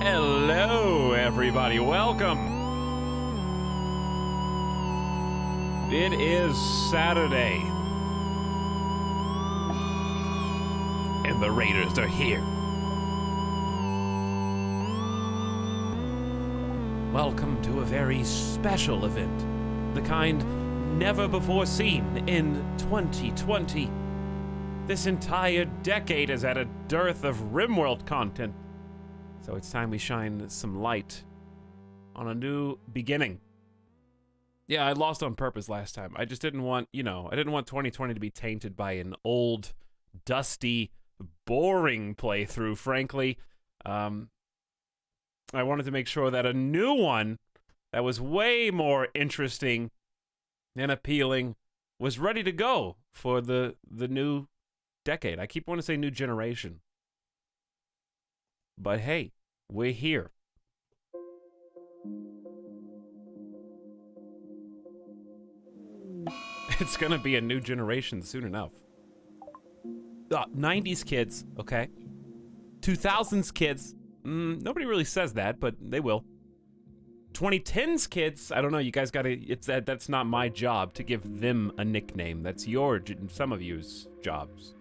Hello, everybody. Welcome. It is Saturday. And the Raiders are here. Welcome to a very special event. The kind never before seen in 2020. This entire decade has had a dearth of RimWorld content. So it's time we shine some light on a new beginning. Yeah, I lost on purpose last time. I just didn't want, I didn't want 2020 to be tainted by an old, dusty, boring playthrough, frankly. I wanted to make sure that a new one that was way more interesting and appealing was ready to go for the new decade. I keep wanting to say new generation. But hey, we're here. It's gonna be a new generation soon enough. 90s kids, okay. 2000s kids, nobody really says that, but they will. 2010s kids, I don't know, you guys gotta, that's not my job to give them a nickname. That's some of you's jobs.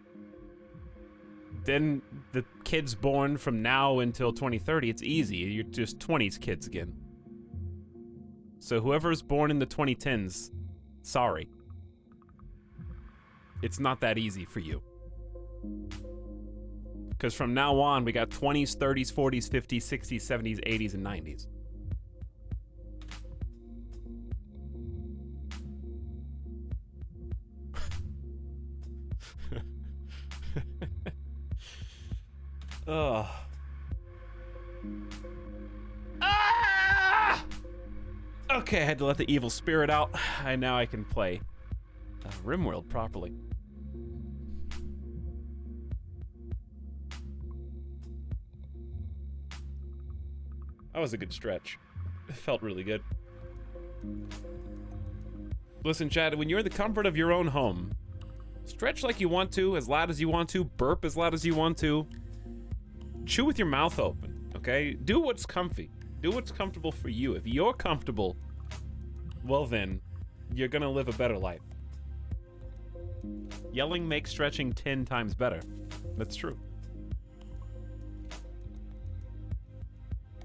Then the kids born from now until 2030, it's easy. You're just 20s kids again. So whoever's born in the 2010s, sorry. It's not that easy for you. Because from now on, we got 20s, 30s, 40s, 50s, 60s, 70s, 80s, and 90s. Ugh. Ah! Okay, I had to let the evil spirit out, and now I can play RimWorld properly. That was a good stretch. It felt really good. Listen, Chad, when you're in the comfort of your own home, stretch like you want to, as loud as you want to, burp as loud as you want to. Chew with your mouth open, okay? Do what's comfy. Do what's comfortable for you. If you're comfortable, well then, you're gonna live a better life. Yelling makes stretching 10 times better. That's true.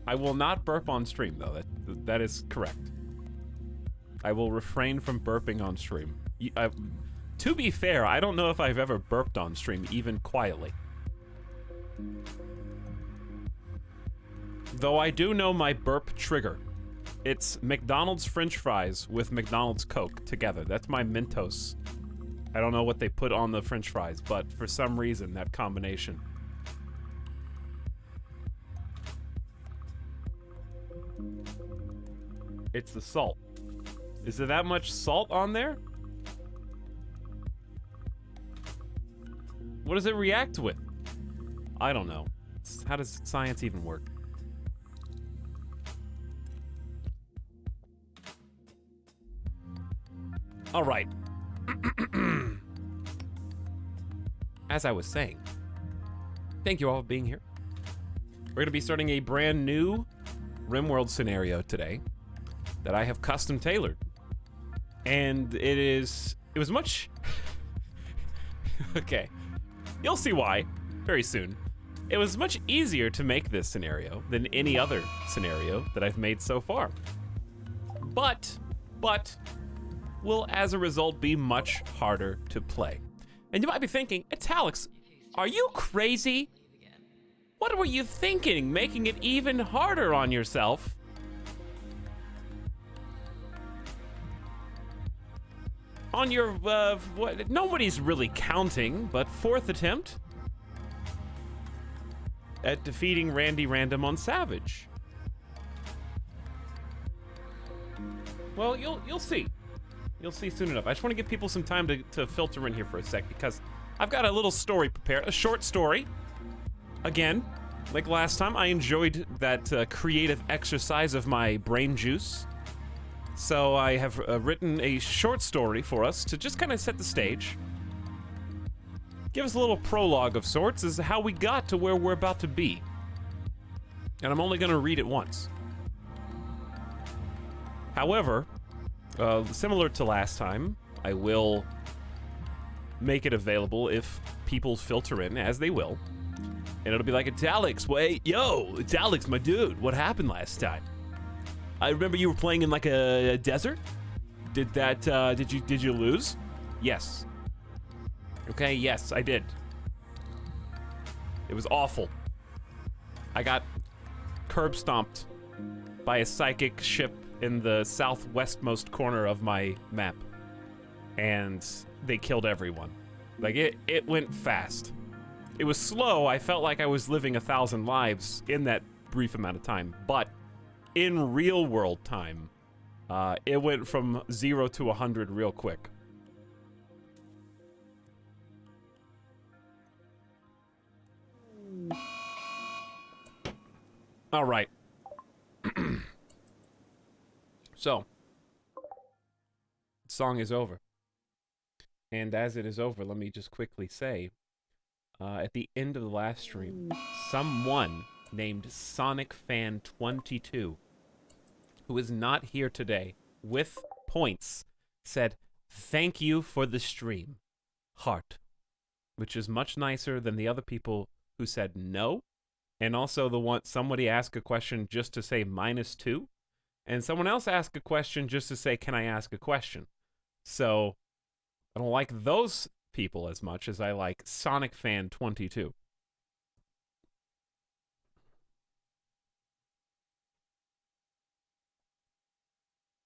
I will not burp on stream, though. That is correct. I will refrain from burping on stream. To be fair, I don't know if I've ever burped on stream, even quietly. Though I do know my burp trigger. It's McDonald's French fries with McDonald's Coke together. That's my Mentos. I don't know what they put on the French fries, but for some reason, that combination. It's the salt. Is there that much salt on there? What does it react with? I don't know. How does science even work? All right. As I was saying, thank you all for being here. We're going to be starting a brand new RimWorld scenario today that I have custom tailored. And it was much... Okay. You'll see why very soon. It was much easier to make this scenario than any other scenario that I've made so far. But will as a result be much harder to play. And you might be thinking, Etalyx, are you crazy? What were you thinking, making it even harder on yourself? On your, what, nobody's really counting, but 4th attempt at defeating Randy Random on Savage. Well, you'll see. You'll see soon enough. I just want to give people some time to filter in here for a sec, because I've got a little story prepared, a short story. Again, like last time, I enjoyed that creative exercise of my brain juice. So I have written a short story for us to just kind of set the stage. Give us a little prologue of sorts as to how we got to where we're about to be. And I'm only going to read it once. However, similar to last time, I will make it available if people filter in, as they will. And it'll be like, Etalyx, wait, yo, Etalyx, my dude, what happened last time? I remember you were playing in like a desert. Did you lose? Yes. Okay, yes, I did. It was awful. I got curb stomped by a psychic ship in the southwestmost corner of my map. And they killed everyone. Like, it went fast. It was slow. I felt like I was living 1,000 lives in that brief amount of time. But in real world time, it went from 0 to 100 real quick. All right. So, the song is over. And as it is over, let me just quickly say, at the end of the last stream, someone named SonicFan22, who is not here today, with points, said, "Thank you for the stream. Heart." Which is much nicer than the other people who said no. And also somebody asked a question just to say -2. And someone else asked a question just to say, "Can I ask a question?" So, I don't like those people as much as I like SonicFan22.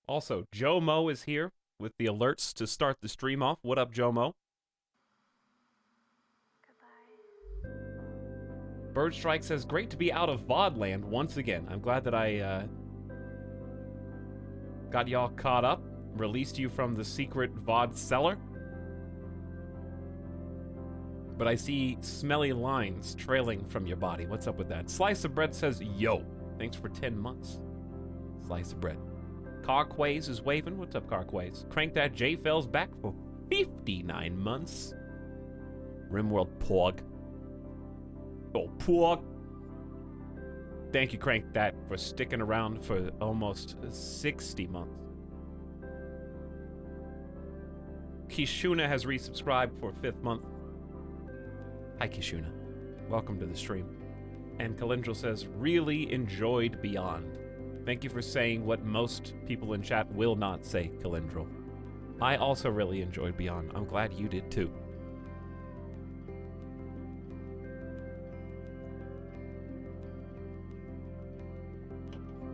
Also, Joe Mo is here with the alerts to start the stream off. What up, Joe Mo? Goodbye. Birdstrike says, "Great to be out of VOD land once again. I'm glad that I got y'all caught up, released you from the secret VOD cellar. But I see smelly lines trailing from your body. What's up with that?" Slice of Bread says, "Yo, thanks for 10 months. Slice of Bread." Carquays is waving. What's up, Carquays? Crank That J Fell's back for 59 months. RimWorld Pog. Oh, Pog. Thank you, Crank That, for sticking around for almost 60 months. Kishuna has resubscribed for 5th month. Hi, Kishuna. Welcome to the stream. And Kalindrel says, "Really enjoyed Beyond." Thank you for saying what most people in chat will not say, Kalindrel. I also really enjoyed Beyond. I'm glad you did too.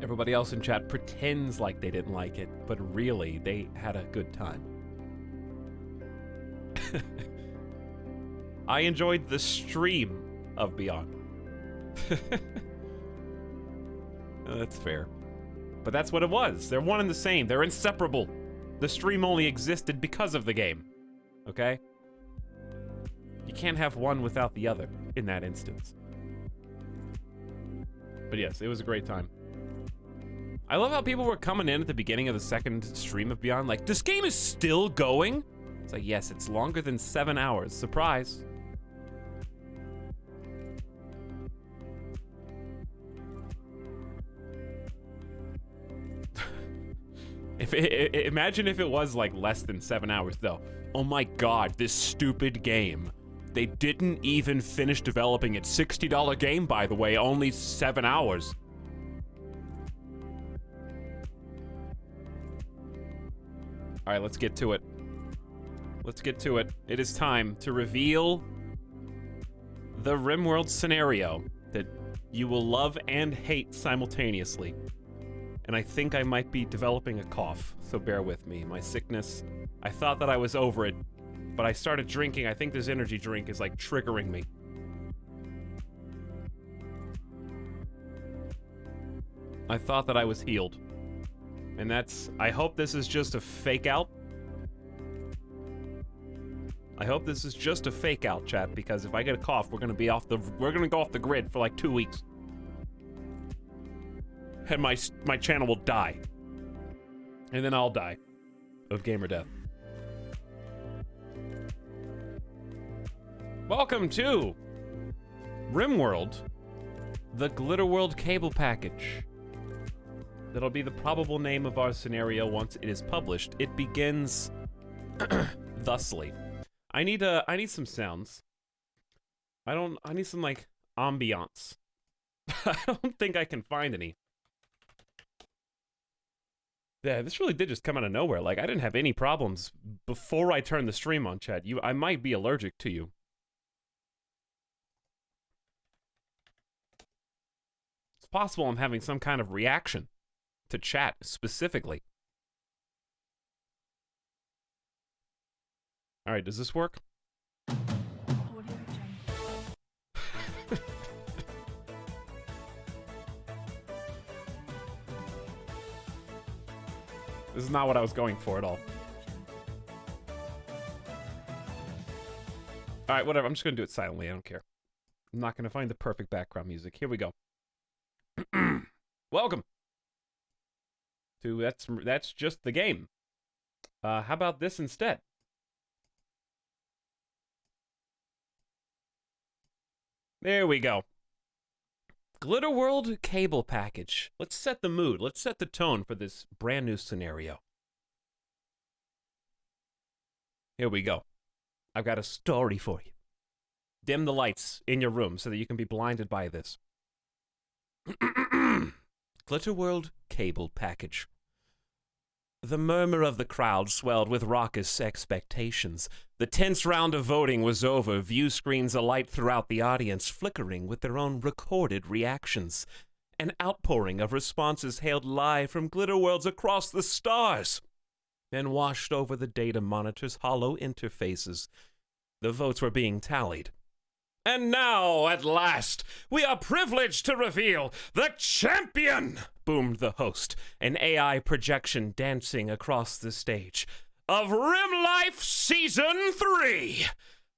Everybody else in chat pretends like they didn't like it, but really, they had a good time. I enjoyed the stream of Beyond. That's fair. But that's what it was. They're one and the same. They're inseparable. The stream only existed because of the game. Okay? You can't have one without the other in that instance. But yes, it was a great time. I love how people were coming in at the beginning of the second stream of Beyond like, "This game is still going?" It's like, yes, it's longer than 7 hours. Surprise. Imagine if it was like less than 7 hours though. Oh my god, this stupid game. They didn't even finish developing it. $60 game, by the way, only 7 hours. All right, let's get to it. Let's get to it. It is time to reveal the RimWorld scenario that you will love and hate simultaneously. And I think I might be developing a cough, so bear with me. My sickness, I thought that I was over it, but I started drinking. I think this energy drink is like triggering me. I thought that I was healed. And that's, I hope this is just a fake out. I hope this is just a fake out, chat, because if I get a cough, we're gonna go off the grid for like 2 weeks. And my channel will die. And then I'll die of gamer death. Welcome to RimWorld, the Glitterworld cable package. That'll be the probable name of our scenario once it is published. It begins thusly. I need some sounds. I need some like ambiance. I don't think I can find any. Yeah, this really did just come out of nowhere. Like, I didn't have any problems before I turned the stream on, chat. I might be allergic to you. It's possible I'm having some kind of reaction to chat specifically. All right, does this work? This is not what I was going for at all. All right, whatever. I'm just going to do it silently. I don't care. I'm not going to find the perfect background music. Here we go. Welcome to That's Just the Game. How about this instead? There we go. Glitterworld cable package. Let's set the mood. Let's set the tone for this brand new scenario. Here we go. I've got a story for you. Dim the lights in your room so that you can be blinded by this. Glitterworld cable package. The murmur of the crowd swelled with raucous expectations. The tense round of voting was over, view screens alight throughout the audience, flickering with their own recorded reactions. An outpouring of responses hailed live from Glitterworlds across the stars and washed over the data monitor's hollow interfaces. The votes were being tallied. And now, at last, we are privileged to reveal the champion, boomed the host, an AI projection dancing across the stage, of Rim Life Season 3.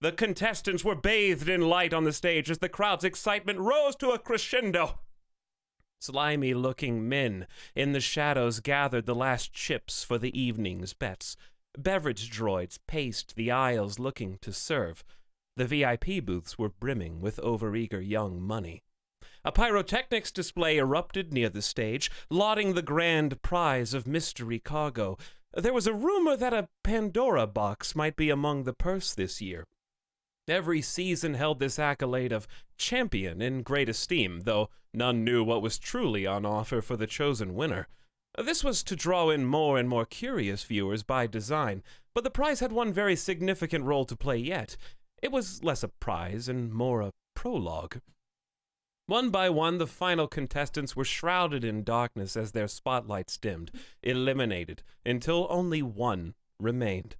The contestants were bathed in light on the stage as the crowd's excitement rose to a crescendo. Slimy-looking men in the shadows gathered the last chips for the evening's bets. Beverage droids paced the aisles looking to serve. The VIP booths were brimming with overeager young money. A pyrotechnics display erupted near the stage, lauding the grand prize of mystery cargo. There was a rumor that a Pandora box might be among the purse this year. Every season held this accolade of champion in great esteem, though none knew what was truly on offer for the chosen winner. This was to draw in more and more curious viewers by design, but the prize had one very significant role to play yet. It was less a prize and more a prologue. One by one, the final contestants were shrouded in darkness as their spotlights dimmed, eliminated, until only one remained.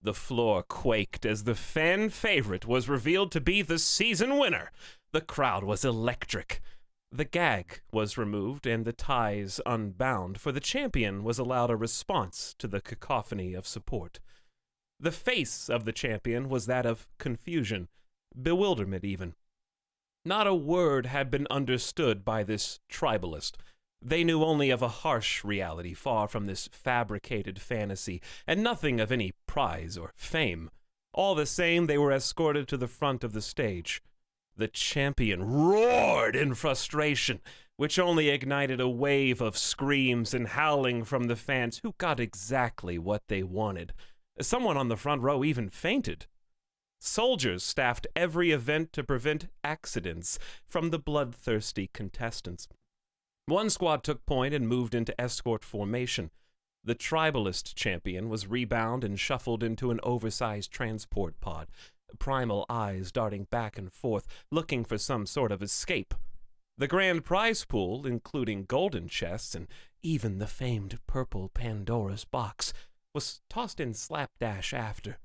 The floor quaked as the fan favorite was revealed to be the season winner. The crowd was electric. The gag was removed and the ties unbound, for the champion was allowed a response to the cacophony of support. The face of the champion was that of confusion, bewilderment even. Not a word had been understood by this tribalist. They knew only of a harsh reality far from this fabricated fantasy, and nothing of any prize or fame. All the same, they were escorted to the front of the stage. The champion roared in frustration, which only ignited a wave of screams and howling from the fans who got exactly what they wanted. Someone on the front row even fainted. Soldiers staffed every event to prevent accidents from the bloodthirsty contestants. One squad took point and moved into escort formation. The tribalist champion was rebound and shuffled into an oversized transport pod, primal eyes darting back and forth, looking for some sort of escape. The grand prize pool, including golden chests and even the famed purple Pandora's box, was tossed in slapdash after.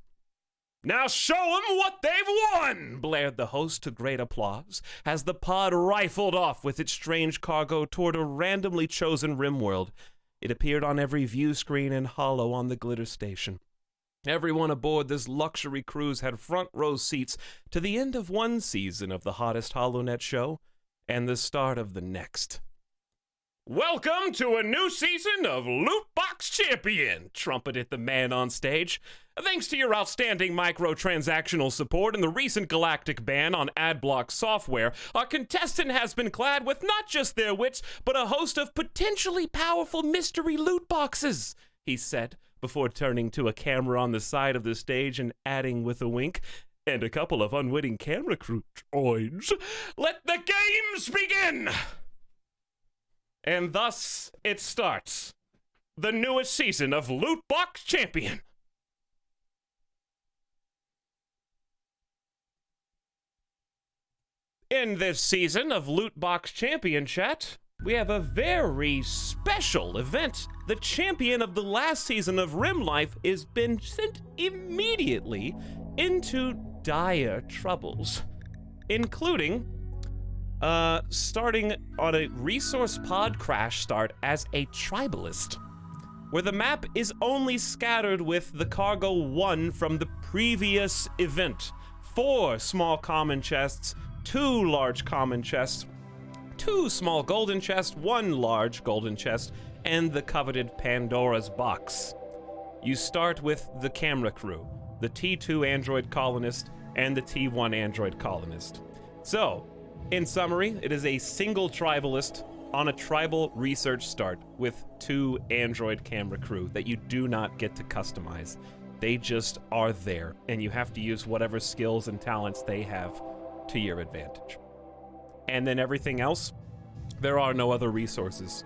"Now show 'em what they've won!" blared the host to great applause as the pod rifled off with its strange cargo toward a randomly chosen RimWorld. It appeared on every view screen and hollow on the glitter station. Everyone aboard this luxury cruise had front row seats to the end of one season of the hottest HoloNet show and the start of the next. Welcome to a new season of Loot Box Box Champion, trumpeted the man on stage. Thanks to your outstanding microtransactional support and the recent galactic ban on ad-block software, our contestant has been clad with not just their wits, but a host of potentially powerful mystery loot boxes, he said, before turning to a camera on the side of the stage and adding with a wink, and a couple of unwitting camera crew droids. Let the games begin! And thus it starts. The newest season of Loot Box Champion. In this season of Loot Box Champion Chat, we have a very special event. The champion of the last season of Rim Life is been sent immediately into dire troubles, including starting on a resource pod crash start as a tribalist, where the map is only scattered with the cargo 1 from the previous event. 4 small common chests, 2 large common chests, 2 small golden chests, 1 large golden chest, and the coveted Pandora's box. You start with the camera crew, the T2 android colonist, and the T1 android colonist. So, in summary, it is a single tribalist on a tribal research start with 2 android camera crew that you do not get to customize. They just are there, and you have to use whatever skills and talents they have to your advantage. And then everything else, there are no other resources.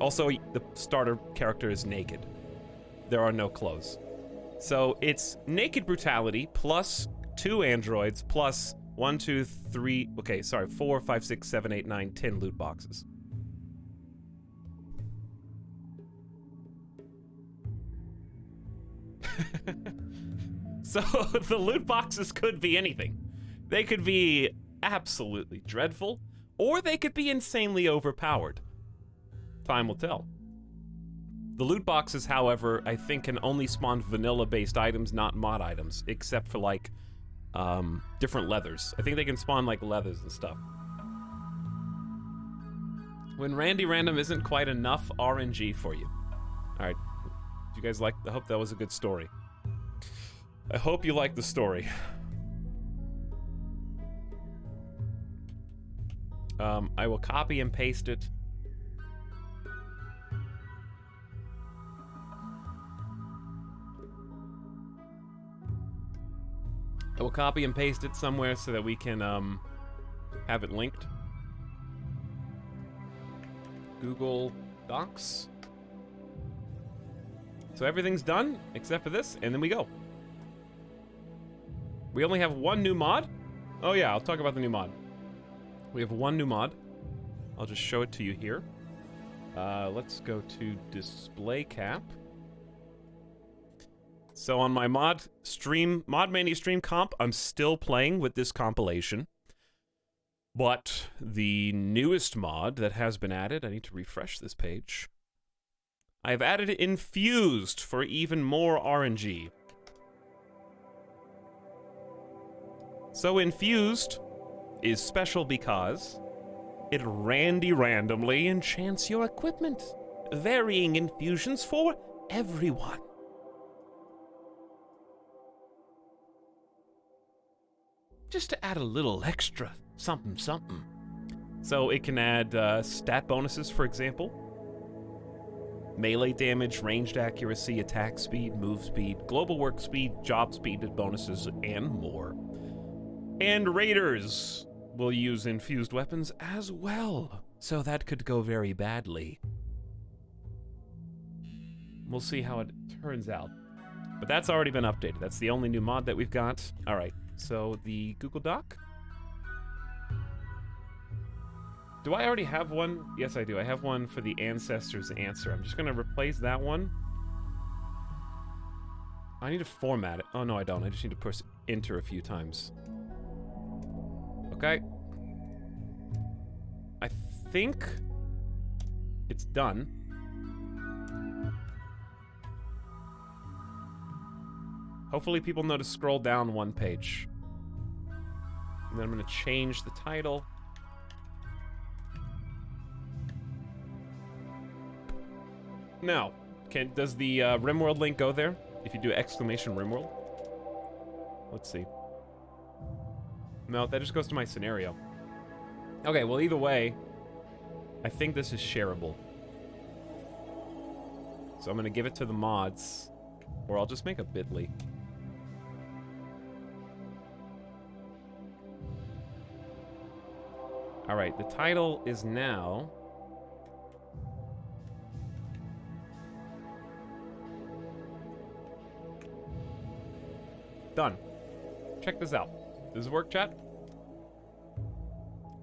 Also, the starter character is naked. There are no clothes. So it's naked brutality plus 2 androids plus 1, 2, 3, 4, 5, 6, 7, 8, 9, 10 loot boxes. So the loot boxes could be anything. They could be absolutely dreadful, or they could be insanely overpowered. Time will tell. The loot boxes, however, I think can only spawn vanilla-based items, not mod items, except for, like, different leathers. I think they can spawn, like, leathers and stuff. When Randy Random isn't quite enough RNG for you. Alright. You guys like? I hope that was a good story. I hope you like the story. I will copy and paste it. I will copy and paste it somewhere so that we can have it linked. Google Docs. So everything's done except for this, and then we go. We only have 1 new mod. Oh yeah, I'll talk about the new mod. We have 1 new mod. I'll just show it to you here. Let's go to display cap. So on my Mod Mania stream comp, I'm still playing with this compilation. But the newest mod that has been added, I need to refresh this page. I've added Infused for even more RNG. So Infused is special because it randomly enchants your equipment. Varying infusions for everyone. Just to add a little extra something. So it can add stat bonuses, for example. Melee damage, ranged accuracy, attack speed, move speed, global work speed, job speed bonuses, and more. And raiders will use infused weapons as well. So that could go very badly. We'll see how it turns out. But that's already been updated. That's the only new mod that we've got. All right. So the Google Doc. Do I already have one? Yes, I do. I have one for the Ancestors Answer. I'm just going to replace that one. I need to format it. Oh, no, I don't. I just need to push enter a few times. Okay. I think it's done. Hopefully people know to scroll down 1 page. And then I'm going to change the title. Now, Does the RimWorld link go there? If you do exclamation RimWorld? Let's see. No, that just goes to my scenario. Okay, well, either way, I think this is shareable. So I'm gonna give it to the mods, or I'll just make a bit.ly. Alright, the title is now... done. Check this out. Does it work, chat?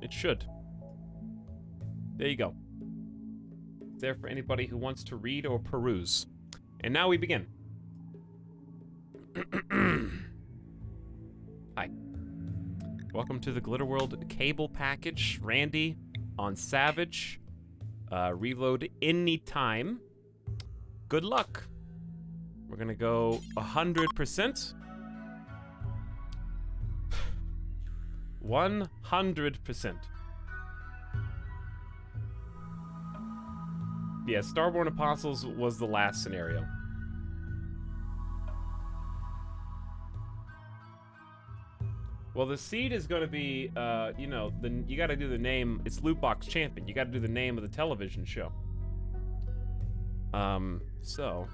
It should. There you go. It's there for anybody who wants to read or peruse. And now we begin. Hi. Welcome to the Glitterworld cable package. Randy on Savage. Reload anytime. Good luck. We're gonna go 100%. 100%. Yeah, Starborn Apostles was the last scenario. Well, the seed is going to be, you know, you got to do the name. It's Lootbox Champion. You got to do the name of the television show. So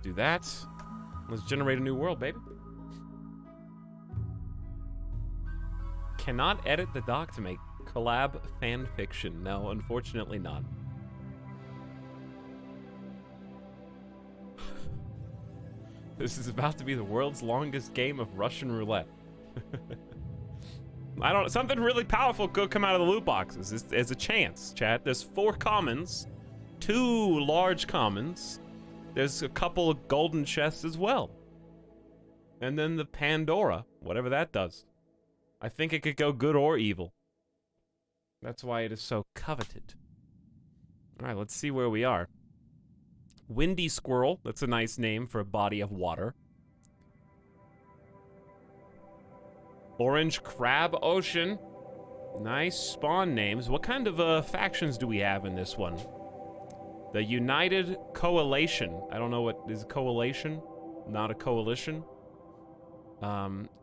do that. Let's generate a new world, baby. Cannot edit the doc to make collab fan fiction. No, unfortunately not. This is about to be the world's longest game of Russian roulette. I don't. Something really powerful could come out of the loot boxes. There's a chance, chat. There's 4 commons, 2 large commons. There's a couple of golden chests as well. And then the Pandora, whatever that does. I think it could go good or evil. That's why it is so coveted. All right, let's see where we are. Windy Squirrel. That's a nice name for a body of water. Orange Crab Ocean. Nice spawn names. What kind of factions do we have in this one? The United Coalition. I don't know what is a coalition. Not a coalition.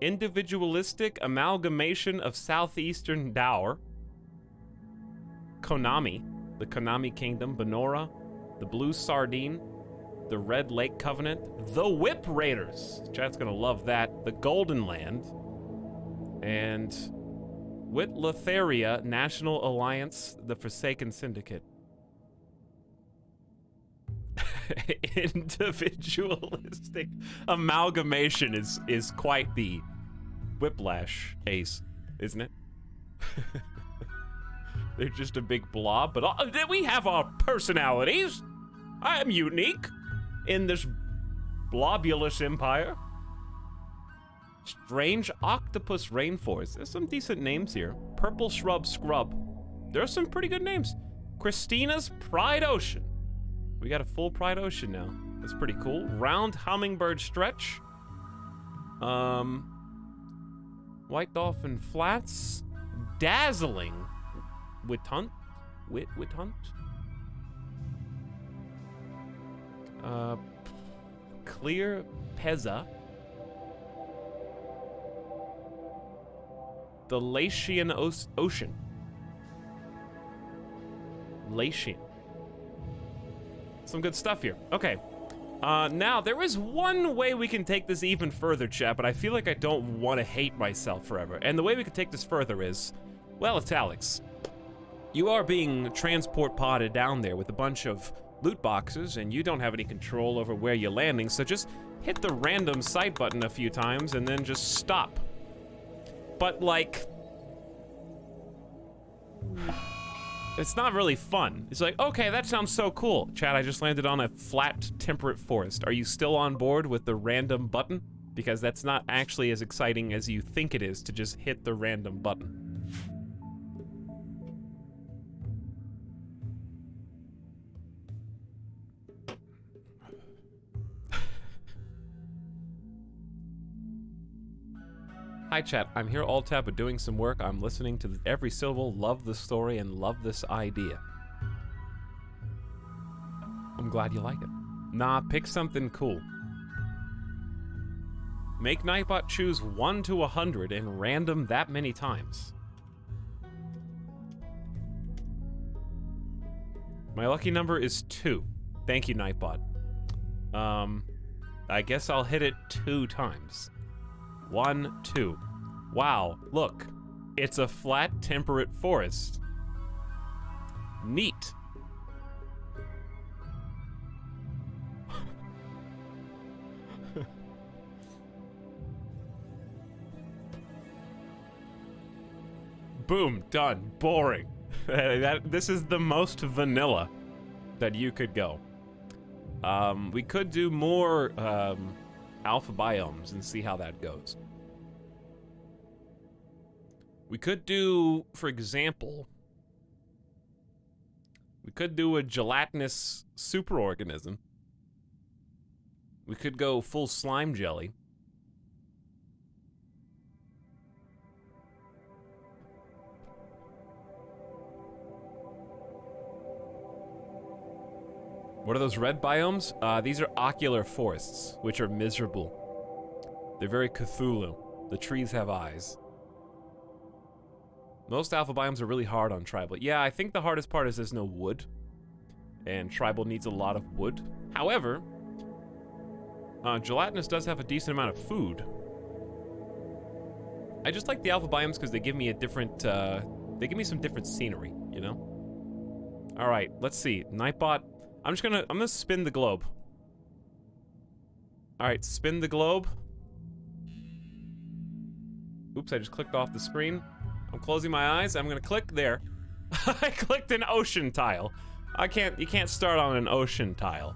Individualistic Amalgamation of Southeastern Dower. Konami. The Konami Kingdom. Benora. The Blue Sardine. The Red Lake Covenant. The Whip Raiders. Chat's gonna love that. The Golden Land. And Witlatheria National Alliance. The Forsaken Syndicate. Individualistic amalgamation is quite the whiplash ace, isn't it? They're just a big blob, but we have our personalities. I am unique in this blobulous empire. Strange Octopus Rainforest. There's some decent names here. Purple Shrub Scrub. There's some pretty good names. Christina's Pride Ocean. We got a full Pride Ocean now. That's pretty cool. Round Hummingbird Stretch. White Dolphin Flats. Dazzling Withunt. Withunt. Clear Pezza. The Latian Ocean. Latian. Some good stuff here. Okay. Now, there is one way we can take this even further, chat, but I feel like I don't want to hate myself forever. And the way we can take this further is, well, Etalyx. You are being transport podded down there with a bunch of loot boxes, and you don't have any control over where you're landing, so just hit the random site button a few times and then just stop. But, like... it's not really fun. It's like, okay, that sounds so cool. Chat, I just landed on a flat, temperate forest. Are you still on board with the random button? Because that's not actually as exciting as you think it is to just hit the random button. Hi chat, I'm here alt tab but doing some work. I'm listening to every syllable, love the story, and love this idea. I'm glad you like it. Nah, pick something cool. Make Nightbot choose 1 to 100 and random that many times. My lucky number is 2. Thank you, Nightbot. I guess I'll hit it 2 times. 1, 2. Wow, look. It's a flat, temperate forest. Neat. Boom, done. Boring. This is the most vanilla that you could go. We could do more alpha biomes and see how that goes. We could do, for example, we could do a gelatinous superorganism. We could go full slime jelly. What are those red biomes? These are ocular forests, which are miserable. They're very Cthulhu. The trees have eyes. Most alpha biomes are really hard on tribal. Yeah, I think the hardest part is there's no wood. And tribal needs a lot of wood. However, gelatinous does have a decent amount of food. I just like the alpha biomes because they give me a different, they give me some different scenery, you know? Alright, let's see. Nightbot. I'm gonna spin the globe. Alright, spin the globe. Oops, I just clicked off the screen. I'm closing my eyes. I'm gonna click there. I clicked an ocean tile. You can't start on an ocean tile.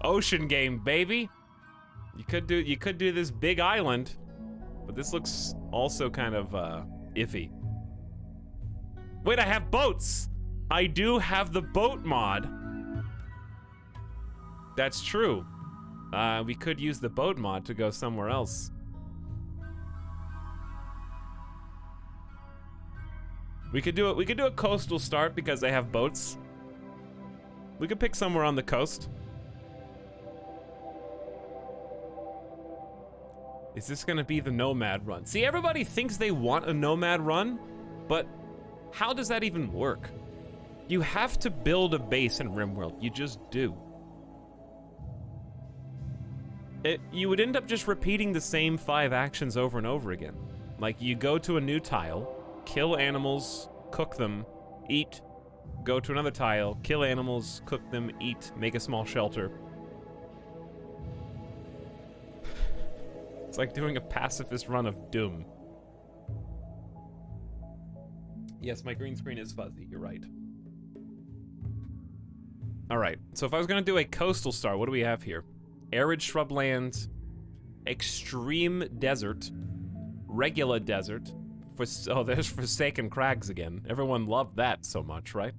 Ocean game, baby. You could do this big island, but this looks also kind of iffy. Wait, I have boats. I do have the boat mod. That's true. We could use the boat mod to go somewhere else. We could do a coastal start because they have boats. We could pick somewhere on the coast. Is this gonna be the nomad run? See, everybody thinks they want a nomad run, but how does that even work? You have to build a base in RimWorld. You just do. You would end up just repeating the same 5 actions over and over again. Like, you go to a new tile, kill animals, cook them, eat, go to another tile, kill animals, cook them, eat, make a small shelter. It's like doing a pacifist run of Doom. Yes, my green screen is fuzzy, you're right. Alright, so if I was gonna do a coastal star, what do we have here? Arid shrubland, extreme desert, regular desert. Oh, there's Forsaken Crags again. Everyone loved that so much, right?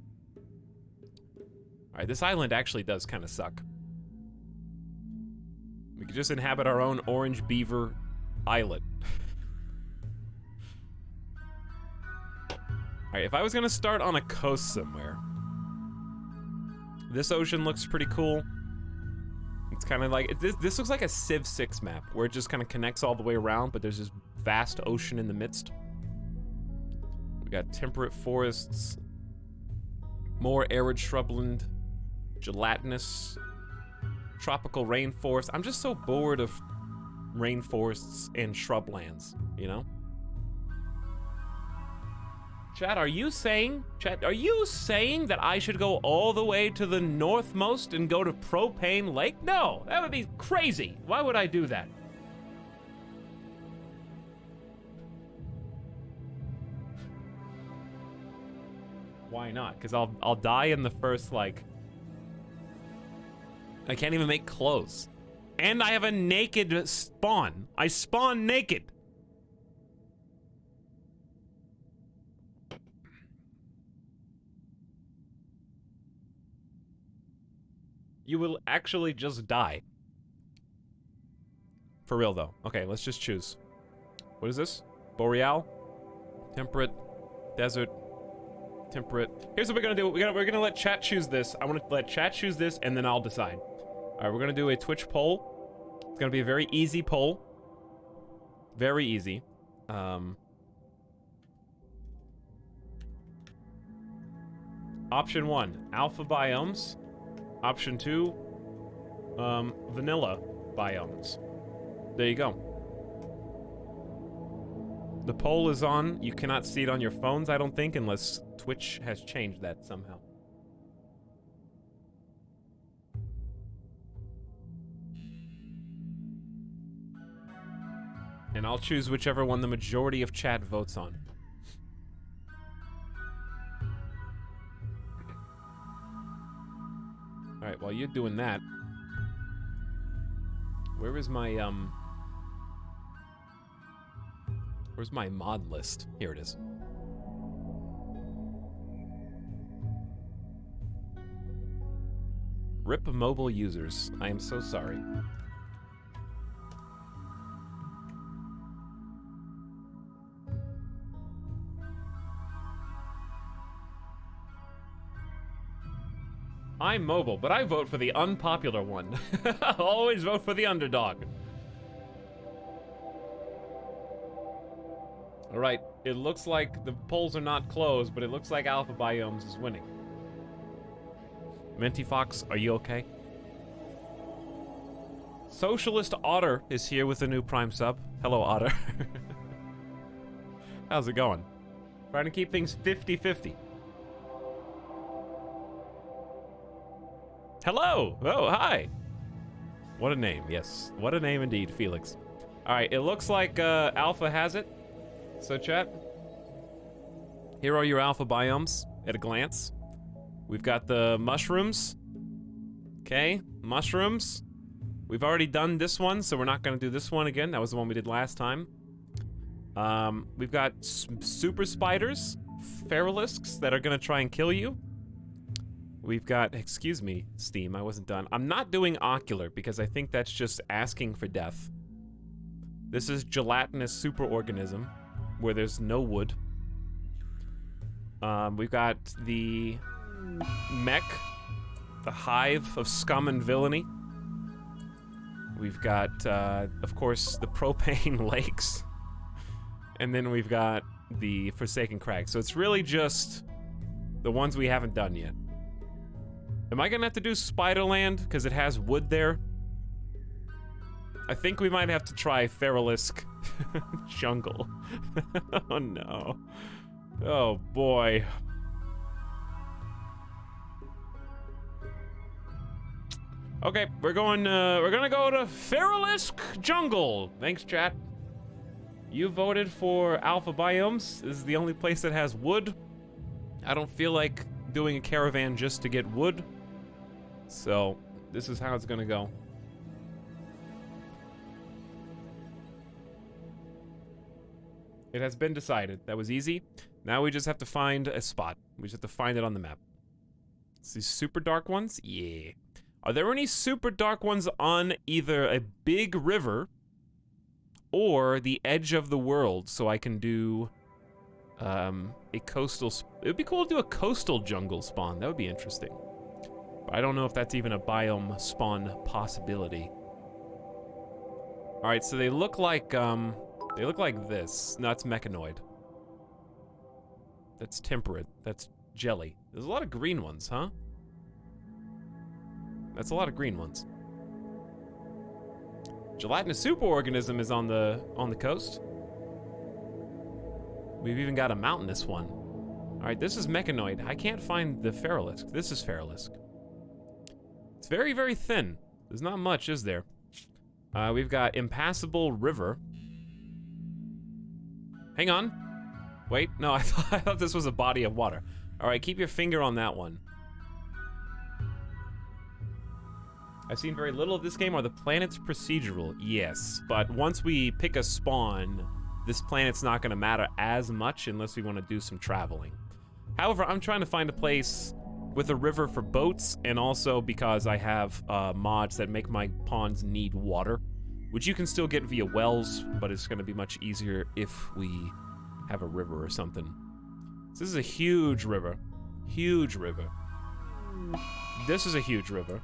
Alright, this island actually does kind of suck. We could just inhabit our own orange beaver islet. Alright, if I was gonna start on a coast somewhere, this ocean looks pretty cool. It's kind of like, this looks like a Civ 6 map, where it just kind of connects all the way around, but there's this vast ocean in the midst. We got temperate forests, more arid shrubland, gelatinous, tropical rainforest. I'm just so bored of rainforests and shrublands, you know? Chat, are you saying that I should go all the way to the northmost and go to Propane Lake? No, that would be crazy. Why would I do that? Why not? Because I'll die in the first, like... I can't even make clothes. And I have a naked spawn. I spawn naked. You will actually just die. For real, though. Okay, let's just choose. What is this? Boreal? Temperate? Desert. Temperate. Here's what we're gonna do. We're gonna let chat choose this. I want to let chat choose this, and then I'll decide. All right, we're gonna do a Twitch poll. It's gonna be a very easy poll. Very easy. Option 1, alpha biomes. Option 2, vanilla biomes. There you go. The poll is on. You cannot see it on your phones, I don't think, unless Twitch has changed that somehow. And I'll choose whichever one the majority of chat votes on. Alright, while you're doing that, where's my mod list? Here it is. RIP mobile users. I am so sorry. I'm mobile, but I vote for the unpopular one. I always vote for the underdog. Alright, it looks like the polls are not closed, but it looks like Alpha Biomes is winning. Minty Fox, are you okay? Socialist Otter is here with a new Prime sub. Hello, Otter. How's it going? Trying to keep things 50-50. Hello! Oh, hi! What a name, yes. What a name indeed, Felix. Alright, it looks like Alpha has it. So, chat. Here are your Alpha biomes at a glance. We've got the mushrooms. Okay, mushrooms. We've already done this one, so we're not going to do this one again. That was the one we did last time. We've got super spiders, feralisks that are going to try and kill you. We've got, excuse me, Steam, I wasn't done. I'm not doing ocular because I think that's just asking for death. This is gelatinous superorganism where there's no wood. We've got the mech, the hive of scum and villainy. We've got, of course, the propane lakes. And then we've got the Forsaken Crag. So it's really just the ones we haven't done yet. Am I gonna have to do Spiderland because it has wood there? I think we might have to try Feralisk Jungle. Oh no. Oh boy. Okay, we're gonna go to Feralisk Jungle. Thanks, chat. You voted for Alpha Biomes. This is the only place that has wood. I don't feel like doing a caravan just to get wood. So, this is how it's gonna go. It has been decided. That was easy. Now we just have to find a spot. We just have to find it on the map. It's these super dark ones? Yeah. Are there any super dark ones on either a big river or the edge of the world so I can do a coastal... It would be cool to do a coastal jungle spawn. That would be interesting. But I don't know if that's even a biome spawn possibility. Alright, so they look like this. No, that's mechanoid. That's temperate. That's jelly. There's a lot of green ones, huh? That's a lot of green ones. Gelatinous superorganism is on the coast. We've even got a mountainous one. Alright, this is mechanoid. I can't find the Feralisk. This is Feralisk. It's very, very thin. There's not much, is there? We've got impassable river. Hang on. Wait, no, I thought this was a body of water. Alright, keep your finger on that one. I've seen very little of this game. Are the planets procedural? Yes, but once we pick a spawn, this planet's not gonna matter as much unless we want to do some traveling. However, I'm trying to find a place with a river for boats, and also because I have mods that make my ponds need water, which you can still get via wells, but it's gonna be much easier if we have a river or something. This is a huge river. Huge river. This is a huge river.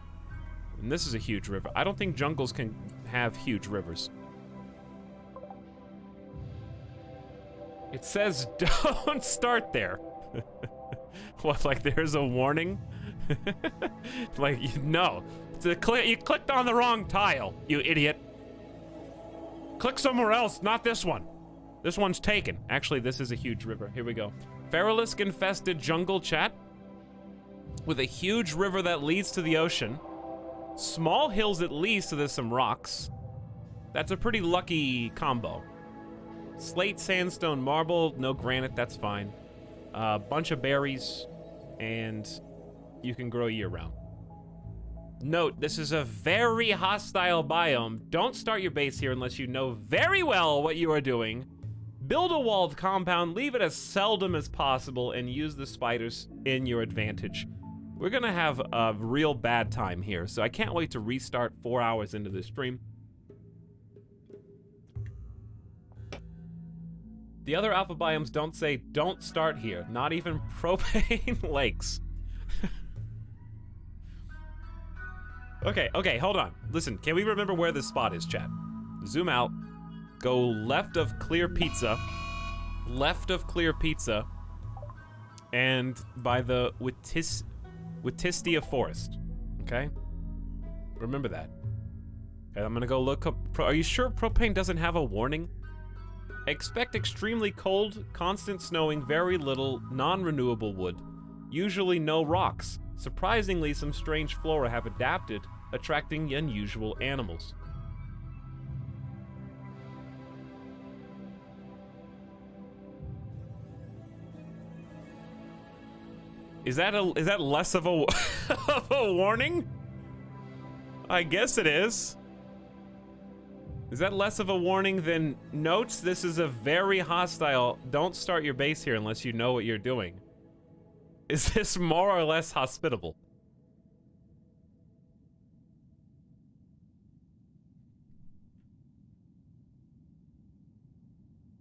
And this is a huge river. I don't think jungles can have huge rivers. It says don't start there. What, like there's a warning? Like, no. You clicked on the wrong tile, you idiot. Click somewhere else, not this one. This one's taken. Actually, this is a huge river. Here we go. Feralisk-infested jungle, chat. With a huge river that leads to the ocean. Small hills at least, so there's some rocks. That's a pretty lucky combo. Slate, sandstone, marble, no granite, that's fine. A bunch of berries, and you can grow year-round. Note, this is a very hostile biome. Don't start your base here unless you know very well what you are doing. Build a walled compound, leave it as seldom as possible, and use the spiders in your advantage. We're gonna have a real bad time here, so I can't wait to restart 4 hours into this stream. The other alpha biomes don't say, don't start here. Not even propane lakes. Okay, hold on. Listen, can we remember where this spot is, chat? Zoom out. Go left of Clear Pizza. Left of Clear Pizza. And by the Witistia Forest. Okay? Remember that. Okay, I'm gonna go look up... Are you sure propane doesn't have a warning? Expect extremely cold, constant snowing, very little, non-renewable wood. Usually no rocks. Surprisingly, some strange flora have adapted, attracting unusual animals. Is that less of a of a warning? I guess it is. Is that less of a warning than notes? This is a very hostile. Don't start your base here unless you know what you're doing. Is this more or less hospitable?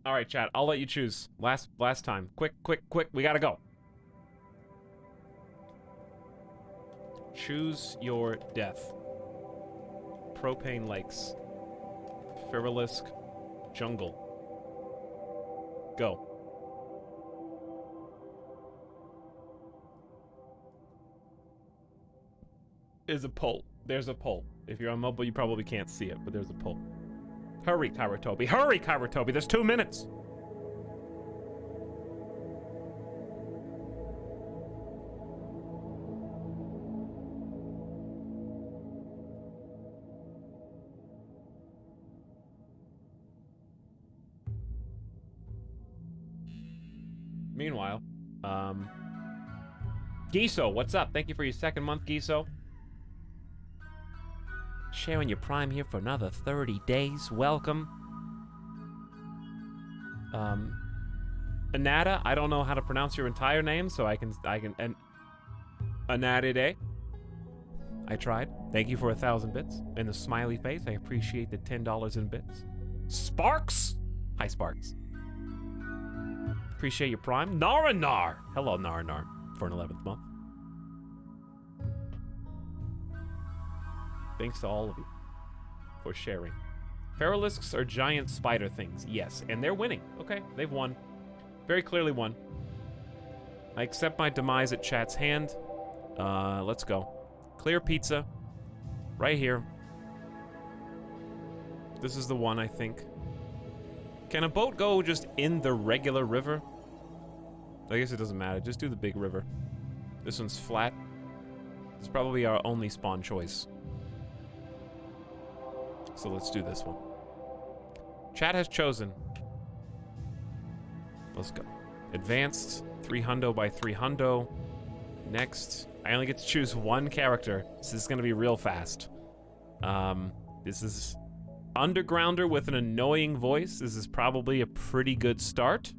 All right, chat. I'll let you choose. Last time. Quick. We gotta go. Choose your death. Propane lakes. Feralisk jungle. Go. There's a poll. There's a poll. If you're on mobile, you probably can't see it, but there's a poll. Hurry, Kairatobi. Hurry, Kairatobi. There's 2 minutes. Meanwhile, Giso, what's up? Thank you for your 2nd month, Giso. Sharing your Prime here for another 30 days. Welcome. Anata, I don't know how to pronounce your entire name, so I can, and Anatide. I tried. Thank you for 1,000 bits. And the smiley face, I appreciate the $10 in bits. Sparks! Hi, Sparks. Appreciate your Prime. Naranar! Hello, Naranar, for an 11th month. Thanks to all of you for sharing. Feralisks are giant spider things, yes, and they're winning. Okay, they've won. Very clearly won. I accept my demise at chat's hand. Let's go. Clear Pizza. Right here. This is the one, I think. Can a boat go just in the regular river? I guess it doesn't matter. Just do the big river. This one's flat. It's probably our only spawn choice. So let's do this one. Chat has chosen. Let's go. Advanced, 300 by 300. Next, I only get to choose one character. So this is gonna be real fast. This is Undergrounder with an annoying voice. This is probably a pretty good start.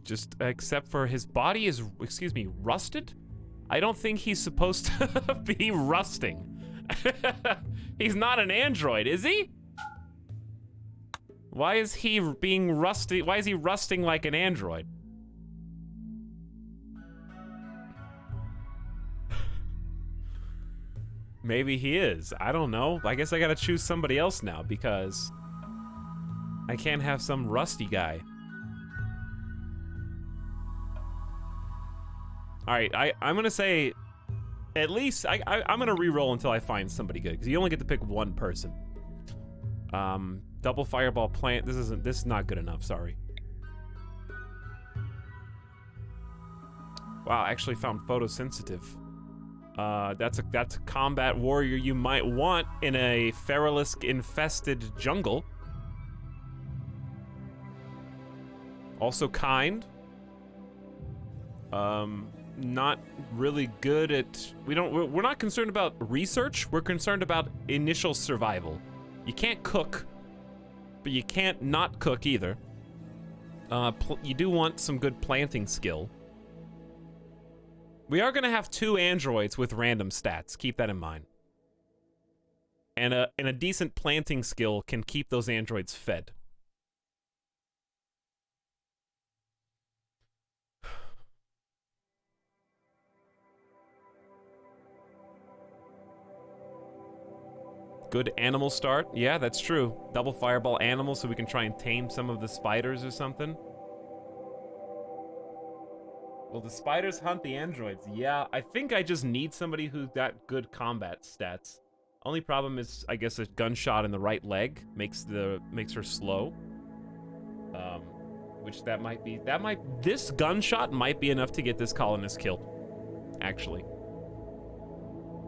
Just except for his body is, excuse me, rusted? I don't think he's supposed to be rusting. He's not an android, is he? Why is he being rusty? Why is he rusting like an android? Maybe he is. I don't know. I guess I gotta choose somebody else now because I can't have some rusty guy. Alright, I'm gonna say at least I'm gonna re-roll until I find somebody good, because you only get to pick one person. Double fireball plant. This is not good enough, sorry. Wow, I actually found photosensitive. That's a combat warrior you might want in a Feralisk infested jungle. Also kind. Not really good at, we're not concerned about research, we're concerned about initial survival. You can't cook, but you can't not cook either. You do want some good planting skill. We are gonna have 2 androids with random stats, keep that in mind. And a decent planting skill can keep those androids fed. Good animal start. Yeah, that's true. Double fireball animal so we can try and tame some of the spiders or something. Well, the spiders hunt the androids. Yeah, I think I just need somebody who's got good combat stats. Only problem is, I guess, a gunshot in the right leg makes her slow. Which this gunshot might be enough to get this colonist killed. Actually.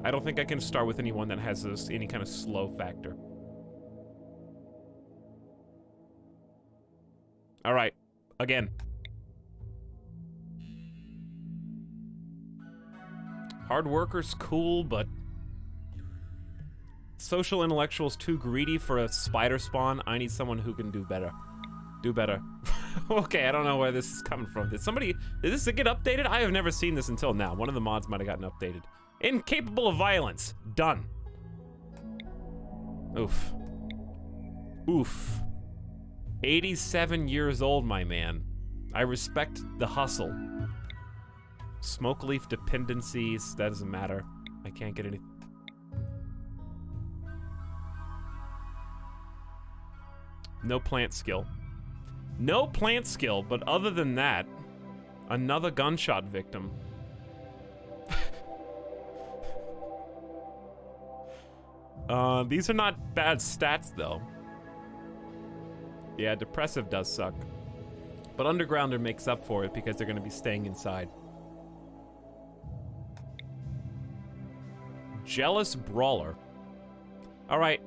I don't think I can start with anyone that has any kind of slow factor. All right, again. Hard worker's cool, but social intellectual's too greedy for a spider spawn. I need someone who can do better. Do better. Okay, I don't know where this is coming from. Did this get updated? I have never seen this until now. One of the mods might have gotten updated. Incapable of violence. Done. Oof. Oof. 87 years old, my man. I respect the hustle. Smoke leaf dependencies, that doesn't matter. I can't get any. No plant skill. No plant skill, but other than that, another gunshot victim. These are not bad stats, though. Yeah, depressive does suck. But Undergrounder makes up for it because they're going to be staying inside. Jealous Brawler. Alright.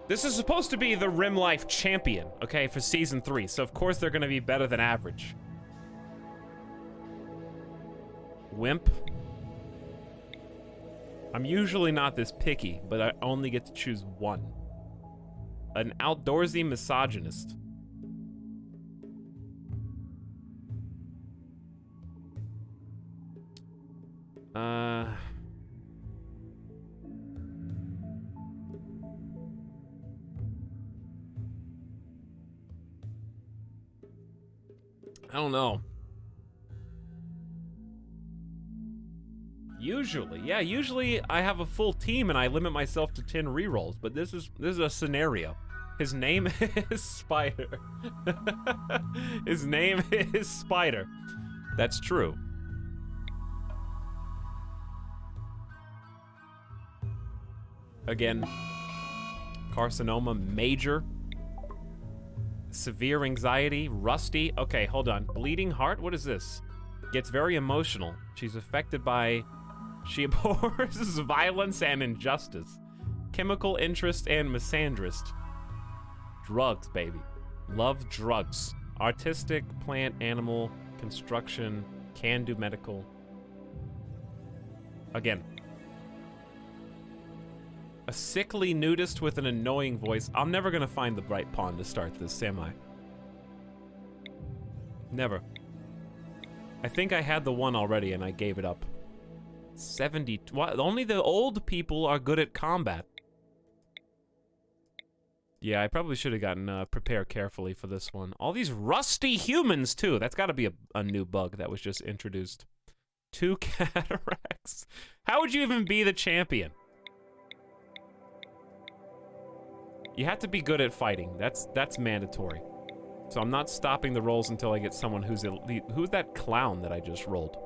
This is supposed to be the Rim Life champion, okay, for Season 3. So, of course, they're going to be better than average. Wimp. I'm usually not this picky, but I only get to choose one. An outdoorsy misogynist. I don't know. Usually, yeah, usually I have a full team and I limit myself to 10 rerolls, but this is a scenario. His name is Spider. His name is Spider. That's true. Again, carcinoma major. Severe anxiety, rusty. Okay, hold on. Bleeding heart, what is this? Gets very emotional. She's affected by... She abhors violence and injustice. Chemical interest and misandrist. Drugs, baby. Love drugs. Artistic, plant, animal, construction, can do medical. Again. A sickly nudist with an annoying voice. I'm never gonna find the right pawn to start this, am I? Never. I think I had the one already and I gave it up. 70. What? Only the old people are good at combat. Yeah, I probably should have gotten prepare carefully for this one. All these rusty humans, too. That's got to be a new bug that was just introduced. 2 cataracts. How would you even be the champion? You have to be good at fighting. That's mandatory. So I'm not stopping the rolls until I get someone who's elite. Who's that clown that I just rolled?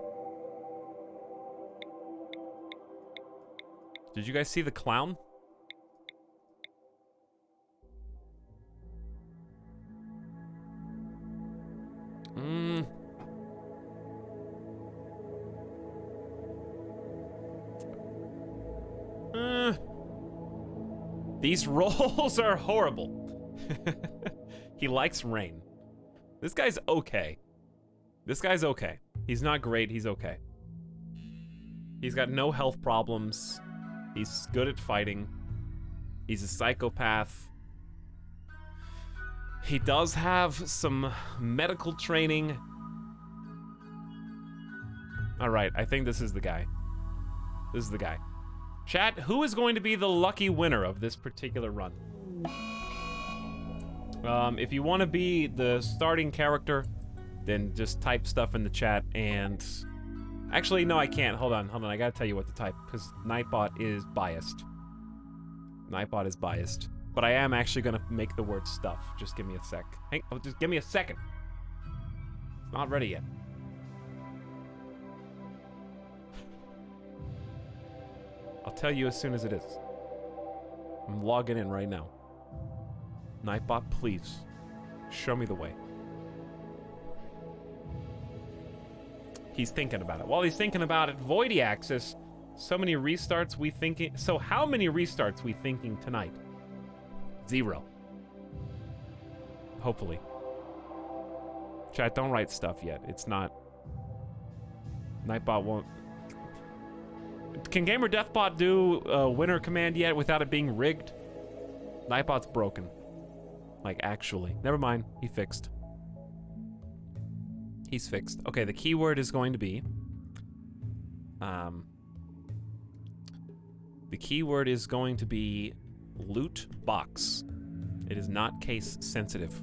Did you guys see the clown? These rolls are horrible. He likes rain. This guy's okay. This guy's okay. He's not great, he's okay. He's got no health problems. He's good at fighting. He's a psychopath. He does have some medical training. Alright, I think this is the guy. This is the guy. Chat, who is going to be the lucky winner of this particular run? If you want to be the starting character, then just type stuff in the chat and... Actually, no, I can't. Hold on. I gotta tell you what to type, because Nightbot is biased. Nightbot is biased. But I am actually gonna make the word stuff. Just give me a sec. Hey, oh, just give me a second. It's not ready yet. I'll tell you as soon as it is. I'm logging in right now. Nightbot, please. Show me the way. He's thinking about it. While he's thinking about it, Voidy Axis. So many restarts we thinking. So how many restarts we thinking tonight? 0. Hopefully. Chat, don't write stuff yet. It's not. Nightbot won't. Can Gamer Deathbot do a winner command yet without it being rigged? Nightbot's broken. Like, actually. Never mind. He fixed. He's fixed. Okay, the keyword is going to be... the keyword is going to be loot box. It is not case sensitive.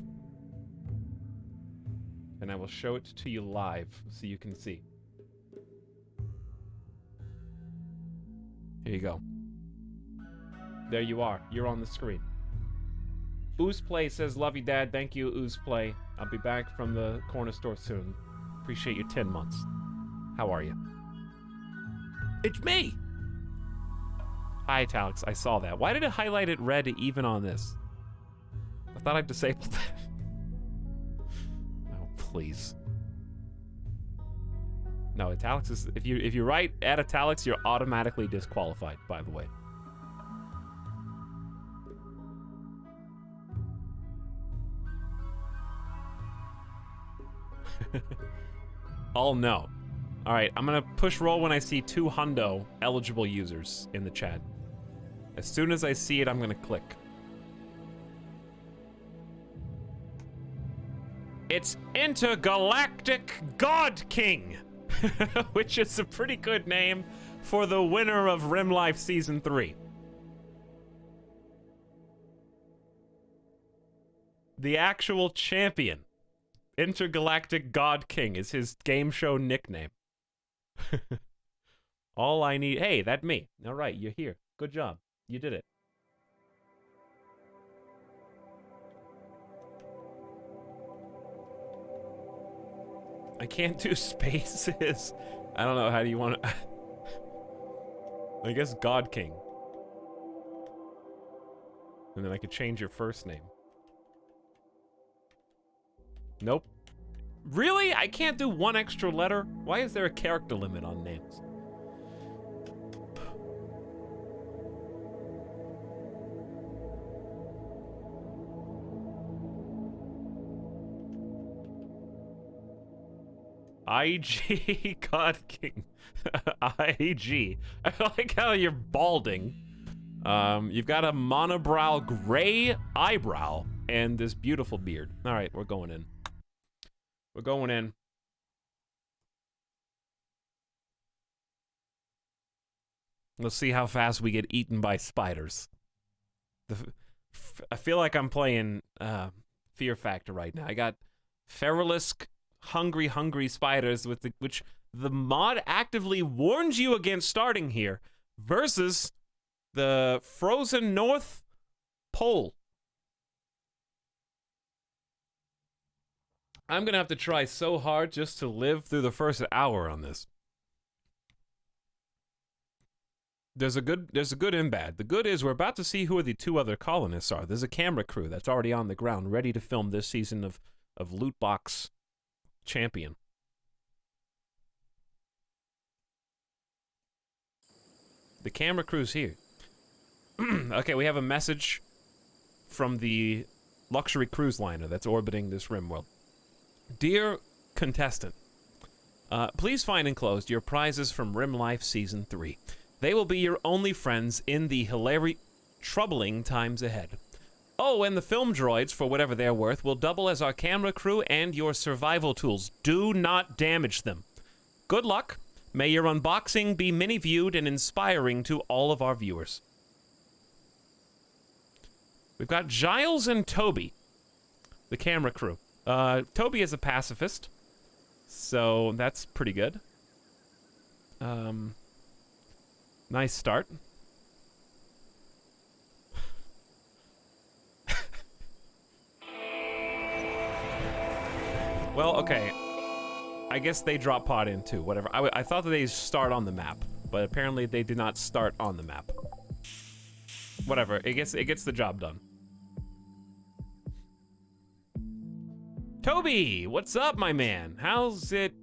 And I will show it to you live so you can see. Here you go. There you are. You're on the screen. Oozplay says, love you, Dad. Thank you, Oozplay. I'll be back from the corner store soon. Appreciate your 10 months. How are you? It's me! Hi, Etalyx. I saw that. Why did it highlight it red even on this? I thought I'd disabled that. Oh, please. No, Etalyx is... If you write at Etalyx, you're automatically disqualified, by the way. Oh no. Alright, I'm gonna push roll when I see 2 hundo eligible users in the chat. As soon as I see it, I'm gonna click. It's Intergalactic God King! Which is a pretty good name for the winner of Rim Life Season 3. The actual champion. Intergalactic God King is his game show nickname. All I need... Hey, that's me. Alright, you're here. Good job. You did it. I can't do spaces. I don't know, how do you want to... I guess God King. And then I could change your first name. Nope. Really? I can't do 1 extra letter? Why is there a character limit on names? IG God King. IG. I like how you're balding. You've got a monobrow gray eyebrow and this beautiful beard. All right, we're going in. We're going in. Let's see how fast we get eaten by spiders. I feel like I'm playing Fear Factor right now. I got Feralisk, hungry spiders with which the mod actively warns you against starting here, versus the frozen North Pole. I'm gonna have to try so hard just to live through the first hour on this. There's a good and bad. The good is we're about to see who the 2 other colonists are. There's a camera crew that's already on the ground, ready to film this season of Loot Box Champion. The camera crew's here. Okay, we have a message from the luxury cruise liner that's orbiting this RimWorld. Dear contestant, please find enclosed your prizes from Rim Life Season 3. They will be your only friends in the troubling times ahead. Oh, and the film droids, for whatever they're worth, will double as our camera crew and your survival tools. Do not damage them. Good luck. May your unboxing be mini-viewed and inspiring to all of our viewers. We've got Giles and Toby, the camera crew. Toby is a pacifist, so that's pretty good. Nice start. Well, okay. I guess they drop pod in too, whatever. I thought that they start on the map, but apparently they did not start on the map. Whatever, it gets the job done. Toby, what's up, my man? How's it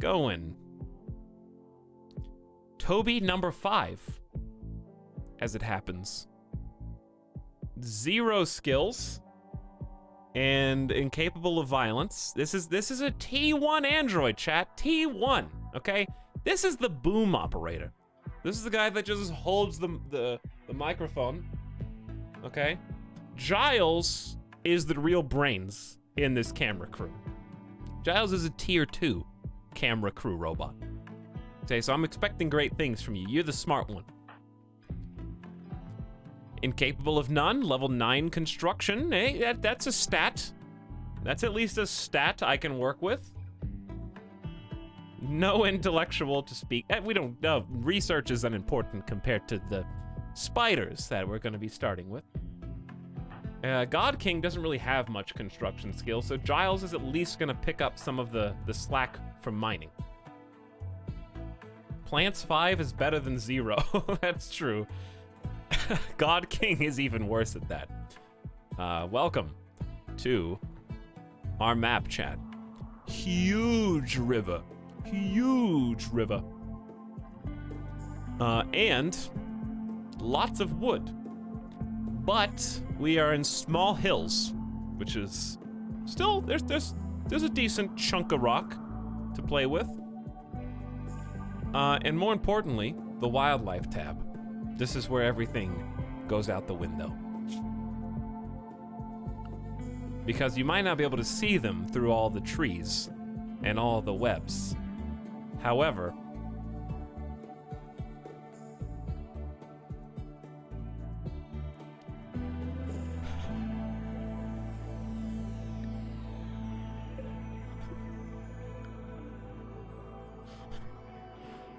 going? Toby number 5, as it happens. 0 skills and incapable of violence. This is a T1 android, chat. T1, okay? This is the boom operator. This is the guy that just holds the microphone, okay? Giles is the real brains in this camera crew. Giles is a tier 2 camera crew robot. Okay, so I'm expecting great things from you. You're the smart one. Incapable of none, level 9 construction. Hey, that's a stat. That's at least a stat I can work with. No intellectual to speak. We don't know. Research is unimportant compared to the spiders that we're going to be starting with. God King doesn't really have much construction skill, so Giles is at least going to pick up some of the slack from mining. Plants 5 is better than 0. That's true. God King is even worse at that. Welcome to our map, chat. Huge river. Huge river. And lots of wood. But we are in small hills, which is still, there's a decent chunk of rock to play with. And more importantly, the wildlife tab. This is where everything goes out the window. Because you might not be able to see them through all the trees and all the webs. However,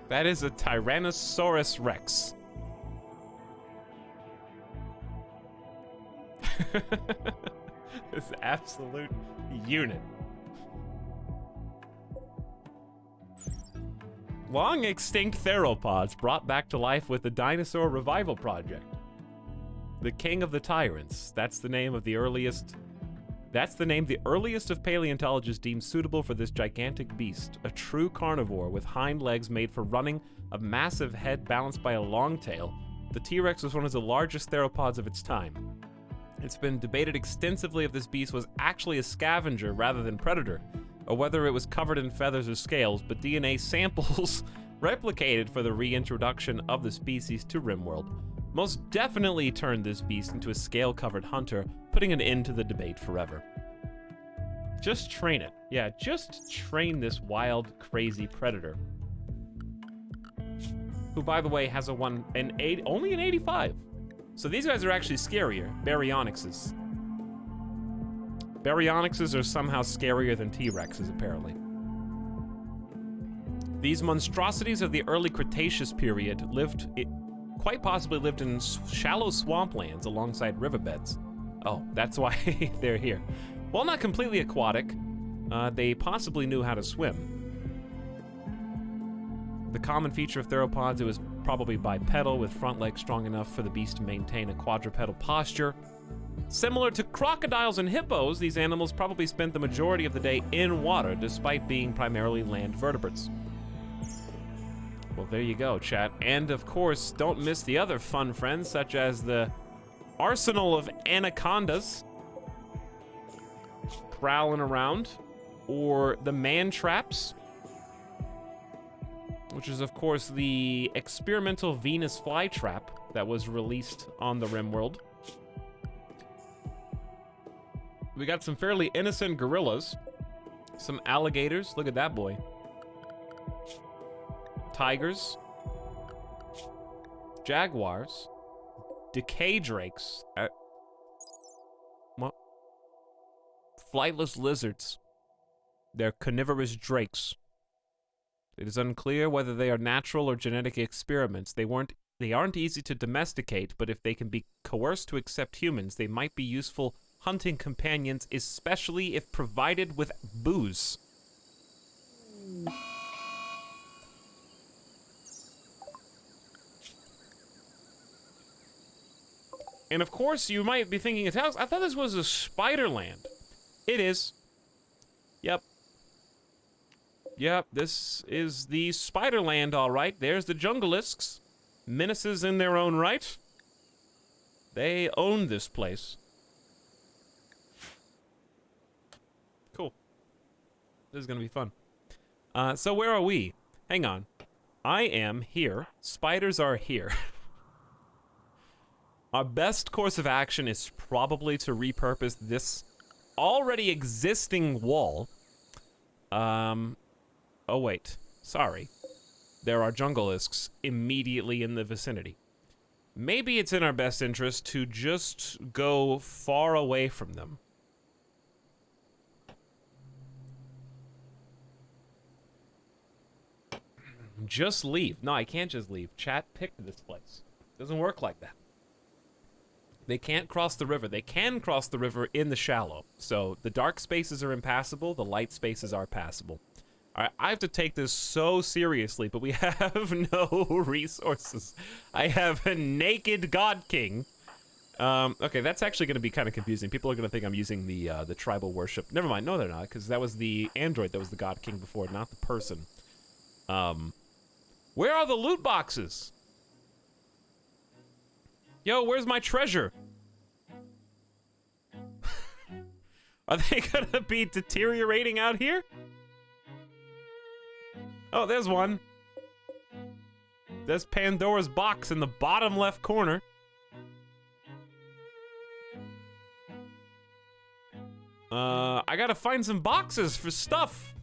that is a Tyrannosaurus Rex. This absolute unit. Long extinct theropods brought back to life with the Dinosaur Revival Project. The King of the Tyrants. That's the name of the earliest. That's the name the earliest of paleontologists deemed suitable for this gigantic beast, a true carnivore with hind legs made for running, a massive head balanced by a long tail. The T-Rex was one of the largest theropods of its time. It's been debated extensively if this beast was actually a scavenger rather than predator, or whether it was covered in feathers or scales, but DNA samples replicated for the reintroduction of the species to RimWorld most definitely turned this beast into a scale-covered hunter, putting an end to the debate forever. Just train it. Yeah, just train this wild, crazy predator. Who, by the way, has only an 85. So these guys are actually scarier. Baryonyxes. Baryonyxes are somehow scarier than T-Rexes, apparently. These monstrosities of the early Cretaceous period quite possibly lived in shallow swamplands alongside riverbeds. Oh, that's why they're here. While not completely aquatic, they possibly knew how to swim. The common feature of theropods, it was probably bipedal, with front legs strong enough for the beast to maintain a quadrupedal posture. Similar to crocodiles and hippos, these animals probably spent the majority of the day in water, despite being primarily land vertebrates. Well, there you go, chat. And of course, don't miss the other fun friends, such as the arsenal of anacondas prowling around, or the man traps, which is, of course, the experimental Venus flytrap that was released on the RimWorld. We got some fairly innocent gorillas, some alligators, look at that boy, tigers, jaguars, decay drakes, what? Flightless lizards. They're carnivorous drakes. It is unclear whether they are natural or genetic experiments. They aren't easy to domesticate, but if they can be coerced to accept humans, they might be useful hunting companions, especially if provided with booze. And of course, you might be thinking, Etalyx, I thought this was a spider land. It is. Yep. Yep, this is the spider land, all right. There's the jungleisks. Menaces in their own right. They own this place. Cool. This is gonna be fun. So where are we? Hang on. I am here. Spiders are here. Our best course of action is probably to repurpose this already existing wall. Oh wait, sorry. There are jungleisks immediately in the vicinity. Maybe it's in our best interest to just go far away from them. Just leave. No, I can't just leave. Chat picked this place. Doesn't work like that. They can't cross the river. They can cross the river in the shallow. So the dark spaces are impassable, the light spaces are passable. All right, I have to take this so seriously, but we have no resources. I have a naked God King. Okay, that's actually going to be kind of confusing. People are going to think I'm using the tribal worship. Never mind, no they're not, because that was the android that was the God King before, not the person. Where are the loot boxes? Yo, where's my treasure? Are they gonna be deteriorating out here? Oh, there's one. There's Pandora's box in the bottom left corner. I gotta find some boxes for stuff.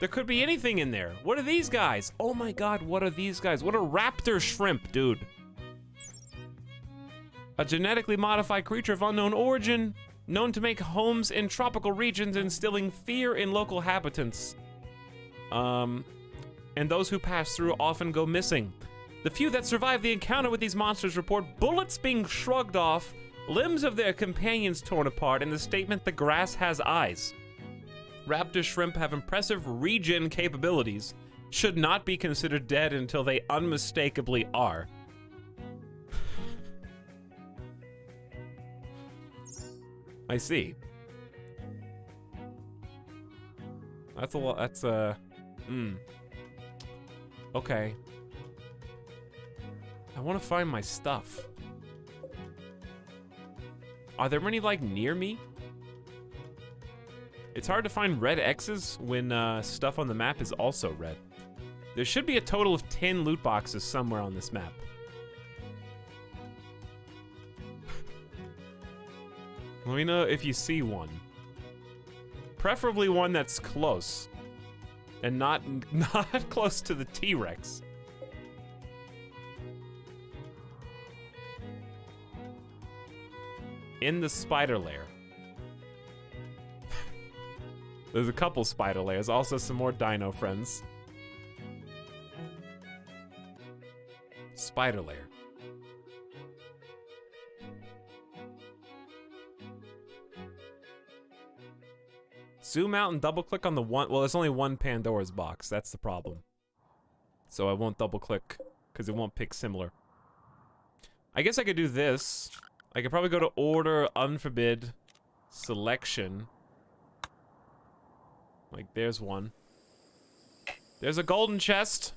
There could be anything in there. What are these guys? Oh my god, what are these guys? What a raptor shrimp, dude. A genetically modified creature of unknown origin, known to make homes in tropical regions, instilling fear in local habitants. And those who pass through often go missing. The few that survive the encounter with these monsters report bullets being shrugged off, limbs of their companions torn apart, and the statement, "the grass has eyes." Raptor shrimp have impressive regen capabilities, should not be considered dead until they unmistakably are. I see. That's a lot, that's okay. I want to find my stuff. Are there many, like, near me? It's hard to find red X's when stuff on the map is also red. There should be a total of 10 loot boxes somewhere on this map. Let me know if you see one. Preferably one that's close. And not close to the T-Rex. In the spider lair. There's a couple spider lairs, also some more dino friends. spider lair. Zoom out and double click on the one. Well, there's only one Pandora's box. That's the problem. So I won't double click because it won't pick similar. I guess I could do this. I could probably go to order, unforbid, selection. Like, there's one. There's a golden chest.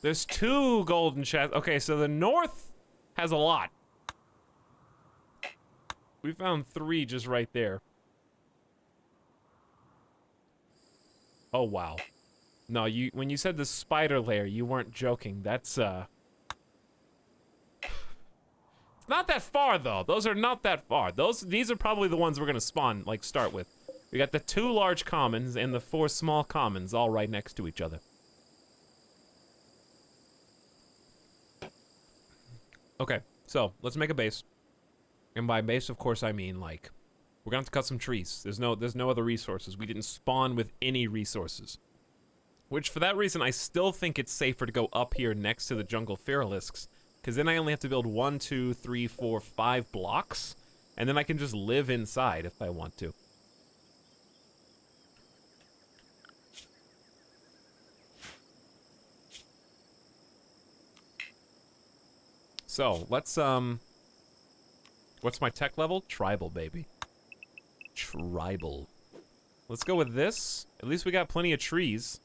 There's 2 golden chests. Okay, so the north has a lot. We found 3 just right there. Oh, wow. No, when you said the spider lair, you weren't joking. That's, It's not that far, though. Those are not that far. These are probably the ones we're gonna spawn, like, start with. We got the 2 large commons and the 4 small commons all right next to each other. Okay, so let's make a base. And by base, of course, I mean, like, we're gonna have to cut some trees. There's no other resources. We didn't spawn with any resources. Which, for that reason, I still think it's safer to go up here next to the jungle Etalyx, because then I only have to build 1, 2, 3, 4, 5 blocks, and then I can just live inside if I want to. So, let's, what's my tech level? Tribal, baby. Tribal. Let's go with this. At least we got plenty of trees.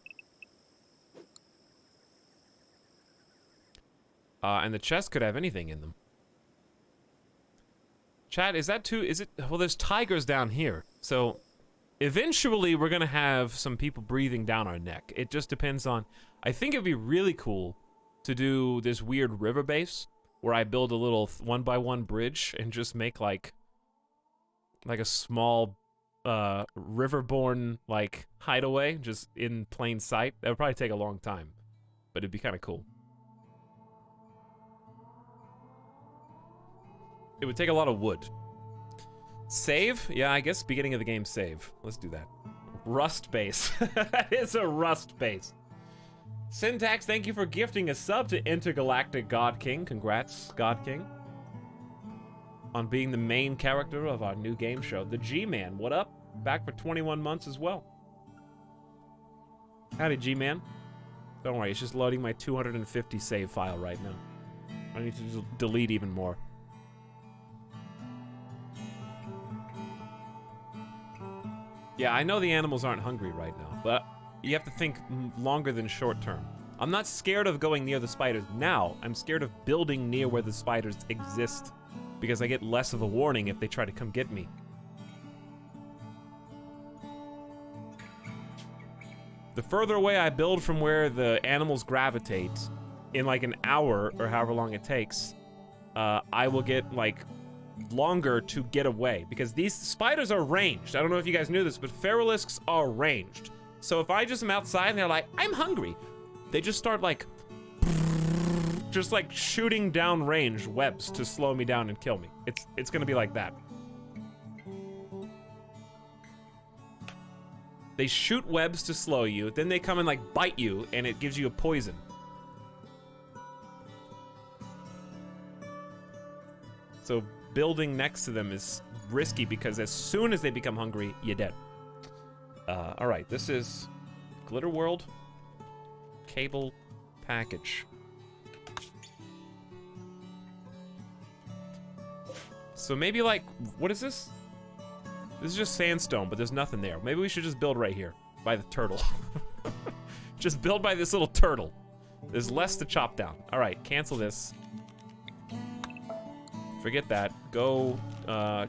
And the chest could have anything in them. Chat, is that too, is it, well, there's tigers down here. So, eventually we're gonna have some people breathing down our neck. It just depends on, I think it'd be really cool to do this weird river base, where I build a little 1x1 bridge and just make like a small riverborne like hideaway just in plain sight. That would probably take a long time, but it'd be kind of cool. It would take a lot of wood. Save? Yeah, I guess beginning of the game save. Let's do that. Rust base. That is a rust base. Syntax, thank you for gifting a sub to Intergalactic God King. Congrats, God King, on being the main character of our new game show. The G-Man, what up? Back for 21 months as well. Howdy, G-Man. Don't worry, it's just loading my 250 save file right now. I need to delete even more. Yeah, I know the animals aren't hungry right now, but you have to think longer than short term. I'm not scared of going near the spiders now. I'm scared of building near where the spiders exist, because I get less of a warning if they try to come get me. The further away I build from where the animals gravitate, in like an hour or however long it takes, I will get like longer to get away, because these spiders are ranged. I don't know if you guys knew this, but Etalyx are ranged. So if I just am outside and they're like, I'm hungry, they just start like, just like shooting down range webs to slow me down and kill me. It's gonna be like that. They shoot webs to slow you, then they come and like bite you, and it gives you a poison. So building next to them is risky, because as soon as they become hungry, you're dead. All right, this is Glitterworld cable package. So maybe like, what is this? This is just sandstone, but there's nothing there. Maybe we should just build right here by the turtle. Just build by this little turtle. There's less to chop down. All right, cancel this. Forget that. Go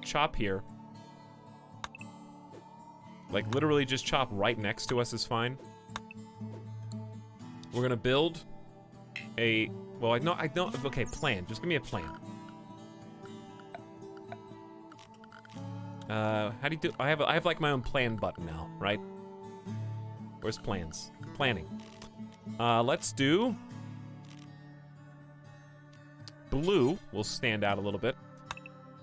chop here. Like, literally just chop right next to us is fine. We're gonna build a... Well, I don't... Okay, plan. Just give me a plan. How do you do... I have like my own plan button now, right? Where's plans? Planning. Let's do... Blue will stand out a little bit.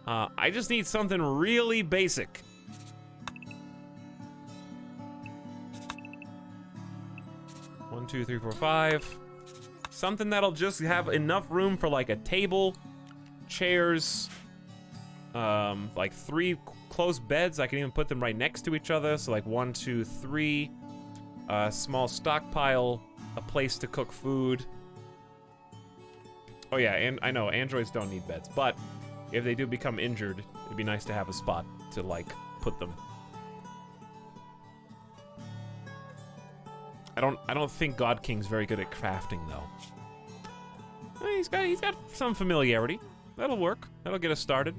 I just need something really basic. 1, 2, 3, 4, 5. Something that'll just have enough room for like a table, chairs, like 3 closed beds. I can even put them right next to each other. So like 1, 2, 3. A small stockpile, a place to cook food. Oh yeah, and I know androids don't need beds, but if they do become injured, it'd be nice to have a spot to like put them. I don't think God King's very good at crafting though. He's got some familiarity. That'll work. That'll get us started.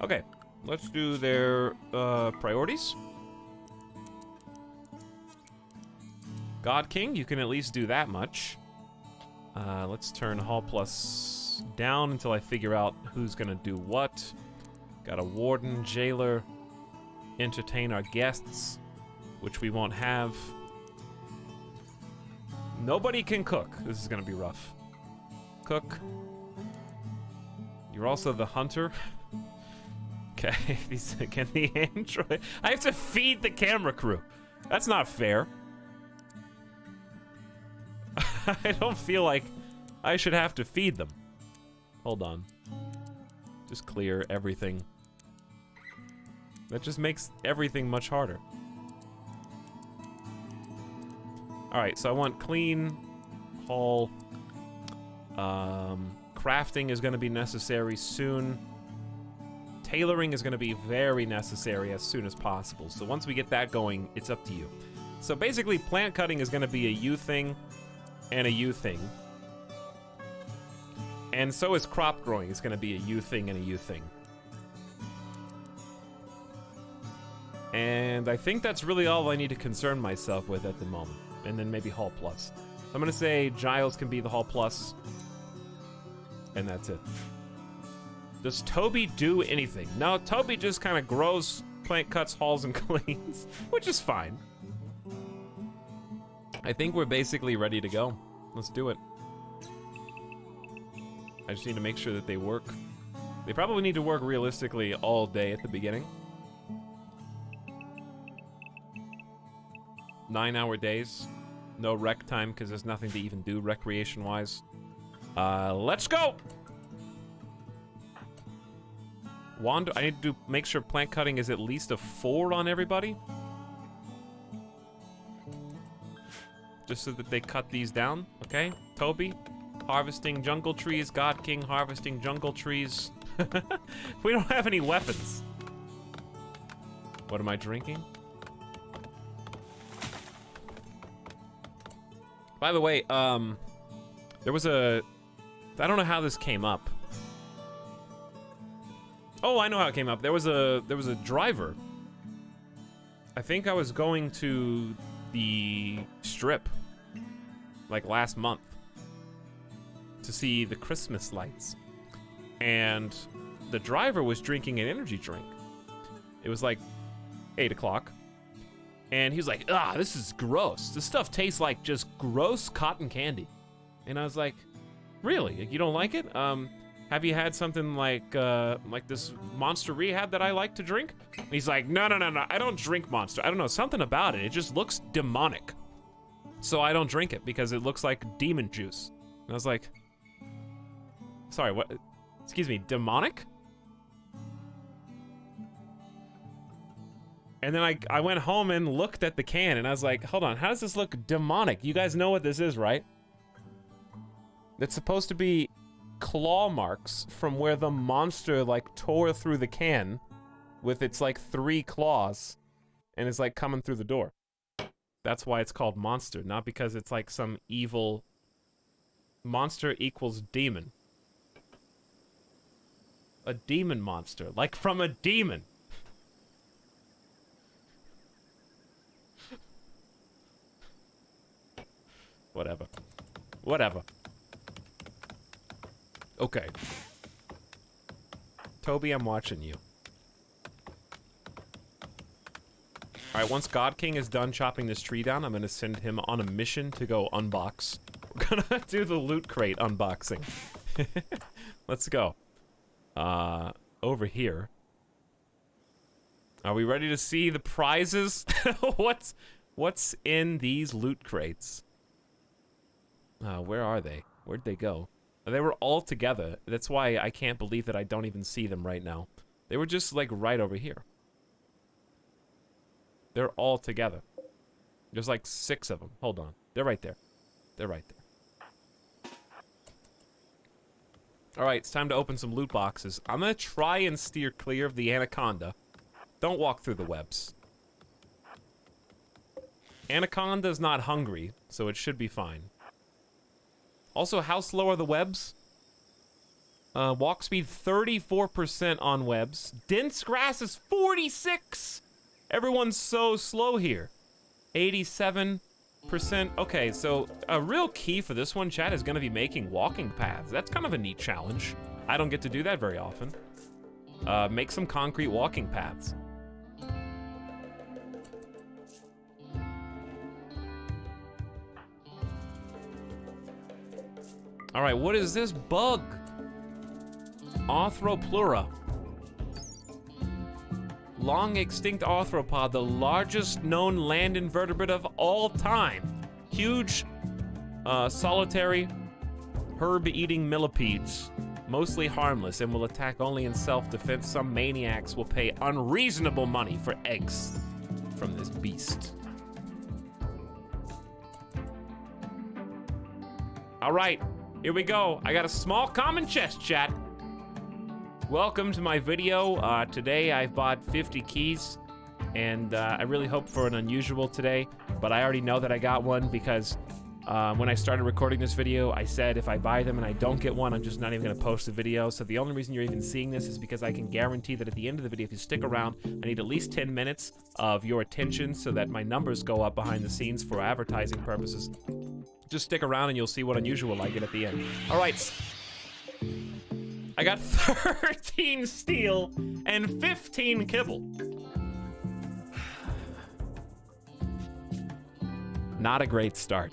Okay, let's do their priorities. God King, you can at least do that much. Let's turn Hall Plus down until I figure out who's gonna do what. Got a warden, jailer, entertain our guests, which we won't have. Nobody can cook. This is gonna be rough. Cook. You're also the hunter. Okay, can the android... I have to feed the camera crew. That's not fair. I don't feel like I should have to feed them. Hold on. Just clear everything. That just makes everything much harder. Alright, so I want clean, hall. Crafting is going to be necessary soon. Tailoring is going to be very necessary as soon as possible. So once we get that going, it's up to you. So basically, plant cutting is going to be a you thing and a you thing. And so is crop growing. It's going to be a you thing and a you thing. And I think that's really all I need to concern myself with at the moment. And then maybe Hall Plus. I'm going to say Giles can be the Hall Plus. And that's it. Does Toby do anything? No, Toby just kind of grows, plant cuts, hauls, and cleans. Which is fine. I think we're basically ready to go. Let's do it. I just need to make sure that they work. They probably need to work realistically all day at the beginning. 9-hour days. No rec time because there's nothing to even do recreation-wise. Let's go! Wand, I need to make sure plant cutting is at least a 4 on everybody. Just so that they cut these down, okay? Toby, harvesting jungle trees. God King, harvesting jungle trees. We don't have any weapons. What am I drinking? By the way, there was a... I don't know how this came up. Oh, I know how it came up. There was a driver. I think I was going to the strip like last month to see the Christmas lights. And the driver was drinking an energy drink. It was like 8 o'clock. And he was like, ah, this is gross. This stuff tastes like just gross cotton candy. And I was like, really? You don't like it? Have you had something like this Monster Rehab that I like to drink? And he's like, no, I don't drink Monster. I don't know, something about it. It just looks demonic. So I don't drink it because it looks like demon juice. And I was like, sorry, what? Excuse me, demonic? And then I went home and looked at the can and I was like, hold on, how does this look demonic? You guys know what this is, right? It's supposed to be claw marks from where the monster like tore through the can with its like 3 claws and is like coming through the door. That's why it's called Monster, not because it's like some evil monster equals demon. A demon monster, like from a demon. Whatever. Whatever. Okay. Toby, I'm watching you. Alright, once God King is done chopping this tree down, I'm gonna send him on a mission to go unbox. We're gonna do the loot crate unboxing. Let's go. Over here. Are we ready to see the prizes? What's in these loot crates? Where are they? Where'd they go? They were all together. That's why I can't believe that I don't even see them right now. They were just, like, right over here. They're all together. There's, like, 6 of them. Hold on. They're right there. They're right there. Alright, it's time to open some loot boxes. I'm gonna try and steer clear of the anaconda. Don't walk through the webs. Anaconda's not hungry, so it should be fine. Also, how slow are the webs? Walk speed 34% on webs. Dense grass is 46! Everyone's so slow here. 87%. Okay, so a real key for this one, chat, is gonna be making walking paths. That's kind of a neat challenge. I don't get to do that very often. Make some concrete walking paths. All right, what is this bug? Arthropleura. Long extinct arthropod, the largest known land invertebrate of all time. Huge, solitary, herb-eating millipedes. Mostly harmless and will attack only in self-defense. Some maniacs will pay unreasonable money for eggs from this beast. All right. Here we go. I got a small common chest, chat. Welcome to my video. Today I've bought 50 keys, and I really hope for an unusual today, but I already know that I got one because when I started recording this video, I said if I buy them and I don't get one, I'm just not even gonna post the video. So the only reason you're even seeing this is because I can guarantee that at the end of the video, if you stick around, I need at least 10 minutes of your attention so that my numbers go up behind the scenes for advertising purposes. Just stick around and you'll see what unusual I get at the end. All right. I got 13 steel and 15 kibble. Not a great start.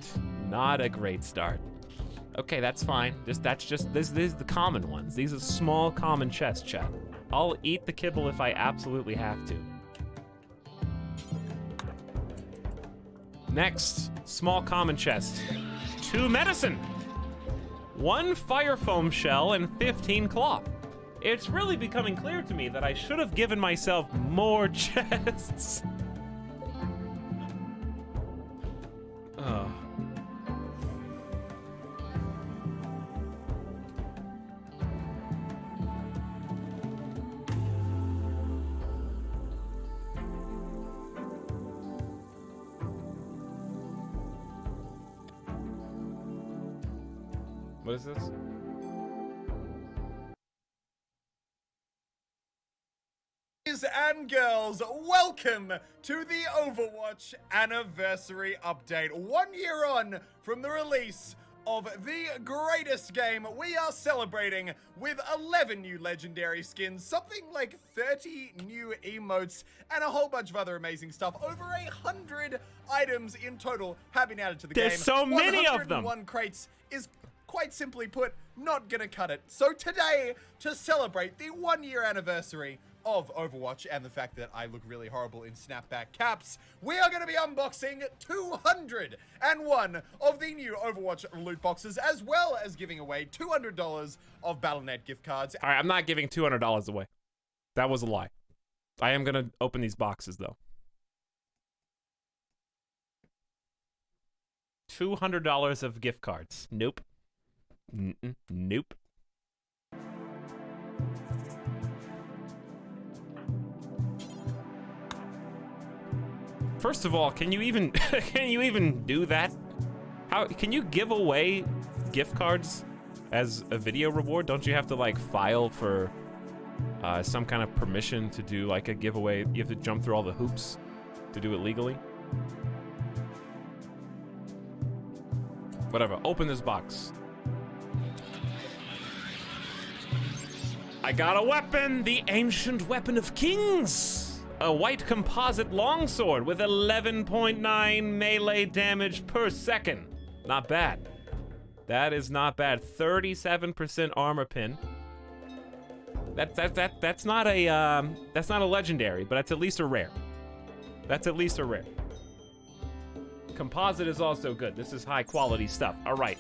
Not a great start. Okay, that's fine. This is the common ones. These are small common chest, chat. I'll eat the kibble if I absolutely have to. Next, small common chest. 2 medicine, 1 fire foam shell, and 15 cloth. It's really becoming clear to me that I should have given myself more chests. Ugh. What is this? Boys and girls, welcome to the Overwatch anniversary update. 1 year on from the release of the greatest game. We are celebrating with 11 new legendary skins, something like 30 new emotes, and a whole bunch of other amazing stuff. Over 100 items in total have been added to the game. There's so many of them. 101 crates is, quite simply put, not gonna cut it. So today, to celebrate the 1 year anniversary of Overwatch and the fact that I look really horrible in snapback caps, we are gonna be unboxing 201 of the new Overwatch loot boxes, as well as giving away $200 of Battle.net gift cards. All right, I'm not giving $200 away. That was a lie. I am gonna open these boxes though. $200 of gift cards. Nope. Nope. First of all, can you even do that? How can you give away gift cards as a video reward? Don't you have to like file for some kind of permission to do like a giveaway? You have to jump through all the hoops to do it legally. Whatever, open this box. I got a weapon, the ancient weapon of kings. A white composite longsword with 11.9 melee damage per second. Not bad. That is not bad. 37% armor pin. That's not a legendary, but that's at least a rare. That's at least a rare. Composite is also good. This is high quality stuff. All right.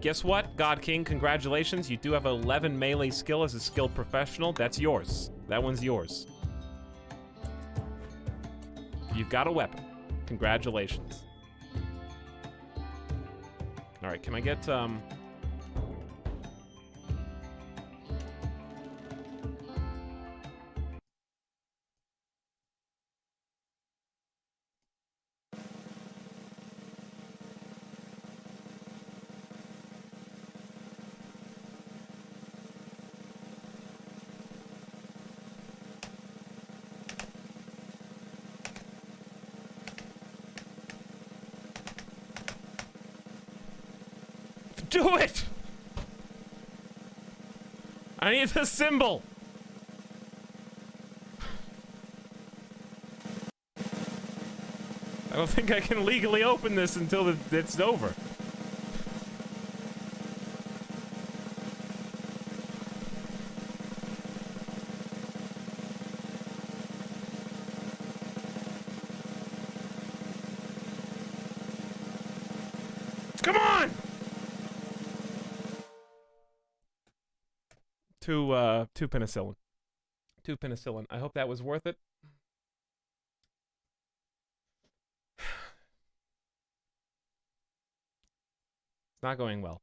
Guess what, God King? Congratulations. You do have 11 melee skill as a skilled professional. That's yours. That one's yours. You've got a weapon. Congratulations. All right, can I get, do it! I need the symbol! I don't think I can legally open this until it's over. Come on! Two penicillin. 2 penicillin. I hope that was worth it. It's not going well.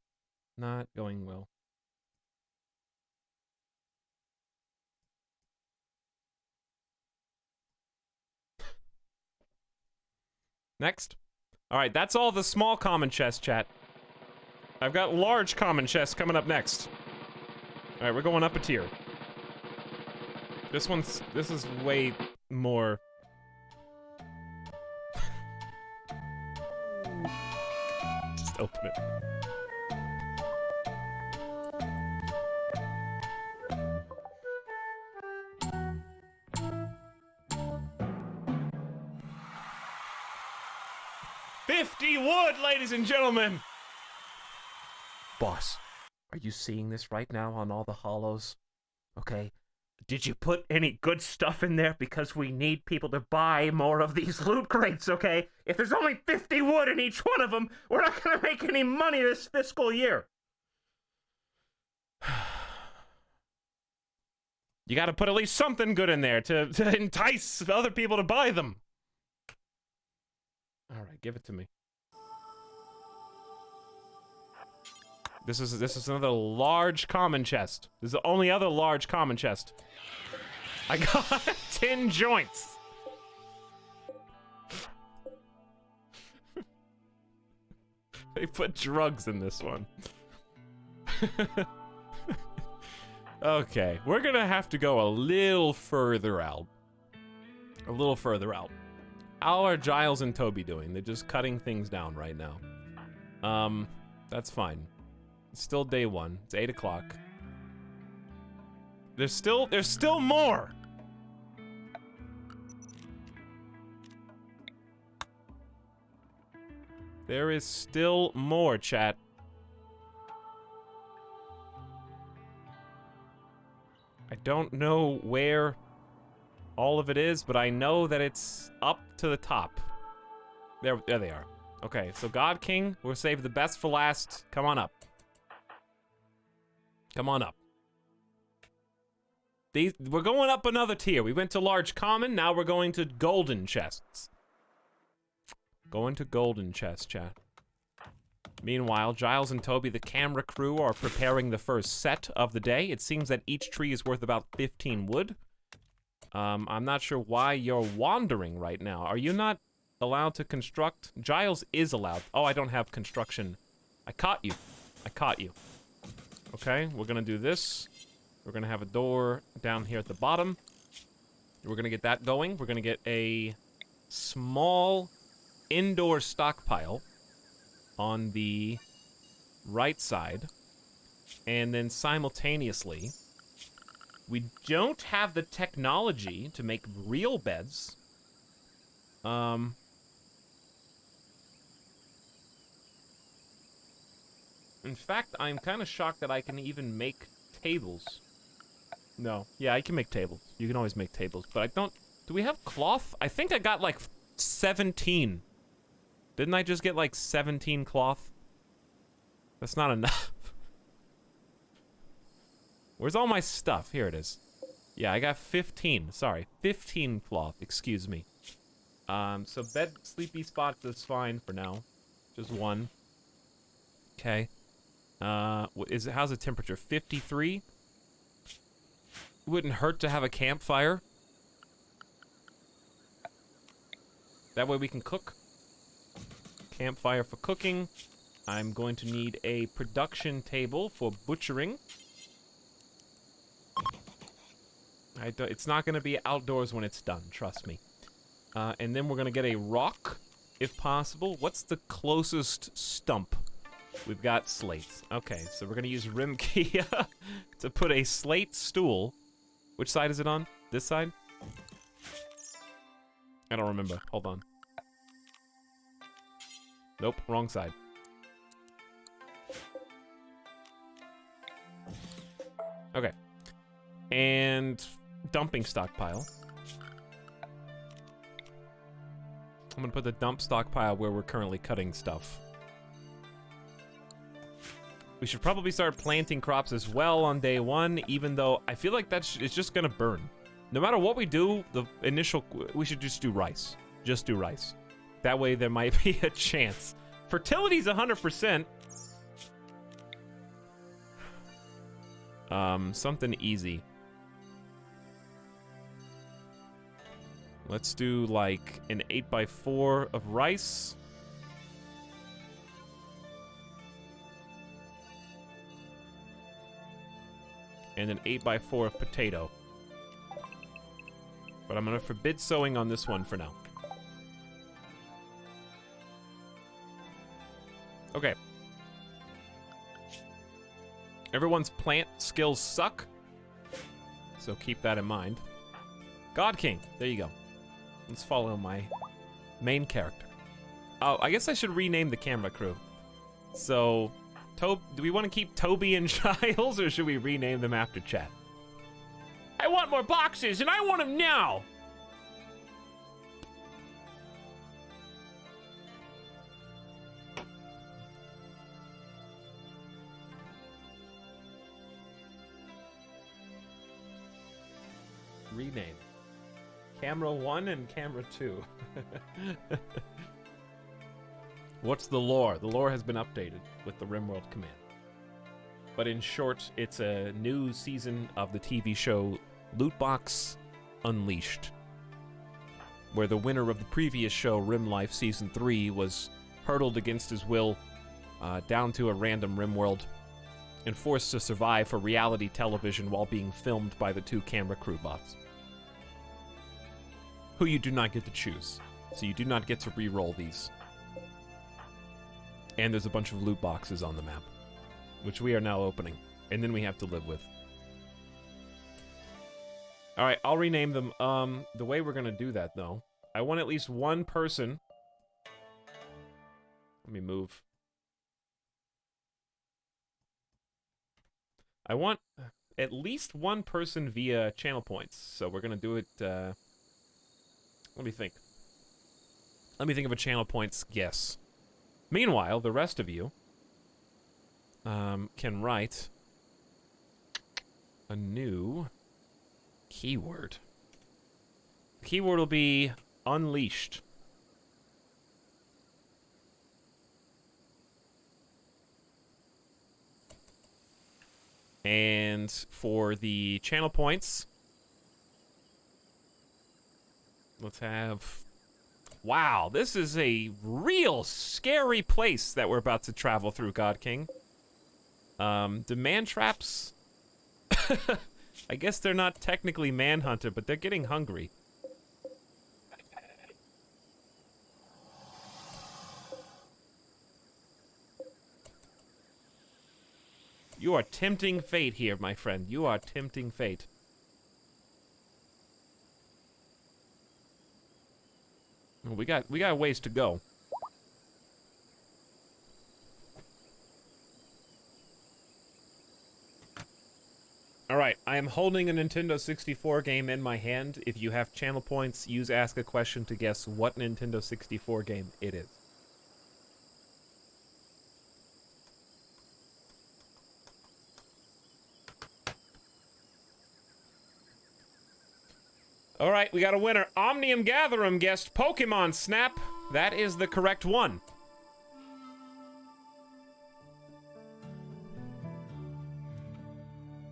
Not going well. Next. Alright, that's all the small common chest, chat. I've got large common chests coming up next. Alright, we're going up a tier. This is way more... Just open it. $50 wood, ladies and gentlemen! Boss, are you seeing this right now on all the hollows? Okay. Did you put any good stuff in there? Because we need people to buy more of these loot crates, okay? If there's only 50 wood in each one of them, we're not gonna make any money this fiscal year. You gotta put at least something good in there to entice other people to buy them. Alright, give it to me. This is another large common chest. This is the only other large common chest. I got 10 joints. They put drugs in this one. Okay, we're gonna have to go a little further out. A little further out. How are Giles and Toby doing? They're just cutting things down right now. That's fine. It's still day 1. It's 8 o'clock. There's still more! There is still more, chat. I don't know where all of it is, but I know that it's up to the top. There they are. Okay, so God King, we'll save the best for last. Come on up. Come on up. We're going up another tier. We went to large common, now we're going to golden chests. Going to golden chest, chat. Meanwhile, Giles and Toby, the camera crew, are preparing the first set of the day. It seems that each tree is worth about 15 wood. I'm not sure why you're wandering right now. Are you not allowed to construct? Giles is allowed. Oh, I don't have construction. I caught you. I caught you. Okay, we're gonna do this. We're gonna have a door down here at the bottom. We're gonna get that going. We're gonna get a small indoor stockpile on the right side. And then simultaneously, we don't have the technology to make real beds. In fact, I'm kind of shocked that I can even make tables. No. Yeah, I can make tables. You can always make tables, but I don't... Do we have cloth? I think I got like 17. Didn't I just get like 17 cloth? That's not enough. Where's all my stuff? Here it is. Yeah, I got 15. Sorry, 15 cloth. Excuse me. So bed, sleepy spots is fine for now. Just one. Okay. How's the temperature? 53? It wouldn't hurt to have a campfire. That way we can cook. Campfire for cooking. I'm going to need a production table for butchering. It's not going to be outdoors when it's done, trust me. And then we're going to get a rock, if possible. What's the closest stump? We've got slates. Okay, so we're going to use Rimkia to put a slate stool. Which side is it on? This side? I don't remember. Hold on. Nope, wrong side. Okay. And dumping stockpile. I'm gonna put the dump stockpile where we're currently cutting stuff. We should probably start planting crops as well on day one, even though I feel like it's just gonna burn. No matter what we do, we should just do rice. Just do rice. That way there might be a chance. Fertility's 100%. Something easy. Let's do like an 8x4 of rice. And an 8x4 of potato. But I'm gonna forbid sowing on this one for now. Okay. Everyone's plant skills suck. So keep that in mind. God King, there you go. Let's follow my main character. Oh, I guess I should rename the camera crew. So, do we want to keep Toby and Giles, or should we rename them after chat? I want more boxes, and I want them now! Rename. Camera 1 and Camera 2. What's the lore? The lore has been updated with the RimWorld command. But in short, it's a new season of the TV show Lootbox Unleashed, where the winner of the previous show, Rim Life Season 3, was hurtled against his will down to a random RimWorld and forced to survive for reality television while being filmed by the two camera crew bots, who you do not get to choose. So you do not get to re-roll these. And there's a bunch of loot boxes on the map, which we are now opening, and then we have to live with. Alright, I'll rename them. The way we're gonna do that, though, I want at least one person. Let me move. I want at least one person via channel points, so we're gonna do it, let me think. Let me think of a channel points guess. Meanwhile, the rest of you can write a new keyword. The keyword will be unleashed. And for the channel points, let's have... Wow, this is a real scary place that we're about to travel through, God King. Demand traps? I guess they're not technically manhunter, but they're getting hungry. You are tempting fate here, my friend. You are tempting fate. We got ways to go. Alright, I am holding a Nintendo 64 game in my hand. If you have channel points, use Ask a Question to guess what Nintendo 64 game it is. All right, we got a winner. Omnium Gatherum guessed Pokemon Snap. That is the correct one.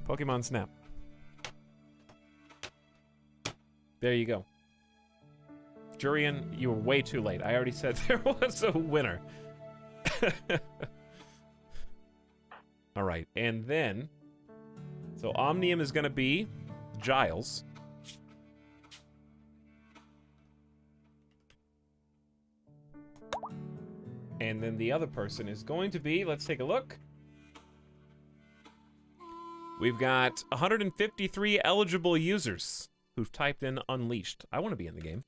Pokemon Snap. There you go. Jurian, you were way too late. I already said there was a winner. All right, and then... So Omnium is going to be Giles. And then the other person is going to be, let's take a look. We've got 153 eligible users who've typed in Unleashed. I want to be in the game.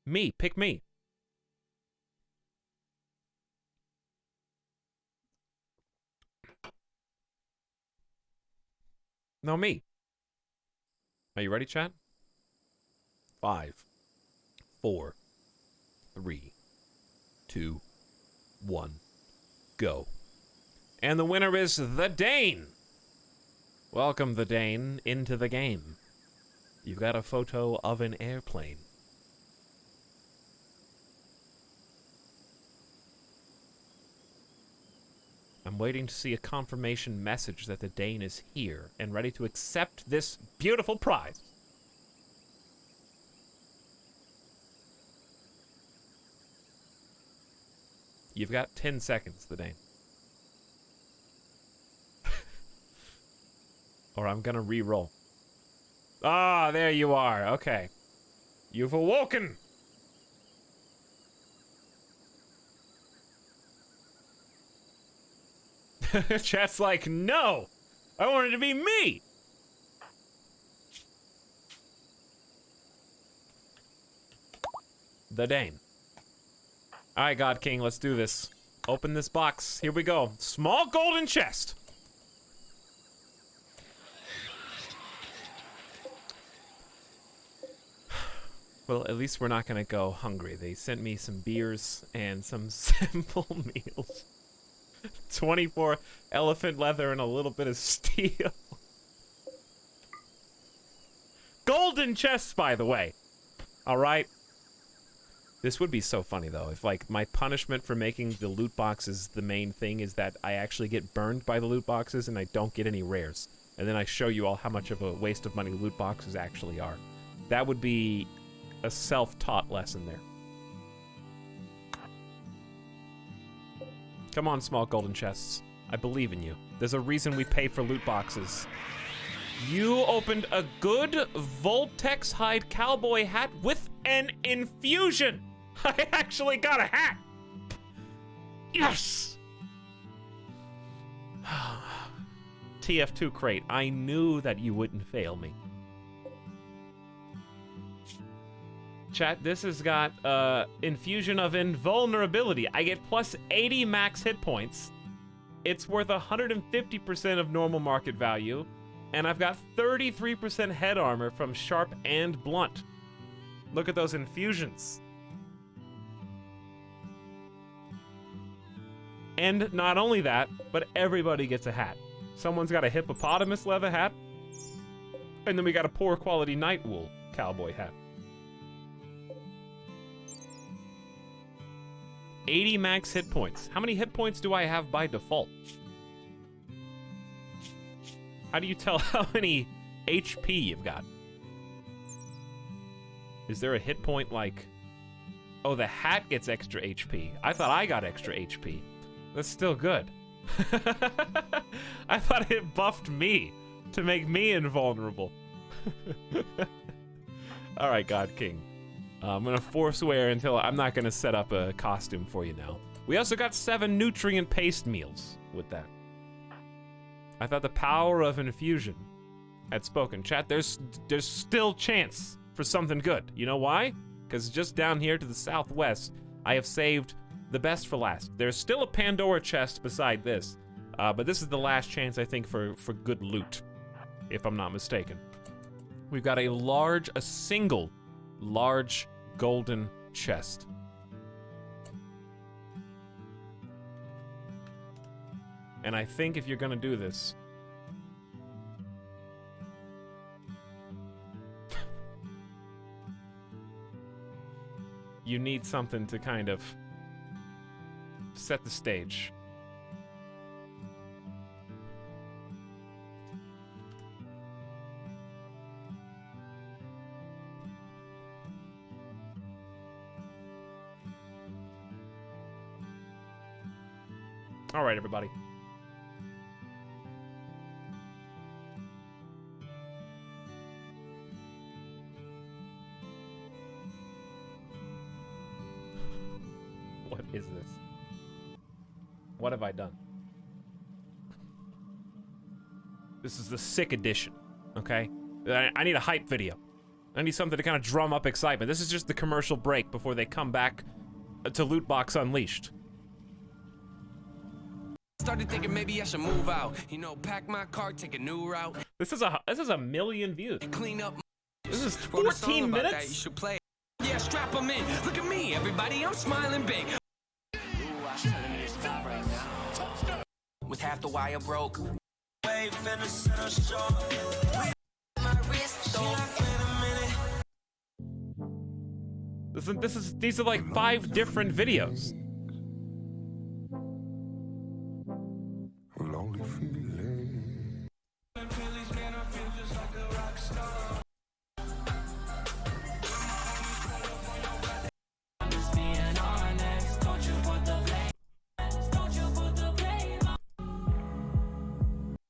Me, pick me. No, me. Are you ready, chat? 5, 4, 3, 2, 1, go. And the winner is the Dane. Welcome, the Dane, into the game. You've got a photo of an airplane. I'm waiting to see a confirmation message that the Dane is here and ready to accept this beautiful prize. You've got 10 seconds, the Dane. Or I'm gonna re-roll. Ah, there you are. Okay. You've awoken! Chat's like, no! I want it to be me! The Dane. Alright, God King, let's do this. Open this box. Here we go. Small golden chest. Well, at least we're not gonna go hungry. They sent me some beers and some simple meals. 24 elephant leather and a little bit of steel. Golden chests, by the way. Alright. This would be so funny, though, if, like, my punishment for making the loot boxes the main thing is that I actually get burned by the loot boxes and I don't get any rares. And then I show you all how much of a waste of money loot boxes actually are. That would be a self-taught lesson there. Come on, small golden chests. I believe in you. There's a reason we pay for loot boxes. You opened a good Voltex hide cowboy hat with an infusion. I actually got a hat. Yes! TF2 crate. I knew that you wouldn't fail me. Chat, this has got infusion of invulnerability. I get plus 80 max hit points. It's worth 150% of normal market value. And I've got 33% head armor from sharp and blunt. Look at those infusions. And not only that, but everybody gets a hat. Someone's got a hippopotamus leather hat. And then we got a poor quality night wool cowboy hat. 80 max hit points. How many hit points do I have by default? How do you tell how many HP you've got? Is there a hit point like... Oh, the hat gets extra HP. I thought I got extra HP. That's still good. I thought it buffed me to make me invulnerable. Alright, God King. I'm gonna forswear until I'm not gonna set up a costume for you now. We also got 7 nutrient paste meals with that. I thought the power of infusion had spoken. Chat, there's still chance for something good. You know why? Because just down here to the southwest, I have saved the best for last. There's still a Pandora chest beside this, but this is the last chance, I think, for good loot, if I'm not mistaken. We've got a single large golden chest. And I think if you're gonna do this, you need something to kind of set the stage. All right, everybody. What is this? What have I done? This is the sick edition, okay? I need a hype video. I need something to kind of drum up excitement. This is just the commercial break before they come back to Loot Box Unleashed. Started thinking maybe I should move out. You know, pack my car, take a new route. This is a million views. Clean up. This is 14 minutes. That. You should play. Yeah, strap them in. Look at me, everybody. I'm smiling big. Ooh, I'm telling you this vibe right now. With half the wire broke. Wave in the center shore. My wrist These are like 5 different videos. Lonely feeling.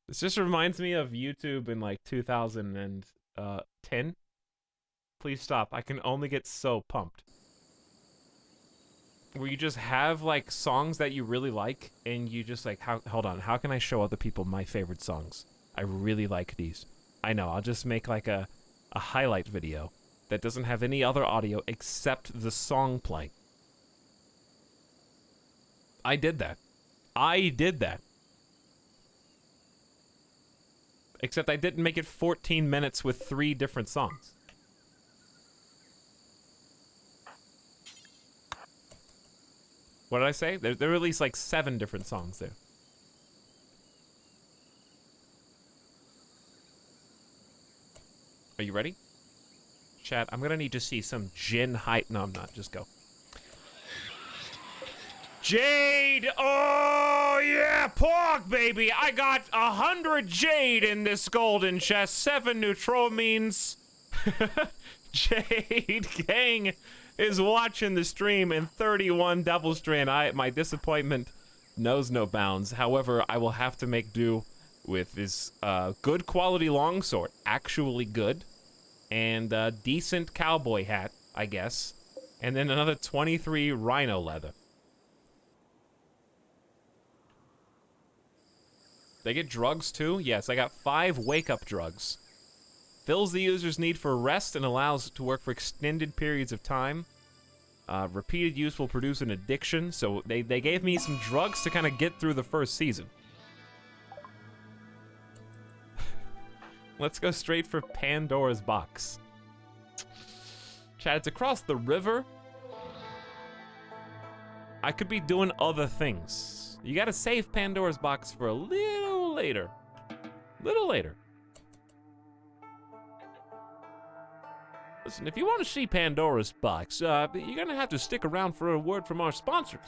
This just reminds me of YouTube in like 2010. Please stop. I can only get so pumped. Where you just have like songs that you really like and you just like, hold on, how can I show other people my favorite songs? I really like these. I know, I'll just make like a highlight video that doesn't have any other audio except the song playing. I did that. Except I didn't make it 14 minutes with 3 different songs. What did I say? There are at least like 7 different songs there. Are you ready? Chat, I'm gonna need to see some Jin hype. No, I'm not. Just go. Jade! Oh, yeah! Pork, baby! I got 100 Jade in this golden chest. 7 neutral-means. Jade gang is watching the stream, and 31 Devil Strand. My disappointment knows no bounds. However, I will have to make do with this good quality longsword. Actually good. And a decent cowboy hat, I guess. And then another 23 rhino leather. They get drugs too? Yes, I got 5 wake-up drugs. Fills the user's need for rest and allows it to work for extended periods of time. Repeated use will produce an addiction, so they gave me some drugs to kind of get through the first season. Let's go straight for Pandora's box. Chat, it's across the river. I could be doing other things. You gotta save Pandora's box for a little later. Listen, if you want to see Pandora's box, you're gonna have to stick around for a word from our sponsors.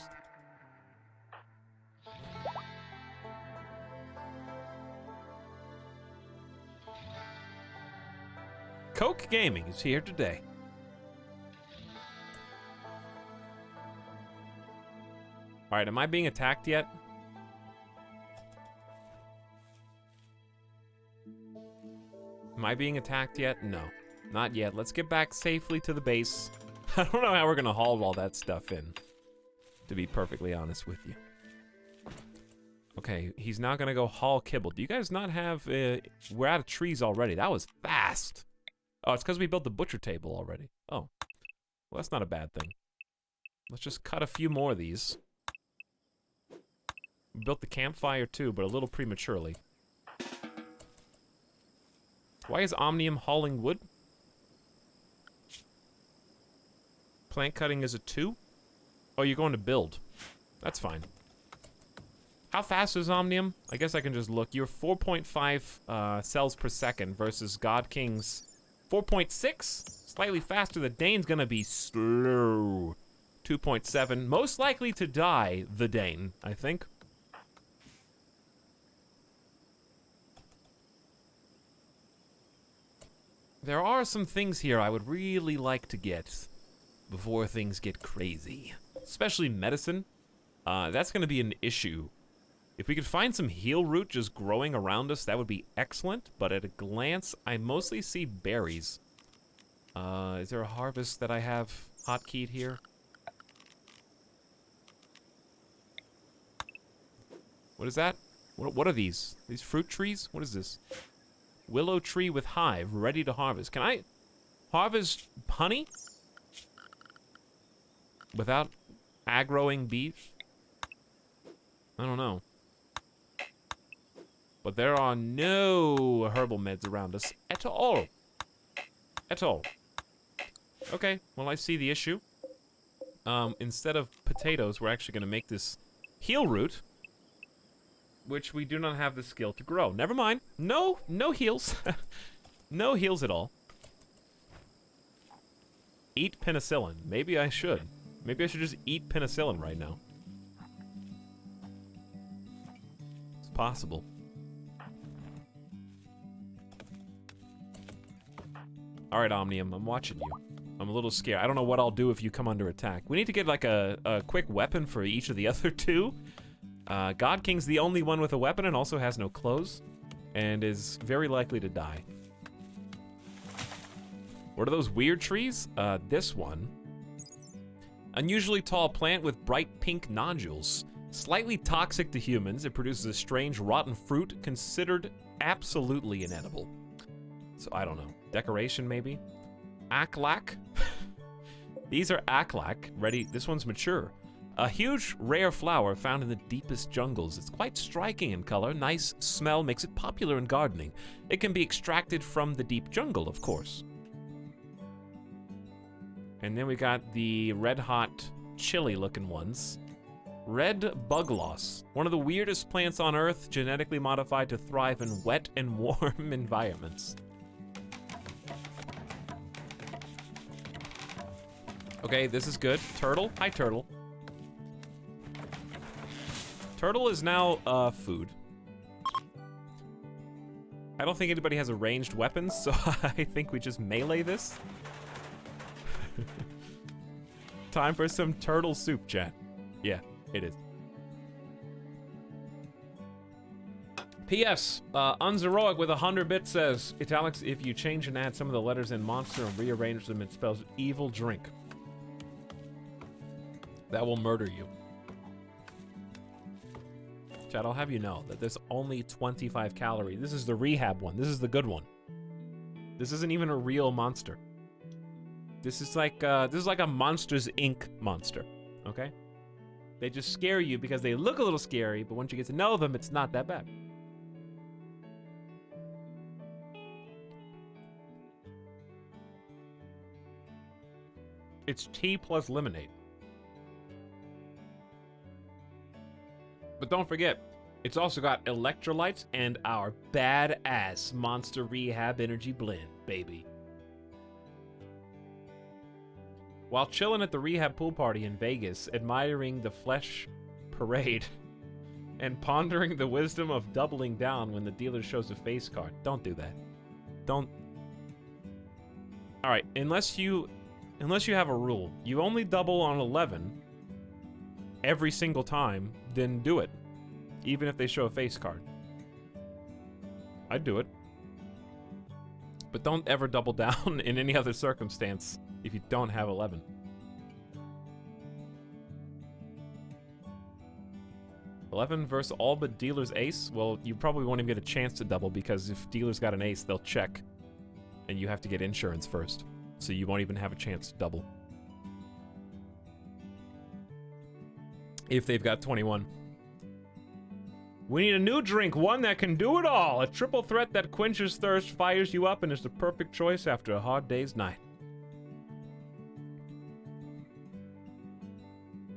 Coke Gaming is here today. All right, am I being attacked yet? Am I being attacked yet? No, not yet. Let's get back safely to the base. I don't know how we're gonna haul all that stuff in, to be perfectly honest with you. Okay, he's not gonna go haul kibble. Do you guys not have, we're out of trees already. That was fast. Oh, it's because we built the butcher table already. Oh, well, that's not a bad thing. Let's just cut a few more of these. We built the campfire too, but a little prematurely. Why is Omnium hauling wood? Plant cutting is a 2? Oh, you're going to build. That's fine. How fast is Omnium? I guess I can just look. You're 4.5 cells per second versus God King's 4.6, slightly faster. The Dane's gonna be slow. 2.7, most likely to die, the Dane, I think. There are some things here I would really like to get before things get crazy. Especially medicine. That's gonna be an issue. If we could find some heal root just growing around us, that would be excellent. But at a glance, I mostly see berries. Is there a harvest that I have hotkeyed here? What is that? What are these? These fruit trees? What is this? Willow tree with hive, ready to harvest. Can I harvest honey? Without aggroing bees? I don't know. But there are no herbal meds around us at all. At all. Okay, well I see the issue. Instead of potatoes, we're actually gonna make this heal root, which we do not have the skill to grow. Never mind. No heals. No heals at all. Eat penicillin. Maybe I should. Maybe I should just eat penicillin right now. It's possible. Alright, Omnium, I'm watching you. I'm a little scared. I don't know what I'll do if you come under attack. We need to get like a quick weapon for each of the other two. God King's the only one with a weapon and also has no clothes. And is very likely to die. What are those weird trees? This one. Unusually tall plant with bright pink nodules. Slightly toxic to humans, it produces a strange rotten fruit considered absolutely inedible. So I don't know. Decoration maybe? Aklak? These are aklak. Ready? This one's mature. A huge, rare flower found in the deepest jungles. It's quite striking in color. Nice smell makes it popular in gardening. It can be extracted from the deep jungle, of course. And then we got the red-hot, chili-looking ones. Red bug loss. One of the weirdest plants on Earth, genetically modified to thrive in wet and warm environments. Okay, this is good. Turtle. Hi, Turtle. Turtle is now, food. I don't think anybody has a ranged weapon, so I think we just melee this. Time for some turtle soup, chat. Yeah, it is. P.S. Unzeroic with 100 bits says, Etalyx, if you change and add some of the letters in monster and rearrange them, it spells evil drink. That will murder you. Chat, I'll have you know that there's only 25 calories. This is the rehab one. This is the good one. This isn't even a real monster. This is like a Monsters Inc. monster, okay? They just scare you because they look a little scary, but once you get to know them, it's not that bad. It's tea plus lemonade. But don't forget, it's also got electrolytes and our badass Monster Rehab Energy Blend, baby. While chilling at the rehab pool party in Vegas, admiring the flesh parade, and pondering the wisdom of doubling down when the dealer shows a face card. Don't do that. Don't. Alright, unless you have a rule, you only double on 11 every single time, then do it. Even if they show a face card. I'd do it. But don't ever double down in any other circumstance if you don't have 11. $11 versus all but dealer's ace? Well, you probably won't even get a chance to double because if dealer's got an ace, they'll check. And you have to get insurance first. So you won't even have a chance to double. If they've got 21. We need a new drink, one that can do it all. A triple threat that quenches thirst, fires you up, and is the perfect choice after a hard day's night.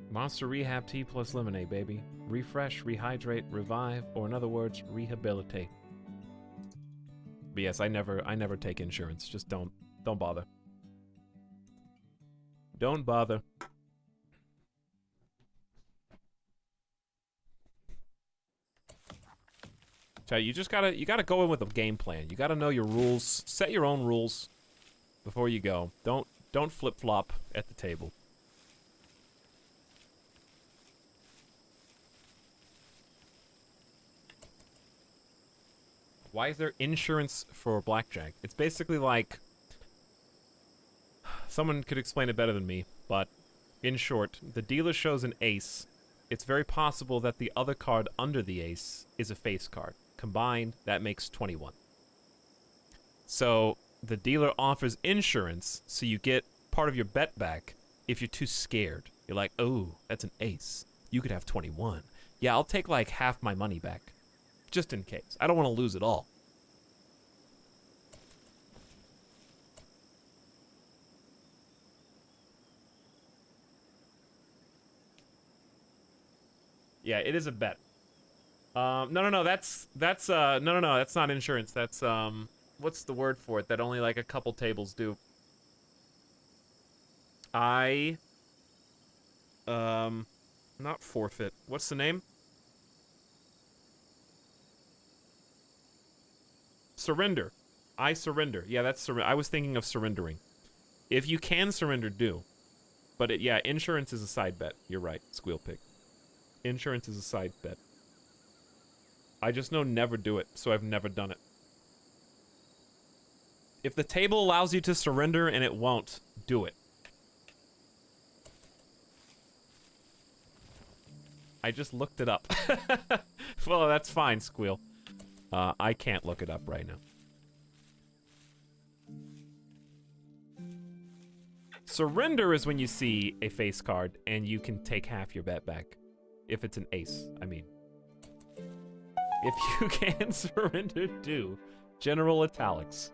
Monster Rehab Tea plus lemonade, baby. Refresh, rehydrate, revive, or in other words, rehabilitate. But yes, I never take insurance. Just don't bother. Don't bother. Chat, you gotta go in with a game plan. You gotta know your rules. Set your own rules before you go. Don't flip-flop at the table. Why is there insurance for blackjack? It's basically like... Someone could explain it better than me, but in short, the dealer shows an ace. It's very possible that the other card under the ace is a face card. Combined, that makes 21. So, the dealer offers insurance, so you get part of your bet back if you're too scared. You're like, oh, that's an ace. You could have 21. Yeah, I'll take like half my money back. Just in case. I don't want to lose it all. Yeah, it is a bet. No, that's not insurance. That's, what's the word for it that only like a couple tables do? Not forfeit. What's the name? Surrender. I surrender. Yeah, that's surrender. I was thinking of surrendering. If you can surrender, do. But yeah, insurance is a side bet. You're right, Squeal Pig. Insurance is a side bet. I just know never do it, so I've never done it. If the table allows you to surrender and it won't, do it. I just looked it up. Well, that's fine, Squeal. I can't look it up right now. Surrender is when you see a face card and you can take half your bet back. If it's an ace, I mean. If you can surrender, do. General Etalyx.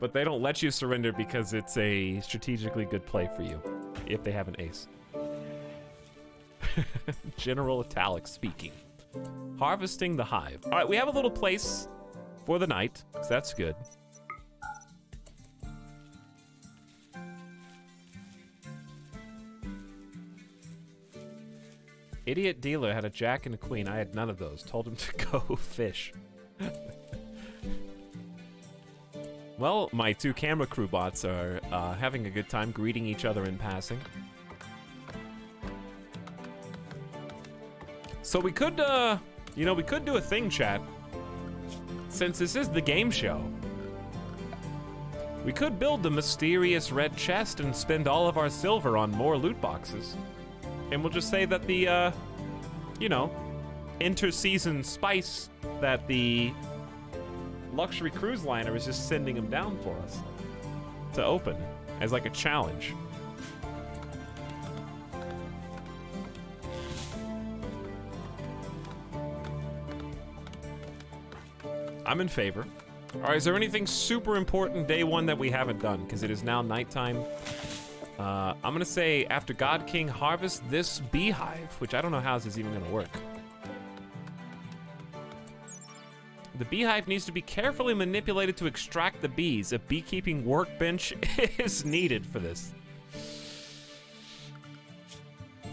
But they don't let you surrender because it's a strategically good play for you. If they have an ace. General Etalyx speaking. Harvesting the hive. Alright, we have a little place for the night, so that's good. Idiot dealer had a jack and a queen. I had none of those. Told him to go fish. Well, my two camera crew bots are having a good time greeting each other in passing. So we could, you know, we could do a thing, chat. Since this is the game show, we could build the mysterious red chest and spend all of our silver on more loot boxes. And we'll just say that the, you know, inter-season spice that the luxury cruise liner is just sending them down for us to open as like a challenge. I'm in favor. All right, is there anything super important day one that we haven't done? Because it is now nighttime. I'm gonna say after God King harvest this beehive, which I don't know how this is even gonna work. The beehive needs to be carefully manipulated to extract the bees. A beekeeping workbench is needed for this.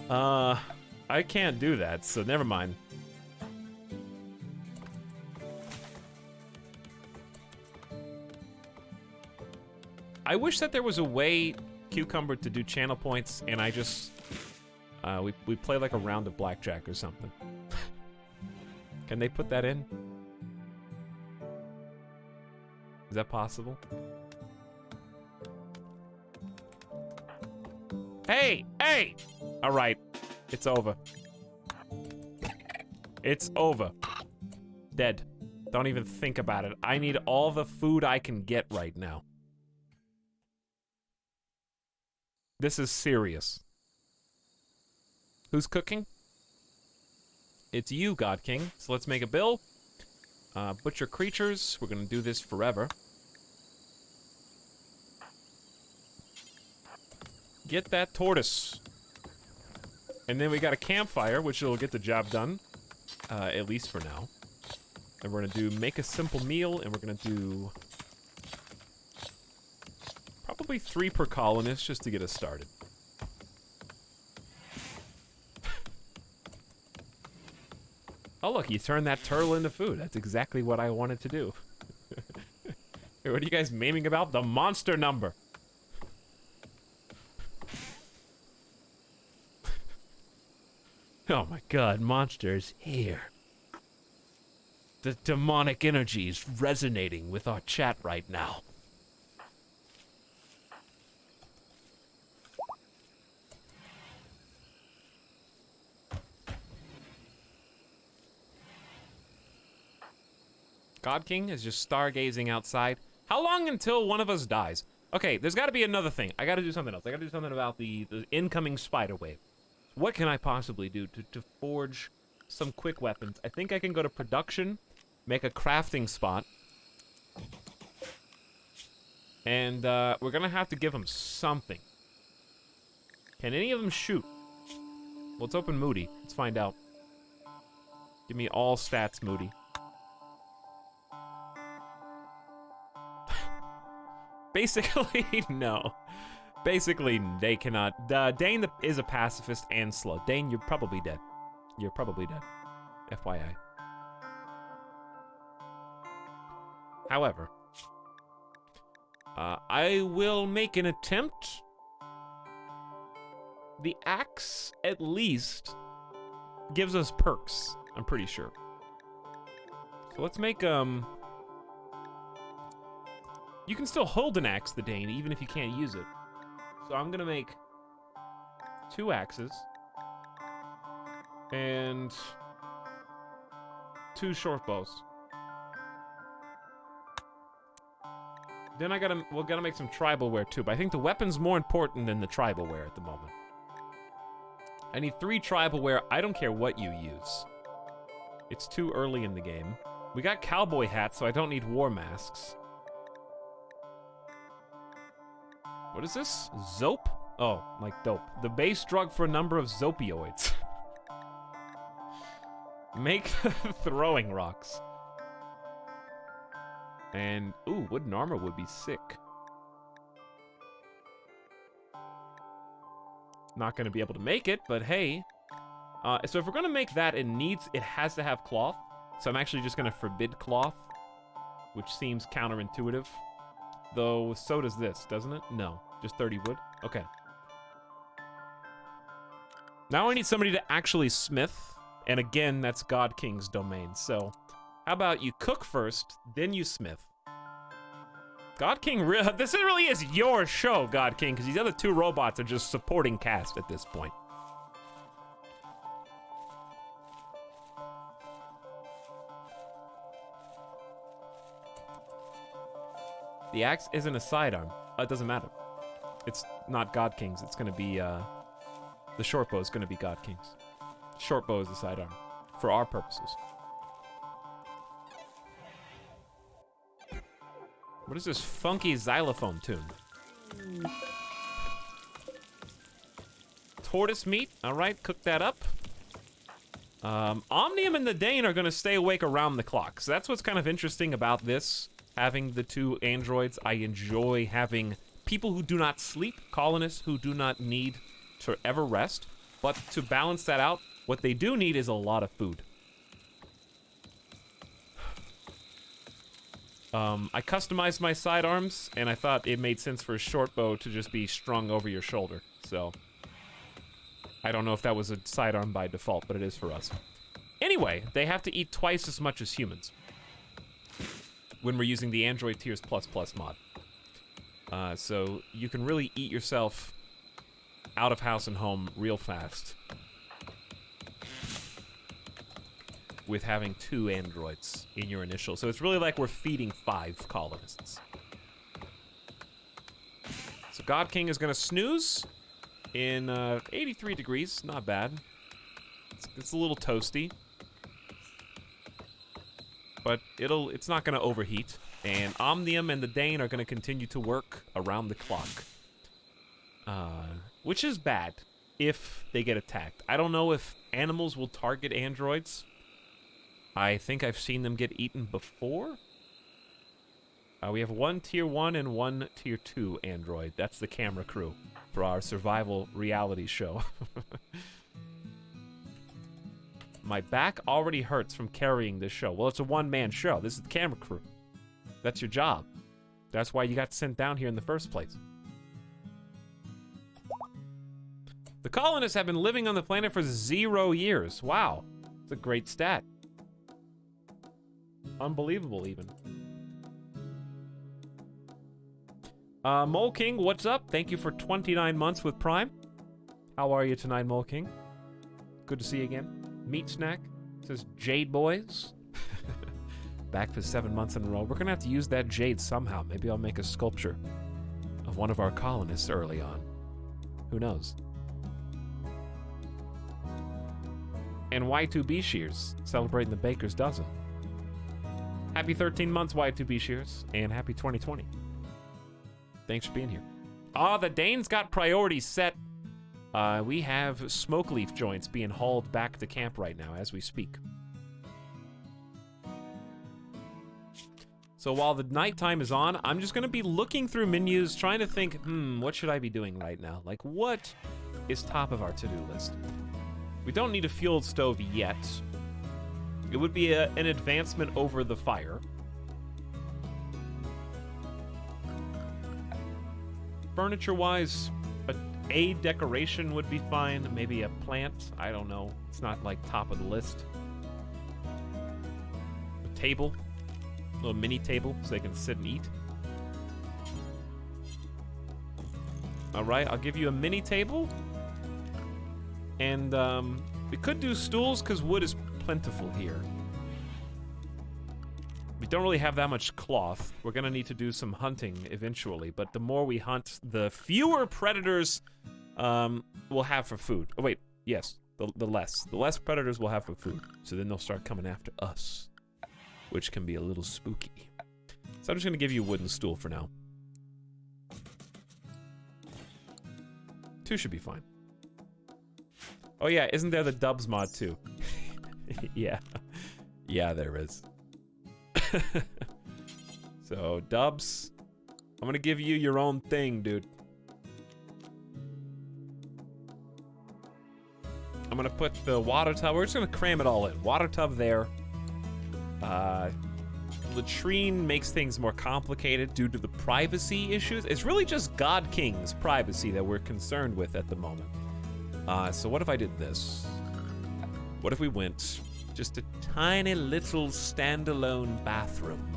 I can't do that, so never mind. I wish that there was a way, Cucumber, to do channel points, and I just, we play like a round of blackjack or something. Can they put that in? Is that possible? Hey, hey! All right, it's over. It's over. Dead. Don't even think about it. I need all the food I can get right now. This is serious. Who's cooking? It's you, God King. So let's make a bill. Butcher creatures. We're gonna do this forever. Get that tortoise. And then we got a campfire, which will get the job done. At least for now. And we're gonna do make a simple meal, and we're gonna do probably 3 per colonist just to get us started. Oh look, you turned that turtle into food. That's exactly what I wanted to do. Hey, what are you guys memeing about? The monster number. Oh my god, monsters here. The demonic energy is resonating with our chat right now. God King is just stargazing outside. How long until one of us dies? Okay, there's got to be another thing. I got to do something else. I got to do something about the incoming spider wave. What can I possibly do to forge some quick weapons? I think I can go to production, make a crafting spot. And we're going to have to give them something. Can any of them shoot? Well, let's open Moody. Let's find out. Give me all stats, Moody. Basically, no. Basically, they cannot. Dane is a pacifist and slow. Dane, you're probably dead. You're probably dead. FYI. However, I will make an attempt. The axe, at least, gives us perks, I'm pretty sure. So let's make, you can still hold an axe, the Dane, even if you can't use it. So I'm gonna make 2 axes and 2 short bows. Then we're gonna make some tribal wear too, but I think the weapon's more important than the tribal wear at the moment. I need 3 tribal wear. I don't care what you use. It's too early in the game. We got cowboy hats, so I don't need war masks. What is this? Zope? Oh, like dope. The base drug for a number of zopioids. Make throwing rocks. And, ooh, wooden armor would be sick. Not gonna be able to make it, but hey. So if we're gonna make that, it has to have cloth. So I'm actually just gonna forbid cloth, which seems counterintuitive. Though, so does this, doesn't it? No, just 30 wood. Okay. Now I need somebody to actually smith, and again, that's God King's domain. So, how about you cook first, then you smith? God King, this really is your show, God King, because these other 2 robots are just supporting cast at this point. The axe isn't a sidearm. It doesn't matter. It's not God King's. It's gonna be, the short bow is gonna be God King's. Short bow is the sidearm, for our purposes. What is this funky xylophone tune? Tortoise meat. All right, cook that up. Omnium and the Dane are gonna stay awake around the clock. So that's what's kind of interesting about this. Having the 2 androids, I enjoy having people who do not sleep, colonists who do not need to ever rest. But to balance that out, what they do need is a lot of food. I customized my sidearms, and I thought it made sense for a short bow to just be strung over your shoulder. So, I don't know if that was a sidearm by default, but it is for us. Anyway, they have to eat twice as much as humans when we're using the Android Tiers plus mod. So you can really eat yourself out of house and home real fast with having 2 androids in your initial. So it's really like we're feeding 5 colonists. So God King is gonna snooze in 83 degrees, not bad. It's a little toasty, but it's not gonna overheat. And Omnium and the Dane are gonna continue to work around the clock. Which is bad if they get attacked. I don't know if animals will target androids. I think I've seen them get eaten before. We have one tier 1 and one tier 2 android. That's the camera crew for our survival reality show. My back already hurts from carrying this show. Well, it's a one-man show. This is the camera crew. That's your job. That's why you got sent down here in the first place. The colonists have been living on the planet for 0 years. Wow. It's a great stat. Unbelievable, even. Mole King, what's up? Thank you for 29 months with Prime. How are you tonight, Mole King? Good to see you again. Meat Snack says Jade Boys. Back for 7 months in a row. We're gonna have to use that jade somehow. Maybe I'll make a sculpture of one of our colonists early on. Who knows? And Y2B Shears, celebrating the baker's dozen. Happy 13 months, Y2B Shears, and happy 2020. Thanks for being here. Ah, the Danes got priorities set. We have smoke leaf joints being hauled back to camp right now as we speak. So while the nighttime is on, I'm just gonna be looking through menus, trying to think, what should I be doing right now? Like, what is top of our to-do list? We don't need a fuel stove yet. It would be an advancement over the fire. Furniture-wise, a decoration would be fine. Maybe a plant. I don't know. It's not like top of the list. A table. A little mini table so they can sit and eat. Alright, I'll give you a mini table. And we could do stools because wood is plentiful here. We don't really have that much cloth. We're gonna need to do some hunting eventually, but the more we hunt, the fewer predators we'll have for food. Oh wait, yes, the less. The less predators we'll have for food. So then they'll start coming after us, which can be a little spooky. So I'm just gonna give you a wooden stool for now. 2 should be fine. Oh yeah, isn't there the Dubs mod too? Yeah. Yeah, there is. So, Dubs, I'm gonna give you your own thing, dude. I'm gonna put the water tub, we're just gonna cram it all in. Water tub there. Latrine makes things more complicated due to the privacy issues. It's really just God King's privacy that we're concerned with at the moment. So what if I did this? What if we went just a tiny little standalone bathroom?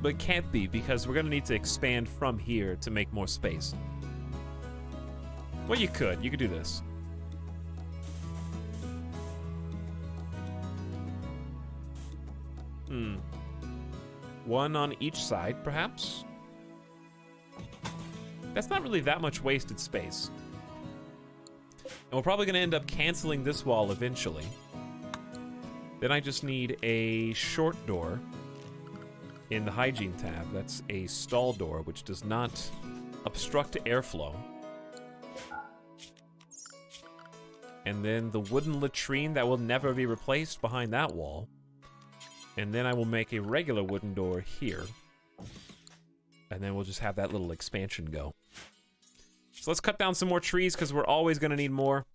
But it can't be because we're gonna need to expand from here to make more space. Well, you could do this. One on each side, perhaps? That's not really that much wasted space. And we're probably gonna end up canceling this wall eventually. Then I just need a short door in the hygiene tab. That's a stall door, which does not obstruct airflow. And then the wooden latrine that will never be replaced behind that wall. And then I will make a regular wooden door here. And then we'll just have that little expansion go. So let's cut down some more trees because we're always going to need more.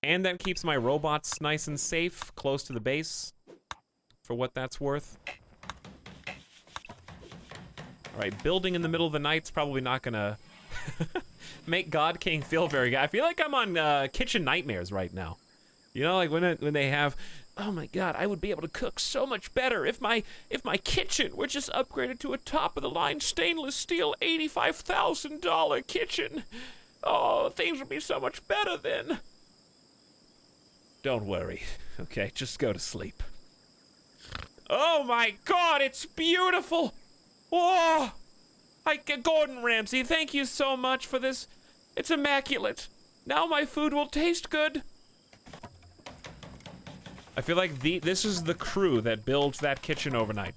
And that keeps my robots nice and safe, close to the base, for what that's worth. Alright, building in the middle of the night's probably not going to make God King feel very good. I feel like I'm on Kitchen Nightmares right now. You know, like when they have, oh my god, I would be able to cook so much better if my kitchen were just upgraded to a top-of-the-line stainless steel $85,000 kitchen. Oh, things would be so much better then. Don't worry. Okay, just go to sleep. Oh my god, it's beautiful! Oh! Gordon Ramsay, thank you so much for this. It's immaculate. Now my food will taste good. I feel like this is the crew that builds that kitchen overnight.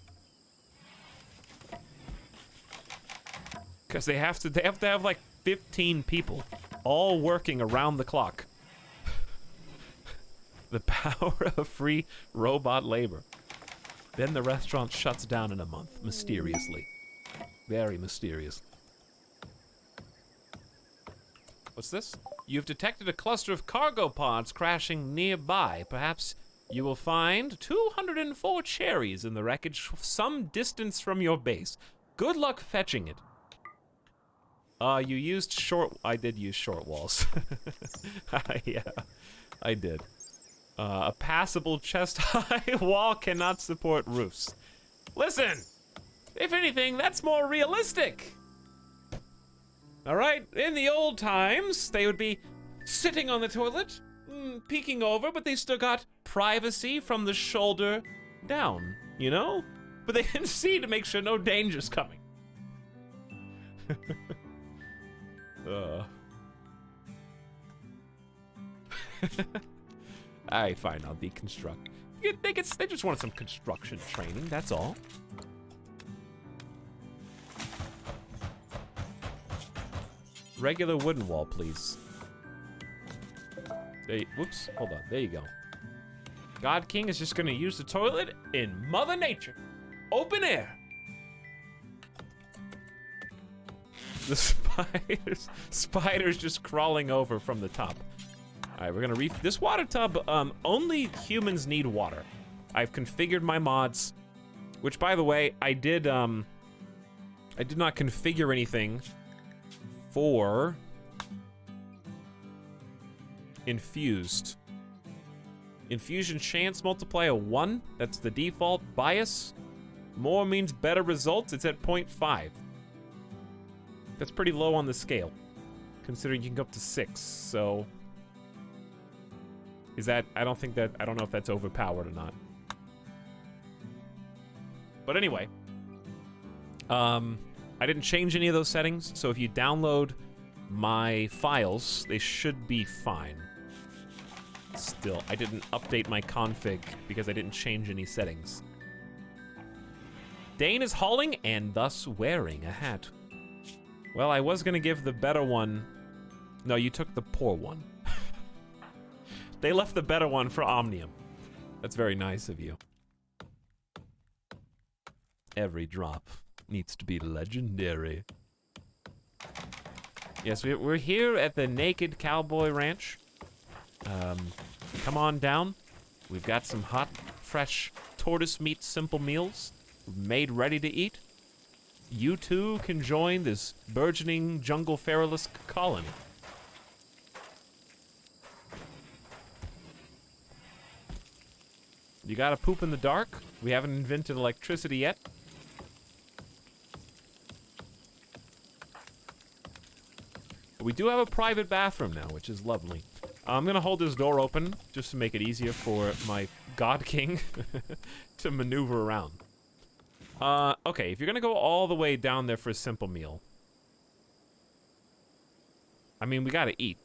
Because they have to have like 15 people all working around the clock. The power of free robot labor. Then the restaurant shuts down in a month, mysteriously. Very mysterious. What's this? You've detected a cluster of cargo pods crashing nearby. Perhaps you will find 204 cherries in the wreckage some distance from your base. Good luck fetching it. You used I did use short walls. Yeah, I did. A passable chest-high wall cannot support roofs. Listen, if anything, that's more realistic. All right, in the old times, they would be sitting on the toilet, peeking over, but they still got privacy from the shoulder down, you know? But they can see to make sure no danger's coming. Alright, fine, I'll deconstruct. They just wanted some construction training, that's all. Regular wooden wall, please. Whoops, hold on, there you go. God King is just gonna use the toilet in Mother Nature. Open air. The spiders just crawling over from the top. All right, we're gonna this water tub, only humans need water. I've configured my mods, which by the way, I did not configure anything for infused. Infusion chance multiplier 1, that's the default. Bias, more means better results, it's at 0.5. That's pretty low on the scale, considering you can go up to 6, so. Is that, I don't know if that's overpowered or not. But anyway, I didn't change any of those settings, so if you download my files, they should be fine. Still, I didn't update my config because I didn't change any settings. Dane is hauling and thus wearing a hat. Well, I was gonna give the better one. No, you took the poor one. They left the better one for Omnium. That's very nice of you. Every drop needs to be legendary. Yes, we're here at the Naked Cowboy Ranch. Come on down. We've got some hot, fresh tortoise meat simple meals made ready to eat. You too can join this burgeoning jungle feralisk colony. You gotta poop in the dark? We haven't invented electricity yet. But we do have a private bathroom now, which is lovely. I'm gonna hold this door open just to make it easier for my God King to maneuver around. Okay, if you're gonna go all the way down there for a simple meal, I mean, we gotta eat.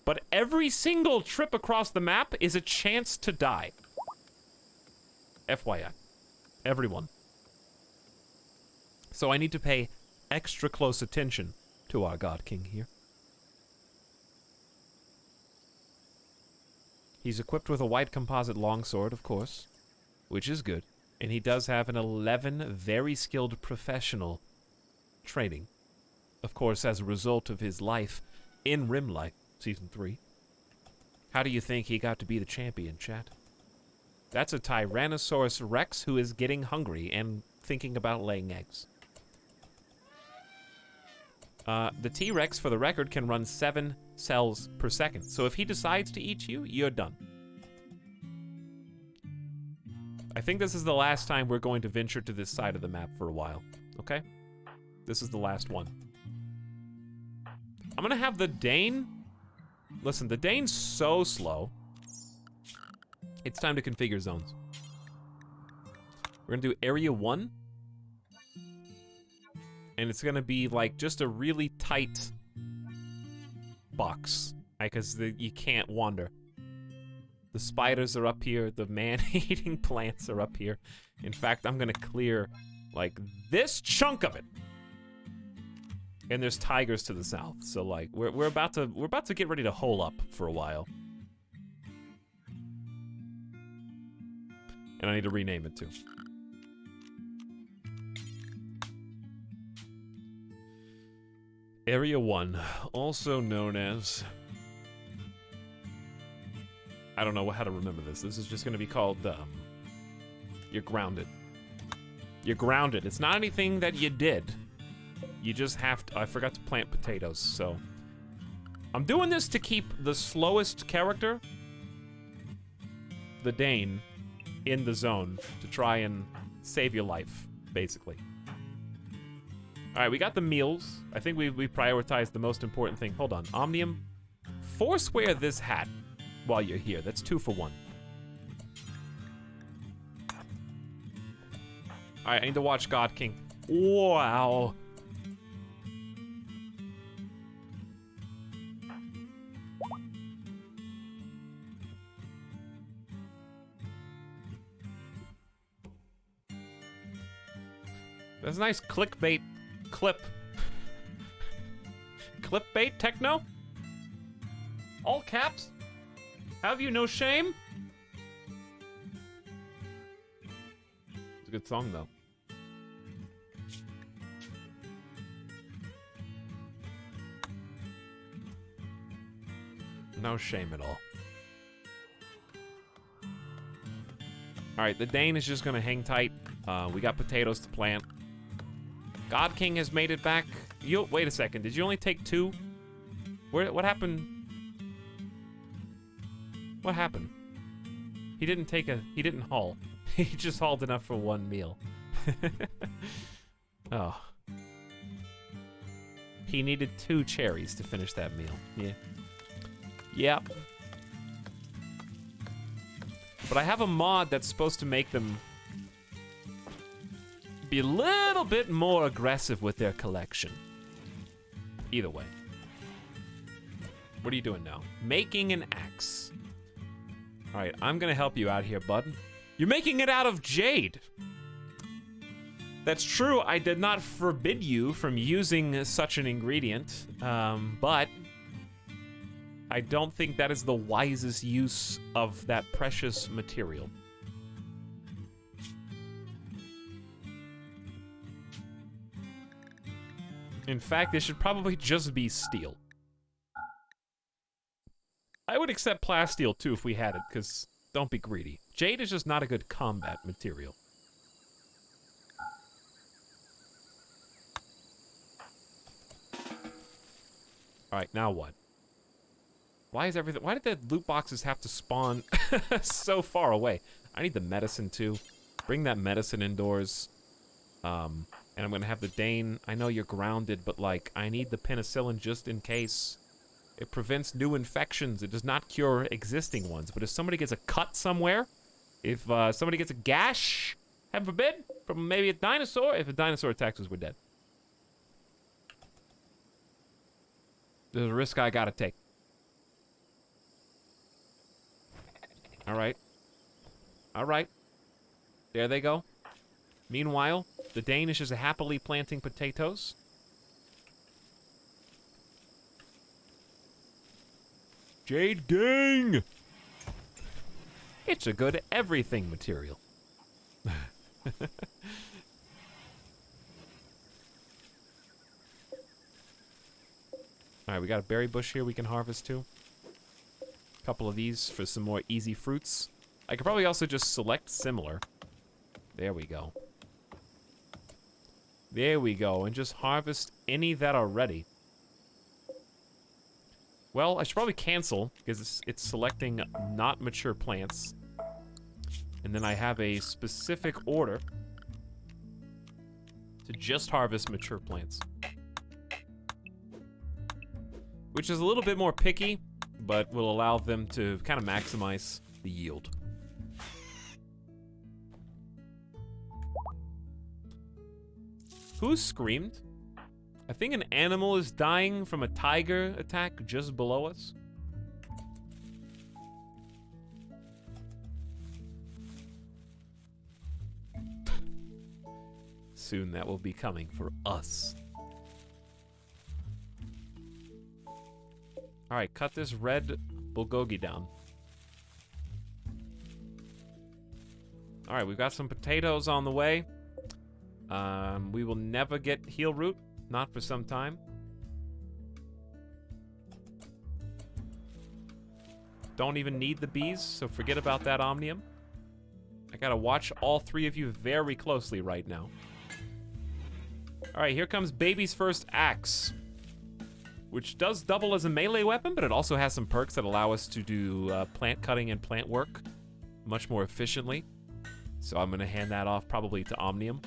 But every single trip across the map is a chance to die. FYI. Everyone. So I need to pay extra close attention to our God King here. He's equipped with a white composite longsword, of course, which is good. And he does have an 11 very skilled professional training. Of course, as a result of his life in RimLife Season 3. How do you think he got to be the champion, chat? That's a Tyrannosaurus Rex who is getting hungry and thinking about laying eggs. The T-Rex, for the record, can run 7 cells per second. So if he decides to eat you, you're done. I think this is the last time we're going to venture to this side of the map for a while, okay? This is the last one. I'm gonna have the Dane. Listen, the Dane's so slow. It's time to configure zones. We're gonna do area 1. And it's gonna be like just a really tight box, because you can't wander. The spiders are up here, the man-eating plants are up here. In fact, I'm gonna clear like this chunk of it. And there's tigers to the south, so like we're about to get ready to hole up for a while. And I need to rename it too. Area 1, also known as... I don't know how to remember this. This is just going to be called, You're grounded. You're grounded. It's not anything that you did. You just have to... I forgot to plant potatoes, so... I'm doing this to keep the slowest character, the Dane, in the zone to try and save your life, basically. Alright, we got the meals. I think we prioritized the most important thing. Hold on. Omnium. Force wear this hat while you're here. That's 2 for 1. Alright, I need to watch God King. Wow. That's a nice clickbait clip. Clickbait techno? All caps? Have you no shame? It's a good song, though. No shame at all. Alright, the Dane is just gonna hang tight. We got potatoes to plant. God King has made it back. Wait a second, did you only take 2? What happened? What happened? He didn't haul. He just hauled enough for 1 meal. Oh. He needed 2 cherries to finish that meal. Yeah. Yep. But I have a mod that's supposed to make them be a little bit more aggressive with their collection. Either way. What are you doing now? Making an axe. Alright, I'm gonna help you out here, bud. You're making it out of jade! That's true, I did not forbid you from using such an ingredient, but I don't think that is the wisest use of that precious material. In fact, it should probably just be steel. I would accept plasteel too if we had it, because don't be greedy. Jade is just not a good combat material. Alright, now what? Why did the loot boxes have to spawn so far away? I need the medicine too. Bring that medicine indoors. And I'm gonna have the Dane. I know you're grounded, but like, I need the penicillin just in case. It prevents new infections. It does not cure existing ones. But if somebody gets a cut somewhere, if somebody gets a gash, heaven forbid, from maybe a dinosaur, if a dinosaur attacks us, we're dead. There's a risk I gotta take. Alright. Alright. There they go. Meanwhile, the Dane is just happily planting potatoes. Jade Gang! It's a good everything material. Alright, we got a berry bush here we can harvest too. A couple of these for some more easy fruits. I could probably also just select similar. There we go. There we go, and just harvest any that are ready. Well, I should probably cancel, because it's selecting not mature plants. And then I have a specific order to just harvest mature plants. Which is a little bit more picky, but will allow them to kind of maximize the yield. Who screamed? I think an animal is dying from a tiger attack just below us. Soon that will be coming for us. Alright, cut this red bulgogi down. All right, we've got some potatoes on the way. We will never get heel root, not for some time. Don't even need the bees, so forget about that Omnium. I gotta watch all three of you very closely right now. All right, here comes Baby's first axe, which does double as a melee weapon, but it also has some perks that allow us to do plant cutting and plant work much more efficiently. So I'm gonna hand that off probably to Omnium,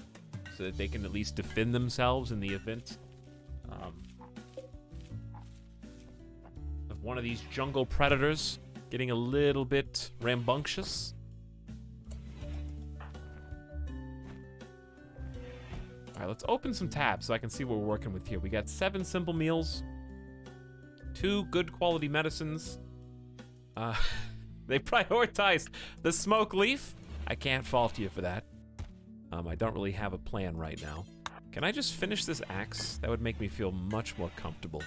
so that they can at least defend themselves in the event of one of these jungle predators getting a little bit rambunctious. All right, let's open some tabs so I can see what we're working with here. We got 7 simple meals, 2 good quality medicines. They prioritized the smoke leaf. I can't fault you for that. I don't really have a plan right now. Can I just finish this axe? That would make me feel much more comfortable.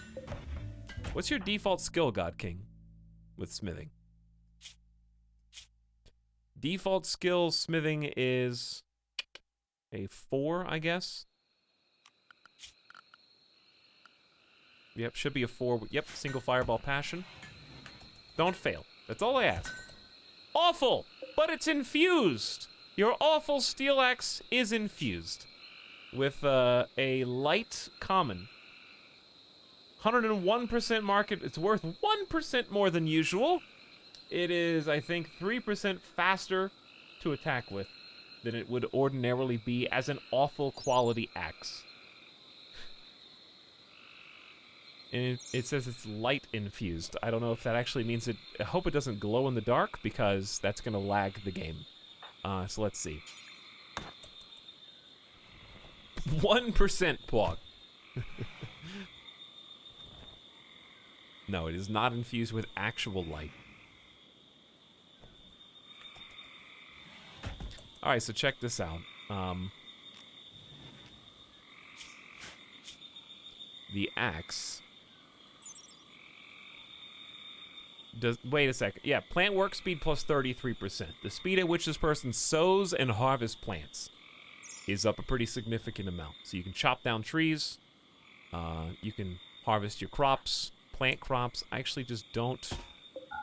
What's your default skill, God King, with smithing? Default skill smithing is a 4, I guess. Yep, should be a 4. Yep, single fireball passion. Don't fail. That's all I ask. Awful, but it's infused. Your awful steel axe is infused with a light common. 101% market. It's worth 1% more than usual. It is, I think, 3% faster to attack with than it would ordinarily be as an awful quality axe. And it says it's light infused. I don't know if that actually means it. I hope it doesn't glow in the dark, because that's going to lag the game. So let's see. 1% Pwog. No, it is not infused with actual light. Alright, so check this out. The axe does. Wait a second. Yeah, plant work speed plus 33%. The speed at which this person sows and harvests plants is up a pretty significant amount. So you can chop down trees. You can harvest your crops, plant crops. I actually just don't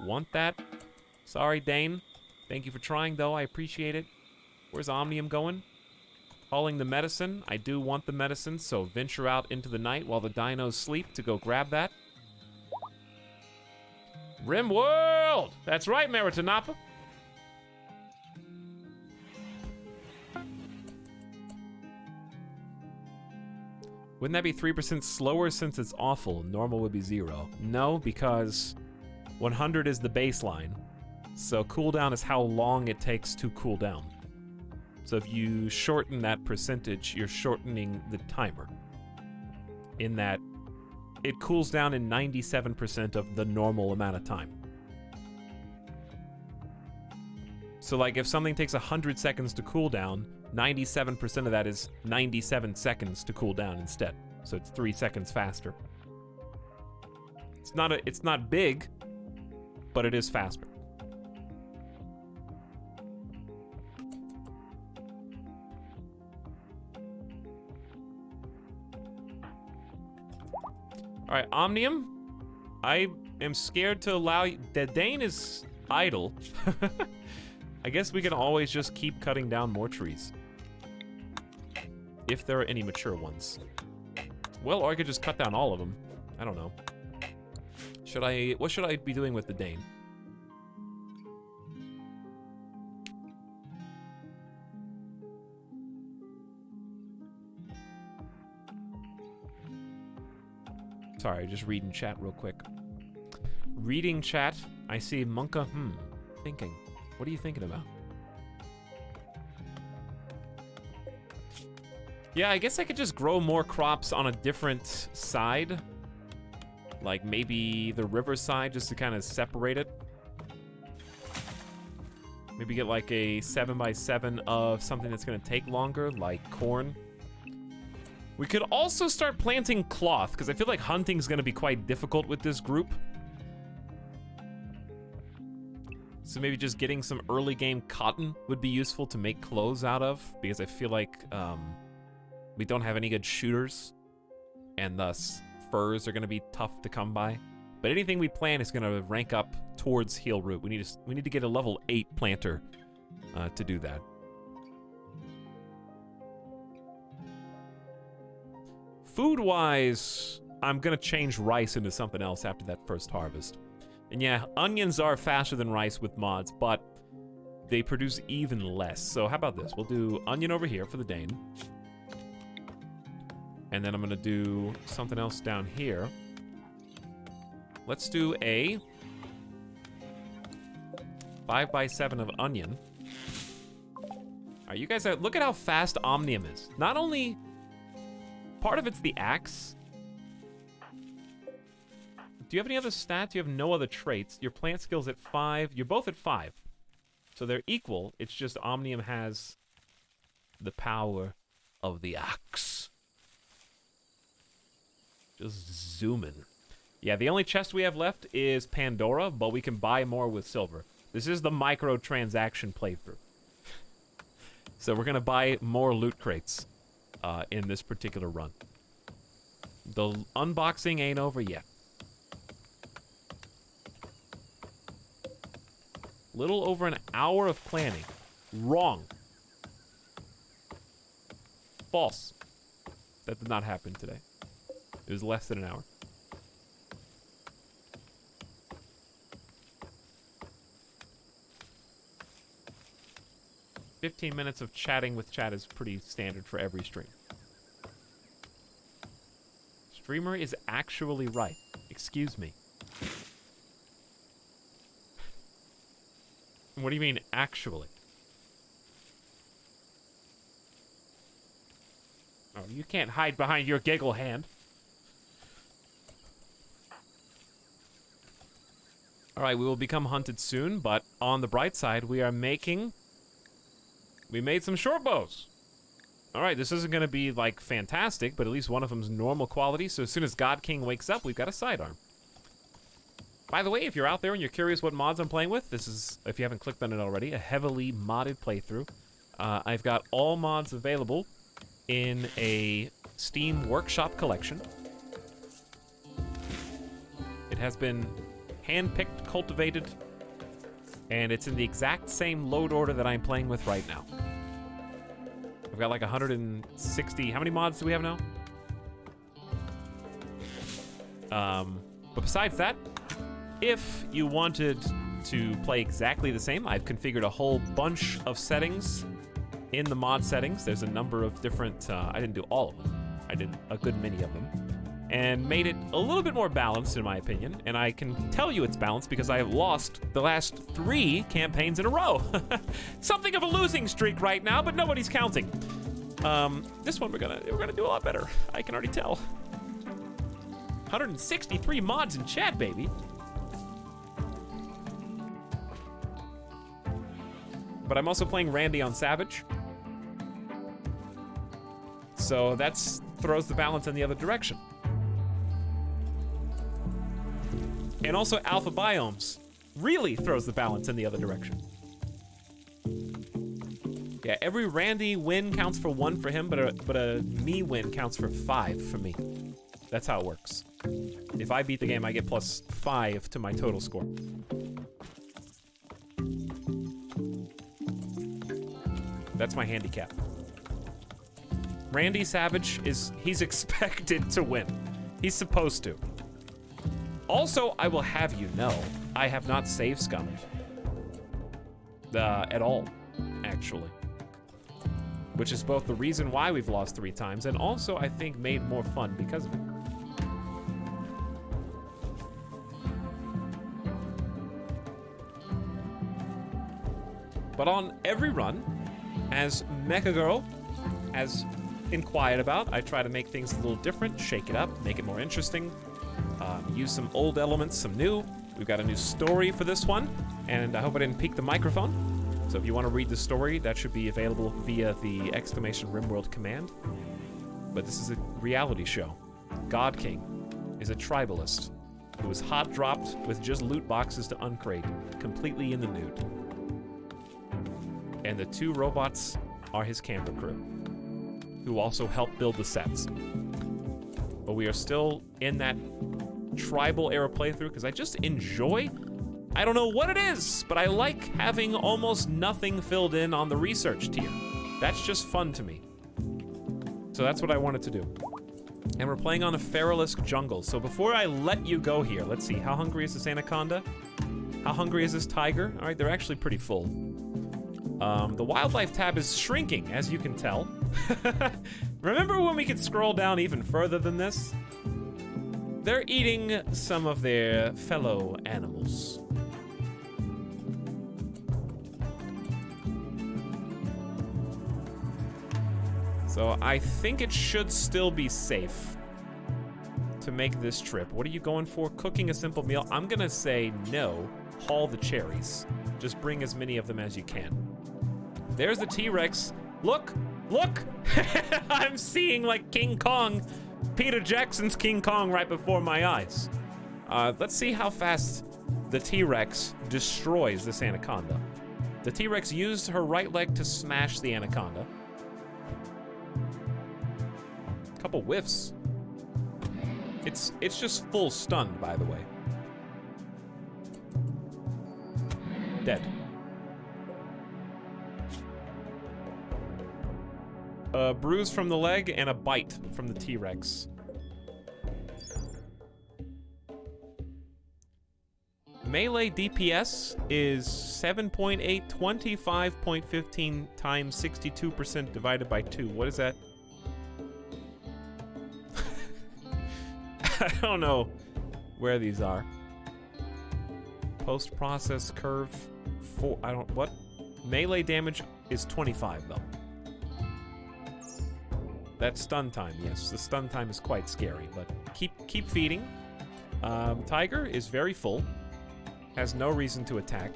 want that. Sorry, Dane. Thank you for trying, though. I appreciate it. Where's Omnium going? Hauling the medicine. I do want the medicine, so venture out into the night while the dinos sleep to go grab that. RimWorld! That's right, Maritanapa. Wouldn't that be 3% slower since it's awful? Normal would be 0. No, because 100 is the baseline. So cooldown is how long it takes to cool down. So if you shorten that percentage, you're shortening the timer. In that it cools down in 97% of the normal amount of time. So like if something takes 100 seconds to cool down, 97% of that is 97 seconds to cool down instead. So it's 3 seconds faster. It's not big, but it is faster. All right, Omnium, I am scared to allow you. Dane is idle. I guess we can always just keep cutting down more trees. If there are any mature ones. Well, or I could just cut down all of them. I don't know. What should I be doing with the Dane? Sorry, just reading chat real quick. Reading chat, I see Monka, thinking. What are you thinking about? Yeah, I guess I could just grow more crops on a different side. Like maybe the river side, just to kind of separate it. Maybe get like a 7x7 of something that's gonna take longer, like corn. We could also start planting cloth, because I feel like hunting's gonna be quite difficult with this group. So maybe just getting some early game cotton would be useful to make clothes out of, because I feel like we don't have any good shooters, and thus furs are going to be tough to come by. But anything we plant is going to rank up towards heal root. We need to get a level 8 planter to do that. Food-wise, I'm going to change rice into something else after that first harvest. And yeah, onions are faster than rice with mods, but they produce even less. So how about this? We'll do onion over here for the Dane. And then I'm going to do something else down here. Let's do a 5x7 of onion. All right, you guys, look at how fast Omnium is. Not only, part of it's the axe. Do you have any other stats? You have no other traits. Your plant skill's at 5. You're both at 5. So they're equal. It's just Omnium has the power of the axe. Just zoom in. Yeah, the only chest we have left is Pandora, but we can buy more with silver. This is the microtransaction playthrough. So we're going to buy more loot crates in this particular run. The unboxing ain't over yet. Little over an hour of planning. Wrong. False. That did not happen today. It was less than an hour. "15 minutes of chatting with chat is pretty standard for every stream. Streamer is actually right. Excuse me. What do you mean, actually? Oh, you can't hide behind your giggle hand. Alright, we will become hunted soon, but on the bright side, we made some short bows. Alright, this isn't going to be, like, fantastic, but at least one of them's normal quality, so as soon as God King wakes up, we've got a sidearm. By the way, if you're out there and you're curious what mods I'm playing with, this is, if you haven't clicked on it already, a heavily modded playthrough. I've got all mods available in a Steam Workshop collection. It has been hand-picked, cultivated, and it's in the exact same load order that I'm playing with right now. I've got like 160, how many mods do we have now? But besides that, if you wanted to play exactly the same, I've configured a whole bunch of settings in the mod settings. There's a number of different, I didn't do all of them. I did a good many of them. And made it a little bit more balanced, in my opinion. And I can tell you it's balanced because I have lost the last 3 campaigns in a row. Something of a losing streak right now, but nobody's counting. This one we're gonna do a lot better. I can already tell. 163 mods in chat, baby. But I'm also playing Randy on Savage. So that's throws the balance in the other direction. And also Alpha Biomes really throws the balance in the other direction. Yeah, every Randy win counts for 1 for him, but a me win counts for 5 for me. That's how it works. If I beat the game, I get +5 to my total score. That's my handicap. Randy Savage he's expected to win. He's supposed to. Also, I will have you know, I have not save scummed. At all, actually. Which is both the reason why we've lost 3 times, and also, I think, made more fun because of it. But on every run, as Mecha Girl has inquired about, I try to make things a little different, shake it up, make it more interesting, use some old elements, some new. We've got a new story for this one, and I hope I didn't peak the microphone. So if you want to read the story, that should be available via the !RimWorld command. But this is a reality show. God King is a tribalist It was hot dropped with just loot boxes to uncrate, completely in the nude. And the 2 robots are his camera crew, who also help build the sets. But we are still in that tribal era playthrough because I just enjoy, I don't know what it is, but I like having almost nothing filled in on the research tier. That's just fun to me. So that's what I wanted to do. And we're playing on a Feralisk jungle. So before I let you go here, let's see, how hungry is this anaconda? How hungry is this tiger? All right, they're actually pretty full. The wildlife tab is shrinking, as you can tell. Remember when we could scroll down even further than this? They're eating some of their fellow animals. So I think it should still be safe to make this trip. What are you going for? Cooking a simple meal? I'm gonna say no. Haul the cherries. Just bring as many of them as you can. There's the T-Rex. Look! Look! I'm seeing like King Kong, Peter Jackson's King Kong right before my eyes. Let's see how fast the T-Rex destroys this anaconda. The T-Rex used her right leg to smash the anaconda. Couple whiffs. It's just full stunned, by the way. Dead. A bruise from the leg and a bite from the T-Rex. Melee DPS is 7.8, 25.15 times 62% divided by 2. What is that? I don't know where these are. Post-process curve 4. I don't. What? Melee damage is 25 though. That's stun time. Yes, the stun time is quite scary, but keep feeding. Tiger is very full. Has no reason to attack.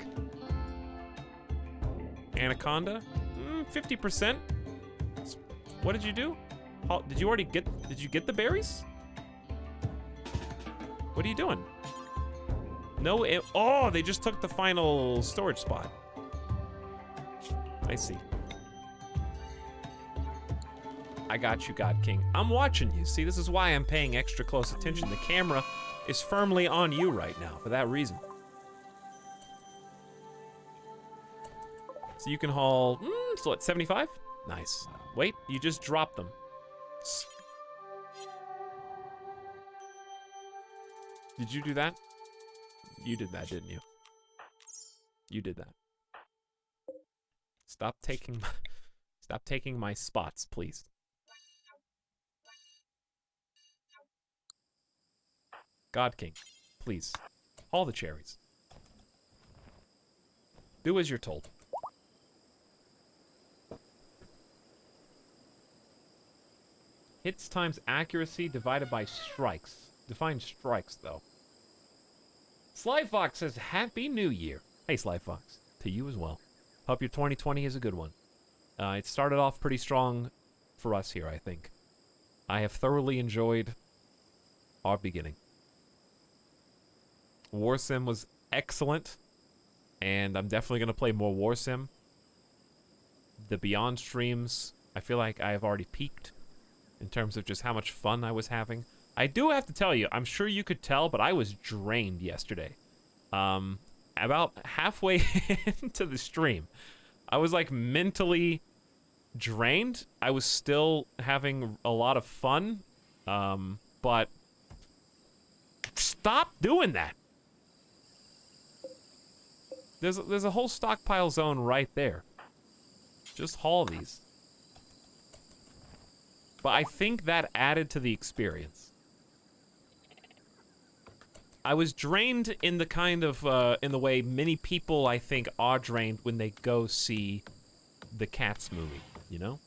Anaconda, 50%. What did you do? Did you already get? Did you get the berries? What are you doing? No, oh, they just took the final storage spot. I see. I got you, God King. I'm watching you. See, this is why I'm paying extra close attention. The camera is firmly on you right now for that reason. So you can haul, so what, 75? Nice. Wait, you just dropped them. Did you do that? You did that, didn't you? You did that. Stop taking my spots, please. God King, please. Haul the cherries. Do as you're told. Hits times accuracy divided by strikes. Define strikes, though. Sly Fox says, Happy New Year. Hey, Sly Fox. To you as well. Hope your 2020 is a good one. It started off pretty strong for us here, I think. I have thoroughly enjoyed our beginning. War Sim was excellent, and I'm definitely going to play more War Sim. The Beyond streams, I feel like I have already peaked in terms of just how much fun I was having. I do have to tell you, I'm sure you could tell, but I was drained yesterday. About halfway into the stream, I was like mentally drained. I was still having a lot of fun, but stop doing that. There's a whole stockpile zone right there. Just haul these. But I think that added to the experience. I was drained in the kind of, in the way many people, I think, are drained when they go see the Cats movie, you know?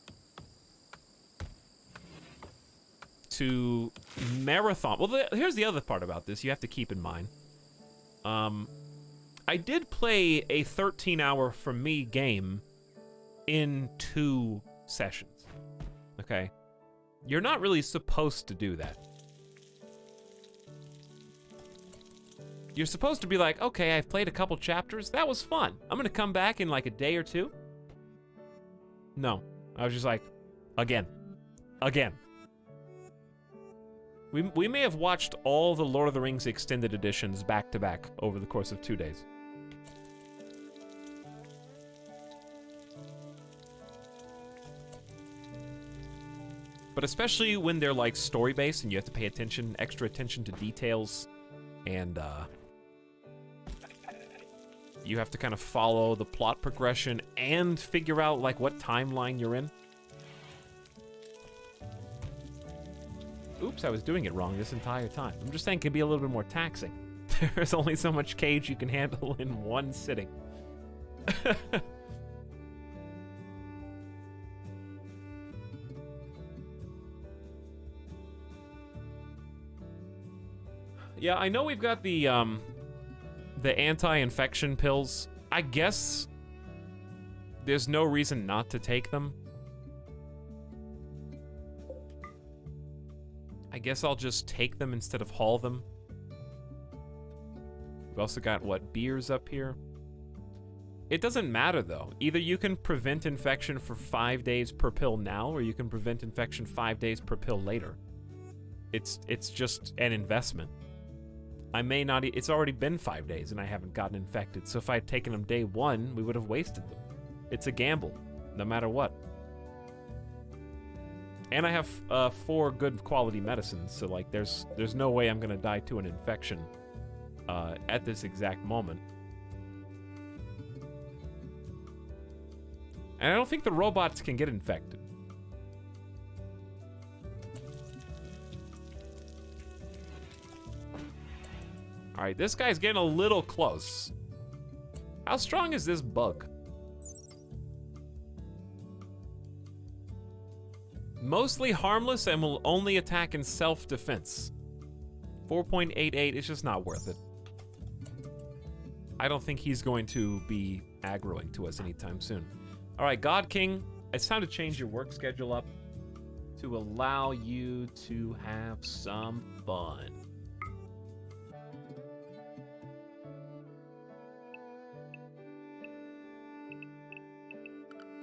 To marathon. Well, here's the other part about this you have to keep in mind. I did play a 13-hour, for me, game in 2 sessions. Okay? You're not really supposed to do that. you're supposed to be like, okay, I've played a couple chapters. That was fun. I'm gonna come back in like a day or two. No, I was just like, again. We may have watched all the Lord of the Rings extended editions back to back over the course of 2 days. But especially when they're like story-based and you have to pay extra attention to details, and you have to kind of follow the plot progression and figure out like what timeline you're in. Oops, I was doing it wrong this entire time. I'm just saying it can be a little bit more taxing. There's only so much cage you can handle in one sitting. Yeah, I know we've got the anti-infection pills. I guess there's no reason not to take them. I guess I'll just take them instead of haul them. We've also got, what, beers up here? It doesn't matter, though. Either you can prevent infection for 5 days per pill now, or you can prevent infection 5 days per pill later. It's just an investment. I may not, it's already been 5 days and I haven't gotten infected, so if I had taken them day one, we would have wasted them. It's a gamble, no matter what. And I have 4 good quality medicines, so like there's no way I'm gonna die to an infection at this exact moment. And I don't think the robots can get infected. Alright, this guy's getting a little close. How strong is this bug? Mostly harmless and will only attack in self-defense. 4.88, it's just not worth it. I don't think he's going to be aggroing to us anytime soon. Alright, God King, it's time to change your work schedule up to allow you to have some fun.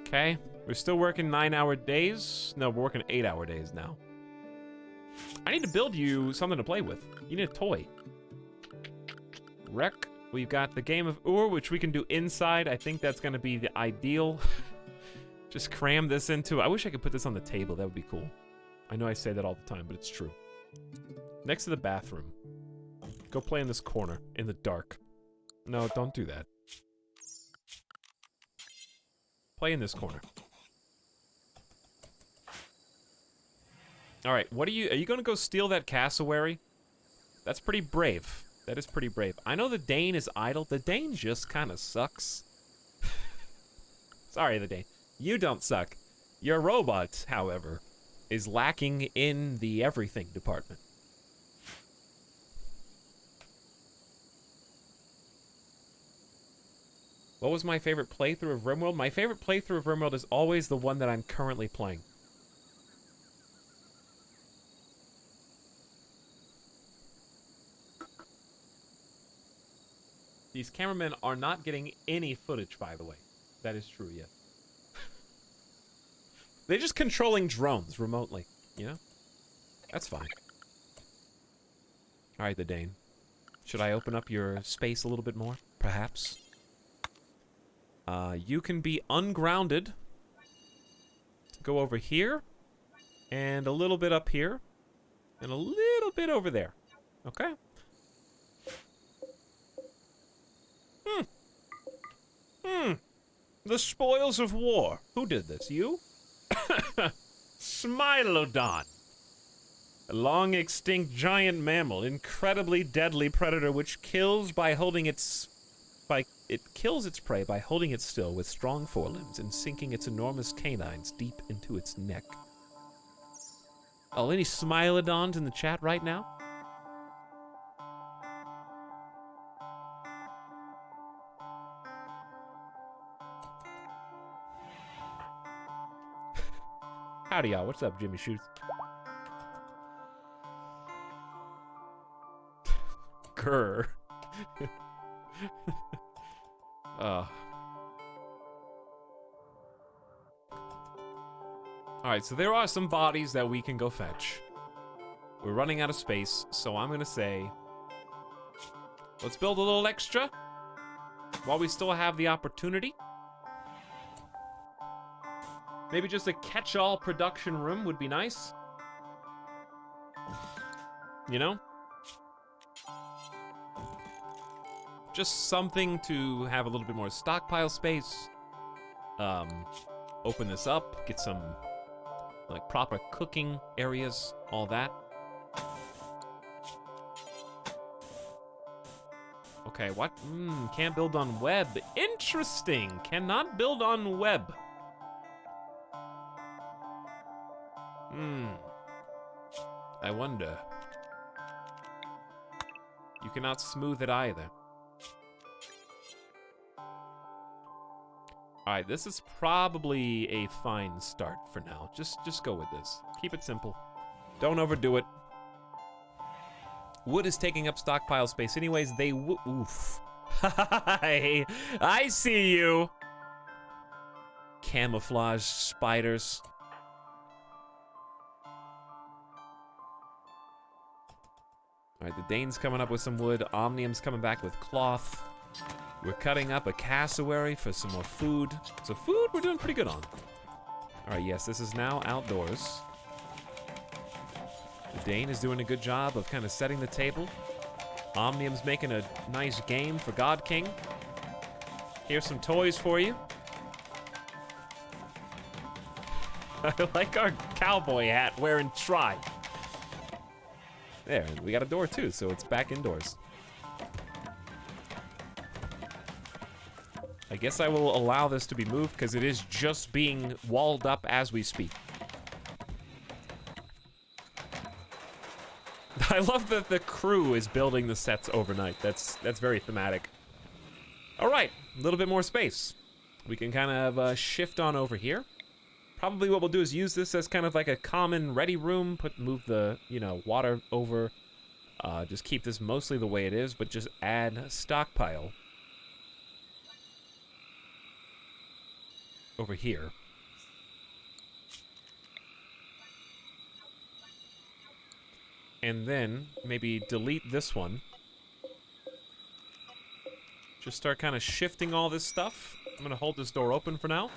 Okay, we're still working 9-hour days. No, we're working 8-hour days now. I need to build you something to play with. You need a toy. Wreck. We've got the Game of Ur, which we can do inside. I think that's going to be the ideal. Just cram this into... I wish I could put this on the table. That would be cool. I know I say that all the time, but it's true. Next to the bathroom. Go play in this corner, in the dark. No, don't do that. Play in this corner. All right, what are you going to go steal that cassowary? That's pretty brave. That is pretty brave. I know the Dane is idle. The Dane just kind of sucks. Sorry, the Dane. You don't suck. Your robot, however, is lacking in the everything department. What was my favorite playthrough of RimWorld? My favorite playthrough of RimWorld is always the one that I'm currently playing. These cameramen are not getting any footage, by the way. That is true, yes. They're just controlling drones remotely, you know? That's fine. All right, the Dane. Should I open up your space a little bit more, perhaps? You can be ungrounded. Go over here, and a little bit up here, and a little bit over there. Okay? The spoils of war. Who did this? You? Smilodon. A long extinct giant mammal, incredibly deadly predator which kills by holding its... It kills its prey by holding it still with strong forelimbs and sinking its enormous canines deep into its neck. Oh, any Smilodons in the chat right now? Howdy, y'all. What's up, Jimmy Shoots? Grr. Alright, so there are some bodies that we can go fetch. We're running out of space, so I'm gonna say, let's build a little extra while we still have the opportunity. Maybe just a catch-all production room would be nice. You know? Just something to have a little bit more stockpile space. Open this up, get some like proper cooking areas, all that. Okay, what? Can't build on web. Interesting. Cannot build on web. I wonder. You cannot smooth it either. Alright, this is probably a fine start for now. Just go with this. Keep it simple. Don't overdo it. Wood is taking up stockpile space anyways. Oof. I see you. Camouflage spiders. Alright, the Dane's coming up with some wood. Omnium's coming back with cloth. We're cutting up a cassowary for some more food. So food we're doing pretty good on. Alright, yes, this is now outdoors. The Dane is doing a good job of kind of setting the table. Omnium's making a nice game for God King. Here's some toys for you. I like our cowboy hat wearing Try. There, we got a door too, so it's back indoors. I guess I will allow this to be moved because it is just being walled up as we speak. I love that the crew is building the sets overnight. That's very thematic. All right, a little bit more space. We can kind of shift on over here. Probably what we'll do is use this as kind of like a common ready room. Move the water over. Just keep this mostly the way it is, but just add a stockpile over here. And then maybe delete this one. Just start kind of shifting all this stuff. I'm gonna hold this door open for now.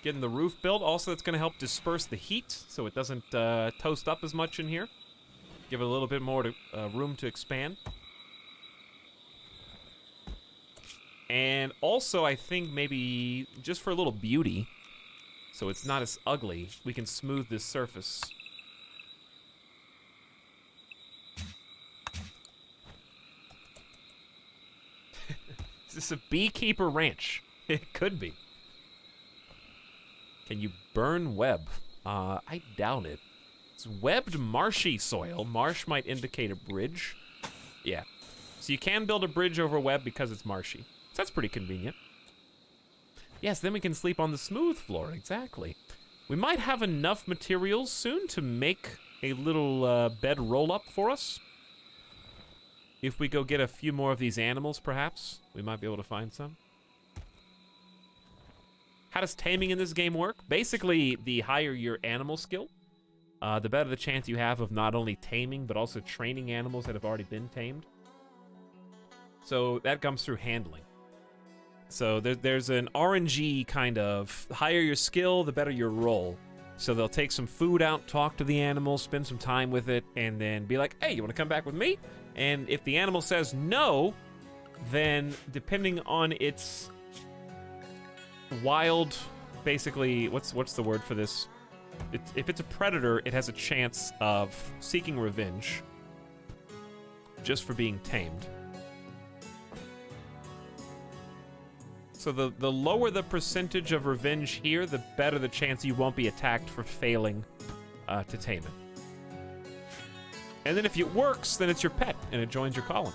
Getting the roof built. Also, that's gonna help disperse the heat so it doesn't toast up as much in here. Give it a little bit more room to expand. And also, I think maybe just for a little beauty, so it's not as ugly, we can smooth this surface. Is this a beekeeper ranch? It could be. Can you burn web? I doubt it. It's webbed marshy soil. Marsh might indicate a bridge. Yeah. So you can build a bridge over web because it's marshy. So that's pretty convenient. Yes, then we can sleep on the smooth floor. Exactly. We might have enough materials soon to make a little bed roll-up for us. If we go get a few more of these animals, perhaps, we might be able to find some. How does taming in this game work? Basically, the higher your animal skill, the better the chance you have of not only taming, but also training animals that have already been tamed. So that comes through handling. So there's an RNG kind of, higher your skill, the better your roll. So they'll take some food out, talk to the animal, spend some time with it, and then be like, hey, you want to come back with me? And if the animal says no, then depending on its wild, basically, what's the word for this? If it's a predator, it has a chance of seeking revenge just for being tamed. So the lower the percentage of revenge here, the better the chance you won't be attacked for failing to tame it. And then if it works, then it's your pet, and it joins your colony.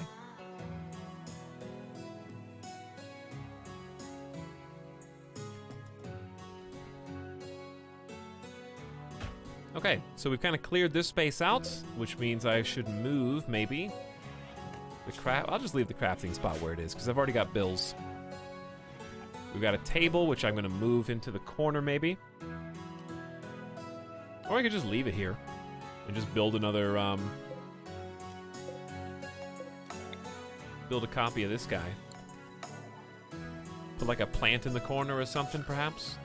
Okay, so we've kind of cleared this space out, which means I should move, maybe, The craft. I'll just leave the crafting spot where it is because I've already got bills. We've got a table, which I'm going to move into the corner maybe. Or I could just leave it here and just build another, build a copy of this guy. Put like a plant in the corner or something, perhaps.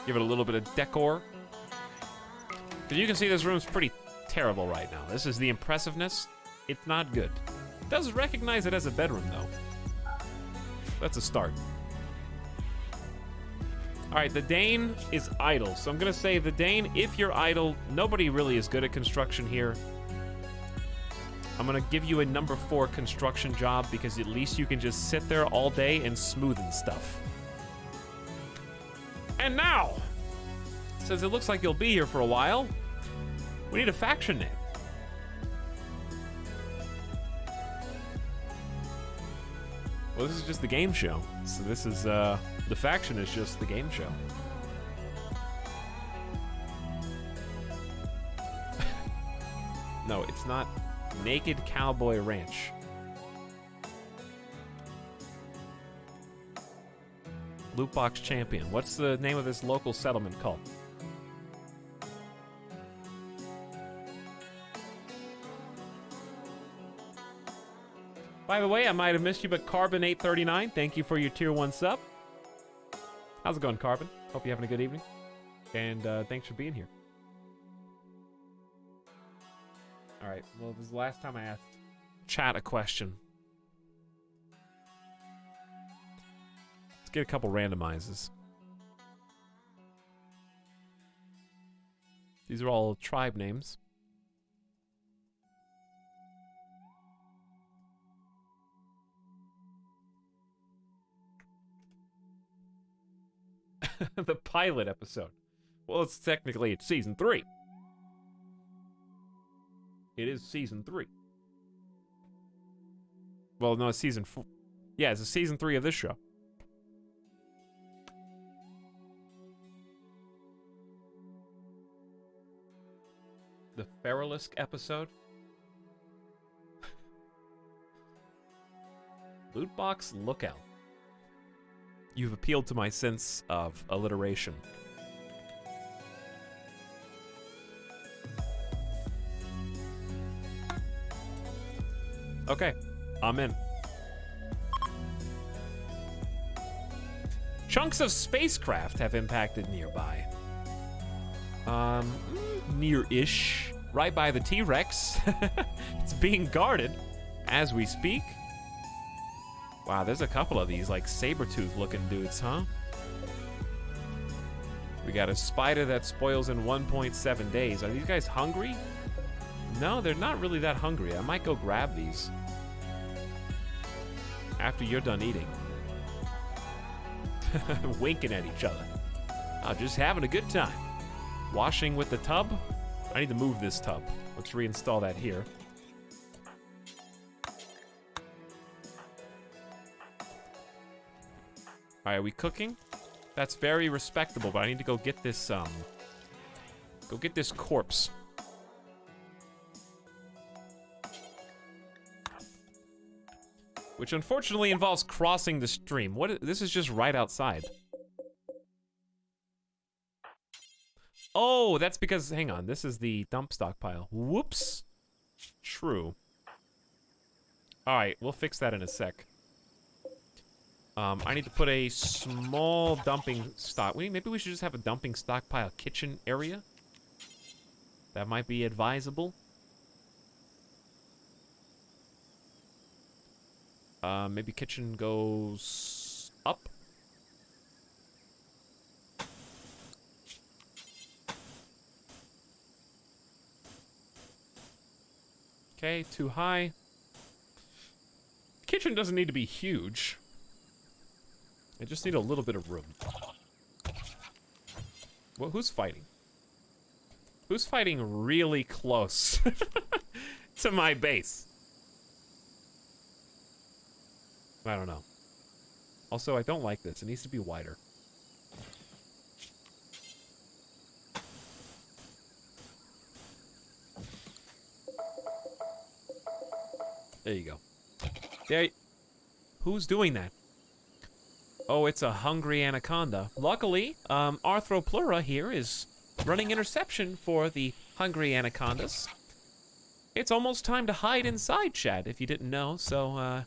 Give it a little bit of decor. Because you can see this room's pretty terrible right now. This is the impressiveness. It's not good. It does recognize it as a bedroom, though. That's a start. All right, the Dane is idle. So I'm going to say the Dane, if you're idle, nobody really is good at construction here. I'm going to give you a number 4 construction job because at least you can just sit there all day and smoothen stuff. And now, since it looks like you'll be here for a while, we need a faction name. Well, this is just the game show. So this is, the faction is just the game show. No, it's not Naked Cowboy Ranch. Loot Box Champion. What's the name of this local settlement called? By the way, I might have missed you, but Carbon839, thank you for your tier 1 sub. How's it going, Carbon? Hope you're having a good evening. And thanks for being here. Alright, well, this is the last time I asked chat a question. Let's get a couple randomizes. These are all tribe names. The pilot episode. Well, it's season 3. It is season 3. Well, no, it's season 4. Yeah, it's a season 3 of this show. The Feralisk episode. Lootbox Lookout. You've appealed to my sense of alliteration. Okay, I'm in. Chunks of spacecraft have impacted nearby. Near-ish. Right by the T-Rex. It's being guarded as we speak. Wow, there's a couple of these, like, saber-tooth looking dudes, huh? We got a spider that spoils in 1.7 days. Are these guys hungry? No, they're not really that hungry. I might go grab these after you're done eating. Winking at each other. Oh, just having a good time. Washing with the tub. I need to move this tub. Let's reinstall that here. All right, are we cooking? That's very respectable, but I need to go get this, go get this corpse. Which unfortunately involves crossing the stream. This is just right outside. Oh, that's because, hang on, this is the dump stockpile. Whoops. True. All right, we'll fix that in a sec. I need to put a small dumping stock. Maybe we should just have a dumping stockpile kitchen area. That might be advisable. Maybe kitchen goes up. Okay, too high. Kitchen doesn't need to be huge. I just need a little bit of room. Well, who's fighting? Who's fighting really close to my base? I don't know. Also, I don't like this. It needs to be wider. There you go. There. Who's doing that? Oh, it's a hungry anaconda. Luckily, Arthropleura here is running interception for the hungry anacondas. It's almost time to hide inside, chat, if you didn't know. So,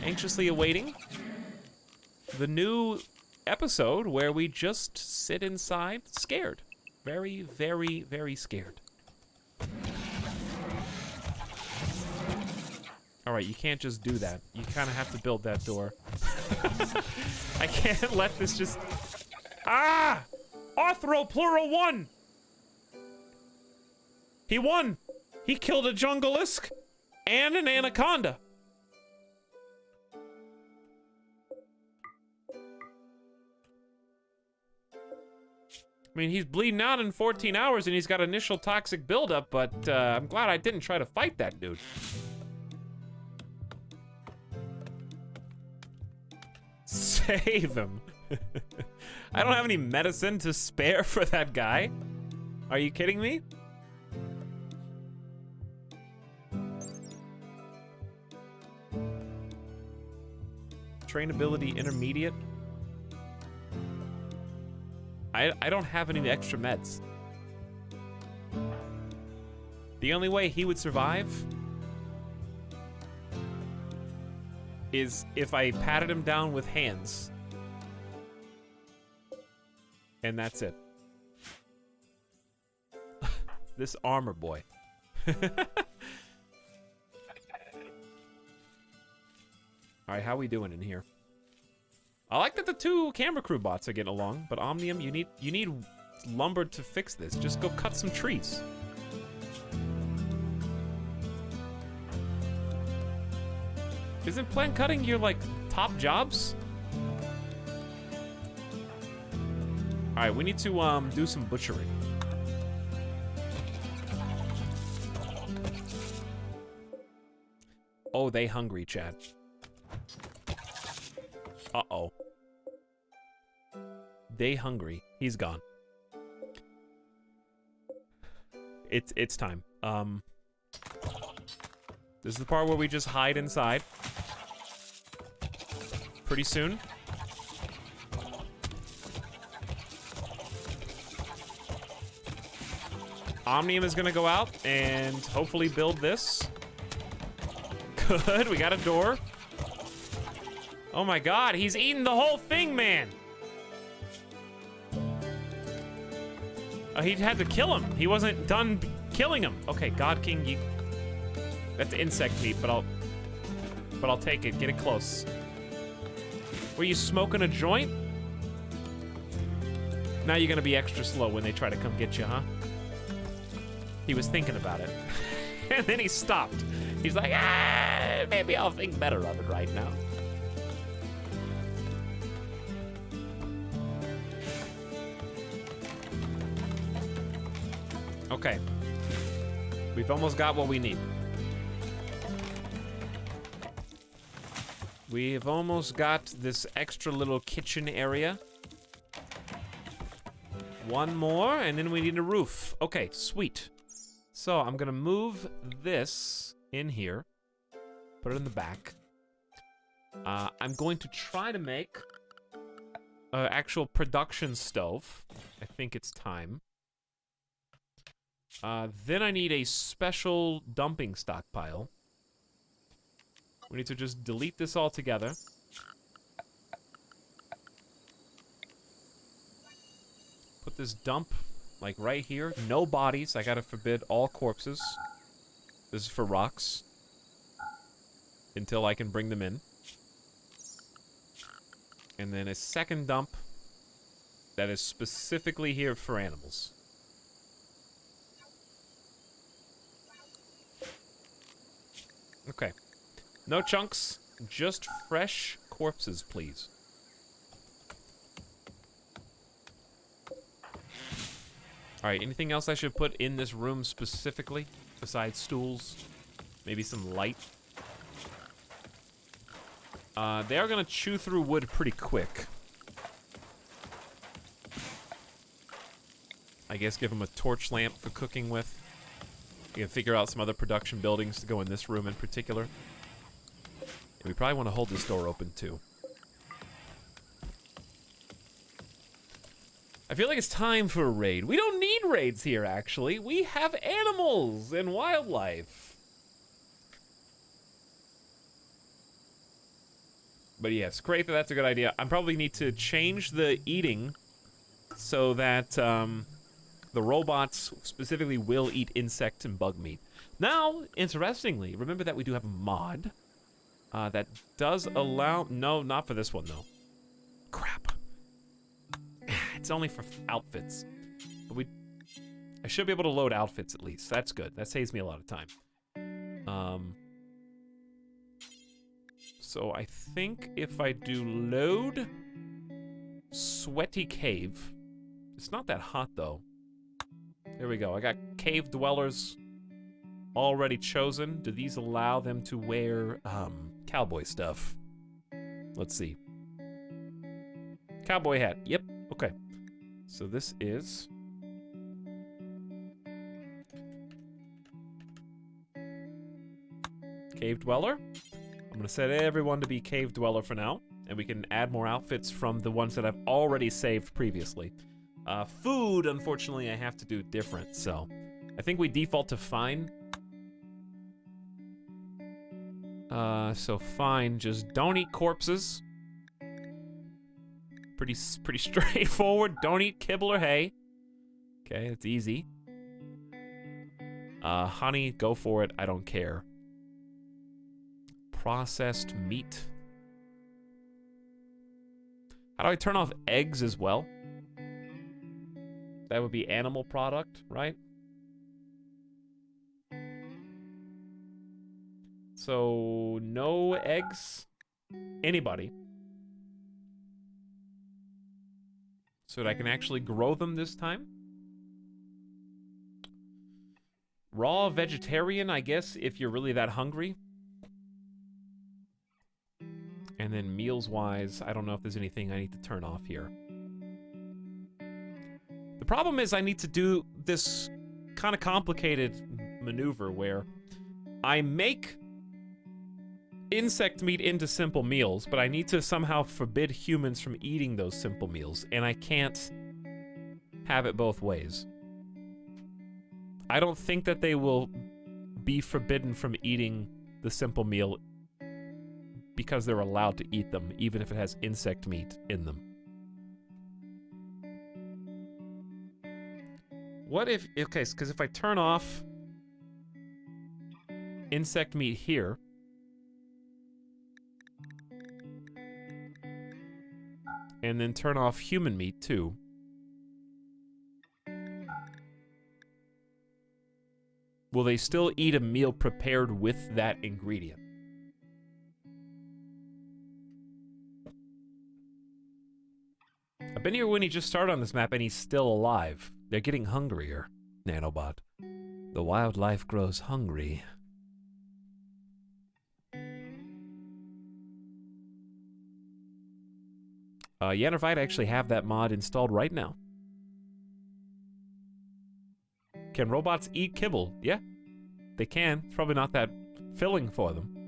anxiously awaiting the new episode where we just sit inside scared. Very, very, very scared. All right, you can't just do that. You kind of have to build that door. I can't let this just... Ah! Arthropleura won! He won! He killed a jungleisk and an anaconda. I mean, he's bleeding out in 14 hours and he's got initial toxic buildup, but I'm glad I didn't try to fight that dude. Save him. I don't have any medicine to spare for that guy. Are you kidding me? Trainability intermediate. I don't have any extra meds. The only way he would survive is if I patted him down with hands. And that's it. This armor boy. Alright, how we doing in here? I like that the two camera crew bots are getting along, but Omnium, you need lumber to fix this. Just go cut some trees. Isn't plant cutting your, like, top jobs? Alright, we need to, do some butchering. Oh, they hungry, Chad. Uh-oh. They hungry. He's gone. It's time. This is the part where we just hide inside. Pretty soon. Omnium is gonna go out and hopefully build this. Good, we got a door. Oh my god, he's eating the whole thing, man! He had to kill him. He wasn't done killing him. Okay, God King, you... That's insect meat, but I'll take it. Get it close. Were you smoking a joint? Now you're gonna be extra slow when they try to come get you, huh? He was thinking about it. And then he stopped. He's like, ah, maybe I'll think better of it right now. Okay. We've almost got what we need. We've almost got this extra little kitchen area. One more, and then we need a roof. Okay, sweet. So I'm gonna move this in here. Put it in the back. I'm going to try to make an actual production stove. I think it's time. Then I need a special dumping stockpile. We need to just delete this all together. Put this dump, like, right here. No bodies. I gotta forbid all corpses. This is for rocks. Until I can bring them in. And then a second dump that is specifically here for animals. Okay. No chunks, just fresh corpses, please. Alright, anything else I should put in this room specifically? Besides stools? Maybe some light? They are gonna chew through wood pretty quick. I guess give them a torch lamp for cooking with. You can figure out some other production buildings to go in this room in particular. And we probably want to hold this door open too. I feel like it's time for a raid. We don't need raids here, actually. We have animals and wildlife. But yes, Crather, that's a good idea. I probably need to change the eating so that the robots specifically will eat insect and bug meat. Now, interestingly, remember that we do have a mod that does allow... No, not for this one, though. Crap. It's only for outfits. But I should be able to load outfits at least. That's good. That saves me a lot of time. So I think if I do load sweaty cave, it's not that hot though. There we go. I got cave dwellers already chosen. Do these allow them to wear cowboy stuff? Let's see. Cowboy hat. Yep. Okay. So this is cave dweller. I'm gonna set everyone to be cave dweller for now, and we can add more outfits from the ones that I've already saved previously. Food, unfortunately, I have to do different, so I think we default to fine. So fine, just don't eat corpses. Pretty straightforward. Don't eat kibble or hay. Okay, it's easy. Honey, go for it. I don't care. Processed meat. How do I turn off eggs as well? That would be animal product, right? So, no eggs? Anybody. So that I can actually grow them this time? Raw vegetarian, I guess, if you're really that hungry. And then meals-wise, I don't know if there's anything I need to turn off here. The problem is I need to do this kind of complicated maneuver where I make insect meat into simple meals, but I need to somehow forbid humans from eating those simple meals, and I can't have it both ways. I don't think that they will be forbidden from eating the simple meal because they're allowed to eat them, even if it has insect meat in them. What if... Okay, because if I turn off insect meat here... and then turn off human meat, too... will they still eat a meal prepared with that ingredient? I've been here when he just started on this map and he's still alive. They're getting hungrier, Nanobot. The wildlife grows hungry. Yannervite actually have that mod installed right now. Can robots eat kibble? Yeah, they can. It's probably not that filling for them.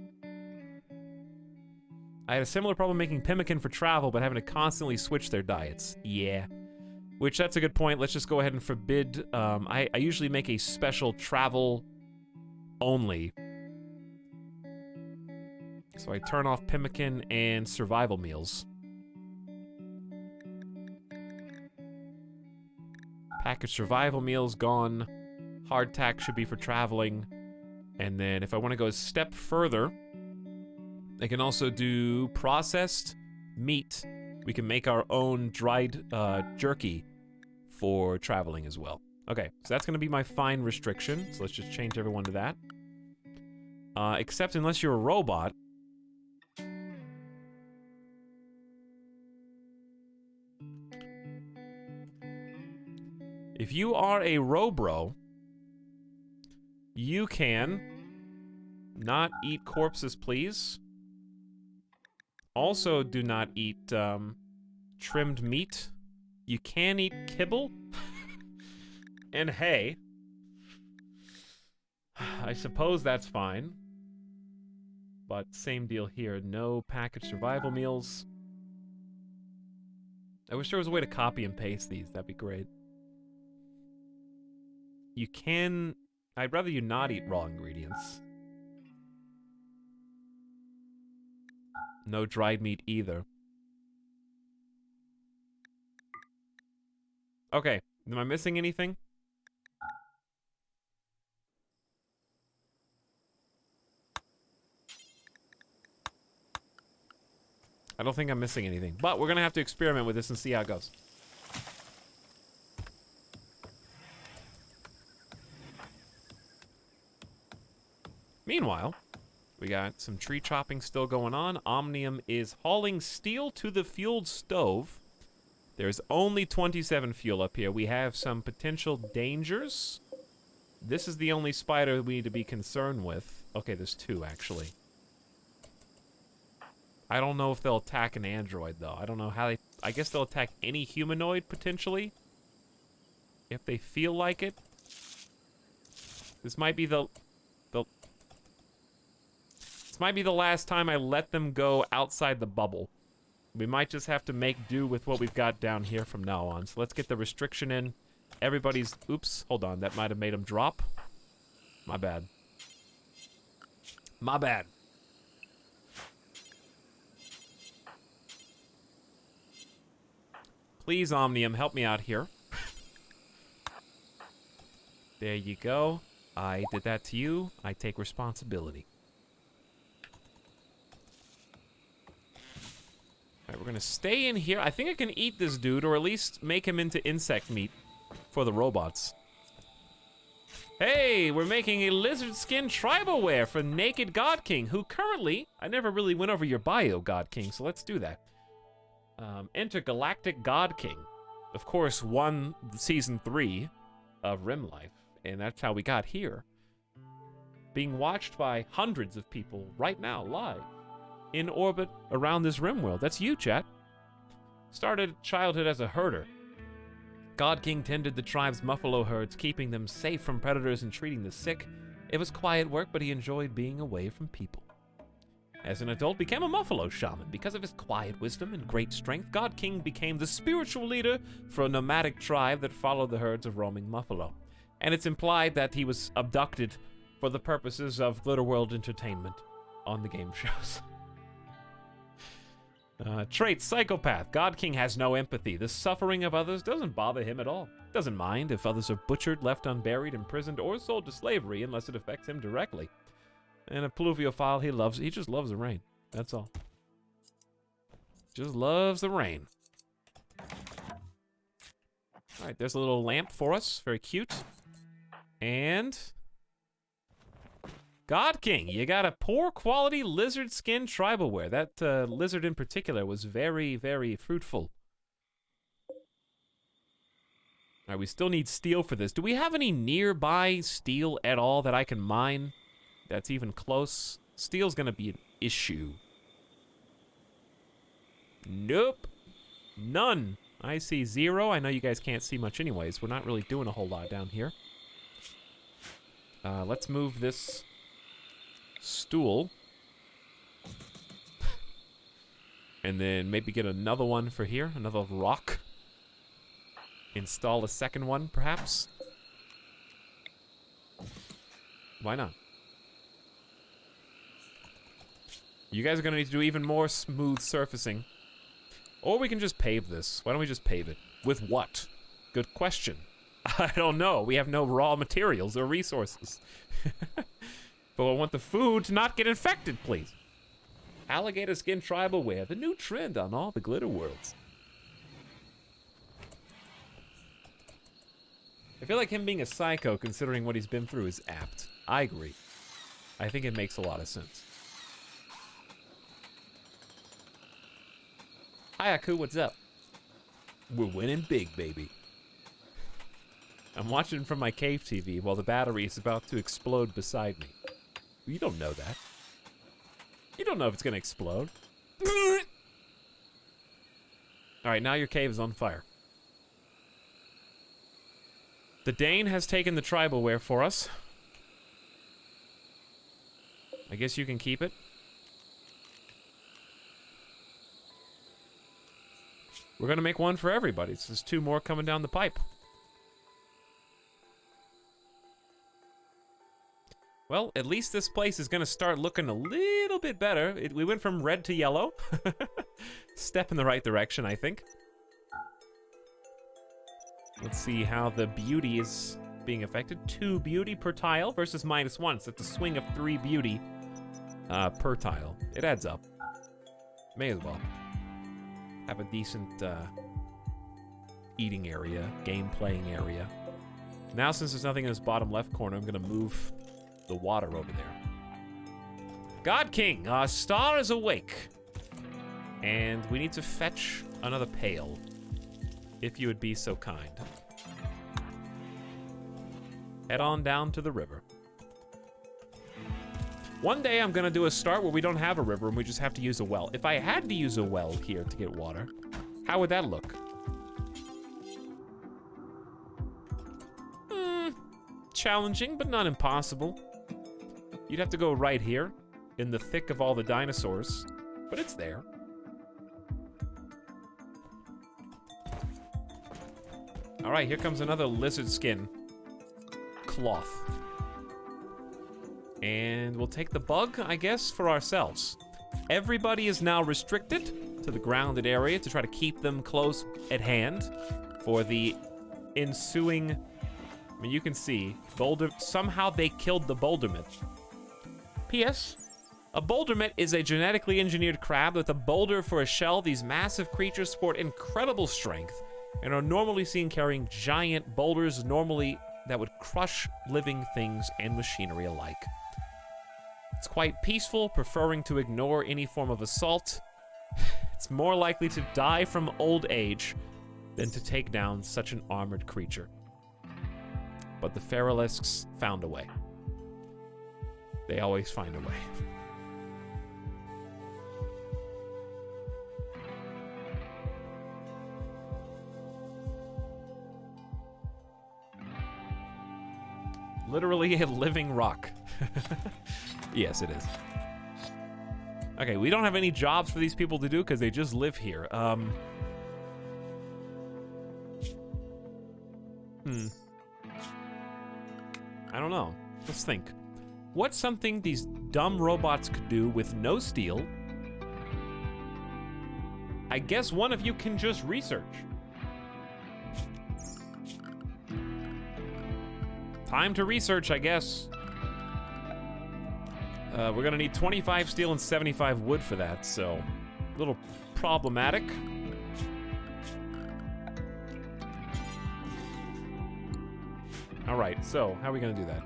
I had a similar problem making pemmican for travel, but having to constantly switch their diets. Yeah. Which, that's a good point. Let's just go ahead and forbid... I usually make a special travel only. So I turn off pemmican and survival meals. Packaged survival meals gone. Hardtack should be for traveling. And then if I want to go a step further... I can also do processed meat. We can make our own dried jerky for traveling as well. Okay, so that's going to be my fine restriction. So let's just change everyone to that. Except unless you're a robot. If you are a robro, you can not eat corpses, please. Also, do not eat trimmed meat. You can eat kibble and hay. I suppose that's fine. But same deal here. No packaged survival meals. I wish there was a way to copy and paste these. That'd be great. You can... I'd rather you not eat raw ingredients. No dried meat either. Okay. Am I missing anything? I don't think I'm missing anything. But we're going to have to experiment with this and see how it goes. Meanwhile, we got some tree chopping still going on. Omnium is hauling steel to the fueled stove. There's only 27 fuel up here. We have some potential dangers. This is the only spider we need to be concerned with. Okay, there's two, actually. I don't know if they'll attack an android, though. I don't know how they... I guess they'll attack any humanoid, potentially. If they feel like it. This might be the... This might be the last time I let them go outside the bubble. We might just have to make do with what we've got down here from now on. So let's get the restriction in. Everybody's... Oops, hold on. That might have made them drop. My bad. My bad. Please, Omnium, help me out here. There you go. I did that to you. I take responsibility. Alright, we're gonna stay in here. I think I can eat this dude, or at least make him into insect meat for the robots. Hey, we're making a lizard skin tribal wear for Naked God King, who currently... I never really went over your bio, God King, so let's do that. Intergalactic God King. Of course, won Season 3 of Rim Life, and that's how we got here. Being watched by hundreds of people right now, live. In orbit around this RimWorld. That's you, chat. Started childhood as a herder. God King tended the tribe's buffalo herds, keeping them safe from predators and treating the sick. It was quiet work, but he enjoyed being away from people. As an adult, became a buffalo shaman. Because of his quiet wisdom and great strength, God King became the spiritual leader for a nomadic tribe that followed the herds of roaming buffalo. And it's implied that he was abducted for the purposes of Glitterworld entertainment on the game shows. Trait, psychopath. God King has no empathy. The suffering of others doesn't bother him at all. Doesn't mind if others are butchered, left unburied, imprisoned, or sold to slavery unless it affects him directly. And a pluviophile, he just loves the rain. That's all. Just loves the rain. Alright, there's a little lamp for us. Very cute. And... God King, you got a poor quality lizard skin tribal wear. That lizard in particular was very, very fruitful. Alright, we still need steel for this. Do we have any nearby steel at all that I can mine? That's even close. Steel's gonna be an issue. Nope. None. I see 0. I know you guys can't see much anyways. We're not really doing a whole lot down here. Let's move this stool. And then maybe get another one for here. Another rock. Install a second one, perhaps. Why not? You guys are gonna need to do even more smooth surfacing. Or we can just pave this. Why don't we just pave it? With what? Good question. I don't know. We have no raw materials or resources. But I want the food to not get infected, please. Alligator skin tribal wear, the new trend on all the glitter worlds. I feel like him being a psycho, considering what he's been through, is apt. I agree. I think it makes a lot of sense. Hi, Aku, what's up? We're winning big, baby. I'm watching from my cave TV while the battery is about to explode beside me. You don't know that. You don't know if it's gonna explode. Alright, now your cave is on fire. The Dane has taken the tribal wear for us. I guess you can keep it. we're gonna make one for everybody. So there's 2 more coming down the pipe. Well, at least this place is gonna start looking a little bit better. We went from red to yellow. Step in the right direction, I think. Let's see how the beauty is being affected. 2 beauty per tile versus -1. So it's a swing of 3 beauty per tile. It adds up. May as well have a decent eating area, game playing area. Now, since there's nothing in this bottom left corner, I'm gonna move the water over there. God King, our star is awake. And we need to fetch another pail, if you would be so kind. Head on down to the river. One day I'm gonna do a start where we don't have a river and we just have to use a well. If I had to use a well here to get water, how would that look? Challenging, but not impossible. You'd have to go right here, in the thick of all the dinosaurs, but it's there. All right, here comes another lizard skin cloth. And we'll take the bug, I guess, for ourselves. Everybody is now restricted to the grounded area to try to keep them close at hand for the ensuing... I mean, you can see, boulder... Somehow they killed the boulder myth. P.S. A bouldermit is a genetically engineered crab with a boulder for a shell. These massive creatures sport incredible strength and are normally seen carrying giant boulders, normally that would crush living things and machinery alike. It's quite peaceful, preferring to ignore any form of assault. It's more likely to die from old age than to take down such an armored creature. But the Feralisks found a way. They always find a way. Literally a living rock. Yes, it is. Okay, we don't have any jobs for these people to do because they just live here. I don't know. Let's think. What's something these dumb robots could do with no steel? I guess one of you can just research. Time to research, I guess. We're gonna need 25 steel and 75 wood for that, so a little problematic. All right, so how are we gonna do that?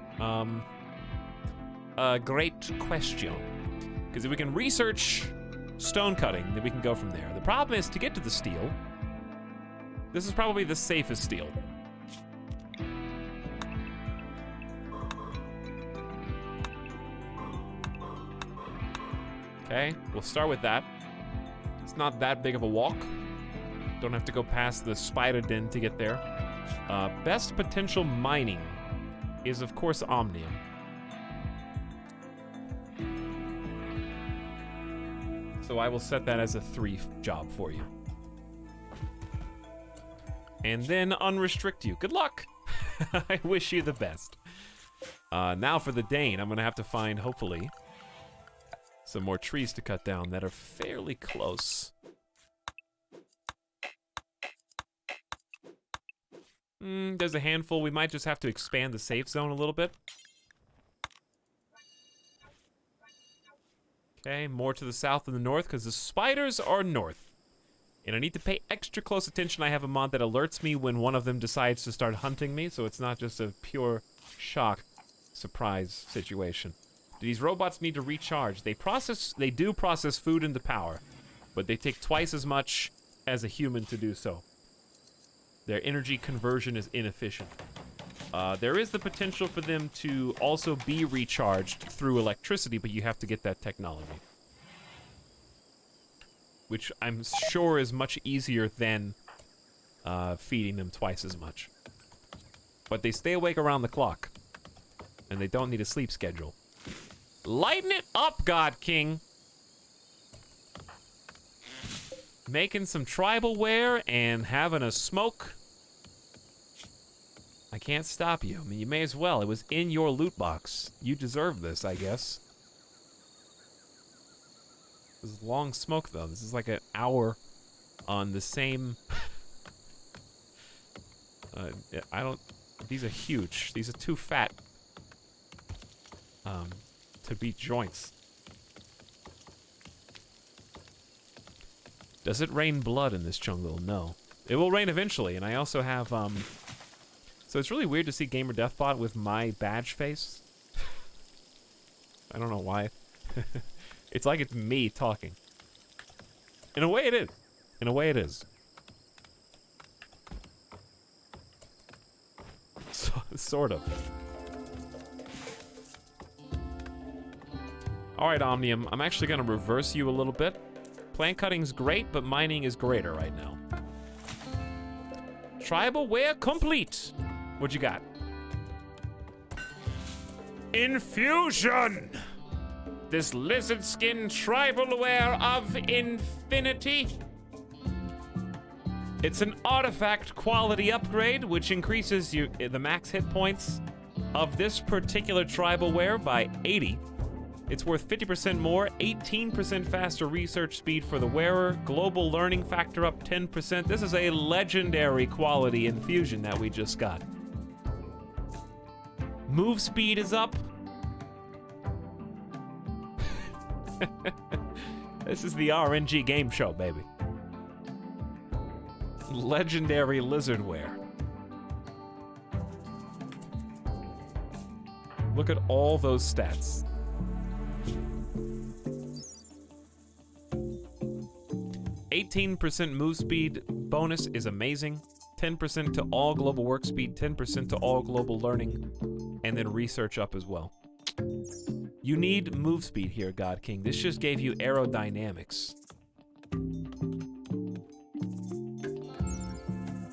Great question. Because if we can research stone cutting, then we can go from there. The problem is to get to the steel. This is probably the safest steel. Okay, we'll start with that. It's not that big of a walk. Don't have to go past the spider den to get there. Best potential mining is, of course, Omnium. So I will set that as a 3 job for you. And then unrestrict you. Good luck! I wish you the best. Now for the Dane, I'm gonna have to find, hopefully, some more trees to cut down that are fairly close. There's a handful. We might just have to expand the safe zone a little bit. Okay, more to the south and the north, because the spiders are north. And I need to pay extra close attention. I have a mod that alerts me when one of them decides to start hunting me, so it's not just a pure shock surprise situation. These robots need to recharge. They do process food into power, but they take twice as much as a human to do so. Their energy conversion is inefficient. There is the potential for them to also be recharged through electricity, but you have to get that technology. Which I'm sure is much easier than feeding them twice as much. But they stay awake around the clock, and they don't need a sleep schedule. Lighten it up, God King! making some tribal wear and having a smoke. I can't stop you. I mean, you may as well. It was in your loot box. You deserve this, I guess. This is long smoke, though. This is like an hour on the same... I don't... These are huge. These are too fat to be joints. Does it rain blood in this jungle? No. It will rain eventually, and I also have, So it's really weird to see Gamer Deathbot with my badge face. I don't know why. It's like it's me talking. In a way it is. In a way it is. Sort of. Alright, Omnium, I'm actually gonna reverse you a little bit. Plant cutting's great, but mining is greater right now. Tribal wear complete. What you got? Infusion! This lizard skin tribal wear of infinity. It's an artifact quality upgrade, which increases the max hit points of this particular tribal wear by 80. It's worth 50% more, 18% faster research speed for the wearer, global learning factor up 10%. This is a legendary quality infusion that we just got. Move speed is up. This is the RNG game show, baby. Legendary lizard wear. Look at all those stats. 18% move speed bonus is amazing. 10% to all global work speed, 10% to all global learning, and then research up as well. You need move speed here, God King. This just gave you aerodynamics.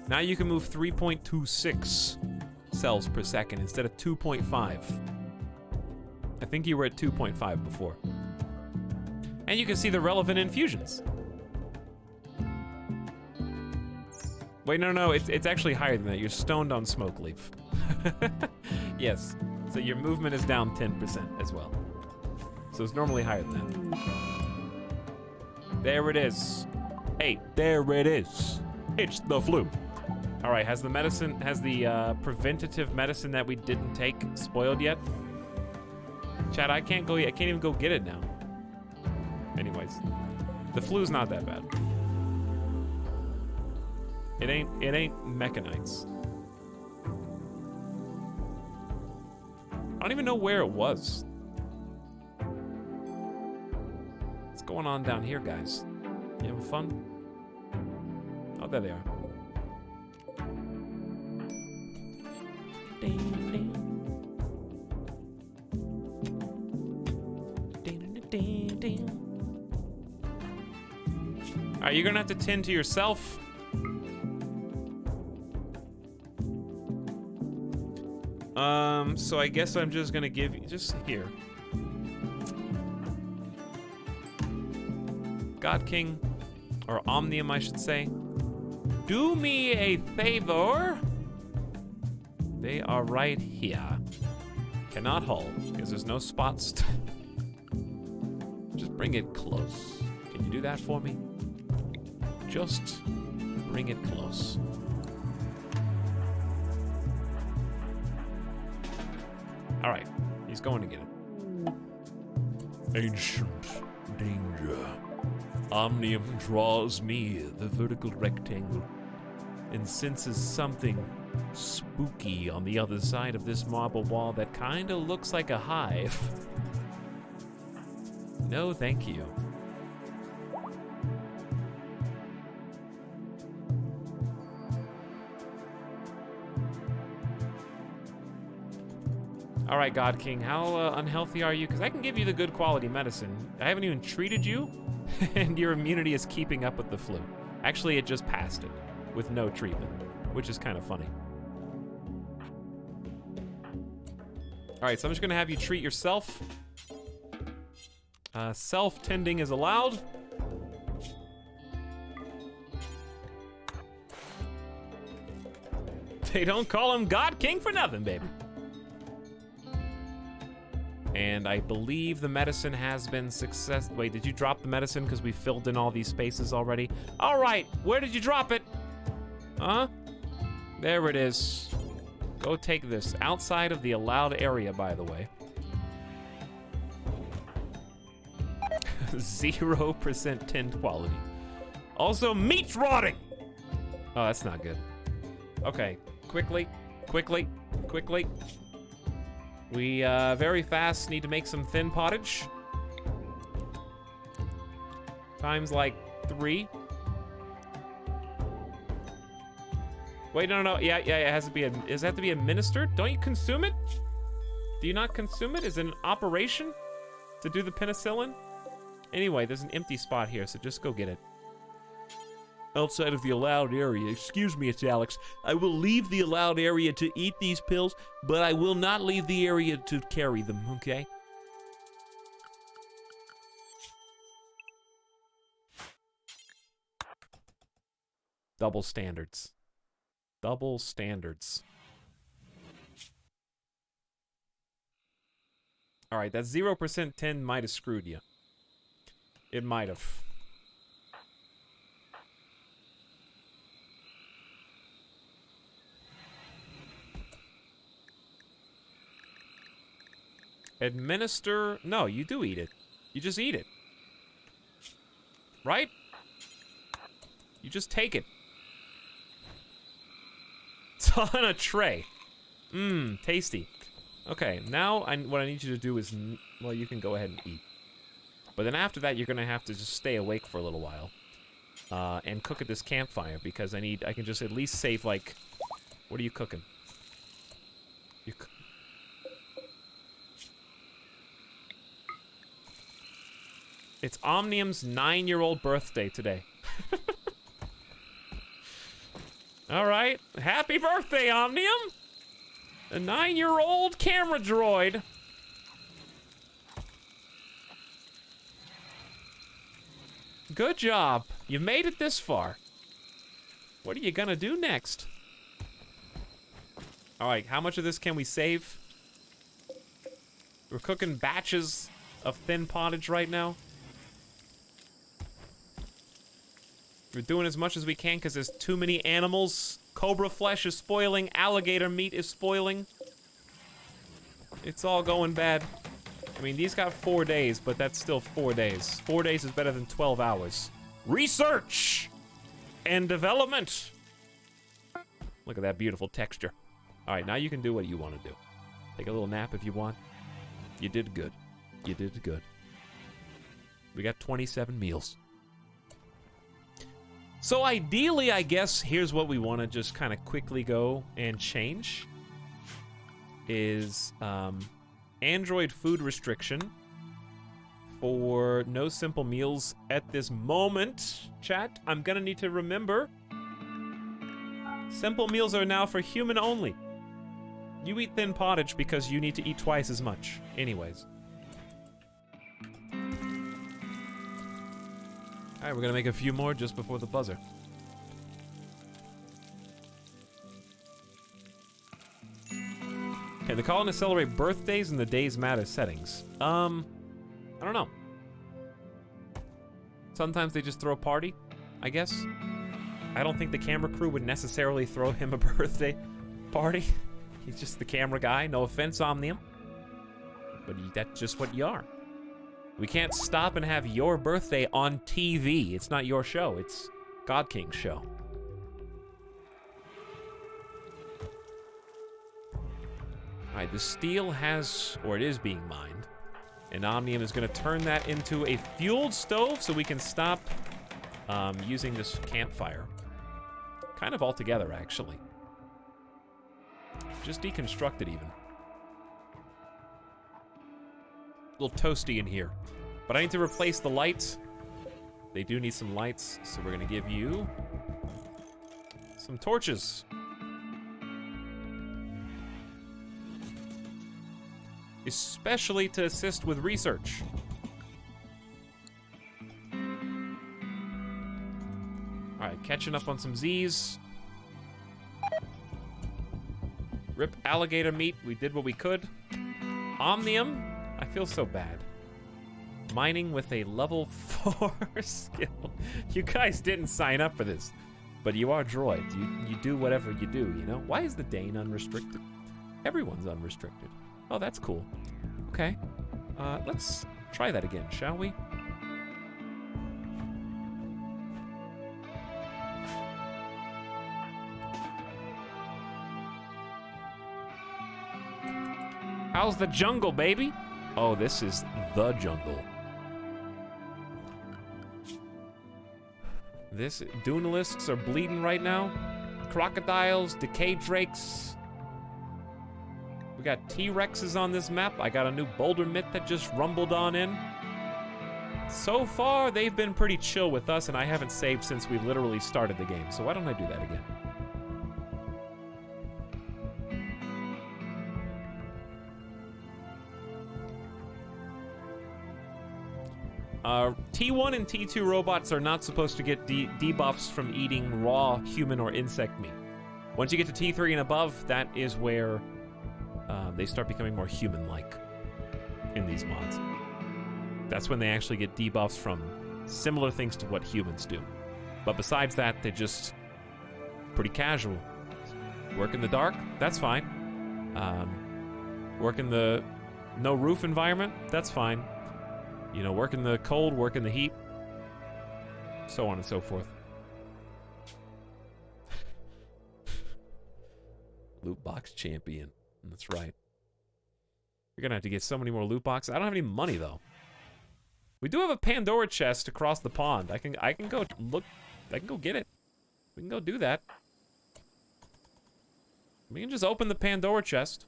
Now you can move 3.26 cells per second instead of 2.5. I think you were at 2.5 before. And you can see the relevant infusions. Wait, no, it's actually higher than that. You're stoned on smoke leaf. Yes, so your movement is down 10% as well. So it's normally higher than that. There it is. Hey, there it is. It's the flu. All right, has the preventative medicine that we didn't take spoiled yet? Chad, I can't even go get it now. Anyways, the flu's not that bad. It ain't mechanites. I don't even know where it was. What's going on down here, guys? You having fun? Oh, there they are. Ding, ding. Ding, ding, ding. All right, you're gonna have to tend to yourself. So I guess I'm just gonna give you, just here. God King, or Omnium I should say, do me a favor. They are right here. Cannot haul, because there's no spots. Just bring it close. Can you do that for me? Just bring it close. All right, he's going to get it. Ancient danger. Omnium draws near the vertical rectangle and senses something spooky on the other side of this marble wall that kinda looks like a hive. No, thank you. All right, God King, how unhealthy are you? Because I can give you the good quality medicine. I haven't even treated you, and your immunity is keeping up with the flu. Actually, it just passed it with no treatment, which is kind of funny. All right, so I'm just gonna have you treat yourself. Self-tending is allowed. They don't call him God King for nothing, baby. And I believe the medicine has been success. Wait, did you drop the medicine? Because we filled in all these spaces already. All right, where did you drop it? Huh? There it is. Go take this. Outside of the allowed area, by the way. 0% tinned quality. Also, meat's rotting! Oh, that's not good. Okay, quickly. We, very fast need to make some thin pottage. Times like 3. Wait, no. Yeah, it has to be, does it have to be administered? Don't you consume it? Do you not consume it? Is it an operation to do the penicillin? Anyway, there's an empty spot here, so just go get it. Outside of the allowed area. Excuse me, Etalyx. I will leave the allowed area to eat these pills, but I will not leave the area to carry them, okay? Double standards. Double standards. All right, that 0% 10 might have screwed you. It might have. Administer... No, you do eat it. You just eat it. Right? You just take it. It's on a tray. Mmm, tasty. Okay, now what I need you to do is... Well, you can go ahead and eat. But then after that, you're gonna have to just stay awake for a little while. And cook at this campfire, because I can just at least save, like... What are you cooking? It's Omnium's 9-year-old birthday today. All right, happy birthday, Omnium! A 9-year-old camera droid. Good job. You made it this far. What are you gonna do next? All right, how much of this can we save? We're cooking batches of thin pottage right now. We're doing as much as we can because there's too many animals. Cobra flesh is spoiling. Alligator meat is spoiling. It's all going bad. I mean, these got 4 days, but that's still 4 days. 4 days is better than 12 hours. Research and development. Look at that beautiful texture. All right, now you can do what you want to do. Take a little nap if you want. You did good. You did good. We got 27 meals. So ideally, I guess, here's what we want to just kind of quickly go and change. Is Android food restriction for no simple meals at this moment. Chat, I'm gonna need to remember. Simple meals are now for human only. You eat thin pottage because you need to eat twice as much. Anyways. Alright, we're gonna make a few more just before the buzzer. Okay, the colonists celebrate birthdays in the Days Matter settings. I don't know. Sometimes they just throw a party, I guess. I don't think the camera crew would necessarily throw him a birthday party. He's just the camera guy. No offense, Omnium. But that's just what you are. We can't stop and have your birthday on TV. It's not your show. It's God King's show. All right, the steel has, or it is being mined. And Omnium is going to turn that into a fueled stove so we can stop using this campfire. Kind of altogether, actually. Just deconstruct it even. A little toasty in here. But I need to replace the lights. They do need some lights, so we're gonna give you some torches. Especially to assist with research. Alright, catching up on some Z's. Rip alligator meat. We did what we could. Omnium. I feel so bad. Mining with a level 4 skill. You guys didn't sign up for this, but you are droids. You do whatever you do, you know? Why is the Dane unrestricted? Everyone's unrestricted. Oh, that's cool. Okay. Let's try that again, shall we? How's the jungle, baby? Oh, this is the jungle. This Dunalisks are bleeding right now. Crocodiles, decay drakes. We got T-Rexes on this map. I got a new boulder myth that just rumbled on in. So far, they've been pretty chill with us, and I haven't saved since we literally started the game. So why don't I do that again? T1 and T2 robots are not supposed to get debuffs from eating raw human or insect meat. Once you get to T3 and above, that is where they start becoming more human-like in these mods. That's when they actually get debuffs from similar things to what humans do. But besides that, they're just pretty casual. Work in the dark, that's fine. Work in the no roof environment, that's fine. You know, work in the cold, work in the heat, so on and so forth. Loot box champion. That's right. You're gonna have to get so many more loot boxes. I don't have any money though. We do have a Pandora chest across the pond. I can go look. I can go get it. We can go do that. We can just open the Pandora chest.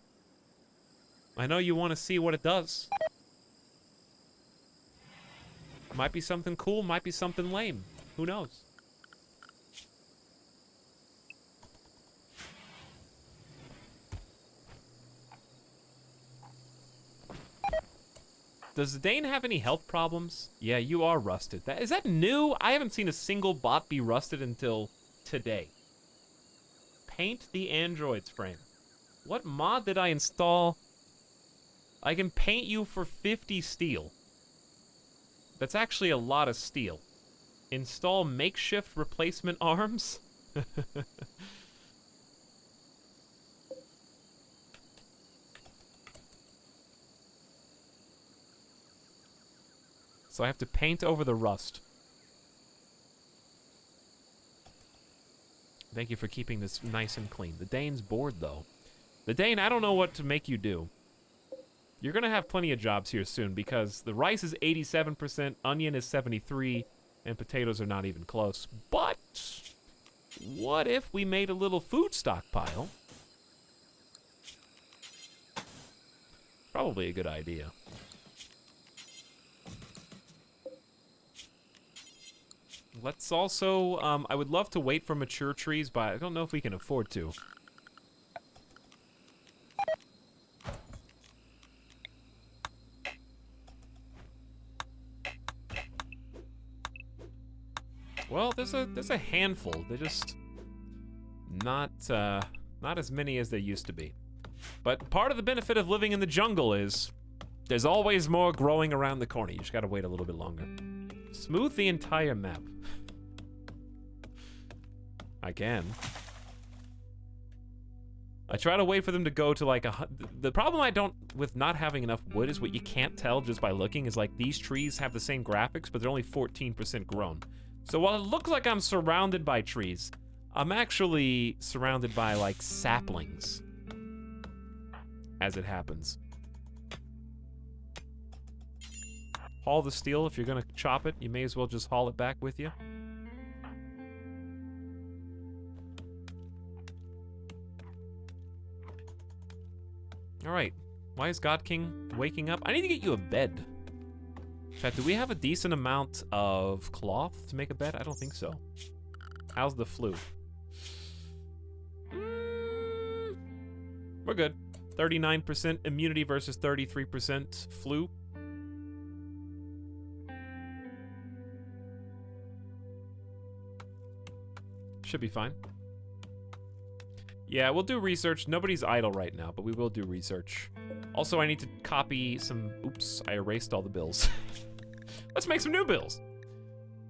I know you want to see what it does. Might be something cool, might be something lame. Who knows? Does Dane have any health problems? Yeah, you are rusted. Is that new? I haven't seen a single bot be rusted until today. Paint the android's frame. What mod did I install? I can paint you for 50 steel. That's actually a lot of steel. Install makeshift replacement arms? So I have to paint over the rust. Thank you for keeping this nice and clean. The Dane's bored, though. The Dane, I don't know what to make you do. You're gonna have plenty of jobs here soon because the rice is 87%, onion is 73%, and potatoes are not even close. But what if we made a little food stockpile? Probably a good idea. Let's also, I would love to wait for mature trees, but I don't know if we can afford to. Well, there's a handful. They're just not as many as they used to be. But part of the benefit of living in the jungle is there's always more growing around the corner. You just gotta wait a little bit longer. Smooth the entire map. I can. I try to wait for them to go to like the problem I don't with not having enough wood is what you can't tell just by looking is like these trees have the same graphics, but they're only 14% grown. So while it looks like I'm surrounded by trees, I'm actually surrounded by like saplings as it happens. Haul the steel. If you're gonna chop it, you may as well just haul it back with you. All right, why is God King waking up? I need to get you a bed. Chat, do we have a decent amount of cloth to make a bed? I don't think so. How's the flu? We're good. 39% immunity versus 33% flu. Should be fine. Yeah, we'll do research. Nobody's idle right now, but we will do research. Also, I need to copy some... Oops, I erased all the bills. Let's make some new bills.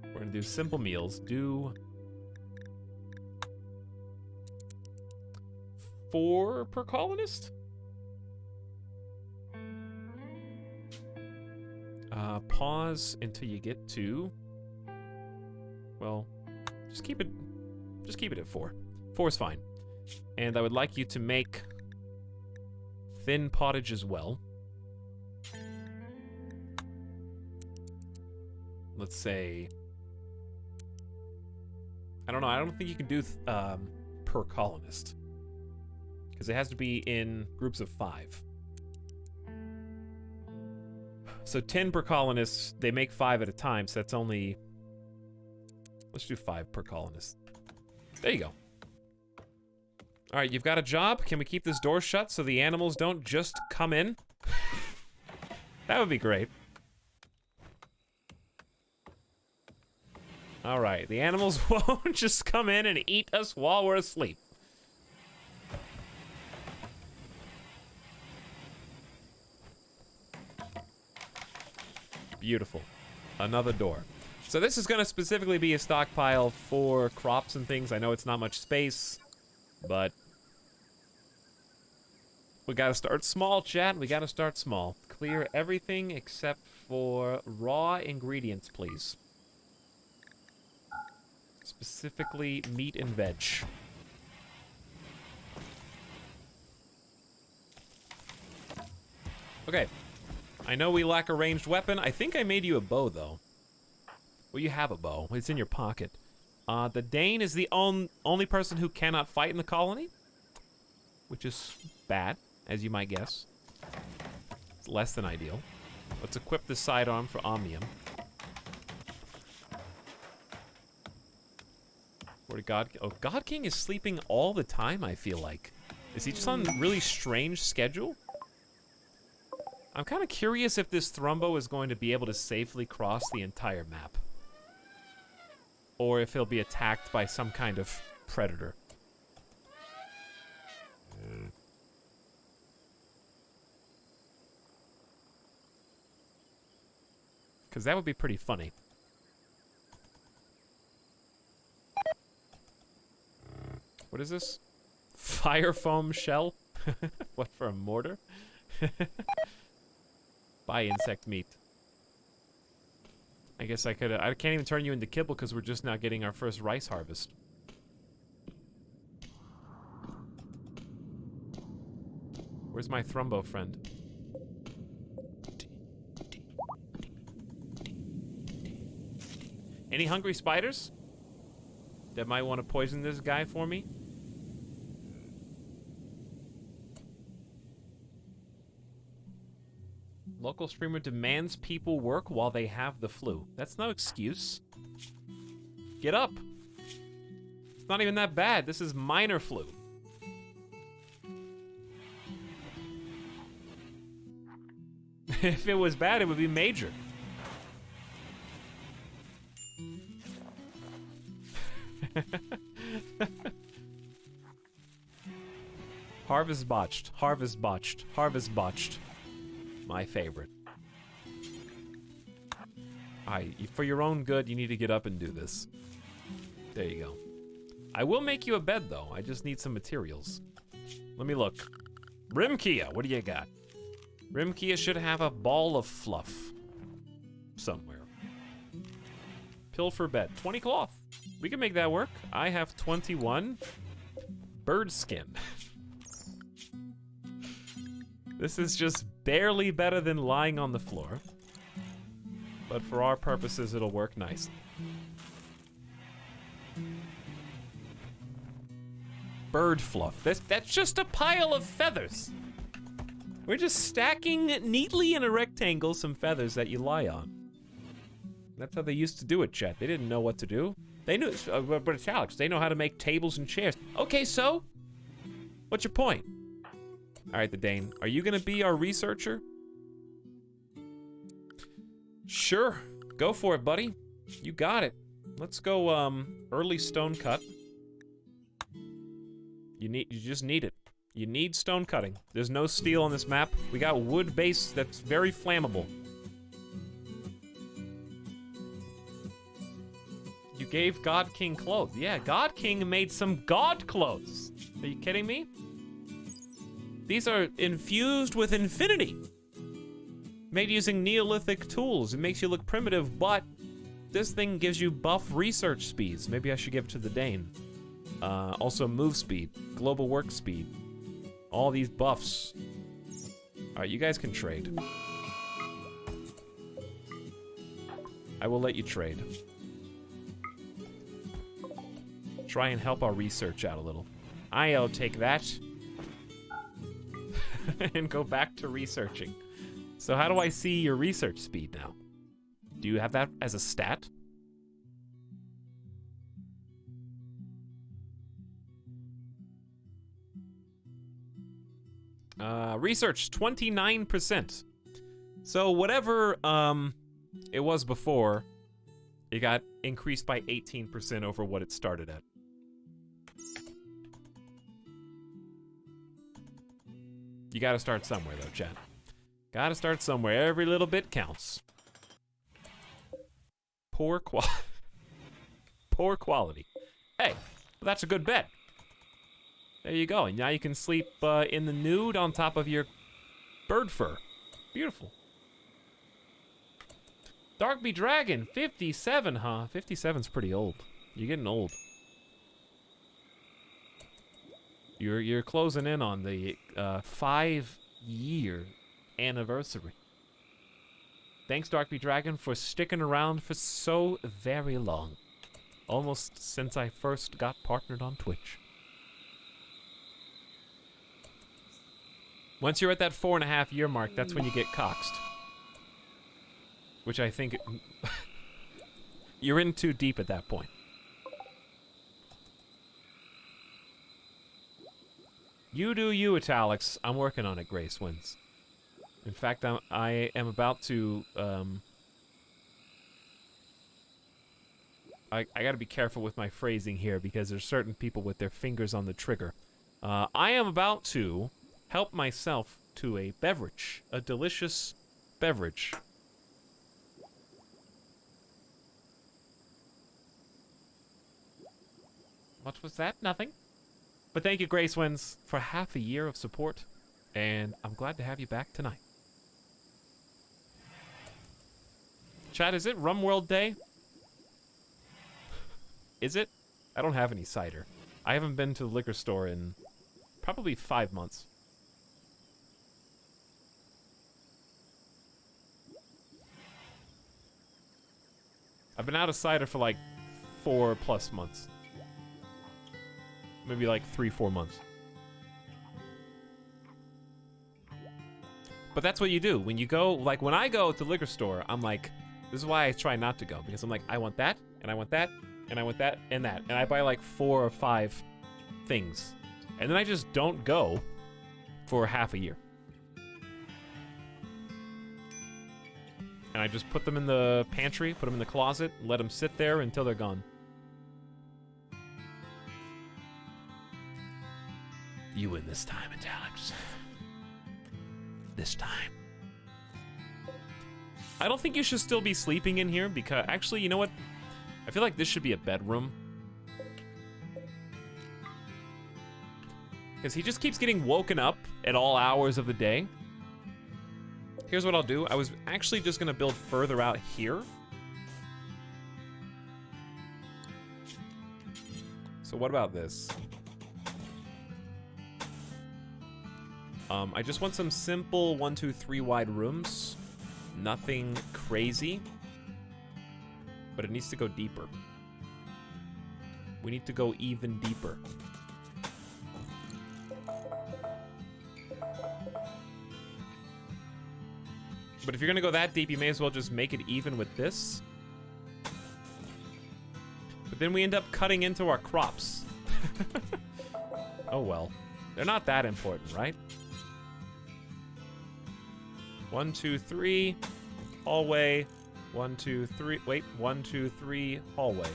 We're gonna do simple meals. Do... 4 per colonist? Pause until you get to... Well, just keep it at 4. 4 is fine. And I would like you to make thin pottage as well. Let's say... I don't know, I don't think you can do per colonist. Because it has to be in groups of 5. So 10 per colonist, they make 5 at a time, so that's only... Let's do 5 per colonist. There you go. Alright, you've got a job. Can we keep this door shut so the animals don't just come in? That would be great. Alright, the animals won't just come in and eat us while we're asleep. Beautiful. Another door. So this is going to specifically be a stockpile for crops and things. I know it's not much space, but we got to start small, chat. We got to start small. Clear everything except for raw ingredients, please. Specifically meat and veg. Okay. I know we lack a ranged weapon. I think I made you a bow, though. Well, you have a bow. It's in your pocket. The Dane is the only person who cannot fight in the colony, which is bad, as you might guess. It's less than ideal. Let's equip the sidearm for Omnium. Where to God? Oh, God King is sleeping all the time, I feel like. Is he just on a really strange schedule? I'm kind of curious if this Thrumbo is going to be able to safely cross the entire map. Or if he'll be attacked by some kind of predator. Because that would be pretty funny. What is this? Fire foam shell? What, for a mortar? Buy insect meat. I guess I could. I can't even turn you into kibble because we're just now getting our first rice harvest. Where's my Thrumbo friend? Any hungry spiders that might want to poison this guy for me? Local streamer demands people work while they have the flu. That's no excuse. Get up. It's not even that bad. This is minor flu. If it was bad, it would be major. Harvest botched. Harvest botched. Harvest botched. My favorite. For your own good, you need to get up and do this. There you go. I will make you a bed, though. I just need some materials. Let me look. Rimkia, what do you got? Rimkia should have a ball of fluff. Somewhere. Pill for bed. 20 cloth. We can make that work. I have 21. Bird skin. This is just barely better than lying on the floor. But for our purposes, it'll work nicely. Bird fluff. That's just a pile of feathers. We're just stacking neatly in a rectangle some feathers that you lie on. That's how they used to do it, chat. They didn't know what to do. They knew, but Etalyx, they know how to make tables and chairs. Okay, so? What's your point? All right, the Dane. Are you gonna be our researcher? Sure. Go for it, buddy. You got it. Let's go, early stone cut. You just need it. You need stone cutting. There's no steel on this map. We got wood base that's very flammable. You gave God King clothes. Yeah, God King made some God clothes. Are you kidding me? These are infused with infinity. Made using Neolithic tools. It makes you look primitive, but this thing gives you buff research speeds. Maybe I should give it to the Dane. Also move speed, global work speed. All these buffs. All right, you guys can trade. I will let you trade. Try and help our research out a little. I'll take that and go back to researching. So how do I see your research speed now? Do you have that as a stat? Research, 29%. So whatever it was before, it got increased by 18% over what it started at. You gotta start somewhere though, chat. Gotta start somewhere. Every little bit counts. Poor quality. Hey, that's a good bet. There you go. And now you can sleep in the nude on top of your bird fur. Beautiful. Darkby Dragon, 57, huh? 57's pretty old. You're getting old. You're closing in on the 5-year anniversary. Thanks, Darkby Dragon, for sticking around for so very long. Almost since I first got partnered on Twitch. Once you're at that 4.5-year mark, that's when you get coxed. Which I think... you're in too deep at that point. You do you, Etalyx. I'm working on it, Grace Wins. In fact, I am about to... I gotta be careful with my phrasing here because there's certain people with their fingers on the trigger. I am about to help myself to a beverage. A delicious beverage. What was that? Nothing. But thank you, Grace Wins, for half a year of support. And I'm glad to have you back tonight. Chat, is it RimWorld Day? Is it? I don't have any cider. I haven't been to the liquor store in probably 5 months. I've been out of cider for like 4+ months. Maybe like 3-4 months. But that's what you do. When you go, like when I go to the liquor store, I'm like, this is why I try not to go. Because I'm like, I want that, and I want that, and I want that, and that. And I buy like 4 or 5 things. And then I just don't go for half a year. And I just put them in the pantry, put them in the closet, let them sit there until they're gone. You win this time, Etalyx. This time. I don't think you should still be sleeping in here because, actually, you know what? I feel like this should be a bedroom. Because he just keeps getting woken up at all hours of the day. Here's what I'll do. I was actually just gonna build further out here. So what about this? I just want some simple 1, 2, 3 wide rooms. Nothing crazy. But it needs to go deeper. We need to go even deeper. But if you're gonna go that deep, you may as well just make it even with this. But then we end up cutting into our crops. Oh well. They're not that important, right? 1, 2, 3, hallway. 1, 2, 3. Wait, 1, 2, 3, hallway.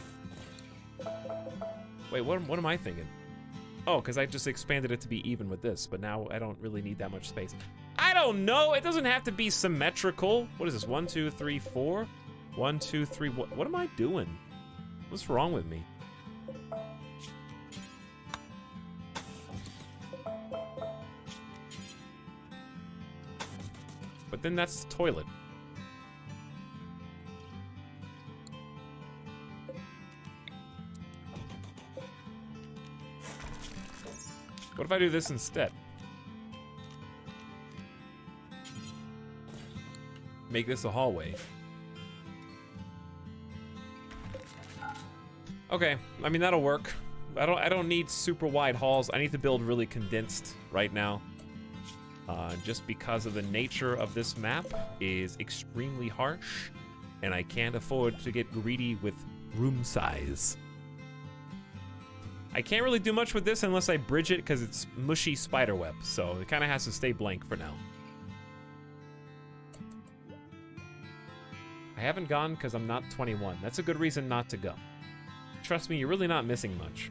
Wait, what am I thinking? Oh, because I just expanded it to be even with this, but now I don't really need that much space. I don't know. It doesn't have to be symmetrical. What is this? 1, 2, 3, 4? 1, 2, 3. What am I doing? What's wrong with me? But then that's the toilet. What if I do this instead? Make this a hallway. Okay, I mean that'll work. I don't need super wide halls. I need to build really condensed right now. Just because of the nature of this map is extremely harsh, and I can't afford to get greedy with room size. I can't really do much with this unless I bridge it because it's mushy spiderweb, so it kind of has to stay blank for now. I haven't gone because I'm not 21. That's a good reason not to go. Trust me, you're really not missing much.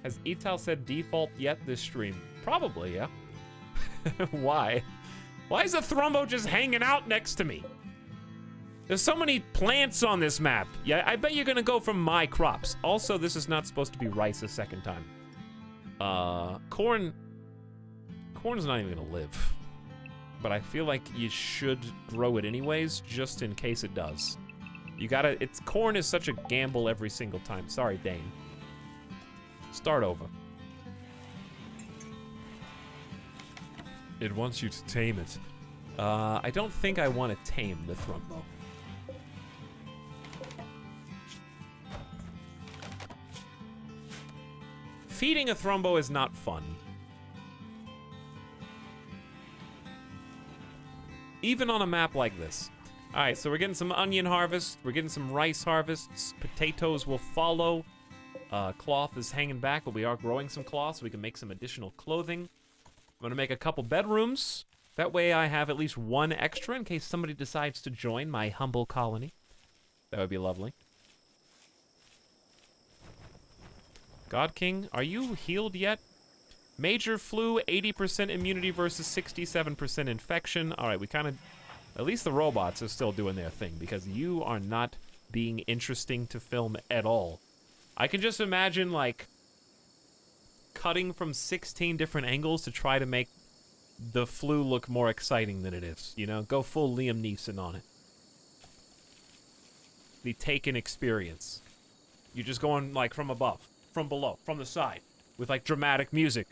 Has Etal said default yet this stream? Probably, yeah. Why? Why is the Thrumbo just hanging out next to me? There's so many plants on this map. Yeah, I bet you're gonna go from my crops. Also, this is not supposed to be rice a second time. Corn's not even gonna live. But I feel like you should grow it anyways, just in case it does. You gotta, corn is such a gamble every single time. Sorry, Dane. Start over. It wants you to tame it. I don't think I want to tame the Thrumbo. Feeding a Thrumbo is not fun. Even on a map like this. All right, so we're getting some onion harvest. We're getting some rice harvests. Potatoes will follow. Cloth is hanging back, but we are growing some cloth so we can make some additional clothing. I'm gonna make a couple bedrooms. That way I have at least one extra in case somebody decides to join my humble colony. That would be lovely. God King, are you healed yet? Major flu, 80% immunity versus 67% infection. All right, we kind of... At least the robots are still doing their thing because you are not being interesting to film at all. I can just imagine, like, cutting from 16 different angles to try to make the flu look more exciting than it is. You know, go full Liam Neeson on it. The Taken experience. You're just going, like, from above, from below, from the side, with, like, dramatic music.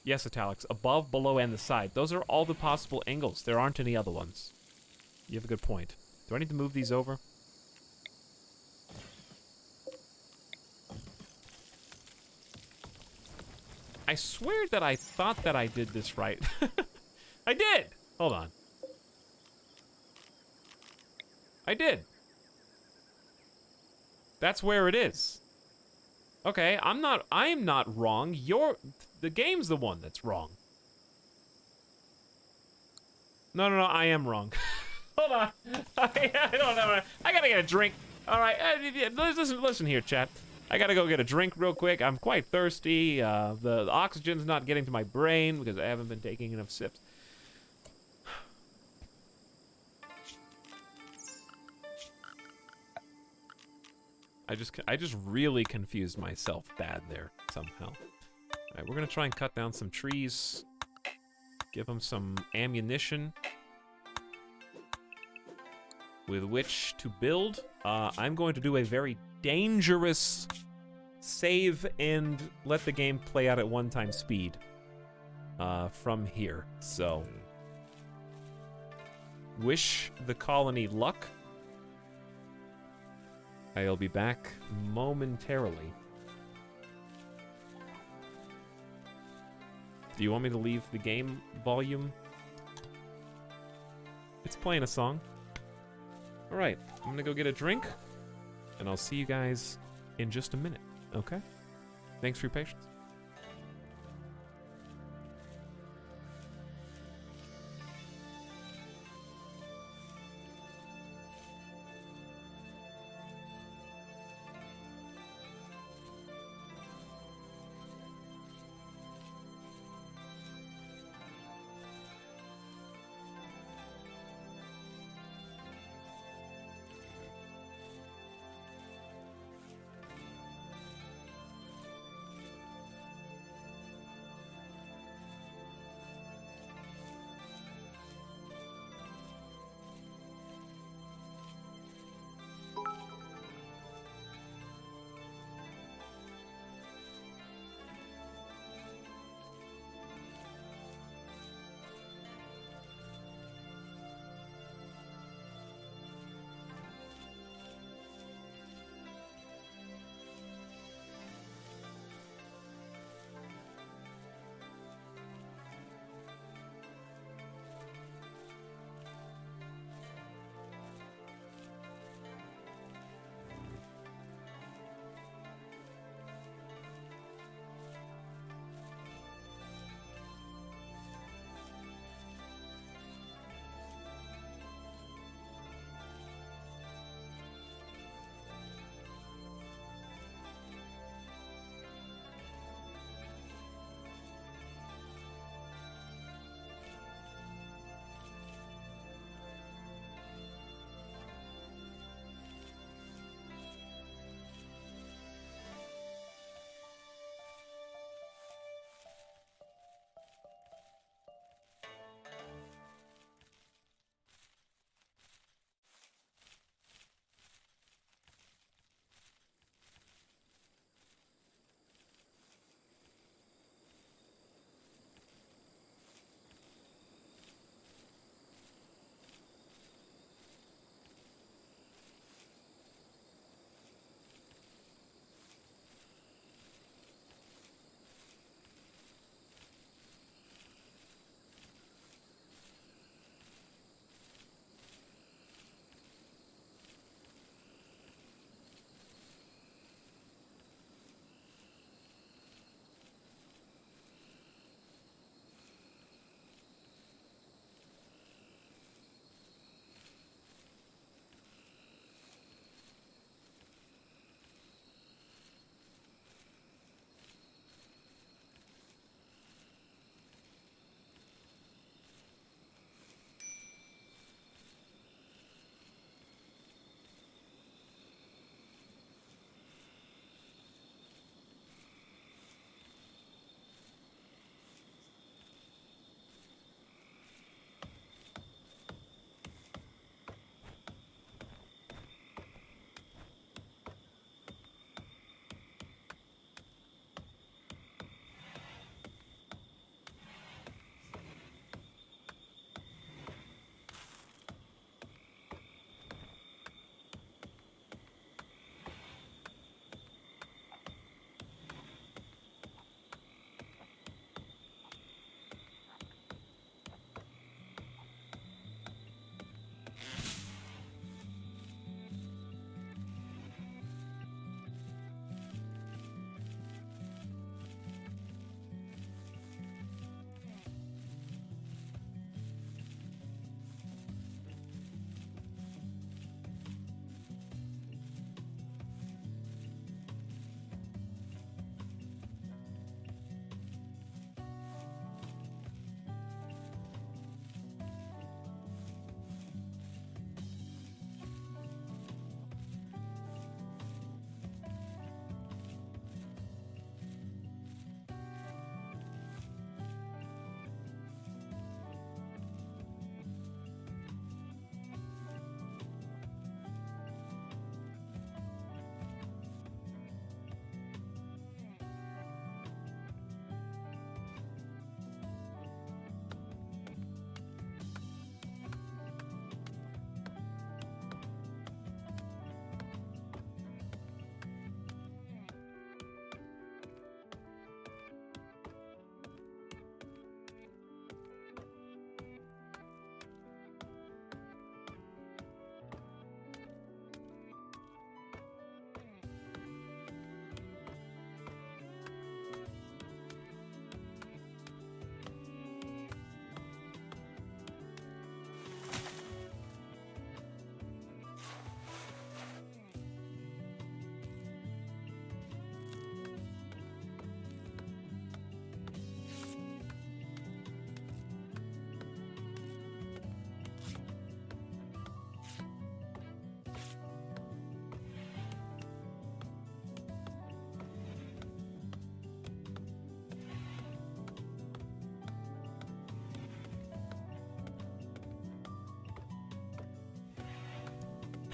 Yes, Etalyx. Above, below, and the side. Those are all the possible angles. There aren't any other ones. You have a good point. Do I need to move these over? I swear that I thought that I did this right. I did! Hold on. I did. That's where it is. Okay, I'm not wrong. The game's the one that's wrong. No, I am wrong. Hold on. I don't know. I gotta get a drink. All right, listen here, chat. I gotta go get a drink real quick. I'm quite thirsty. The oxygen's not getting to my brain because I haven't been taking enough sips. I just really confused myself bad there somehow. All right, we're gonna try and cut down some trees. Give them some ammunition with which to build. I'm going to do a very dangerous save and let the game play out at 1x speed from here. So, wish the colony luck. I'll be back momentarily. Do you want me to leave the game volume? It's playing a song. All right, I'm gonna go get a drink, and I'll see you guys in just a minute, okay? Thanks for your patience.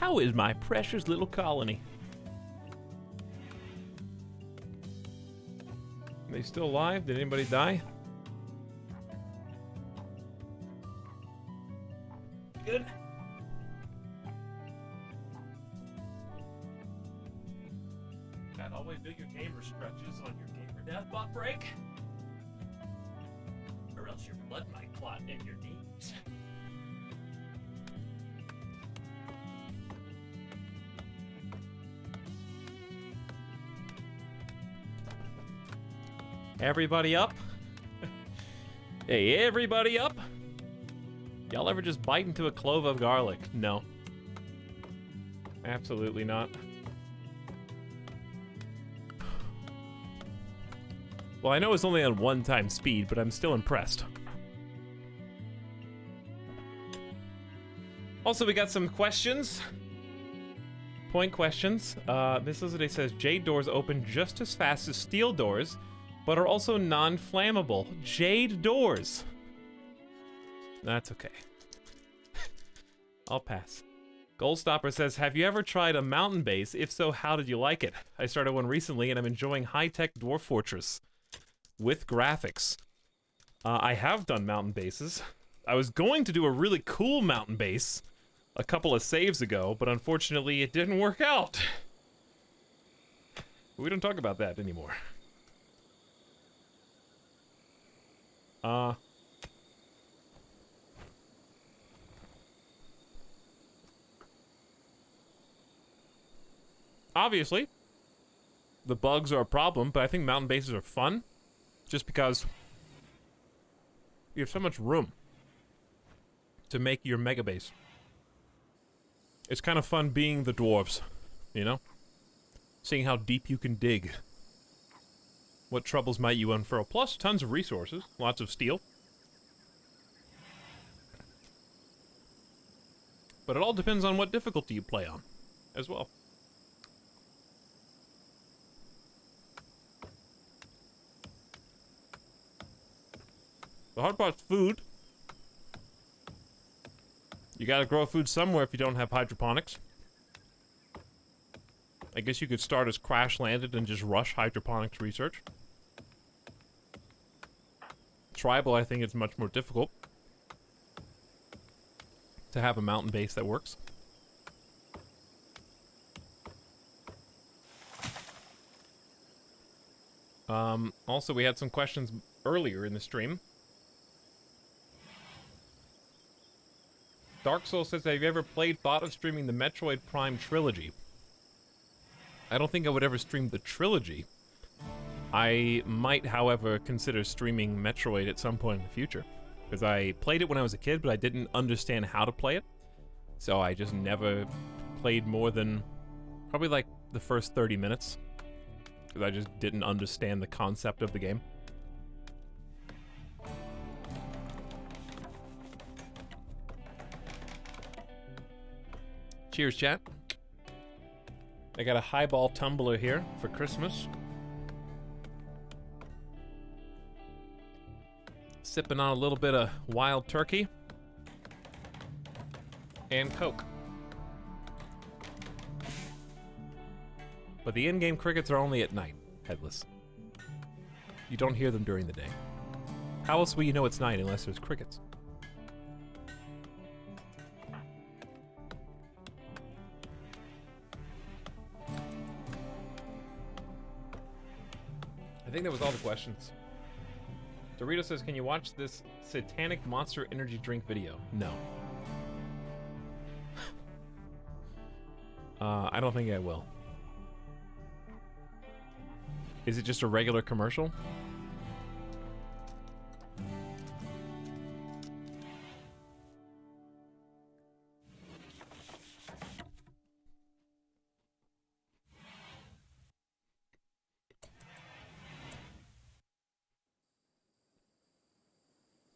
How is my precious little colony? Are they still alive? Did anybody die? Good. Gotta always do your gamer stretches on your gamer death bot break. Or else your blood might clot in your knees. Everybody up? Hey, everybody up? Y'all ever just bite into a clove of garlic? No. Absolutely not. Well, I know it's only on 1 time speed, but I'm still impressed. Also, we got some questions. Point questions. Miss Lizarday says, jade doors open just as fast as steel doors, but are also non-flammable. Jade doors. That's okay. I'll pass. Goldstopper says, have you ever tried a mountain base? If so, how did you like it? I started one recently and I'm enjoying high-tech Dwarf Fortress with graphics. I have done mountain bases. I was going to do a really cool mountain base a couple of saves ago, but unfortunately it didn't work out. We don't talk about that anymore. Obviously, the bugs are a problem, but I think mountain bases are fun, just because you have so much room to make your mega base. It's kind of fun being the dwarves, you know? Seeing how deep you can dig. What troubles might you unfurl? Plus, tons of resources, lots of steel. But it all depends on what difficulty you play on, as well. The hard part's food. You gotta grow food somewhere if you don't have hydroponics. I guess you could start as crash landed and just rush hydroponics research. Tribal, I think it's much more difficult to have a mountain base that works. Also, we had some questions earlier in the stream. Dark Soul says, have you ever thought of streaming the Metroid Prime trilogy? I don't think I would ever stream the trilogy. I might, however, consider streaming Metroid at some point in the future. Because I played it when I was a kid, but I didn't understand how to play it. So I just never played more than probably like the first 30 minutes. Because I just didn't understand the concept of the game. Cheers, chat. I got a highball tumbler here for Christmas. Sipping on a little bit of wild turkey. And Coke. But the in-game crickets are only at night, Headless. You don't hear them during the day. How else will you know it's night unless there's crickets? I think that was all the questions. Dorito says, can you watch this satanic monster energy drink video? No. I don't think I will. Is it just a regular commercial?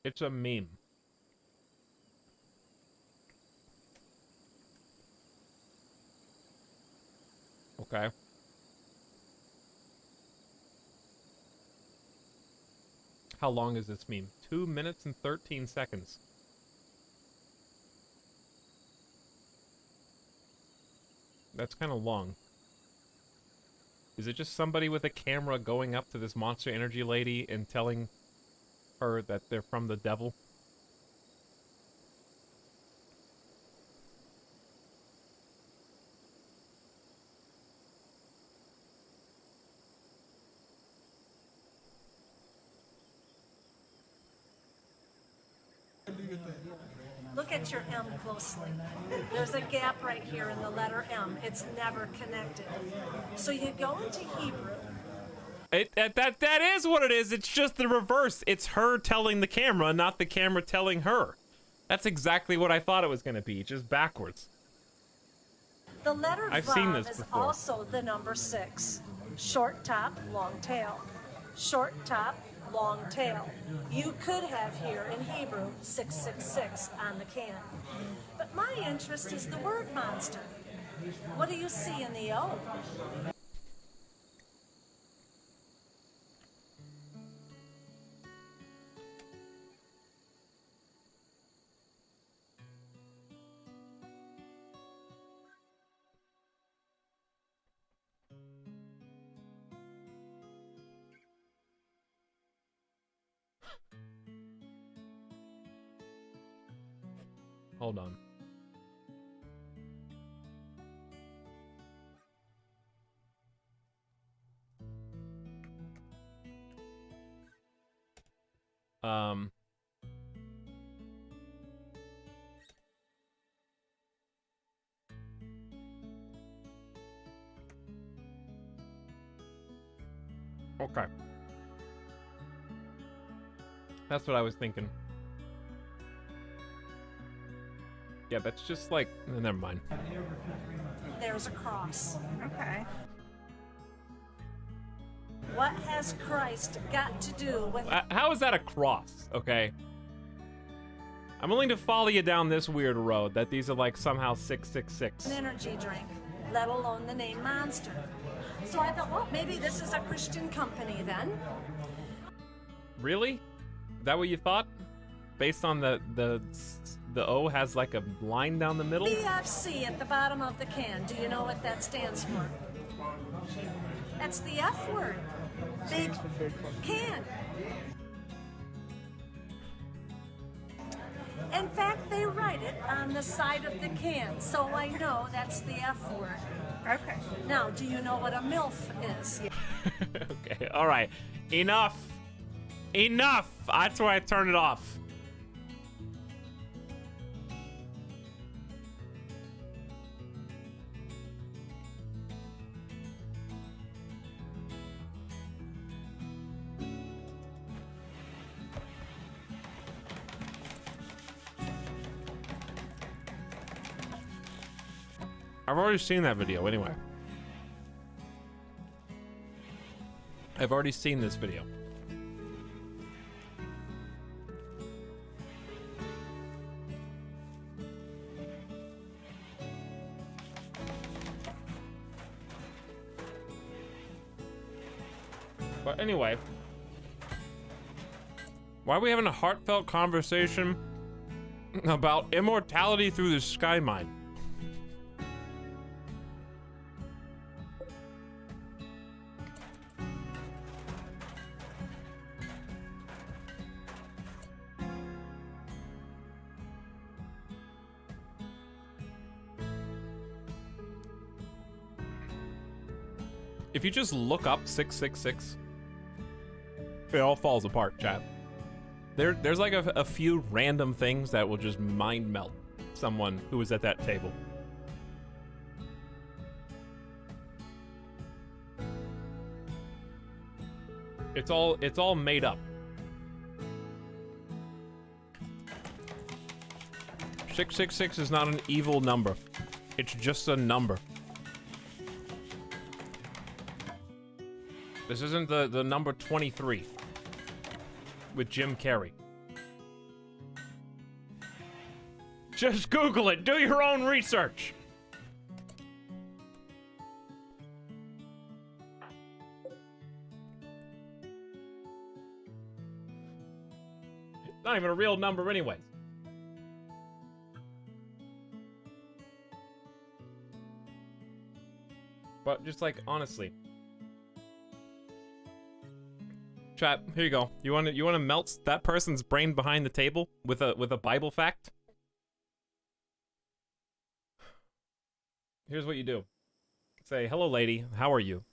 It's a meme. Okay. How long is this meme? 2 minutes and 13 seconds. That's kind of long. Is it just somebody with a camera going up to this Monster Energy lady and telling her that they're from the devil? Look at your M closely. There's a gap right here in the letter M. It's never connected. So you go into Hebrew. That is what it is. It's just the reverse. It's her telling the camera, not the camera telling her. That's exactly what I thought it was going to be, just backwards. The letter I've seen Vav this is before. also the number 6. Short top, long tail. Short top, long tail. You could have here in Hebrew 666 on the can. But my interest is the word monster. What do you see in the O? Hold on. Okay. That's what I was thinking. Yeah, that's just like... Never mind. There's a cross. Okay. What has Christ got to do with How is that a cross, okay? I'm willing to follow you down this weird road that these are like somehow 666. an energy drink, let alone the name Monster? So I thought, well, maybe this is a Christian company then. Really? Is that what you thought? Based on the O has like a line down the middle? BFC at the bottom of the can. Do you know what that stands for? That's the F word. Big can. In fact, they write it on the side of the can, so I know that's the F word. Okay. Now, do you know what a MILF is? Okay, alright. Enough! Enough! That's why I turned it off. I've already seen that video anyway. I've already seen this video. But anyway, why are we having a heartfelt conversation about immortality through the sky mine? If you just look up 666, it all falls apart, chat. There's like a few random things that will just mind melt someone who was at that table. It's all made up. 666 is not an evil number. It's just a number. This isn't the number 23 with Jim Carrey. Just Google it. Do your own research. It's not even a real number anyways. But just like honestly. Chat, here you go. You want to melt that person's brain behind the table with a Bible fact? Here's what you do. Say, "Hello lady, how are you?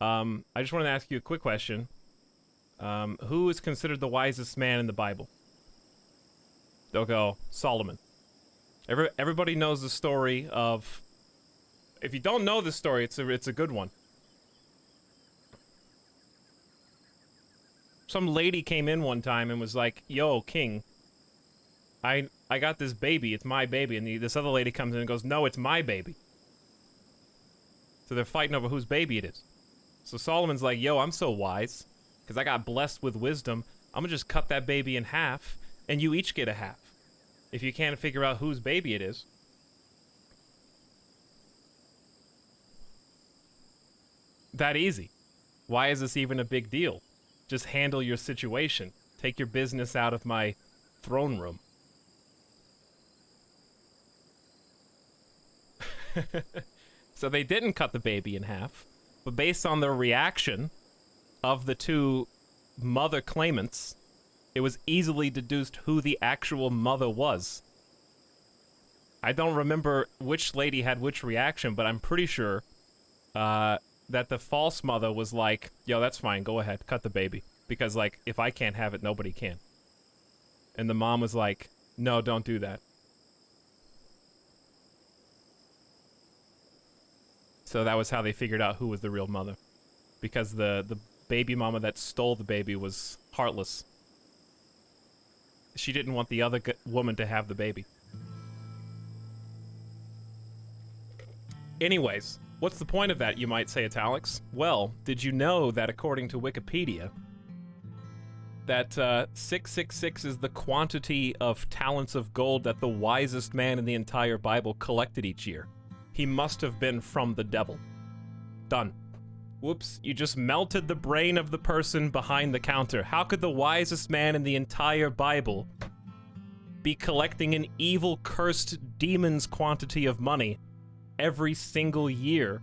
I just want to ask you a quick question. Who is considered the wisest man in the Bible?" They'll go, "Solomon." Everybody knows the story of... If you don't know the story, it's a good one. Some lady came in one time and was like, "Yo, king, I got this baby. It's my baby." And this other lady comes in and goes, "No, it's my baby." So they're fighting over whose baby it is. So Solomon's like, "Yo, I'm so wise, because I got blessed with wisdom. I'm gonna just cut that baby in half, and you each get a half. If you can't figure out whose baby it is." That easy. Why is this even a big deal? Just handle your situation. Take your business out of my throne room. So they didn't cut the baby in half, but based on the reaction of the two mother claimants, it was easily deduced who the actual mother was. I don't remember which lady had which reaction, but I'm pretty sure that the false mother was like, "Yo, that's fine, go ahead, cut the baby. Because, like, if I can't have it, nobody can." And the mom was like, "No, don't do that." So that was how they figured out who was the real mother. Because the baby mama that stole the baby was heartless. She didn't want the other woman to have the baby. Anyways, what's the point of that, you might say, Etalyx? Well, did you know that according to Wikipedia, that 666 is the quantity of talents of gold that the wisest man in the entire Bible collected each year? He must have been from the devil. Done. Whoops, you just melted the brain of the person behind the counter. How could the wisest man in the entire Bible be collecting an evil, cursed demon's quantity of money every single year?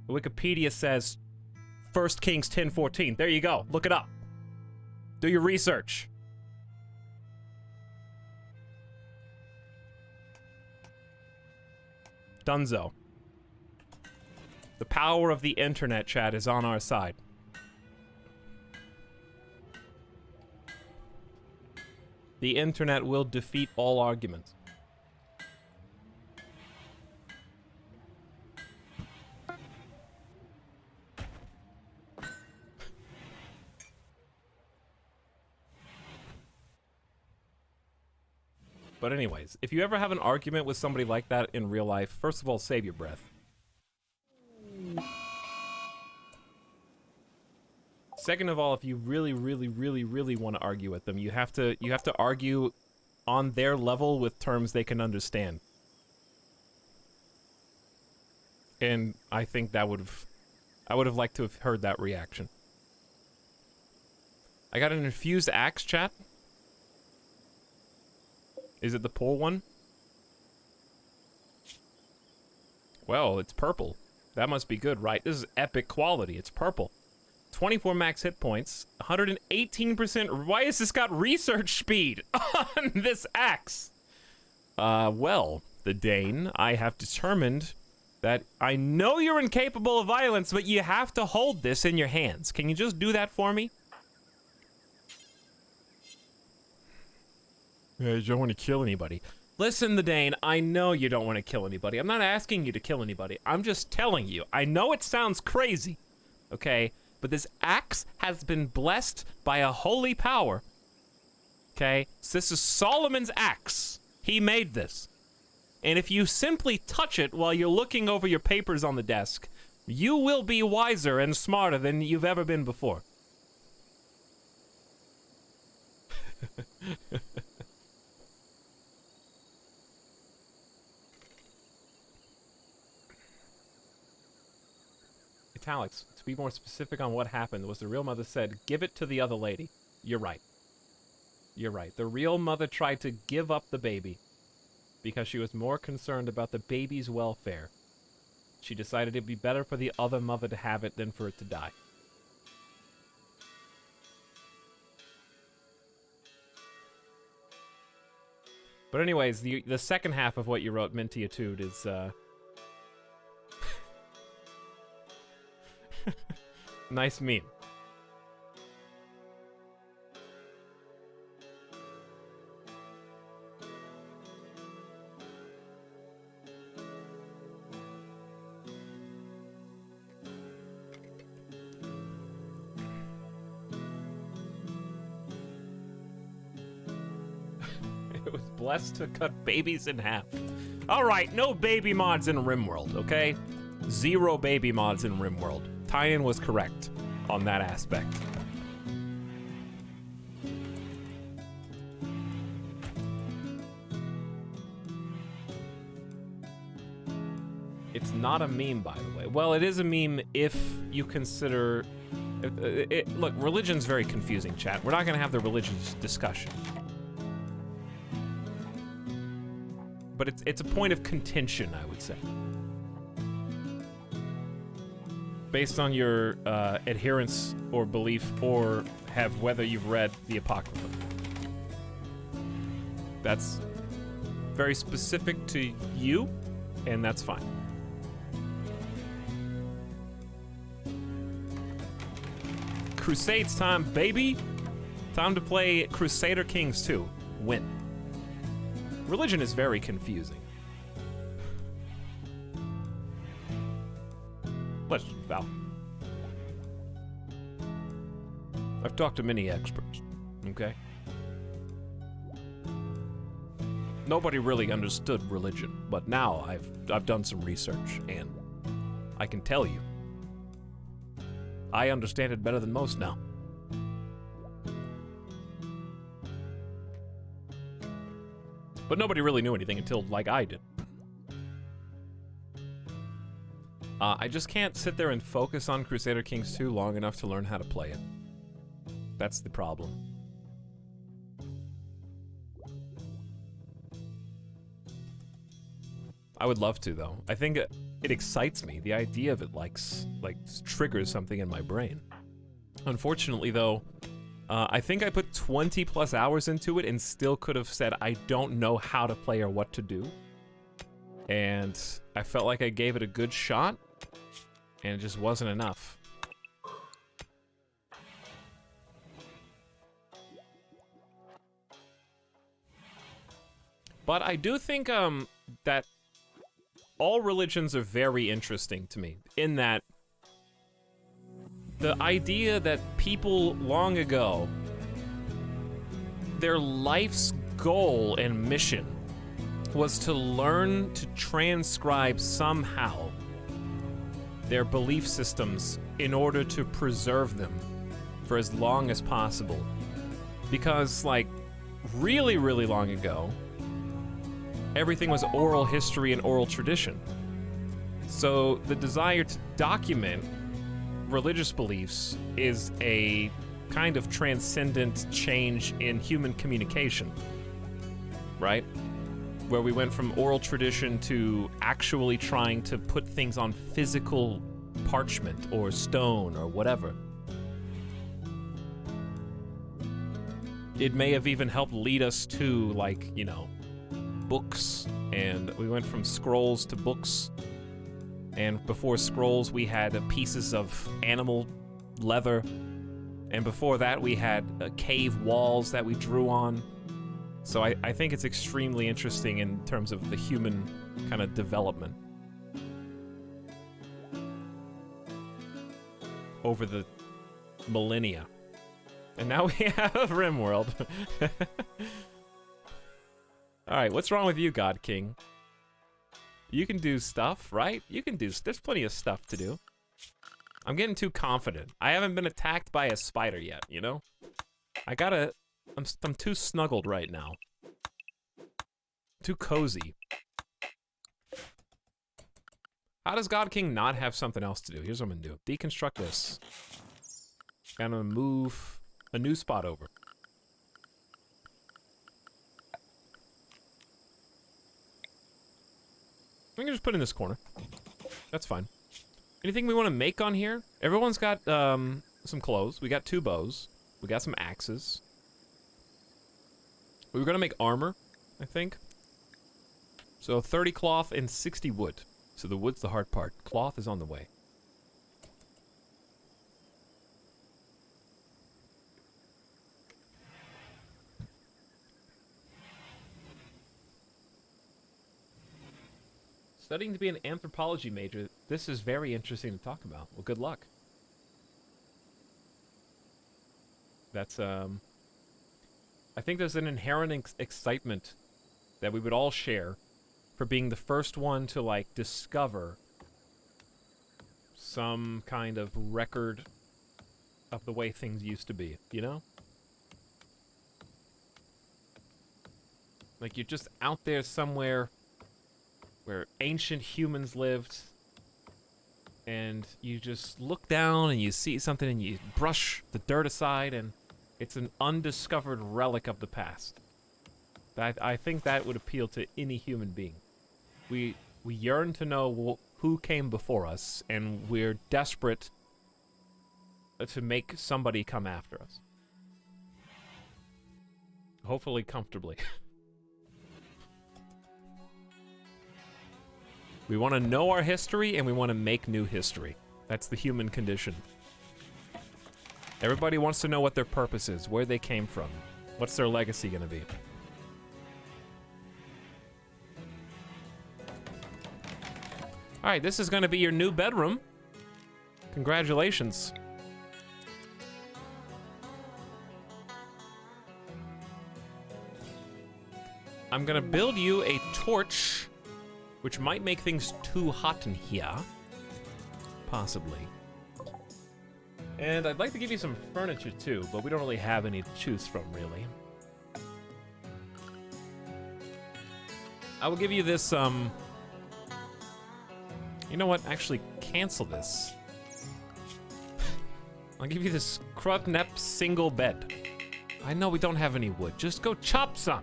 Wikipedia says 1 Kings 10:14. There you go. Look it up. Do your research. Dunzo. The power of the internet, chat, is on our side. The internet will defeat all arguments. But anyways, if you ever have an argument with somebody like that in real life, first of all, save your breath. Second of all, if you really want to argue with them, you have to argue on their level with terms they can understand. And I think I would have liked to have heard that reaction. I got an infused axe, chat. Is it the poor one? Well, it's purple. That must be good, right? This is epic quality. It's purple. 24 max hit points. 118%. Why has this got research speed on this axe? Well, the Dane, I have determined that I know you're incapable of violence, but you have to hold this in your hands. Can you just do that for me? Yeah, you don't want to kill anybody. Listen, the Dane, I know you don't want to kill anybody. I'm not asking you to kill anybody. I'm just telling you. I know it sounds crazy, okay? But this axe has been blessed by a holy power, okay? So this is Solomon's axe. He made this. And if you simply touch it while you're looking over your papers on the desk, you will be wiser and smarter than you've ever been before. Etalyx, to be more specific on what happened, was the real mother said, "Give it to the other lady." You're right. You're right. The real mother tried to give up the baby because she was more concerned about the baby's welfare She decided it'd be better for the other mother to have it than for it to die. But anyways, the second half of what you wrote, Mintiatude, is, nice meme. It was blessed to cut babies in half. Alright, no baby mods in RimWorld, okay? 0 baby mods in RimWorld. Tyan was correct on that aspect. It's not a meme, by the way. Well, it is a meme if you consider... look, religion's very confusing, chat. We're not going to have the religious discussion. But it's a point of contention, I would say. Based on your adherence or belief, or have whether you've read the Apocrypha. That's very specific to you, and that's fine. Crusades time, baby! Time to play Crusader Kings 2. Win. Religion is very confusing. Let's vow. I've talked to many experts, okay? Nobody really understood religion, but now I've done some research, and I can tell you, I understand it better than most now. But nobody really knew anything until, like, I did. I just can't sit there and focus on Crusader Kings 2 long enough to learn how to play it. That's the problem. I would love to, though. I think it excites me. The idea of it, like triggers something in my brain. Unfortunately, though, I think I put 20 plus hours into it and still could have said I don't know how to play or what to do. And I felt like I gave it a good shot, and it just wasn't enough. But I do think that all religions are very interesting to me, in that the idea that people long ago, their life's goal and mission was to learn to transcribe somehow their belief systems in order to preserve them for as long as possible. Because, like, really, really long ago, everything was oral history and oral tradition. So the desire to document religious beliefs is a kind of transcendent change in human communication, right? Where we went from oral tradition to actually trying to put things on physical parchment or stone or whatever. It may have even helped lead us to, like, you know, books, and we went from scrolls to books. And before scrolls, we had pieces of animal leather. And before that, we had cave walls that we drew on. So I think it's extremely interesting in terms of the human kind of development over the millennia. And now we have RimWorld. Alright, what's wrong with you, God King? You can do stuff, right? You can do, there's plenty of stuff to do. I'm getting too confident. I haven't been attacked by a spider yet, you know? I'm too snuggled right now. Too cozy. How does God King not have something else to do? Here's what I'm gonna do. Deconstruct this. I'm gonna move a new spot over. We can just put it in this corner. That's fine. Anything we want to make on here? Everyone's got some clothes. We got 2 bows. We got some axes. We were gonna make armor, I think. So 30 cloth and 60 wood. So the wood's the hard part. Cloth is on the way. Studying to be an anthropology major, this is very interesting to talk about. Well, good luck. That's, I think there's an inherent excitement that we would all share for being the first one to, like, discover some kind of record of the way things used to be, you know? Like, you're just out there somewhere where ancient humans lived, and you just look down and you see something and you brush the dirt aside, and it's an undiscovered relic of the past. I think that would appeal to any human being. We yearn to know who came before us, and we're desperate to make somebody come after us. Hopefully comfortably. We want to know our history, and we want to make new history. That's the human condition. Everybody wants to know what their purpose is, where they came from, what's their legacy going to be. Alright, this is going to be your new bedroom. Congratulations. I'm going to build you a torch, which might make things too hot in here. Possibly. And I'd like to give you some furniture too, but we don't really have any to choose from, really. I will give you this, you know what? Actually, cancel this. I'll give you this Krupnep single bed. I know we don't have any wood. Just go chop some.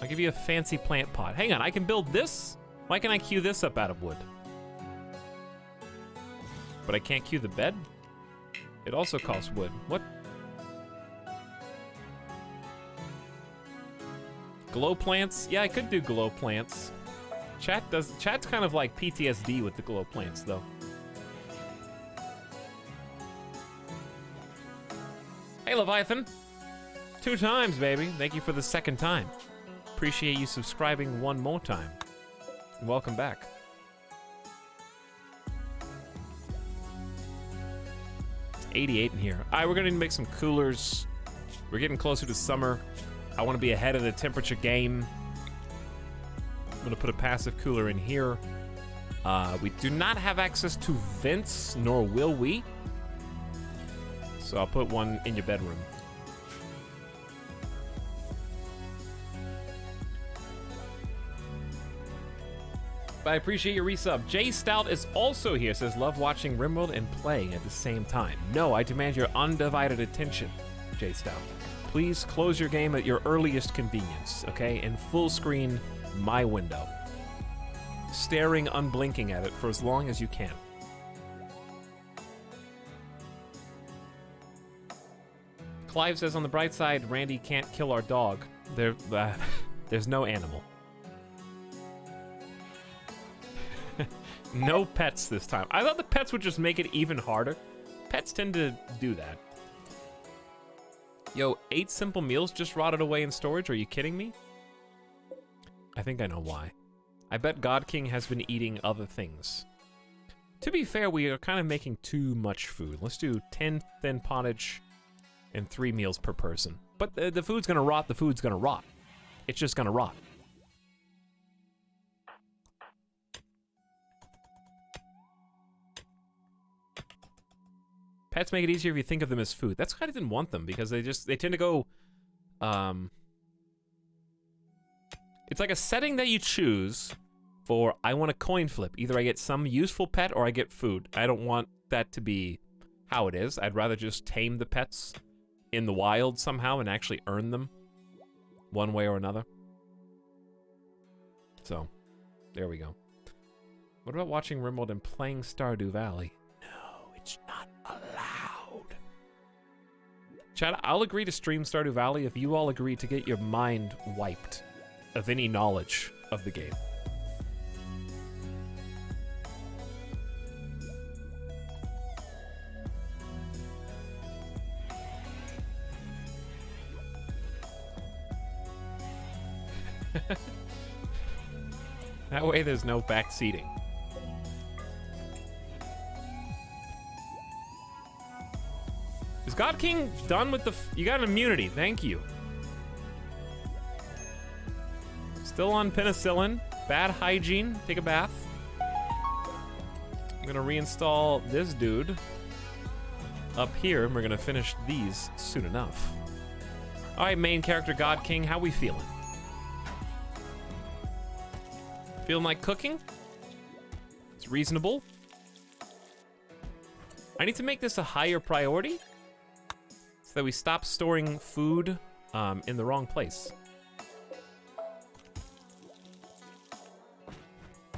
I'll give you a fancy plant pot. Hang on, I can build this? Why can I queue this up out of wood? But I can't queue the bed? It also costs wood. What? Glow plants? Yeah, I could do glow plants. Chat's kind of like PTSD with the glow plants, though. Hey, Leviathan. 2 times, baby. Thank you for the 2nd time. Appreciate you subscribing 1 more time. Welcome back. It's 88 in here. All right, we're gonna need to make some coolers. We're getting closer to summer. I want to be ahead of the temperature game. I'm gonna put a passive cooler in here. We do not have access to vents, nor will we. So I'll put one in your bedroom. But I appreciate your resub. Jay Stout is also here. Says, love watching RimWorld and playing at the same time. No, I demand your undivided attention, Jay Stout. Please close your game at your earliest convenience, okay? And full screen my window. Staring unblinking at it for as long as you can. Clive says, on the bright side, Randy can't kill our dog. There's no animal. No pets this time. I thought the pets would just make it even harder. Pets tend to do that. Yo, 8 simple meals just rotted away in storage? Are you kidding me? I think I know why. I bet God King has been eating other things. To be fair, we are kind of making too much food. Let's do 10 thin pottage and 3 meals per person. But the food's gonna rot, the food's gonna rot. It's just gonna rot. Pets make it easier if you think of them as food. That's why I didn't want them, because they tend to go, it's like a setting that you choose for, I want a coin flip. Either I get some useful pet or I get food. I don't want that to be how it is. I'd rather just tame the pets in the wild somehow and actually earn them one way or another. So, there we go. What about watching RimWorld and playing Stardew Valley? No, it's not allowed. Chad, I'll agree to stream Stardew Valley if you all agree to get your mind wiped of any knowledge of the game. That way there's no backseating. Is God King done with the... You got an immunity, thank you. Still on penicillin. Bad hygiene, take a bath. I'm gonna reinstall this dude up here, and we're gonna finish these soon enough. All right, main character God King, how we feeling? Feeling like cooking? It's reasonable. I need to make this a higher priority so that we stop storing food in the wrong place.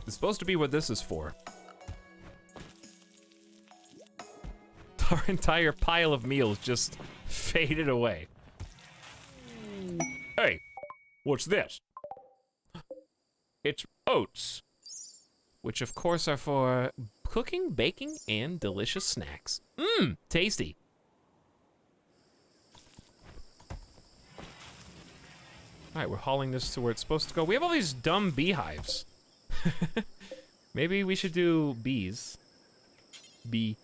It's supposed to be what this is for. Our entire pile of meals just faded away. Hey, what's this? It's oats, which of course are for cooking, baking, and delicious snacks. Mmm, tasty. All right, we're hauling this to where it's supposed to go. We have all these dumb beehives. Maybe we should do bees. Bee.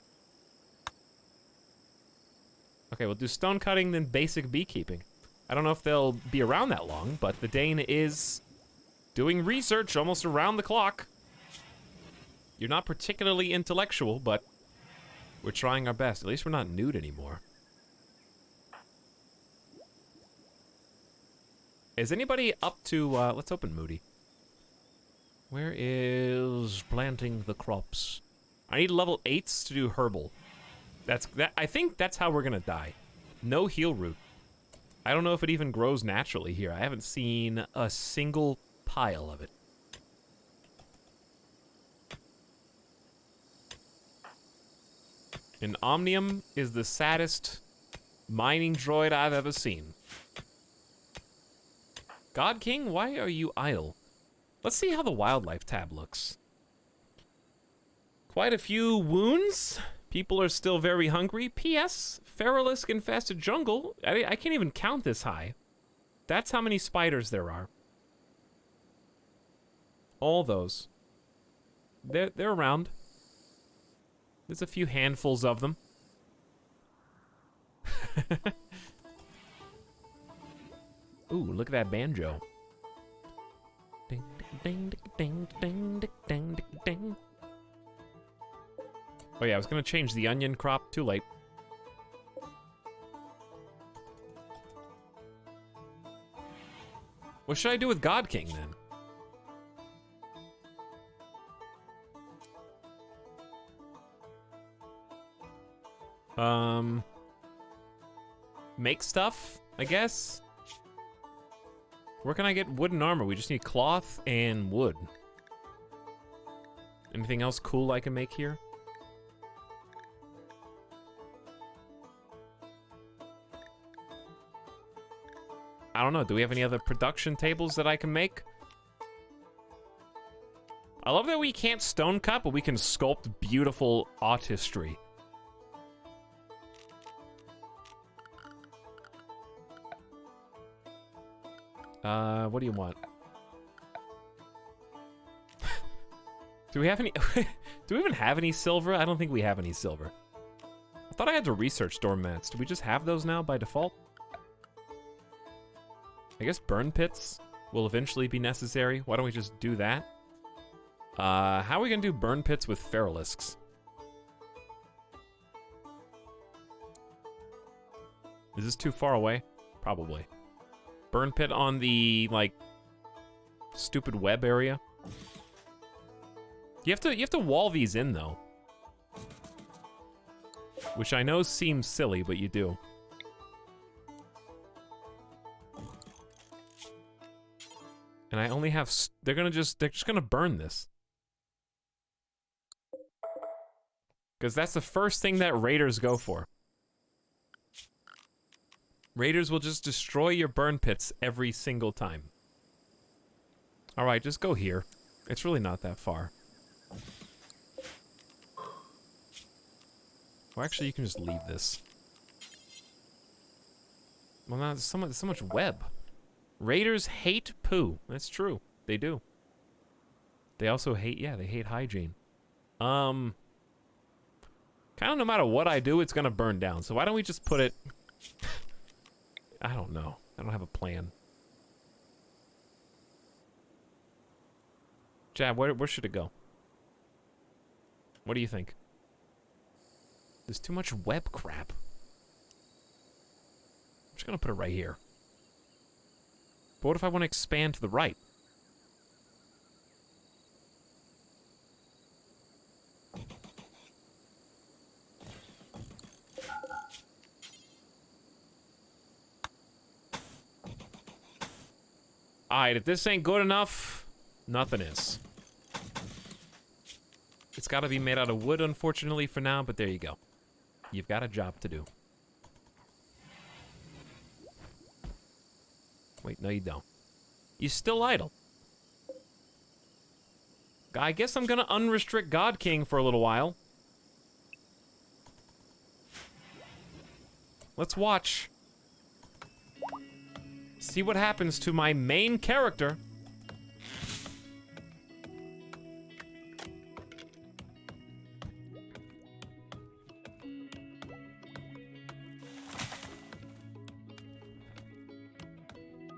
Okay, we'll do stone cutting, then basic beekeeping. I don't know if they'll be around that long, but the Dane is doing research almost around the clock. You're not particularly intellectual, but we're trying our best. At least we're not nude anymore. Is anybody up to, let's open Moody. Where is planting the crops? I need level 8s to do herbal. I think that's how we're gonna die. No heal root. I don't know if it even grows naturally here. I haven't seen a single pile of it. An Omnium is the saddest mining droid I've ever seen. God King, why are you idle? Let's see how the wildlife tab looks. Quite a few wounds. People are still very hungry. P.S. Feralisk infested jungle. I can't even count this high. That's how many spiders there are. All those. They're around. There's a few handfuls of them. Ooh, look at that banjo. Ding, ding, ding, ding, ding, ding, ding, ding. Oh yeah, I was gonna change the onion crop. Too late. What should I do with God King then? Make stuff, I guess? Where can I get wooden armor? We just need cloth and wood. Anything else cool I can make here? I don't know, do we have any other production tables that I can make? I love that we can't stone cut, but we can sculpt beautiful artistry. What do you want? Do we have any... Do we even have any silver? I don't think we have any silver. I thought I had to research storm mats. Do we just have those now by default? I guess burn pits will eventually be necessary. Why don't we just do that? How are we gonna do burn pits with feralisks? Is this too far away? Probably. Burn pit on the, like, stupid web area. You have to wall these in, though. Which I know seems silly, but you do. And I only have... they're just gonna burn this. Because that's the first thing that raiders go for. Raiders will just destroy your burn pits every single time. Alright, just go here. It's really not that far. Or actually, you can just leave this. Well, now there's so much web. Raiders hate poo. That's true. They do. They also hate, yeah, they hate hygiene. Kind of no matter what I do, it's gonna burn down. So why don't we just put it... I don't know. I don't have a plan. Jab, where should it go? What do you think? There's too much web crap. I'm just gonna put it right here. But what if I want to expand to the right? Alright, if this ain't good enough, nothing is. It's gotta be made out of wood, unfortunately, for now, but there you go. You've got a job to do. Wait, no you don't. You're still idle. I guess I'm gonna unrestrict God King for a little while. Let's watch. See what happens to my main character.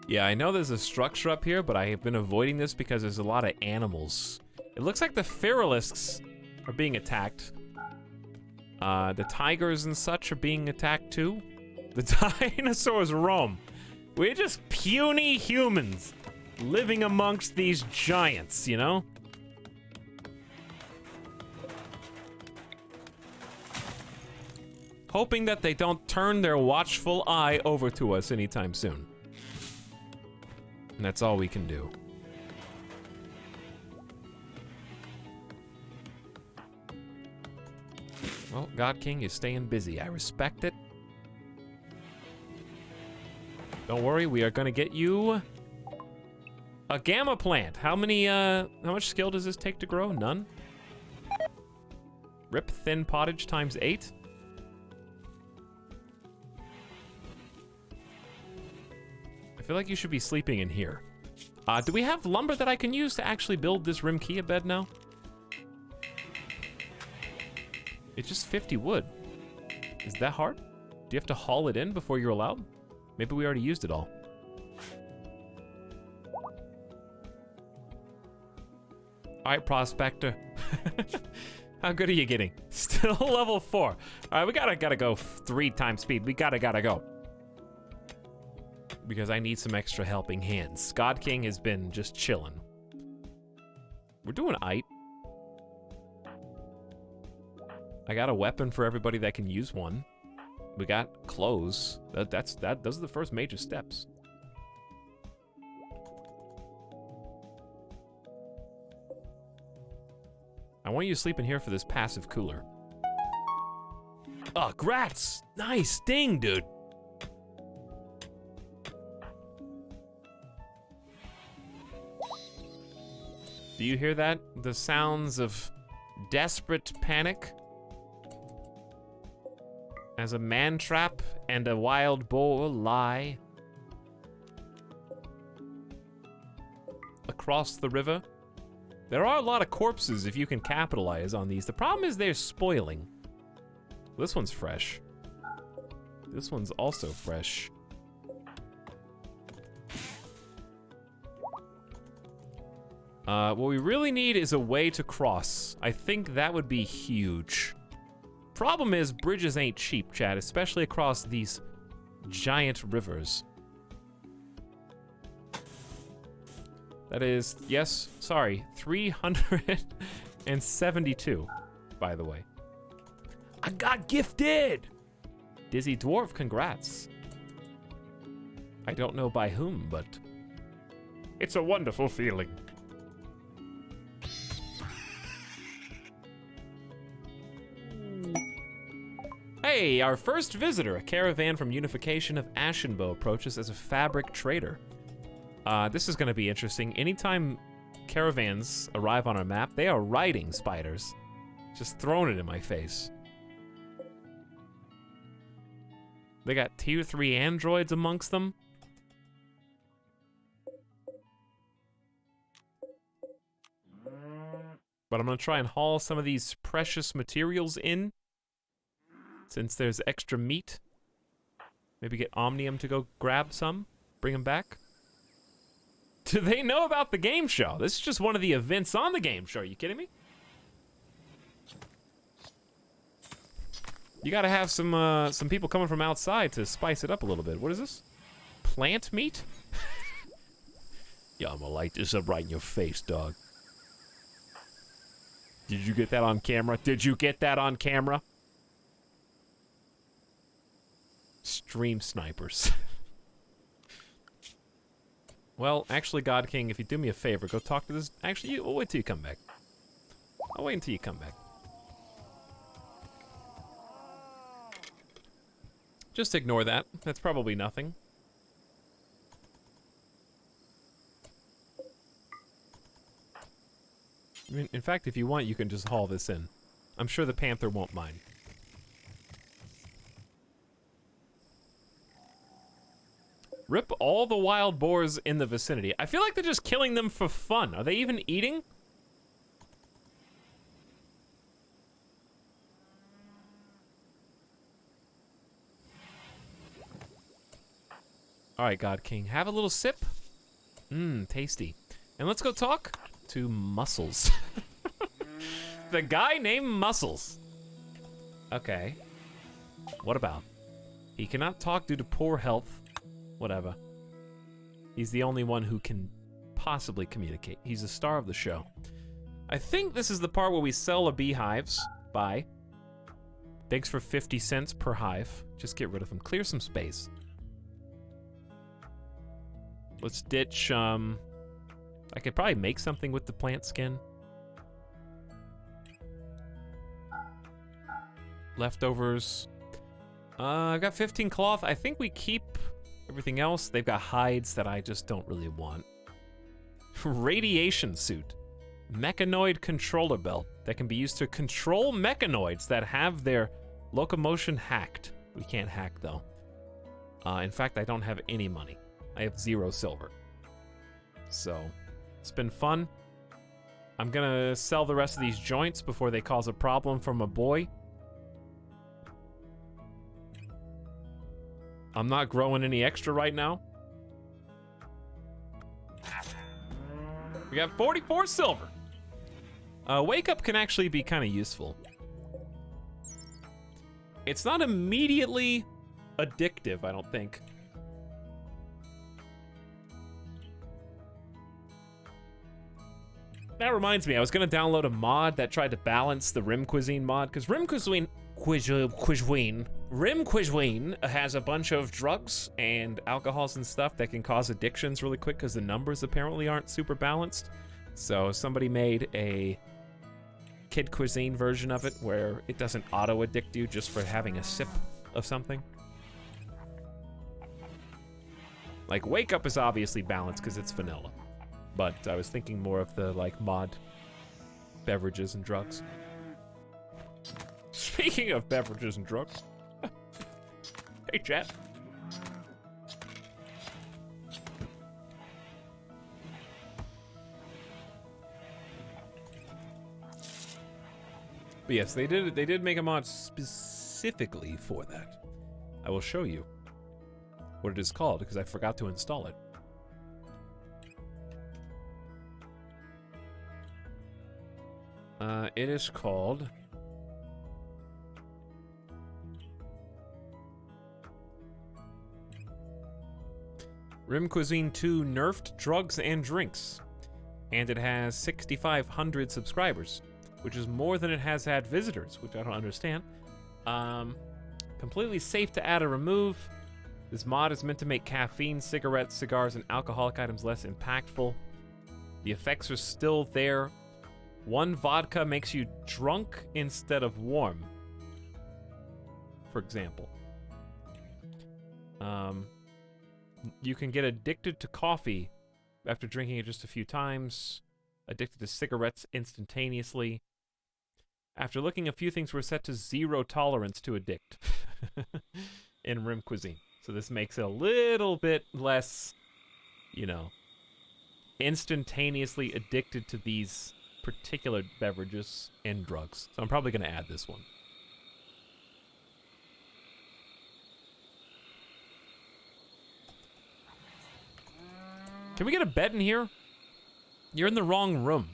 Yeah, I know there's a structure up here, but I have been avoiding this because there's a lot of animals. It looks like the Feralisks are being attacked. The tigers and such are being attacked too. The dinosaurs roam. We're just puny humans living amongst these giants, you know? Hoping that they don't turn their watchful eye over to us anytime soon. And that's all we can do. Well, God King is staying busy. I respect it. Don't worry, we are gonna get you a gamma plant. How much skill does this take to grow? None? Rip thin pottage times 8? I feel like you should be sleeping in here. Do we have lumber that I can use to actually build this Rimkia bed now? It's just 50 wood. Is that hard? Do you have to haul it in before you're allowed? Maybe we already used it all. Alright, Prospector. How good are you getting? Still level 4. Alright, we gotta go 3 times speed. We gotta go. Because I need some extra helping hands. God King has been just chilling. We're doing aight. I got a weapon for everybody that can use one. We got clothes. Those are the first major steps. I want you to sleep in here for this passive cooler. Oh, grats! Nice ding, dude. Do you hear that? The sounds of desperate panic? As a man trap and a wild boar lie across the river. There are a lot of corpses if you can capitalize on these. The problem is they're spoiling. This one's fresh. This one's also fresh. What we really need is a way to cross. I think that would be huge. Problem is, bridges ain't cheap, Chad, especially across these giant rivers. That is, yes, sorry, 372, by the way. I got gifted! Dizzy Dwarf, congrats. I don't know by whom, but it's a wonderful feeling. Hey, our first visitor, a caravan from Unification of Ashenbow, approaches as a fabric trader. This is gonna be interesting. Anytime caravans arrive on our map, they are riding spiders. Just throwing it in my face. They got tier 3 androids amongst them. But I'm gonna try and haul some of these precious materials in, since there's extra meat. Maybe get Omnium to go grab some, bring them back. Do they know about the game show? This is just one of the events on the game show. Are you kidding me? You gotta have some people coming from outside to spice it up a little bit. What is this? Plant meat? Yeah, I'm gonna light this up right in your face, dog. Did you get that on camera? Did you get that on camera? Stream snipers. Well, actually, God King, if you do me a favor, go talk to this. Actually, we'll wait till you come back. I'll wait until you come back. Just ignore that. That's probably nothing. I mean, in fact, if you want, you can just haul this in. I'm sure the Panther won't mind. Rip all the wild boars in the vicinity. I feel like they're just killing them for fun. Are they even eating? All right, God King, have a little sip. Mmm, tasty. And let's go talk to Muscles. The guy named Muscles. Okay. What about? He cannot talk due to poor health. Whatever. He's the only one who can possibly communicate. He's the star of the show. I think this is the part where we sell the beehives. Bye. Thanks for 50 cents per hive. Just get rid of them. Clear some space. Let's ditch, I could probably make something with the plant skin. Leftovers. I've got 15 cloth. I think we keep everything else. They've got hides that I just don't really want. Radiation suit. Mechanoid controller belt that can be used to control mechanoids that have their locomotion hacked. We can't hack though. In fact, I don't have any money. I have 0 silver. So, it's been fun. I'm gonna sell the rest of these joints before they cause a problem for my boy. I'm not growing any extra right now. We got 44 silver. Wake up can actually be kind of useful. It's not immediately addictive, I don't think. That reminds me, I was gonna download a mod that tried to balance the Rim Cuisine mod, because Rim Cuisine has a bunch of drugs and alcohols and stuff that can cause addictions really quick because the numbers apparently aren't super balanced. So somebody made a Kid Cuisine version of it where it doesn't auto-addict you just for having a sip of something. Like, Wake Up is obviously balanced because it's vanilla. But I was thinking more of the, like, mod beverages and drugs. Speaking of beverages and drugs. Hey, chat. But yes, they did make a mod specifically for that. I will show you what it is called because I forgot to install it. It is called Rim Cuisine 2 Nerfed Drugs and Drinks. And it has 6,500 subscribers, which is more than it has had visitors, which I don't understand. Completely safe to add or remove. This mod is meant to make caffeine, cigarettes, cigars, and alcoholic items less impactful. The effects are still there. 1 vodka makes you drunk instead of warm. for example. You can get addicted to coffee after drinking it just a few times. Addicted to cigarettes instantaneously. After looking, a few things were set to 0 tolerance to addict in Rim Cuisine. So this makes it a little bit less, you know, instantaneously addicted to these particular beverages and drugs. So I'm probably going to add this one. Can we get a bed in here? You're in the wrong room.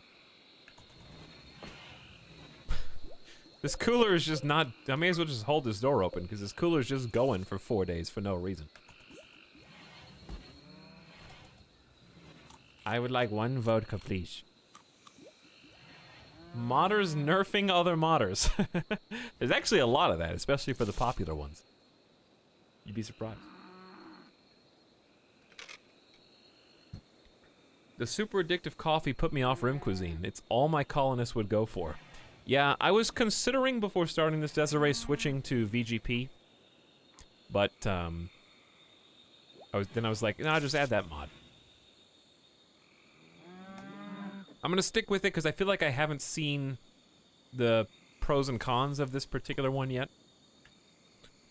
This cooler is just not... I may as well just hold this door open, because this cooler is just going for 4 days for no reason. I would like 1 vodka, please. Modders nerfing other modders. There's actually a lot of that, especially for the popular ones. You'd be surprised. The super addictive coffee put me off Rim Cuisine. It's all my colonists would go for. Yeah, I was considering before starting this Desiree switching to VGP. But, I was like, no, I'll just add that mod. I'm gonna stick with it because I feel like I haven't seen the pros and cons of this particular one yet.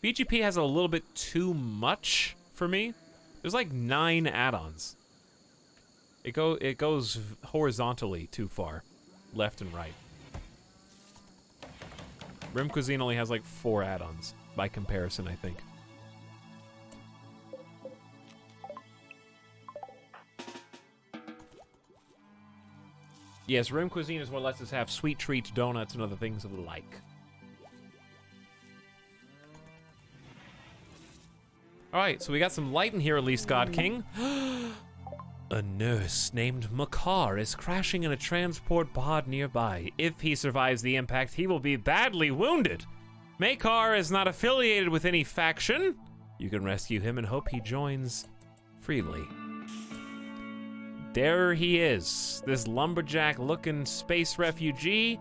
VGP has a little bit too much for me. There's like 9 add-ons. It goes horizontally too far, left and right. Rim Cuisine only has like 4 add-ons by comparison, I think. Yes, Rim Cuisine is what lets us have sweet treats, donuts, and other things of the like. Alright, so we got some light in here at least, God King. A nurse named Makar is crashing in a transport pod nearby. If he survives the impact, he will be badly wounded. Makar is not affiliated with any faction. You can rescue him and hope he joins freely. There he is, this lumberjack-looking space refugee,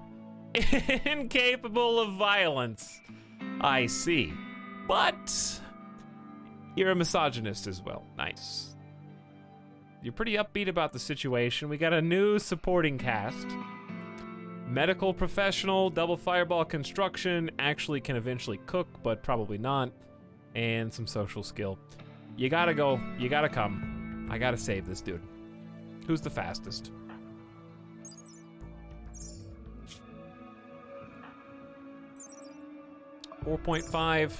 incapable of violence. I see. But you're a misogynist as well. Nice. You're pretty upbeat about the situation. We got a new supporting cast. Medical professional, double fireball construction, actually can eventually cook, but probably not. And some social skill. You gotta go, you gotta come. I gotta save this dude. Who's the fastest? .5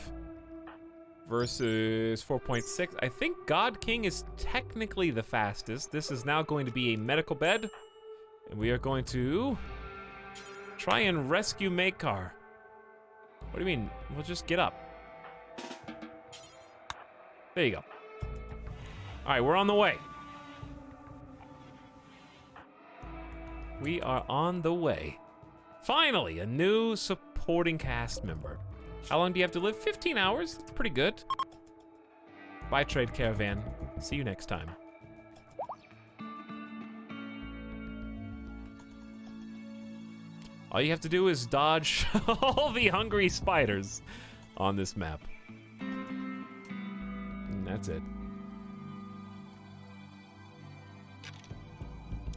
versus 4.6. I think God King is technically the fastest. This is now going to be a medical bed. And we are going to try and rescue Makar. What do you mean? We'll just get up. There you go. All right, we're on the way. We are on the way. Finally, a new supporting cast member. How long do you have to live? 15 hours? That's pretty good. Bye, Trade Caravan. See you next time. All you have to do is dodge all the hungry spiders on this map. And that's it.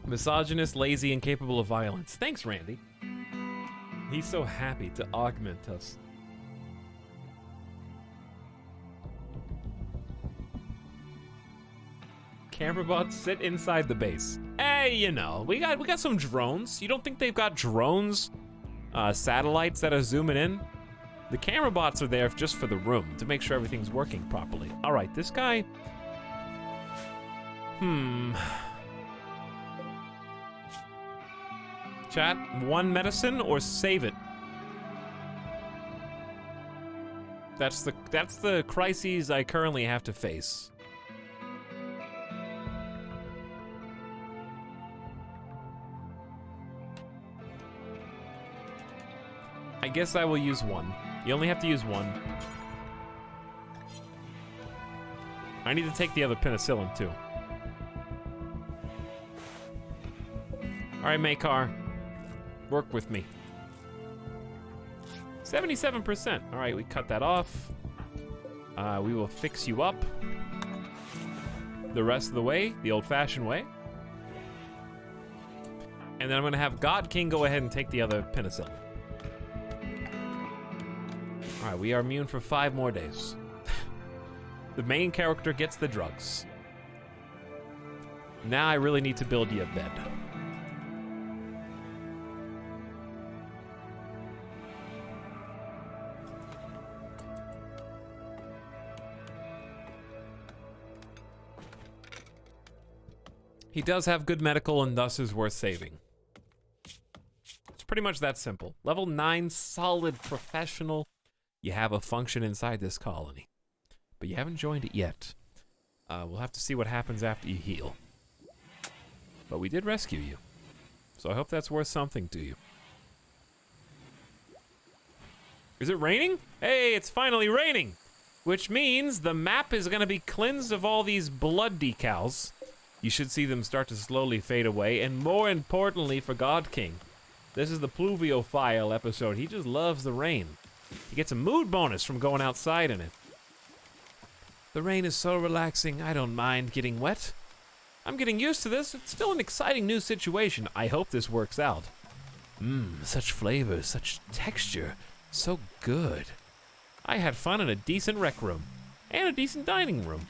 Misogynist, lazy, and capable of violence. Thanks, Randy. He's so happy to augment us. Camera bots sit inside the base. Hey, you know, we got some drones. You don't think they've got drones, satellites that are zooming in? The camera bots are there just for the room, to make sure everything's working properly. All right, this guy. Chat, 1 medicine or save it. That's the crises I currently have to face. I guess I will use 1. You only have to use 1. I need to take the other penicillin too. All right, Makar. Work with me. 77%. All right, we cut that off. We will fix you up the rest of the way, the old-fashioned way. And then I'm gonna have God King go ahead and take the other penicillin. All right, we are immune for 5 more days. The main character gets the drugs. Now I really need to build you a bed. He does have good medical and thus is worth saving. It's pretty much that simple. Level 9 solid professional. You have a function inside this colony. But you haven't joined it yet. We'll have to see what happens after you heal. But we did rescue you. So I hope that's worth something to you. Is it raining? Hey, it's finally raining! Which means the map is gonna be cleansed of all these blood decals. You should see them start to slowly fade away, and more importantly for God King, this is the Pluviophile episode. He just loves the rain. He gets a mood bonus from going outside in it. The rain is so relaxing, I don't mind getting wet. I'm getting used to this. It's still an exciting new situation. I hope this works out. Such flavor, such texture, so good. I had fun in a decent rec room, and a decent dining room.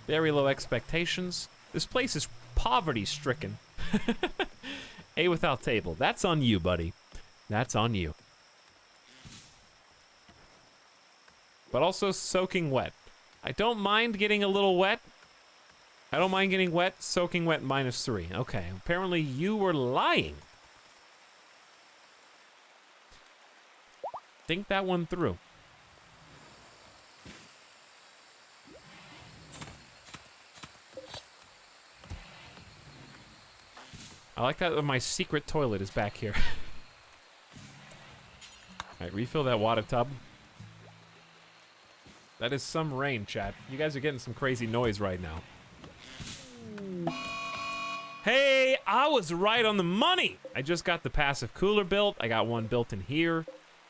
Very low expectations. This place is poverty-stricken. A without table. That's on you, buddy. That's on you. But also soaking wet. I don't mind getting a little wet. I don't mind getting wet. Soaking wet -3. Okay, apparently you were lying. Think that one through. I like that my secret toilet is back here. Alright, refill that water tub. That is some rain, chat. You guys are getting some crazy noise right now. Hey, I was right on the money! I just got the passive cooler built. I got one built in here.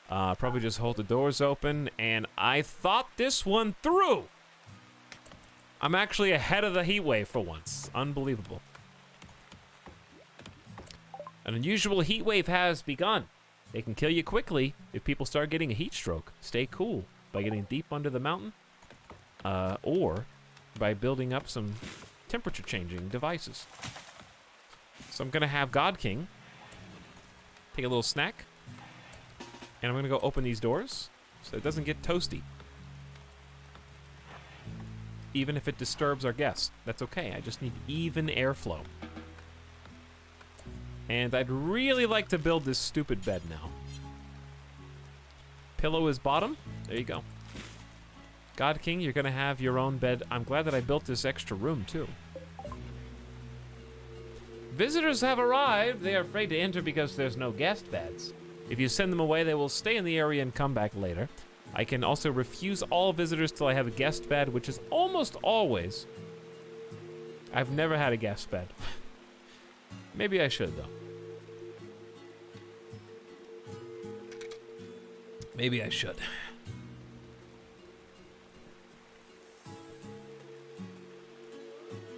Probably just hold the doors open. And I thought this one through! I'm actually ahead of the heat wave for once. Unbelievable. An unusual heat wave has begun. They can kill you quickly if people start getting a heat stroke. Stay cool by getting deep under the mountain, or by building up some temperature changing devices. So I'm gonna have God King take a little snack, and I'm gonna go open these doors so it doesn't get toasty. Even if it disturbs our guests, that's okay. I just need even airflow. And I'd really like to build this stupid bed now. Pillow is bottom. There you go. God King, you're gonna have your own bed. I'm glad that I built this extra room too. Visitors have arrived. They are afraid to enter because there's no guest beds. If you send them away, they will stay in the area and come back later. I can also refuse all visitors till I have a guest bed, which is almost always. I've never had a guest bed. Maybe I should, though. Maybe I should.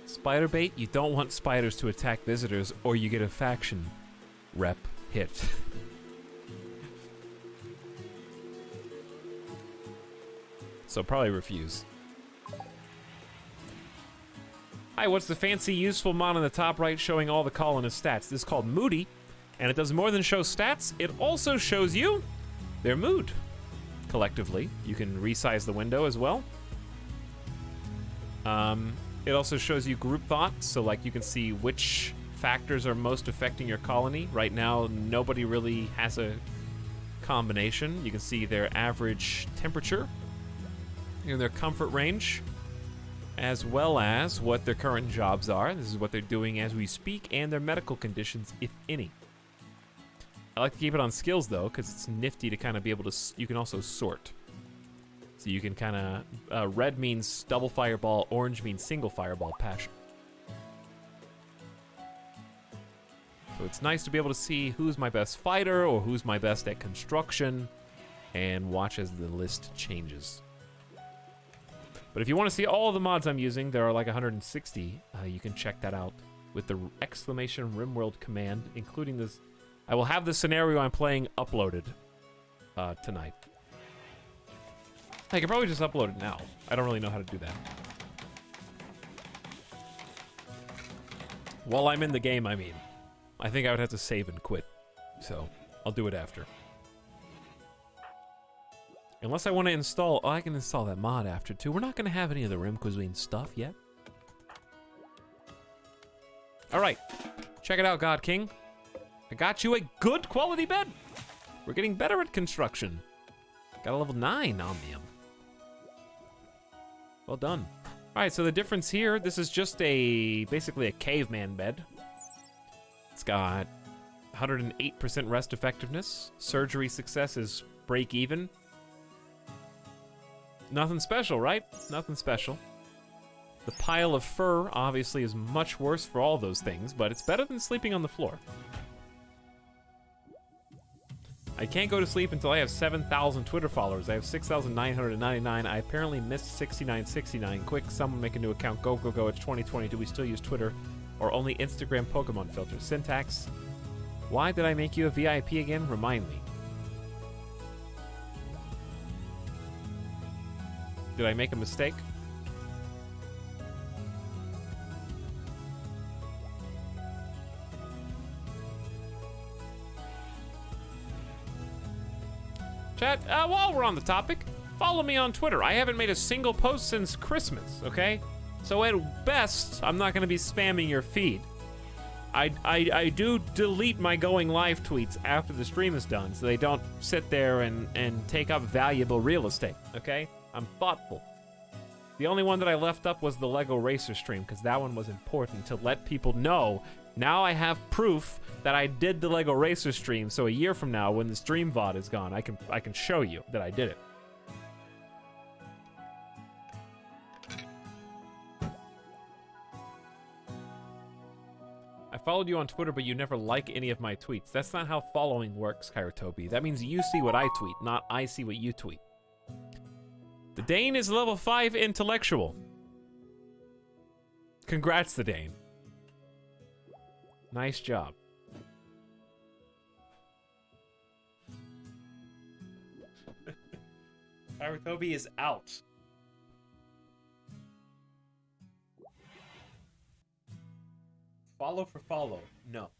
Spider bait, you don't want spiders to attack visitors or you get a faction rep hit. So probably refuse. Hi, what's the fancy useful mod on the top right showing all the colonist stats? This is called Moody, and it does more than show stats. It also shows you their mood. Collectively, you can resize the window as well. It also shows you group thoughts, so like you can see which factors are most affecting your colony. Right now, nobody really has a combination. You can see their average temperature in their comfort range, as well as what their current jobs are. This is what they're doing as we speak, and their medical conditions, if any. I like to keep it on skills, though, because it's nifty to kind of be able to... You can also sort. So you can kind of... red means double fireball, orange means single fireball, passion. So it's nice to be able to see who's my best fighter, or who's my best at construction. and watch as the list changes. But if you want to see all the mods I'm using, there are like 160. You can check that out with the exclamation RimWorld command, including this. I will have the scenario I'm playing uploaded tonight. I could probably just upload it now. I don't really know how to do that. While I'm in the game, I mean. I think I would have to save and quit. So, I'll do it after. Unless I want to install... Oh, I can install that mod after, too. We're not going to have any of the Rim Cuisine stuff yet. Alright. Check it out, God King. I got you a good quality bed. We're getting better at construction. Got a level 9 Omnium. Well done. Alright, so the difference here, this is just basically a caveman bed. It's got 108% rest effectiveness. Surgery success is break even. Nothing special, right? Nothing special. The pile of fur obviously is much worse for all those things, but it's better than sleeping on the floor. I can't go to sleep until I have 7,000 Twitter followers. I have 6,999. I apparently missed 6969. Quick, someone make a new account. Go, go, go. It's 2020. Do we still use Twitter or only Instagram Pokemon filters? Syntax. Why did I make you a VIP again? Remind me. Did I make a mistake? Chat, while we're on the topic, follow me on Twitter. I haven't made a single post since Christmas, okay? So at best, I'm not gonna be spamming your feed. I do delete my going live tweets after the stream is done, so they don't sit there and take up valuable real estate, okay? I'm thoughtful. The only one that I left up was the Lego Racer stream, because that one was important to let people know. Now I have proof that I did the Lego Racer stream, so a year from now, when the stream VOD is gone, I can show you that I did it. I followed you on Twitter, but you never like any of my tweets. That's not how following works, Kairotobi. That means you see what I tweet, not I see what you tweet. The Dane is level 5 intellectual. Congrats, the Dane. Nice job. Kairotobi is out. Follow for follow. No.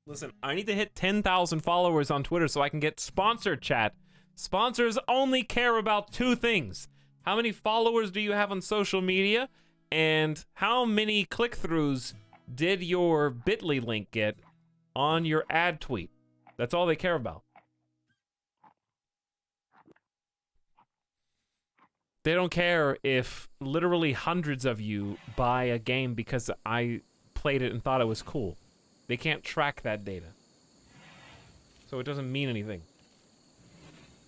Listen, I need to hit 10,000 followers on Twitter so I can get sponsored, chat. Sponsors only care about 2 things. How many followers do you have on social media? And how many click-throughs did your bit.ly link get on your ad tweet? That's all they care about. They don't care if literally hundreds of you buy a game because I played it and thought it was cool. They can't track that data. So it doesn't mean anything.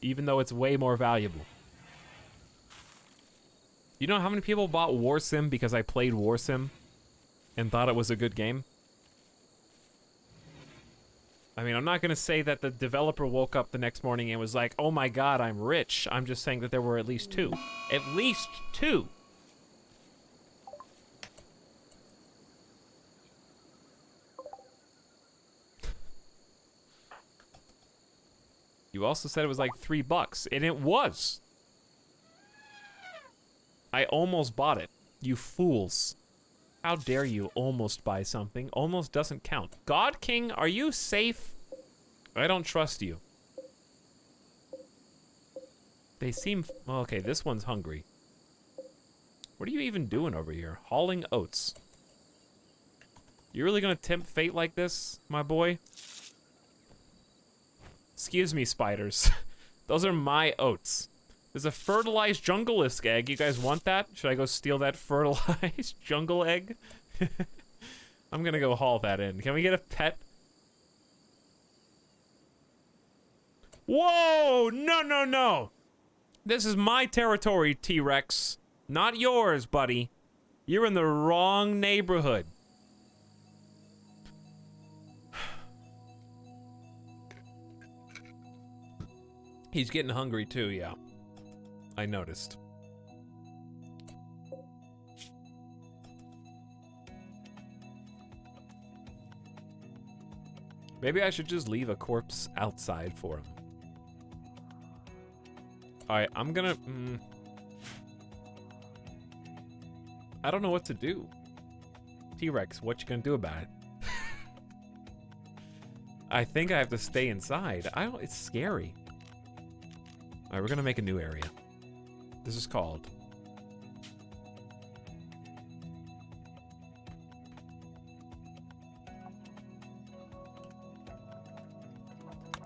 Even though it's way more valuable. You know how many people bought War Sim because I played War Sim and thought it was a good game? I mean, I'm not gonna say that the developer woke up the next morning and was like, oh my god, I'm rich. I'm just saying that there were at least 2. At least 2! You also said it was like $3, and it was. I almost bought it. You fools. How dare you almost buy something? Almost doesn't count. God King, are you safe? I don't trust you. They seem... Well, okay, this one's hungry. What are you even doing over here? Hauling oats. You really gonna tempt fate like this, my boy? Excuse me, spiders. Those are my oats. There's a fertilized jungle-esque egg. You guys want that? Should I go steal that fertilized jungle egg? I'm gonna go haul that in. Can we get a pet? Whoa! No, no, no! This is my territory, T-Rex. Not yours, buddy. You're in the wrong neighborhood. He's getting hungry too, yeah. I noticed. Maybe I should just leave a corpse outside for him. Alright, I'm gonna... I don't know what to do. T-Rex, what you gonna do about it? I think I have to stay inside. It's scary. Alright, we're gonna make a new area. This is called...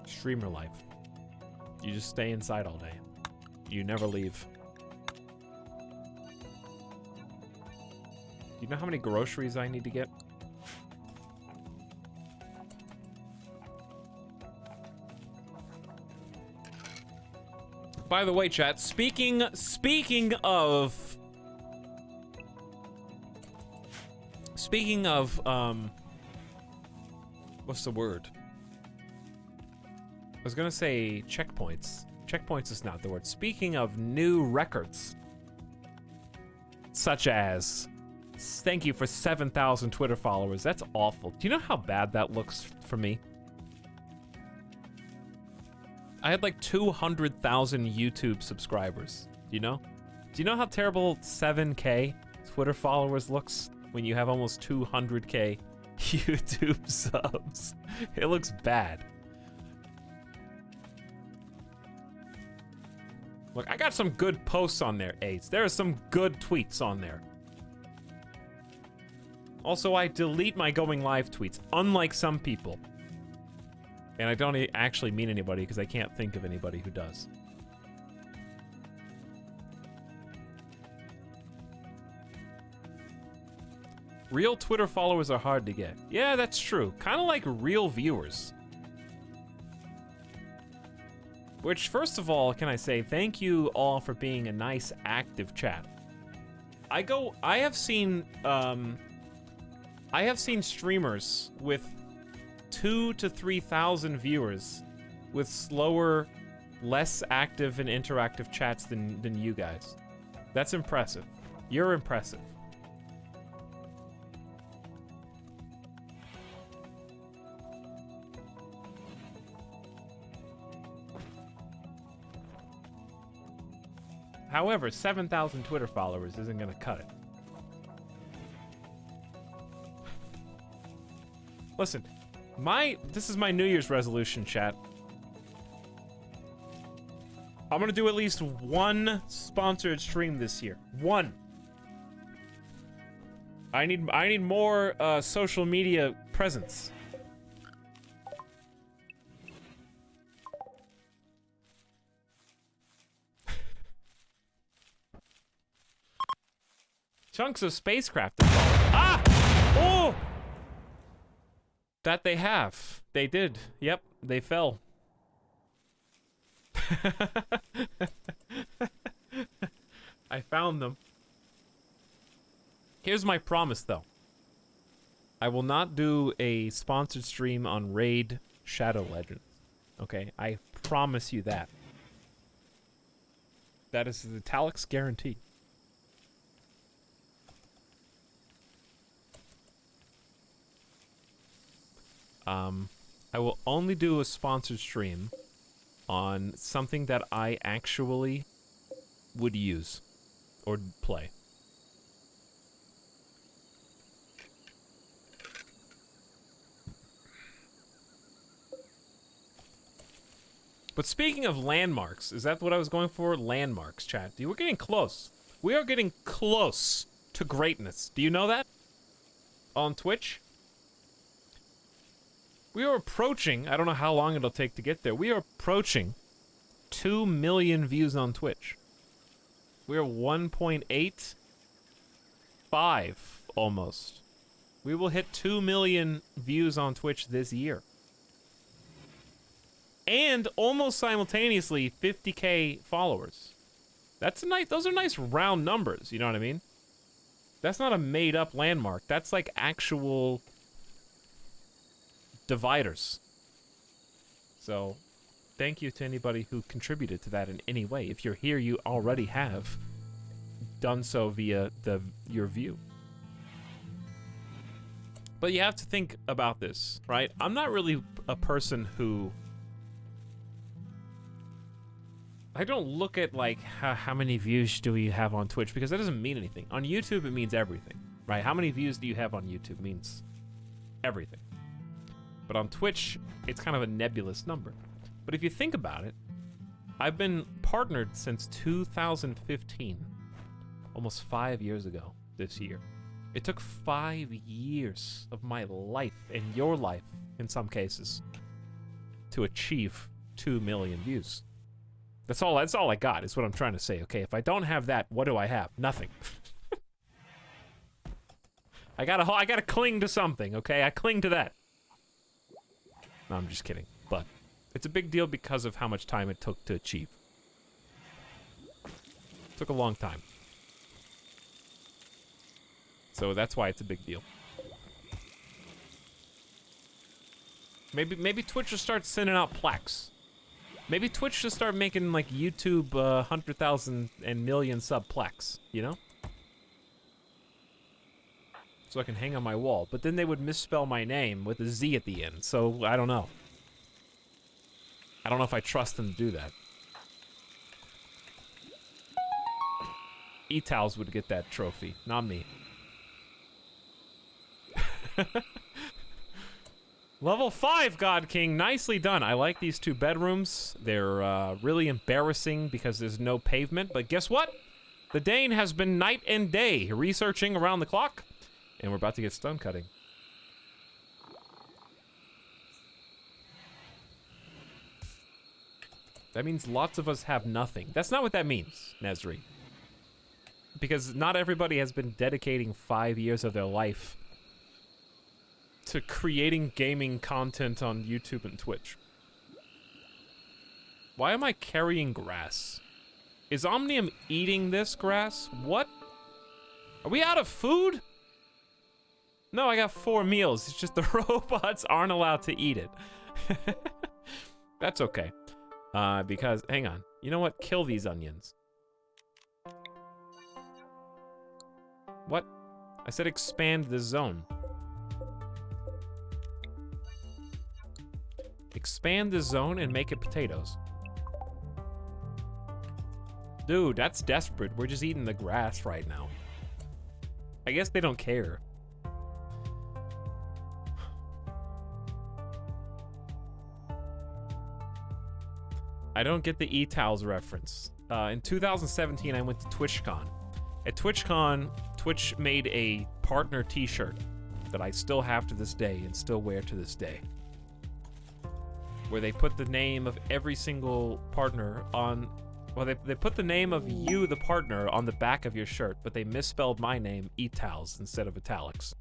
Streamer life. You just stay inside all day. You never leave. You know how many groceries I need to get? By the way, chat, speaking of what's the word? I was gonna say checkpoints. Checkpoints is not the word. Speaking of new records, such as, thank you for 7,000 Twitter followers. That's awful. Do you know how bad that looks for me? I had like 200,000 YouTube subscribers. Do you know? Do you know how terrible 7K Twitter followers looks when you have almost 200K YouTube subs? It looks bad. Look, I got some good posts on there, Ace. There are some good tweets on there. Also, I delete my going live tweets, unlike some people. And I don't actually mean anybody because I can't think of anybody who does. Real Twitter followers are hard to get. Yeah, that's true. Kind of like real viewers. Which, first of all, can I say thank you all for being a nice, active chat. I have seen streamers with 2,000 to 3,000 viewers with slower, less active and interactive chats than you guys. That's impressive. You're impressive. However, 7,000 Twitter followers isn't gonna cut it. Listen, this is my New Year's resolution, chat. I'm gonna do at least one sponsored stream this year. One. I need more social media presence. Chunks of spacecraft. Ah! Oh! That they have. They did. Yep, they fell. I found them. Here's my promise, though. I will not do a sponsored stream on Raid Shadow Legends. Okay? I promise you that. That is the Etalyx guarantee. I will only do a sponsored stream on something that I actually would use or play. But speaking of landmarks, is that what I was going for? Landmarks, chat. We're getting close. We are getting close to greatness. Do you know that? On Twitch? We are approaching, I don't know how long it'll take to get there, we are approaching 2 million views on Twitch. We are 1.85 almost. We will hit 2 million views on Twitch this year. And almost simultaneously 50K followers. That's a nice, those are nice round numbers, you know what I mean? That's not a made up landmark. That's like actual dividers. So, thank you to anybody who contributed to that in any way. If you're here, you already have done so via your view. But you have to think about this, right? I'm not really a person who... I don't look at, like, how many views do you have on Twitch, because that doesn't mean anything. On YouTube, it means everything, right? How many views do you have on YouTube means everything. But on Twitch, it's kind of a nebulous number. But if you think about it, I've been partnered since 2015, almost 5 years ago this year. It took 5 years of my life, and your life, in some cases, to achieve 2 million views. That's all I got, is what I'm trying to say, okay? If I don't have that, what do I have? Nothing. I gotta cling to something, okay? I cling to that. No, I'm just kidding. But it's a big deal because of how much time it took to achieve. It took a long time. So that's why it's a big deal. Maybe Twitch will start sending out plaques. Maybe Twitch should start making, like, YouTube 100,000 and million sub plaques, you know? So I can hang on my wall. But then they would misspell my name with a Z at the end, so I don't know. I don't know if I trust them to do that. Etalyx would get that trophy, not me. Level 5, God King. Nicely done. I like these 2 bedrooms. They're really embarrassing because there's no pavement. But guess what? The Dane has been night and day researching around the clock. And we're about to get stone cutting. That means lots of us have nothing. That's not what that means, Nezri. Because not everybody has been dedicating 5 years of their life to creating gaming content on YouTube and Twitch. Why am I carrying grass? Is Omnium eating this grass? What? Are we out of food? No, I got 4 meals. It's just the robots aren't allowed to eat it. That's okay. Because, hang on. You know what? Kill these onions. What? I said expand the zone. Expand the zone and make it potatoes. Dude, that's desperate. We're just eating the grass right now. I guess they don't care. I don't get the Etalyx reference. In 2017, I went to TwitchCon. At TwitchCon, Twitch made a partner t-shirt that I still have to this day and still wear to this day, where they put the name of every single partner on... Well, they put the name of you, the partner, on the back of your shirt, but they misspelled my name, Etalyx, instead of Etalyx.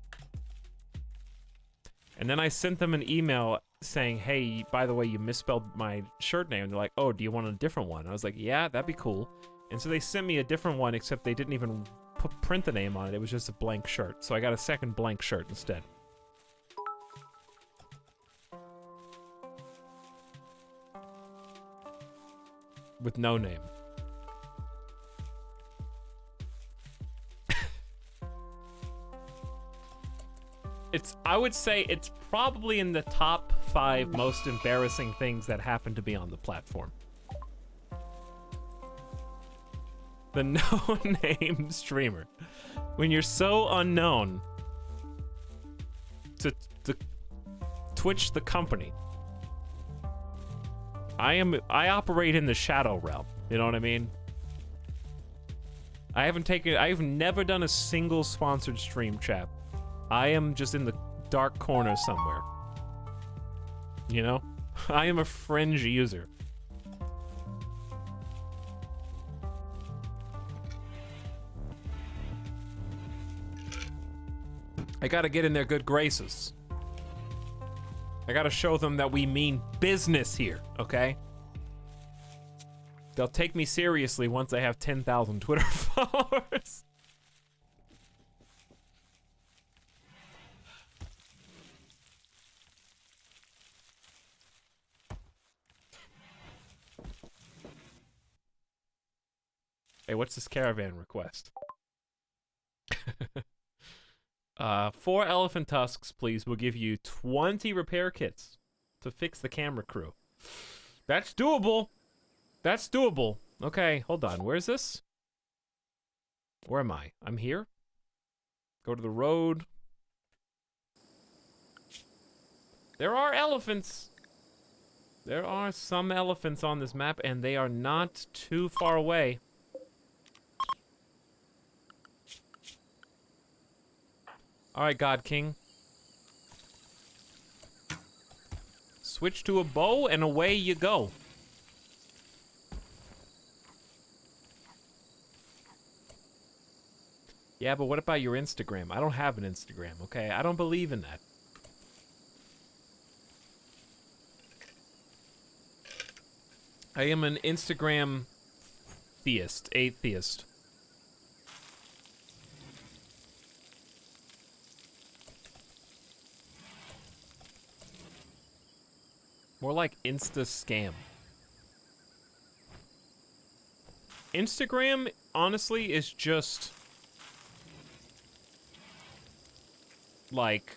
And then I sent them an email saying, hey, by the way, you misspelled my shirt name. And they're like, oh, do you want a different one? I was like, yeah, that'd be cool. And so they sent me a different one, except they didn't even print the name on it. It was just a blank shirt. So I got a second blank shirt instead. With no name. I would say it's probably in the top 5 most embarrassing things that happen to be on the platform. The no-name streamer. When you're so unknown to Twitch the company. I operate in the shadow realm. You know what I mean? I've never done a single sponsored stream, chat. I am just in the dark corner somewhere. You know? I am a fringe user. I gotta get in their good graces. I gotta show them that we mean business here, okay? They'll take me seriously once I have 10,000 Twitter followers. Hey, what's this caravan request? 4 elephant tusks, please. We'll give you 20 repair kits to fix the camera crew. That's doable. That's doable. Okay, hold on. Where's this? Where am I? I'm here. Go to the road. There are elephants. There are some elephants on this map, and they are not too far away. All right, God King. Switch to a bow, and away you go. Yeah, but what about your Instagram? I don't have an Instagram, okay? I don't believe in that. I am an Instagram atheist. More like Insta-scam. Instagram, honestly, is just... like...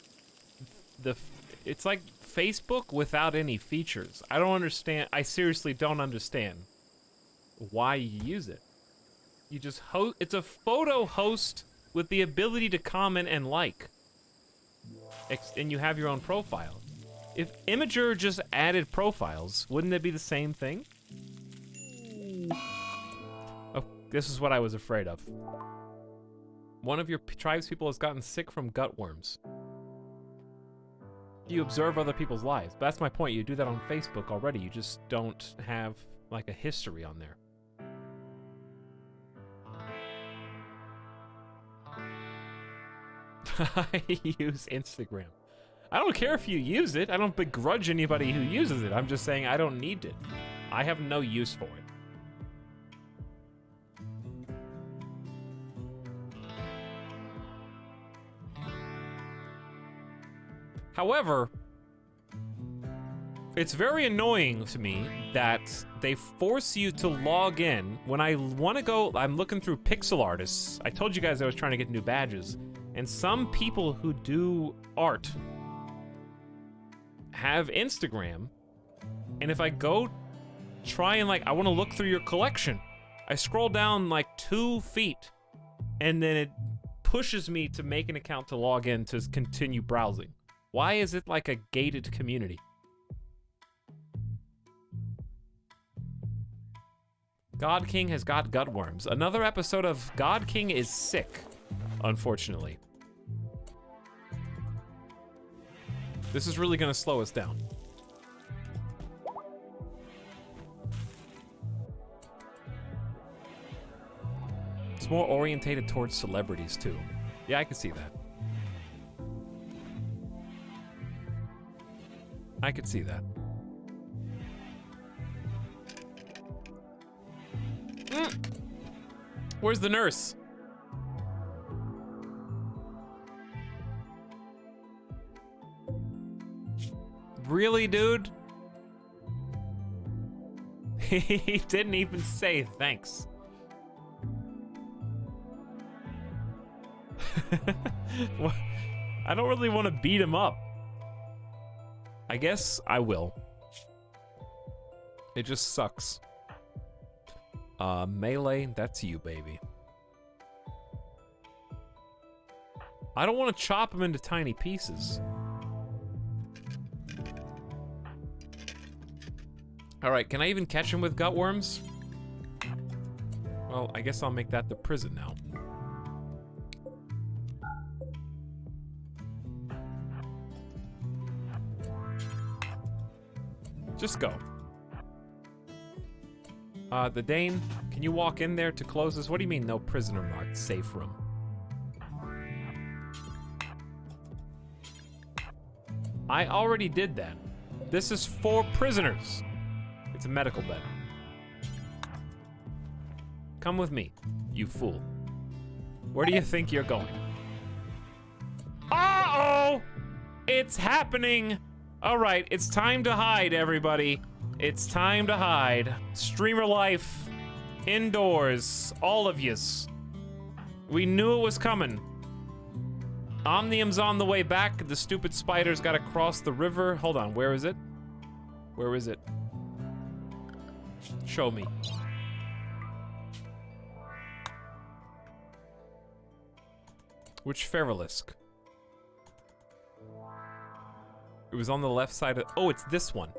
it's like Facebook without any features. I don't understand. I seriously don't understand why you use it. You just it's a photo host with the ability to comment and like. And you have your own profile. If Imager just added profiles, wouldn't it be the same thing? Oh, this is what I was afraid of. One of your tribespeople has gotten sick from gut worms. You observe other people's lives. But that's my point. You do that on Facebook already. You just don't have, like, a history on there. I use Instagram. I don't care if you use it. I don't begrudge anybody who uses it. I'm just saying I don't need it. I have no use for it. However, it's very annoying to me that they force you to log in. When I want to go, I'm looking through pixel artists. I told you guys I was trying to get new badges. And some people who do art have Instagram. And if I go try and, like, I want to look through your collection, I scroll down like 2 feet. And then it pushes me to make an account to log in to continue browsing. Why is it like a gated community? God King has got gut worms. Another episode of God King is sick, unfortunately. This is really gonna slow us down. It's more orientated towards celebrities too. Yeah, I can see that. I could see that. Where's the nurse? Really, dude? He didn't even say thanks. I don't really want to beat him up. I guess I will. It just sucks. Melee, that's you, baby. I don't want to chop him into tiny pieces. Alright, can I even catch him with gut worms? Well, I guess I'll make that the prison now. Just go. The Dane, can you walk in there to close this? What do you mean no prisoner marked safe room? I already did that. This is for prisoners. It's a medical bed. Come with me, you fool. Where do you think you're going? Uh-oh! It's happening! Alright, it's time to hide, everybody. It's time to hide. Streamer life Indoors. All of yous. We knew it was coming. Omnium's on the way back. The stupid spider's gotta cross the river. Hold on, where is it? Where is it? Show me. Which Feralisk? It was on the left side of... Oh, it's this one.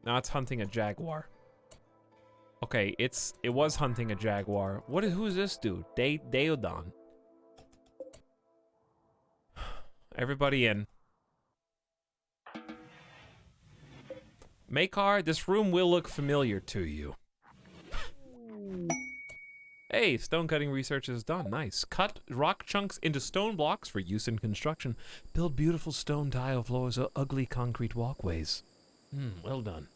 Now it's hunting a jaguar. Okay, it was hunting a jaguar. Who's this dude? Deodon. Everybody in. Makar, this room will look familiar to you. Hey, stone cutting research is done. Nice. Cut rock chunks into stone blocks for use in construction. Build beautiful stone tile floors or ugly concrete walkways. Well done.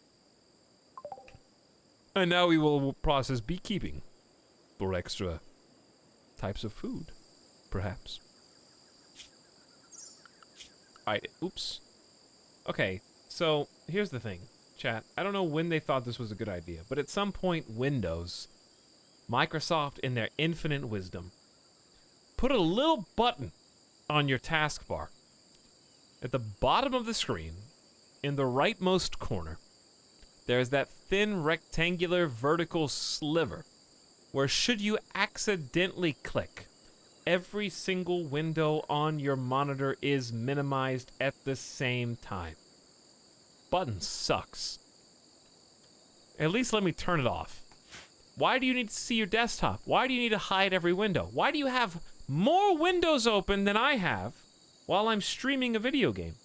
And now we will process beekeeping for extra types of food, perhaps. Alright, oops. Okay, so here's the thing, chat. I don't know when they thought this was a good idea, but at some point, Windows, Microsoft, in their infinite wisdom, put a little button on your taskbar at the bottom of the screen, in the rightmost corner. There's that thin rectangular vertical sliver where should you accidentally click, every single window on your monitor is minimized at the same time. Button sucks. At least let me turn it off. Why do you need to see your desktop? Why do you need to hide every window? Why do you have more windows open than I have while I'm streaming a video game?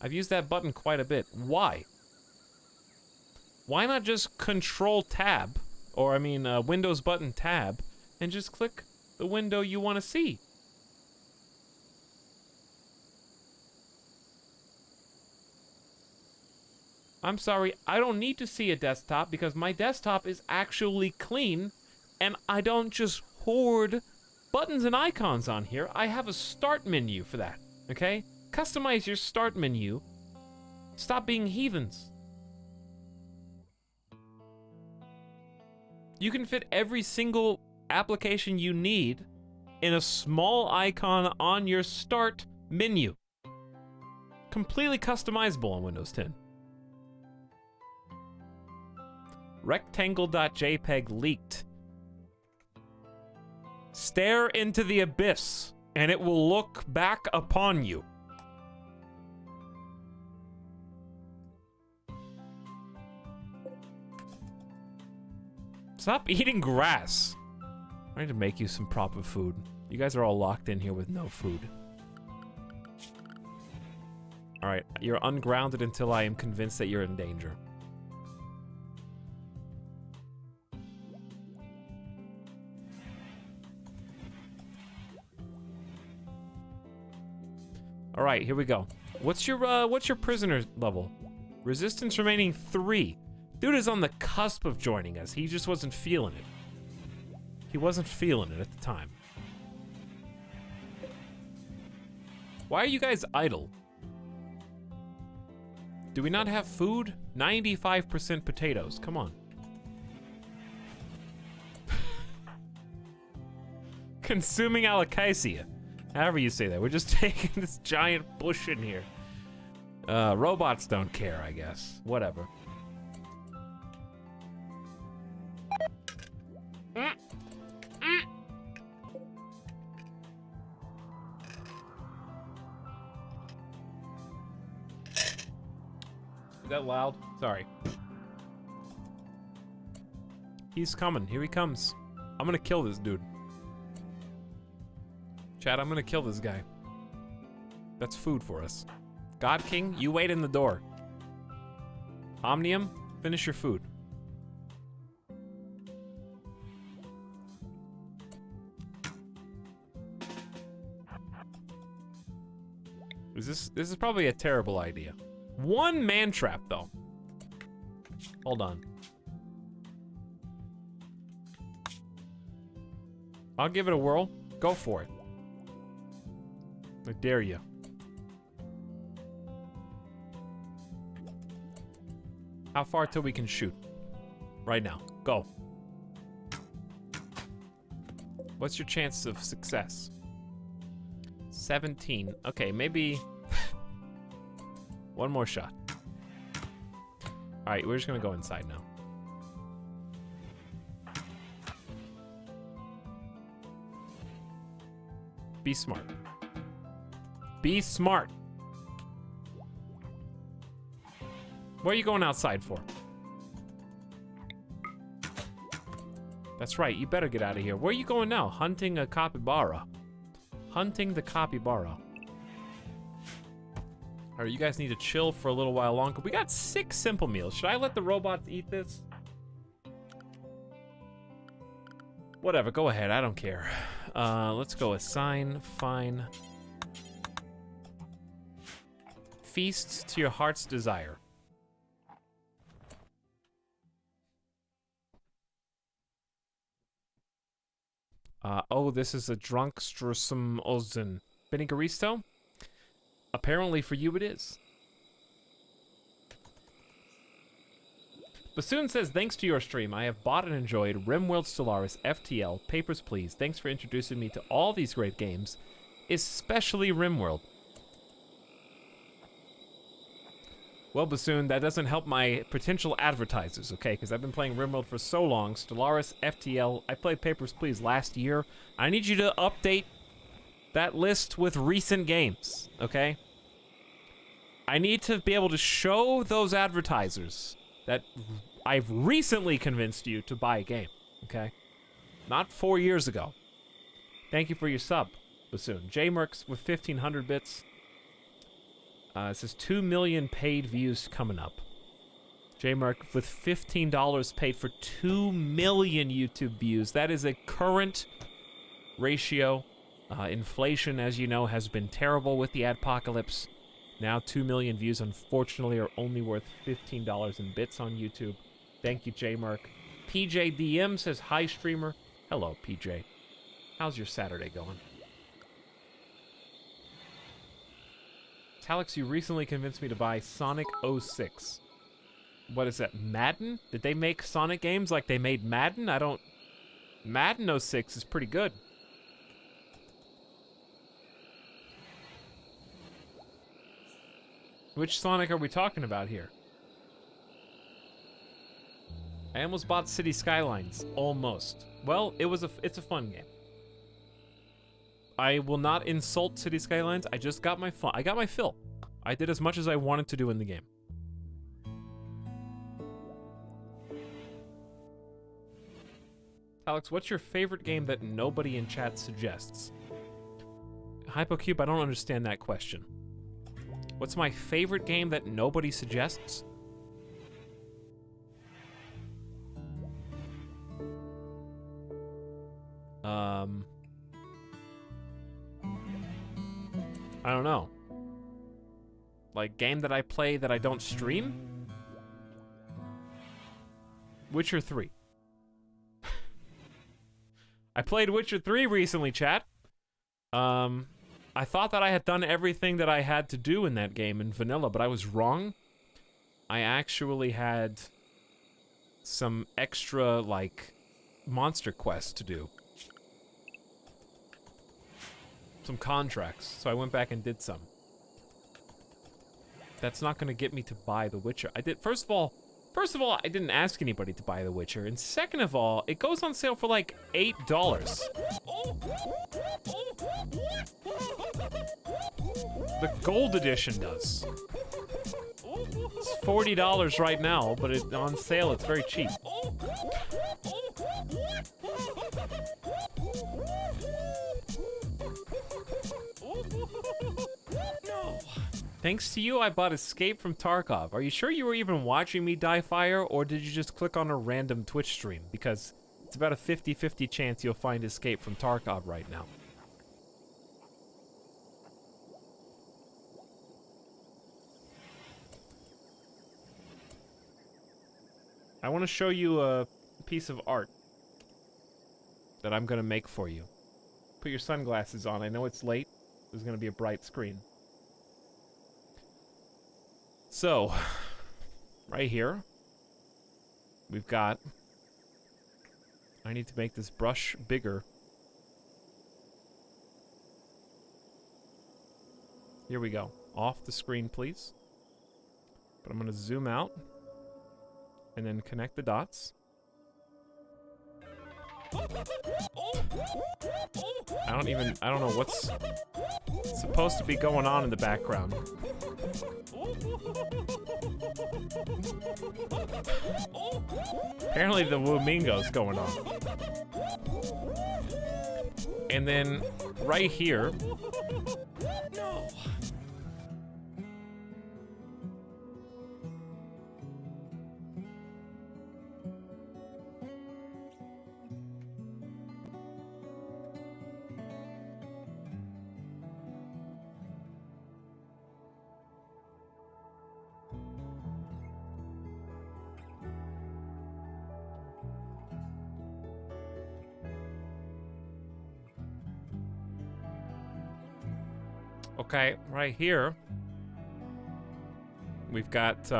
I've used that button quite a bit. Why? Why not just Control Tab, or I mean Windows button Tab, and just click the window you want to see? I'm sorry, I don't need to see a desktop because my desktop is actually clean, and I don't just hoard buttons and icons on here. I have a start menu for that, okay? Customize your start menu. Stop being heathens. You can fit every single application you need in a small icon on your start menu. Completely customizable on Windows 10. Rectangle.jpg leaked. Stare into the abyss, and it will look back upon you. Stop eating grass. I need to make you some proper food. You guys are all locked in here with no food. Alright, you're ungrounded until I am convinced that you're in danger. Alright, here we go. What's your prisoner level? Resistance remaining 3. Dude is on the cusp of joining us. He just wasn't feeling it. He wasn't feeling it at the time. Why are you guys idle? Do we not have food? 95% potatoes. Come on. Consuming alocasia. However you say that. We're just taking this giant bush in here. Robots don't care, I guess. Whatever. Is that loud? Sorry. He's coming. Here he comes. I'm gonna kill this dude. Chad, I'm gonna kill this guy. That's food for us. God King, you wait in the door. Omnium, finish your food. This is probably a terrible idea. One man trap though. Hold on. I'll give it a whirl. Go for it. I dare you. How far till we can shoot? Right now. Go. What's your chance of success? 17. Okay, maybe one more shot. All right, we're just gonna go inside now. Be smart. Be smart. What are you going outside for? That's right, you better get out of here. Where are you going now? Hunting a capybara. Hunting the capybara. All right, you guys need to chill for a little while longer. We got 6 simple meals. Should I let the robots eat this? Whatever, go ahead, I don't care. Let's go assign, fine. Feast to your heart's desire. Oh, this is a drunk Strussum Ozen. Benigaristo? Apparently for you it is. Bassoon says, thanks to your stream, I have bought and enjoyed RimWorld, Stellaris, FTL, Papers, Please. Thanks for introducing me to all these great games, especially RimWorld. Well, Bassoon, that doesn't help my potential advertisers, okay? Because I've been playing RimWorld for so long. Stellaris, FTL, I played Papers, Please last year. I need you to update that list with recent games, okay? I need to be able to show those advertisers that I've recently convinced you to buy a game, okay? Not 4 years ago. Thank you for your sub, Bassoon. J-Mercs with 1,500 bits. It says 2 million paid views coming up. J-Merc with $15 paid for 2 million YouTube views. That is a current ratio. Inflation, as you know, has been terrible with the adpocalypse. Now 2 million views, unfortunately, are only worth $15 in bits on YouTube. Thank you, J-Merc. PJDM says, hi, streamer. Hello, PJ. How's your Saturday going? Etalyx, you recently convinced me to buy Sonic 06. What is that, Madden? Did they make Sonic games like they made Madden? I don't... Madden 06 is pretty good. Which Sonic are we talking about here? I almost bought City Skylines. Almost. Well, it's a fun game. I will not insult City Skylines. I just got my fun. I got my fill. I did as much as I wanted to do in the game. Alex, what's your favorite game that nobody in chat suggests? Hypocube, I don't understand that question. What's my favorite game that nobody suggests? I don't know. Like, game that I play that I don't stream? Witcher 3. I played Witcher 3 recently, chat. I thought that I had done everything that I had to do in that game in vanilla, but I was wrong. I actually had some extra, like, monster quests to do. Some contracts, so I went back and did some. That's not gonna get me to buy The Witcher. First of all, I didn't ask anybody to buy The Witcher, and second of all, it goes on sale for like $8. The gold edition does. It's $40 right now, but on sale it's very cheap. Thanks to you, I bought Escape from Tarkov. Are you sure you were even watching me die fire, or did you just click on a random Twitch stream? Because it's about a 50-50 chance you'll find Escape from Tarkov right now. I want to show you a piece of art that I'm going to make for you. Put your sunglasses on. I know it's late. There's going to be a bright screen. So, right here, we've got I need to make this brush bigger. Here we go. Off the screen, please. But I'm gonna zoom out and then connect the dots. I don't know what's supposed to be going on in the background. Apparently the Woomingo's going on. And then right here, okay, right here, we've got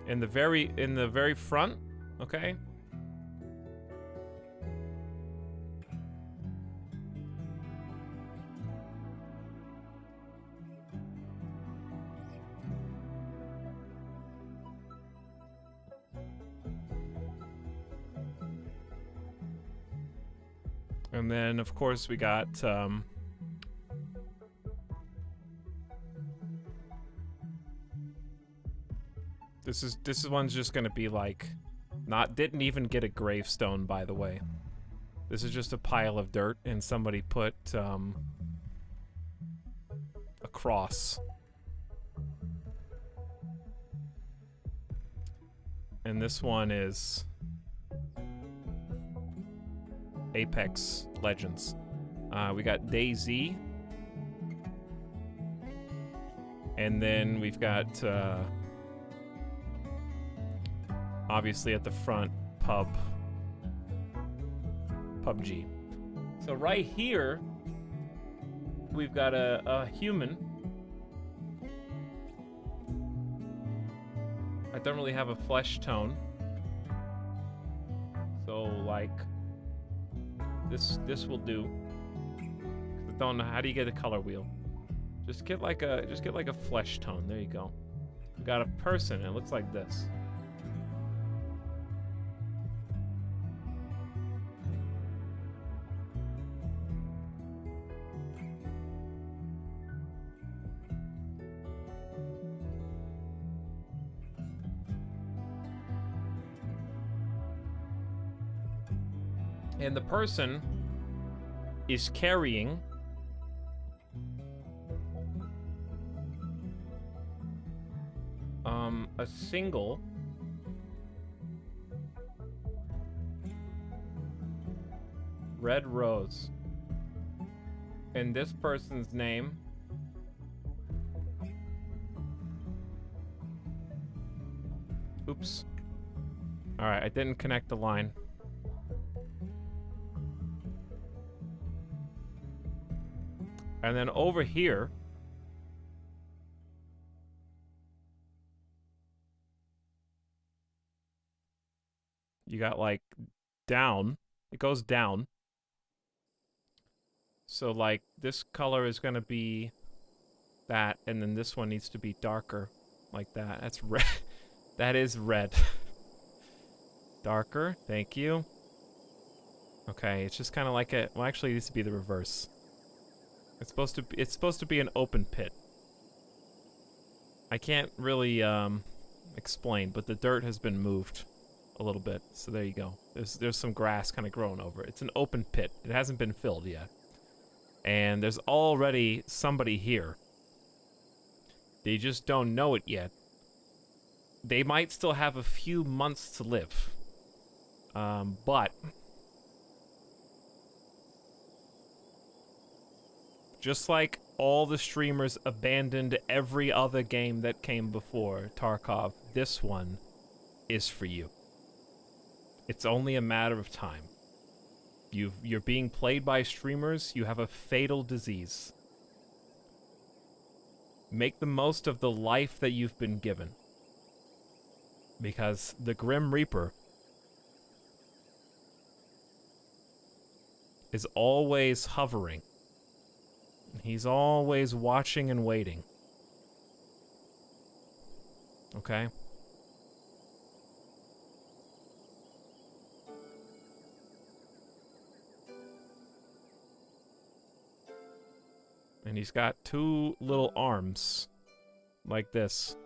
in the very front, okay? And then of course we got This one's just gonna be like, didn't even get a gravestone, by the way. This is just a pile of dirt, and somebody put a cross. And this one is Apex Legends. We got DayZ. And then we've got obviously at the front, PUBG. So right here, we've got a human. I don't really have a flesh tone. So like, this will do. 'Cause I don't know, how do you get a color wheel? Just get like a flesh tone, there you go. We've got a person, it looks like this. And the person is carrying a single red rose. And this person's name oops. Alright, I didn't connect the line. And then over here, you got like down. It goes down. So like this color is gonna be that, and then this one needs to be darker, like that. That's red. That is red. Darker, thank you. Okay, it's just kind of like a. Well, actually, it needs to be the reverse. It's supposed to be an open pit. I can't really explain, but the dirt has been moved a little bit. So there you go. There's some grass kind of growing over it. It's an open pit. It hasn't been filled yet. And there's already somebody here. They just don't know it yet. They might still have a few months to live. But just like all the streamers abandoned every other game that came before Tarkov, this one is for you. It's only a matter of time. You're being played by streamers, you have a fatal disease. Make the most of the life that you've been given. Because the Grim Reaper is always hovering. He's always watching and waiting. Okay? And he's got two little arms like this.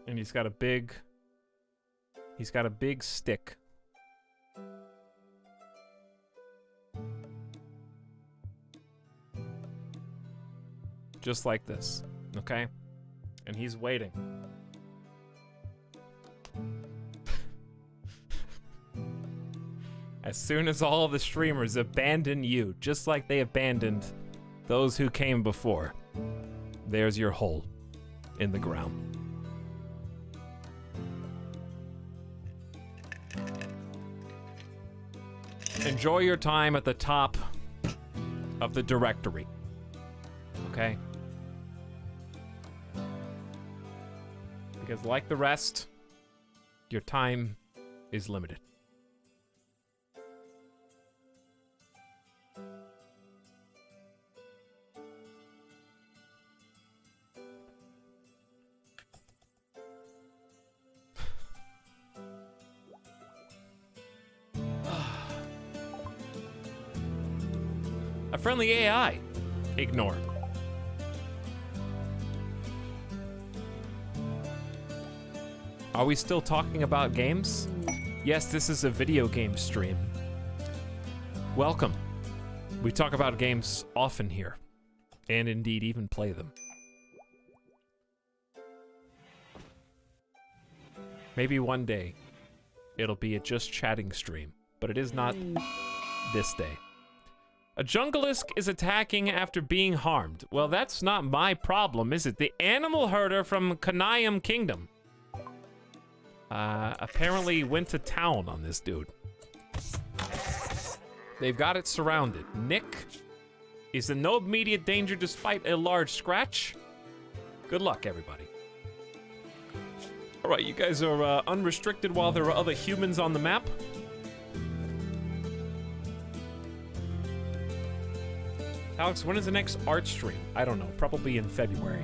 And he's got a big stick. Just like this, okay? And he's waiting. As soon as all of the streamers abandon you, just like they abandoned those who came before, there's your hole in the ground. Enjoy your time at the top of the directory, okay? Because like the rest, your time is limited. A friendly AI. Ignore. Are we still talking about games? Yes, this is a video game stream. Welcome. We talk about games often here, and indeed even play them. Maybe one day it'll be a just chatting stream, but it is not this day. A jungleisk is attacking after being harmed. Well, that's not my problem, is it? The animal herder from Kanayam Kingdom apparently went to town on this dude. They've got it surrounded. Nick is in no immediate danger despite a large scratch. Good luck, everybody. All right, you guys are unrestricted while there are other humans on the map. Alex, when is the next art stream? I don't know, probably in February.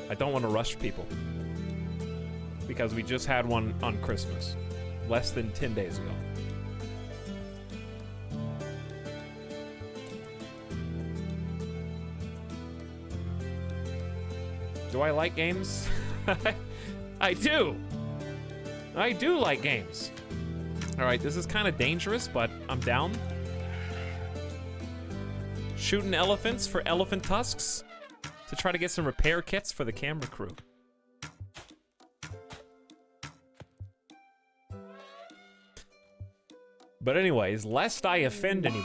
I don't want to rush people. Because we just had one on Christmas. Less than 10 days ago. Do I like games? I do! I do like games. Alright, this is kind of dangerous, but I'm down. Shooting elephants for elephant tusks to try to get some repair kits for the camera crew. But anyways, lest I offend anyone,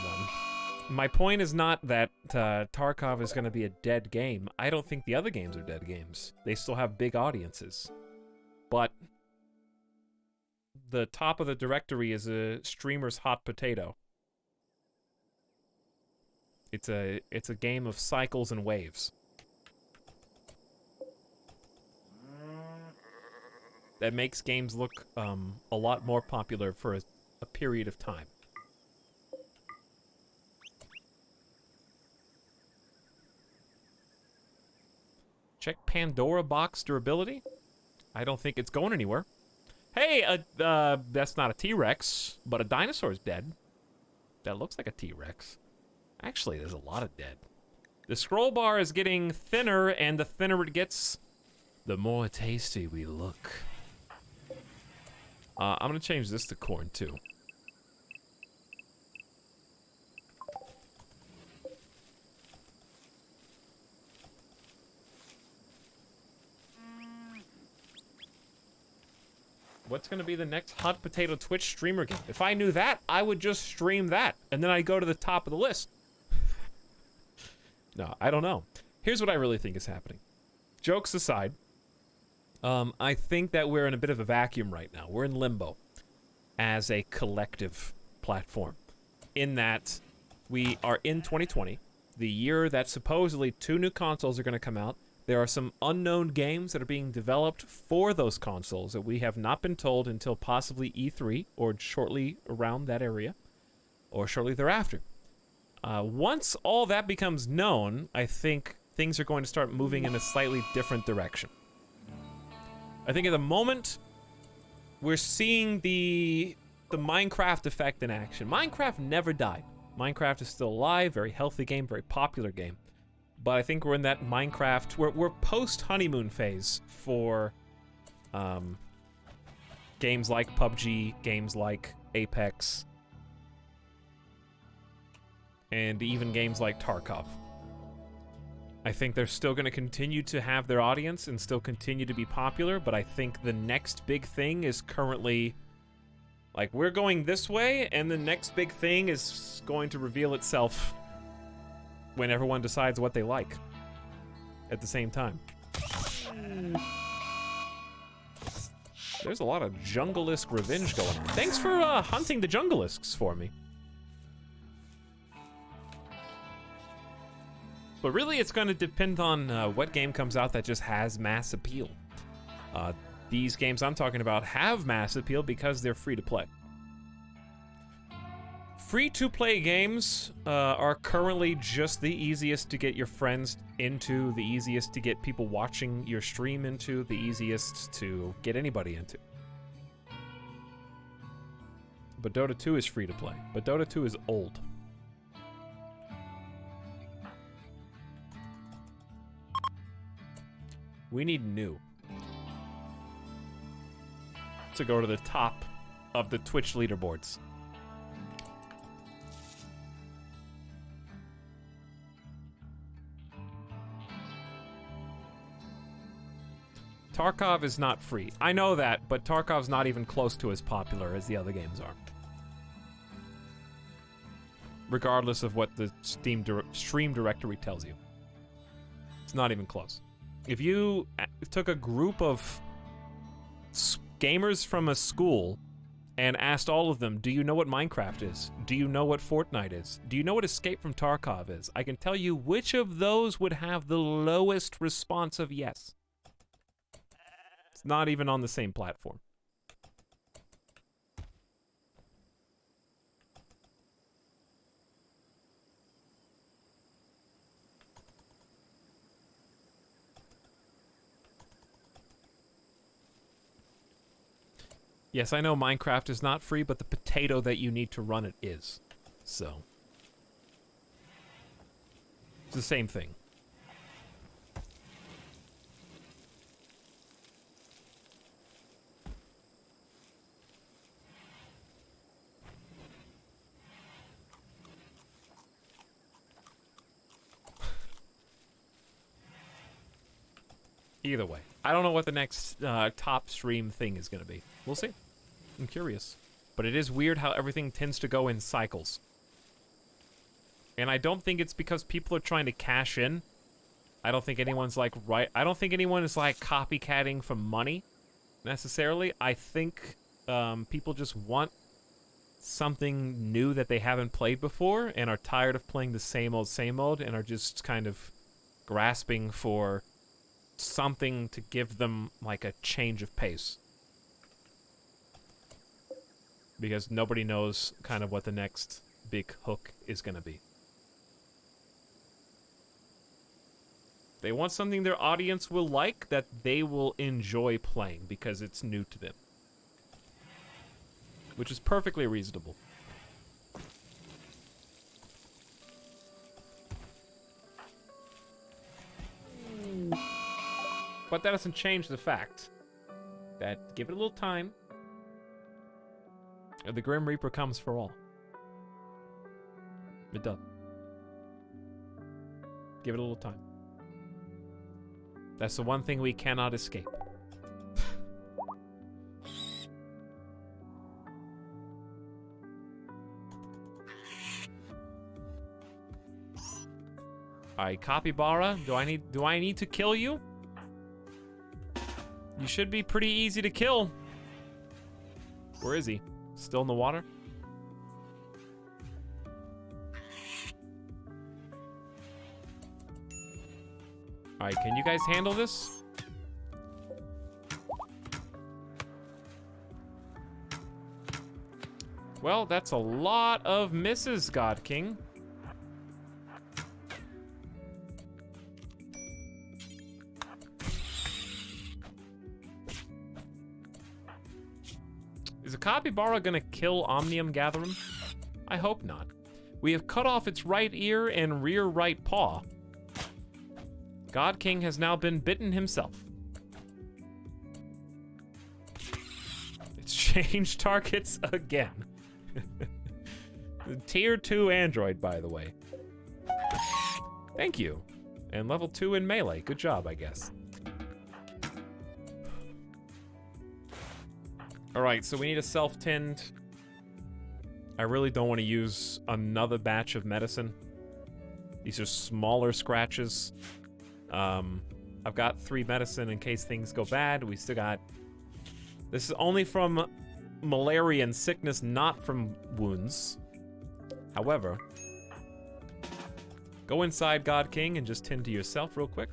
my point is not that Tarkov is going to be a dead game. I don't think the other games are dead games. They still have big audiences. But the top of the directory is a streamer's hot potato. It's a game of cycles and waves. That makes games look a lot more popular for a period of time. Check Pandora box durability. I don't think it's going anywhere. Hey, that's not a T-Rex, but a dinosaur's dead. That looks like a T-Rex. Actually, there's a lot of dead. The scroll bar is getting thinner, and the thinner it gets, the more tasty we look. I'm gonna change this to corn, too. What's gonna be the next hot potato Twitch streamer game? If I knew that, I would just stream that, and then I'd go to the top of the list. No, I don't know. Here's what I really think is happening. Jokes aside, I think that we're in a bit of a vacuum right now. We're in limbo as a collective platform. In that we are in 2020, the year that supposedly 2 new consoles are going to come out. There are some unknown games that are being developed for those consoles that we have not been told until possibly E3 or shortly around that area. or shortly thereafter. Once all that becomes known, I think things are going to start moving in a slightly different direction. I think at the moment, we're seeing the Minecraft effect in action. Minecraft never died. Minecraft is still alive, very healthy game, very popular game. But I think we're in that Minecraft, we're post-honeymoon phase for games like PUBG, games like Apex, and even games like Tarkov. I think they're still going to continue to have their audience and still continue to be popular, but I think the next big thing is currently, like, we're going this way, and the next big thing is going to reveal itself when everyone decides what they like at the same time. There's a lot of Jungleisk revenge going on. Thanks for hunting the Jungleisks for me. But really, it's going to depend on what game comes out that just has mass appeal. These games I'm talking about have mass appeal because they're free to play. Free-to-play games are currently just the easiest to get your friends into, the easiest to get people watching your stream into, the easiest to get anybody into. But Dota 2 is free to play, but Dota 2 is old. We need new to go to the top of the Twitch leaderboards. Tarkov is not free. I know that, but Tarkov's not even close to as popular as the other games are. Regardless of what the stream directory tells you. It's not even close. If you took a group of gamers from a school and asked all of them, do you know what Minecraft is? Do you know what Fortnite is? Do you know what Escape from Tarkov is? I can tell you which of those would have the lowest response of yes. It's not even on the same platform. Yes, I know Minecraft is not free, but the potato that you need to run it is. So, it's the same thing. Either way, I don't know what the next top stream thing is going to be. We'll see. I'm curious. But it is weird how everything tends to go in cycles. And I don't think it's because people are trying to cash in. I don't think anyone's like, I don't think anyone is like copycatting for money, necessarily. I think people just want something new that they haven't played before and are tired of playing the same old, and are just kind of grasping for something to give them like a change of pace. Because nobody knows kind of what the next big hook is going to be. They want something their audience will like, that they will enjoy playing because it's new to them. Which is perfectly reasonable. But that doesn't change the fact that give it a little time, and the Grim Reaper comes for all. It does. Give it a little time. That's the one thing we cannot escape. Alright, Capybara, do I need to kill you? You should be pretty easy to kill. Where is he? Still in the water? Alright, can you guys handle this? Well, that's a lot of misses, God King. Is a capybara gonna kill Omnium Gatherum? I hope not. We have cut off its right ear and rear right paw. God King has now been bitten himself. It's changed targets again. Tier 2 android, by the way. Thank you. And level 2 in melee. Good job, I guess. Alright, so we need a self-tend. I really don't want to use another batch of medicine. These are smaller scratches. I've got 3 medicine in case things go bad. We still got... This is only from malaria and sickness, not from wounds. However, go inside, God King, and just tend to yourself real quick.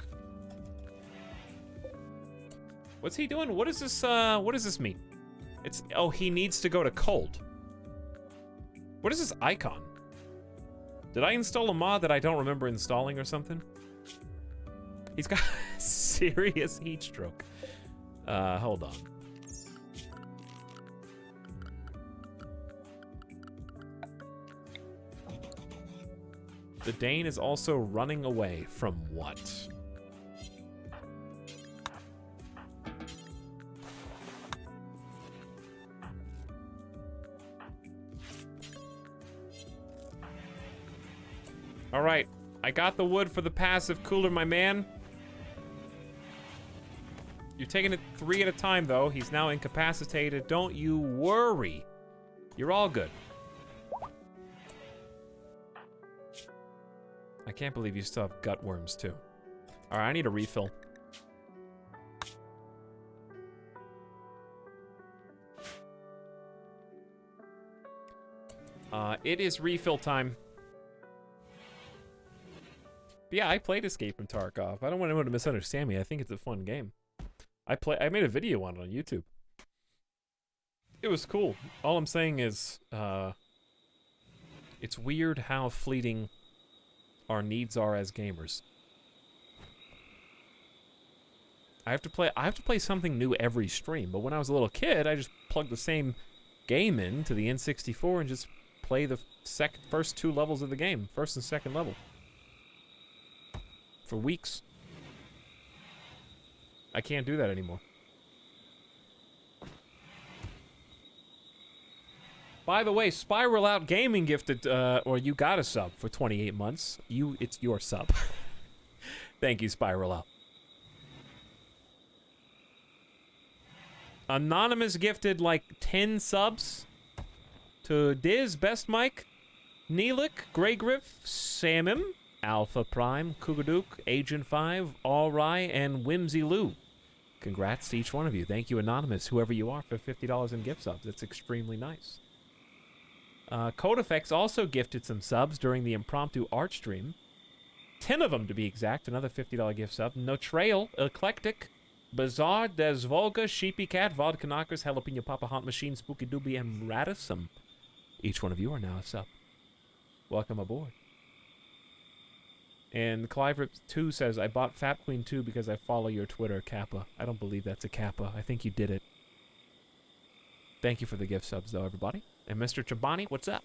What's he doing? What does this mean? It's... Oh, he needs to go to cold. What is this icon? Did I install a mod that I don't remember installing or something? He's got serious heat stroke. Hold on. The Dane is also running away from what? All right, I got the wood for the passive cooler, my man. You're taking it 3 at a time, though. He's now incapacitated. Don't you worry. You're all good. I can't believe you still have gut worms, too. All right, I need a refill. It is refill time. But yeah, I played Escape from Tarkov. I don't want anyone to misunderstand me. I think it's a fun game. I made a video on it on YouTube. It was cool. All I'm saying is, it's weird how fleeting our needs are as gamers. I have to play something new every stream, but when I was a little kid, I just plugged the same game into the N64 and just play the first 2 levels of the game, first and second level. For weeks. I can't do that anymore. By the way, Spiral Out Gaming gifted, or you got a sub for 28 months. It's your sub. Thank you, Spiral Out. Anonymous gifted like 10 subs to Diz, Best Mike, Neelik, Grey Griff, Samim, Alpha Prime, Kugadook, Agent 5, Allry, and Whimsy Lou. Congrats to each one of you. Thank you, Anonymous, whoever you are, for $50 in gift subs. That's extremely nice. Code Effects also gifted some subs during the impromptu art stream. 10 of them, to be exact. Another $50 gift sub. No Trail, Eclectic, Bizarre, Des Volga, Sheepy Cat, Vodka Knockers, Jalapeno Papa Hunt Machine, Spooky Doobie, and Radisson. Each one of you are now a sub. Welcome aboard. And Clive Rip 2 says, I bought Fat Queen 2 because I follow your Twitter, Kappa. I don't believe that's a Kappa. I think you did it. Thank you for the gift subs, though, everybody. And Mr. Chobani, what's up?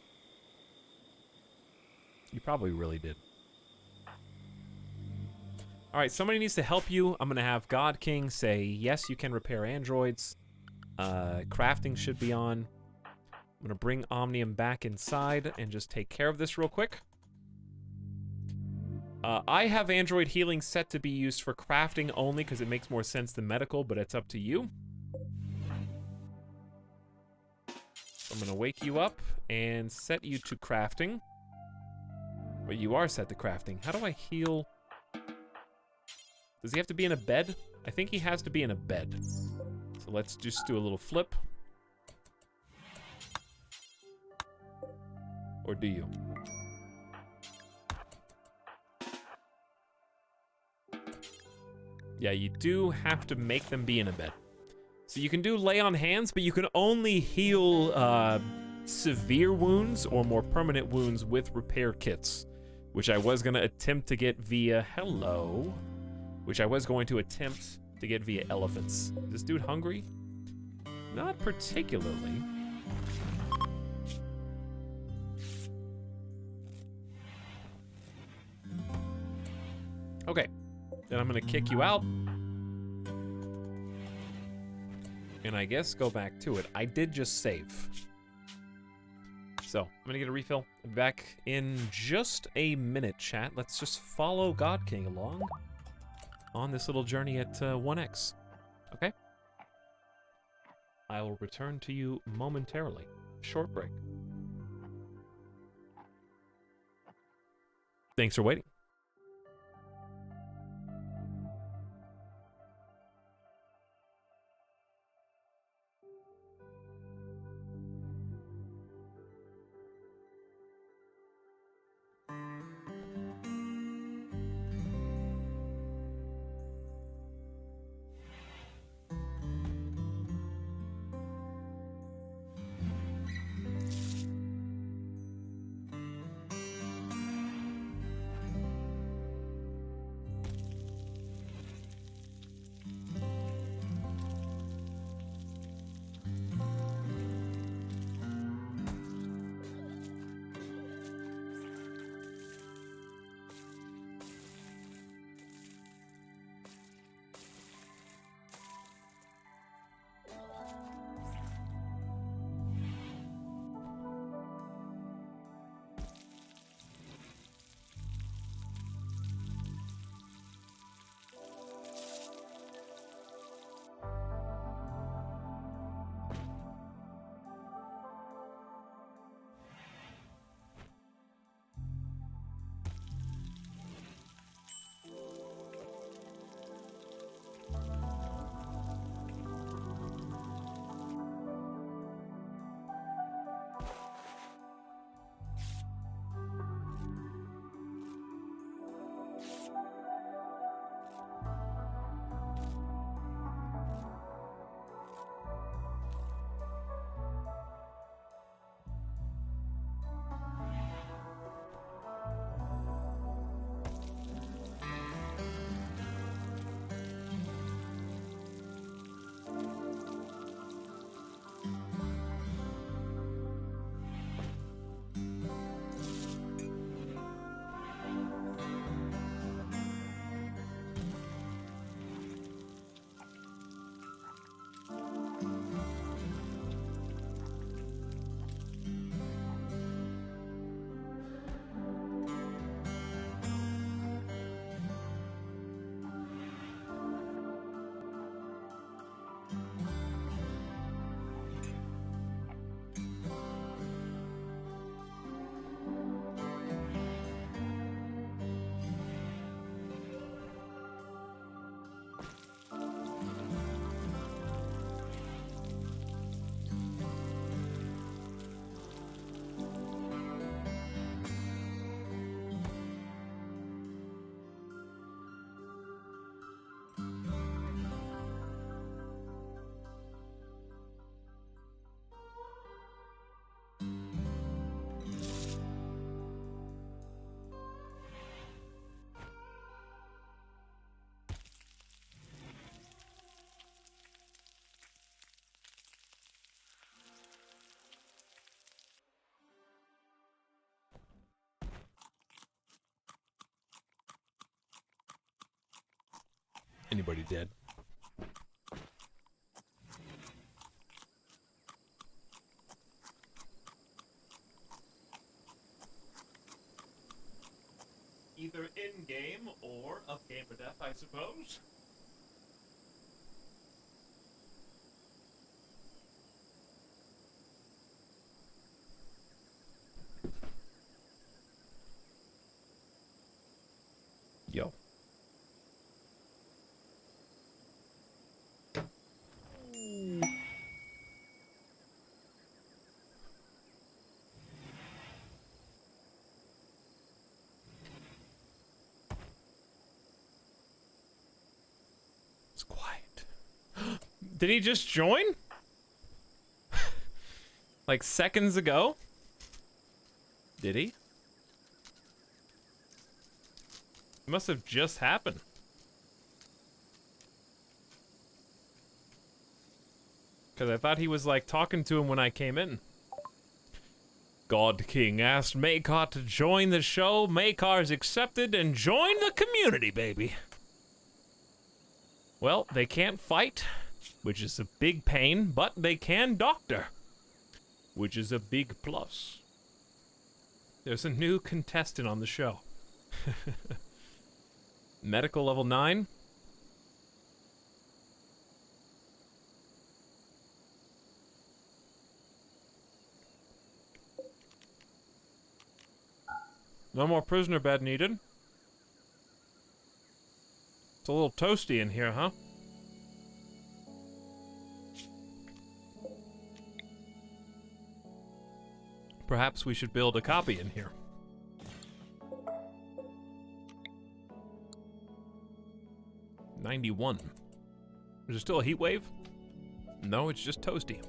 You probably really did. Alright, somebody needs to help you. I'm going to have God King say, yes, you can repair androids. Crafting should be on. I'm going to bring Omnium back inside and just take care of this real quick. I have android healing set to be used for crafting only because it makes more sense than medical, but it's up to you. I'm going to wake you up and set you to crafting. But you are set to crafting. How do I heal? Does he have to be in a bed? I think he has to be in a bed. So let's just do a little flip. Or do you? Yeah, you do have to make them be in a bed. So you can do lay on hands, but you can only heal severe wounds or more permanent wounds with repair kits, which I was going to attempt to get via elephants. Is this dude hungry? Not particularly. Okay, then I'm gonna kick you out. And I guess go back to it. I did just save. So, I'm gonna get a refill. I'll be back in just a minute, chat. Let's just follow God King along on this little journey at 1x. Okay? I will return to you momentarily. Short break. Thanks for waiting. Anybody dead? Either in-game or of game or death, I suppose. Yo. It's quiet. Did he just join? Like seconds ago? Did he? It must have just happened. Because I thought he was like talking to him when I came in. God King asked Makar to join the show. Makar's accepted and joined the community, baby. Well, they can't fight, which is a big pain, but they can doctor, which is a big plus. There's a new contestant on the show. Medical level 9. No more prisoner bed needed. It's a little toasty in here, huh? Perhaps we should build a copy in here. $91. Is there still a heat wave? No, it's just toasty.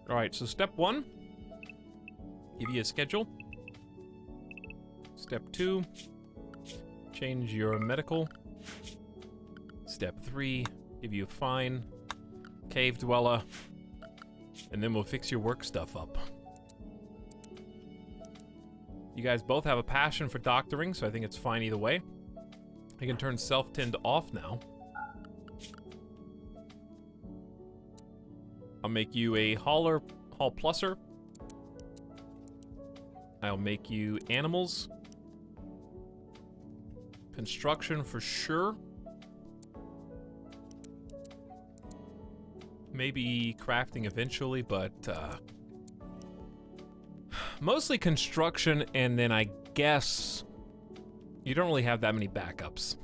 Alright, so step 1. Give you a schedule. Step 2. Change your medical. Step 3. Give you a fine. Cave dweller. And then we'll fix your work stuff up. You guys both have a passion for doctoring, so I think it's fine either way. I can turn self-tinned off now. I'll make you a hall pluser. I'll make you animals. Construction for sure. Maybe crafting eventually, but mostly construction, and then I guess you don't really have that many backups.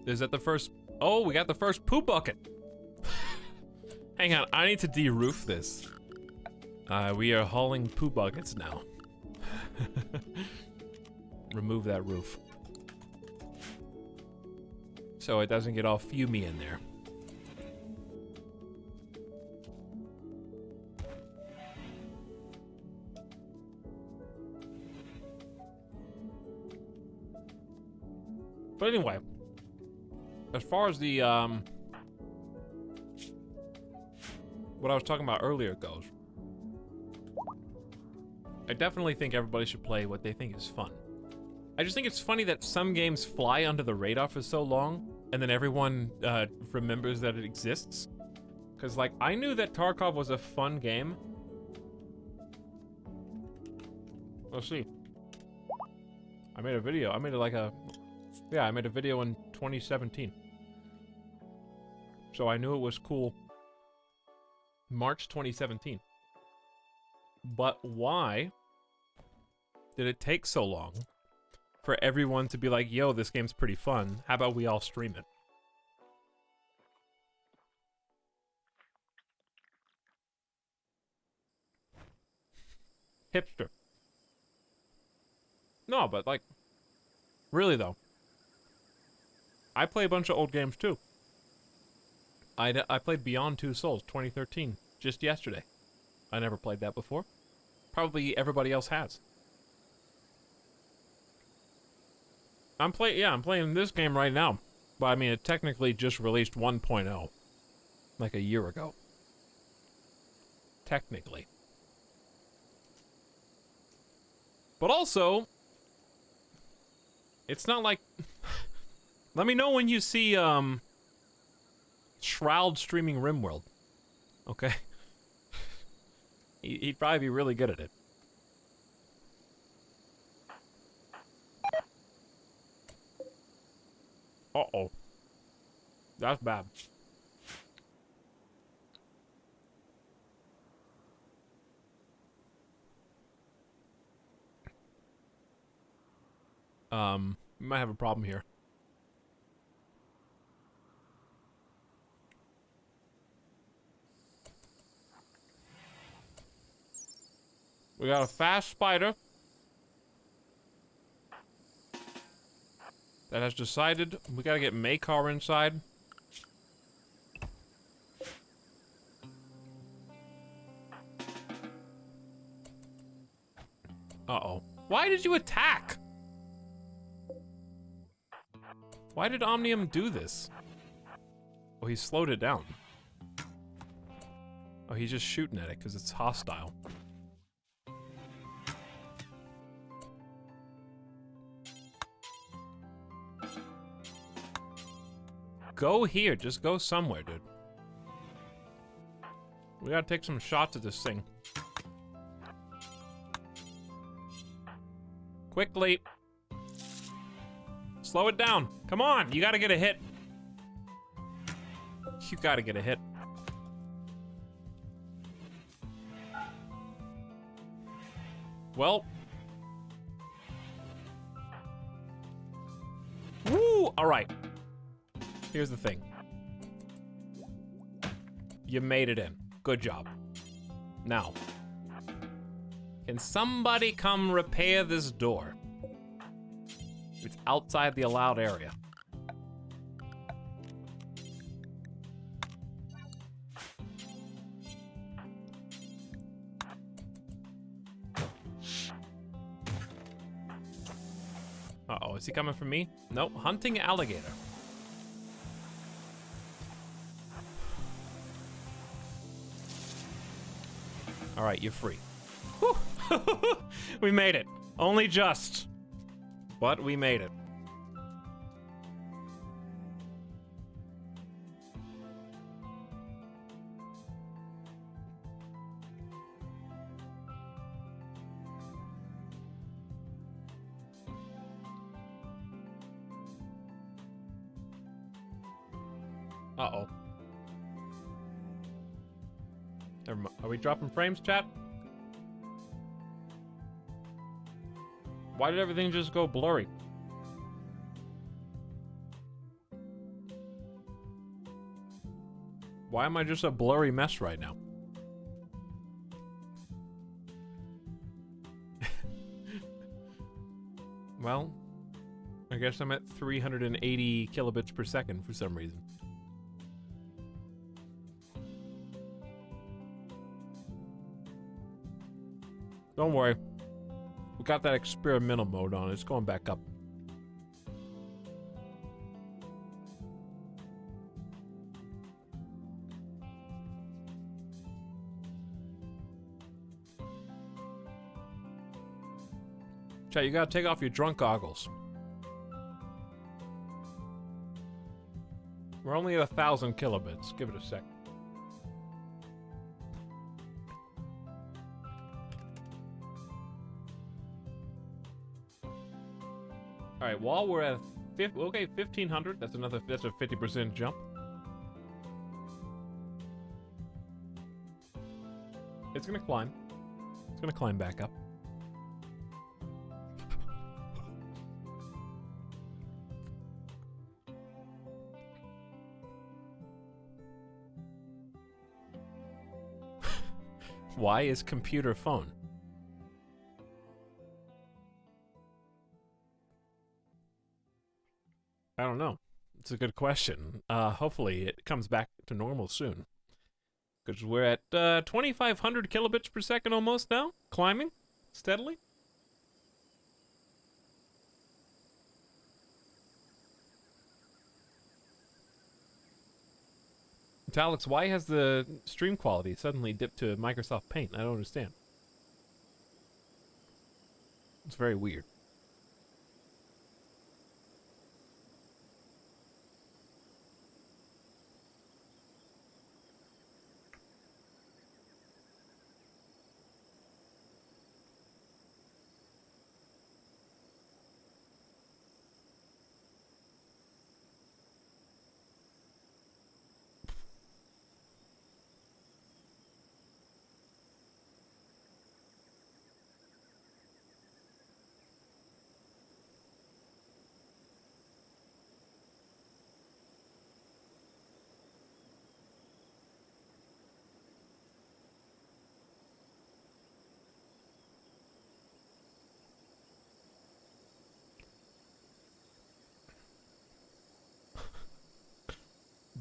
Is that the first? Oh, we got the first poop bucket. Hang on, I need to de-roof this. We are hauling poop buckets now. Remove that roof. So it doesn't get all fumey in there. But anyway, as far as the what I was talking about earlier goes, I definitely think everybody should play what they think is fun. I just think it's funny that some games fly under the radar for so long, and then everyone remembers that it exists. Because, like, I knew that Tarkov was a fun game. Let's see. I made a video. I made it like a... Yeah, I made a video in 2017. So I knew it was cool. March 2017. But why did it take so long for everyone to be like, yo, this game's pretty fun. How about we all stream it? Hipster. No, but like, really though. I play a bunch of old games too. I played Beyond Two Souls 2013 just yesterday. I never played that before. Probably everybody else has. I'm playing this game right now. But I mean, it technically just released 1.0 like a year ago. Technically. But also, it's not like... Let me know when you see Shroud streaming RimWorld. Okay? He'd probably be really good at it. Uh-oh. That's bad. We might have a problem here. We got a fast spider that has decided we gotta get Makar inside. Uh-oh. Why did you attack? Why did Omnium do this? Oh, he slowed it down. Oh, he's just shooting at it because it's hostile. Go here. Just go somewhere, dude. We gotta take some shots at this thing. Quickly. Slow it down. Come on. You gotta get a hit. You gotta get a hit. Well. Woo! Alright. Here's the thing. You made it in. Good job. Now. Can somebody come repair this door? It's outside the allowed area. Uh-oh, is he coming for me? Nope, hunting alligator. All right, you're free. Whew. We made it. Only just. But we made it. Uh-oh. Are we dropping frames, chat? Why did everything just go blurry? Why am I just a blurry mess right now? Well, I guess I'm at 380 kilobits per second for some reason. Don't worry. We got that experimental mode on. It's going back up. Chat, you gotta take off your drunk goggles. We're only at 1,000 kilobits. Give it a sec. All right, while we're at 1,500, that's a 50% jump. It's gonna climb. It's gonna climb back up. Why is computer phone? I don't know. It's a good question. Hopefully it comes back to normal soon. Because we're at 2,500 kilobits per second almost now. Climbing steadily. Etalyx, why has the stream quality suddenly dipped to Microsoft Paint? I don't understand. It's very weird.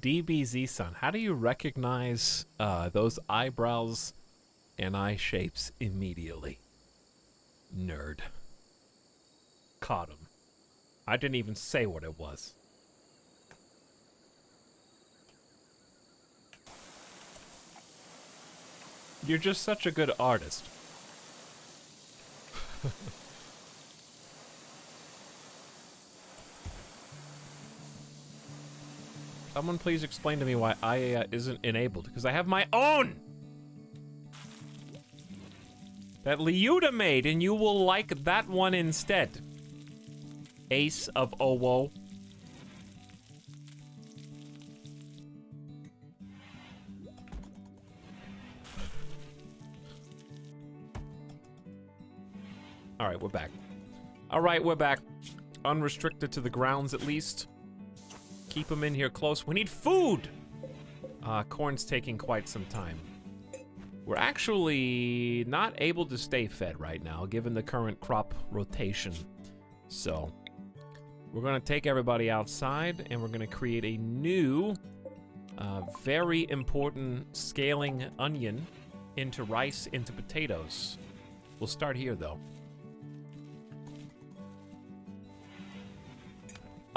DBZ son, how do you recognize those eyebrows and eye shapes immediately? Nerd. Caught him. I didn't even say what it was. You're just such a good artist. Someone please explain to me why IA isn't enabled, because I have my own! That Liuda made, and you will like that one instead. Ace of Owo. Alright, we're back. Alright, we're back. Unrestricted to the grounds, at least. Keep them in here close. We need food! Corn's taking quite some time. We're actually not able to stay fed right now, given the current crop rotation. So, we're gonna take everybody outside, and we're gonna create a new, very important scaling onion into rice, into potatoes. We'll start here, though.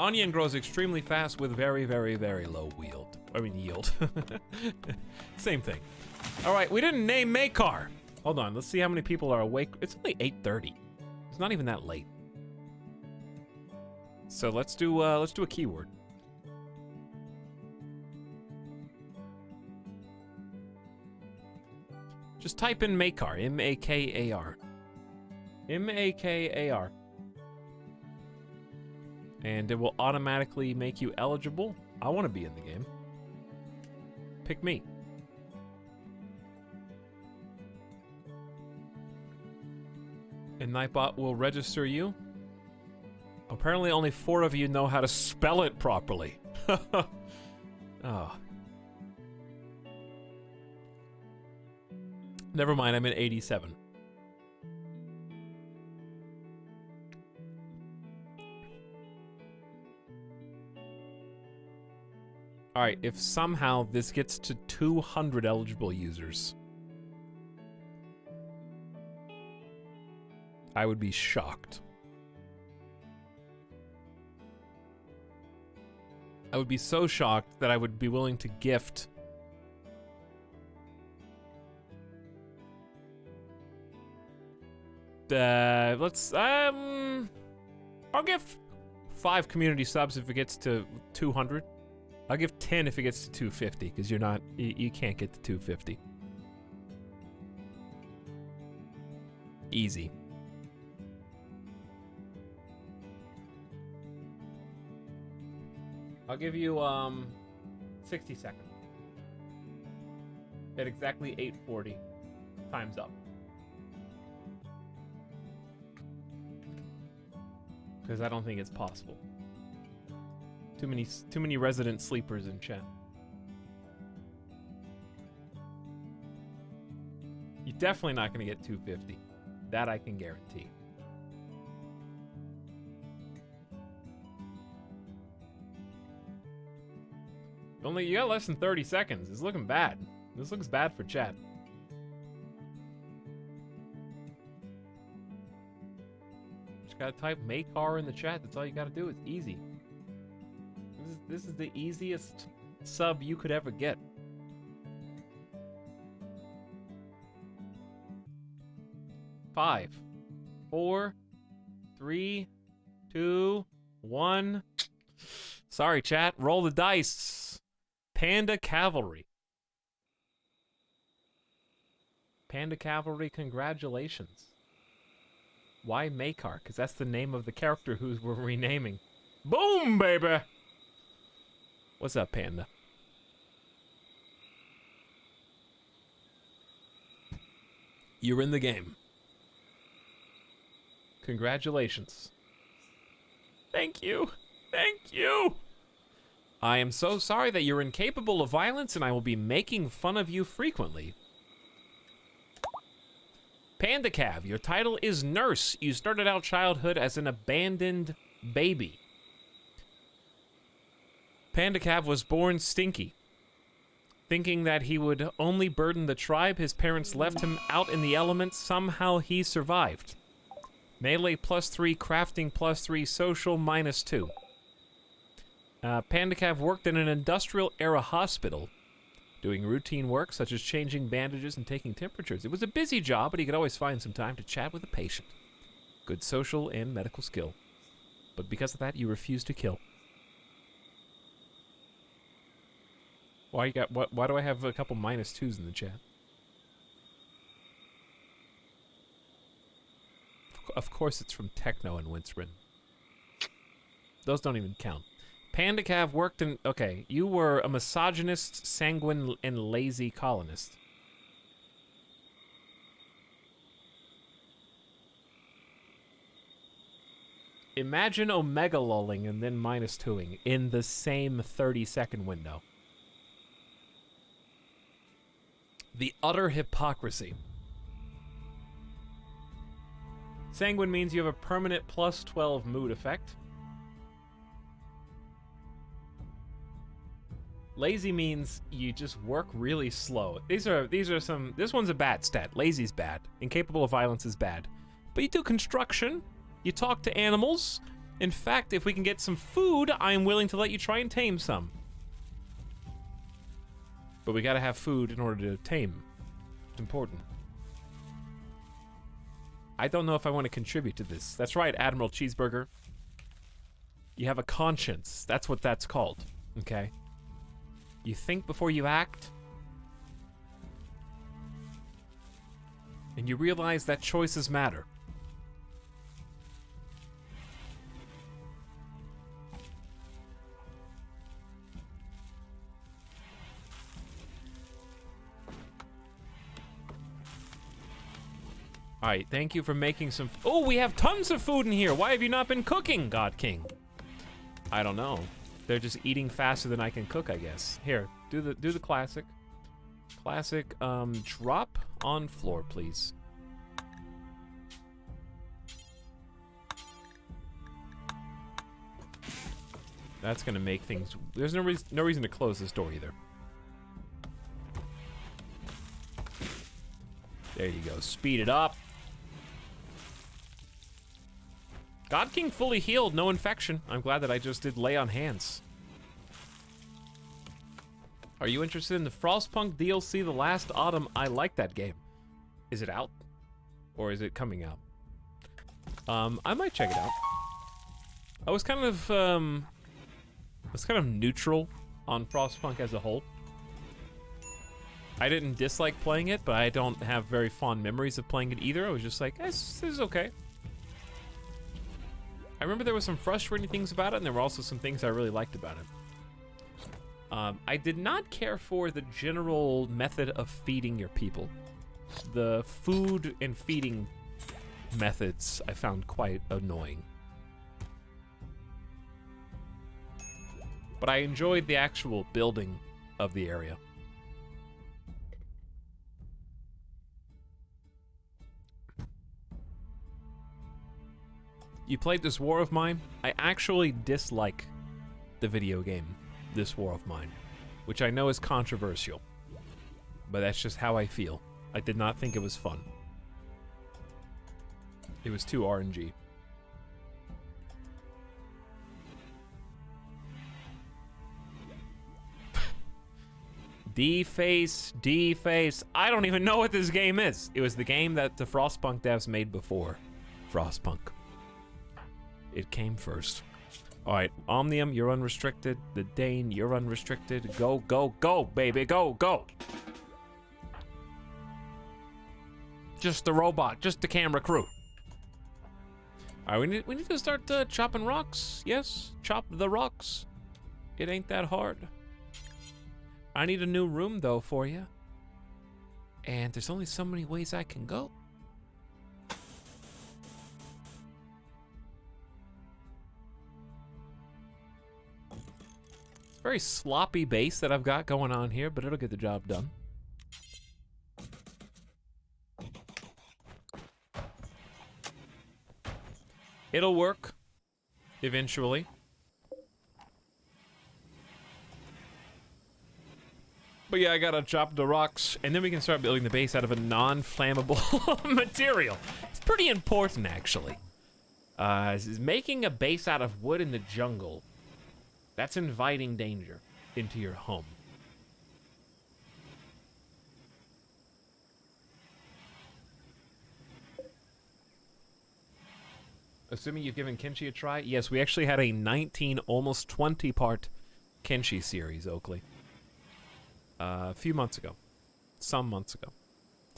Onion grows extremely fast with very, very, very low yield. I mean, yield. Same thing. All right, we didn't name Makar. Hold on, let's see how many people are awake. It's only 8:30. It's not even that late. So let's do a keyword. Just type in Makar, M-A-K-A-R. M-A-K-A-R. And it will automatically make you eligible. I want to be in the game. Pick me. And Nightbot will register you. Apparently only 4 of you know how to spell it properly. Oh. Never mind, I'm at 87. Alright, if somehow this gets to 200 eligible users, I would be shocked. I would be so shocked that I would be willing to gift I'll give 5 community subs if it gets to 200. I'll give 10 if it gets to 250, because you can't get to 250. Easy. I'll give you 60 seconds. At exactly 8:40. Time's up. Because I don't think it's possible. Too many resident sleepers in chat. You're definitely not going to get 250. That I can guarantee. You got less than 30 seconds. It's looking bad. This looks bad for chat. Just gotta type Makar in the chat. That's all you gotta do. It's easy. This is the easiest sub you could ever get. Five, 4, 3, 2, 1. Sorry, chat. Roll the dice. Panda Cavalry. Panda Cavalry, congratulations. Why Makar? Because that's the name of the character who we're renaming. Boom, baby! What's up, Panda? You're in the game. Congratulations. Thank you. Thank you. I am so sorry that you're incapable of violence, and I will be making fun of you frequently. Panda Cav, your title is Nurse. You started out childhood as an abandoned baby. Panda Cav was born stinky. Thinking that he would only burden the tribe, his parents left him out in the elements. Somehow he survived. Melee +3, crafting +3, social -2. Panda Cav worked in an industrial-era hospital, doing routine work such as changing bandages and taking temperatures. It was a busy job, but he could always find some time to chat with a patient. Good social and medical skill. But because of that, you refused to kill. Why do I have a couple -2s in the chat? Of course it's from Techno and Winsrin. Those don't even count. Panda Cav worked in... Okay, you were a misogynist, sanguine, and lazy colonist. Imagine Omega lulling and then -2ing in the same 30-second window. The utter hypocrisy. Sanguine means you have a permanent +12 mood effect. Lazy means you just work really slow. These are some... This one's a bad stat. Lazy's bad. Incapable of violence is bad. But you do construction. You talk to animals. In fact, if we can get some food, I am willing to let you try and tame some. But we gotta have food in order to tame. It's important. I don't know if I want to contribute to this. That's right, Admiral Cheeseburger. You have a conscience. That's what that's called. Okay? You think before you act. And you realize that choices matter. Alright, thank you for making some... Oh, we have tons of food in here! Why have you not been cooking, God King? I don't know. They're just eating faster than I can cook, I guess. Here, do the classic. Classic, drop on floor, please. That's gonna make things... There's no reason to close this door either. There you go, speed it up. God King fully healed, no infection. I'm glad that I just did lay on hands. Are you interested in the Frostpunk DLC, The Last Autumn? I like that game. Is it out? Or is it coming out? I might check it out. I was kind of neutral on Frostpunk as a whole. I didn't dislike playing it, but I don't have very fond memories of playing it either. I was just like, this is okay. I remember there were some frustrating things about it, and there were also some things I really liked about it. I did not care for the general method of feeding your people. The food and feeding methods I found quite annoying. But I enjoyed the actual building of the area. You played This War of Mine? I actually dislike the video game, This War of Mine, which I know is controversial, but that's just how I feel. I did not think it was fun. It was too RNG. D-Face, D-Face. I don't even know what this game is. It was the game that the Frostpunk devs made before Frostpunk. It came first. Alright, Omnium, you're unrestricted. The Dane, you're unrestricted. Go, go, go, baby, go, go! Just the robot, just the camera crew. Alright, we need to start chopping rocks. Yes, chop the rocks. It ain't that hard. I need a new room, though, for you. And there's only so many ways I can go. Very sloppy base that I've got going on here, but it'll get the job done. It'll work eventually. But yeah, I gotta chop the rocks, and then we can start building the base out of a non-flammable material. It's pretty important, actually. Making a base out of wood in the jungle, that's inviting danger into your home. Assuming you've given Kenshi a try? Yes, we actually had a 19, almost 20-part Kenshi series, Oakley. A few months ago. Some months ago.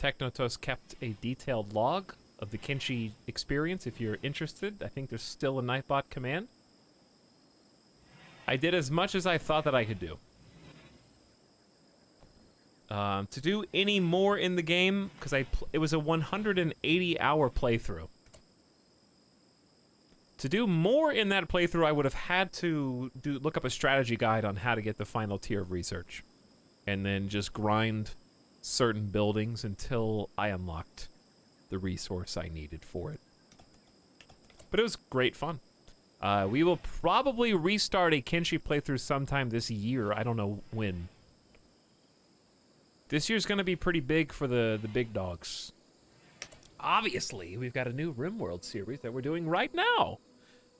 Technotos kept a detailed log of the Kenshi experience if you're interested. I think there's still a Nightbot command. I did as much as I thought that I could do. To do any more in the game, because it was a 180-hour playthrough. To do more in that playthrough, I would have had to look up a strategy guide on how to get the final tier of research. And then just grind certain buildings until I unlocked the resource I needed for it. But it was great fun. We will probably restart a Kenshi playthrough sometime this year. I don't know when. This year's going to be pretty big for the big dogs. Obviously, we've got a new RimWorld series that we're doing right now.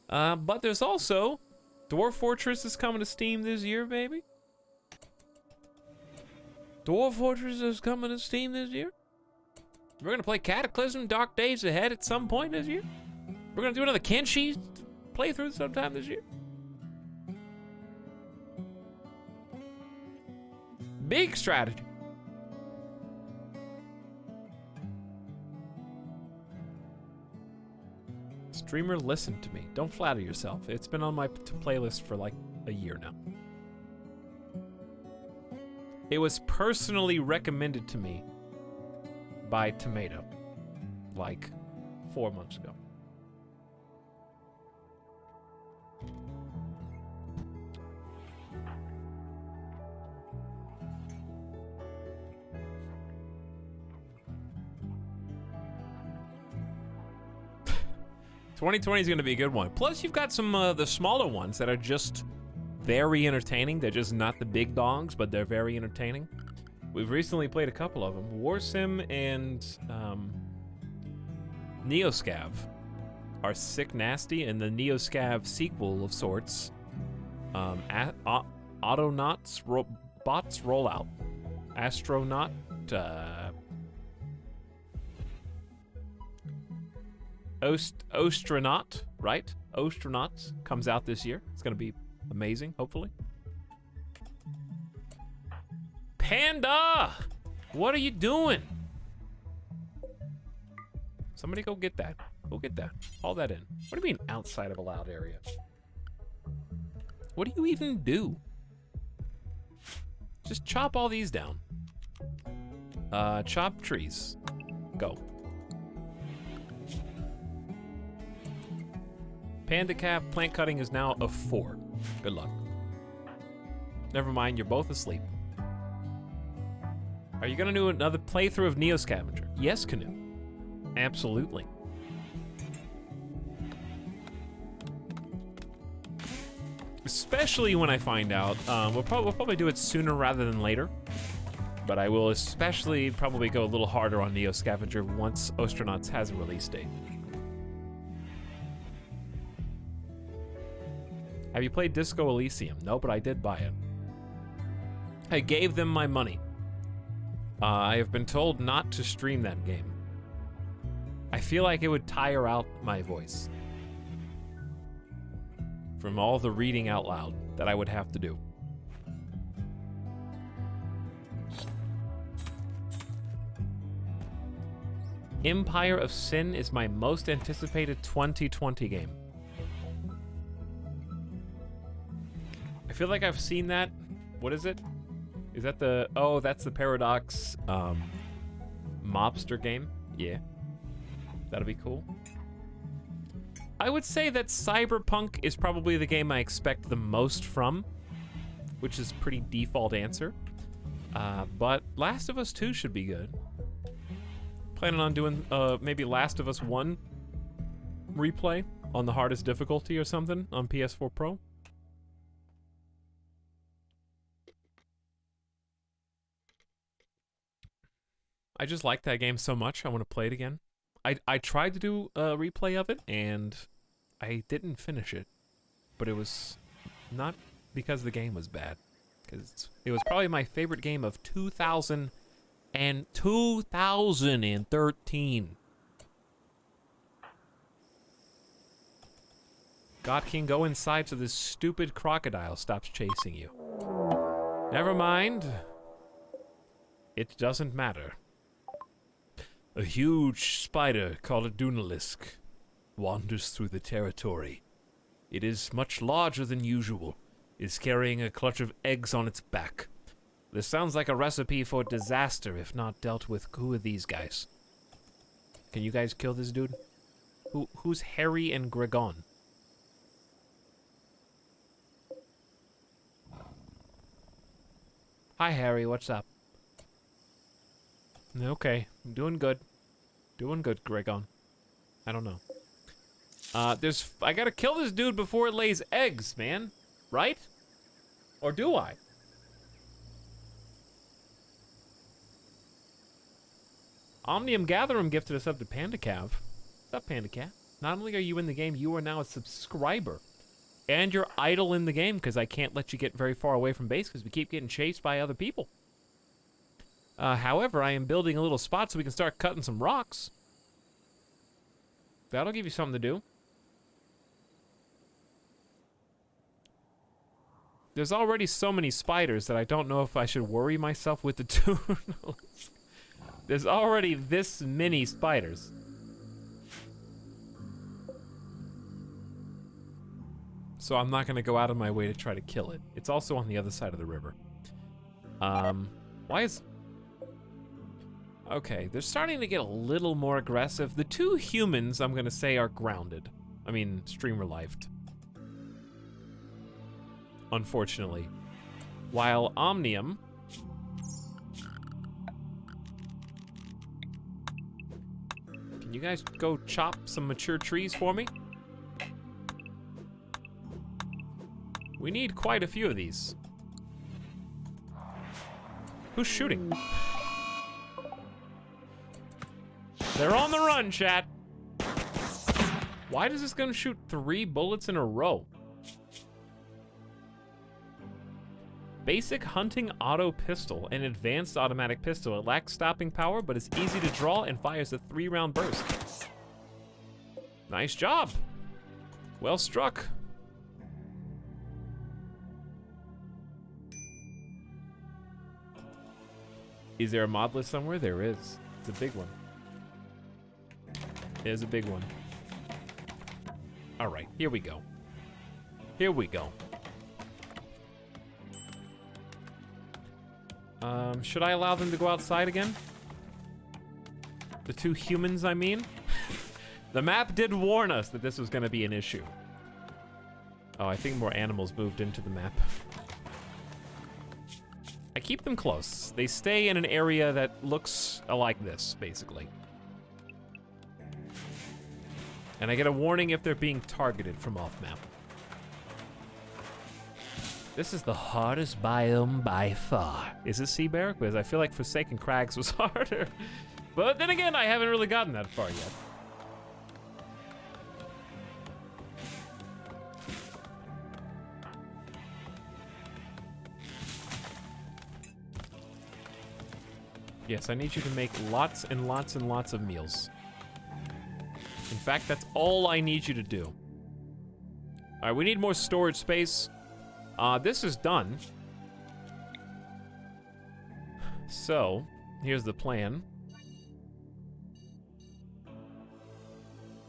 But there's also Dwarf Fortress is coming to Steam this year, baby. Dwarf Fortress is coming to Steam this year. We're gonna play Cataclysm Dark Days Ahead at some point this year. We're gonna do another Kenshi playthrough sometime this year. Big strategy. Streamer, listen to me. Don't flatter yourself. It's been on my playlist for like a year now. It was personally recommended to me by Tomato like 4 months ago. '2020 is going to be a good one. Plus, you've got some the smaller ones that are just very entertaining. They're just not the big dogs, but they're very entertaining. We've recently played a couple of them. War Sim and Neoscav are sick nasty, and the Neoscav sequel of sorts, Autonauts Bots Rollout. Astronaut, Ostronaut, right? Ostronauts comes out this year. It's gonna be amazing, hopefully. Panda! What are you doing? Somebody go get that. Go get that. Haul that in. What do you mean outside of a loud area? What do you even do? Just chop all these down. Chop trees. Go. Panda Calf plant cutting is now a 4. Good luck. Never mind, you're both asleep. Are you gonna do another playthrough of Neo Scavenger? Yes, Canoe. Absolutely. Especially when I find out, we'll probably do it sooner rather than later. But I will especially probably go a little harder on Neo Scavenger once Ostronauts has a release date. Have you played Disco Elysium? No, but I did buy it. I gave them my money. I have been told not to stream that game. I feel like it would tire out my voice from all the reading out loud that I would have to do. Empire of Sin is my most anticipated 2020 game. I feel like I've seen that. What is it? Is that the... Oh, that's the Paradox mobster game? Yeah. That'll be cool. I would say that Cyberpunk is probably the game I expect the most from, which is a pretty default answer. But Last of Us 2 should be good. Planning on doing maybe Last of Us 1 replay on the hardest difficulty or something on PS4 Pro. I just like that game so much, I want to play it again. I tried to do a replay of it, and I didn't finish it. But it was not because the game was bad. Because it was probably my favorite game of 2013. God King, go inside so this stupid crocodile stops chasing you. Never mind. It doesn't matter. A huge spider called a Etalyx wanders through the territory. It is much larger than usual. It is carrying a clutch of eggs on its back. This sounds like a recipe for disaster if not dealt with. Who are these guys? Can you guys kill this dude? Who's Harry and Gregon? Hi, Harry. What's up? Okay. I'm doing good. Doing good, Gregon. I don't know. I gotta kill this dude before it lays eggs, man. Right? Or do I? Omnium Gatherum gifted us up to Panda Cav. What's up, Panda Cav? Not only are you in the game, you are now a subscriber. And you're idle in the game because I can't let you get very far away from base because we keep getting chased by other people. However, I am building a little spot so we can start cutting some rocks. That'll give you something to do. There's already so many spiders that I don't know if I should worry myself with the tunnels. There's already this many spiders. So I'm not gonna go out of my way to try to kill it. It's also on the other side of the river. Why is... Okay, they're starting to get a little more aggressive. The two humans, I'm gonna say, are grounded. I mean, streamer-lifed. Unfortunately. While Omnium... Can you guys go chop some mature trees for me? We need quite a few of these. Who's shooting? They're on the run, chat. Why does this gun shoot 3 bullets in a row? Basic hunting auto pistol, an advanced automatic pistol. It lacks stopping power, but is easy to draw and fires a 3-round burst. Nice job. Well struck. Is there a mod list somewhere? There is. It's a big one. It is a big one. All right, here we go. Here we go. Should I allow them to go outside again? The two humans, I mean? The map did warn us that this was gonna be an issue. Oh, I think more animals moved into the map. I keep them close. They stay in an area that looks like this, basically. And I get a warning if they're being targeted from off-map. This is the hardest biome by far. Is it Sea Bear? Because I feel like Forsaken Crags was harder. But then again, I haven't really gotten that far yet. Yes, I need you to make lots and lots and lots of meals. In fact, that's all I need you to do. All right, we need more storage space. This is done. So, here's the plan.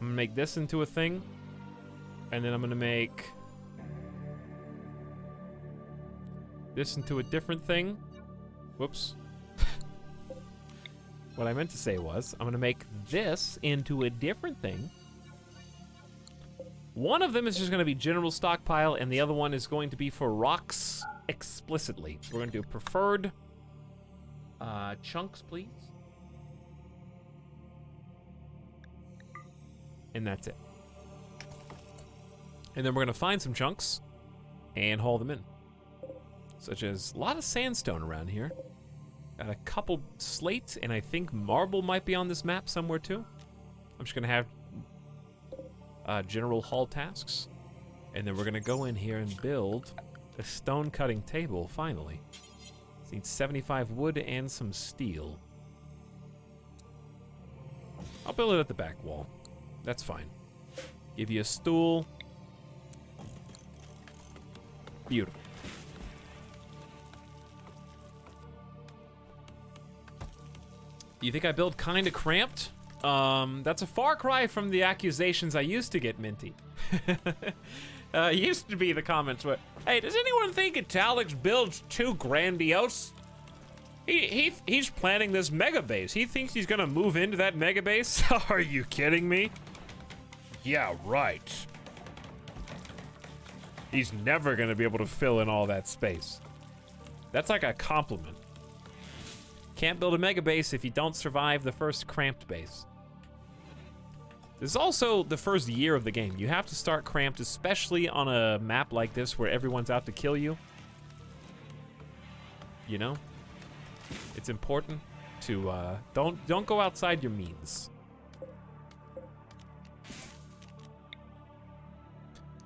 I'm gonna make this into a thing. And then I'm gonna make this into a different thing. Whoops. What I meant to say was, I'm gonna make this into a different thing. One of them is just gonna be general stockpile, and the other one is going to be for rocks explicitly. So we're gonna do preferred chunks, please. And that's it. And then we're gonna find some chunks and haul them in. Such as a lot of sandstone around here. Got a couple slates, and I think marble might be on this map somewhere too. I'm just gonna have general hall tasks. And then we're gonna go in here and build a stone cutting table, finally. It needs 75 wood and some steel. I'll build it at the back wall. That's fine. Give you a stool. Beautiful. You think I build kinda cramped? That's a far cry from the accusations I used to get, Minty. Used to be the comments were, hey, does anyone think Etalyx builds too grandiose? He's planning this mega base. He thinks he's gonna move into that mega base? Are you kidding me? Yeah, right. He's never gonna be able to fill in all that space. That's like a compliment. Can't build a mega base if you don't survive the first cramped base. This is also the first year of the game. You have to start cramped, especially on a map like this where everyone's out to kill you. You know? It's important to don't go outside your means.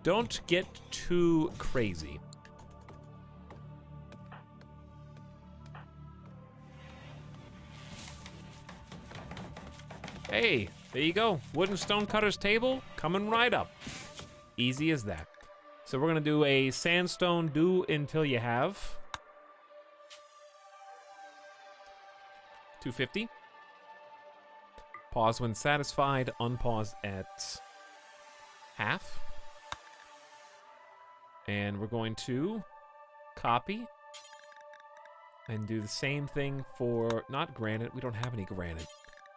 Don't get too crazy. Hey, there you go. Wooden stone cutter's table coming right up. Easy as that. So we're gonna do a sandstone do until you have 250. Pause when satisfied, unpause at half. And we're going to copy and do the same thing for, not granite, we don't have any granite.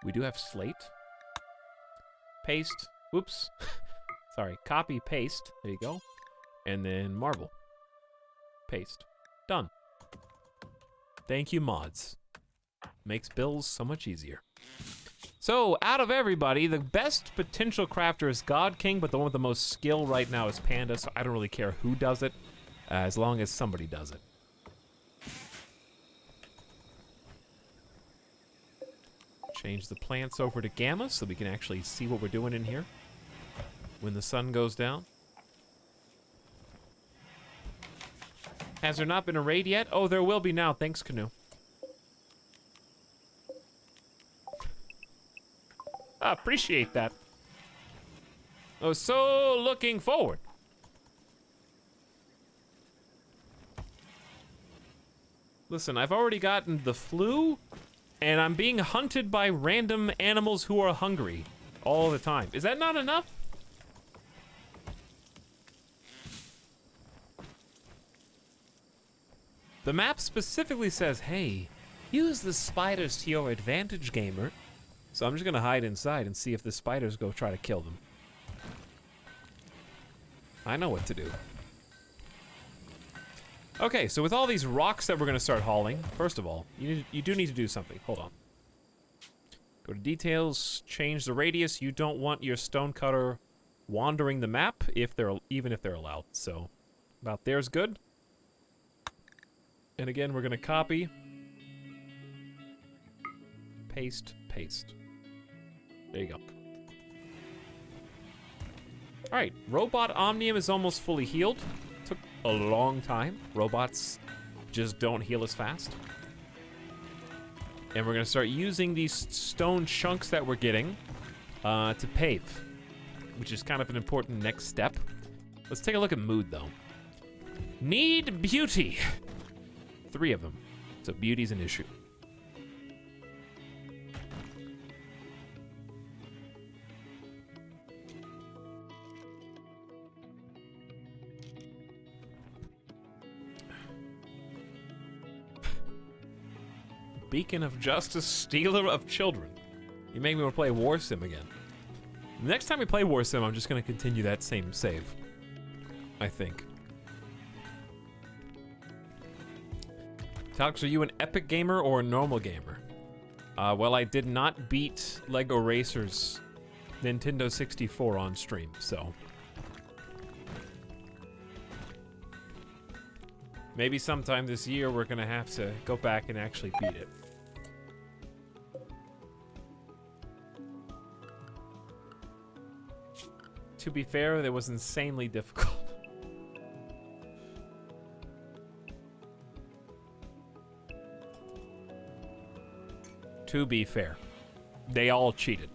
We do have slate. Paste, whoops. Sorry, copy, paste, there you go. And then marble. Paste, done. Thank you, mods. Makes builds so much easier. So, out of everybody, the best potential crafter is God King, but the one with the most skill right now is Panda, so I don't really care who does it, as long as somebody does it. Change the plants over to Gamma so we can actually see what we're doing in here when the sun goes down. Has there not been a raid yet? Oh, there will be now. Thanks, Canoe. I appreciate that. I was so looking forward. Listen, I've already gotten the flu, and I'm being hunted by random animals who are hungry all the time. Is that not enough? The map specifically says, hey, use the spiders to your advantage, gamer. So I'm just gonna hide inside and see if the spiders go try to kill them. I know what to do. Okay, so with all these rocks that we're gonna start hauling, first of all, you do need to do something. Hold on. Go to details, change the radius. You don't want your stone cutter wandering the map even if they're allowed. So about there's good. And again, we're gonna copy, paste, paste. There you go. All right, Robot Omnium is almost fully healed. Took a long time. Robots just don't heal as fast. And we're gonna start using these stone chunks that we're getting to pave, which is kind of an important next step. Let's take a look at mood though. Need beauty. 3 of them, so beauty's an issue. Beacon of Justice, Stealer of Children. You make me want to play War Sim again. Next time we play War Sim, I'm just going to continue that same save. I think. Etalyx, are you an epic gamer or a normal gamer? Well, I did not beat Lego Racers Nintendo 64 on stream, so. Maybe sometime this year we're gonna have to go back and actually beat it. to be fair, that was insanely difficult. To be fair, they all cheated.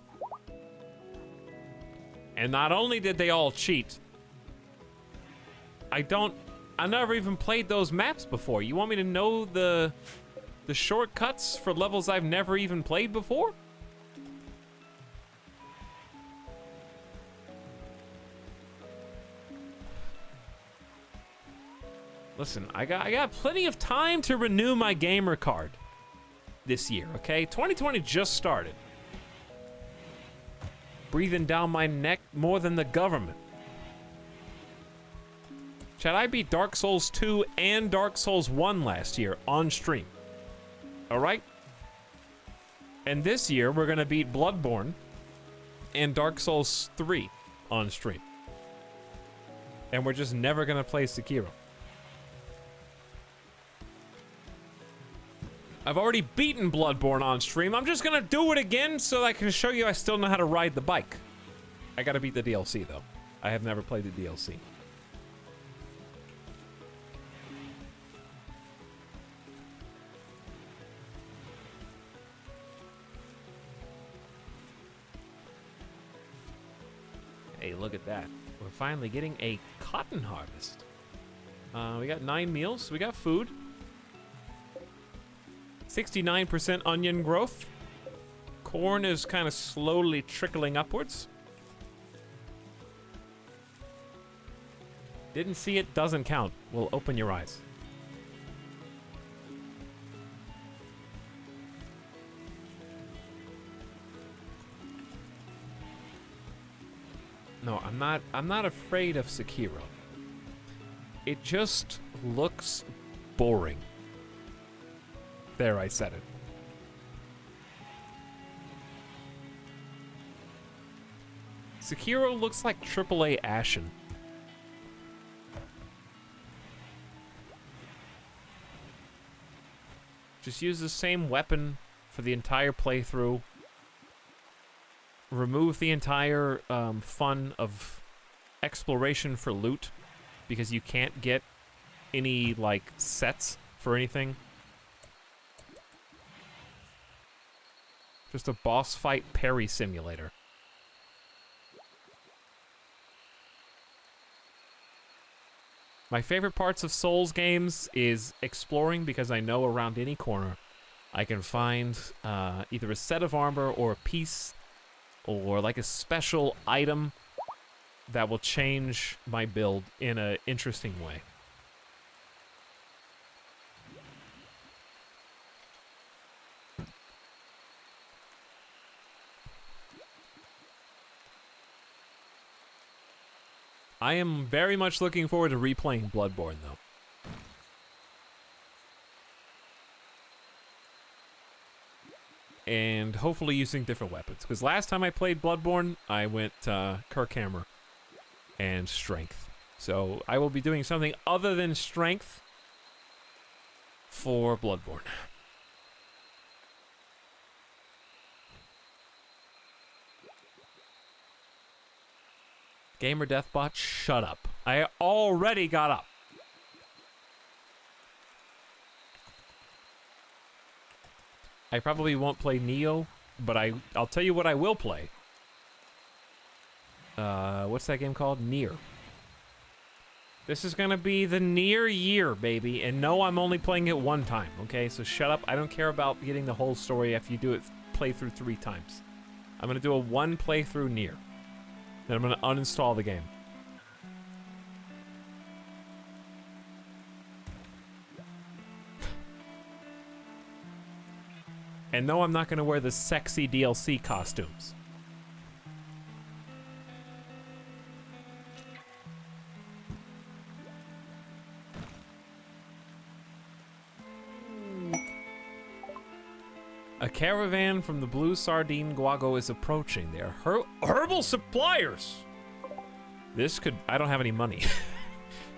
And not only did they all cheat, I never even played those maps before. You want me to know the shortcuts for levels I've never even played before? Listen, I got plenty of time to renew my gamer card this year, okay? 2020 just started. Breathing down my neck more than the government. Chad, I beat Dark Souls 2 and Dark Souls 1 last year on stream. Alright? And this year, we're gonna beat Bloodborne and Dark Souls 3 on stream. And we're just never gonna play Sekiro. I've already beaten Bloodborne on stream. I'm just gonna do it again so I can show you I still know how to ride the bike. I gotta beat the DLC, though. I have never played the DLC. Hey, look at that. We're finally getting a cotton harvest. We got 9 meals. We got food. 69% onion growth. Corn is kind of slowly trickling upwards. Didn't see it, doesn't count. Well, open your eyes. No, I'm not afraid of Sekiro. It just looks boring. There, I said it. Sekiro looks like AAA Ashen. Just use the same weapon for the entire playthrough. Remove the entire fun of exploration for loot, because you can't get any, like, sets for anything. Just a boss fight parry simulator. My favorite parts of Souls games is exploring, because I know around any corner I can find either a set of armor or a piece or like a special item that will change my build in an interesting way. I am very much looking forward to replaying Bloodborne, though. And hopefully using different weapons. Because last time I played Bloodborne, I went Kirkhammer and Strength. So I will be doing something other than Strength for Bloodborne. Gamer Deathbot, shut up. I already got up. I probably won't play Neo, but I'll tell you what I will play. What's that game called? Nier. This is gonna be the Nier year, baby. And no, I'm only playing it one time, okay? So shut up. I don't care about getting the whole story if you do it playthrough 3 times. I'm gonna do a 1 playthrough Nier. Then I'm gonna uninstall the game. And no, I'm not gonna wear the sexy DLC costumes. A caravan from the Blue Sardine Guago is approaching. They are herbal suppliers. This could... I don't have any money.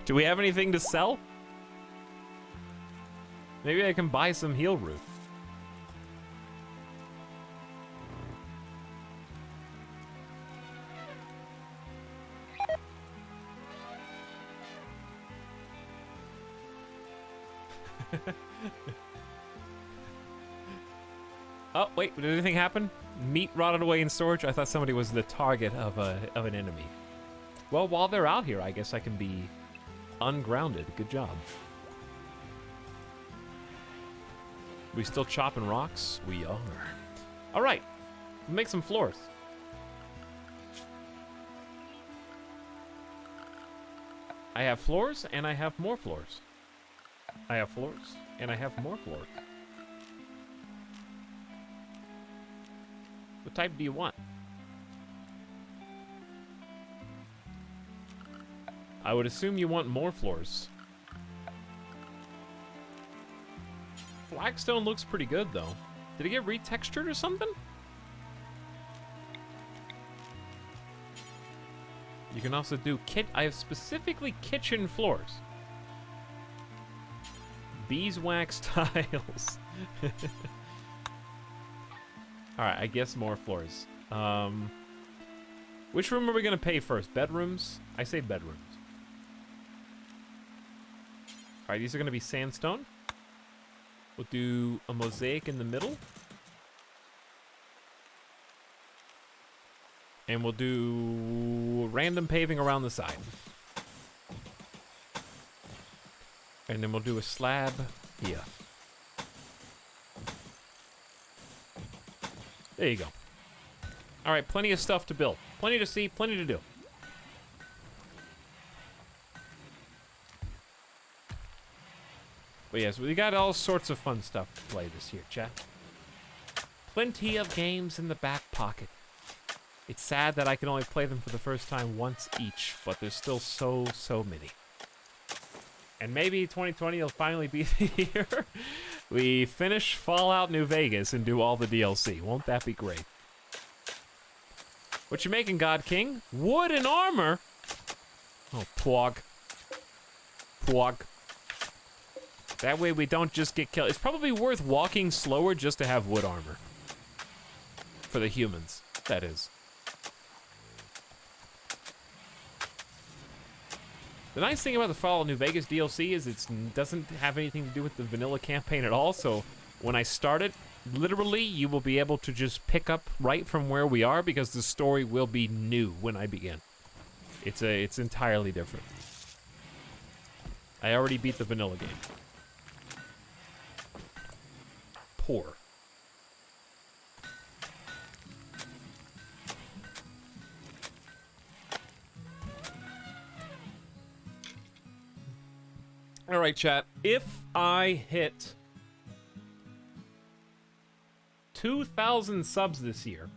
Do we have anything to sell? Maybe I can buy some heal root. Oh, wait, did anything happen? Meat rotted away in storage? I thought somebody was the target of an enemy. Well, while they're out here, I guess I can be ungrounded. Good job. We still chopping rocks? We are. All right, make some floors. I have floors, and I have more floors. I have floors, and I have more floors. What type do you want? I would assume you want more floors. Flagstone looks pretty good, though. Did it get retextured or something? You can also do I have specifically kitchen floors. Beeswax tiles. Alright, I guess more floors. Which room are we gonna pay first? Bedrooms? I say bedrooms. Alright, these are gonna be sandstone. We'll do a mosaic in the middle. And we'll do random paving around the side. And then we'll do a slab here. There you go. Alright, plenty of stuff to build. Plenty to see, plenty to do. But yes, we got all sorts of fun stuff to play this year, chat. Plenty of games in the back pocket. It's sad that I can only play them for the first time once each, but there's still so many. And maybe 2020 will finally be the year we finish Fallout New Vegas and do all the DLC. Won't that be great? What you making, God King? Wood and armor? Oh, pwog. Pwog. That way we don't just get killed. It's probably worth walking slower just to have wood armor. For the humans, that is. The nice thing about the Fallout New Vegas DLC is it doesn't have anything to do with the vanilla campaign at all, so when I start it, literally you will be able to just pick up right from where we are because the story will be new when I begin. It's entirely different. I already beat the vanilla game. Poor. All right, chat. If I hit 2,000 subs this year,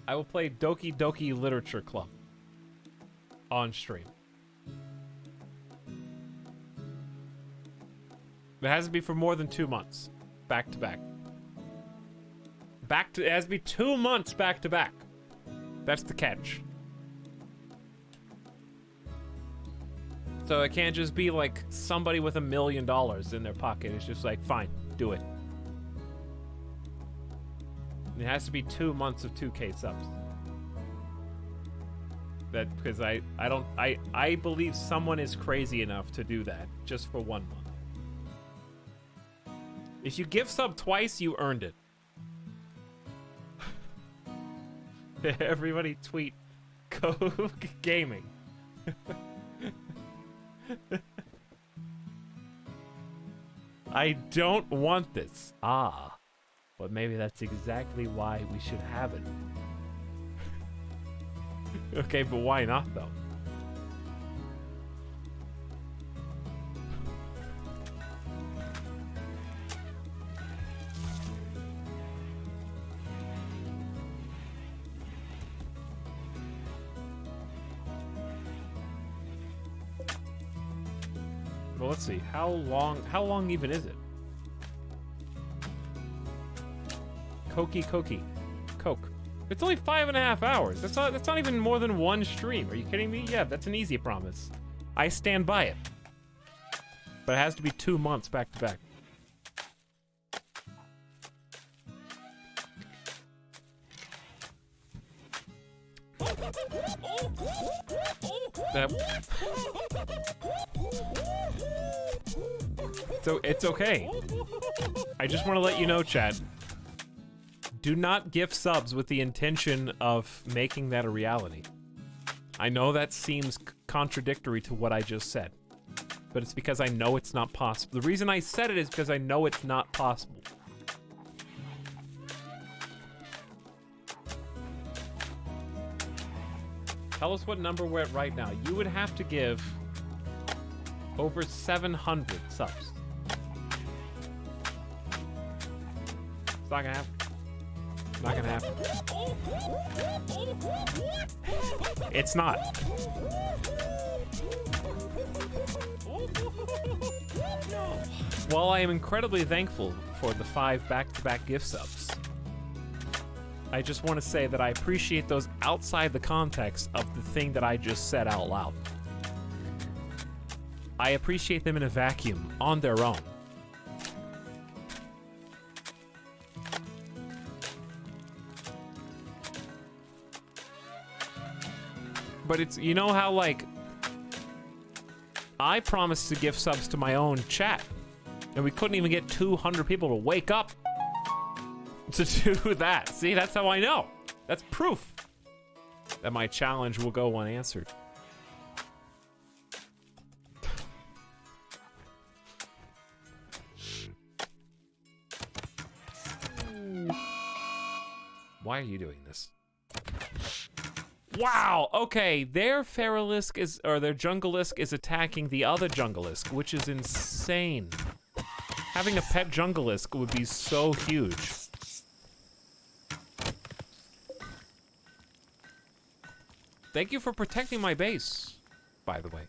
I will play Doki Doki Literature Club on stream. It has to be for more than 2 months, back to back. It has to be 2 months back to back. That's the catch. So it can't just be like somebody with $1 million in their pocket. It's just like, fine, do it. It has to be 2 months of 2K subs. That because I believe someone is crazy enough to do that just for 1 month. If you gift sub twice, you earned it. Everybody tweet Coke Gaming. I don't want this. Ah, but maybe that's exactly why we should have it. Okay, but why not though? Well, let's see. How long even is it? Coke. It's only 5.5 hours. That's not even more than one stream. Are you kidding me? Yeah, that's an easy promise. I stand by it. But it has to be 2 months back to back. So it's okay. I just want to let you know, chat. Do not gift subs with the intention of making that a reality. I know that seems contradictory to what I just said, but it's because I know it's not possible. The reason I said it is because I know it's not possible. Tell us what number we're at right now. You would have to give over 700 subs. It's not gonna happen. Not gonna happen. It's not. While I am incredibly thankful for the 5 back-to-back gift subs, I just want to say that I appreciate those outside the context of the thing that I just said out loud. I appreciate them in a vacuum, on their own. But it's, you know how, like, I promised to give subs to my own chat, and we couldn't even get 200 people to wake up to do that. See, that's how I know. That's proof that my challenge will go unanswered. Why are you doing this? Wow, okay, their Feralisk is, or their Jungleisk is attacking the other Jungleisk, which is insane. Having a pet Jungleisk would be so huge. Thank you for protecting my base, by the way.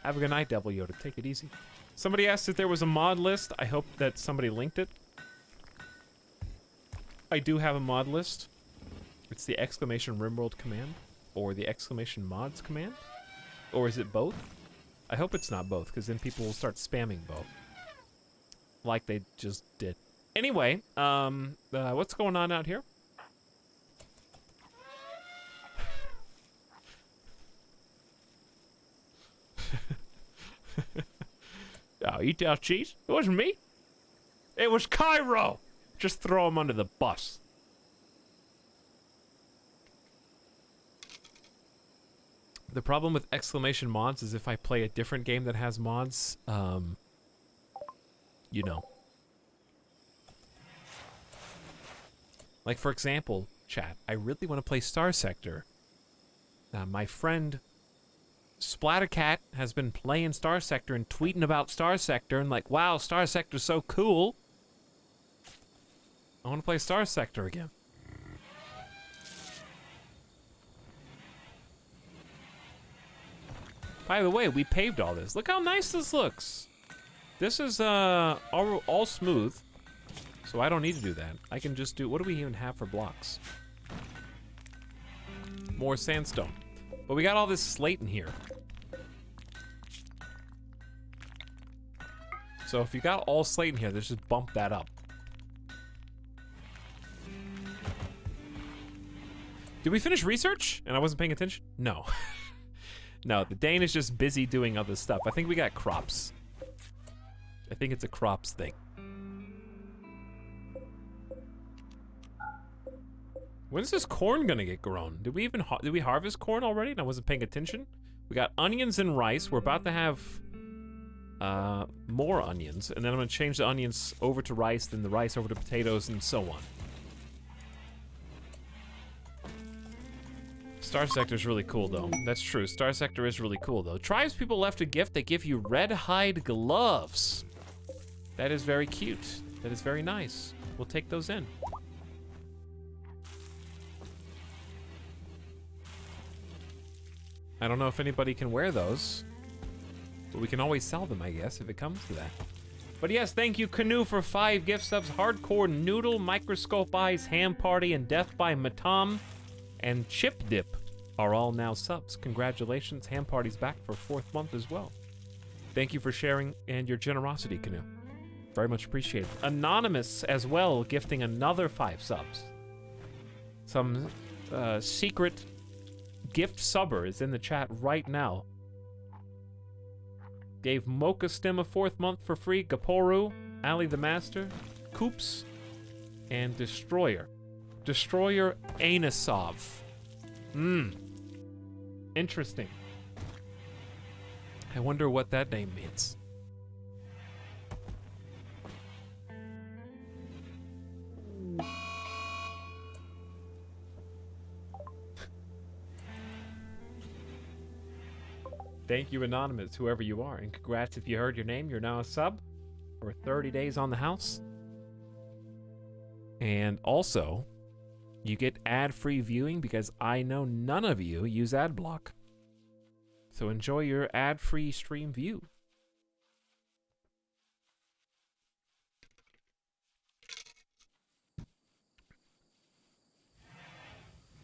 Have a good night, Devil Yoda. Take it easy. Somebody asked if there was a mod list. I hope that somebody linked it. I do have a mod list. It's the !RimWorld command, or the !mods command, or is it both? I hope it's not both, because then people will start spamming both, like they just did. Anyway, what's going on out here? Oh, eat that cheese? It wasn't me. It was Cairo. Just throw him under the bus. The problem with !mods is if I play a different game that has mods, you know. Like, for example, chat, I really want to play Star Sector. My friend Splattercat has been playing Star Sector and tweeting about Star Sector and like, wow, Star Sector's so cool. I want to play Star Sector again. By the way, we paved all this. Look how nice this looks. This is all smooth, so I don't need to do that. I can just do, what do we even have for blocks? More sandstone. But we got all this slate in here. So if you got all slate in here, let's just bump that up. Did we finish research? And I wasn't paying attention? No. No, the Dane is just busy doing other stuff. I think we got crops. I think it's a crops thing. When's this corn gonna get grown? Did we even did we harvest corn already? And I wasn't paying attention. We got onions and rice. We're about to have more onions, and then I'm gonna change the onions over to rice, then the rice over to potatoes, and so on. Star Sector is really cool, though. That's true. Star Sector is really cool, though. Tribes people left a gift. They give you red hide gloves. That is very cute. That is very nice. We'll take those in. I don't know if anybody can wear those, but we can always sell them, I guess, if it comes to that. But yes, thank you, Canoe, for 5 gift subs. Hardcore Noodle, Microscope Eyes, Ham Party, and Death by Matam, and Chip Dip are all now subs. Congratulations, Ham Party's back for 4th month as well. Thank you for sharing and your generosity, Canoe. Very much appreciated. Anonymous as well, gifting another 5 subs. Some secret Gift Subber is in the chat right now. Gave Mocha Stim a 4th month for free. Gaporu, Ali the Master, Koops, and Destroyer. Destroyer Anisov. Interesting. I wonder what that name means. Thank you, Anonymous, whoever you are, and congrats if you heard your name. You're now a sub for 30 days on the house. And also, you get ad-free viewing because I know none of you use AdBlock. So enjoy your ad-free stream view.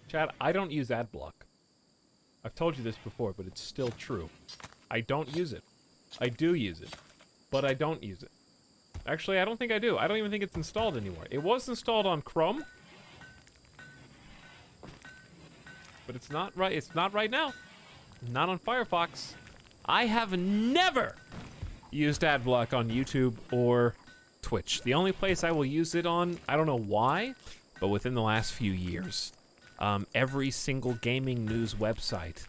Chad, I don't use AdBlock. I've told you this before, but it's still true. I don't use it. I do use it, but I don't use it. Actually, I don't think I do. I don't even think it's installed anymore. It was installed on Chrome, but it's not right. It's not right now. Not on Firefox. I have never used AdBlock on YouTube or Twitch. The only place I will use it on, I don't know why, but within the last few years. Every single gaming news website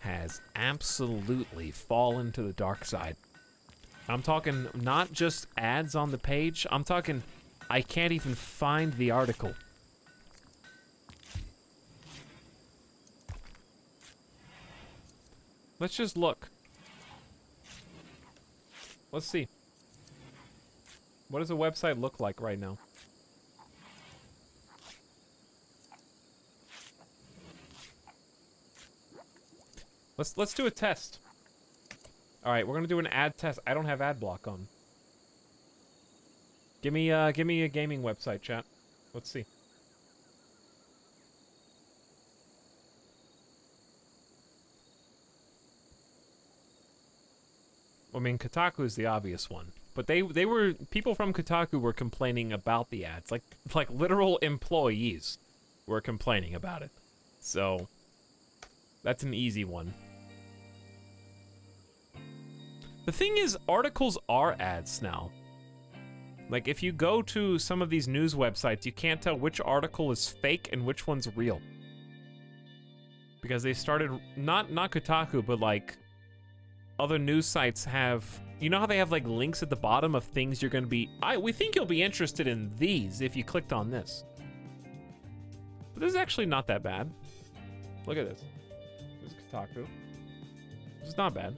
has absolutely fallen to the dark side. I'm talking not just ads on the page, I'm talking I can't even find the article. Let's just look. Let's see. What does a website look like right now? Let's do a test. All right, we're gonna do an ad test. I don't have ad block on. Give me a gaming website, chat. Let's see. I mean, Kotaku is the obvious one, but people from Kotaku were complaining about the ads, like literal employees were complaining about it. So that's an easy one. The thing is, articles are ads now. Like, if you go to some of these news websites, you can't tell which article is fake and which one's real. Because they started, not Kotaku, but like, other news sites have, you know how they have like links at the bottom of things you're gonna be, we think you'll be interested in these if you clicked on this. But this is actually not that bad. Look at this. This is Kotaku. This is not bad.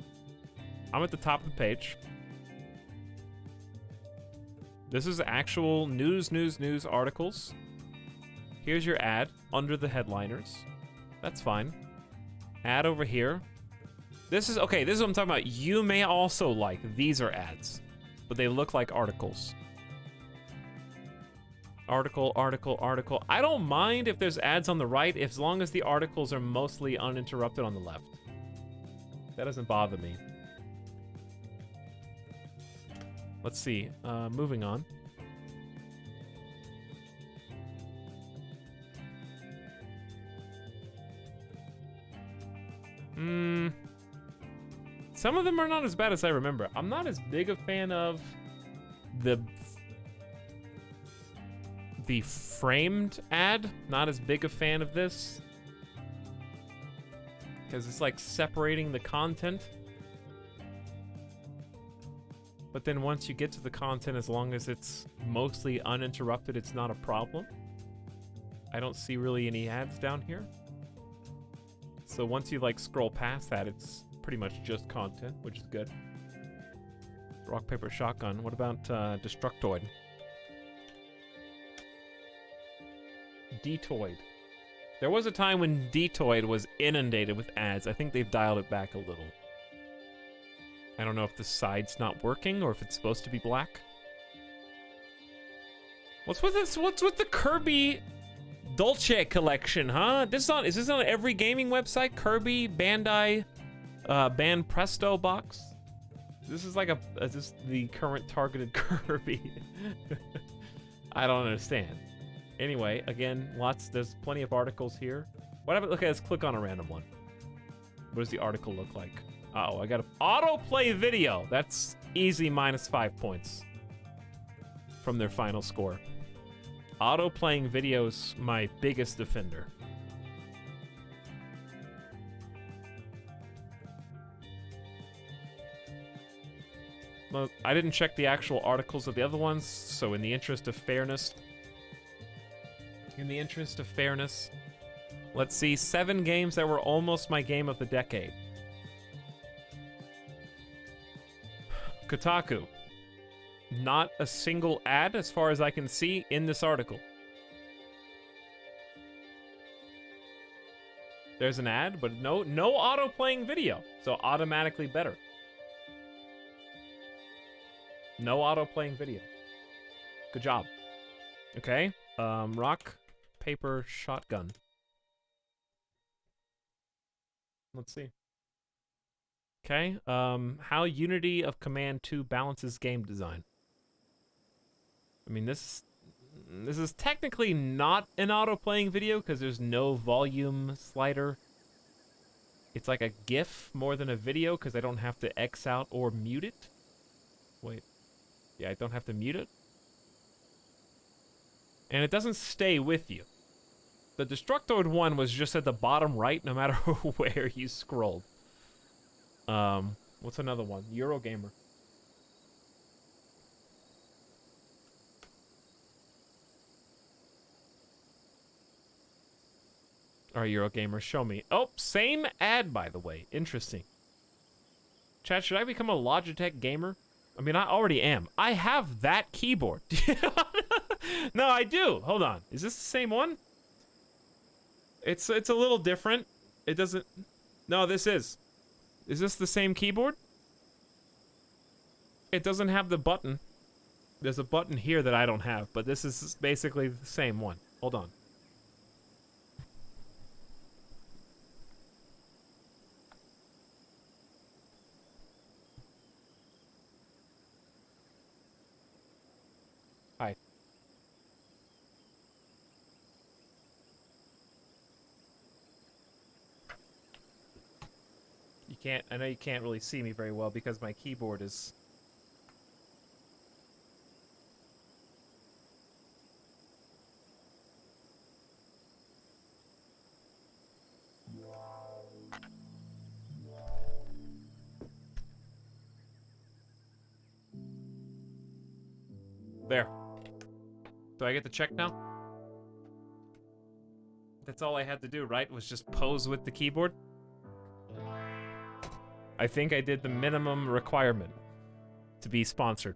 I'm at the top of the page. This is actual news articles. Here's your ad under the headliners. That's fine. Ad over here. This is, okay, this is what I'm talking about. You may also like, these are ads, but they look like articles. Article. I don't mind if there's ads on the right, as long as the articles are mostly uninterrupted on the left. That doesn't bother me. Let's see, moving on. Some of them are not as bad as I remember. I'm not as big a fan of the framed ad. Not as big a fan of this. Because it's like separating the content. But then once you get to the content, as long as it's mostly uninterrupted, it's not a problem. I don't see really any ads down here. So once you like scroll past that, it's pretty much just content, which is good. Rock, paper, shotgun. What about Destructoid? Detoid. There was a time when Detoid was inundated with ads. I think they've dialed it back a little. I don't know if the side's not working or if it's supposed to be black. What's with this? What's with the Kirby Dolce collection, huh? Is this on every gaming website? Kirby, Bandai, Band Presto box? This is like is this the current targeted Kirby? I don't understand. Anyway, again, there's plenty of articles here. What happened? Okay, let's click on a random one. What does the article look like? Uh-oh, I got to autoplay video. That's easy -5 points from their final score. Auto-playing video's my biggest offender. Well, I didn't check the actual articles of the other ones, so in the interest of fairness... let's see, 7 games that were almost my game of the decade. Kotaku. Not a single ad, as far as I can see, in this article. There's an ad, but no auto-playing video, so automatically better. No auto-playing video. Good job. Okay, rock, paper, shotgun. Let's see. Okay, how Unity of Command 2 balances game design. I mean, this is technically not an auto-playing video because there's no volume slider. It's like a GIF more than a video because I don't have to X out or mute it. Wait. Yeah, I don't have to mute it. And it doesn't stay with you. The Destructoid one was just at the bottom right no matter where you scrolled. What's another one? Eurogamer. Alright, Eurogamer, show me. Oh, same ad, by the way. Interesting. Chat, should I become a Logitech gamer? I mean, I already am. I have that keyboard. No, I do. Hold on. Is this the same one? It's a little different. It doesn't... No, this is. Is this the same keyboard? It doesn't have the button. There's a button here that I don't have, but this is basically the same one. Hold on. Hi. You can't, I know you can't really see me very well because my keyboard is... There. Do I get to check now? That's all I had to do, right? Was just pose with the keyboard? I think I did the minimum requirement to be sponsored.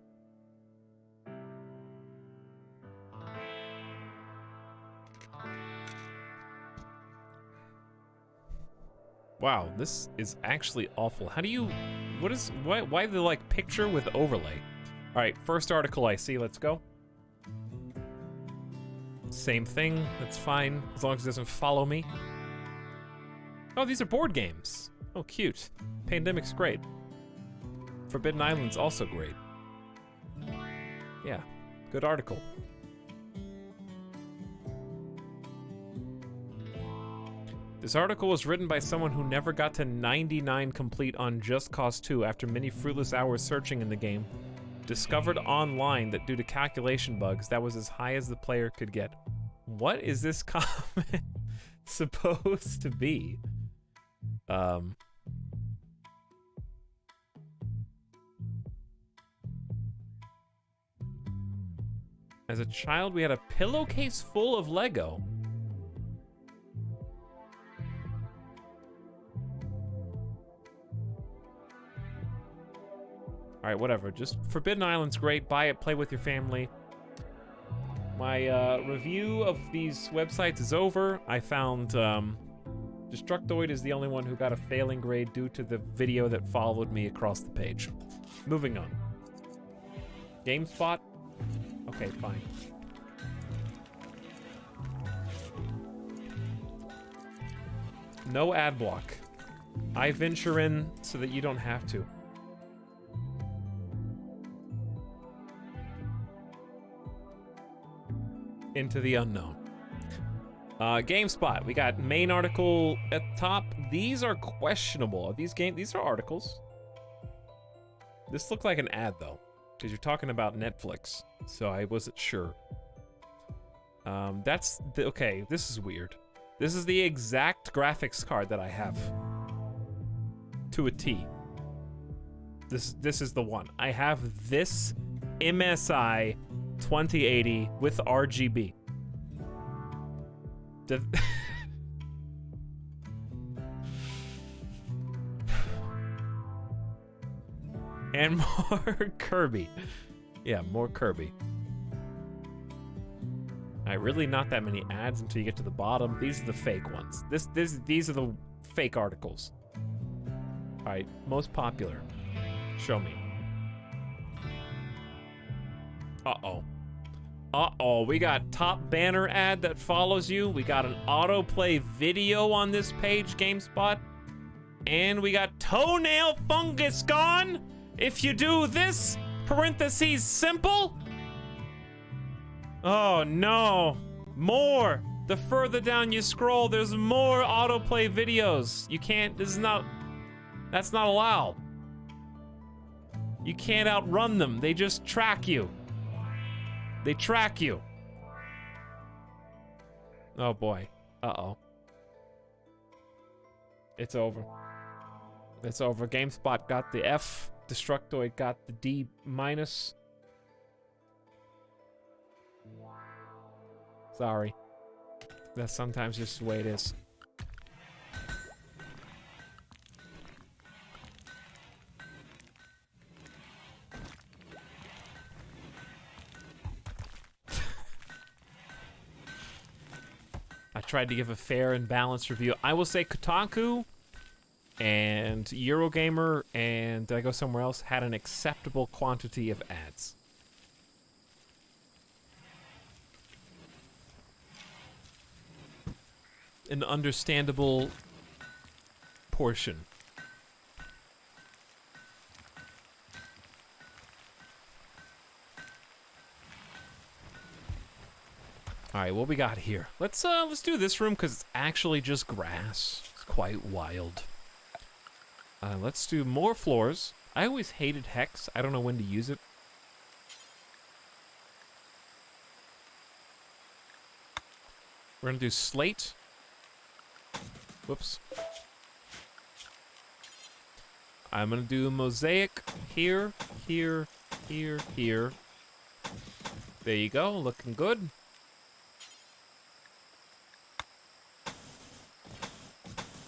Wow, this is actually awful. How do you... Why the, like, picture with overlay? Alright, first article I see, let's go. Same thing, that's fine, as long as it doesn't follow me. Oh, these are board games. Oh, cute. Pandemic's great. Forbidden Island's also great. Yeah, good article. This article was written by someone who never got to 99 complete on Just Cause 2 after many fruitless hours searching in the game. Discovered online that due to calculation bugs, that was as high as the player could get. What is this comment supposed to be? As a child, we had a pillowcase full of Lego. Alright, whatever. Just Forbidden Island's great. Buy it, play with your family. My review of these websites is over. I found Destructoid is the only one who got a failing grade due to the video that followed me across the page. Moving on. GameSpot? Okay, fine. No ad block. I venture in so that you don't have to. Into the unknown. GameSpot. We got main article at the top. These are questionable. These are articles. This looked like an ad though, because you're talking about Netflix, so I wasn't sure. Okay, this is weird. This is the exact graphics card that I have. To a T. This is the one. I have this MSI 2080 with RGB. And more Kirby. Yeah, more Kirby. Really not that many ads until you get to the bottom. These are the fake ones. These are the fake articles. All right, most popular. Show me. Uh-oh. Uh-oh, we got top banner ad that follows you. We got an autoplay video on this page, GameSpot. And we got toenail fungus gone. If you do this, parentheses simple. Oh no, more. The further down you scroll, there's more autoplay videos. You can't, that's not allowed. You can't outrun them. They just track you. They track you. Oh boy. Uh-oh. It's over. It's over. GameSpot got the F. Destructoid got the D-. Sorry. That's sometimes just the way it is. I tried to give a fair and balanced review. I will say Kotaku and Eurogamer and did I go somewhere else? Had an acceptable quantity of ads. An understandable portion. All right, what we got here? Let's do this room because it's actually just grass. It's quite wild. Let's do more floors. I always hated Hex. I don't know when to use it. We're gonna do slate. Whoops. I'm gonna do mosaic here, here, here, here. There you go, looking good.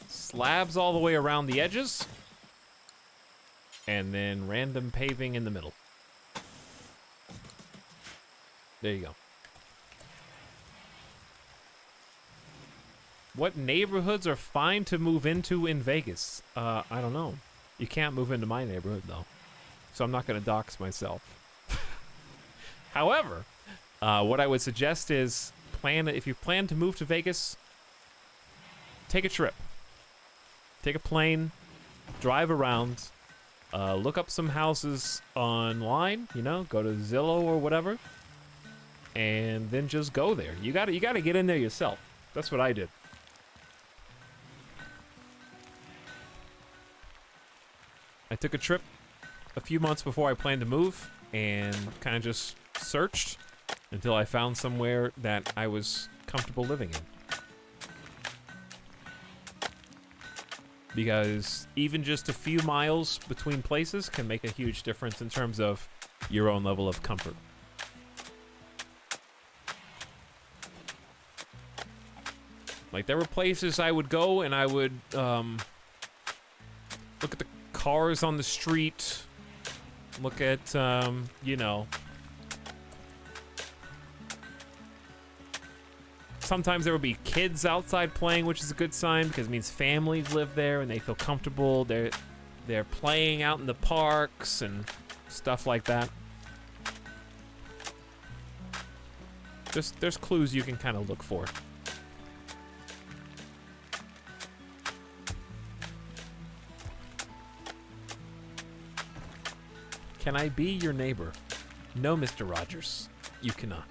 Slabs all the way around the edges. And then random paving in the middle. There you go. What neighborhoods are fine to move into in Vegas? I don't know. You can't move into my neighborhood though. So I'm not gonna dox myself. However, what I would suggest is if you plan to move to Vegas, take a trip. Take a plane, drive around, look up some houses online, you know, go to Zillow or whatever, and then just go there. You gotta get in there yourself. That's what I did. I took a trip a few months before I planned to move and kind of just searched until I found somewhere that I was comfortable living in. Because even just a few miles between places can make a huge difference in terms of your own level of comfort. Like, there were places I would go and I would look at the cars on the street, look at, you know, sometimes there will be kids outside playing, which is a good sign because it means families live there and they feel comfortable. They're playing out in the parks and stuff like that. There's clues you can kind of look for. Can I be your neighbor? No, Mr. Rogers, you cannot.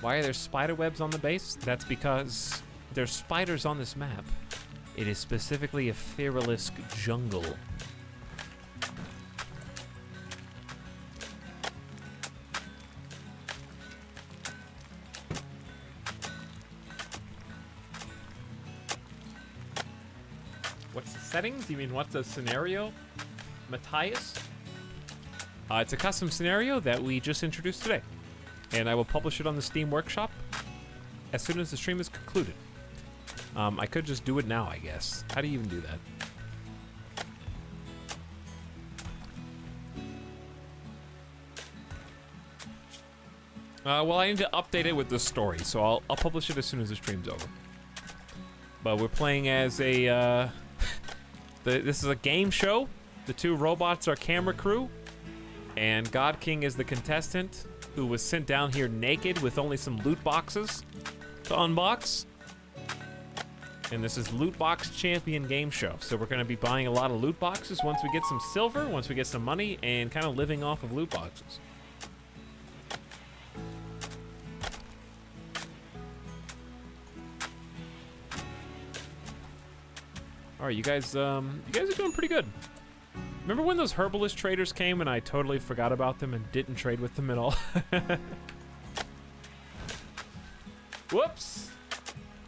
Why are there spider webs on the base? That's because there's spiders on this map. It is specifically a Etalyx jungle. What's the settings? You mean what's the scenario? Matthias? It's a custom scenario that we just introduced today. And I will publish it on the Steam Workshop as soon as the stream is concluded. I could just do it now, I guess. How do you even do that? Well, I need to update it with the story, so I'll publish it as soon as the stream's over. But we're playing as a, this is a game show. The two robots are camera crew, and God King is the contestant who was sent down here naked with only some loot boxes to unbox. And this is Loot Box Champion Game Show. So we're going to be buying a lot of loot boxes once we get some silver, once we get some money, and kind of living off of loot boxes. All right, you guys are doing pretty good. Remember when those herbalist traders came and I totally forgot about them and didn't trade with them at all? Whoops!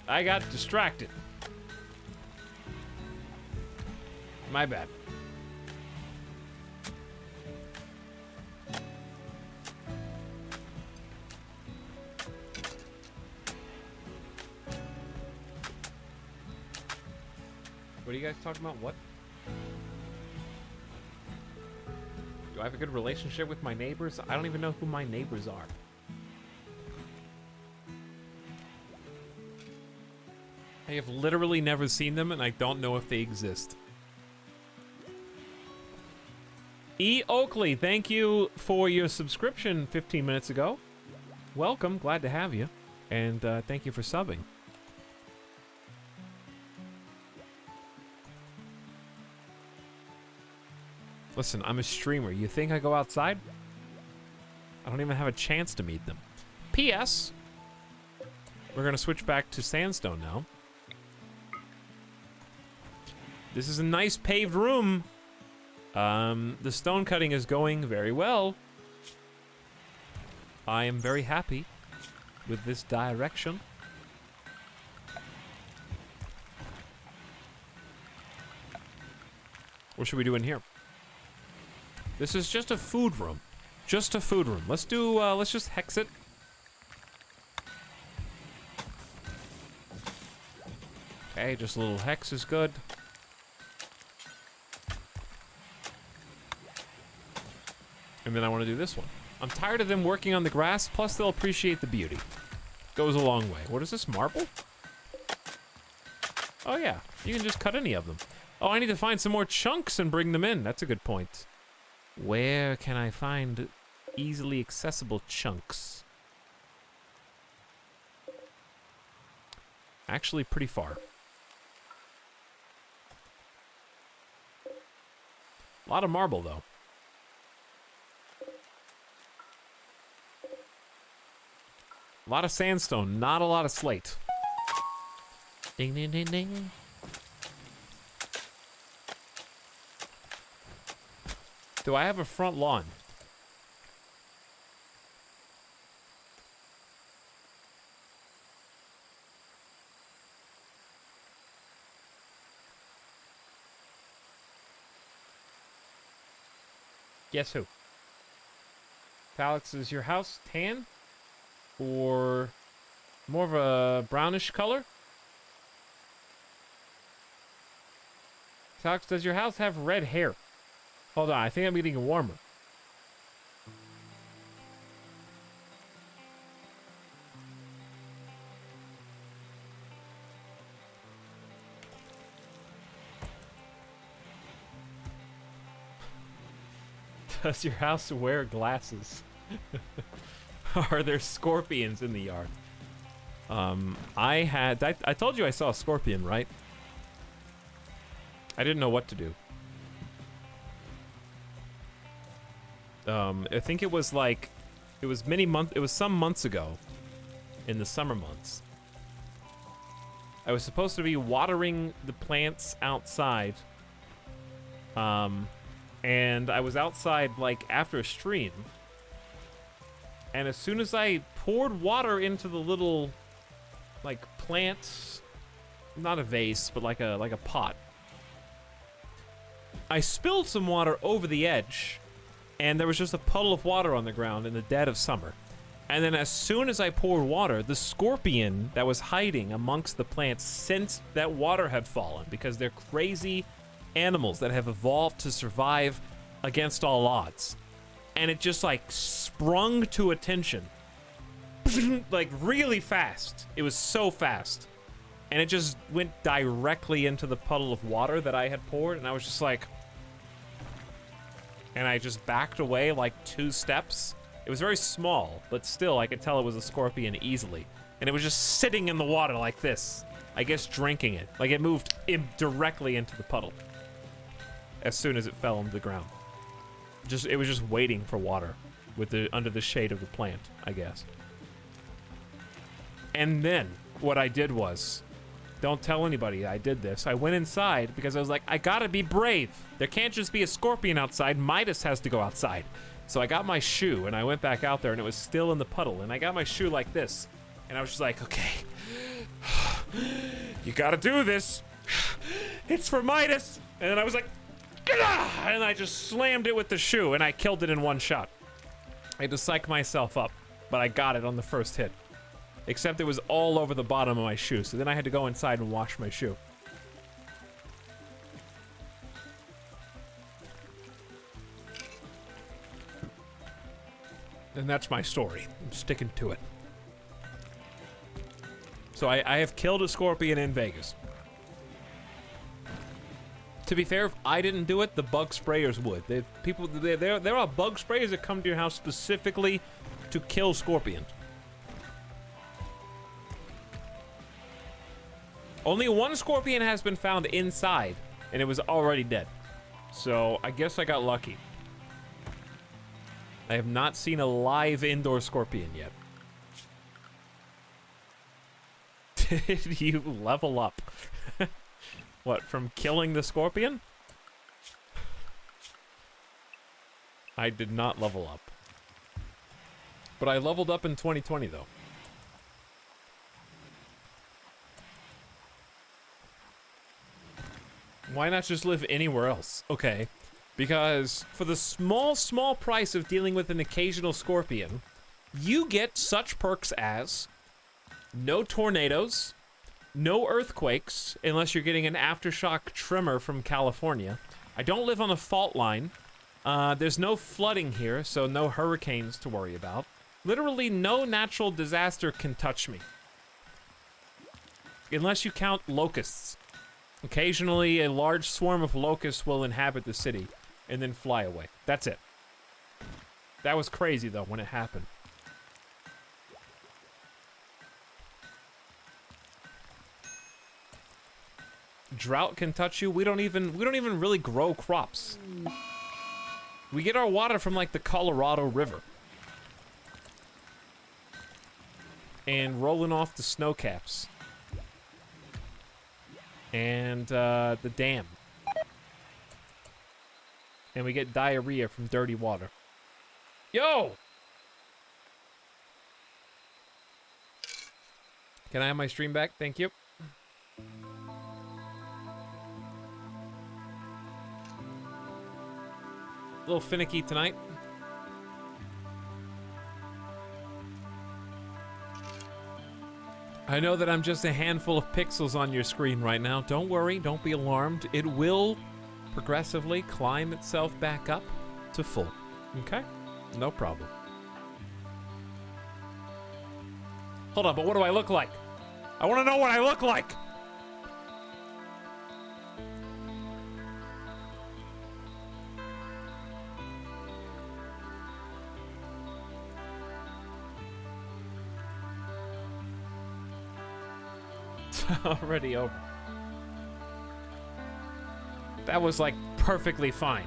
I got distracted. My bad. What are you guys talking about? What? Do I have a good relationship with my neighbors? I don't even know who my neighbors are. I have literally never seen them, and I don't know if they exist. E. Oakley, thank you for your subscription 15 minutes ago. Welcome, glad to have you. And thank you for subbing. Listen, I'm a streamer. You think I go outside? I don't even have a chance to meet them. P.S. We're going to switch back to sandstone now. This is a nice paved room. The stone cutting is going very well. I am very happy with this direction. What should we do in here? This is just a food room. Just a food room. Let's do, let's just hex it. Okay, just a little hex is good. And then I want to do this one. I'm tired of them working on the grass, plus they'll appreciate the beauty. Goes a long way. What is this, marble? Oh yeah, you can just cut any of them. Oh, I need to find some more chunks and bring them in. That's a good point. Where can I find easily accessible chunks? Actually, pretty far. A lot of marble, though. A lot of sandstone, not a lot of slate. Ding, ding, ding, ding. Do I have a front lawn? Guess who? Etalyx, is your house tan? Or more of a brownish color? Etalyx, does your house have red hair? Hold on, I think I'm getting warmer. Does your house wear glasses? Are there scorpions in the yard? I told you I saw a scorpion, right? I didn't know what to do. I think it was like, it was some months ago. in the summer months. I was supposed to be watering the plants outside. And I was outside like after a stream. And as soon as I poured water into the little like plant, not a vase, but like a pot, I spilled some water over the edge, and there was just a puddle of water on the ground in the dead of summer. And then as soon as I poured water, the scorpion that was hiding amongst the plants sensed that water had fallen, because they're crazy animals that have evolved to survive against all odds. And it just like sprung to attention like really fast. It was so fast. And it just went directly into the puddle of water that I had poured, and I was just like, and I just backed away like 2 steps. It was very small, but still I could tell it was a scorpion easily. And it was just sitting in the water like this, I guess drinking it. Like it moved directly into the puddle as soon as it fell into the ground. It was just waiting for water under the shade of the plant, I guess. And then what I did was, don't tell anybody I did this. I went inside because I was like, I gotta be brave. There can't just be a scorpion outside. Midas has to go outside. So I got my shoe and I went back out there and it was still in the puddle. And I got my shoe like this. And I was just like, okay, you gotta do this. It's for Midas. And then I was like, "Gah!" And I just slammed it with the shoe and I killed it in 1 shot. I had to psych myself up, but I got it on the first hit. Except it was all over the bottom of my shoe, so then I had to go inside and wash my shoe. And that's my story. I'm sticking to it. So I have killed a scorpion in Vegas. To be fair, if I didn't do it, the bug sprayers would. There are bug sprayers that come to your house specifically to kill scorpions. Only 1 scorpion has been found inside, and it was already dead. So I guess I got lucky. I have not seen a live indoor scorpion yet. Did you level up? What, from killing the scorpion? I did not level up. But I leveled up in 2020, though. Why not just live anywhere else? Okay, because for the small price of dealing with an occasional scorpion, you get such perks as no tornadoes, no earthquakes, unless you're getting an aftershock tremor from California. I don't live on a fault line. There's no flooding here, so no hurricanes to worry about. Literally no natural disaster can touch me. Unless you count locusts. Occasionally, a large swarm of locusts will inhabit the city and then fly away. That's it. That was crazy, though, when it happened. Drought can touch you. We don't even really grow crops. We get our water from like the Colorado River. And rolling off the snow caps. And the dam. And we get diarrhea from dirty water. Yo! Can I have my stream back? Thank you. A little finicky tonight. I know that I'm just a handful of pixels on your screen right now. Don't worry, don't be alarmed. It will progressively climb itself back up to full. Okay? No problem. Hold on, but what do I look like? I want to know what I look like! Already over. That was like perfectly fine.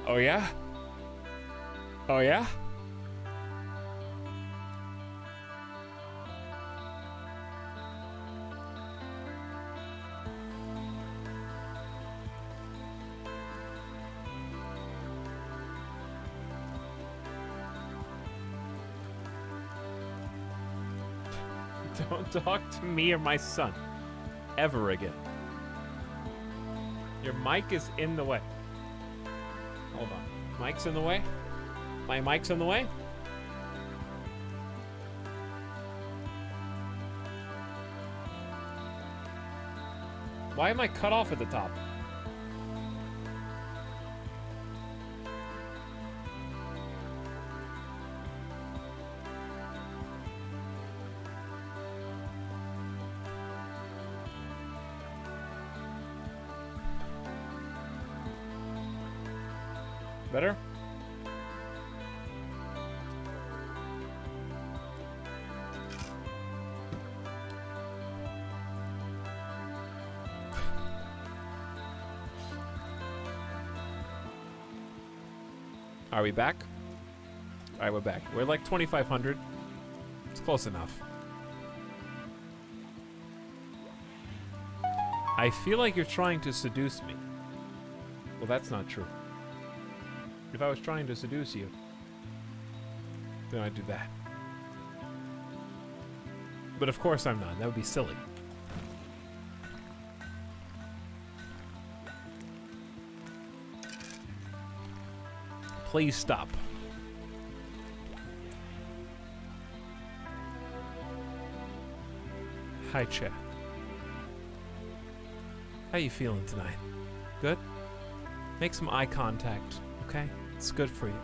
Oh yeah? Oh yeah? Don't talk to me or my son. Ever again. Your mic is in the way. Hold on. Mic's in the way? My mic's in the way? Why am I cut off at the top? Better? Are we back? All right, we're back. We're like 2,500. It's close enough. I feel like you're trying to seduce me. Well, that's not true. If I was trying to seduce you, then I'd do that. But of course I'm not. That would be silly. Please stop. Hi, chat. How you feeling tonight? Good? Make some eye contact, okay? It's good for you.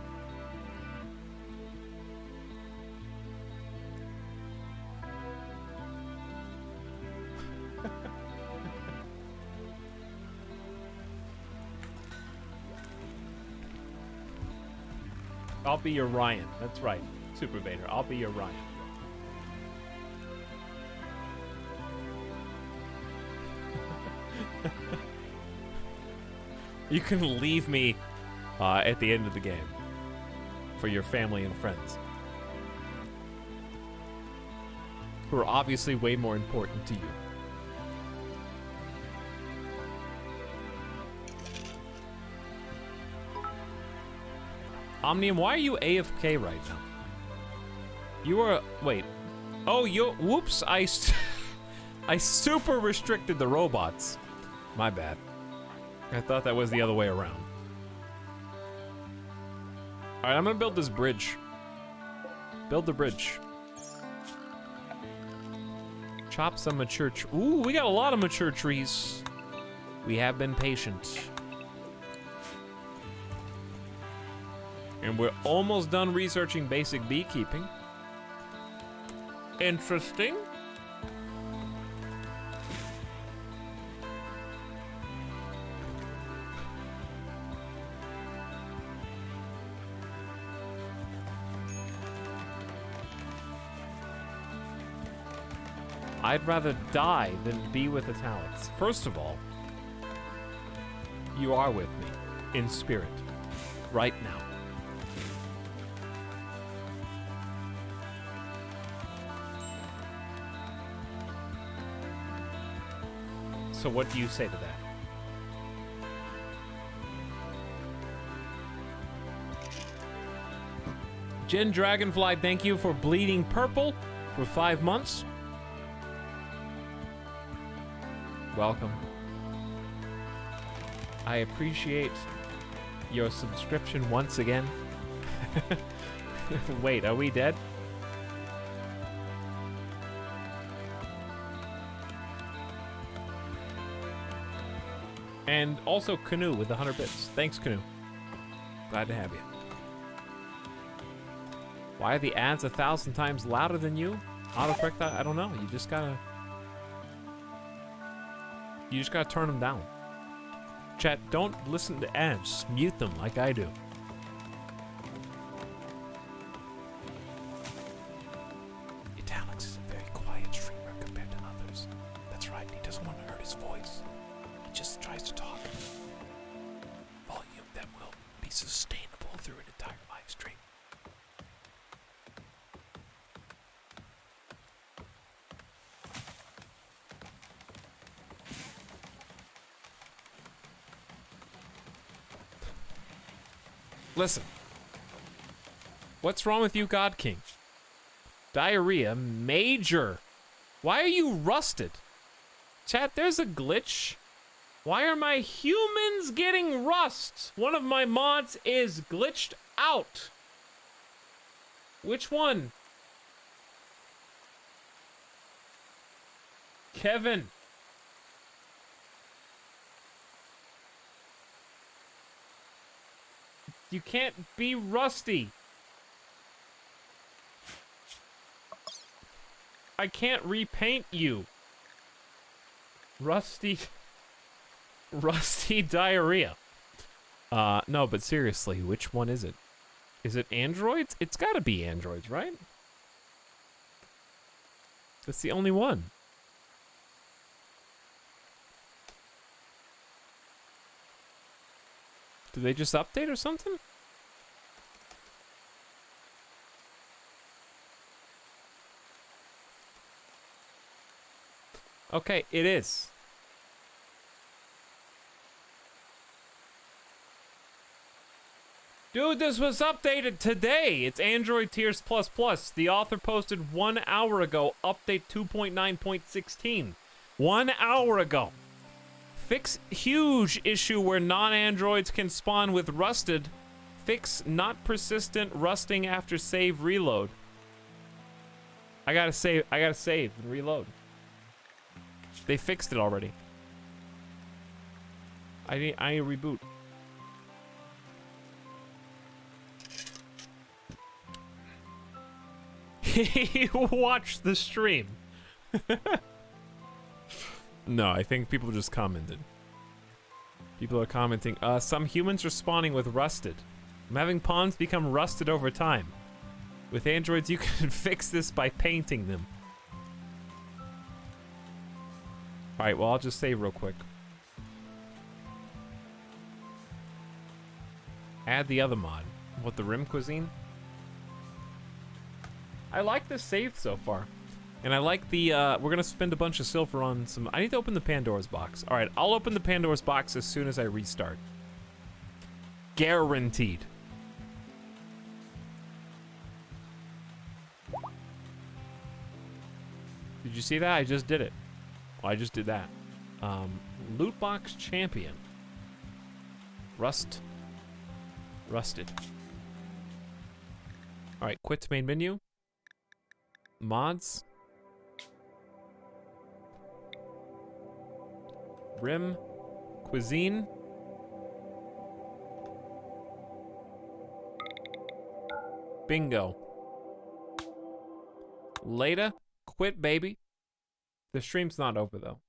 I'll be your Ryan. That's right. Super Vader. I'll be your Ryan. You can leave me at the end of the game for your family and friends, who are obviously way more important to you. Omnium, why are you AFK right now? You are, wait. Oh, whoops, I super restricted the robots. My bad. I thought that was the other way around. All right, I'm gonna build this bridge. Build the bridge. Chop some mature ooh, we got a lot of mature trees. We have been patient. And we're almost done researching basic beekeeping. Interesting. I'd rather die than be with Etalyx. First of all, you are with me in spirit right now. So what do you say to that? Jen Dragonfly, thank you for bleeding purple for 5 months. Welcome. I appreciate your subscription once again. Wait, are we dead? And also Canoe with 100 bits. Thanks, Canoe. Glad to have you. Why are the ads 1,000 times louder than you? Autocorrect that? I don't know. You just gotta turn them down. Chat, don't listen to ads. Mute them like I do. Etalyx is a very quiet streamer compared to others. That's right, he doesn't want to hurt his voice. He just tries to talk. Volume that will be sustainable through an entire live stream. Listen. What's wrong with you, God King? Diarrhea, major Why are you rusted? Chat, there's a glitch. Why are my humans getting rust? One of my mods is glitched out. Which one? Kevin. You can't be rusty. I can't repaint you. Rusty diarrhea. No, but seriously, which one is it? Is it androids? It's gotta be androids, right? That's the only one. Did they just update or something? Okay, it is. Dude, this was updated today. It's Android Tiers Plus Plus. The author posted 1 hour ago, update 2.9.16. 1 hour ago. Fix huge issue where non-androids can spawn with rusted. Fix not persistent rusting after save reload. I gotta save and reload. They fixed it already. I need a reboot. He watched the stream. No, I think people just commented. People are commenting, some humans are spawning with rusted. I'm having pawns become rusted over time. With androids, you can fix this by painting them. Alright, well, I'll just save real quick. Add the other mod. What, the Rim Cuisine? I like this save so far. And I like the, we're gonna spend a bunch of silver on some... I need to open the Pandora's box. Alright, I'll open the Pandora's box as soon as I restart. Guaranteed. Did you see that? I just did it. Well, I just did that. Loot box champion. Rusted. Alright, quit to main menu. Mods. Rim. Cuisine. Bingo. Later. Quit, baby. The stream's not over, though.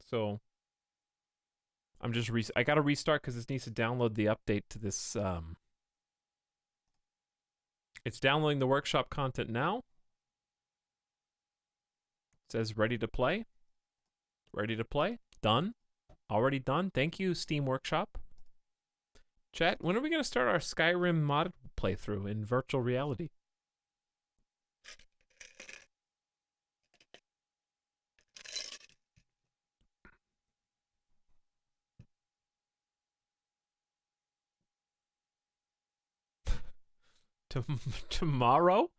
So, I'm just I gotta restart because this needs to download the update to this, It's downloading the workshop content now. It says ready to play. Ready to play. Done. Already done. Thank you, Steam Workshop. Chat, when are we gonna start our Skyrim mod playthrough in virtual reality? Tomorrow?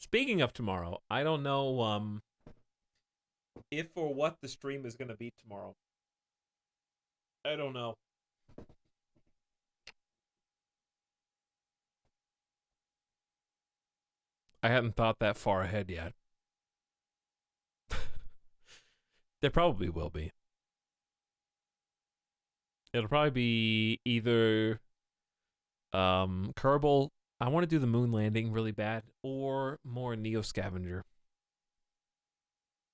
Speaking of tomorrow, I don't know if or what the stream is going to be tomorrow. I don't know. I hadn't thought that far ahead yet. There probably will be. It'll probably be either Kerbal, I want to do the moon landing really bad, or more Neo Scavenger.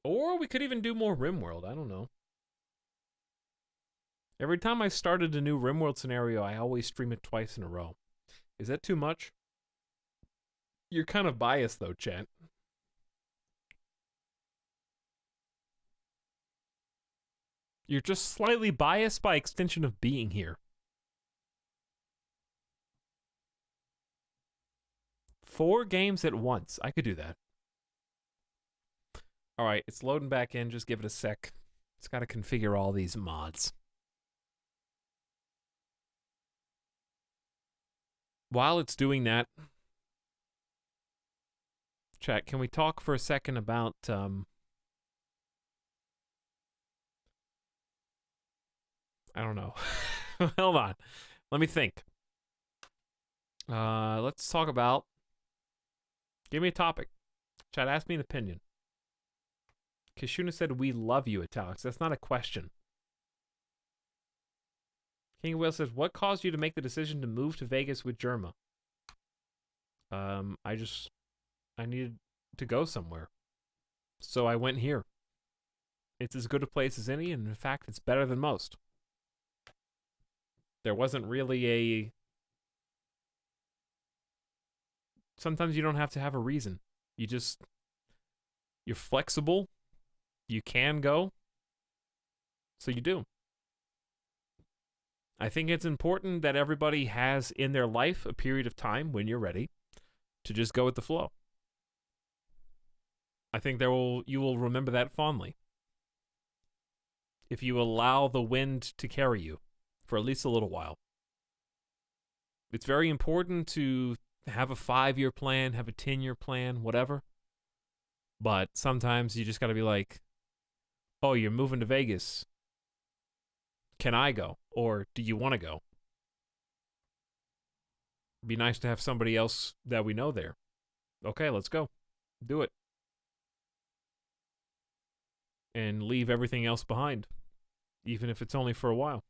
Or we could even do more RimWorld, I don't know. Every time I started a new RimWorld scenario, I always stream it twice in a row. Is that too much? You're kind of biased though, chat. You're just slightly biased by extension of being here. 4 games at once. I could do that. Alright, it's loading back in. Just give it a sec. It's got to configure all these mods. While it's doing that, chat, can we talk for a second about I don't know. Hold on. Let me think. Let's talk about... Give me a topic. Chat, ask me an opinion. Kishuna said, we love you, Etalyx. That's not a question. King of Whales says, what caused you to make the decision to move to Vegas with Germa? I needed to go somewhere. So I went here. It's as good a place as any, and in fact, it's better than most. There wasn't really a... Sometimes you don't have to have a reason. You're flexible. You can go. So you do. I think it's important that everybody has in their life a period of time when you're ready to just go with the flow. I think you will remember that fondly. If you allow the wind to carry you for at least a little while. It's very important to have a 5-year plan, have a 10-year plan, whatever. But sometimes you just got to be like, oh, you're moving to Vegas. Can I go? Or do you want to go? It'd be nice to have somebody else that we know there. Okay, let's go. Do it. And leave everything else behind. Even if it's only for a while.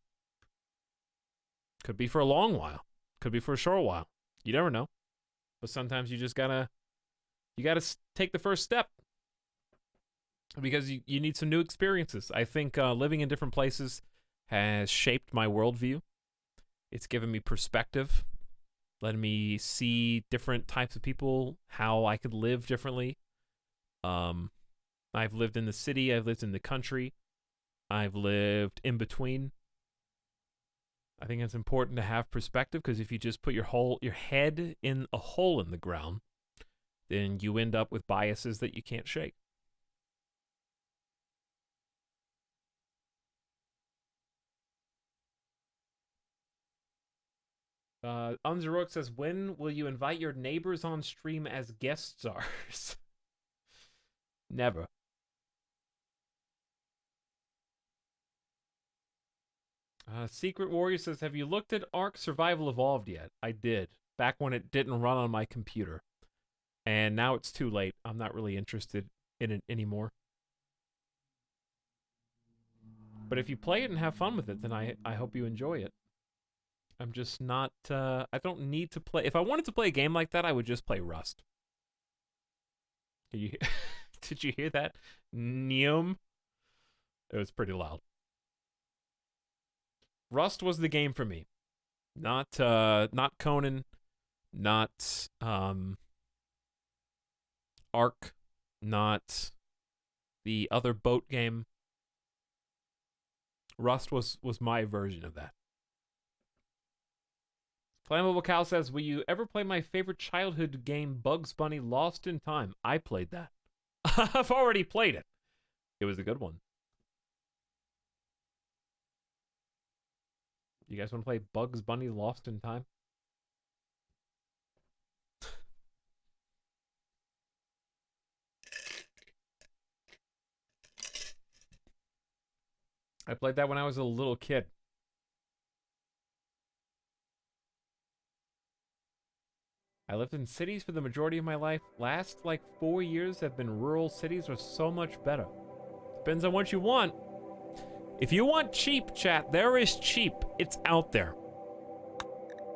Could be for a long while. Could be for a short while. You never know. But sometimes you just gotta take the first step. Because you need some new experiences. I think living in different places has shaped my worldview. It's given me perspective. Letting me see different types of people, how I could live differently. I've lived in the city, I've lived in the country, I've lived in between. I think it's important to have perspective, because if you just put your head in a hole in the ground, then you end up with biases that you can't shake. Unzerok says, when will you invite your neighbors on stream as guest stars? Never. Secret Warrior says, have you looked at Ark Survival Evolved yet? I did. Back when it didn't run on my computer. And now it's too late. I'm not really interested in it anymore. But if you play it and have fun with it, then I hope you enjoy it. I'm just not... I don't need to play... If I wanted to play a game like that, I would just play Rust. Did you hear that? Neum? It was pretty loud. Rust was the game for me. Not Conan, not Ark, not the other boat game. Rust was my version of that. Flammable Cow says, will you ever play my favorite childhood game, Bugs Bunny Lost in Time? I played that. I've already played it. It was a good one. You guys want to play Bugs Bunny Lost in Time? I played that when I was a little kid. I lived in cities for the majority of my life. Last, 4 years have been rural cities, are so much better. Depends on what you want. If you want cheap, chat, there is cheap. It's out there.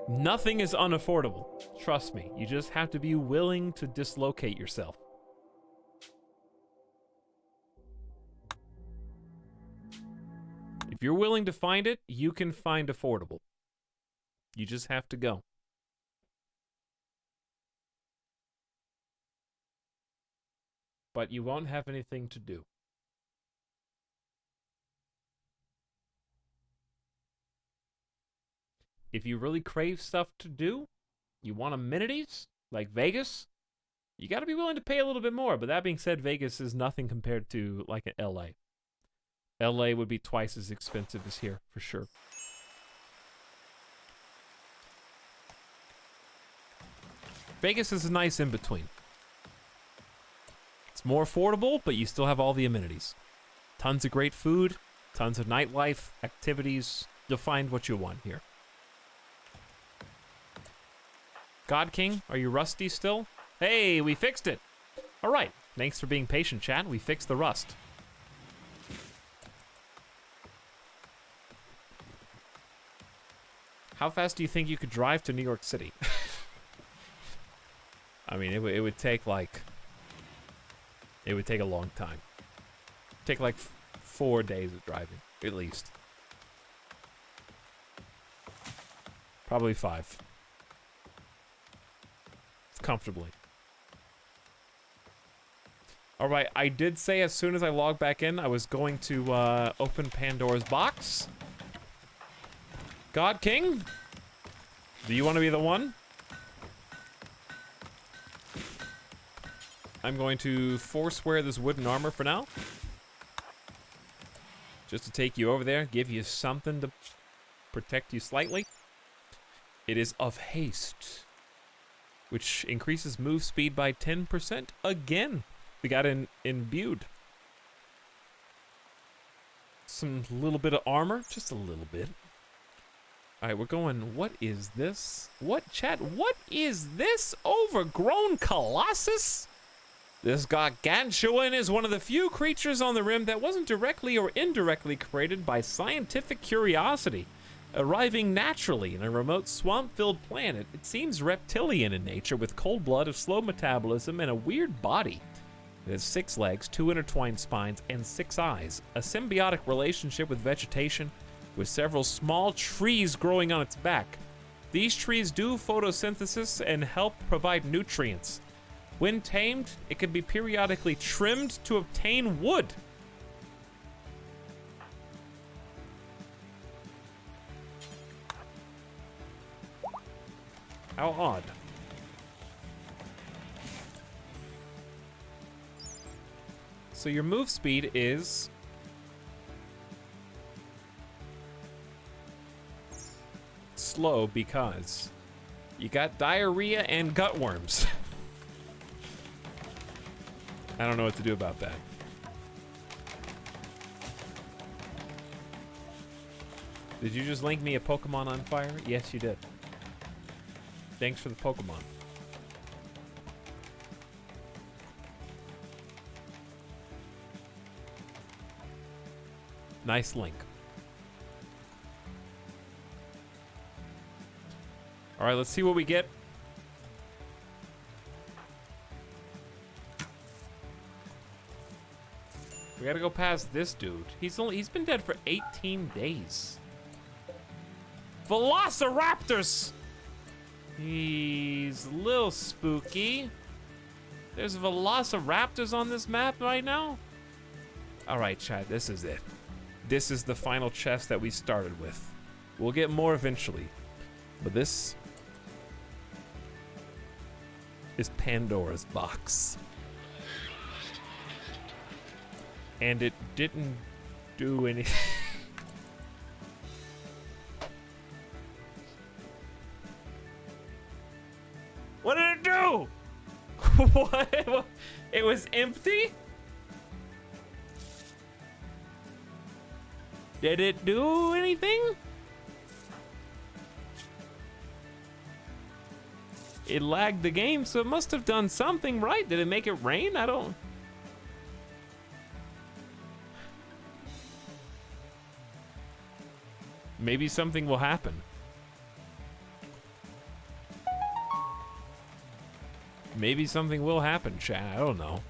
Nothing is unaffordable. Trust me. You just have to be willing to dislocate yourself. If you're willing to find it, you can find affordable. You just have to go. But you won't have anything to do. If you really crave stuff to do, you want amenities, like Vegas, you gotta be willing to pay a little bit more. But that being said, Vegas is nothing compared to, LA. LA would be twice as expensive as here, for sure. Vegas is a nice in-between. It's more affordable, but you still have all the amenities. Tons of great food, Tons of nightlife, activities. You'll find what you want here. God King, are you rusty still? Hey, we fixed it. All right, thanks for being patient, chat. We fixed the rust. How fast do you think you could drive to New York City? I mean, it would take like... It would take a long time. Take like 4 days of driving, at least. Probably 5. Comfortably. Alright, I did say as soon as I log back in, I was going to open Pandora's box. God King? Do you want to be the one? I'm going to force wear this wooden armor for now. Just to take you over there, give you something to protect you slightly. It is of haste, which increases move speed by 10% again. We got imbued. Some little bit of armor, just a little bit. All right, we're going, what is this? What, chat, what is this overgrown colossus? This gargantuan is one of the few creatures on the rim that wasn't directly or indirectly created by scientific curiosity. Arriving naturally in a remote swamp-filled planet, it seems reptilian in nature with cold blood, a slow metabolism, and a weird body. It has 6 legs, 2 intertwined spines, and 6 eyes. A symbiotic relationship with vegetation, with several small trees growing on its back. These trees do photosynthesis and help provide nutrients. When tamed, it can be periodically trimmed to obtain wood. How odd. So your move speed is... slow because you got diarrhea and gut worms. I don't know what to do about that. Did you just link me a Pokemon on fire? Yes, you did. Thanks for the Pokemon. Nice link. All right, let's see what we get. We gotta go past this dude. He's been dead for 18 days. Velociraptors! He's a little spooky. There's Velociraptors on this map right now? All right, chat, this is it. This is the final chest that we started with. We'll get more eventually. But this is Pandora's box. And it didn't do anything. What did it do? What? It was empty? Did it do anything? It lagged the game, so it must have done something right. Did it make it rain? I don't... Maybe something will happen. Maybe something will happen, chat. I don't know.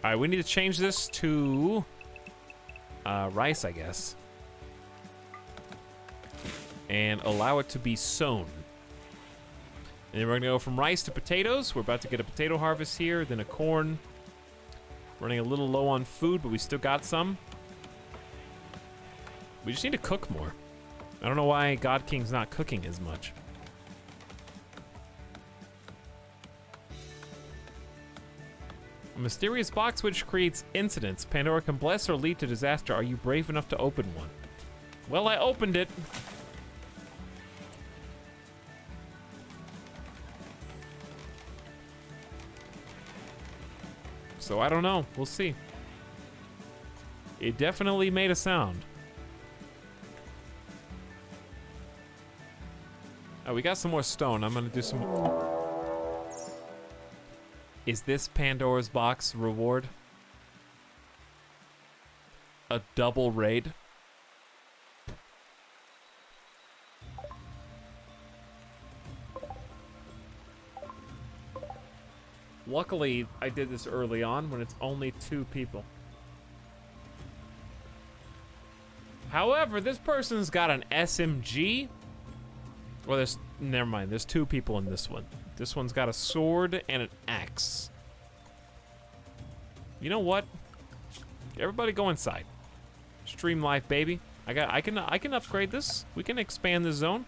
All right, we need to change this to rice, I guess. And allow it to be sown. And then we're gonna go from rice to potatoes. We're about to get a potato harvest here, then a corn. Running a little low on food, but we still got some. We just need to cook more. I don't know why God King's not cooking as much. A mysterious box which creates incidents. Pandora can bless or lead to disaster. Are you brave enough to open one? Well, I opened it. So I don't know. We'll see. It definitely made a sound. Oh, we got some more stone. I'm gonna do some more. Is this Pandora's box reward? A double raid? Luckily, I did this early on when it's only 2 people. However, this person's got an SMG. Well, never mind. There's 2 people in this one. This one's got a sword and an axe. You know what? Everybody go inside. Stream life, baby. I can upgrade this. We can expand the zone.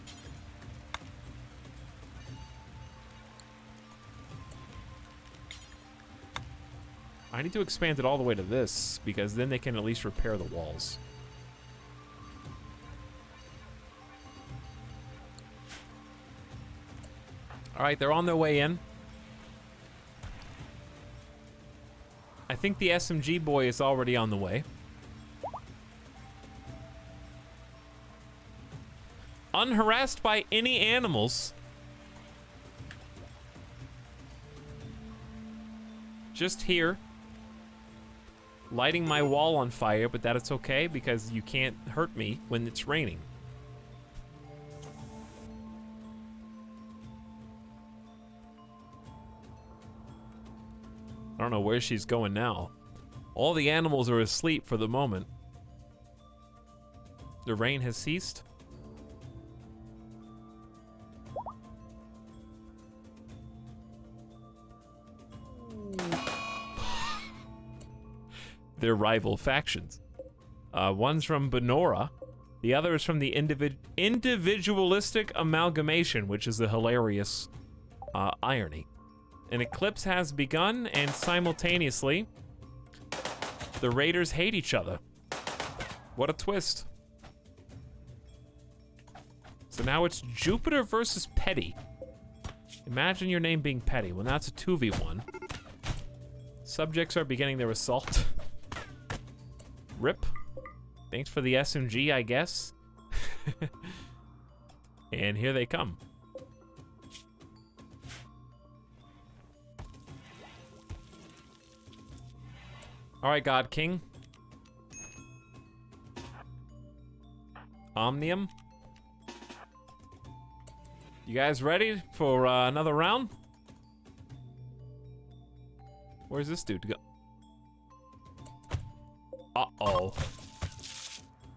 I need to expand it all the way to this, because then they can at least repair the walls. Alright, they're on their way in. I think the SMG boy is already on the way. Unharassed by any animals. Just here. Lighting my wall on fire, but that it's okay because you can't hurt me when it's raining. I don't know where she's going now. All the animals are asleep for the moment. The rain has ceased. They're rival factions. One's from Benora. The other is from the individualistic amalgamation, which is a hilarious irony. An eclipse has begun, and simultaneously, the raiders hate each other. What a twist. So now it's Jupiter versus Petty. Imagine your name being Petty. Well, that's a 2v1. Subjects are beginning their assault. Rip. Thanks for the SMG, I guess. And here they come. All right, God King. Omnium. You guys ready for another round? Where's this dude to go? Uh-oh.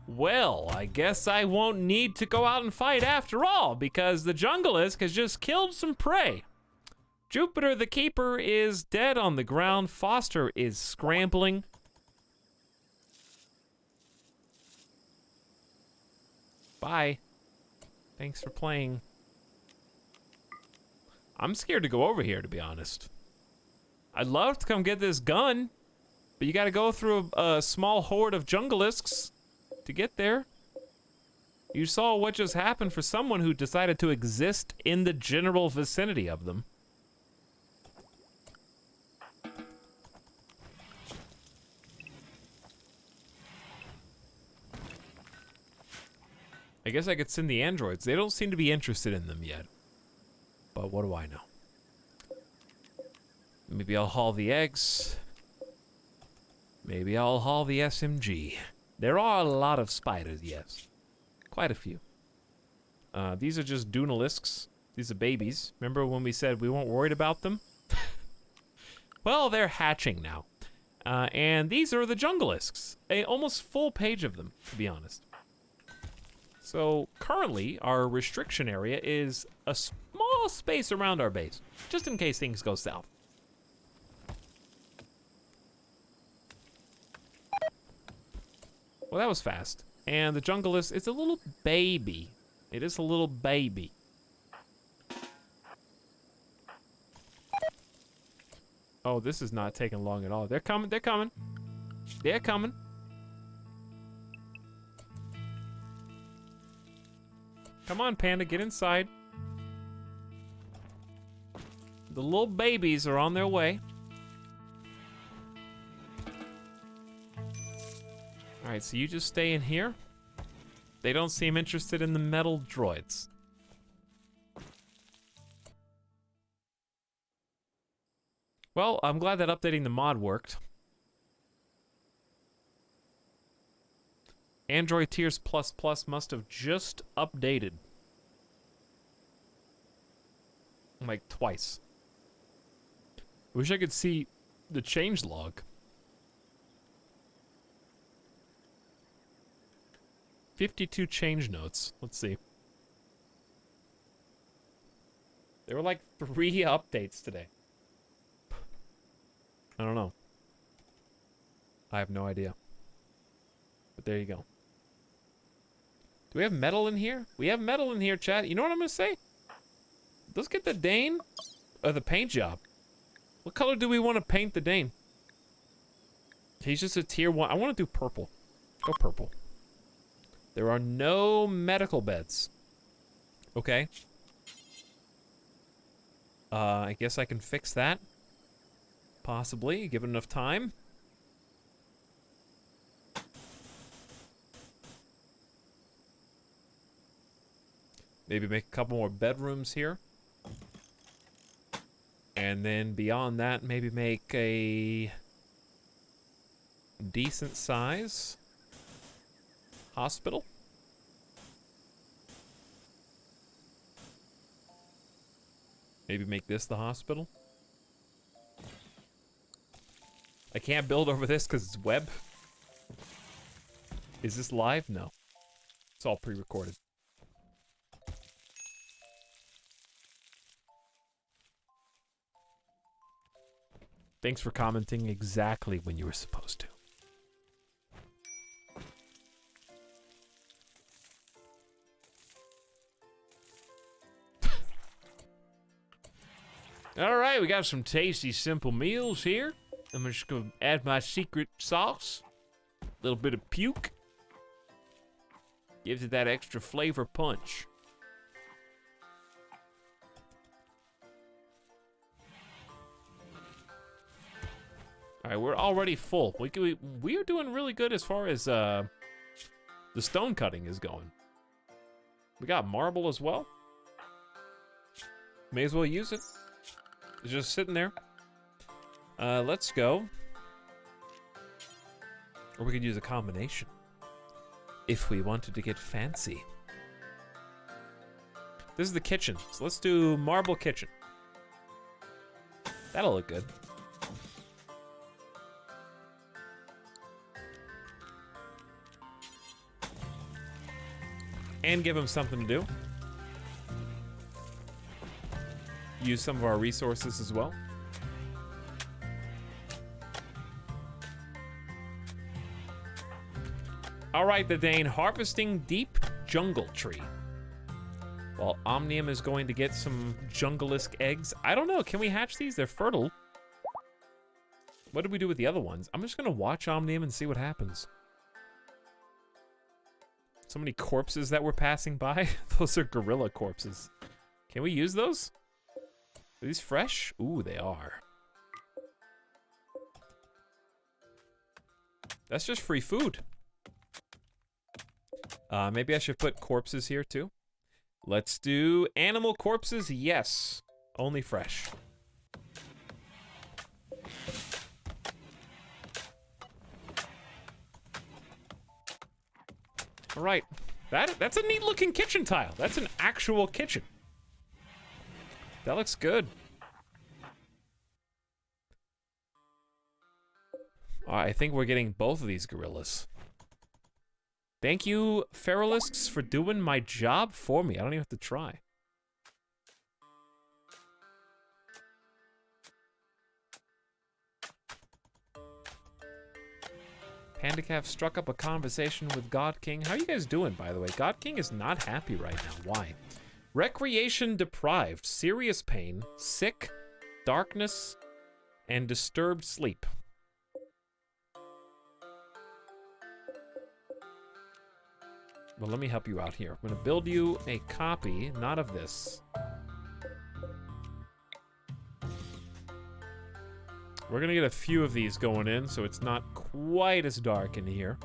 Well, I guess I won't need to go out and fight after all, because the Jungleisk has just killed some prey. Jupiter the Keeper is dead on the ground. Foster is scrambling. Bye. Thanks for playing. I'm scared to go over here, to be honest. I'd love to come get this gun, but you gotta go through a small horde of Jungleisks to get there. You saw what just happened for someone who decided to exist in the general vicinity of them. I guess I could send the androids. They don't seem to be interested in them yet. But what do I know? Maybe I'll haul the eggs. Maybe I'll haul the SMG. There are a lot of spiders, yes. Quite a few. These are just Dunelisks. These are babies. Remember when we said we weren't worried about them? Well, they're hatching now. And these are the Jungleisks. A almost full page of them, to be honest. So currently, our restriction area is a small space around our base, just in case things go south. Well, that was fast. And the Jungleist, it's a little baby. It is a little baby. Oh, this is not taking long at all. They're coming, they're coming. They're coming. Come on, Panda, get inside. The little babies are on their way. Alright, so you just stay in here. They don't seem interested in the metal droids. Well, I'm glad that updating the mod worked. Android Tiers Plus Plus must have just updated. Like twice. I wish I could see the change log. 52 change notes. Let's see. There were like 3 updates today. I don't know. I have no idea. But there you go. Do we have metal in here? We have metal in here, chat. You know what I'm gonna say? Let's get the Dane or the paint job. What color do we want to paint the Dane? He's just a tier 1. I want to do purple. Go purple. There are no medical beds. Okay. I guess I can fix that. Possibly, given enough time. Maybe make a couple more bedrooms here. And then beyond that, maybe make a decent size hospital. Maybe make this the hospital. I can't build over this because it's web. Is this live? No. It's all pre-recorded. Thanks for commenting exactly when you were supposed to. Alright, we got some tasty, simple meals here. I'm just gonna add my secret sauce. A little bit of puke. Gives it that extra flavor punch. Alright, we're already full. We are doing really good as far as the stone cutting is going. We got marble as well. May as well use it. It's just sitting there. Let's go. Or we could use a combination. If we wanted to get fancy. This is the kitchen. So let's do marble kitchen. That'll look good. And give them something to do. Use some of our resources as well. Alright, the Dane, harvesting deep jungle tree. While Omnium is going to get some jungle-esque eggs. I don't know, can we hatch these? They're fertile. What did we do with the other ones? I'm just gonna watch Omnium and see what happens. So many corpses that we're passing by. Those are gorilla corpses. Can we use those? Are these fresh? Ooh, they are. That's just free food. Maybe I should put corpses here too. Let's do animal corpses. Yes, only fresh. All right, that's a neat looking kitchen tile. That's an actual kitchen. That looks good. I think we're getting both of these gorillas. Thank you, Feralisks, for doing my job for me. I don't even have to try. Pandacaf struck up a conversation with God King. How are you guys doing, by the way? God King is not happy right now. Why? Recreation deprived, serious pain, sick, darkness, and disturbed sleep. Well, let me help you out here. I'm gonna build you a copy, not of this. We're gonna get a few of these going in, so it's not quite as dark in here.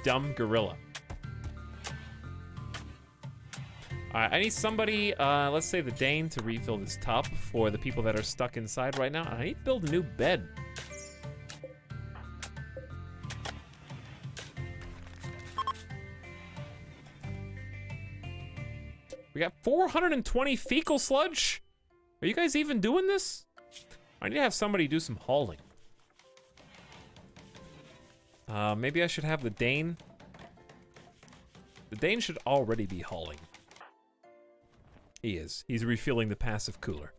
dumb gorilla. Alright, I need somebody, let's say the Dane, to refill this tub for the people that are stuck inside right now. I need to build a new bed. We got 420 fecal sludge? Are you guys even doing this? I need to have somebody do some hauling. Maybe I should have the Dane. The Dane should already be hauling. He is. He's refueling the passive cooler.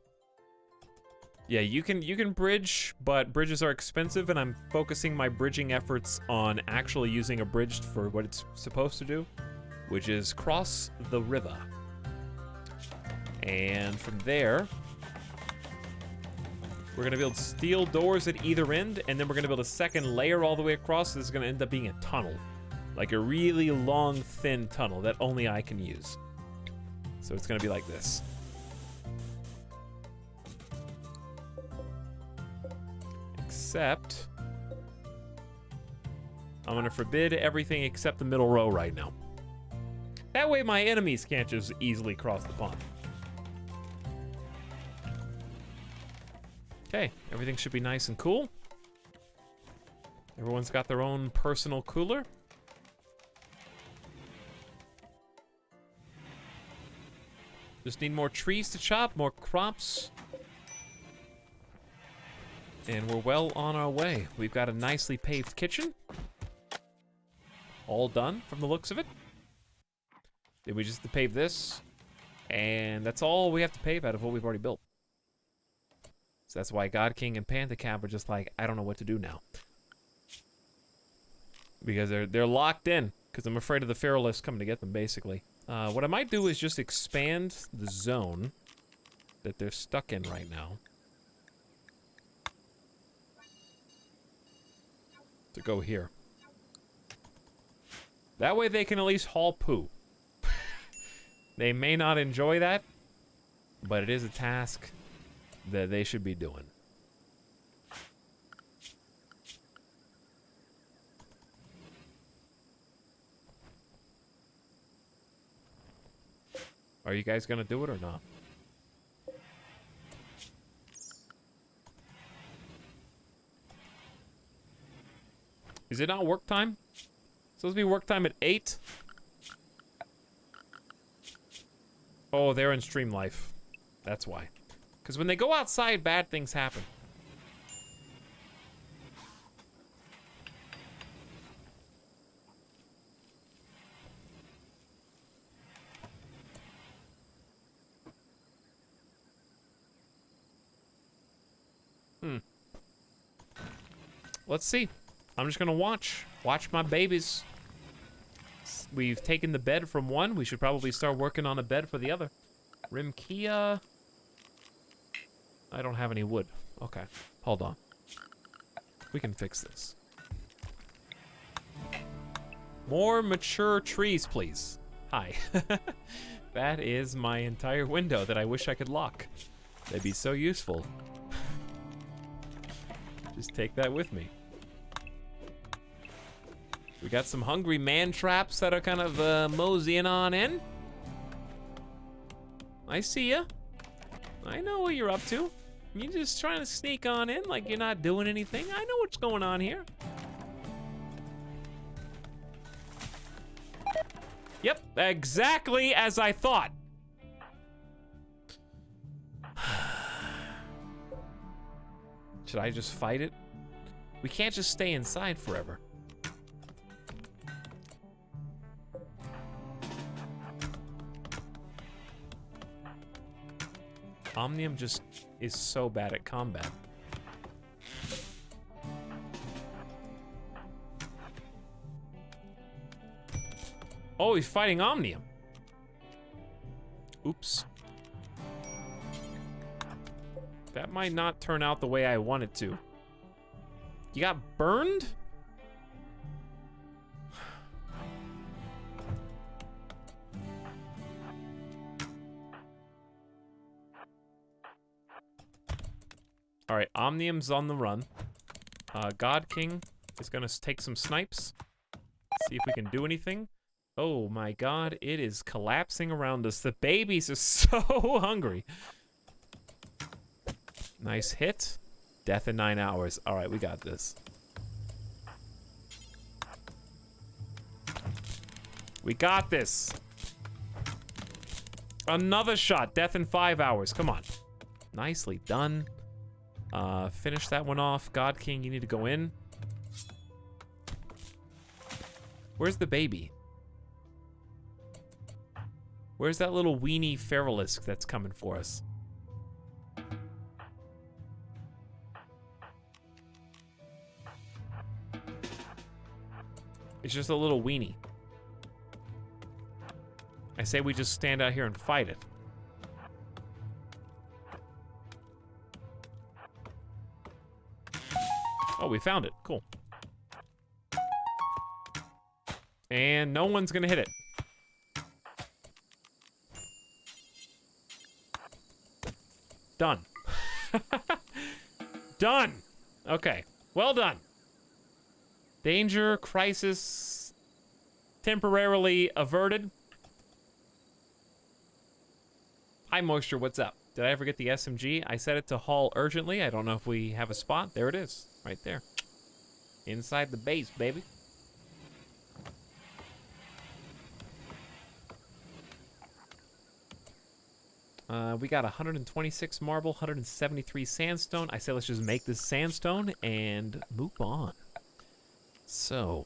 Yeah, you can bridge, but bridges are expensive, and I'm focusing my bridging efforts on actually using a bridge for what it's supposed to do, which is cross the river. And from there, we're gonna build steel doors at either end, and then we're gonna build a second layer all the way across. So this is gonna end up being a tunnel. Like a really long, thin tunnel that only I can use. So it's gonna be like this. Except, I'm gonna forbid everything except the middle row right now. That way my enemies can't just easily cross the pond. Okay, everything should be nice and cool. Everyone's got their own personal cooler. Just need more trees to chop, more crops. And we're well on our way. We've got a nicely paved kitchen. All done from the looks of it. Then we just have to pave this. And that's all we have to pave out of what we've already built. So that's why God King and Panther Cap are just like, I don't know what to do now. Because they're locked in. Because I'm afraid of the Feralists coming to get them, basically. What I might do is just expand the zone that they're stuck in right now. To go here. That way they can at least haul poo. They may not enjoy that, but it is a task that they should be doing. Are you guys gonna do it or not? Is it not work time? It's supposed to be work time at 8? Oh, they're in stream life. That's why. Because when they go outside, bad things happen. Let's see. I'm just gonna watch my babies. We've taken the bed from one. We should probably start working on a bed for the other. Rimkia. I don't have any wood. Okay, hold on. We can fix this. More mature trees, please. Hi. That is my entire window that I wish I could lock. That'd be so useful. Just take that with me. We got some hungry man traps that are kind of moseying on in. I see ya. I know what you're up to. You're just trying to sneak on in like you're not doing anything. I know what's going on here. Yep, exactly as I thought. Should I just fight it? We can't just stay inside forever. Omnium just is so bad at combat. Oh, he's fighting Omnium. Oops. That might not turn out the way I want it to. You got burned? All right, Omnium's on the run. God King is gonna take some snipes. See if we can do anything. Oh my god, it is collapsing around us. The babies are so hungry. Nice hit. Death in 9 hours. All right, we got this. We got this. Another shot. Death in 5 hours. Come on. Nicely done. Finish that one off. God King, you need to go in. Where's the baby? Where's that little weenie Feralisk that's coming for us? It's just a little weenie. I say we just stand out here and fight it. Oh, we found it. Cool. And no one's gonna hit it. Done. Done. Okay. Well done. Danger, crisis, temporarily averted. Hi, Moisture, what's up? Did I ever get the SMG? I set it to haul urgently. I don't know if we have a spot. There it is, right there. Inside the base, baby. We got 126 marble, 173 sandstone. I say let's just make this sandstone and move on. So,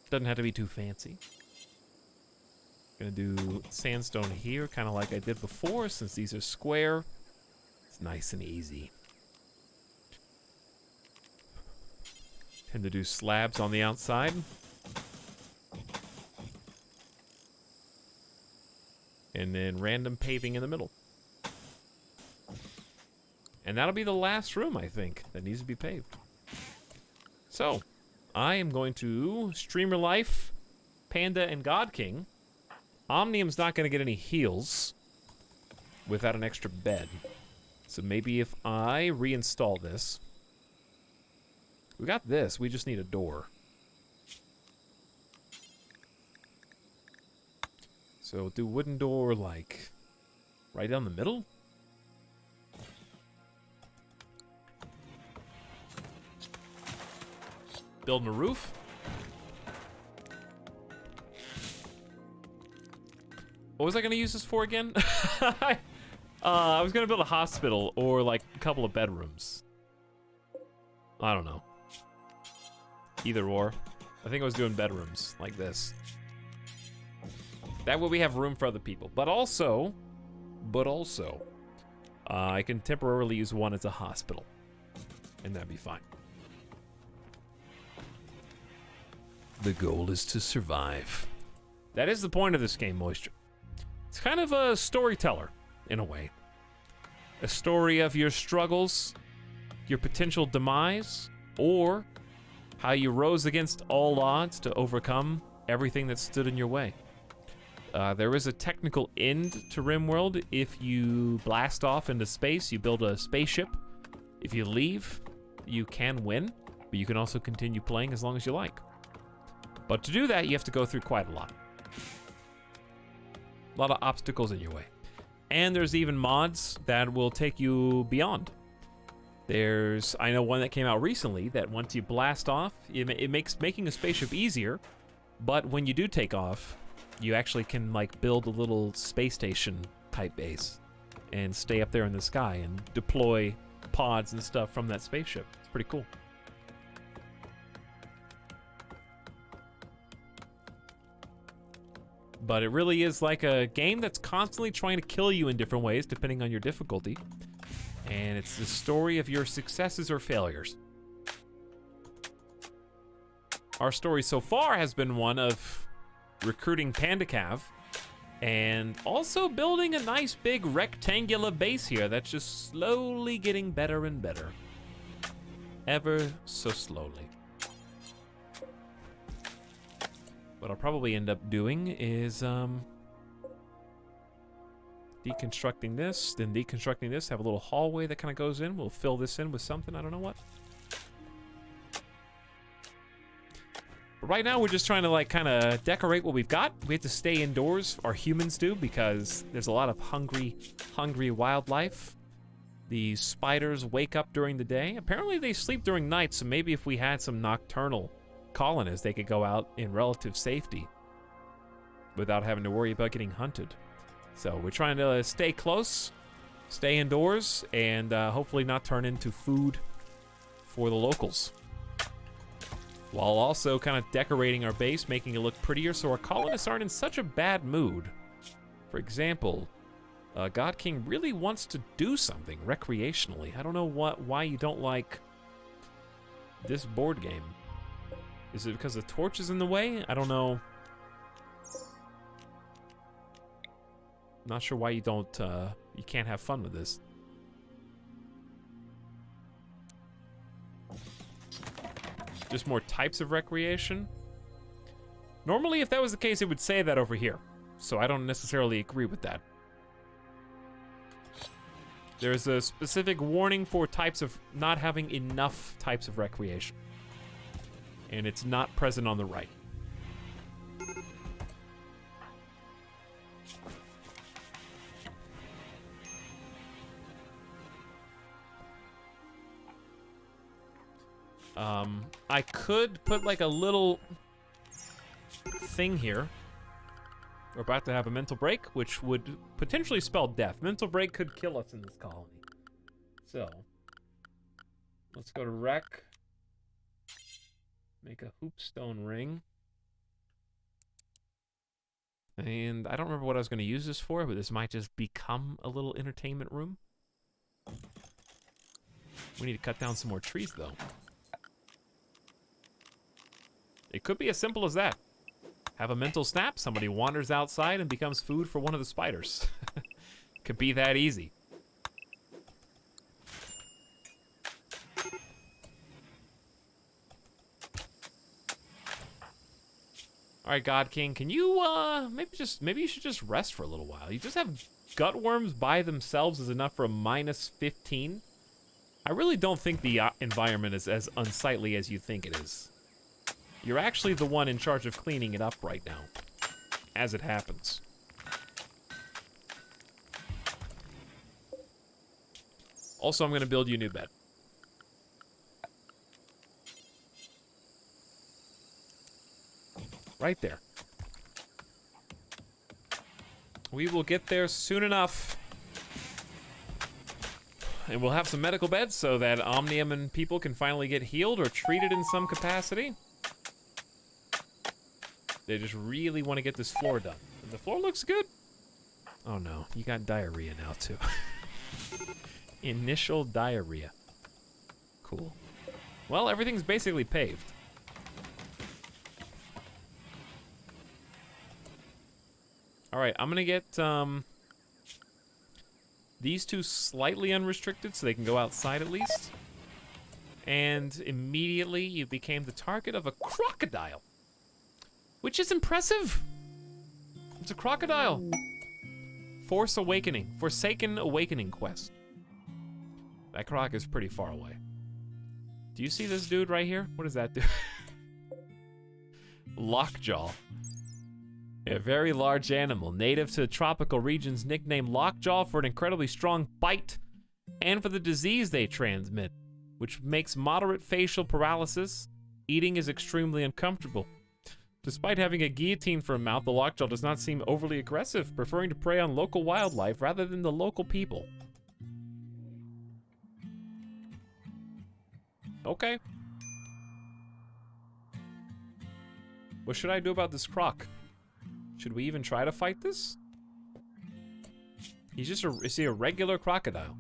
doesn't have to be too fancy. Gonna do sandstone here, kind of like I did before, since these are square. It's nice and easy. Tend to do slabs on the outside. And then random paving in the middle. And that'll be the last room, I think, that needs to be paved. So, I am going to Streamer Life, Panda, and God King. Omnium's not going to get any heals without an extra bed. So maybe if I reinstall this. We got this, we just need a door. So do wooden door like right down the middle? Building a roof. What was I gonna use this for again? I was gonna build a hospital or like a couple of bedrooms. I don't know. Either or. I think I was doing bedrooms like this. That way we have room for other people. But also, I can temporarily use one as a hospital. And that'd be fine. The goal is to survive. That is the point of this game, Moisture. It's kind of a storyteller, in a way. A story of your struggles, your potential demise, or how you rose against all odds to overcome everything that stood in your way. There is a technical end to RimWorld. If you blast off into space, you build a spaceship. If you leave, you can win, but you can also continue playing as long as you like. But to do that, you have to go through quite a lot. A lot of obstacles in your way. And there's even mods that will take you beyond. I know one that came out recently that once you blast off, it makes making a spaceship easier, but when you do take off, you actually can like build a little space station type base and stay up there in the sky and deploy pods and stuff from that spaceship. It's pretty cool. But it really is like a game that's constantly trying to kill you in different ways depending on your difficulty. And it's the story of your successes or failures. Our story so far has been one of recruiting PandaCav and also building a nice big rectangular base here that's just slowly getting better and better. Ever so slowly. What I'll probably end up doing is deconstructing this, then deconstructing this, have a little hallway that kind of goes in. We'll fill this in with something, I don't know what. Right now, we're just trying to, like, kind of decorate what we've got. We have to stay indoors, or humans do, because there's a lot of hungry wildlife. The spiders wake up during the day. Apparently, they sleep during night, so maybe if we had some nocturnal colonists, they could go out in relative safety without having to worry about getting hunted. So we're trying to stay close, stay indoors, and hopefully not turn into food for the locals. While also kind of decorating our base, making it look prettier so our colonists aren't in such a bad mood. For example, God King really wants to do something recreationally. I don't know why you don't like this board game. Is it because the torch is in the way? I don't know. Not sure why you don't, you can't have fun with this. Just more types of recreation. Normally, if that was the case, it would say that over here. So I don't necessarily agree with that. There's a specific warning for types of not having enough types of recreation. And it's not present on the right. I could put like a little thing here. We're about to have a mental break, which would potentially spell death. Mental break could kill us in this colony. So, let's go to rec. Make a hoopstone ring. And I don't remember what I was going to use this for, but this might just become a little entertainment room. We need to cut down some more trees, though. It could be as simple as that. Have a mental snap, somebody wanders outside and becomes food for one of the spiders. Could be that easy. All right, God King, can you maybe you should just rest for a little while. You just have gutworms by themselves is enough for a -15. I really don't think the environment is as unsightly as you think it is. You're actually the one in charge of cleaning it up right now, as it happens. Also, I'm going to build you a new bed. Right there. We will get there soon enough. And we'll have some medical beds so that Omnium and people can finally get healed or treated in some capacity. They just really want to get this floor done. And the floor looks good. Oh no, you got diarrhea now too. Initial diarrhea. Cool. Well, everything's basically paved. Alright, I'm gonna get these two slightly unrestricted so they can go outside at least. And immediately you became the target of a crocodile. Which is impressive. It's a crocodile. Forsaken Awakening quest. That croc is pretty far away. Do you see this dude right here? What does that do? Lockjaw. A very large animal, native to tropical regions, nicknamed lockjaw for an incredibly strong bite and for the disease they transmit, which makes moderate facial paralysis. Eating is extremely uncomfortable. Despite having a guillotine for a mouth, the lockjaw does not seem overly aggressive, preferring to prey on local wildlife rather than the local people. Okay. What should I do about this croc? Should we even try to fight this? Is he a regular crocodile?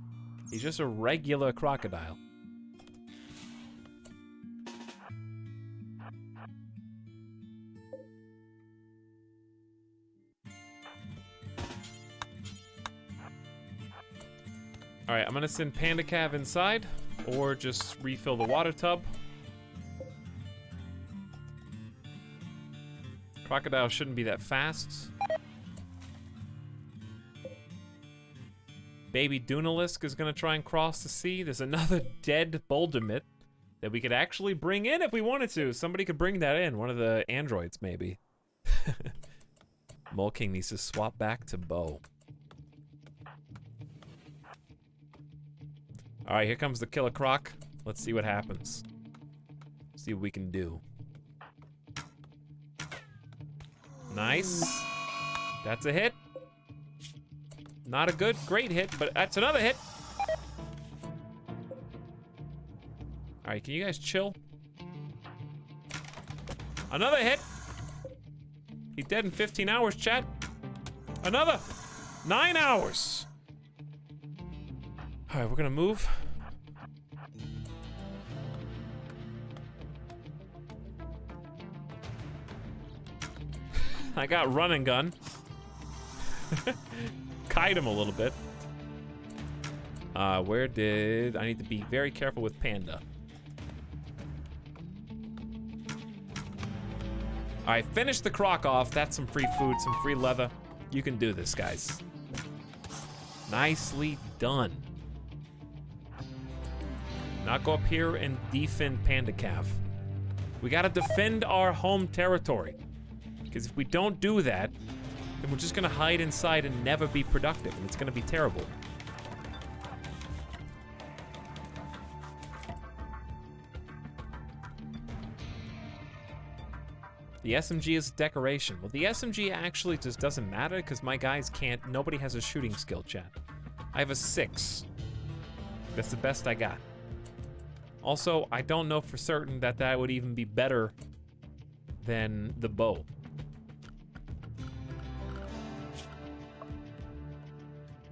He's just a regular crocodile. Alright, I'm gonna send Panda Cav inside, or just refill the water tub. Crocodile shouldn't be that fast. Baby Dunalisk is gonna try and cross the sea. There's another dead Bouldermit. that we could actually bring in if we wanted to. Somebody could bring that in, one of the androids maybe. Mole King needs to swap back to bow. All right, here comes the Killer Croc. Let's see what happens. See what we can do. Nice. That's a hit. Not a great hit, but that's another hit. All right, can you guys chill? Another hit. He's dead in 15 hours, chat. Another 9 hours. All right, we're gonna move. I got run and gun. Kite him a little bit. Where did... I need to be very careful with Panda. All right, finish the croc off. That's some free food, some free leather. You can do this, guys. Nicely done. Now go up here and defend Panda Cav. We gotta defend our home territory. Because if we don't do that, then we're just gonna hide inside and never be productive, and it's gonna be terrible. The SMG is a decoration. Well, the SMG actually just doesn't matter because my guys can't, nobody has a shooting skill, chat. I have a 6. That's the best I got. Also, I don't know for certain that that would even be better than the bow.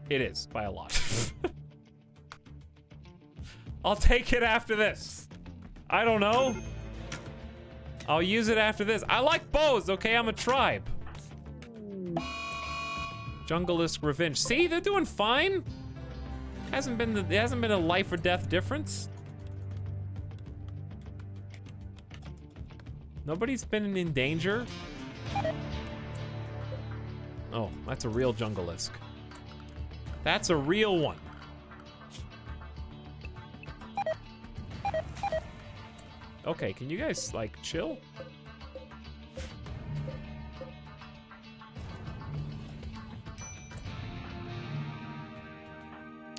It is, by a lot. I'll take it after this. I don't know. I'll use it after this. I like bows, okay? I'm a tribe. Junglist Revenge. See, they're doing fine. Hasn't been a life or death difference. Nobody's been in danger. Oh, that's a real Junglist. That's a real one. Okay, can you guys, like, chill?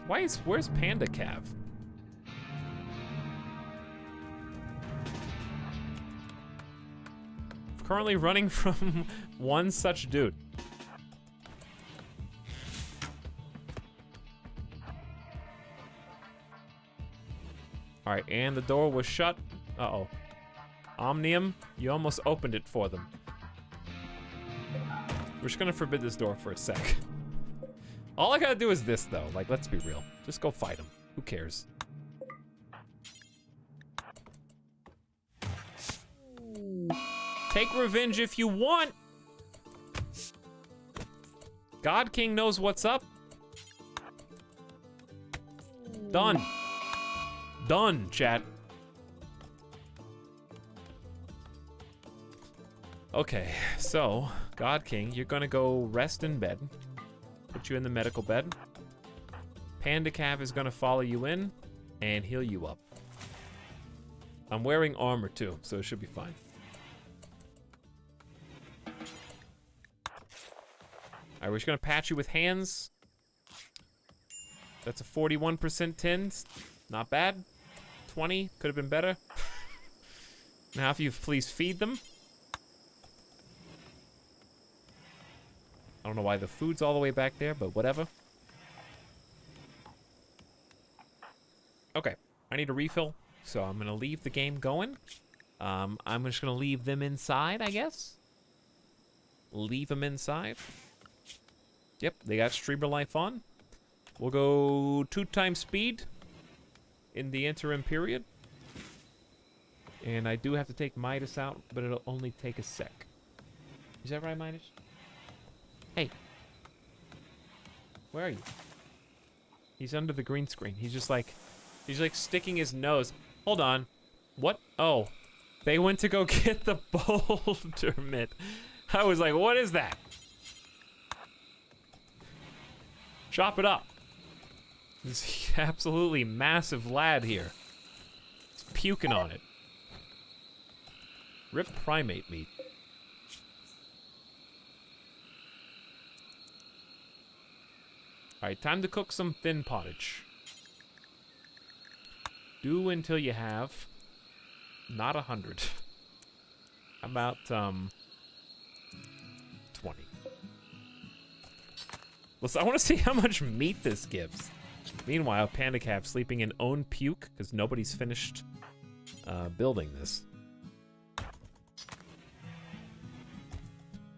Where's Panda Cav? Currently running from one such dude. All right, and the door was shut. Uh-oh. Omnium, you almost opened it for them. We're just gonna forbid this door for a sec. All I gotta do is this, though. Like, let's be real. Just go fight him. Who cares? Take revenge if you want. God King knows what's up. Done. Done, chat. Okay, so, God King, you're gonna go rest in bed. Put you in the medical bed. Panda Cav is gonna follow you in and heal you up. I'm wearing armor too, so it should be fine. Alright, we're just gonna patch you with hands. That's a 41% tins. Not bad. 20, could have been better. Now if you please feed them. I don't know why the food's all the way back there, but whatever. Okay, I need a refill, so I'm gonna leave the game going. I'm just gonna leave them inside, I guess. Leave them inside. Yep, they got streamer life on. We'll go 2 times speed in the interim period. And I do have to take Midas out, but it'll only take a sec. Is that right, Midas? Hey. Where are you? He's under the green screen. He's like sticking his nose. Hold on. What? Oh. They went to go get the boulder mitt. I was like, what is that? Chop it up. This absolutely massive lad here. He's puking on it. Rip primate meat. Alright, time to cook some thin pottage. Do until you have not 100. About 20. Listen, I want to see how much meat this gives. Meanwhile, Panda Cap sleeping in own puke because nobody's finished building this.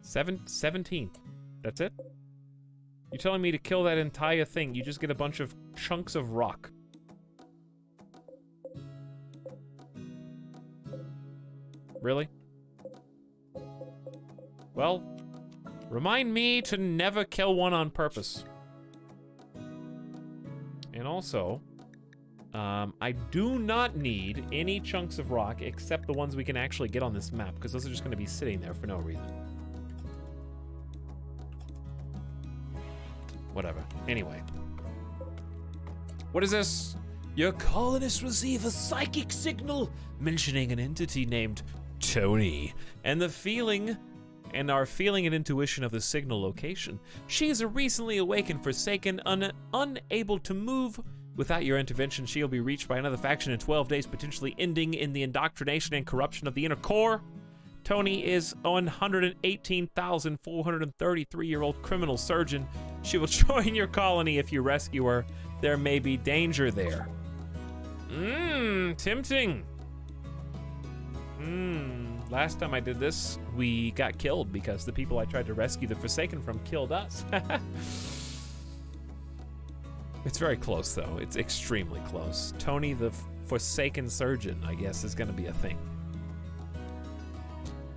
17. That's it? You're telling me to kill that entire thing, you just get a bunch of chunks of rock. Really? Well, remind me to never kill one on purpose. And also, I do not need any chunks of rock except the ones we can actually get on this map, because those are just going to be sitting there for no reason. Whatever. Anyway. What is this? Your colonists receive a psychic signal mentioning an entity named Tony, and our feeling and intuition of the signal location. She is a recently awakened Forsaken, unable to move. Without your intervention, she'll be reached by another faction in 12 days, potentially ending in the indoctrination and corruption of the inner core. Tony is a 118,433-year-old criminal surgeon. She will join your colony if you rescue her. There may be danger there. Tempting. Last time I did this, we got killed because the people I tried to rescue the Forsaken from killed us. It's very close, though. It's extremely close. Tony the Forsaken surgeon, I guess, is going to be a thing.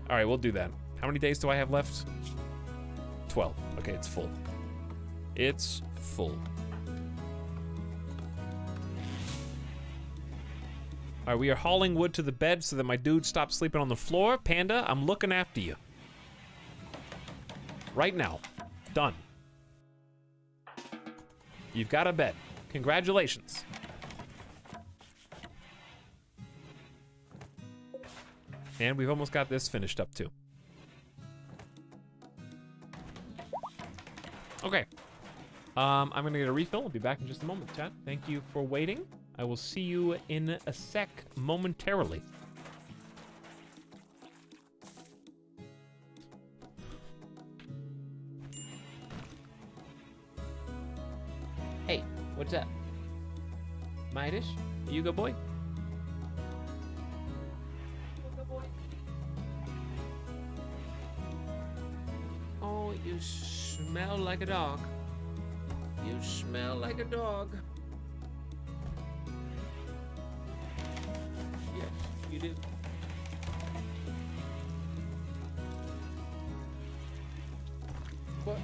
All right, we'll do that. How many days do I have left? 12. Okay, it's full. It's full. All right, we are hauling wood to the bed so that my dude stops sleeping on the floor. Panda, I'm looking after you. Right now. Done. You've got a bed. Congratulations. And we've almost got this finished up too. Okay. I'm gonna get a refill. I'll be back in just a moment, chat. Thank you for waiting. I will see you in a sec momentarily. Hey, what's up? Midas? You good boy? Good boy. Oh, you smell like a dog. You smell like a dog. Yes, you do. What?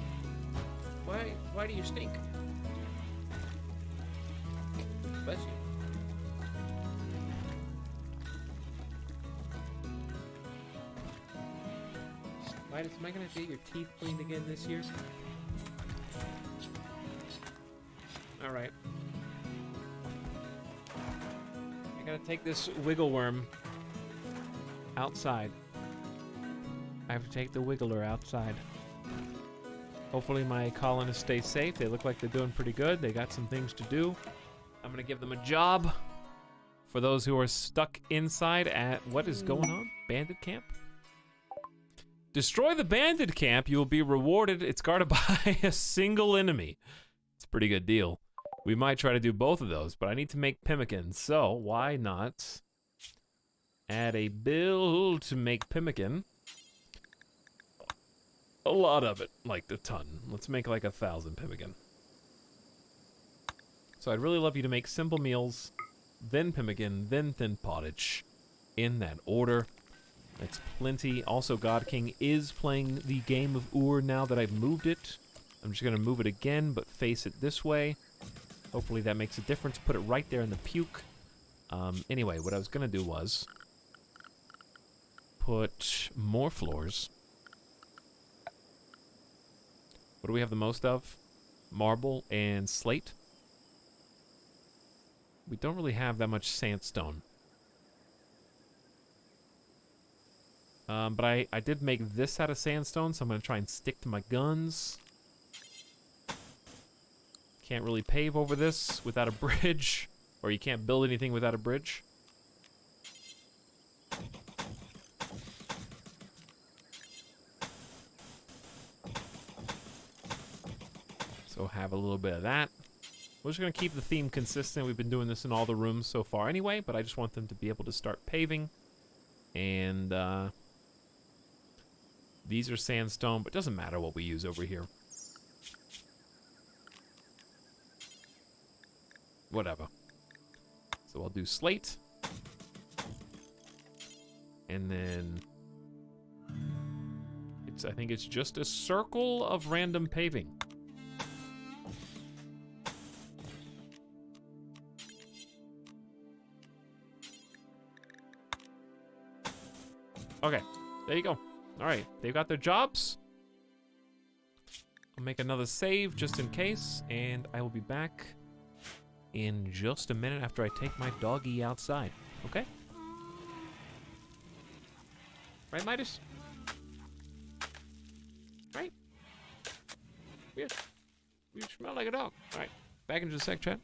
Why do you stink? Bless you. Midas, am I gonna get your teeth cleaned again this year? All right. I gotta take this wiggle worm outside. I have to take the wiggler outside. Hopefully my colonists stay safe. They look like they're doing pretty good. They got some things to do. I'm gonna give them a job. For those who are stuck inside at, what is going on? Bandit camp? Destroy the bandit camp. You will be rewarded. It's guarded by a single enemy. It's a pretty good deal. We might try to do both of those, but I need to make pemmican, so why not add a build to make pemmican? A lot of it, like a ton. Let's make like 1,000 pemmican. So I'd really love you to make simple meals, then pemmican, then thin pottage, in that order. That's plenty. Also, God King is playing the game of Ur now that I've moved it. I'm just gonna move it again, but face it this way. Hopefully that makes a difference. Put it right there in the puke. Anyway, what I was gonna do was put more floors. What do we have the most of? Marble and slate. We don't really have that much sandstone. But I did make this out of sandstone, so I'm going to try and stick to my guns. Can't really pave over this without a bridge, or you can't build anything without a bridge. So have a little bit of that. We're just going to keep the theme consistent. We've been doing this in all the rooms so far anyway, but I just want them to be able to start paving. And these are sandstone, but it doesn't matter what we use over here. Whatever. So I'll do slate. And then I think it's just a circle of random paving. Okay, there you go. All right, they've got their jobs. I'll make another save just in case, and I will be back in just a minute after I take my doggy outside. Okay? Right, Midas? Right? Weird. You smell like a dog. All right, back in just a sec, chat.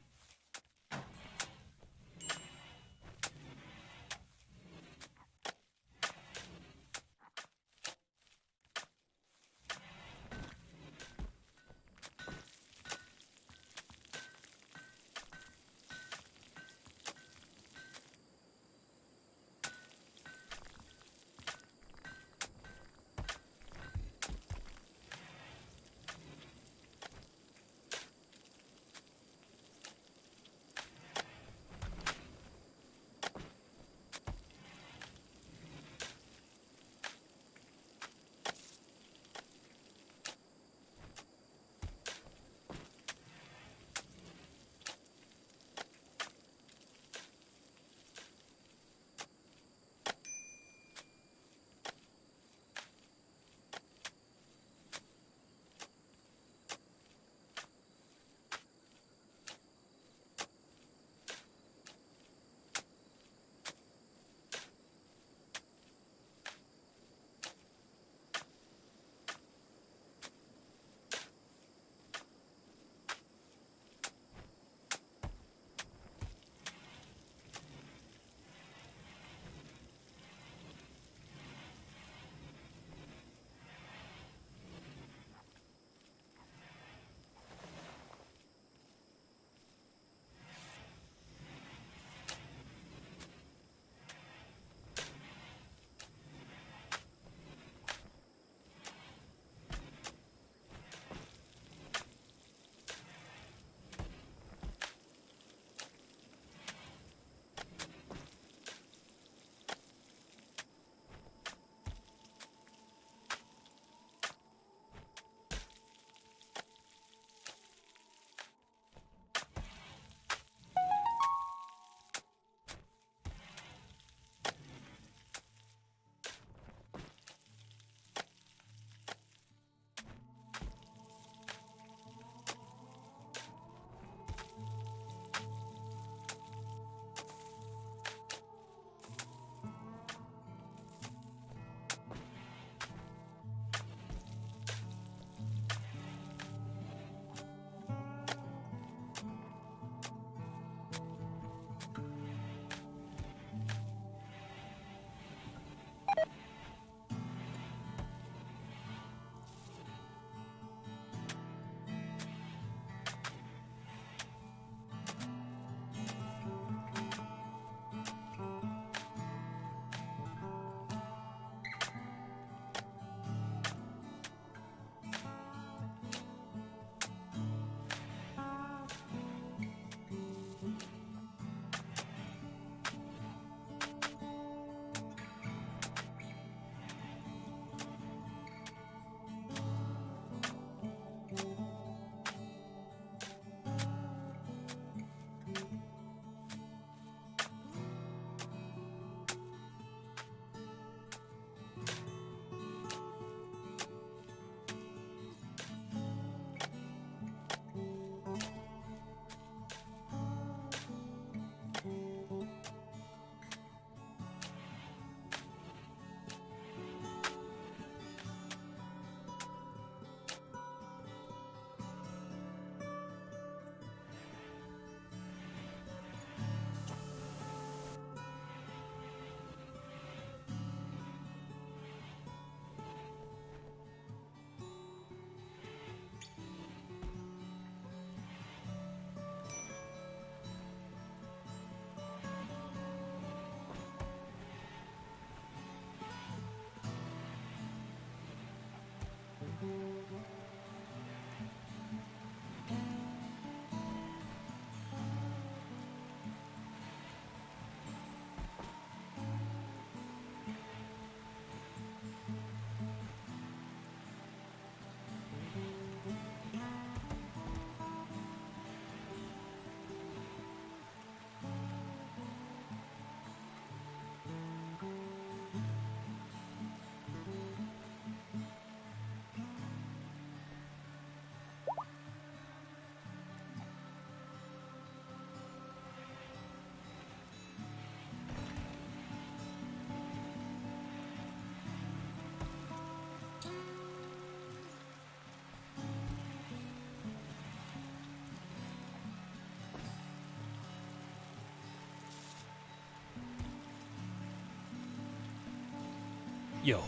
Yo.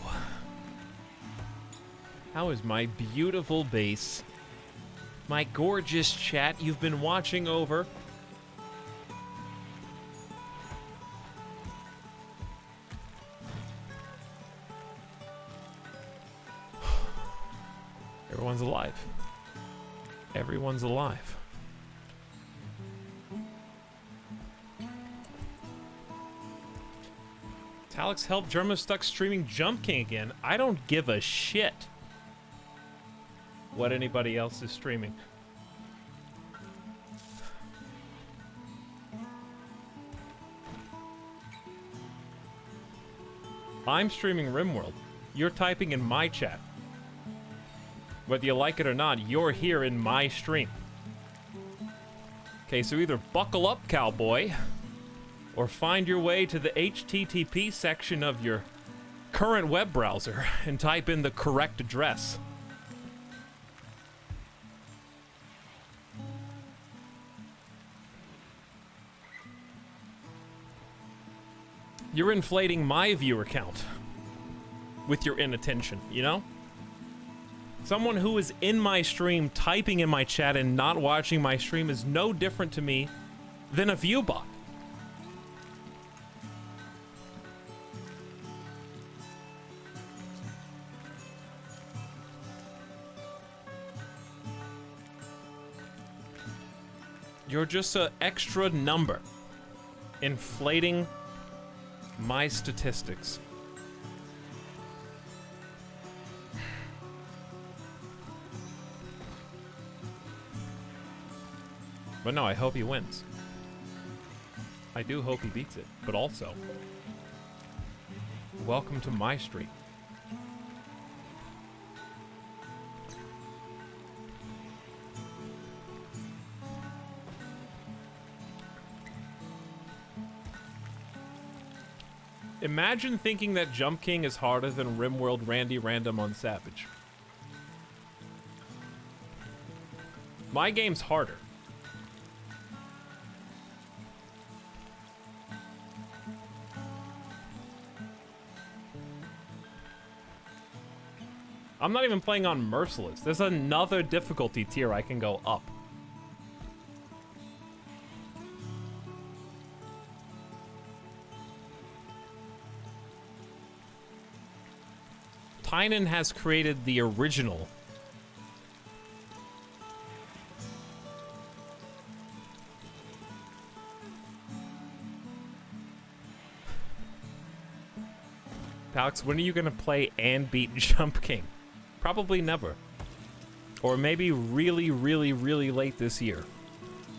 How is my beautiful base? My gorgeous chat you've been watching over. Everyone's alive. Everyone's alive. Etalyx helped Germa stuck streaming Jump King again. I don't give a shit what anybody else is streaming. I'm streaming RimWorld. You're typing in my chat. Whether you like it or not, you're here in my stream. Okay, so either buckle up, cowboy, or find your way to the HTTP section of your current web browser and type in the correct address. You're inflating my viewer count with your inattention, you know? Someone who is in my stream typing in my chat and not watching my stream is no different to me than a view bot. You're just an extra number inflating my statistics. But no, I hope he wins. I do hope he beats it, but also, welcome to my stream. Imagine thinking that Jump King is harder than RimWorld Randy Random on Savage. My game's harder. I'm not even playing on Merciless. There's another difficulty tier I can go up. Tynan has created the original. Alex, when are you gonna play and beat Jump King? Probably never. Or maybe really, really, really late this year.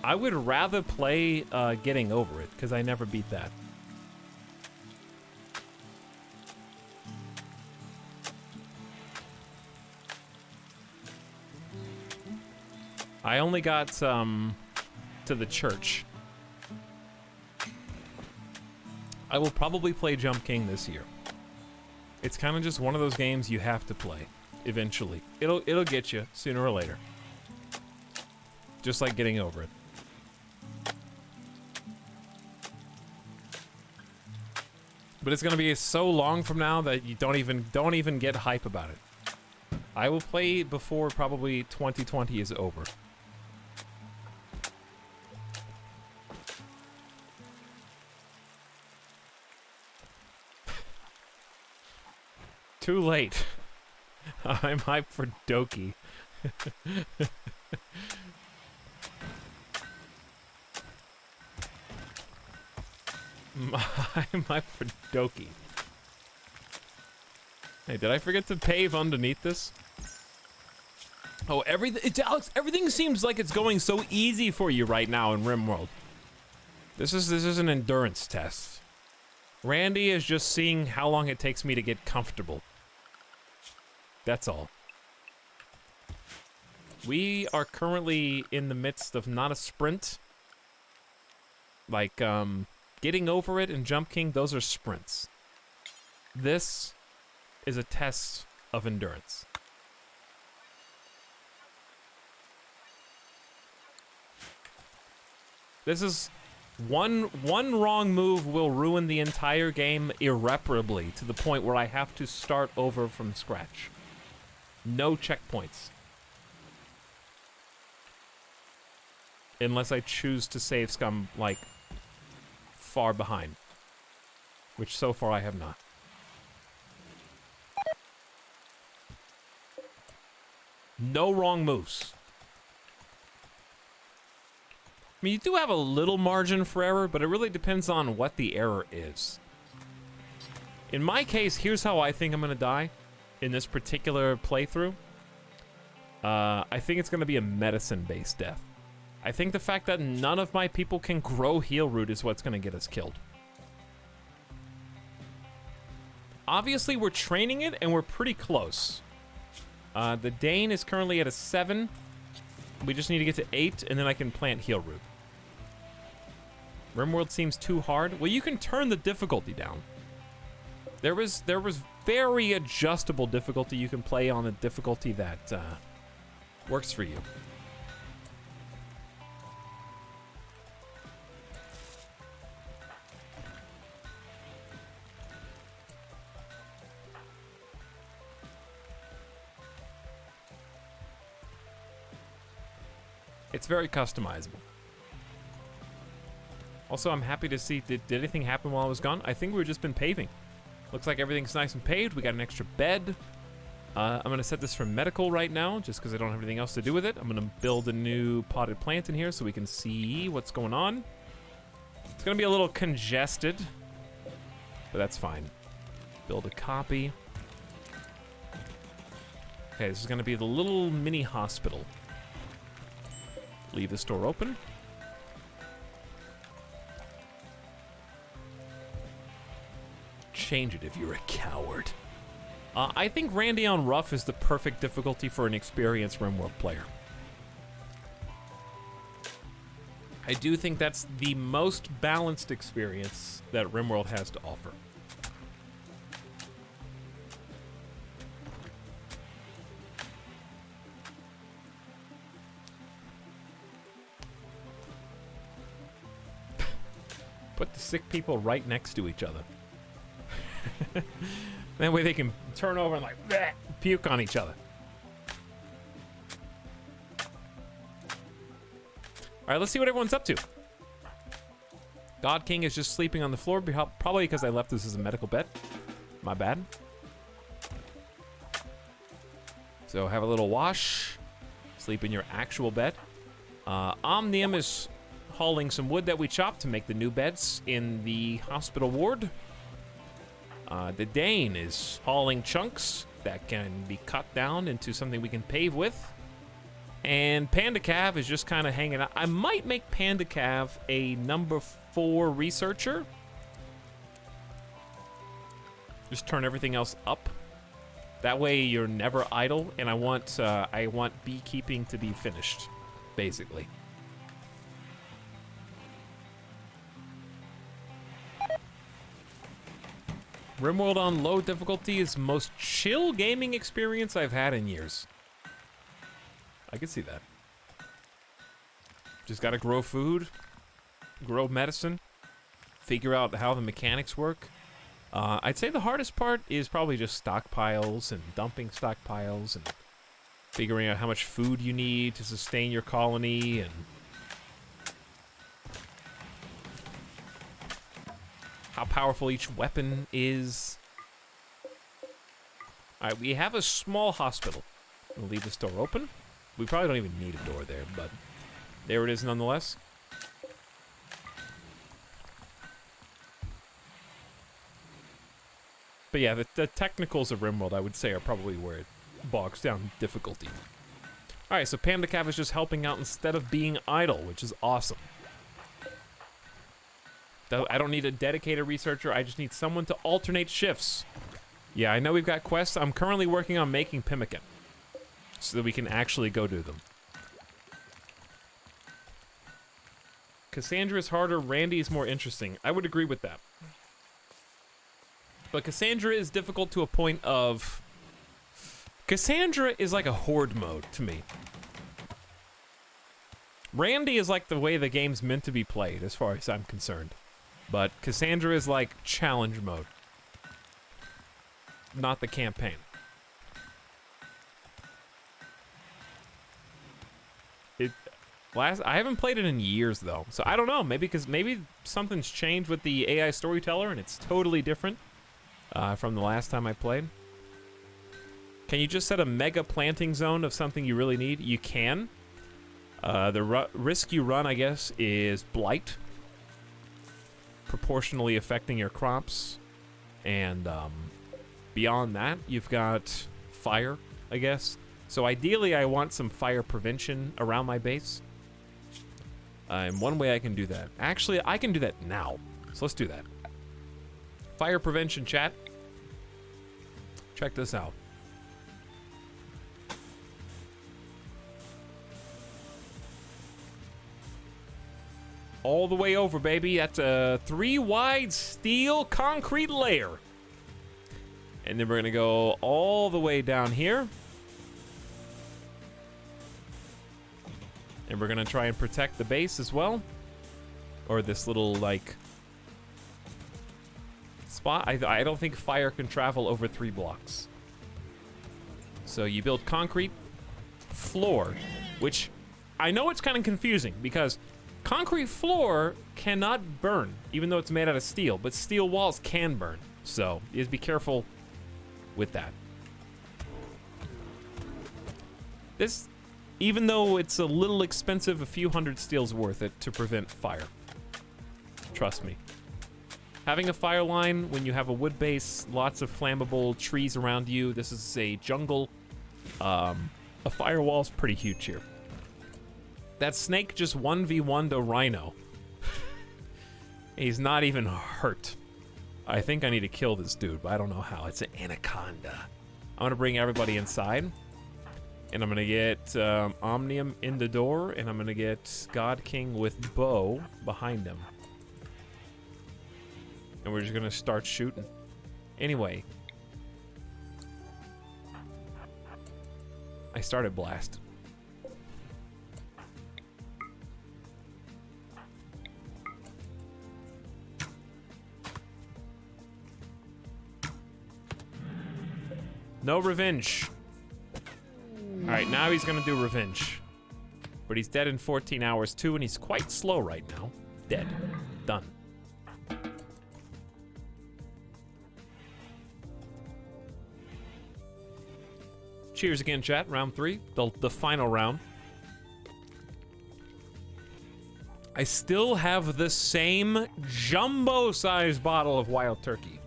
I would rather play Getting Over It, because I never beat that. I only got to the church. I will probably play Jump King this year. It's kind of just one of those games you have to play eventually. It'll get you sooner or later. Just like Getting Over It. But it's gonna be so long from now that you don't even get hype about it. I will play before probably 2020 is over. Too late. I'm hyped for Doki. I'm hyped for Doki. Hey, did I forget to pave underneath this? Oh, Alex, everything seems like it's going so easy for you right now in RimWorld. This is an endurance test. Randy is just seeing how long it takes me to get comfortable. That's all. We are currently in the midst of not a sprint. Like, Getting Over It and Jump King, those are sprints. This is a test of endurance. This is One wrong move will ruin the entire game irreparably to the point where I have to start over from scratch. No checkpoints. Unless I choose to save scum, like, far behind. Which so far I have not. No wrong moves. I mean, you do have a little margin for error, but it really depends on what the error is. In my case, here's how I think I'm gonna die in this particular playthrough. I think it's gonna be a medicine-based death. I think the fact that none of my people can grow heal root is what's gonna get us killed. Obviously, we're training it, and we're pretty close. The Dane is currently at a 7. We just need to get to 8, and then I can plant heal root. RimWorld seems too hard. Well, you can turn the difficulty down. There was very adjustable difficulty. You can play on a difficulty that works for you. It's very customizable. Also, I'm happy to see, did anything happen while I was gone? I think we've just been paving. Looks like everything's nice and paved. We got an extra bed. I'm gonna set this for medical right now, just because I don't have anything else to do with it. I'm gonna build a new potted plant in here so we can see what's going on. It's gonna be a little congested, but that's fine. Build a copy. Okay, this is gonna be the little mini hospital. Leave this door open. Change it if you're a coward. I think Randy on Rough is the perfect difficulty for an experienced RimWorld player. I do think that's the most balanced experience that RimWorld has to offer. Put the sick people right next to each other. That way they can turn over and like bleh, puke on each other. All right, let's see what everyone's up to. God King is just sleeping on the floor, probably because I left this as a medical bed. My bad. So have a little wash. Sleep in your actual bed. Omnium is hauling some wood that we chopped to make the new beds in the hospital ward. The Dane is hauling chunks that can be cut down into something we can pave with. And Panda Cav is just kind of hanging out. I might make Panda Cav a number 4 researcher. Just turn everything else up. That way you're never idle, and I want beekeeping to be finished, basically. RimWorld on low difficulty is the most chill gaming experience I've had in years. I can see that. Just gotta grow food, grow medicine, figure out how the mechanics work. I'd say the hardest part is probably just stockpiles and dumping stockpiles and figuring out how much food you need to sustain your colony and how powerful each weapon is. All right, we have a small hospital. We'll leave this door open. We probably don't even need a door there, but there it is nonetheless. But yeah, the technicals of RimWorld, I would say, are probably where it bogs down difficulty. All right, so Panda Cav is just helping out instead of being idle, which is awesome. I don't need a dedicated researcher. I just need someone to alternate shifts. Yeah, I know we've got quests. I'm currently working on making Pemmican so that we can actually go do them. Cassandra is harder. Randy is more interesting. I would agree with that. But Cassandra is difficult to a point of... Cassandra is like a horde mode to me. Randy is like the way the game's meant to be played, as far as I'm concerned. But Cassandra is like challenge mode. Not the campaign. I haven't played it in years though, so I don't know. Maybe something's changed with the AI storyteller and it's totally different from the last time I played. Can you just set a mega planting zone of something you really need? You can. The risk you run, I guess, is blight, proportionally affecting your crops, and beyond that, you've got fire, I guess. So ideally, I want some fire prevention around my base. And one way I can do that, actually, I can do that now. So let's do that. Fire prevention, chat. Check this out. All the way over, baby. That's a 3-wide steel concrete layer. And then we're gonna go all the way down here. And we're gonna try and protect the base as well. Or this little, like, spot. I don't think fire can travel over 3 blocks. So you build concrete floor, which I know it's kind of confusing because concrete floor cannot burn, even though it's made out of steel, but steel walls can burn. So you just be careful with that. This, even though it's a little expensive, a few hundred steel's worth it to prevent fire. Trust me. Having a fire line when you have a wood base, lots of flammable trees around you, this is a jungle, a firewall's pretty huge here. That snake just 1v1'd a rhino. He's not even hurt. I think I need to kill this dude, but I don't know how. It's an anaconda. I'm gonna bring everybody inside. And I'm gonna get Omnium in the door, and I'm gonna get God King with bow behind him. And we're just gonna start shooting. Anyway. I started blast. No revenge. Alright, now he's gonna do revenge. But he's dead in 14 hours too, and he's quite slow right now. Dead. Done. Cheers again, chat. Round 3, the final round. I still have the same jumbo-sized bottle of wild turkey.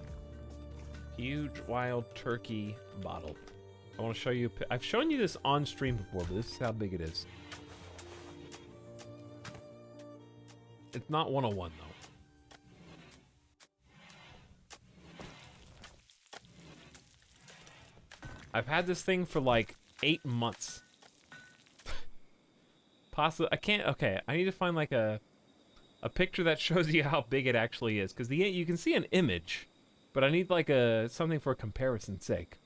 Huge wild turkey bottle. I want to show you. I've shown you this on stream before, but this is how big it is. It's not 101 though. I've had this thing for like 8 months. Possibly, I can't. Okay, I need to find like a picture that shows you how big it actually is, because you can see an image, but I need like something for comparison's sake.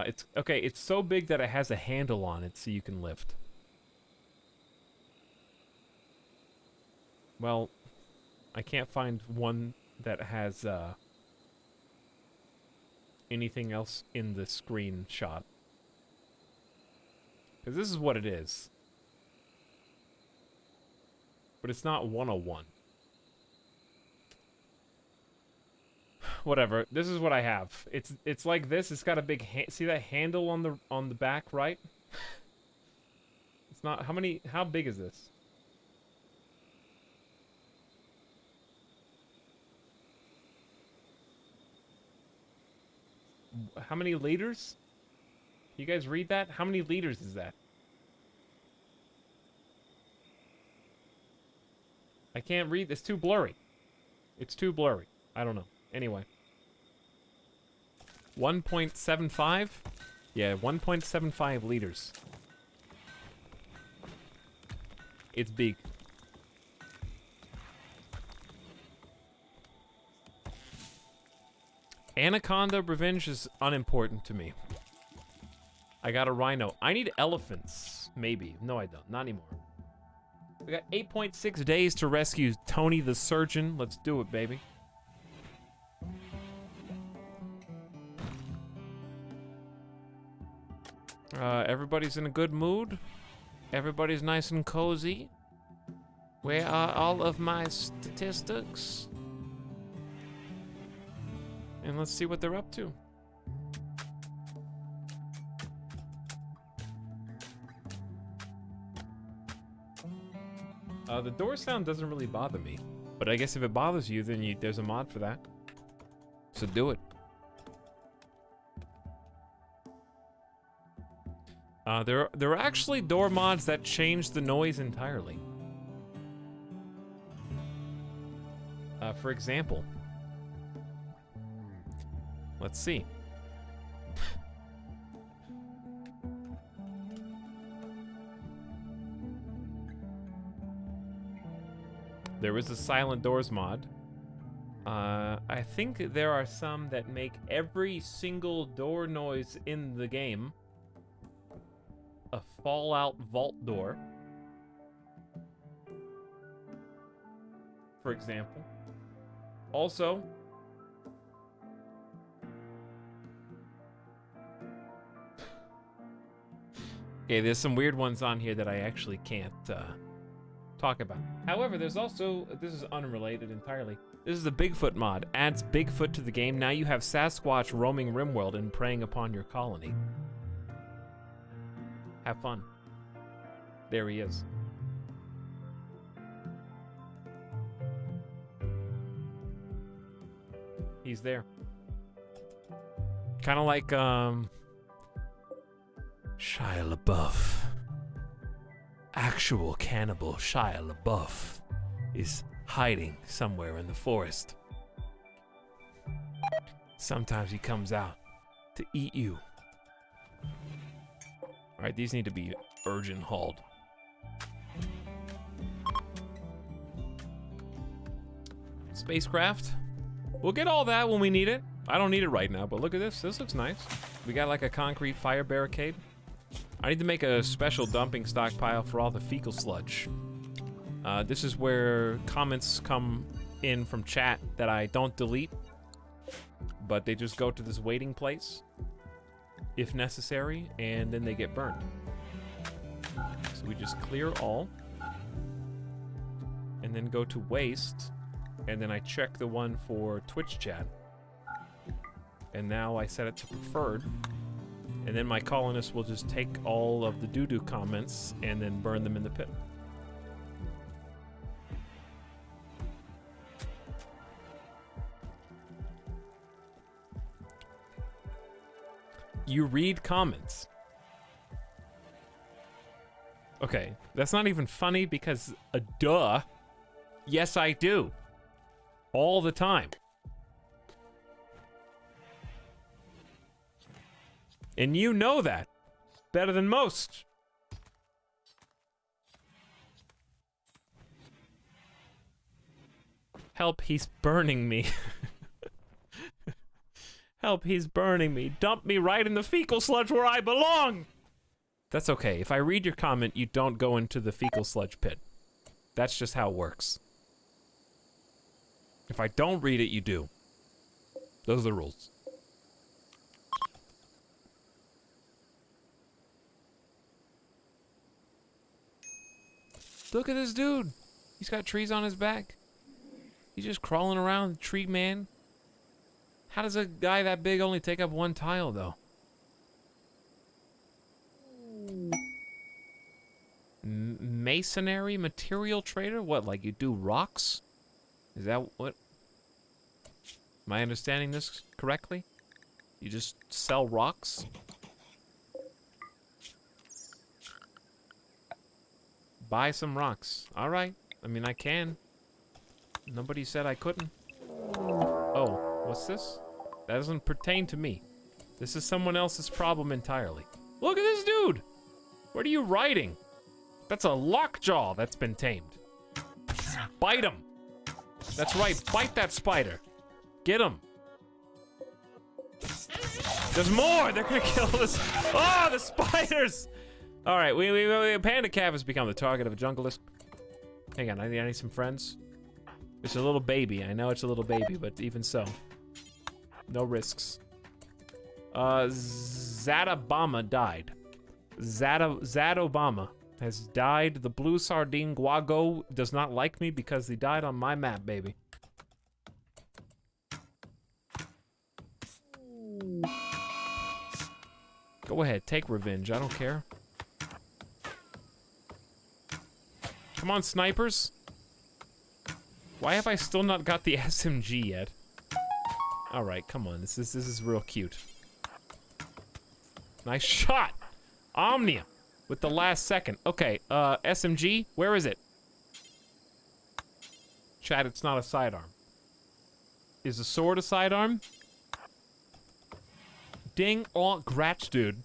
It's okay. It's so big that it has a handle on it, so you can lift. Well, I can't find one that has anything else in the screenshot, because this is what it is. But it's not 101. Whatever. This is what I have. It's like this. It's got a big see that handle on the back, right? It's not how big is this? How many liters? You guys read that? How many liters is that? I can't read. It's too blurry. It's too blurry. I don't know. Anyway. 1.75? Yeah, 1.75 liters. It's big. Anaconda revenge is unimportant to me. I got a rhino. I need elephants. Maybe. No, I don't. Not anymore. We got 8.6 days to rescue Tony the surgeon. Let's do it, baby. Everybody's in a good mood. Everybody's nice and cozy. Where are all of my statistics? And let's see what they're up to. The door sound doesn't really bother me, but I guess if it bothers you, then there's a mod for that. So do it. There are actually door mods that change the noise entirely. For example, let's see. There is a silent doors mod. I think there are some that make every single door noise in the game a Fallout vault door. For example. Also, okay, there's some weird ones on here that I actually can't talk about. However, there's also, this is unrelated entirely. This is the Bigfoot mod. Adds Bigfoot to the game. Now you have Sasquatch roaming RimWorld and preying upon your colony. Have fun. There he is. He's there. Kind of like, Shia LaBeouf. Actual cannibal Shia LaBeouf is hiding somewhere in the forest. Sometimes he comes out to eat you. Alright, these need to be urgent hauled. Spacecraft. We'll get all that when we need it. I don't need it right now, but look at this. This looks nice. We got like a concrete fire barricade. I need to make a special dumping stockpile for all the fecal sludge. This is where comments come in from chat that I don't delete, but they just go to this waiting place, if necessary, and then they get burned. So we just clear all, and then go to waste, and then I check the one for Twitch chat. And now I set it to preferred. And then my colonists will just take all of the doo-doo comments and then burn them in the pit. You read comments. Okay, that's not even funny because, duh. Yes, I do. All the time. And you know that better than most. Help, he's burning me. Help, he's burning me. Dump me right in the fecal sludge where I belong. That's okay. If I read your comment, you don't go into the fecal sludge pit. That's just how it works. If I don't read it, you do. Those are the rules. Look at this dude. He's got trees on his back. He's just crawling around, tree man. How does a guy that big only take up one tile, though? Masonry material trader? What, like you do rocks? Is that what? Am I understanding this correctly? You just sell rocks? Buy some rocks. Alright. I mean, I can. Nobody said I couldn't. Oh, what's this? That doesn't pertain to me. This is someone else's problem entirely. Look at this dude! What are you riding? That's a lockjaw that's been tamed. Bite him! That's right, bite that spider. Get him. There's more! They're gonna kill us! Oh, the spiders! Alright, Panda Calf has become the target of a junglist. Hang on, I need some friends. It's a little baby. I know it's a little baby, but even so. No risks. Zadobama died. Zadobama has died. The blue sardine guago does not like me because he died on my map, baby. Go ahead, take revenge. I don't care. Come on, snipers. Why have I still not got the SMG yet? All right, come on. This is real cute. Nice shot, Omnia, with the last second. Okay, SMG, where is it? Chat, it's not a sidearm. Is the sword a sidearm? Ding, oh, grats, dude.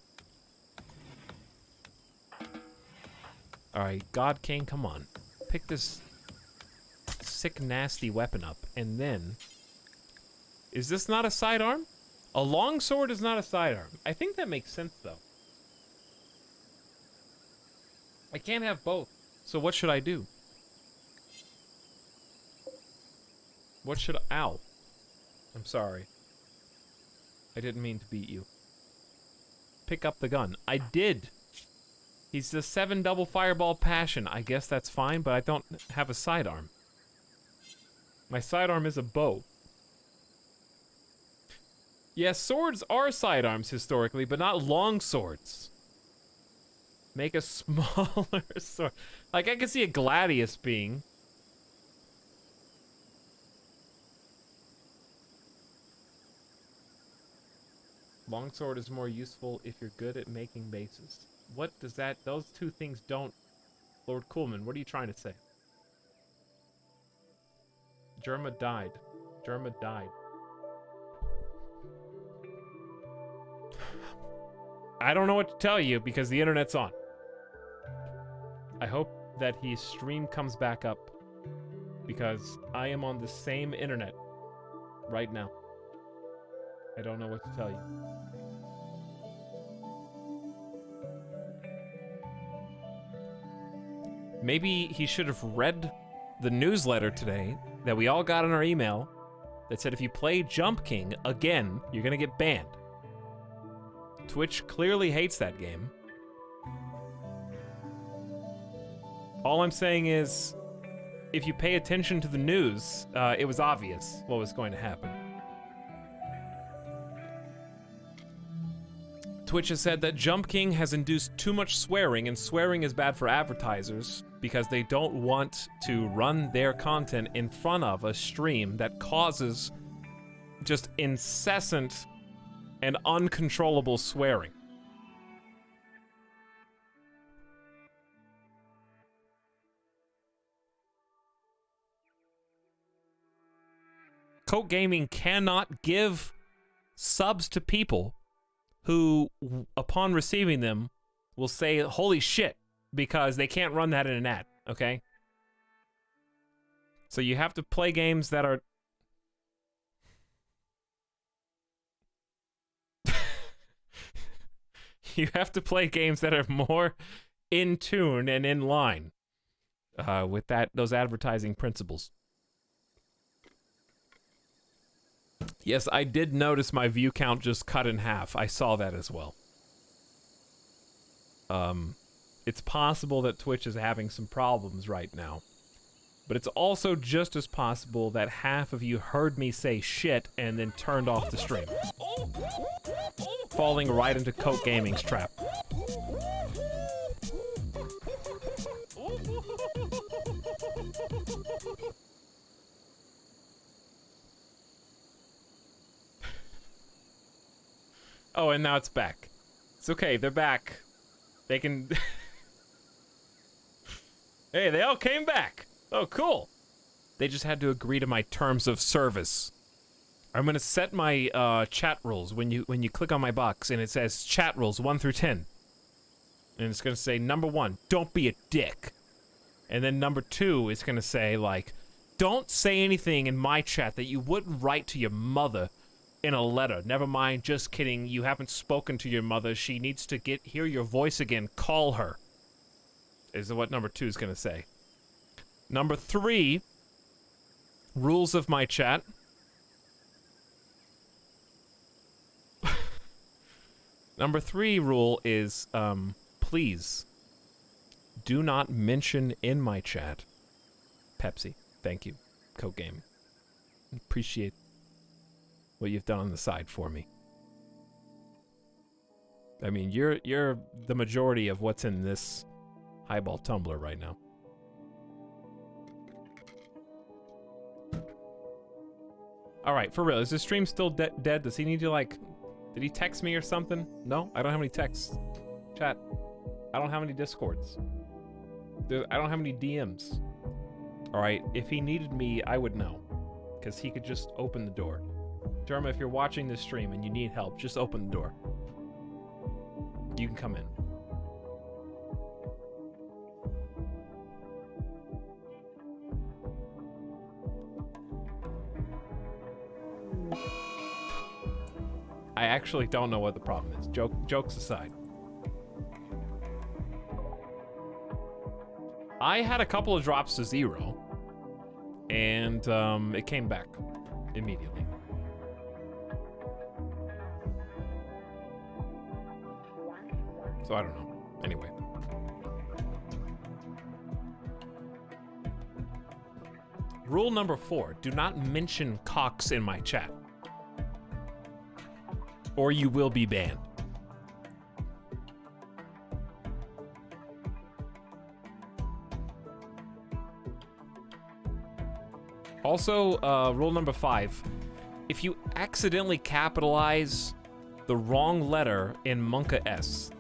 All right, God King, come on. Pick this sick, nasty weapon up, and then... Is this not a sidearm? A long sword is not a sidearm. I think that makes sense, though. I can't have both. So what should I do? What should I... Ow. I'm sorry. I didn't mean to beat you. Pick up the gun. I did. He's the 7 double fireball passion. I guess that's fine, but I don't have a sidearm. My sidearm is a bow. Yes, swords are sidearms historically, but not long swords. Make a smaller sword. Like, I can see a gladius being. Longsword is more useful if you're good at making bases. What does that... Those two things don't... Lord Coolman, what are you trying to say? Germa died. Germa died. I don't know what to tell you because the internet's on. I hope that his stream comes back up because I am on the same internet right now. I don't know what to tell you. Maybe he should have read the newsletter today that we all got in our email that said if you play Jump King again, you're gonna get banned. Twitch clearly hates that game. All I'm saying is, if you pay attention to the news, it was obvious what was going to happen. Twitch has said that Jump King has induced too much swearing, and swearing is bad for advertisers because they don't want to run their content in front of a stream that causes just incessant and uncontrollable swearing. Coke Gaming cannot give subs to people who, upon receiving them, will say, holy shit, because they can't run that in an ad, okay? So you have to play games that are... You have to play games that are more in tune and in line with those advertising principles. Yes, I did notice my view count just cut in half. I saw that as well. It's possible that Twitch is having some problems right now. But it's also just as possible that half of you heard me say shit and then turned off the stream. Falling right into Coke Gaming's trap. Oh, and now it's back. It's okay, they're back. They can... Hey, they all came back! Oh, cool! They just had to agree to my terms of service. I'm gonna set my chat rules when you click on my box and it says chat rules 1 through 10. And it's gonna say number 1, don't be a dick. And then number 2 is gonna say like, don't say anything in my chat that you wouldn't write to your mother in a letter. Never mind, just kidding. You haven't spoken to your mother. She needs to hear your voice again. Call her. Is what number 2 is going to say. Number 3, rules of my chat. Number 3 rule is, please do not mention in my chat Pepsi. Thank you, Coke Gaming. Appreciate what you've done on the side for me. I mean, you're the majority of what's in this highball tumbler right now. All right, for real, is this stream still dead? Does he need to, like, did he text me or something? No, I don't have any texts. Chat, I don't have any Discords. I don't have any DMs. All right, if he needed me, I would know, because he could just open the door. Jerma, if you're watching this stream and you need help, just open the door. You can come in. I actually don't know what the problem is. Jokes aside. I had a couple of drops to 0, and it came back immediately. So I don't know. Anyway. Rule number 4, do not mention cocks in my chat, or you will be banned. Also, rule number 5, if you accidentally capitalize the wrong letter in Monka S,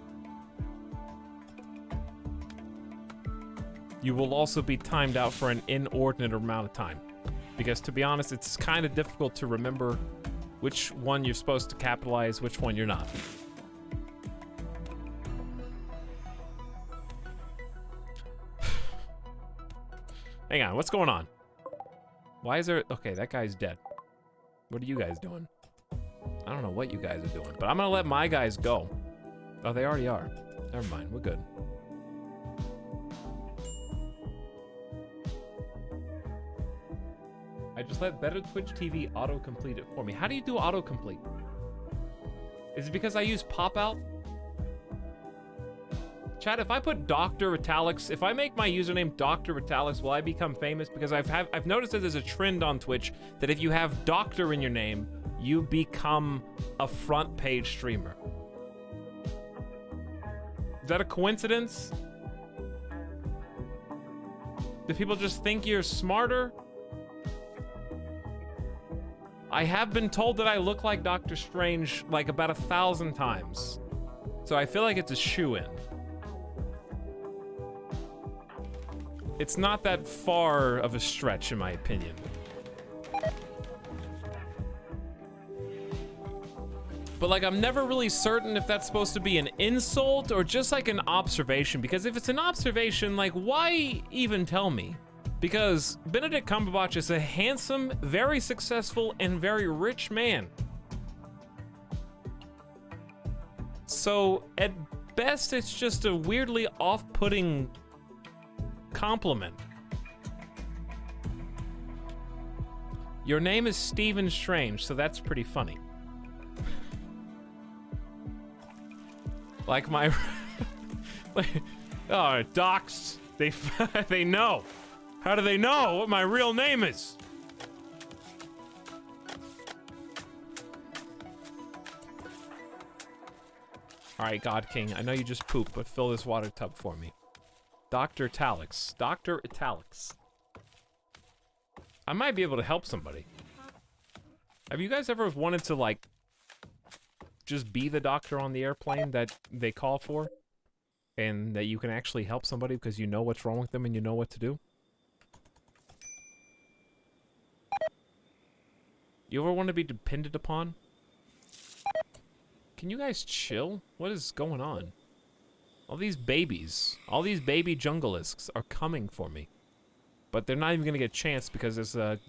you will also be timed out for an inordinate amount of time. Because to be honest, it's kind of difficult to remember which one you're supposed to capitalize, which one you're not. Hang on, what's going on? Why is there... Okay, that guy's dead. What are you guys doing? I don't know what you guys are doing, but I'm gonna let my guys go. Oh, they already are. Never mind, we're good. I just let Better Twitch TV auto-complete it for me. How do you do auto-complete? Is it because I use pop-out? Chat, if I put Dr. Etalyx, if I make my username Dr. Etalyx, will I become famous? Because I've noticed that there's a trend on Twitch that if you have Doctor in your name, you become a front page streamer. Is that a coincidence? Do people just think you're smarter? I have been told that I look like Doctor Strange like about 1,000 times. So I feel like it's a shoo-in. It's not that far of a stretch, in my opinion. But like, I'm never really certain if that's supposed to be an insult or just like an observation. Because if it's an observation, like, why even tell me? Because Benedict Cumberbatch is a handsome, very successful, and very rich man. So, at best, it's just a weirdly off-putting compliment. Your name is Stephen Strange, so that's pretty funny. Like my... oh, doxed. They know. How do they know what my real name is? Alright, God King, I know you just pooped, but fill this water tub for me. Dr. Etalyx. Dr. Etalyx. I might be able to help somebody. Have you guys ever wanted to, like, just be the doctor on the airplane that they call for? And that you can actually help somebody because you know what's wrong with them and you know what to do? You ever want to be depended upon? Can you guys chill? What is going on? All these babies, all these baby jungleisks are coming for me. But they're not even gonna get a chance because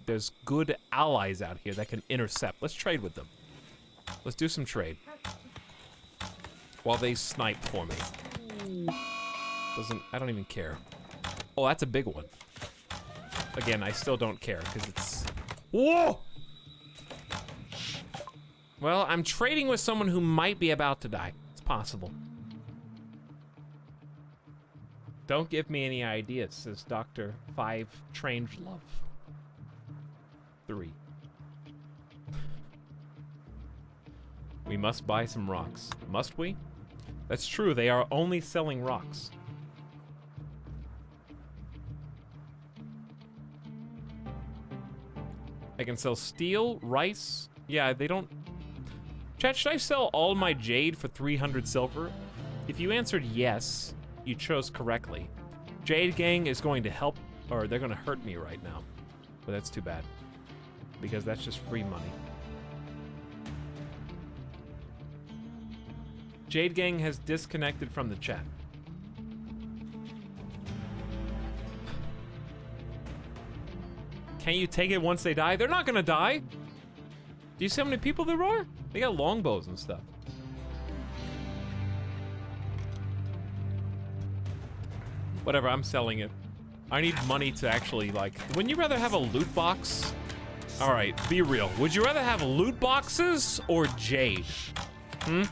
there's good allies out here that can intercept. Let's trade with them. Let's do some trade. While they snipe for me. I don't even care. Oh, that's a big one. Again, I still don't care, because it's... Whoa! Well, I'm trading with someone who might be about to die. It's possible. Don't give me any ideas, says Dr. 5 Strangelove. 3. We must buy some rocks. Must we? That's true, they are only selling rocks. I can sell steel, rice. Yeah, they don't... Chat, should I sell all my jade for 300 silver? If you answered yes, you chose correctly. Jade Gang is going to help, or they're going to hurt me right now. But that's too bad, because that's just free money. Jade Gang has disconnected from the chat. Can you take it once they die? They're not gonna die! Do you see how many people there are? They got longbows and stuff. Whatever, I'm selling it. I need money to actually, like... Wouldn't you rather have a loot box? Alright, be real. Would you rather have loot boxes or jade? Hmm?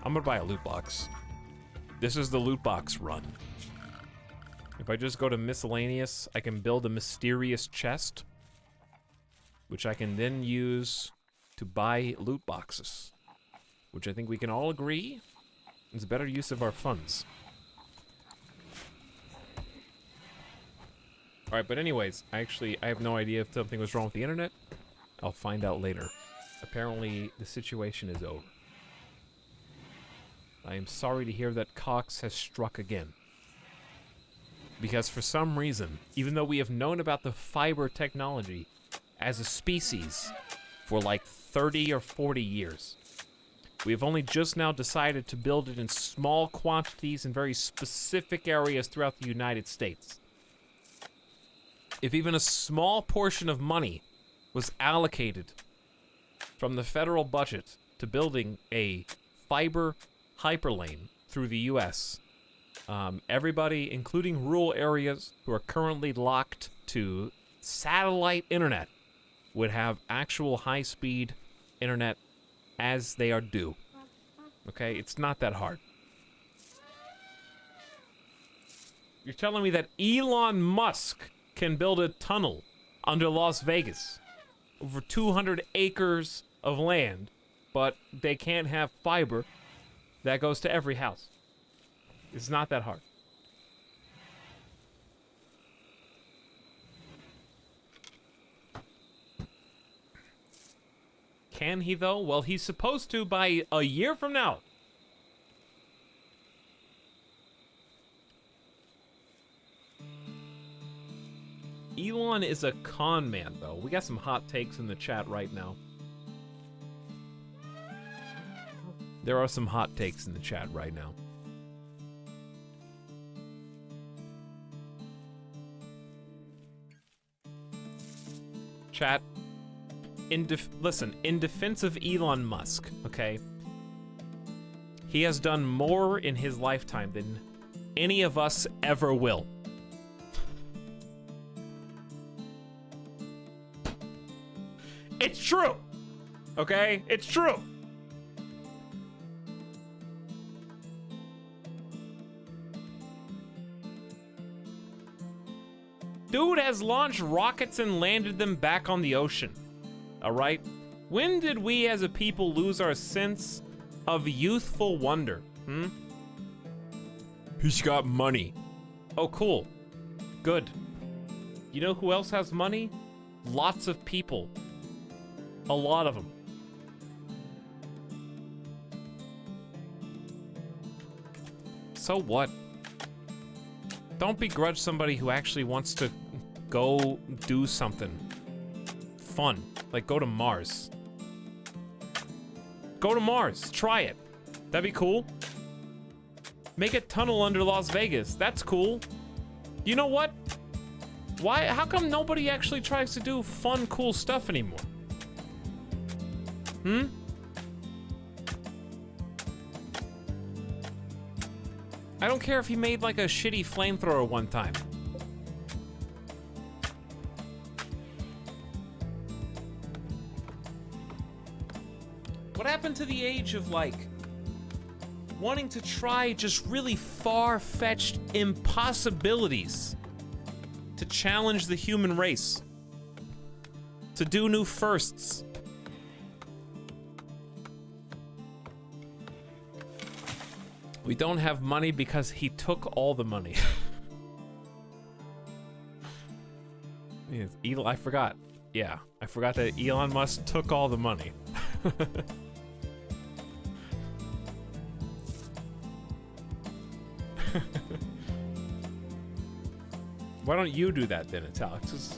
I'm gonna buy a loot box. This is the loot box run. If I just go to miscellaneous, I can build a mysterious chest, which I can then use to buy loot boxes, which I think we can all agree is a better use of our funds. Alright, but anyways, I have no idea if something was wrong with the internet. I'll find out later. Apparently, the situation is over. I am sorry to hear that Cox has struck again. Because for some reason, even though we have known about the fiber technology as a species for like 30 or 40 years, we have only just now decided to build it in small quantities in very specific areas throughout the United States. If even a small portion of money was allocated from the federal budget to building a fiber hyperlane through the US, everybody, including rural areas who are currently locked to satellite internet, would have actual high-speed internet as they are due. Okay, it's not that hard. You're telling me that Elon Musk can build a tunnel under Las Vegas over 200 acres of land, but they can't have fiber that goes to every house. It's not that hard. Can he, though? Well, he's supposed to by a year from now. Elon is a con man, though. We got some hot takes in the chat right now. There are some hot takes in the chat right now. Chat, listen, in defense of Elon Musk, okay? He has done more in his lifetime than any of us ever will. It's true! Okay? It's true! Dude has launched rockets and landed them back on the ocean. Alright? When did we as a people lose our sense of youthful wonder? Hmm? He's got money. Oh, cool. Good. You know who else has money? Lots of people. A lot of them. So what? Don't begrudge somebody who actually wants to go do something fun. Like go to Mars. Go to Mars. Try it. That'd be cool. Make a tunnel under Las Vegas. That's cool. You know what? Why? How come nobody actually tries to do fun, cool stuff anymore? Hmm? I don't care if he made like a shitty flamethrower one time. What happened to the age of like wanting to try just really far-fetched impossibilities to challenge the human race, to do new firsts? We don't have money because he took all the money. Yes, Elon, I forgot. Yeah, I forgot that Elon Musk took all the money. Why don't you do that then, Etalyx?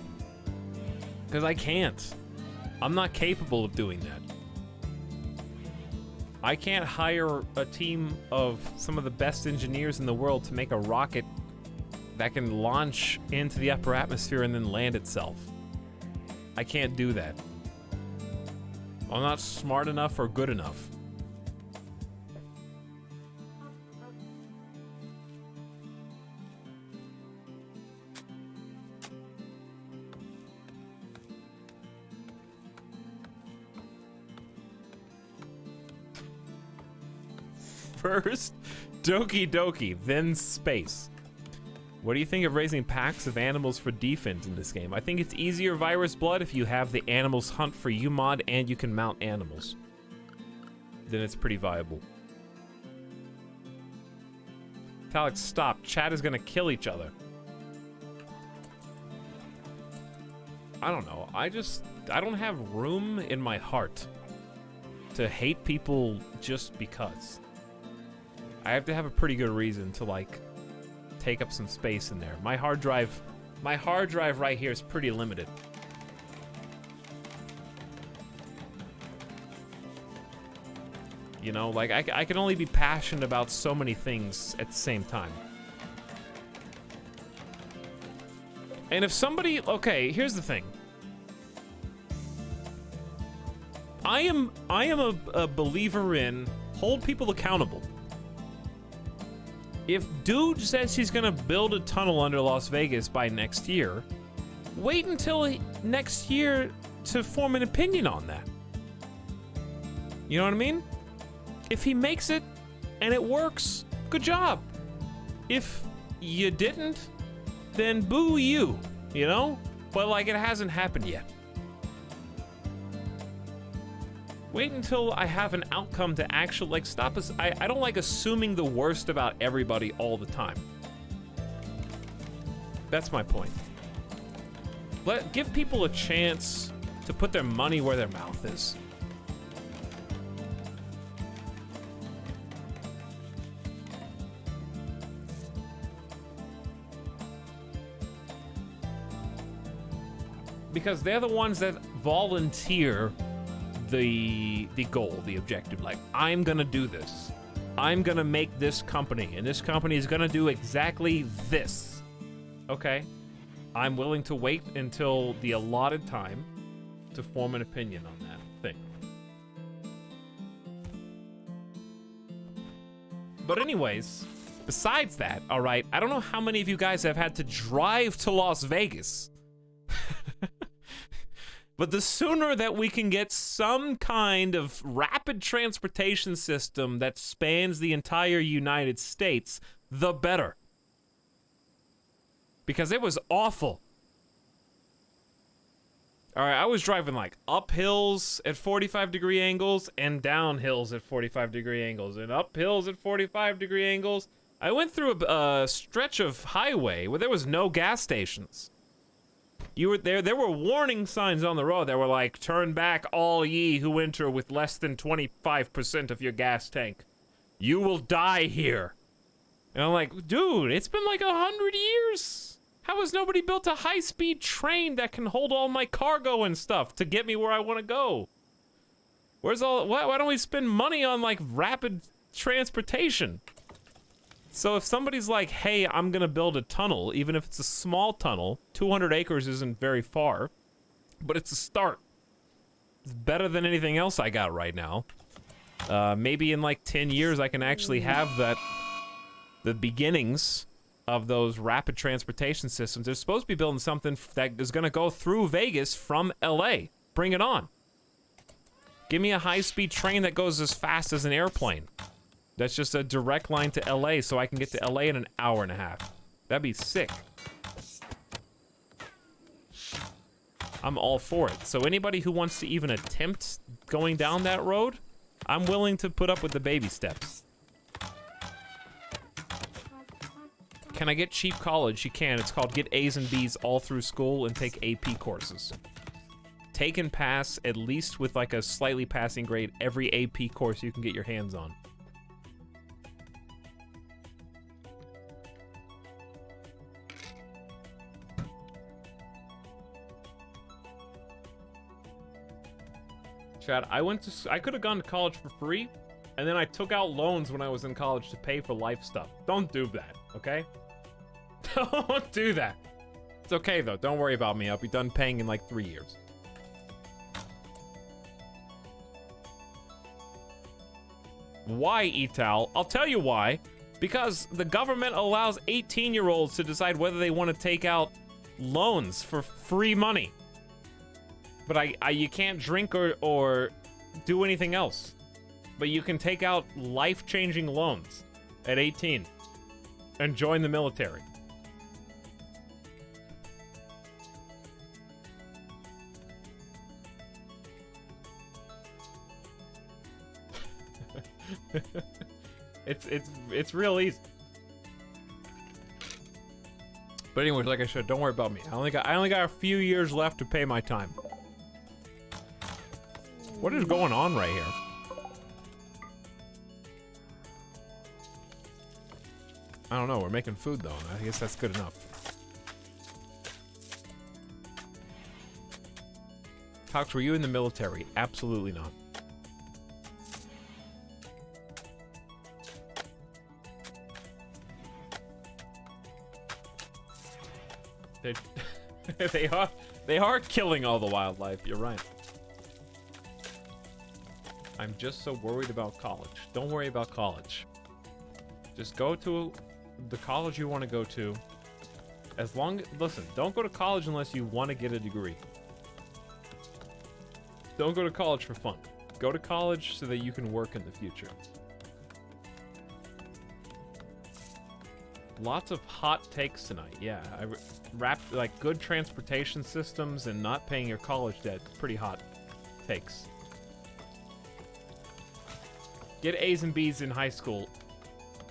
Because I can't. I'm not capable of doing that. I can't hire a team of some of the best engineers in the world to make a rocket that can launch into the upper atmosphere and then land itself. I can't do that. I'm not smart enough or good enough. First, Doki Doki, then space. What do you think of raising packs of animals for defense in this game? I think it's easier virus blood if you have the animals hunt for you mod and you can mount animals. Then it's pretty viable. Etalyx, stop. Chat is gonna kill each other. I don't know. I don't have room in my heart to hate people just because. I have to have a pretty good reason to like take up some space in there. My hard drive right here is pretty limited. You know, like I can only be passionate about so many things at the same time. And if somebody, okay, here's the thing. I am a believer in hold people accountable. If dude says he's gonna build a tunnel under Las Vegas by next year, wait until next year to form an opinion on that. You know what I mean? If he makes it and it works, good job. If you didn't, then boo you, you know? But like it hasn't happened yet. Wait until I have an outcome to actually, like, stop us. I don't like assuming the worst about everybody all the time. That's my point. Give people a chance to put their money where their mouth is. Because they're the ones that volunteer the goal, the objective. Like, I'm gonna do this. I'm gonna make this company, and this company is gonna do exactly this. Okay. I'm willing to wait until the allotted time to form an opinion on that thing. But anyways, besides that, all right, I don't know how many of you guys have had to drive to Las Vegas. But the sooner that we can get some kind of rapid transportation system that spans the entire United States, the better. Because it was awful. All right, I was driving like up hills at 45-degree angles and down hills at 45-degree angles and up hills at 45-degree angles. I went through a stretch of highway where there was no gas stations. You were there were warning signs on the road that were like, turn back all ye who enter with less than 25% of your gas tank. You will die here. And I'm like, dude, it's been like 100 years. How has nobody built a high-speed train that can hold all my cargo and stuff to get me where I want to go? Why don't we spend money on like rapid transportation? So if somebody's like, hey, I'm gonna build a tunnel, even if it's a small tunnel, 200 acres isn't very far, but it's a start. It's better than anything else I got right now. Maybe in like 10 years I can actually have the beginnings of those rapid transportation systems. They're supposed to be building something that is going to go through Vegas from LA. Bring it on. Give me a high-speed train that goes as fast as an airplane. That's just a direct line to LA so I can get to LA in an hour and a half. That'd be sick. I'm all for it. So anybody who wants to even attempt going down that road, I'm willing to put up with the baby steps. Can I get cheap college? You can. It's called Get A's and B's all through school and take AP courses. Take and pass, at least with like a slightly passing grade, every AP course you can get your hands on. Chad, I could have gone to college for free, and then I took out loans when I was in college to pay for life stuff. Don't do that, okay? Don't do that. It's okay, though. Don't worry about me. I'll be done paying in like 3 years. Why, Etal? I'll tell you why. Because the government allows 18-year-olds to decide whether they want to take out loans for free money. But you can't drink or do anything else. But you can take out life-changing loans at 18 and join the military. It's real easy. But anyways, like I said, don't worry about me. I only got a few years left to pay my time. What is going on right here? I don't know. We're making food though. I guess that's good enough. Cox, were you in the military? Absolutely not. They are killing all the wildlife. You're right. I'm just so worried about college. Don't worry about college. Just go to the college you want to go to. Listen, don't go to college unless you want to get a degree. Don't go to college for fun. Go to college so that you can work in the future. Lots of hot takes tonight. Yeah, I wrapped like good transportation systems and not paying your college debt. Pretty hot takes. Get A's and B's in high school.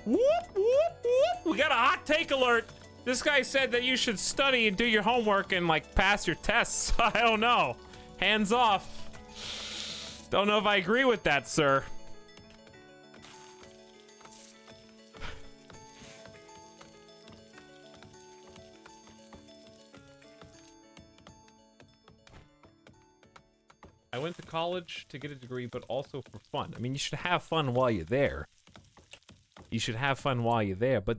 Whoop, whoop, whoop. We got a hot take alert. This guy said that you should study and do your homework and like pass your tests. I don't know. Hands off. Don't know if I agree with that, sir. I went to college to get a degree, but also for fun. I mean, you should have fun while you're there. You should have fun while you're there. But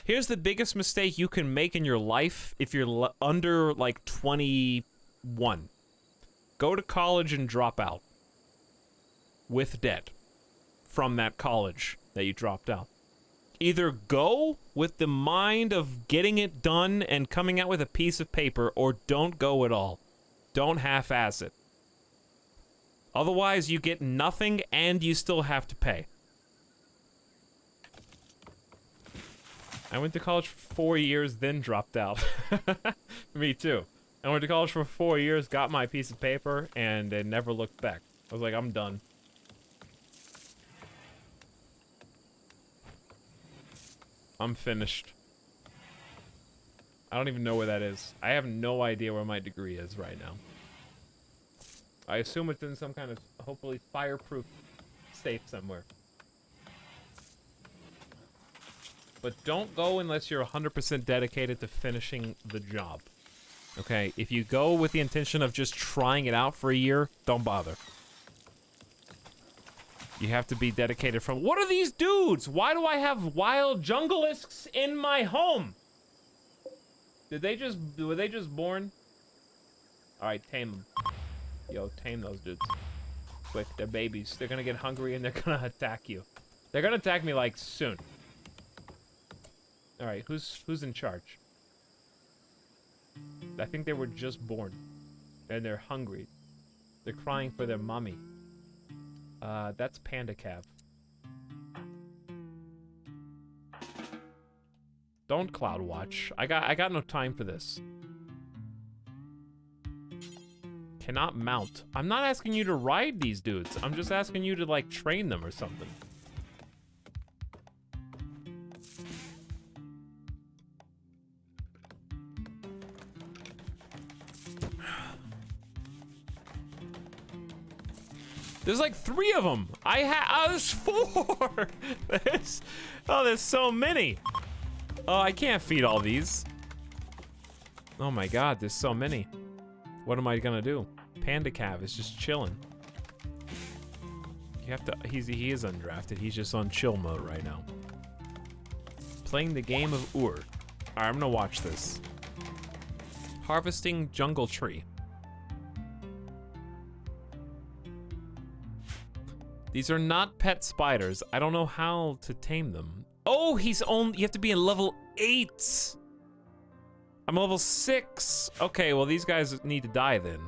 here's the biggest mistake you can make in your life if you're under like 21. Go to college and drop out with debt from that college that you dropped out. Either go with the mind of getting it done and coming out with a piece of paper, or don't go at all. Don't half-ass it. Otherwise, you get nothing and you still have to pay. I went to college for 4 years, then dropped out. Me too. I went to college for 4 years, got my piece of paper, and then never looked back. I was like, I'm done. I'm finished. I don't even know where that is. I have no idea where my degree is right now. I assume it's in some kind of, hopefully, fireproof safe somewhere. But don't go unless you're 100% dedicated to finishing the job. Okay? If you go with the intention of just trying it out for a year, don't bother. You have to be dedicated from... What are these dudes? Why do I have wild jungleisks in my home? Were they just born? Alright, tame them. Yo, tame those dudes. Quick, they're babies. They're gonna get hungry and they're gonna attack you. They're gonna attack me, like, soon. All right, who's in charge? I think they were just born, and they're hungry. They're crying for their mommy. That's Panda Cav. Don't cloud watch. I got no time for this. Cannot mount. I'm not asking you to ride these dudes. I'm just asking you to like train them or something. There's like 3 of them. There's 4. There's so many. Oh, I can't feed all these. Oh my god, there's so many. What am I gonna do? Panda Cav is just chilling. You have to. He is undrafted. He's just on chill mode right now. Playing the game of Ur. Alright, I'm gonna watch this. Harvesting jungle tree. These are not pet spiders. I don't know how to tame them. Oh, you have to be in level 8. I'm level 6. Okay, well these guys need to die then.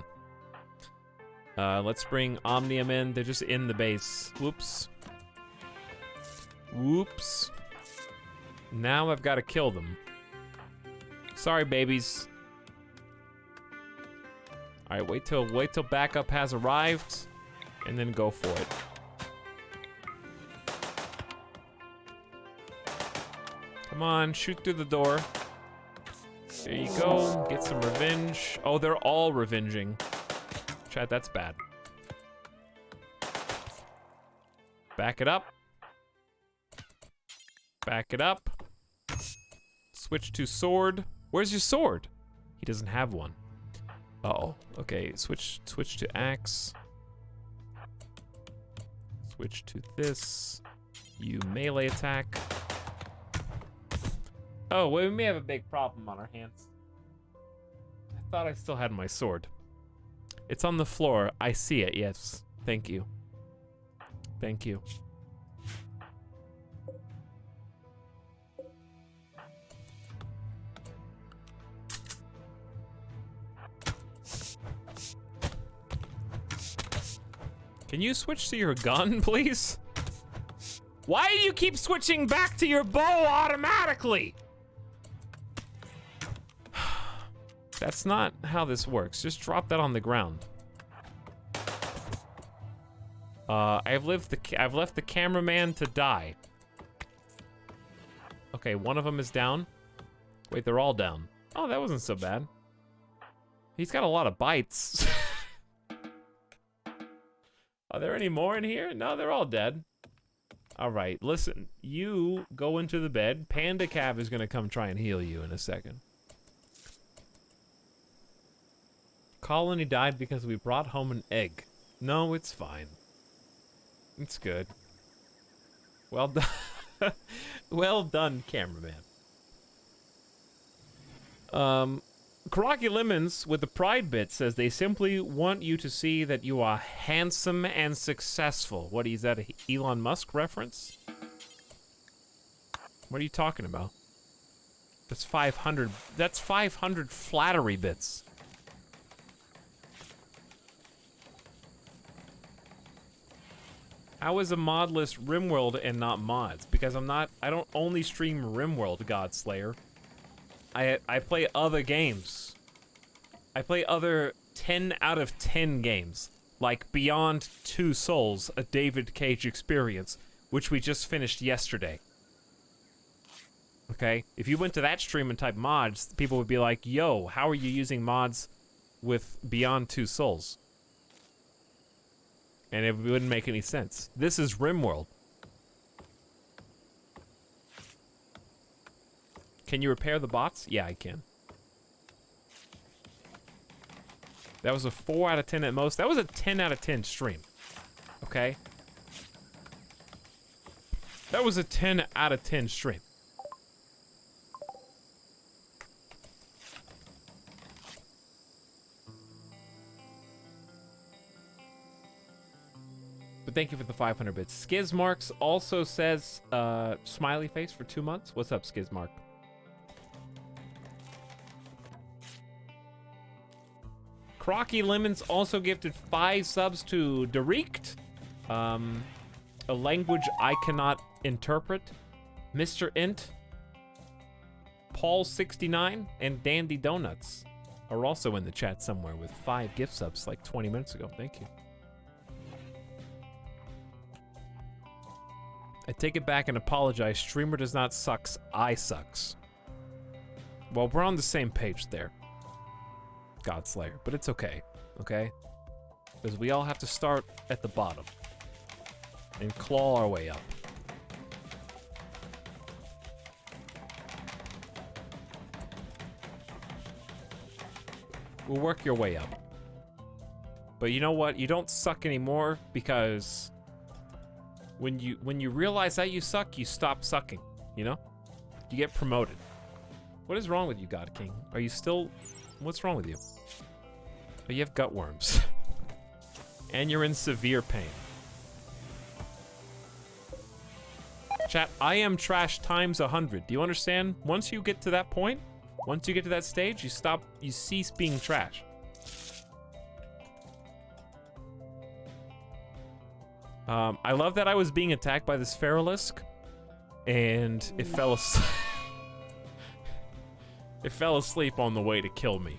Let's bring Omnium in. They're just in the base. Whoops. Whoops. Now I've got to kill them. Sorry, babies. All right, wait till backup has arrived, and then go for it. Come on, shoot through the door. There you go, get some revenge. Oh, they're all revenging. Chat, that's bad. Back it up. Back it up. Switch to sword. Where's your sword? He doesn't have one. Uh-oh, okay, switch to axe. Switch to this. You melee attack. Oh, well, we may have a big problem on our hands. I thought I still had my sword. It's on the floor. I see it, yes. Thank you. Thank you. Can you switch to your gun, please? Why do you keep switching back to your bow automatically? That's not how this works. Just drop that on the ground. I've left the cameraman to die. Okay, one of them is down. Wait, they're all down. Oh, that wasn't so bad. He's got a lot of bites. Are there any more in here? No, they're all dead. All right, listen. You go into the bed. Panda Cav is gonna come try and heal you in a second. Colony died because we brought home an egg. No, it's fine. It's good. Well done. Well done, cameraman. Karaki Lemons with the pride bit says they simply want you to see that you are handsome and successful. What is that, a Elon Musk reference? What are you talking about? That's 500. That's 500 flattery bits. How is a mod list RimWorld and not mods? Because I don't only stream RimWorld, Godslayer. I play other games. I play other 10 out of 10 games. Like Beyond Two Souls, a David Cage experience, which we just finished yesterday. Okay? If you went to that stream and typed mods, people would be like, yo, how are you using mods with Beyond Two Souls? And it wouldn't make any sense. This is RimWorld. Can you repair the bots? Yeah, I can. That was a 4 out of 10 at most. That was a 10 out of 10 stream. Okay? That was a 10 out of 10 stream. But thank you for the 500 bits. Skizmarks also says, smiley face for 2 months. What's up, Skizmark? Crocky Lemons also gifted 5 subs to Dericht, a language I cannot interpret. Mr. Int, Paul69, and Dandy Donuts are also in the chat somewhere with 5 gift subs like 20 minutes ago. Thank you. I take it back and apologize. Streamer does not sucks, I sucks. Well, we're on the same page there, Godslayer, but it's okay, okay? Because we all have to start at the bottom and claw our way up. We'll work your way up. But you know what? You don't suck anymore because when you realize that you suck, you stop sucking, you know? You get promoted. What is wrong with you, God King? Are you still... What's wrong with you? Oh, you have gut worms. And you're in severe pain. Chat, I am trash times 100. Do you understand? Once you get to that point, once you get to that stage, you cease being trash. I love that I was being attacked by this Feralisk, and it fell asleep. It fell asleep on the way to kill me.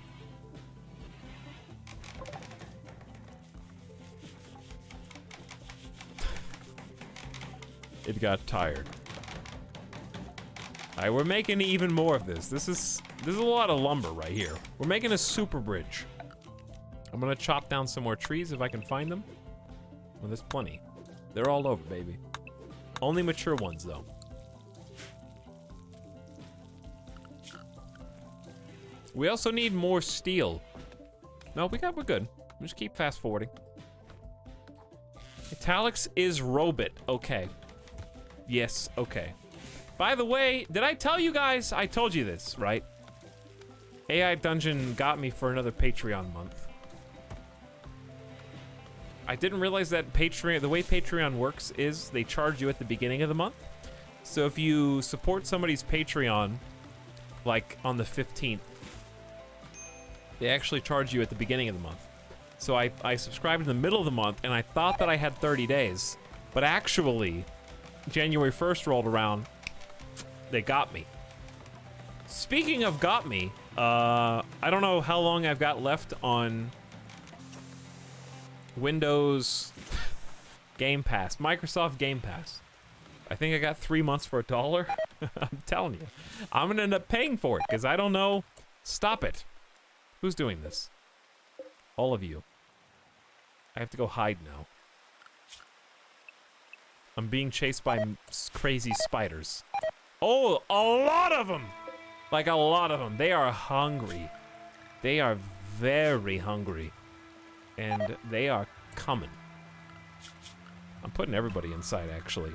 It got tired. Alright, we're making even more of this. This is a lot of lumber right here. We're making a super bridge. I'm gonna chop down some more trees if I can find them. Well, there's plenty. They're all over, baby. Only mature ones, though. We also need more steel. No, we're good. We'll just keep fast forwarding. Etalyx is Robit. Okay. Yes, okay. By the way, did I tell you guys? I told you this, right? AI Dungeon got me for another Patreon month. I didn't realize that Patreon, the way Patreon works is they charge you at the beginning of the month. So if you support somebody's Patreon, like on the 15th, they actually charge you at the beginning of the month. So I subscribed in the middle of the month, and I thought that I had 30 days. But actually, January 1st rolled around, they got me. Speaking of got me, I don't know how long I've got left on Windows Game Pass, Microsoft Game Pass. I think I got 3 months for $1. I'm telling you. I'm gonna end up paying for it, because I don't know. Stop it. Who's doing this? All of you. I have to go hide now. I'm being chased by crazy spiders. Oh, a lot of them! Like a lot of them. They are hungry. They are very hungry. And they are coming. I'm putting everybody inside, actually.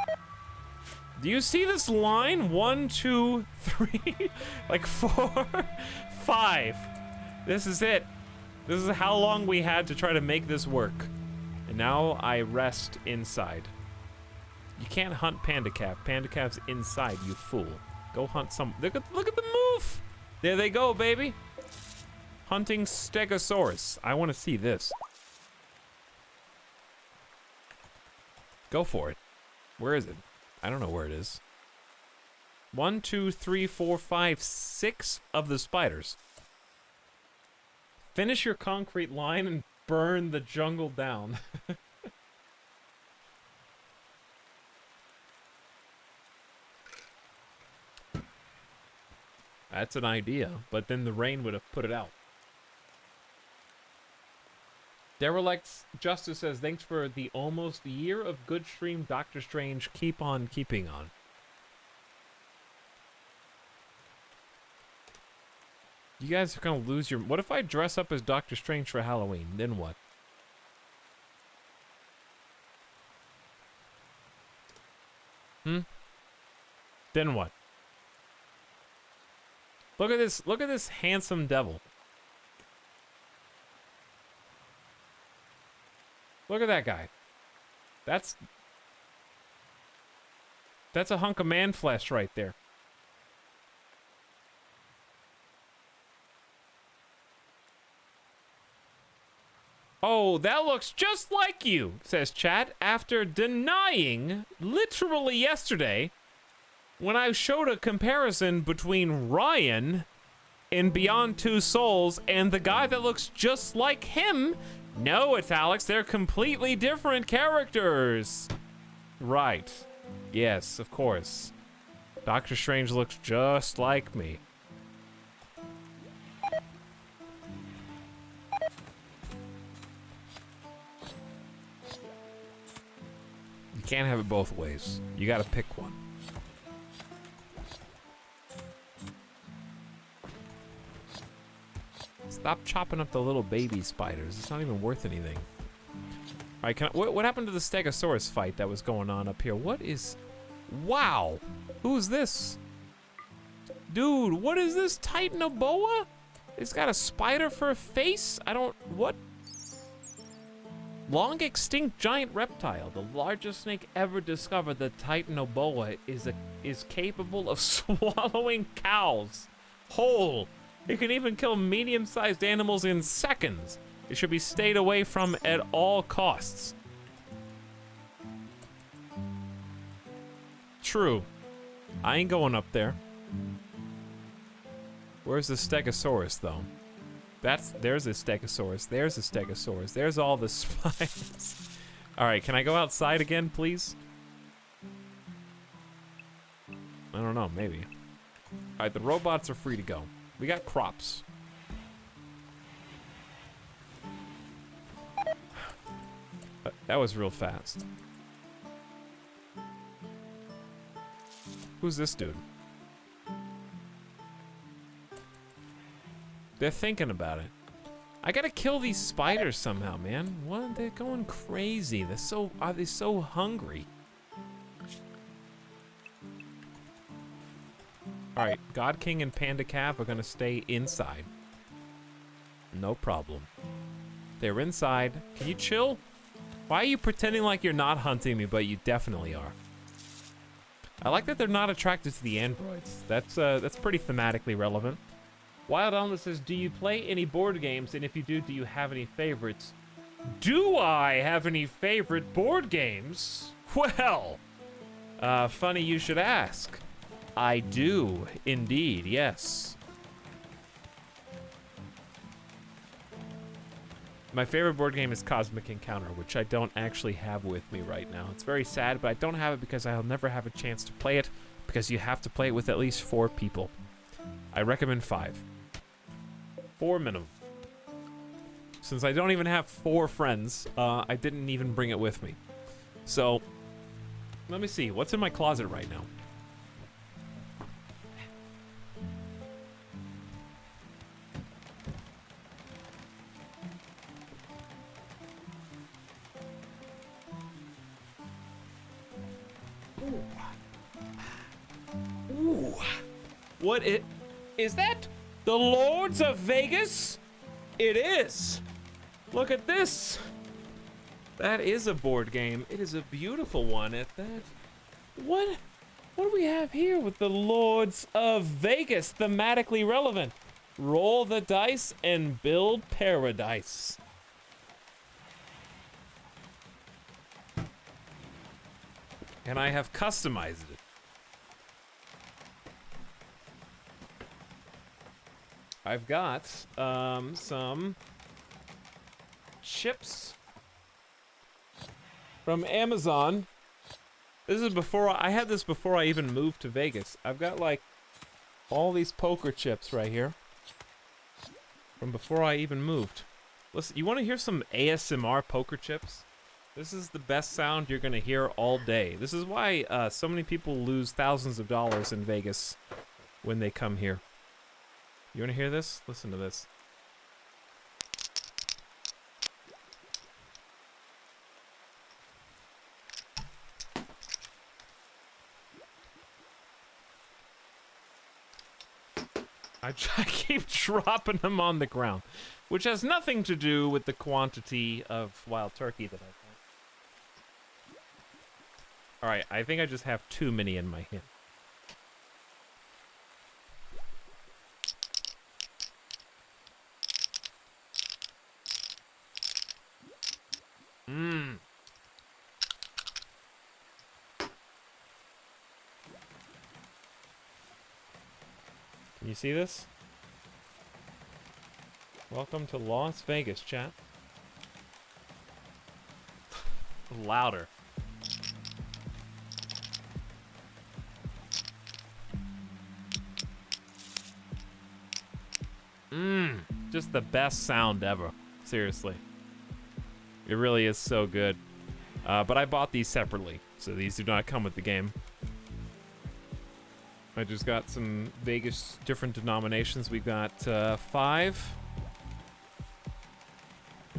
Do you see this line? 1, 2, 3, like 4, 5. This is it. This is how long we had to try to make this work. And now I rest inside. You can't hunt Panda Calf. Panda Calf's inside, you fool. Go hunt some. Look at the move! There they go, baby. Hunting Stegosaurus. I want to see this. Go for it. Where is it? I don't know where it is. 1, 2, 3, 4, 5, 6 of the spiders. Finish your concrete line and burn the jungle down. That's an idea, but then the rain would have put it out. Derelict Justice says, thanks for the almost year of good stream, Doctor Strange. Keep on keeping on. You guys are gonna lose your... What if I dress up as Doctor Strange for Halloween? Then what? Then what? Look at this handsome devil. Look at that guy. That's a hunk of man flesh right there. Oh, that looks just like you, says chat, after denying literally yesterday when I showed a comparison between Ryan in Beyond Two Souls and the guy that looks just like him. No, Etalyx, they're completely different characters. Right. Yes, of course. Doctor Strange looks just like me. You can't have it both ways. You gotta pick one. Stop chopping up the little baby spiders. It's not even worth anything. All right, what happened to the Stegosaurus fight that was going on up here? What is... Wow! Who's this? Dude, what is this? Titanoboa? It's got a spider for a face? I don't... What? Long extinct giant reptile. The largest snake ever discovered, the Titanoboa, is capable of swallowing cows whole. It can even kill medium-sized animals in seconds. It should be stayed away from at all costs. True. I ain't going up there. Where's the Stegosaurus, though? There's a Stegosaurus. There's a Stegosaurus. There's all the spiders. All right, can I go outside again, please? I don't know, maybe. All right, the robots are free to go. We got crops. That was real fast. Who's this dude? They're thinking about it. I gotta kill these spiders somehow, man. What? They're going crazy. Are they so hungry? All right, God King and Panda Calf are gonna stay inside. No problem. They're inside. Can you chill? Why are you pretending like you're not hunting me, but you definitely are? I like that they're not attracted to the androids. That's pretty thematically relevant. Wild Elma says, do you play any board games? And if you do you have any favorites? Do I have any favorite board games? Well, funny you should ask. I do, indeed, yes. My favorite board game is Cosmic Encounter, which I don't actually have with me right now. It's very sad, but I don't have it because I'll never have a chance to play it, because you have to play it with at least 4 people. I recommend 5. 4 minimum. Since I don't even have 4 friends, I didn't even bring it with me. So, let me see, what's in my closet right now? Ooh. What is that? The Lords of Vegas? It is. Look at this. That is a board game. It is a beautiful one at that. What do we have here with the Lords of Vegas? Thematically relevant. Roll the dice and build paradise. And I have customized it. I've got some chips from Amazon. This is before I had this before I even moved to Vegas. I've got like all these poker chips right here from before I even moved. Listen, you want to hear some ASMR poker chips? This is the best sound you're gonna hear all day. This is why so many people lose thousands of dollars in Vegas when they come here. You wanna hear this? Listen to this. I keep dropping them on the ground, which has nothing to do with the quantity of wild turkey that I've had. All right, I think I just have too many in my hand. Can you see this? Welcome to Las Vegas, chat. Louder. Just the best sound ever. Seriously. It really is so good. But I bought these separately, so these do not come with the game. I just got some Vegas different denominations. We got 5.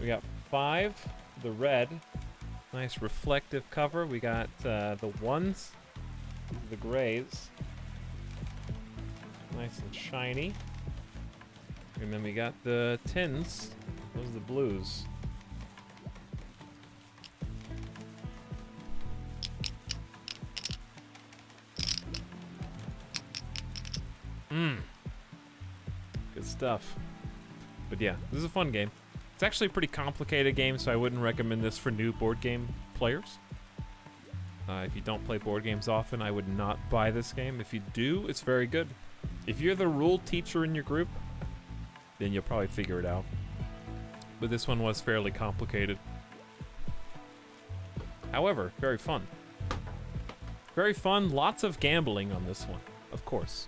We got 5, the red. Nice reflective cover. We got the 1s, the grays. Nice and shiny. And then we got the 10s. Those are the blues. Good stuff. But yeah, this is a fun game. It's actually a pretty complicated game, so I wouldn't recommend this for new board game players. If you don't play board games often, I would not buy this game. If you do, it's very good. If you're the rule teacher in your group, then you'll probably figure it out. But this one was fairly complicated. However, very fun. Very fun, lots of gambling on this one, of course.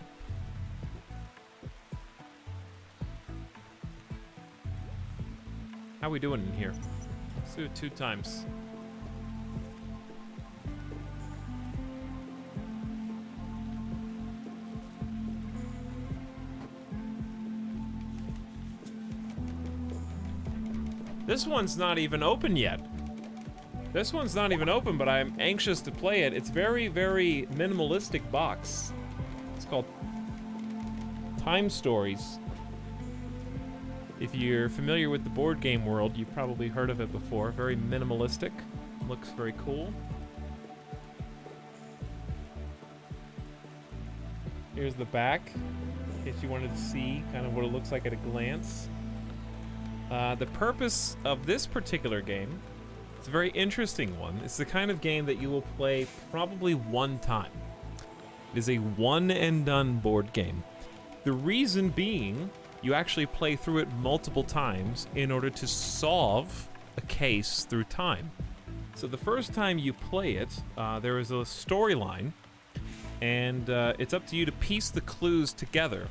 How we doing in here? Let's do it 2 times. This one's not even open yet. This one's not even open, but I'm anxious to play it. It's very, very minimalistic box. It's called Time Stories. If you're familiar with the board game world, you've probably heard of it before. Very minimalistic. Looks very cool. Here's the back, in case you wanted to see kind of what it looks like at a glance. The purpose of this particular game, it's a very interesting one. It's the kind of game that you will play probably one time. It is a one and done board game. The reason being, you actually play through it multiple times in order to solve a case through time. So the first time you play it, there is a storyline, and it's up to you to piece the clues together,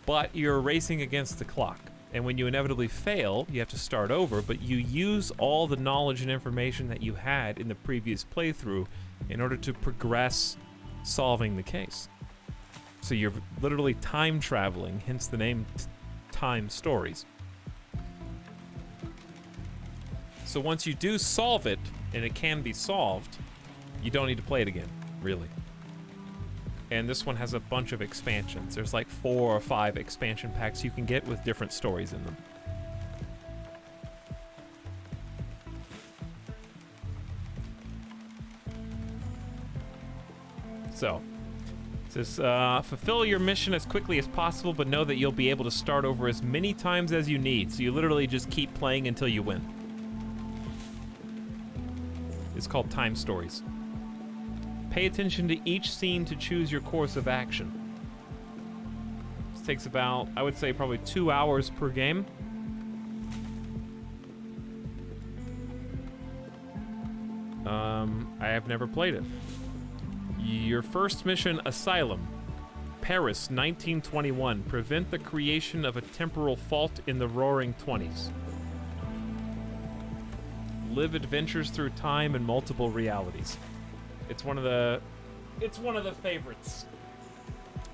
but you're racing against the clock. And when you inevitably fail, you have to start over, but you use all the knowledge and information that you had in the previous playthrough in order to progress solving the case. So you're literally time traveling, hence the name Time Stories. So once you do solve it, and it can be solved, you don't need to play it again, really. And this one has a bunch of expansions. There's like 4 or 5 expansion packs you can get with different stories in them. So, it says, fulfill your mission as quickly as possible, but know that you'll be able to start over as many times as you need. So you literally just keep playing until you win. It's called Time Stories. Pay attention to each scene to choose your course of action. This takes about, I would say, probably 2 hours per game. I have never played it. Your first mission, Asylum. Paris, 1921. Prevent the creation of a temporal fault in the Roaring Twenties. Live adventures through time and multiple realities. It's one of the favorites.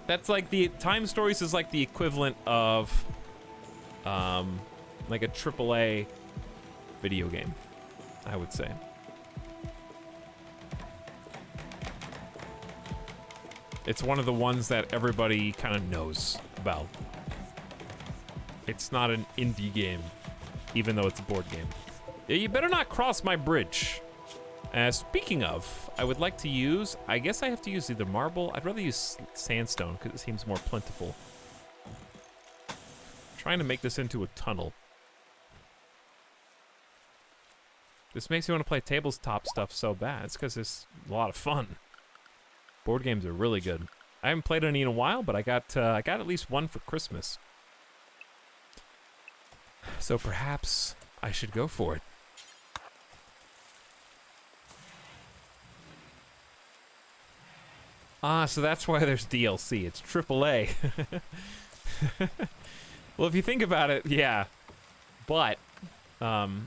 That's like the Time Stories is like the equivalent of like a AAA video game, I would say. It's one of the ones that everybody kind of knows about. It's not an indie game, even though it's a board game. You better not cross my bridge. Speaking of, I would like to use, I guess I have to use either marble. I'd rather use sandstone because it seems more plentiful. I'm trying to make this into a tunnel. This makes me want to play tabletop stuff so bad. It's because it's a lot of fun. Board games are really good. I haven't played any in a while, but I got at least one for Christmas. So perhaps I should go for it. Ah, so that's why there's DLC. It's AAA. Well, if you think about it, yeah. But,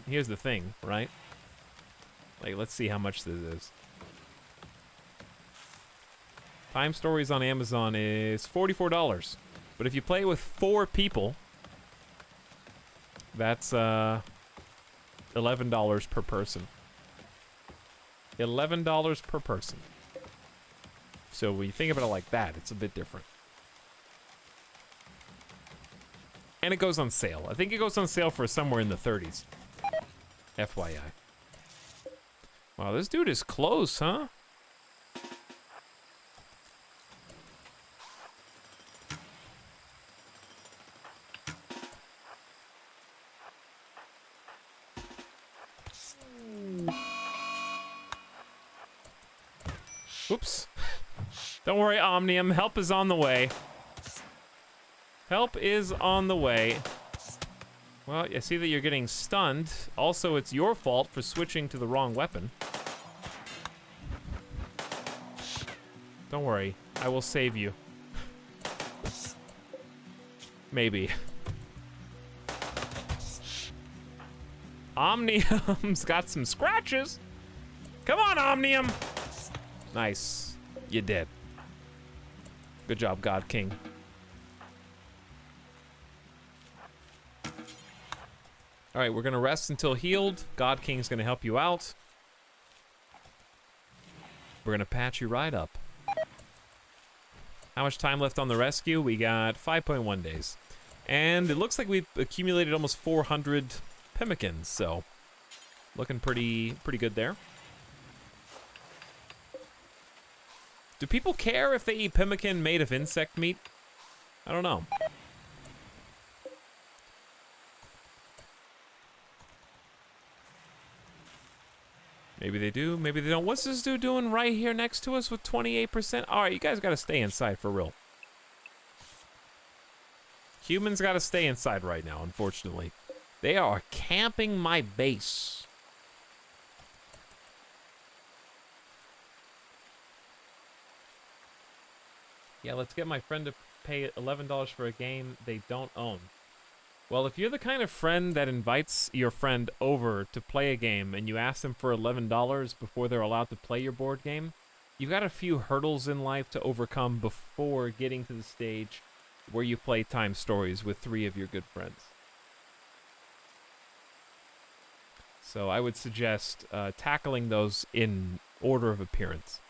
here's the thing, right? Like, let's see how much this is. Time Stories on Amazon is $44. But if you play with 4 people, that's $11 per person. $11 per person. So when you think about it like that, it's a bit different. And it goes on sale. I think it goes on sale for somewhere in the 30s. FYI. Wow, this dude is close, huh? Oops. Don't worry, Omnium. Help is on the way. Help is on the way. Well, I see that you're getting stunned. Also, it's your fault for switching to the wrong weapon. Don't worry. I will save you. Maybe. Omnium's got some scratches. Come on, Omnium. Nice. You did. Good job, God King. All right, we're gonna rest until healed. God King's gonna help you out. We're gonna patch you right up. How much time left on the rescue? We got 5.1 days. And it looks like we've accumulated almost 400 pemmicans, so looking pretty good there. Do people care if they eat pemmican made of insect meat? I don't know. Maybe they do, maybe they don't. What's this dude doing right here next to us with 28%? All right, you guys gotta stay inside for real. Humans gotta stay inside right now, unfortunately. They are camping my base. Yeah, let's get my friend to pay $11 for a game they don't own. Well, if you're the kind of friend that invites your friend over to play a game and you ask them for $11 before they're allowed to play your board game, you've got a few hurdles in life to overcome before getting to the stage where you play Time Stories with 3 of your good friends. So I would suggest tackling those in order of appearance.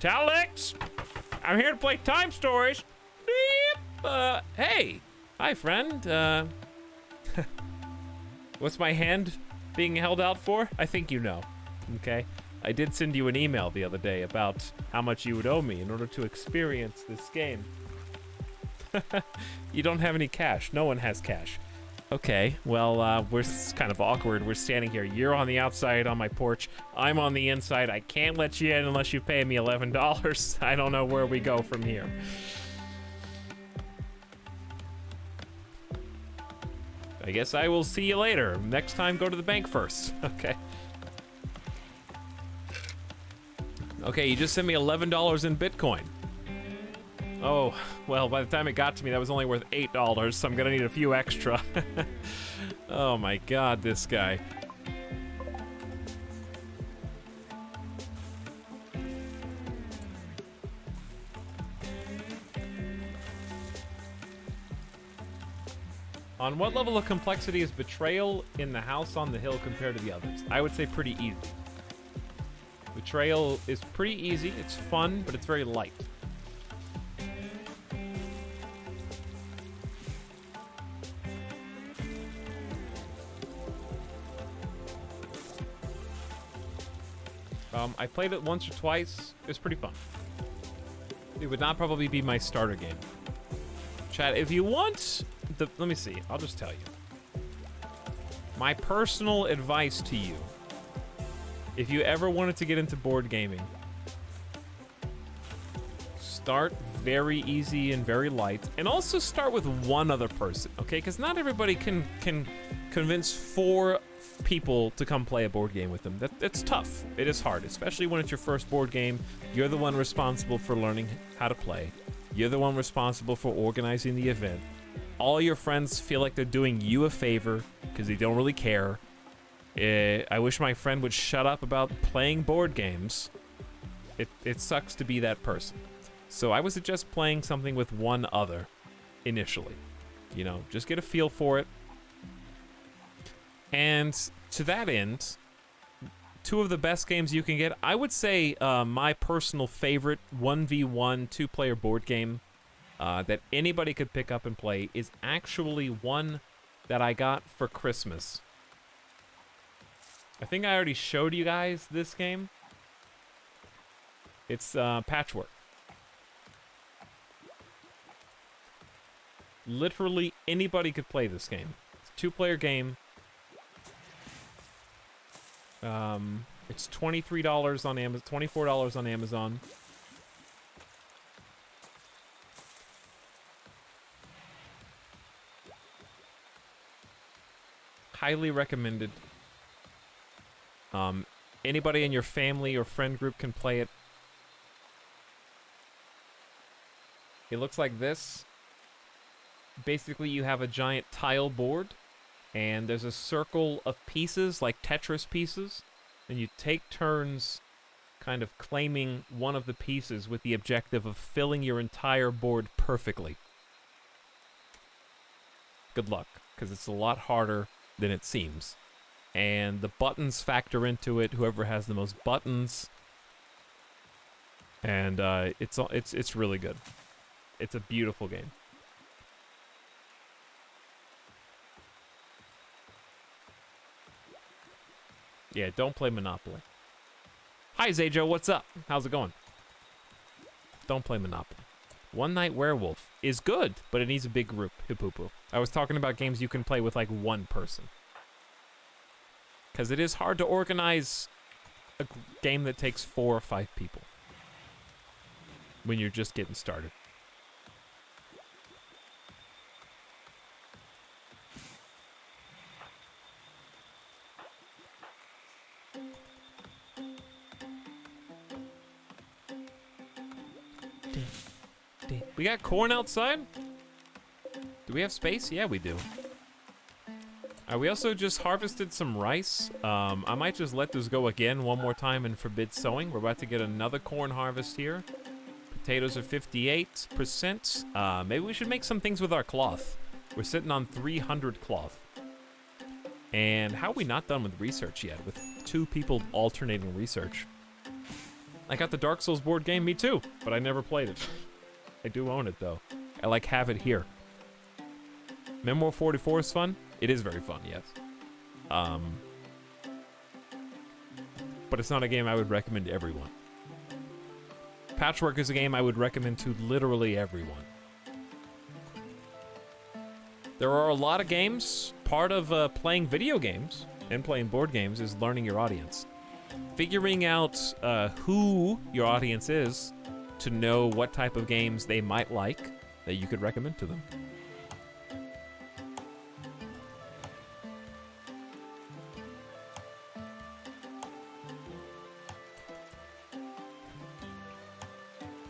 Etalyx! I'm here to play Time Stories. Beep! Hey! Hi, friend. What's my hand being held out for? I think you know. Okay? I did send you an email the other day about how much you would owe me in order to experience this game. You don't have any cash. No one has cash. Okay, well, we're kind of awkward. We're standing here. You're on the outside on my porch. I'm on the inside. I can't let you in unless you pay me $11. I don't know where we go from here. I guess I will see you later. Next time, go to the bank first. Okay. Okay, you just sent me $11 in Bitcoin. Oh, well, by the time it got to me, that was only worth $8, so I'm gonna need a few extra. Oh my god, this guy. On what level of complexity is Betrayal in the House on the Hill compared to the others? I would say pretty easy. Betrayal is pretty easy, it's fun, but it's very light. I played it once or twice. It was pretty fun. It would not probably be my starter game. Chat, if you want the... Let me see. I'll just tell you. My personal advice to you, if you ever wanted to get into board gaming, start very easy and very light, and also start with one other person, okay? Because not everybody can convince 4 people to come play a board game with them. That's tough. It is hard, especially when it's your first board game. You're the one responsible for learning how to play. You're the one responsible for organizing the event. All your friends feel like they're doing you a favor because they don't really care. I wish my friend would shut up about playing board games. It sucks to be that person. So I would suggest playing something with one other initially. You know, just get a feel for it. And to that end, 2 of the best games you can get, I would say my personal favorite 1v1 2-player board game that anybody could pick up and play is actually one that I got for Christmas. I think I already showed you guys this game. It's Patchwork. Literally anybody could play this game. It's a 2-player game. It's $23 on Amazon, $24 on Amazon. Highly recommended. Anybody in your family or friend group can play it. It looks like this. Basically, you have a giant tile board, and there's a circle of pieces, like Tetris pieces, and you take turns kind of claiming one of the pieces with the objective of filling your entire board perfectly. Good luck, because it's a lot harder than it seems. And the buttons factor into it, whoever has the most buttons. And it's really good. It's a beautiful game. Yeah, don't play Monopoly. Hi, Zajo, what's up? How's it going? Don't play Monopoly. One Night Werewolf is good, but it needs a big group. Hippoopoo. I was talking about games you can play with like one person. Because it is hard to organize a game that takes 4 or 5 people when you're just getting started. We got corn outside? Do we have space? Yeah, we do. We also just harvested some rice. I might just let this go again one more time and forbid sowing. We're about to get another corn harvest here. Potatoes are 58%. Maybe we should make some things with our cloth. We're sitting on 300 cloth. And how are we not done with research yet? With 2 people alternating research. I got the Dark Souls board game, me too, but I never played it. I do own it though. I like have it here. Memoir 44 is fun. It is very fun, yes. But it's not a game I would recommend to everyone. Patchwork is a game I would recommend to literally everyone. There are a lot of games. Part of playing video games and playing board games is learning your audience. Figuring out who your audience is to know what type of games they might like that you could recommend to them.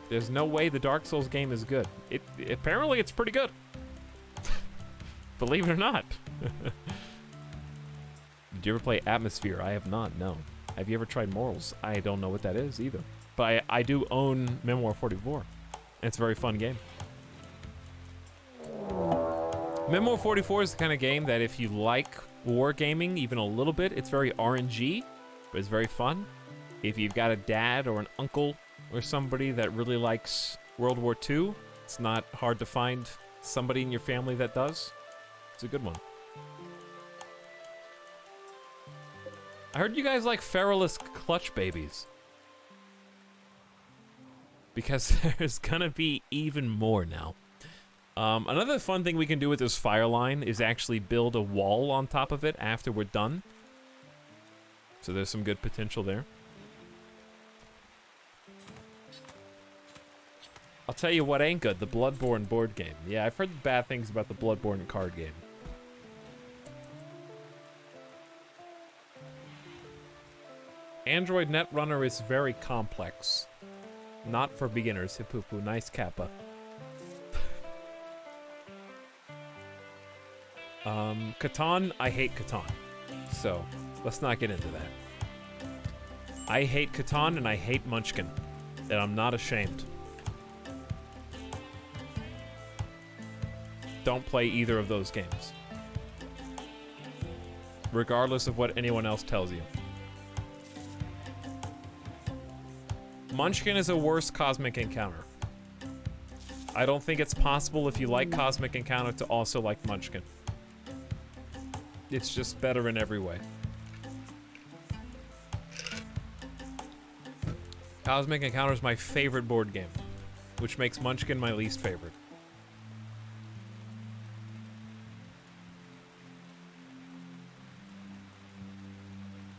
There's no way the Dark Souls game is good. Apparently it's pretty good. Believe it or not. Did you ever play Atmosphere? I have not, no. Have you ever tried Morals? I don't know what that is either. But I do own Memoir 44. It's a very fun game. Memoir 44 is the kind of game that if you like wargaming even a little bit, it's very RNG, but it's very fun. If you've got a dad or an uncle or somebody that really likes World War II, it's not hard to find somebody in your family that does. It's a good one. I heard you guys like Feralist Clutch Babies. Because there's gonna be even more now. Another fun thing we can do with this fire line is actually build a wall on top of it after we're done. So there's some good potential there. I'll tell you what ain't good, the Bloodborne board game. Yeah, I've heard bad things about the Bloodborne card game. Android Netrunner is very complex. Not for beginners, Hippupu. Nice kappa. Catan, I hate Catan. So, let's not get into that. I hate Catan and I hate Munchkin. And I'm not ashamed. Don't play either of those games. Regardless of what anyone else tells you. Munchkin is a worse Cosmic Encounter. I don't think it's possible if you like Cosmic Encounter to also like Munchkin. It's just better in every way. Cosmic Encounter is my favorite board game, which makes Munchkin my least favorite.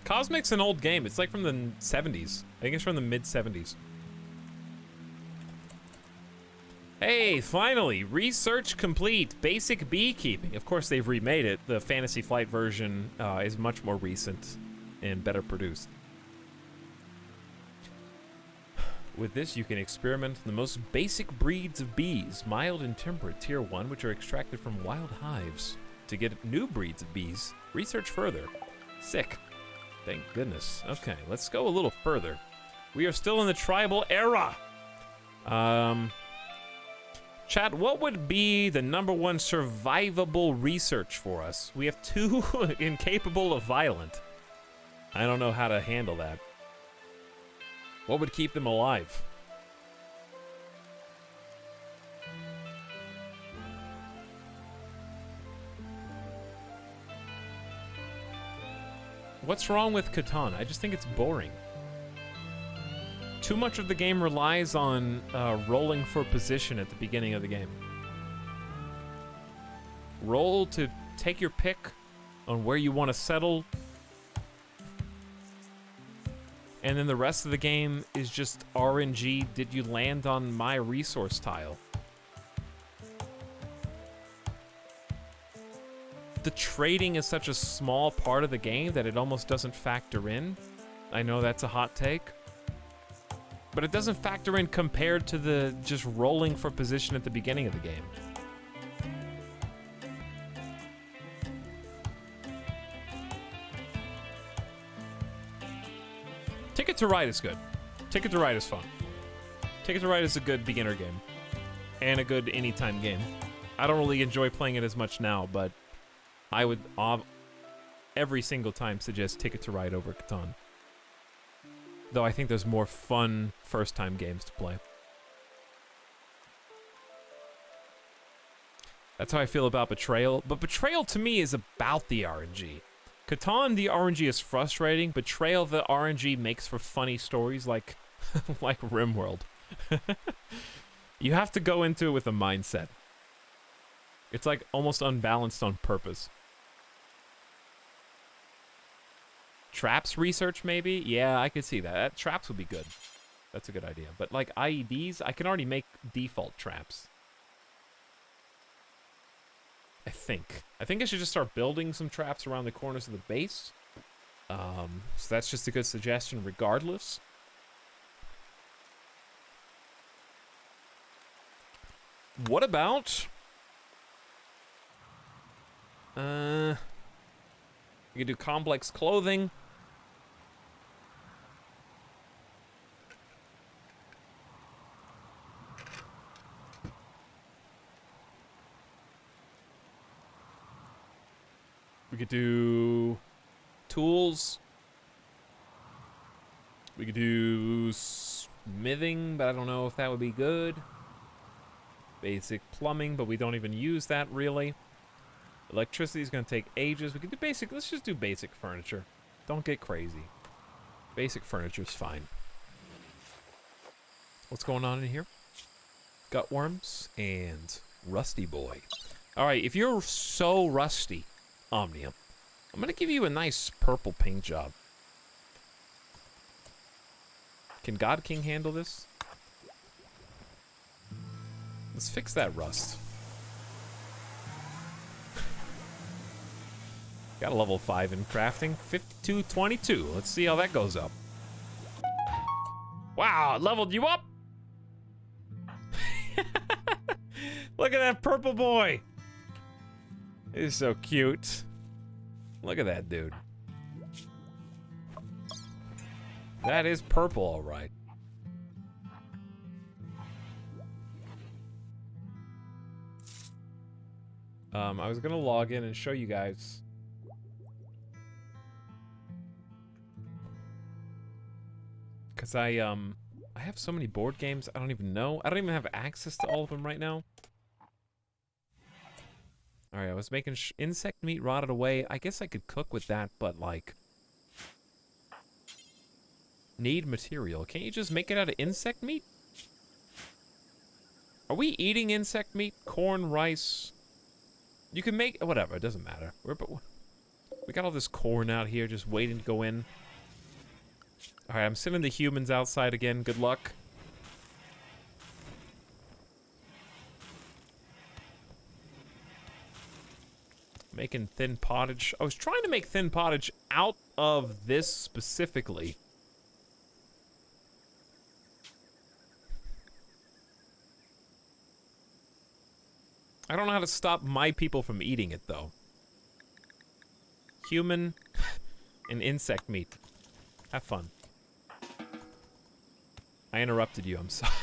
Cosmic's an old game. It's like from the 70s. I think it's from the mid-70s. Hey, finally! Research complete! Basic beekeeping. Of course, they've remade it. The Fantasy Flight version is much more recent and better produced. With this, you can experiment in the most basic breeds of bees, mild and temperate tier 1, which are extracted from wild hives. To get new breeds of bees, research further. Sick. Thank goodness. Okay, let's go a little further. We are still in the tribal era. Chat, what would be the #1 survivable research for us? We have 2 incapable of violent. I don't know how to handle that. What would keep them alive? What's wrong with Catan? I just think it's boring. Too much of the game relies on rolling for position at the beginning of the game. Roll to take your pick on where you want to settle. And then the rest of the game is just RNG. Did you land on my resource tile? The trading is such a small part of the game that it almost doesn't factor in. I know that's a hot take. But it doesn't factor in compared to the just rolling for position at the beginning of the game. Ticket to Ride is good. Ticket to Ride is fun. Ticket to Ride is a good beginner game. And a good anytime game. I don't really enjoy playing it as much now, but I would every single time suggest Ticket to Ride over Catan. Though I think there's more fun first-time games to play. That's how I feel about Betrayal. But Betrayal to me is about the RNG. Catan, the RNG is frustrating. Betrayal, the RNG makes for funny stories like, like RimWorld. You have to go into it with a mindset. It's like almost unbalanced on purpose. Traps research, maybe? Yeah, I could see that. Traps would be good. That's a good idea. But like IEDs, I can already make default traps. I think I should just start building some traps around the corners of the base. So that's just a good suggestion regardless. What about... we could do complex clothing. We could do tools. We could do smithing, but I don't know if that would be good. Basic plumbing, but we don't even use that really. Electricity is going to take ages. We could do basic. Let's just do basic furniture. Don't get crazy. Basic furniture is fine. What's going on in here? Gutworms and Rusty boy. All right, if you're so rusty, Omnium, I'm gonna give you a nice purple paint job. Can God King handle this? Let's fix that rust. Got a level 5 in crafting. 5222. Let's see how that goes up. Wow, it leveled you up! Look at that purple boy! He's so cute. Look at that dude. That is purple, all right. I was gonna log in and show you guys. Cause I have so many board games, I don't even know. I don't even have access to all of them right now. Alright, I was making insect meat rotted away. I guess I could cook with that, but like... Need material. Can't you just make it out of insect meat? Are we eating insect meat? Corn, rice... You can make... Whatever, it doesn't matter. We got all this corn out here just waiting to go in. Alright, I'm sending the humans outside again. Good luck. Making thin pottage. I was trying to make thin pottage out of this specifically. I don't know how to stop my people from eating it, though. Human and insect meat. Have fun. I interrupted you, I'm sorry.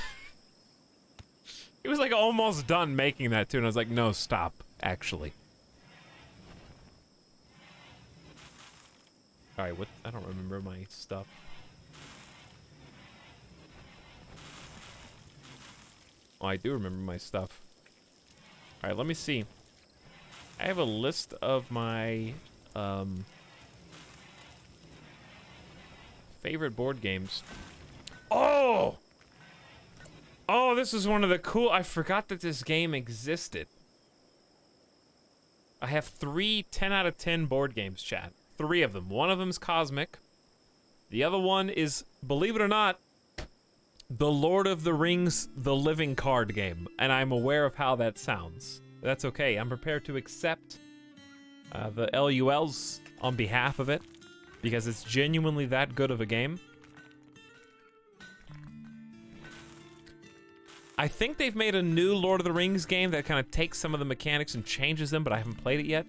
He was like almost done making that too, and I was like, no, stop, actually. Alright, what? I don't remember my stuff. Oh, I do remember my stuff. Alright, let me see. I have a list of my, favorite board games. Oh! Oh, this is one of the cool... I forgot that this game existed. I have 3 10 out of 10 board games, chat. 3 of them. One of them's Cosmic. The other one is, believe it or not, The Lord of the Rings, the living card game. And I'm aware of how that sounds. That's okay. I'm prepared to accept the LULs on behalf of it, because it's genuinely that good of a game. I think they've made a new Lord of the Rings game that kind of takes some of the mechanics and changes them, but I haven't played it yet.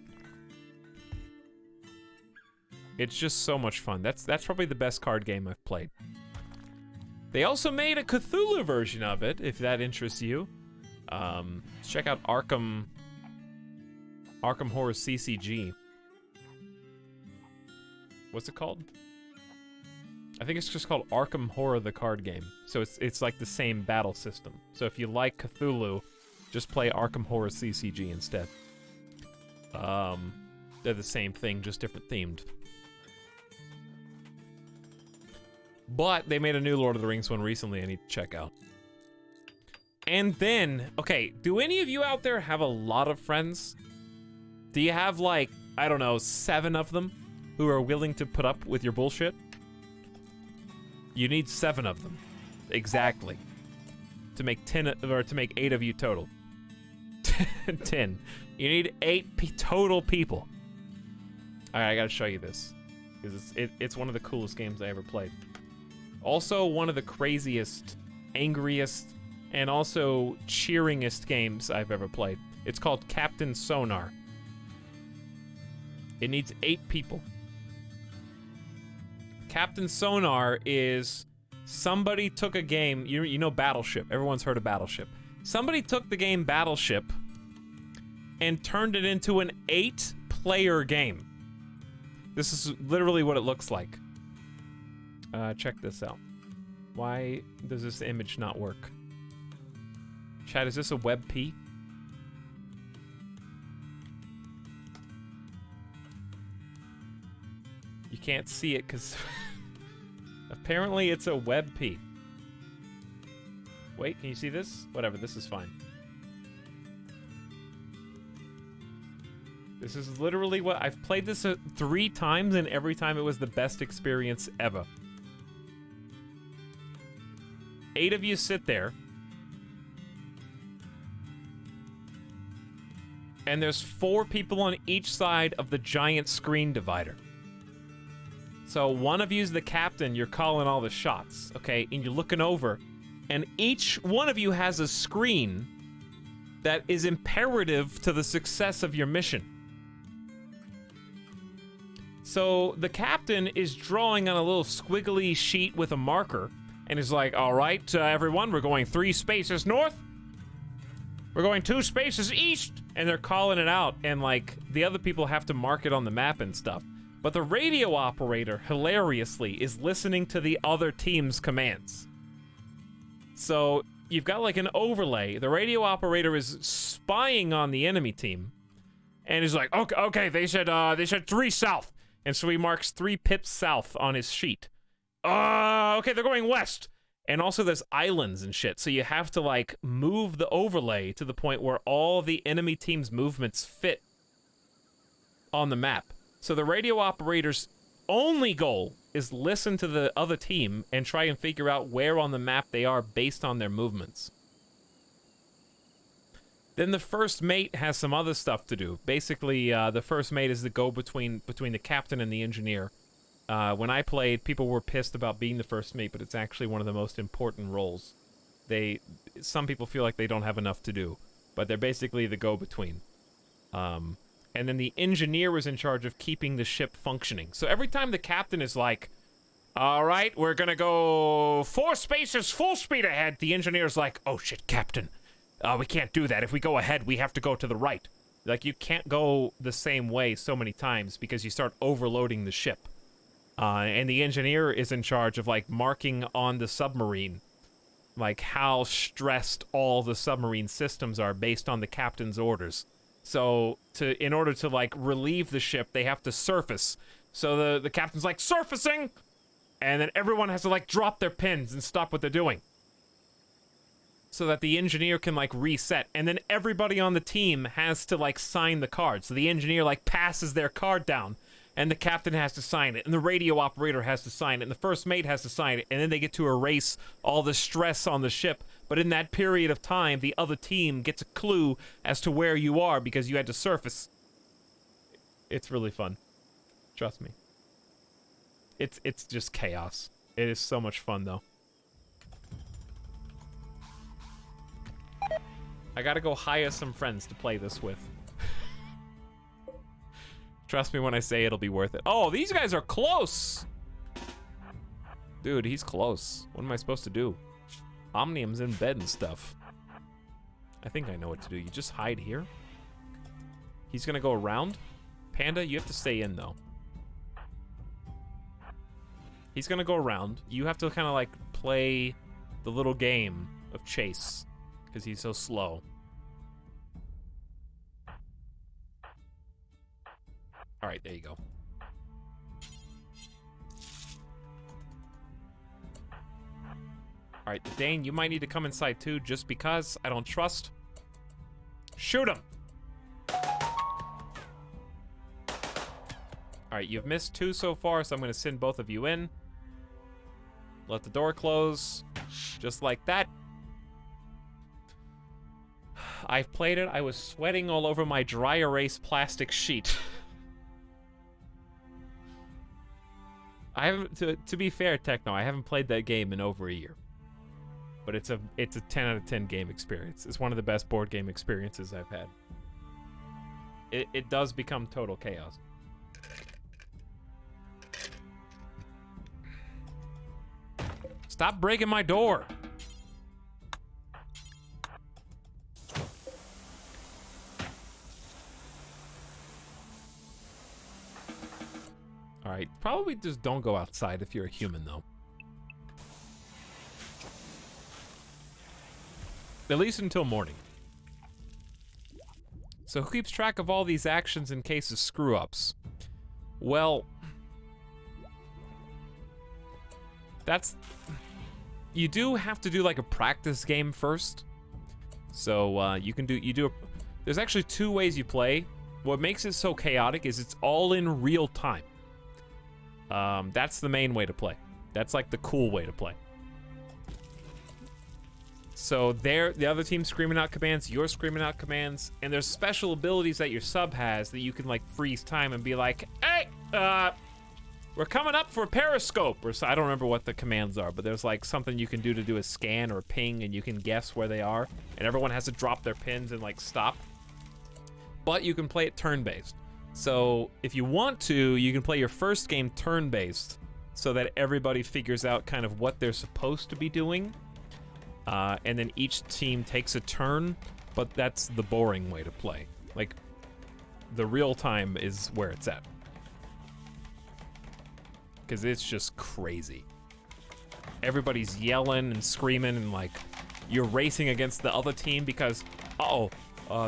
It's just so much fun. That's probably the best card game I've played. They also made a Cthulhu version of it, if that interests you. Check out Arkham Horror CCG. What's it called? I think it's just called Arkham Horror the card game. So it's like the same battle system. So if you like Cthulhu, just play Arkham Horror CCG instead. They're the same thing, just different themed. But they made a new Lord of the Rings one recently I need to check out. And then, okay, do any of you out there have a lot of friends? Do you have like, I don't know, 7 of them who are willing to put up with your bullshit? You need 7 of them, exactly, to make 10 or to make 8 of you total. 10. You need 8 total people. All right, I gotta show you this because it's one of the coolest games I ever played. Also, one of the craziest, angriest, and also cheeringest games I've ever played. It's called Captain Sonar. It needs 8 people. Captain Sonar is somebody took a game, you know Battleship, everyone's heard of Battleship. Somebody took the game Battleship and turned it into an 8-player game. This is literally what it looks like. Check this out. Why does this image not work? Chat, is this a WebP? You can't see it because apparently it's a WebP. Wait, can you see this? Whatever, this is fine. This is literally what I've played this 3 times, and every time it was the best experience ever. 8 of you sit there, and there's 4 people on each side of the giant screen divider. So one of you's the captain, you're calling all the shots, okay? And you're looking over, and each one of you has a screen that is imperative to the success of your mission. So the captain is drawing on a little squiggly sheet with a marker, and is like, all right, everyone, we're going 3 spaces north. We're going 2 spaces east. And they're calling it out, and like the other people have to mark it on the map and stuff. But the radio operator, hilariously, is listening to the other team's commands. So you've got like an overlay. The radio operator is spying on the enemy team, and he's like, okay, they said 3 south. And so he marks 3 pips south on his sheet. Okay, they're going west. And also there's islands and shit, so you have to like move the overlay to the point where all the enemy team's movements fit on the map. So the radio operator's only goal is listen to the other team and try and figure out where on the map they are based on their movements. Then the first mate has some other stuff to do. Basically, the first mate is the go-between between the captain and the engineer. When I played, people were pissed about being the first mate, but it's actually one of the most important roles. Some people feel like they don't have enough to do, but they're basically the go-between. And then the engineer is in charge of keeping the ship functioning. So every time the captain is like, all right, we're gonna go 4 spaces full speed ahead, the engineer's like, oh shit, captain. We can't do that. If we go ahead, we have to go to the right. Like, you can't go the same way so many times because you start overloading the ship. And the engineer is in charge of, like, marking on the submarine, like, how stressed all the submarine systems are based on the captain's orders. So, in order to, like, relieve the ship, they have to surface. So the captain's like, surfacing! And then everyone has to, like, drop their pins and stop what they're doing, so that the engineer can, like, reset. And then everybody on the team has to, like, sign the card. So the engineer, like, passes their card down, and the captain has to sign it, and the radio operator has to sign it, and the first mate has to sign it, and then they get to erase all the stress on the ship. But in that period of time, the other team gets a clue as to where you are because you had to surface. It's really fun. Trust me. It's just chaos. It is so much fun, though. I gotta go hire some friends to play this with. Trust me when I say it'll be worth it. Oh, these guys are close! Dude, he's close. What am I supposed to do? Omnium's in bed and stuff. I think I know what to do. You just hide here. He's gonna go around. Panda, you have to stay in, though. He's gonna go around. You have to kind of, like, play the little game of chase, because he's so slow. Alright, there you go. Alright, Dane, you might need to come inside too, just because I don't trust. Shoot him! Alright, you've missed 2 so far, so I'm gonna send both of you in. Let the door close. Just like that. I've played it. I was sweating all over my dry erase plastic sheet. I haven't, to be fair, Techno, I haven't played that game in over a year. But it's a 10 out of 10 game experience. It's one of the best board game experiences I've had. It does become total chaos. Stop breaking my door. Alright, probably just don't go outside if you're a human, though. At least until morning. So who keeps track of all these actions in case of screw-ups? Well, that's... You do have to do, like, a practice game first. So, you do... There's actually 2 ways you play. what makes it so chaotic is it's all in real time. That's the main way to play. That's like the cool way to play. So the other team's screaming out commands, you're screaming out commands, and there's special abilities that your sub has that you can like freeze time and be like, hey, we're coming up for a periscope, or so, I don't remember what the commands are, but there's like something you can do to do a scan or a ping, and you can guess where they are, and everyone has to drop their pins and like stop. But you can play it turn-based. So if you want to, you can play your first game turn-based so that everybody figures out kind of what they're supposed to be doing. And then each team takes a turn, but that's the boring way to play. Like, the real time is where it's at. Because it's just crazy. Everybody's yelling and screaming, and like, you're racing against the other team because,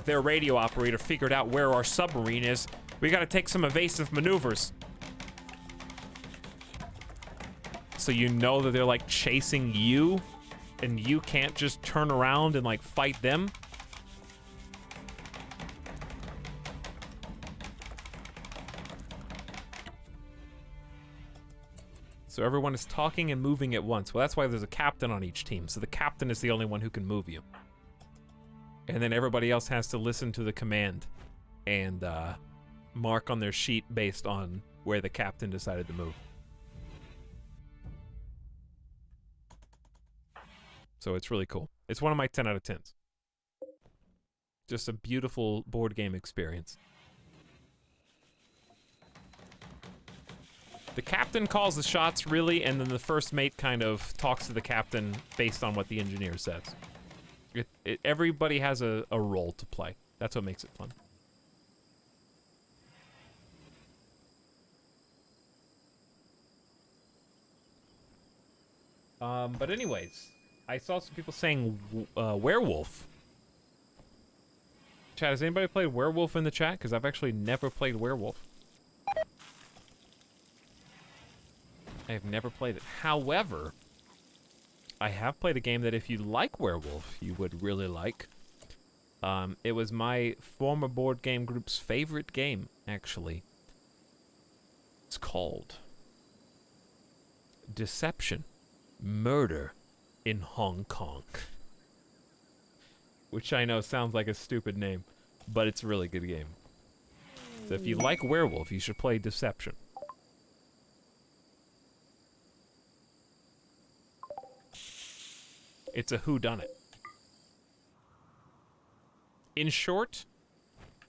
their radio operator figured out where our submarine is. We gotta take some evasive maneuvers. So you know that they're like chasing you, and you can't just turn around and like fight them. So everyone is talking and moving at once. Well, that's why there's a captain on each team. So the captain is the only one who can move you. And then everybody else has to listen to the command and mark on their sheet based on where the captain decided to move. So it's really cool. It's one of my 10 out of 10s. Just a beautiful board game experience. The captain calls the shots, really, and then the first mate kind of talks to the captain based on what the engineer says. Everybody has a role to play. That's what makes it fun. But anyways, I saw some people saying werewolf. Chat, has anybody played werewolf in the chat? Because I've actually never played werewolf. I've never played it. However, I have played a game that if you like werewolf, you would really like. It was my former board game group's favorite game, actually. It's called Deception. Murder in Hong Kong. Which I know sounds like a stupid name, but it's a really good game. So if you like werewolf, you should play Deception. It's a whodunit. In short,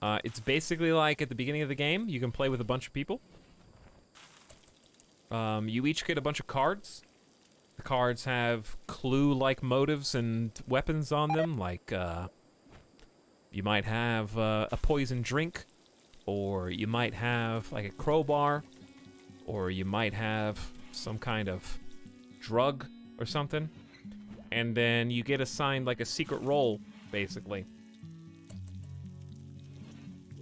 it's basically like at the beginning of the game, you can play with a bunch of people. You each get a bunch of cards. The cards have clue-like motives and weapons on them, like you might have a poison drink, or you might have like a crowbar, or you might have some kind of drug or something. And then you get assigned like a secret role, basically.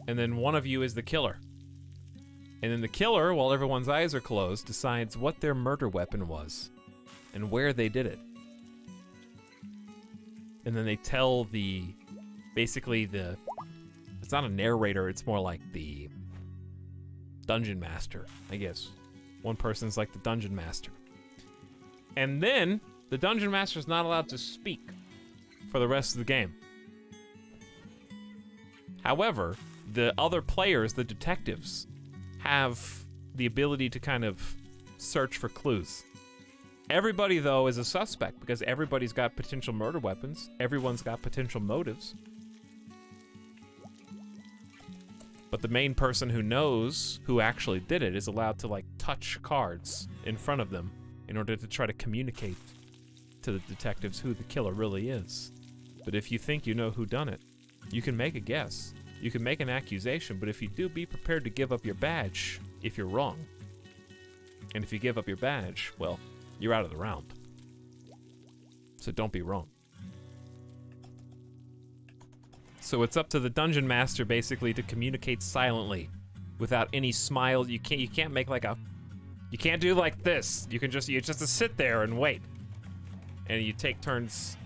And then one of you is the killer. And then the killer, while everyone's eyes are closed, decides what their murder weapon was and where they did it. And then they tell basically it's not a narrator, it's more like the dungeon master, I guess. One person's like the dungeon master. And then the dungeon master's not allowed to speak for the rest of the game. However, the other players, the detectives, have the ability to kind of search for clues. Everybody, though, is a suspect because everybody's got potential murder weapons. Everyone's got potential motives. But the main person who knows who actually did it is allowed to, like, touch cards in front of them in order to try to communicate to the detectives who the killer really is. But if you think you know who done it, you can make a guess. You can make an accusation, but if you do, be prepared to give up your badge if you're wrong. And if you give up your badge, well, you're out of the round. So don't be wrong. So it's up to the dungeon master basically to communicate silently without any smile. You can't make like you can't do like this. You just sit there and wait. And you take turns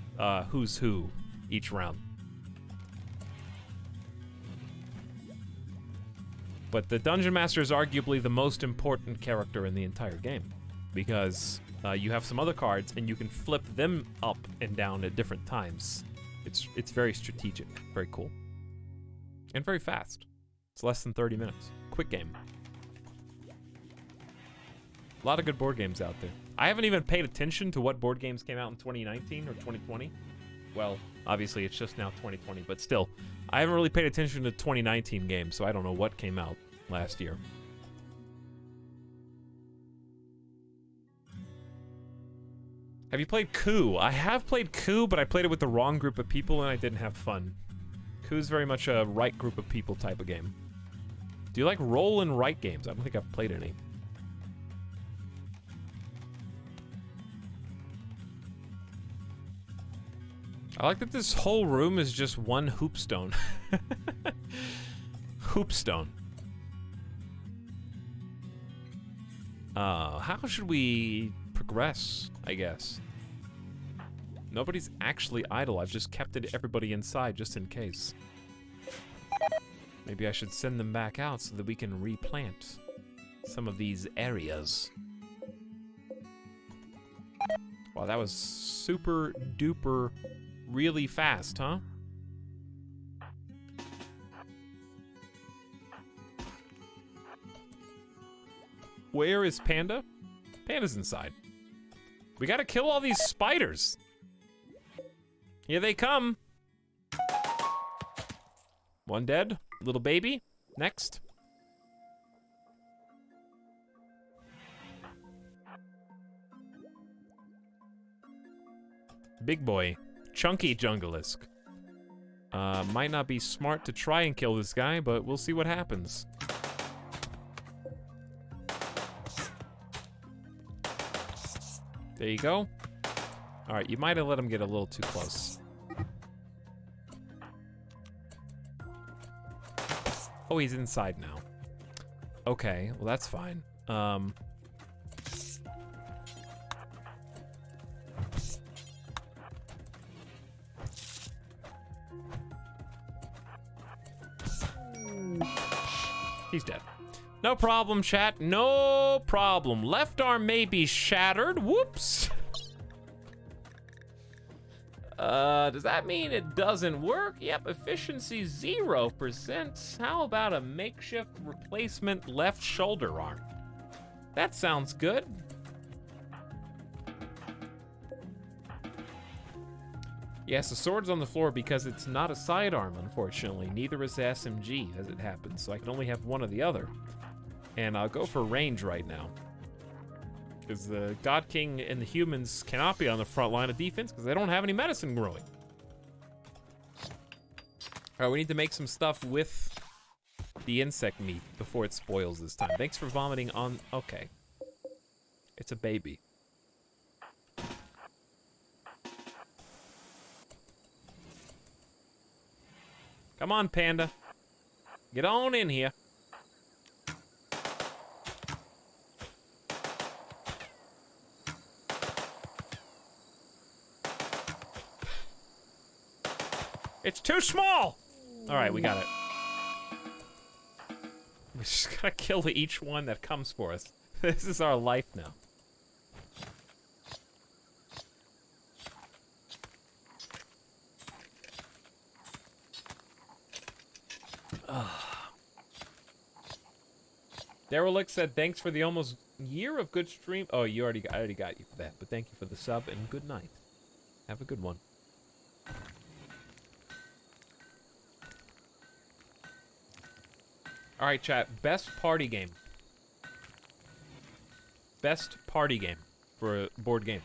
who's who each round. But the Dungeon Master is arguably the most important character in the entire game, because you have some other cards and you can flip them up and down at different times. It's very strategic, very cool, and very fast. It's less than 30 minutes. Quick game. A lot of good board games out there. I haven't even paid attention to what board games came out in 2019 or 2020. Well, obviously it's just now 2020, but still, I haven't really paid attention to 2019 games, so I don't know what came out last year. Have you played Coup? I have played Coup, but I played it with the wrong group of people and I didn't have fun. Coup's very much a right group of people type of game. Do you like roll and write games? I don't think I've played any. I like that this whole room is just one hoopstone. Hoopstone. How should we progress, I guess? Nobody's actually idle. I've just kept everybody inside just in case. Maybe I should send them back out so that we can replant some of these areas. Wow, that was super duper really fast, huh? Where is Panda? Panda's inside. We gotta kill all these spiders. Here they come. One dead. Little baby. Next. Big boy. Chunky Jungleisk. Might not be smart to try and kill this guy, but we'll see what happens. There you go. Alright, you might have let him get a little too close. Oh, he's inside now. Okay, well that's fine. He's dead. No problem, chat. No problem. Left arm may be shattered. Whoops. Does that mean it doesn't work? Yep, efficiency 0%. How about a makeshift replacement left shoulder arm? That sounds good. Yes, the sword's on the floor because it's not a sidearm, unfortunately. Neither is the SMG, as it happens, so I can only have one or the other. And I'll go for range right now. Because the God King and the humans cannot be on the front line of defense because they don't have any medicine growing. Alright, we need to make some stuff with the insect meat before it spoils this time. Thanks for vomiting on... Okay. It's a baby. Come on, Panda. Get on in here. It's too small! Alright, we got it. We just gotta kill each one that comes for us. This is our life now. Etalyx said, thanks for the almost year of good stream. Oh, I already got you for that, but thank you for the sub and good night. Have a good one. Alright, chat. Best party game. Best party game for a board game.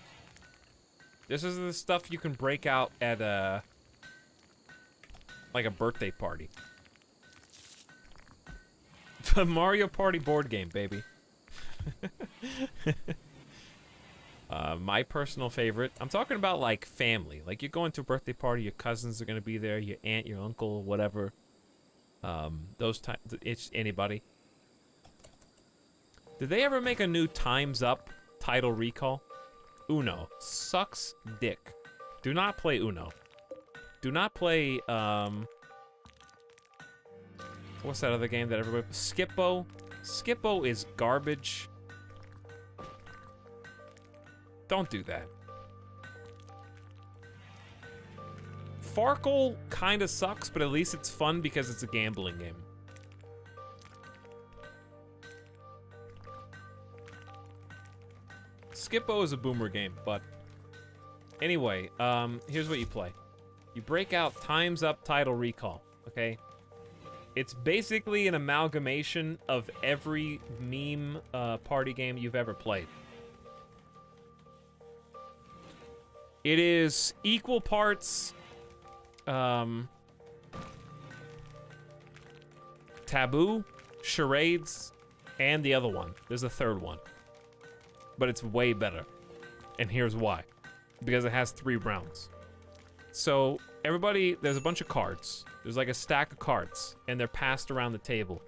This is the stuff you can break out at a... like a birthday party. The Mario Party board game, baby. My personal favorite. I'm talking about like family. Like you're going to a birthday party, your cousins are gonna be there, your aunt, your uncle, whatever. Those times, it's anybody. Did they ever make a new Time's Up title recall? Uno sucks dick. Do not play Uno. Do not play What's that other game that everybody... Skippo? Skippo is garbage. Don't do that. Farkle kind of sucks, but at least it's fun because it's a gambling game. Skippo is a boomer game, but... Anyway, here's what you play. You break out Time's Up Title Recall, okay? It's basically an amalgamation of every meme party game you've ever played. It is equal parts Taboo, Charades, and the other one. There's a third one. But it's way better. And here's why. Because it has 3 rounds. So, everybody, there's a bunch of cards. There's like a stack of cards, and they're passed around the table.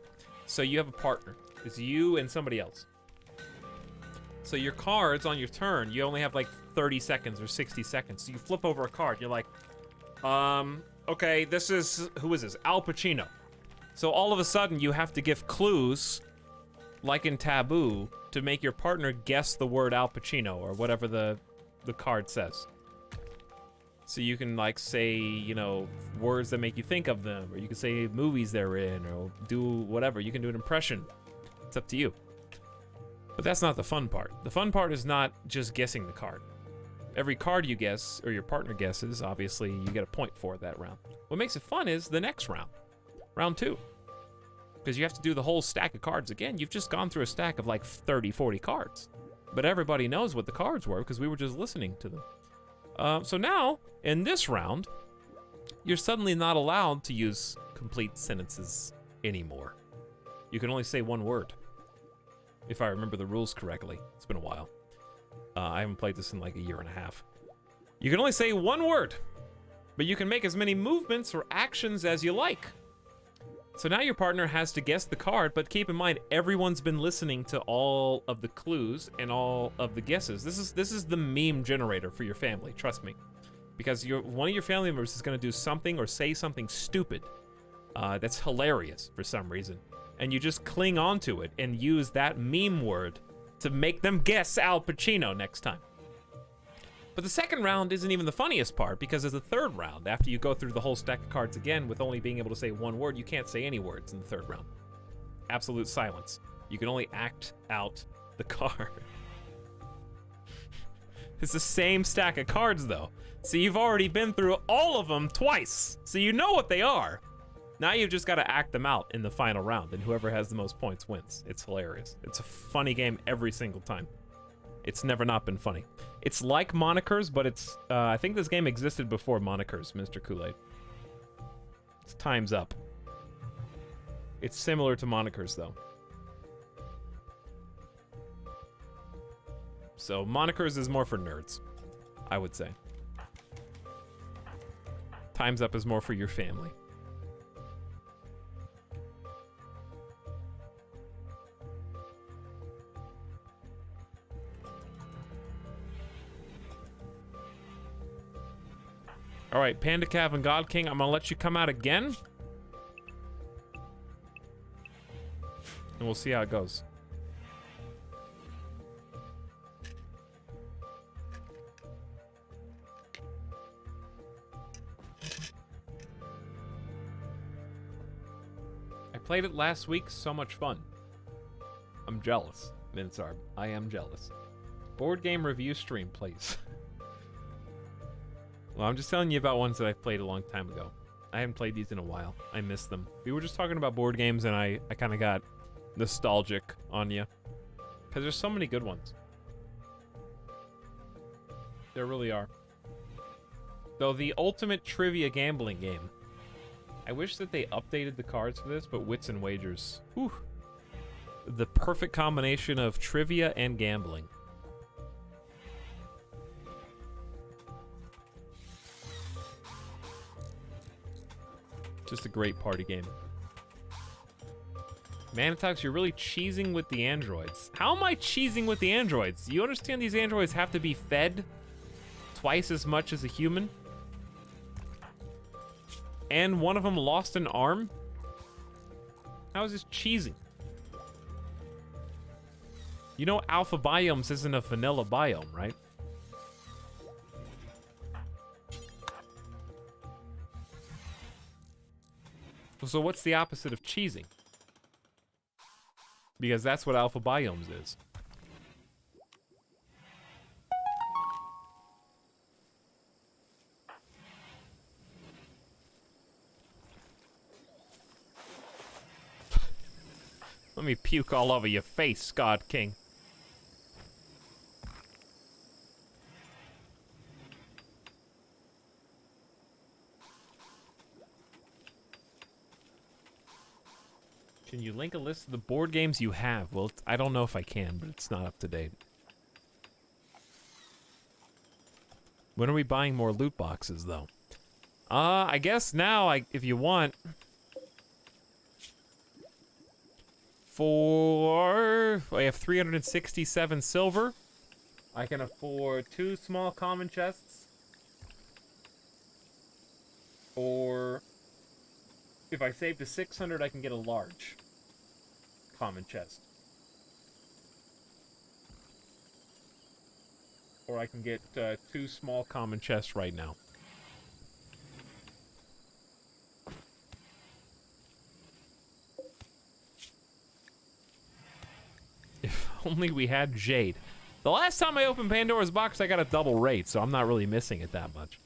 So you have a partner. It's you and somebody else. So your cards on your turn, you only have like 30 seconds or 60 seconds. So you flip over a card. You're like, okay, who is this? Al Pacino. So all of a sudden, you have to give clues, like in Taboo, to make your partner guess the word Al Pacino or whatever the card says. So you can like say, you know, words that make you think of them, or you can say movies they're in, or do whatever. You can do an impression. It's up to you. But that's not the fun part. The fun part is not just guessing the card. Every card you guess, or your partner guesses, obviously you get a point for that round. What makes it fun is the next round. Round 2. Because you have to do the whole stack of cards again. You've just gone through a stack of like 30, 40 cards. But everybody knows what the cards were because we were just listening to them. So now, in this round, you're suddenly not allowed to use complete sentences anymore. You can only say one word. If I remember the rules correctly. It's been a while. I haven't played this in like a year and a half. You can only say one word, but you can make as many movements or actions as you like. So now your partner has to guess the card, but keep in mind, everyone's been listening to all of the clues and all of the guesses. This is the meme generator for your family, trust me. Because one of your family members is going to do something or say something stupid that's hilarious for some reason. And you just cling onto it and use that meme word to make them guess Al Pacino next time. But the second round isn't even the funniest part, because as a third round, after you go through the whole stack of cards again with only being able to say one word, you can't say any words in the third round. Absolute silence. You can only act out the card. It's the same stack of cards, though. So you've already been through all of them twice, so you know what they are. Now you've just got to act them out in the final round, and whoever has the most points wins. It's hilarious. It's a funny game every single time. It's never not been funny. It's like Monikers, but it's, I think this game existed before Monikers, Mr. Kool-Aid. It's Time's Up. It's similar to Monikers, though. So Monikers is more for nerds, I would say. Time's Up is more for your family. All right, Panda Cav and God King, I'm gonna let you come out again. And we'll see how it goes. I played it last week, so much fun. I'm jealous, Minsarb. I am jealous. Board game review stream, please. Well, I'm just telling you about ones that I've played a long time ago. I haven't played these in a while. I miss them. We were just talking about board games, and I kind of got nostalgic on you. Because there's so many good ones. There really are. Though the ultimate trivia gambling game. I wish that they updated the cards for this, but Wits and Wagers. Whew. The perfect combination of trivia and gambling. Just a great party game. Manitox, you're really cheesing with the androids. How am I cheesing with the androids? You understand these androids have to be fed twice as much as a human? And one of them lost an arm? How is this cheesing? You know Alpha Biomes isn't a vanilla biome, right? So what's the opposite of cheesing? Because that's what Alpha Biomes is. Let me puke all over your face, God King. Can you link a list of the board games you have? Well, I don't know if I can, but it's not up to date. When are we buying more loot boxes, though? I guess now, if you want. I have 367 silver. I can afford 2 small common chests. Or if I save to 600, I can get a large common chest. Or I can get 2 small common chests right now. If only we had Jade. The last time I opened Pandora's box, I got a double rate, so I'm not really missing it that much.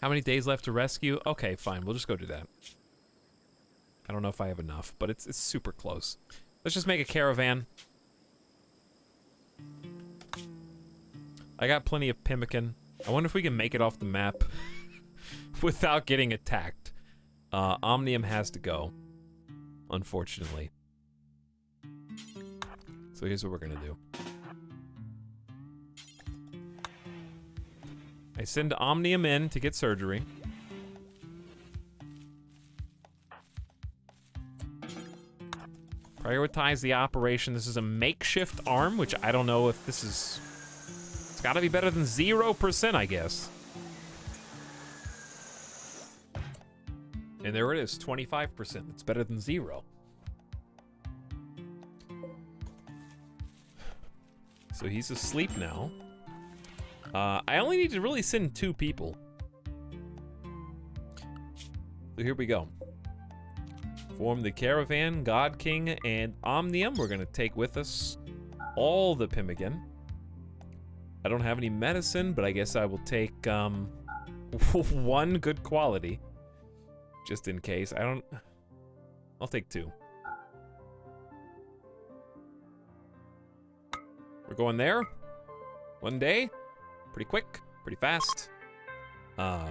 How many days left to rescue? Okay, fine. We'll just go do that. I don't know if I have enough, but it's super close. Let's just make a caravan. I got plenty of pemmican. I wonder if we can make it off the map without getting attacked. Omnium has to go, unfortunately. So here's what we're gonna do. I send Omnium in to get surgery. Prioritize the operation. This is a makeshift arm, which I don't know if this is... It's gotta be better than 0%, I guess. And there it is, 25%. It's better than 0. So he's asleep now. I only need to really send 2 people. So here we go. Form the caravan, God King, and Omnium. We're gonna take with us all the pemmican. I don't have any medicine, but I guess I will take 1 good quality. Just in case. I'll take 2. We're going there. 1 day. Pretty quick. Pretty fast.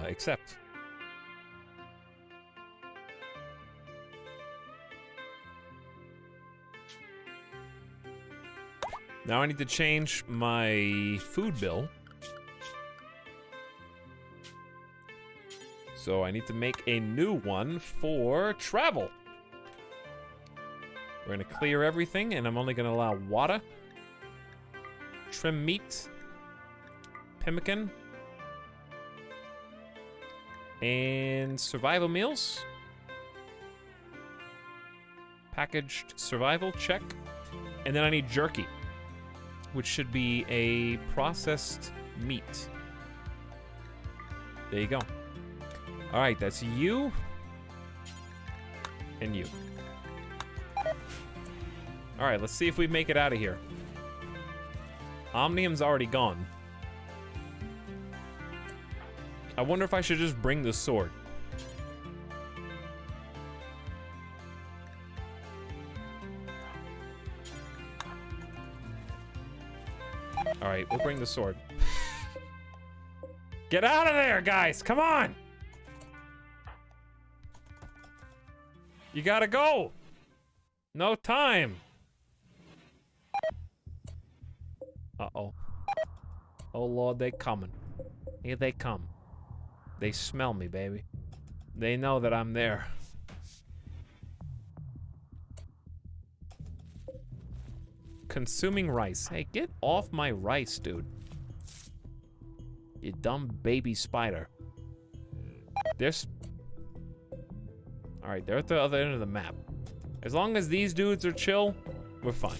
Except. Now I need to change my food bill. So I need to make a new one for travel. We're gonna clear everything, and I'm only gonna allow water, trim meat, pemmican, and survival meals. Packaged survival, check. And then I need jerky, which should be a processed meat. There you go. All right, that's you and you. All right, let's see if we make it out of here. Omnium's already gone. I wonder if I should just bring the sword. All right, we'll bring the sword. Get out of there, guys! Come on! You gotta go! No time! Uh-oh. Oh, Lord, they coming. Here they come. They smell me, baby. They know that I'm there. Consuming rice. Hey, get off my rice, dude. You dumb baby spider. There's... All right, they're at the other end of the map. As long as these dudes are chill, we're fine.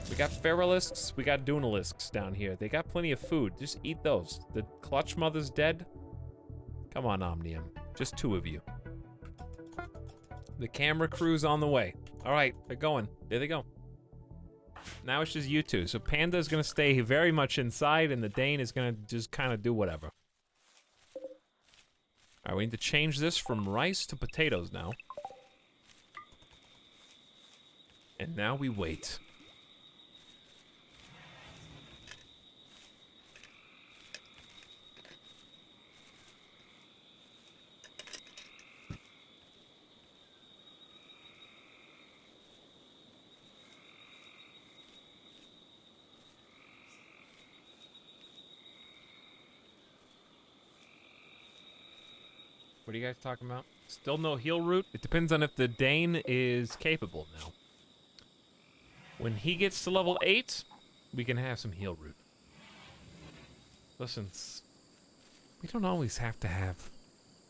We got Feralisks, we got Dunalisks down here. They got plenty of food. Just eat those. The Clutch Mother's dead. Come on, Omnium. Just 2 of you. The camera crew's on the way. All right, they're going. There they go. Now it's just you two. So Panda's gonna stay very much inside, and the Dane is gonna just kind of do whatever. All right, we need to change this from rice to potatoes now. And now we wait. What are you guys talking about? Still no heal route? It depends on if the Dane is capable now. When he gets to level 8, we can have some heal route. Listen, we don't always have to have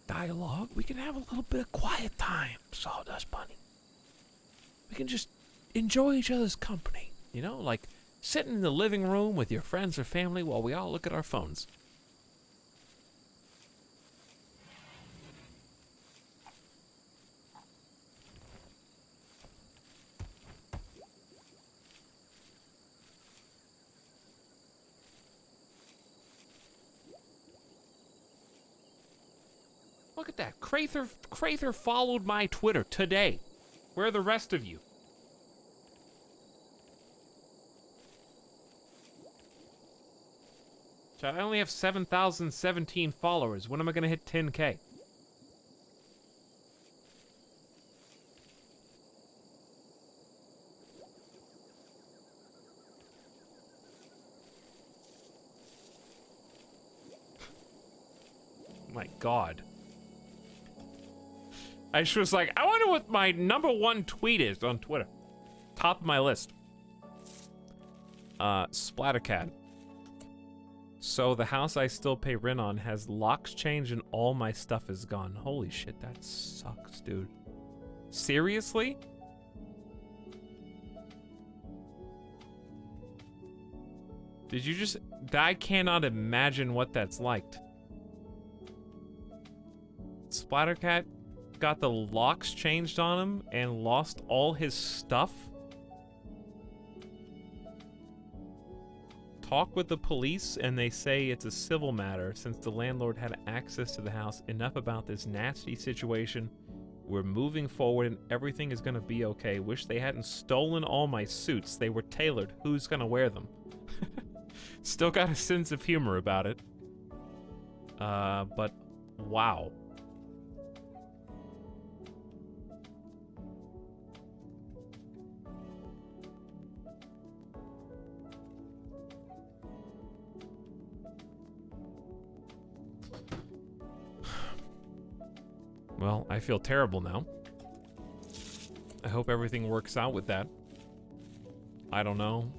dialogue. We can have a little bit of quiet time, Sawdust Bunny. We can just enjoy each other's company, you know? Like sitting in the living room with your friends or family while we all look at our phones. Look at that. Crather followed my Twitter today. Where are the rest of you? I only have 7,017 followers. When am I going to hit 10K? My God. I just was like, I wonder what my #1 tweet is on Twitter. Top of my list. Splattercat. So the house I still pay rent on has locks changed and all my stuff is gone. Holy shit, that sucks, dude. Seriously? Did you just... I cannot imagine what that's like. Splattercat got the locks changed on him and lost all his stuff? Talk with the police and they say it's a civil matter since the landlord had access to the house. Enough about this nasty situation. We're moving forward and everything is gonna be okay. Wish they hadn't stolen all my suits. They were tailored. Who's gonna wear them? Still got a sense of humor about it. But wow. Well, I feel terrible now. I hope everything works out with that. I don't know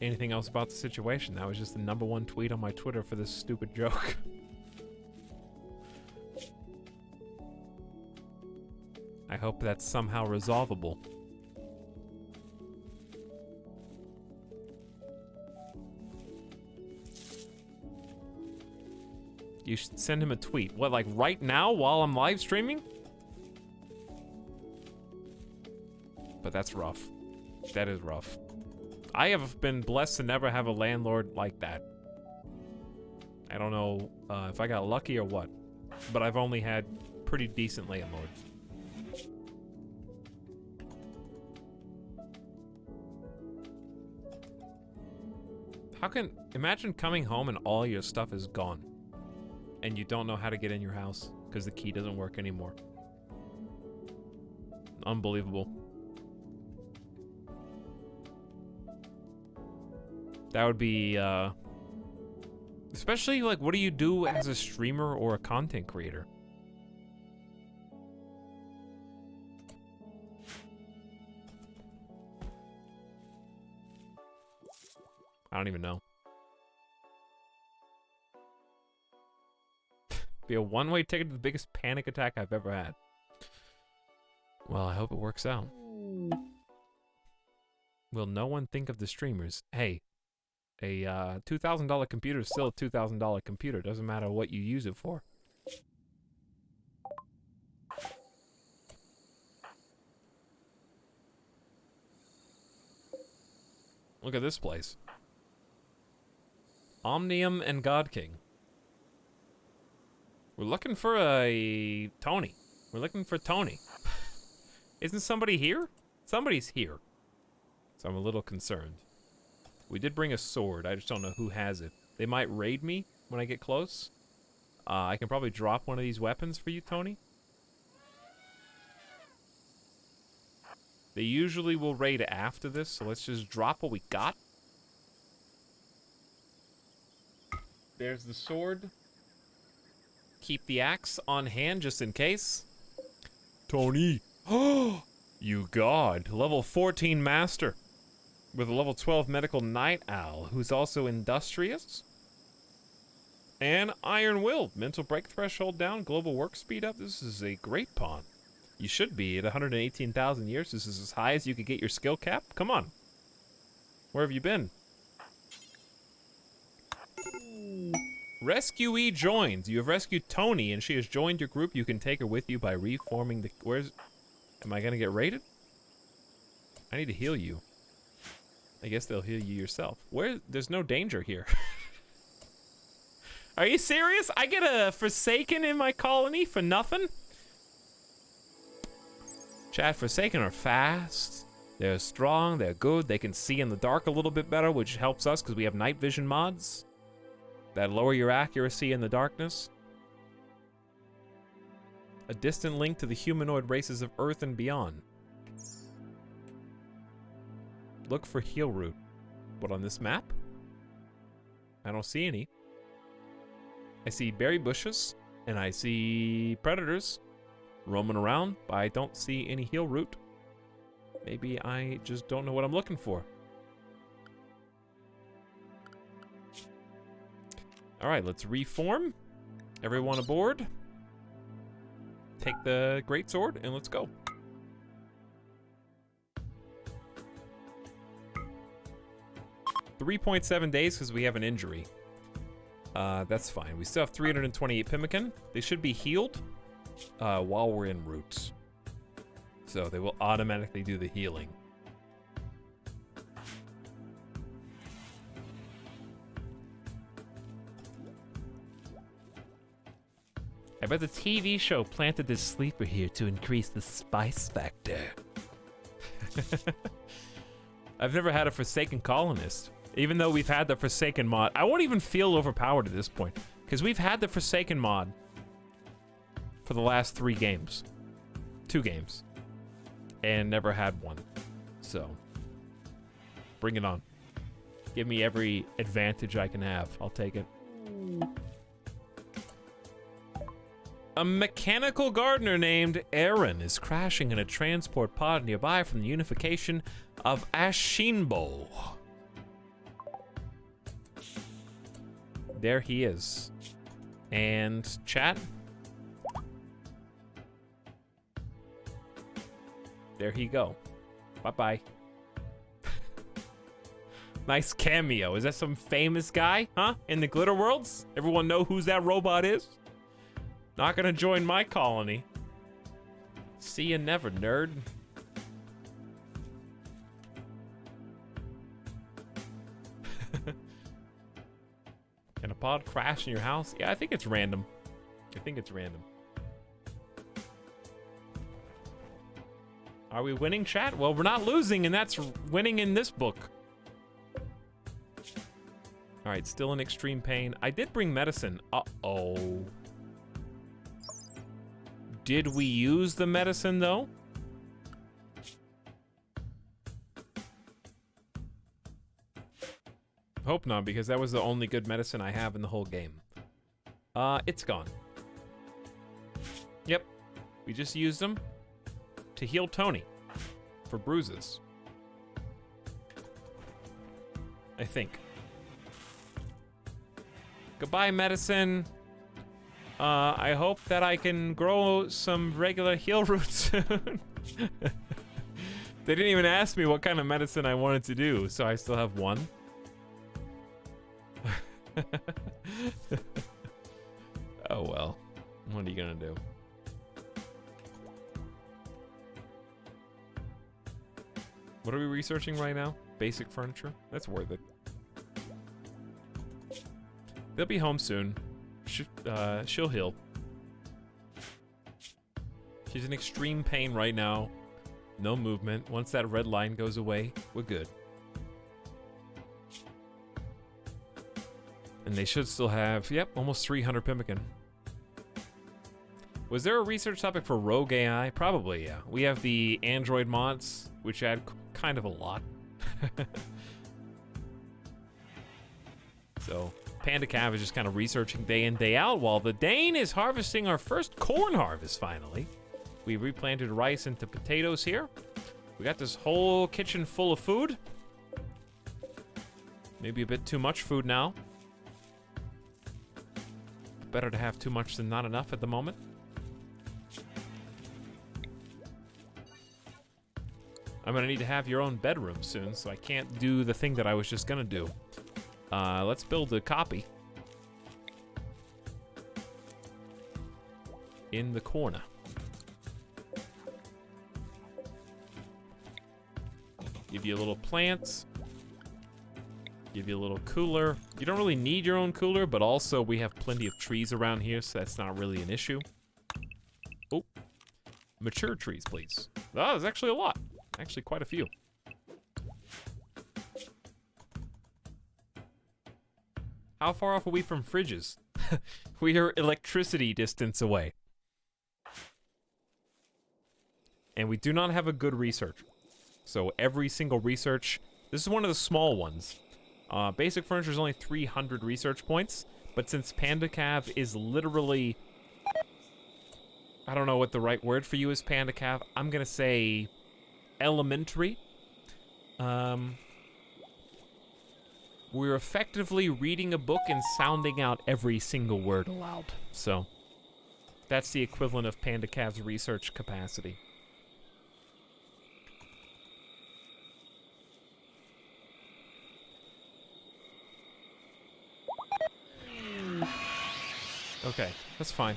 anything else about the situation. That was just the #1 tweet on my Twitter for this stupid joke. I hope that's somehow resolvable. You should send him a tweet. What, like right now while I'm live streaming? But that's rough. That is rough. I have been blessed to never have a landlord like that. I don't know if I got lucky or what, but I've only had pretty decent landlords. Imagine coming home and all your stuff is gone. And you don't know how to get in your house because the key doesn't work anymore. Unbelievable. That would be, especially like, what do you do as a streamer or a content creator? I don't even know. Be a one-way ticket to the biggest panic attack I've ever had. Well, I hope it works out. Will no one think of the streamers? Hey, a $2,000 computer is still a $2,000 computer. Doesn't matter what you use it for. Look at this place. Omnium and God King. We're looking for a Tony. We're looking for Tony. Isn't somebody here? Somebody's here. So I'm a little concerned. We did bring a sword. I just don't know who has it. They might raid me when I get close. I can probably drop one of these weapons for you, Tony. They usually will raid after this, so let's just drop what we got. There's the sword. Keep the axe on hand just in case. Tony. Oh, you god. Level 14 master. With a level 12 medical night owl, who's also industrious. And iron willed. Mental break threshold down. Global work speed up. This is a great pawn. You should be at 118,000 years. This is as high as you could get your skill cap. Come on. Where have you been? Rescuee joined. You have rescued Tony, and she has joined your group. You can take her with you by reforming the... Where's... Am I gonna get raided? I need to heal you. I guess they'll heal you yourself. Where? There's no danger here. Are you serious? I get a Forsaken in my colony for nothing? Chat, Forsaken are fast. They're strong. They're good. They can see in the dark a little bit better, which helps us because we have night vision mods that lower your accuracy in the darkness. A distant link to the humanoid races of Earth and beyond. Look for heal root. But on this map? I don't see any. I see berry bushes, and I see predators roaming around, but I don't see any heal root. Maybe I just don't know what I'm looking for. Alright, let's reform. Everyone aboard. Take the greatsword, and let's go. 3.7 days because we have an injury. That's fine. We still have 328 pemmican. They should be healed while we're en route. So they will automatically do the healing. I bet the TV show planted this sleeper here to increase the spice factor. I've never had a Forsaken colonist. Even though we've had the Forsaken mod. I won't even feel overpowered at this point. Because we've had the Forsaken mod for the last 3 games. 2 games. And never had one. So, bring it on. Give me every advantage I can have. I'll take it. A mechanical gardener named Aaron is crashing in a transport pod nearby from the unification of Ashinbo. There he is. And chat. There he go. Bye-bye. Nice cameo. Is that some famous guy, huh? In the Glitterworlds? Everyone know who that robot is? Not gonna join my colony. See you never, nerd. Can a pod crash in your house? Yeah, I think it's random. I think it's random. Are we winning, chat? Well, we're not losing, and that's winning in this book. All right, still in extreme pain. I did bring medicine. Uh-oh. Did we use the medicine, though? Hope not, because that was the only good medicine I have in the whole game. It's gone. Yep. We just used them to heal Tony for bruises. I think. Goodbye, medicine. I hope that I can grow some regular heal roots soon. They didn't even ask me what kind of medicine I wanted to do, so I still have one. Oh well, what are you gonna do? What are we researching right now? Basic furniture? That's worth it. They'll be home soon. She'll heal. She's in extreme pain right now. No movement. Once that red line goes away, we're good. And they should still have, yep, almost 300 pemmican. Was there a research topic for Rogue AI? Probably, yeah. We have the Android mods, which add kind of a lot. So, Panda Cav is just kind of researching day in, day out, while the Dane is harvesting our first corn harvest, finally. We replanted rice into potatoes here. We got this whole kitchen full of food. Maybe a bit too much food now. Better to have too much than not enough at the moment. I'm gonna need to have your own bedroom soon, so I can't do the thing that I was just gonna do. Let's build a copy. In the corner. Give you a little plants. Give you a little cooler. You don't really need your own cooler, but also we have plenty of trees around here, so that's not really an issue. Oh, mature trees, please. Oh, there's actually a lot. Actually, quite a few. How far off are we from fridges? We are electricity distance away. And we do not have a good research. So every single research, this is one of the small ones. Basic furniture is only 300 research points, but since Panda Cav is literally, I don't know what the right word for you is, Panda Cav. I'm gonna say elementary. We're effectively reading a book and sounding out every single word aloud. So that's the equivalent of Panda Cav's research capacity. Okay, that's fine.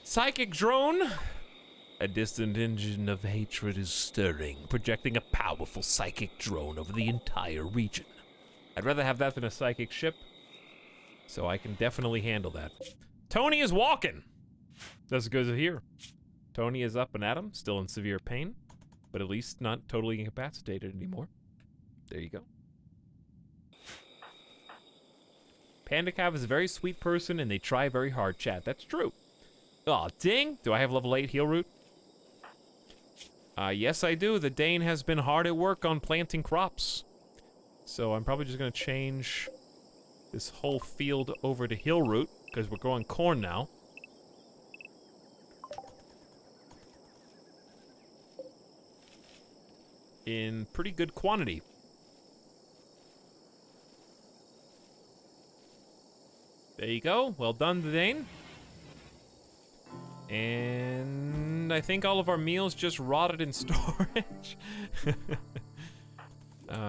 Psychic drone. A distant engine of hatred is stirring, projecting a powerful psychic drone over the entire region. I'd rather have that than a psychic ship, so I can definitely handle that. Tony is walking. That's good to hear. Tony is up and at him, still in severe pain, but at least not totally incapacitated anymore. There you go. Panda Cav is a very sweet person, and they try very hard, chat. That's true. Aw, ding! Do I have level 8 heal root? Yes, I do. The Dane has been hard at work on planting crops. So I'm probably just going to change this whole field over to heal root, because we're growing corn now. In pretty good quantity. There you go. Well done, Dane. And I think all of our meals just rotted in storage.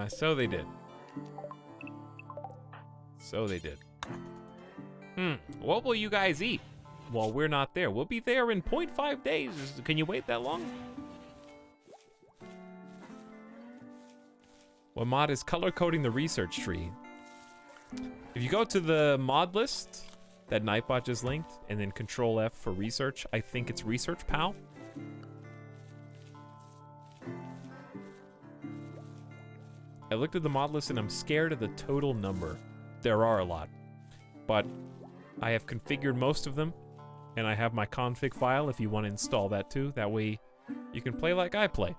So they did. So they did. What will you guys eat while we're not there? We'll be there in 0.5 days. Can you wait that long? What mod is color coding the research tree? If you go to the mod list that Nightbot just linked, and then Control F for research, I think it's Research Pal. I looked at the mod list and I'm scared of the total number. There are a lot, but I have configured most of them, and I have my config file if you want to install that too. That way you can play like I play.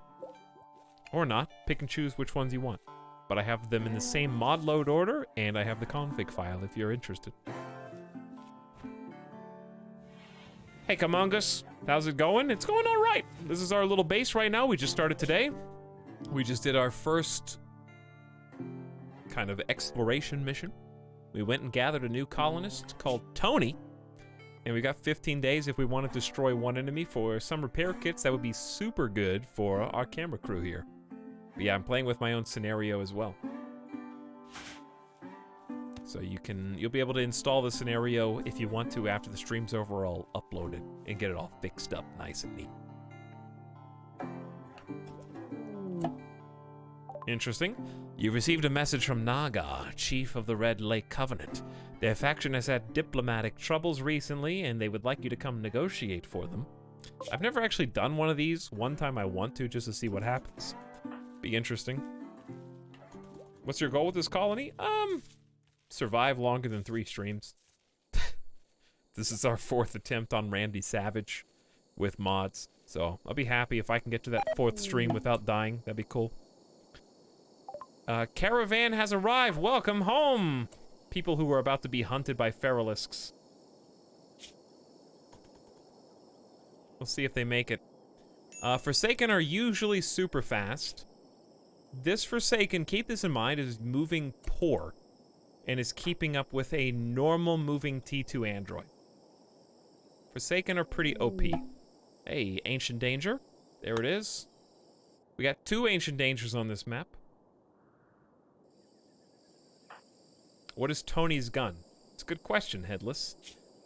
Or not, pick and choose which ones you want. But I have them in the same mod load order, and I have the config file if you're interested. Hey, Kamungus, how's it going? It's going all right. This is our little base right now. We just started today. We just did our first kind of exploration mission. We went and gathered a new colonist called Tony, And we got 15 days if we want to destroy one enemy for some repair kits. That would be super good for our camera crew here. But yeah, I'm playing with my own scenario as well. So you'll be able to install the scenario if you want to after the stream's over. I'll upload it and get it all fixed up nice and neat. Interesting. You've received a message from Naga, chief of the Red Lake Covenant. Their faction has had diplomatic troubles recently, and they would like you to come negotiate for them. I've never actually done one of these. One time I want to, just to see what happens. Be interesting. What's your goal with this colony? Survive longer than 3 streams. This is our 4th attempt on Randy Savage with mods. So I'll be happy if I can get to that 4th stream without dying. That'd be cool. Caravan has arrived. Welcome home, people who are about to be hunted by Feralisks. We'll see if they make it. Forsaken are usually super fast. This Forsaken, keep this in mind, is moving poor and is keeping up with a normal moving T2 android. Forsaken are pretty OP. Hey, Ancient Danger. There it is. We got 2 Ancient Dangers on this map. What is Tony's gun? It's a good question, Headless.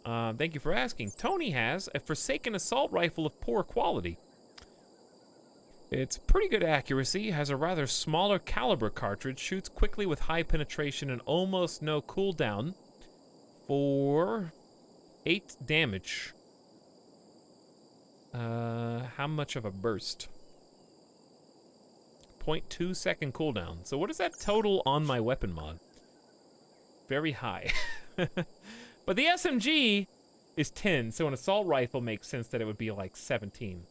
Thank you for asking. Tony has a Forsaken assault rifle of poor quality. It's pretty good accuracy, has a rather smaller caliber cartridge, shoots quickly with high penetration and almost no cooldown for 8 damage. How much of a burst? 0.2 second cooldown. So what is that total on my weapon mod? Very high. But the SMG is 10, so an assault rifle makes sense that it would be like 17.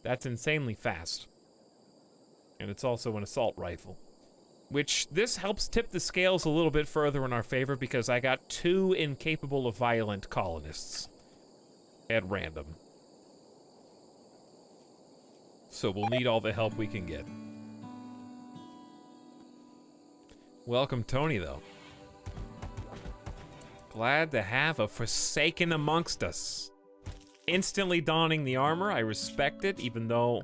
That's insanely fast. And it's also an assault rifle. Which, this helps tip the scales a little bit further in our favor because I got 2 incapable of violent colonists at random. So we'll need all the help we can get. Welcome, Tony, though. Glad to have a Forsaken amongst us. Instantly donning the armor. I respect it, even though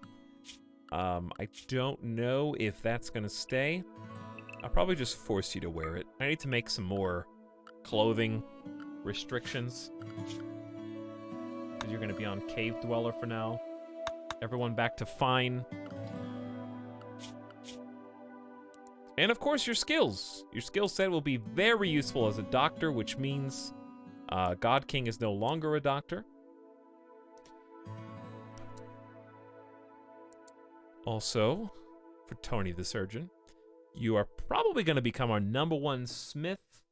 I don't know if that's gonna stay. I'll probably just force you to wear it. I need to make some more clothing restrictions. Because you're gonna be on Cave Dweller for now. Everyone back to fine. And of course, your skills. Your skill set will be very useful as a doctor, which means God King is no longer a doctor. Also, for Tony the Surgeon, you are probably going to become our #1 smith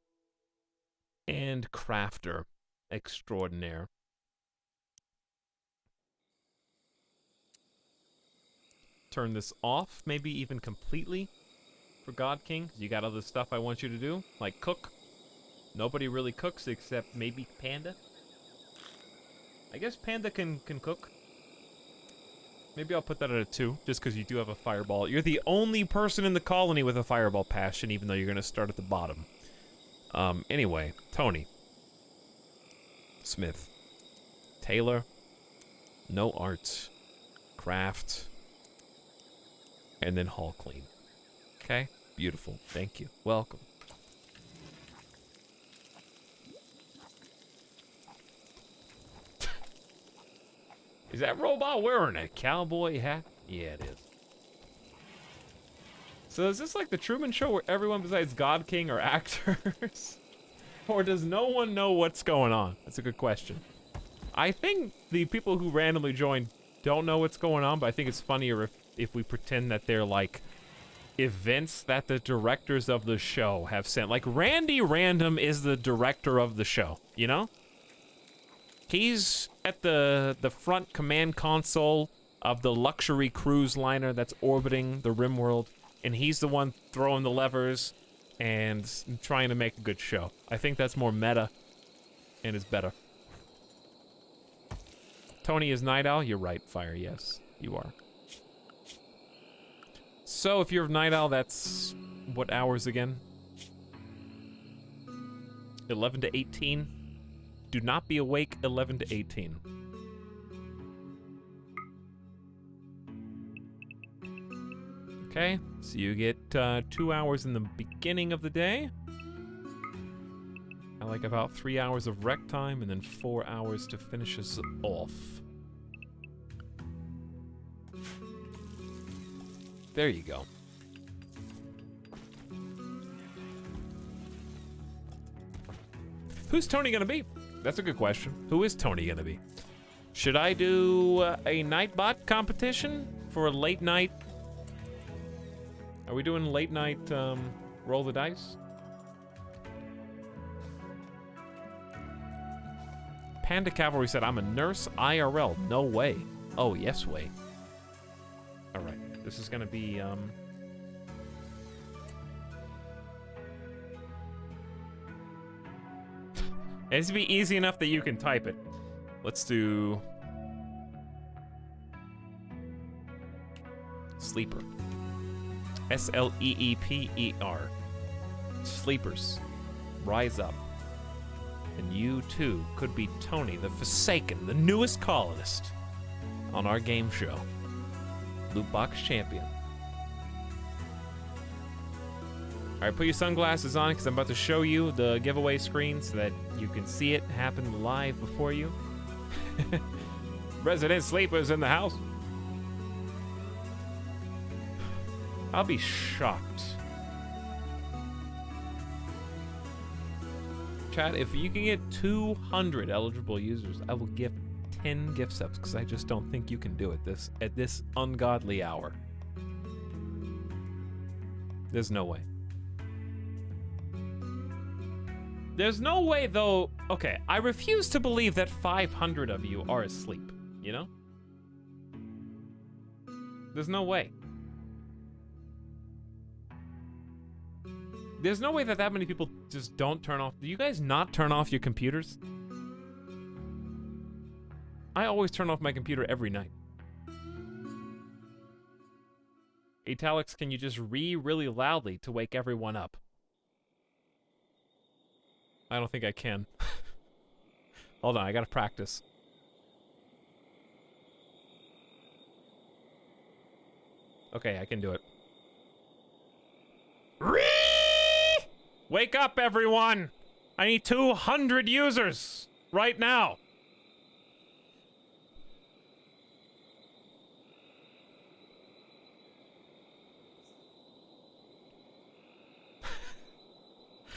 and crafter extraordinaire. Turn this off, maybe even completely. For God King, you got other stuff I want you to do, like cook. Nobody really cooks except maybe Panda. I guess Panda can cook. Maybe I'll put that at a 2, just because you do have a fireball. You're the only person in the colony with a fireball passion, even though you're going to start at the bottom. Anyway, Tony. Smith. Taylor. No arts. Craft. And then hall clean. Okay? Beautiful. Thank you. Welcome. Is that robot wearing a cowboy hat? Yeah, it is. So is this like the Truman Show where everyone besides God King are actors? Or does no one know what's going on? That's a good question. I think the people who randomly joined don't know what's going on, but I think it's funnier if we pretend that they're like events that the directors of the show have sent. Like Randy Random is the director of the show, you know? He's at the front command console of the luxury cruise liner that's orbiting the RimWorld, and he's the one throwing the levers and trying to make a good show. I think that's more meta and is better. Tony is Night Owl? You're right, Fire. Yes, you are. So if you're Night Owl, that's what hours again? 11 to 18? Do not be awake 11 to 18. Okay, so you get 2 hours in the beginning of the day. I like about 3 hours of rec time and then 4 hours to finish us off. There you go. Who's Tony gonna be? That's a good question. Who is Tony gonna be? Should I do a Nightbot competition for a late night? Are we doing late night roll the dice? Panda Cavalry said, I'm a nurse IRL. No way. Oh, yes way. All right, this is gonna be it needs to be easy enough that you can type it. Let's do Sleeper. Sleeper. Sleepers. Rise up. And you too could be Tony the Forsaken, the newest colonist on our game show. Loot Box Champion. Alright, put your sunglasses on because I'm about to show you the giveaway screen so that you can see it happen live before you. Resident Sleepers in the house. I'll be shocked. Chat, if you can get 200 eligible users, I will give 10 gift subs because I just don't think you can do it at this ungodly hour. There's no way. There's no way, though. Okay, I refuse to believe that 500 of you are asleep, you know? There's no way. There's no way that many people just don't turn off. Do you guys not turn off your computers? I always turn off my computer every night. Etalyx, can you just really loudly to wake everyone up? I don't think I can. Hold on, I gotta practice. Okay, I can do it. Wake up, everyone! I need 200 users right now.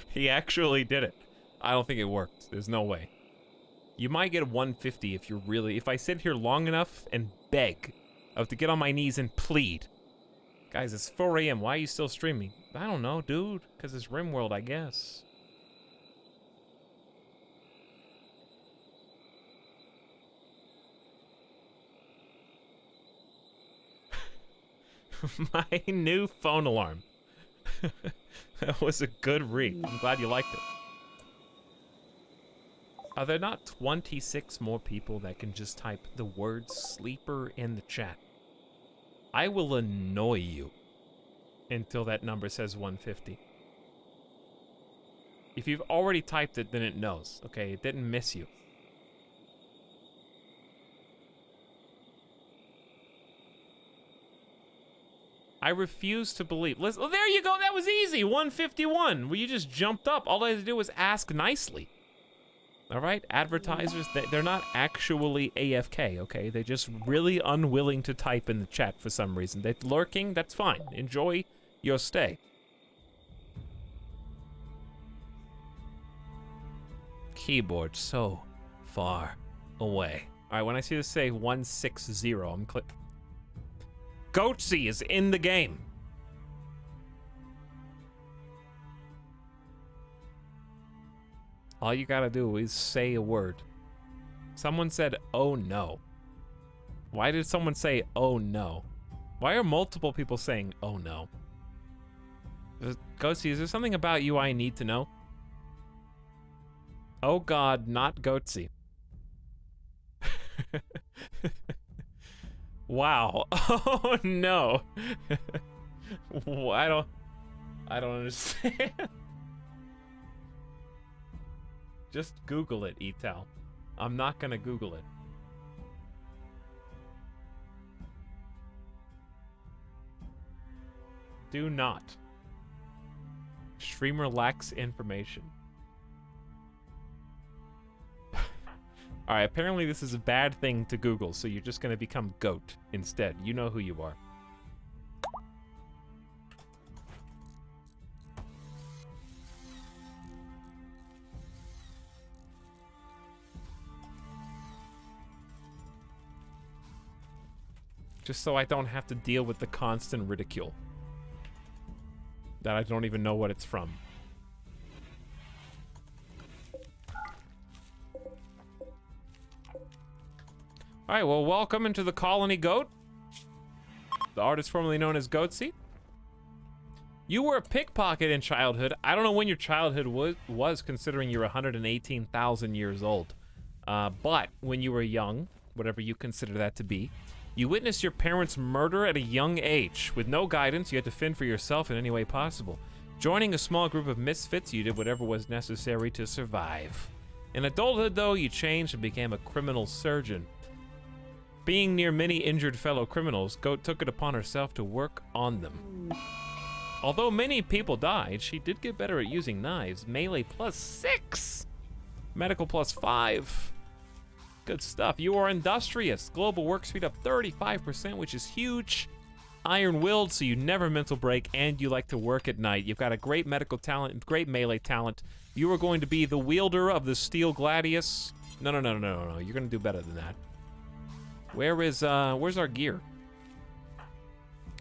He actually did it. I don't think it worked. There's no way. You might get 150 if you're really... If I sit here long enough and beg. I have to get on my knees and plead. Guys, it's 4 a.m. Why are you still streaming? I don't know, dude. Because it's RimWorld, I guess. My new phone alarm. That was a good read. I'm glad you liked it. Are there not 26 more people that can just type the word sleeper in the chat? I will annoy you until that number says 150. If you've already typed it, then it knows. Okay, it didn't miss you. I refuse to believe. Listen, oh, there you go. That was easy. 151. Well, you just jumped up. All I had to do was ask nicely. All right, advertisers, they're not actually AFK, okay? They're just really unwilling to type in the chat for some reason. They're lurking, that's fine. Enjoy your stay. Keyboard so far away. All right, when I see this say 160, I'm click. Goatsy is in the game. All you gotta do is say a word. Someone said, oh no. Why did someone say, oh no? Why are multiple people saying, oh no? Goatsy, is there something about you I need to know? Oh god, not Goatsy. Wow. Oh no. I don't understand. Just Google it, Etal. I'm not gonna Google it. Do not. Streamer lacks information. Alright, apparently this is a bad thing to Google, so you're just gonna become GOAT instead. You know who you are. Just so I don't have to deal with the constant ridicule. That I don't even know what it's from. Alright, well, welcome into the Colony Goat. The artist formerly known as Goatsy. You were a pickpocket in childhood. I don't know when your childhood was considering you're 118,000 years old. But when you were young, whatever you consider that to be, you witnessed your parents' murder at a young age. With no guidance, you had to fend for yourself in any way possible. Joining a small group of misfits, you did whatever was necessary to survive. In adulthood, though, you changed and became a criminal surgeon. Being near many injured fellow criminals, Goat took it upon herself to work on them. Although many people died, she did get better at using knives. Melee +6. Medical +5. Good stuff. You are industrious. Global work speed up 35%, which is huge. Iron-willed, so you never mental break, and you like to work at night. You've got a great medical talent, great melee talent. You are going to be the wielder of the Steel Gladius. No. You're going to do better than that. Where's our gear?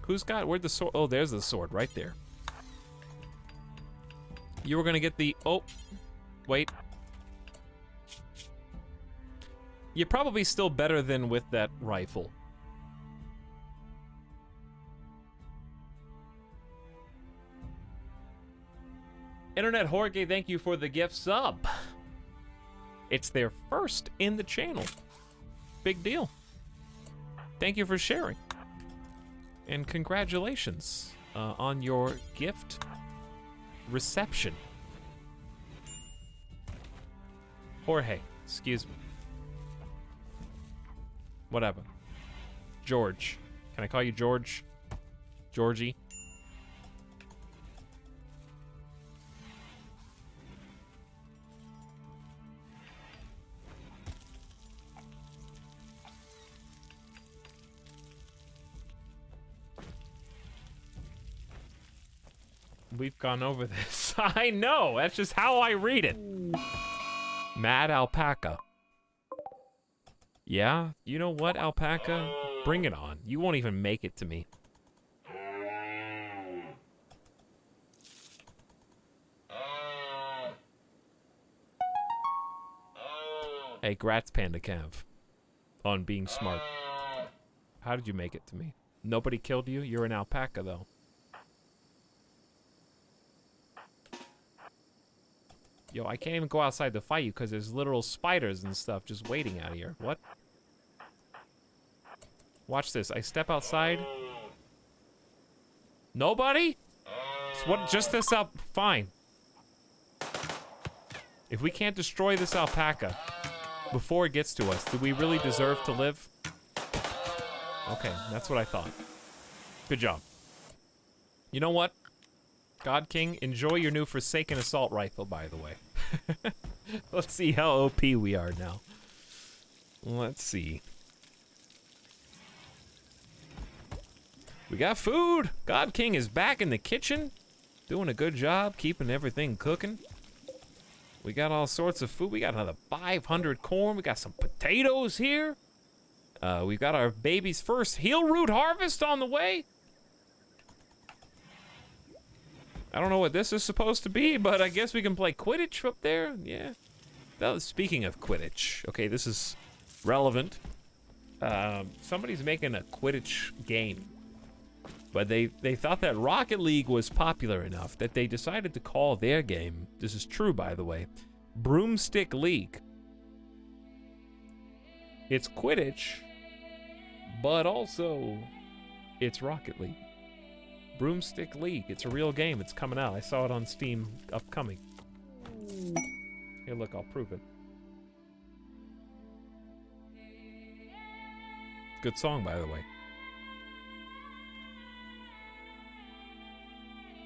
Where'd the sword? Oh, there's the sword right there. You were going to get the, oh, wait. You're probably still better than with that rifle. Internet Jorge, thank you for the gift sub. It's their first in the channel. Big deal. Thank you for sharing. And congratulations on your gift reception. Jorge, excuse me. Whatever. George. Can I call you George? Georgie? We've gone over this. I know, that's just how I read it. Mad alpaca. Yeah, you know what, alpaca? Bring it on. You won't even make it to me. Hey, grats Panda Cav. On being smart. How did you make it to me? Nobody killed you? You're an alpaca, though. Yo, I can't even go outside to fight you because there's literal spiders and stuff just waiting out here. What? Watch this. I step outside. Nobody? So what? Just this up. Fine. If we can't destroy this alpaca before it gets to us, do we really deserve to live? Okay, that's what I thought. Good job. You know what? God King, enjoy your new Forsaken Assault Rifle, by the way. Let's see how OP we are now. Let's see. We got food! God King is back in the kitchen. Doing a good job, keeping everything cooking. We got all sorts of food. We got another 500 corn. We got some potatoes here. We've got our baby's first heel root harvest on the way. I don't know what this is supposed to be, but I guess we can play Quidditch up there. Yeah. Speaking of Quidditch, okay, this is relevant. Somebody's making a Quidditch game, but they thought that Rocket League was popular enough that they decided to call their game, this is true by the way, Broomstick League. It's Quidditch, but also it's Rocket League. Broomstick League. It's a real game. It's coming out. I saw it on Steam upcoming. Here, look, I'll prove it. Good song, by the way.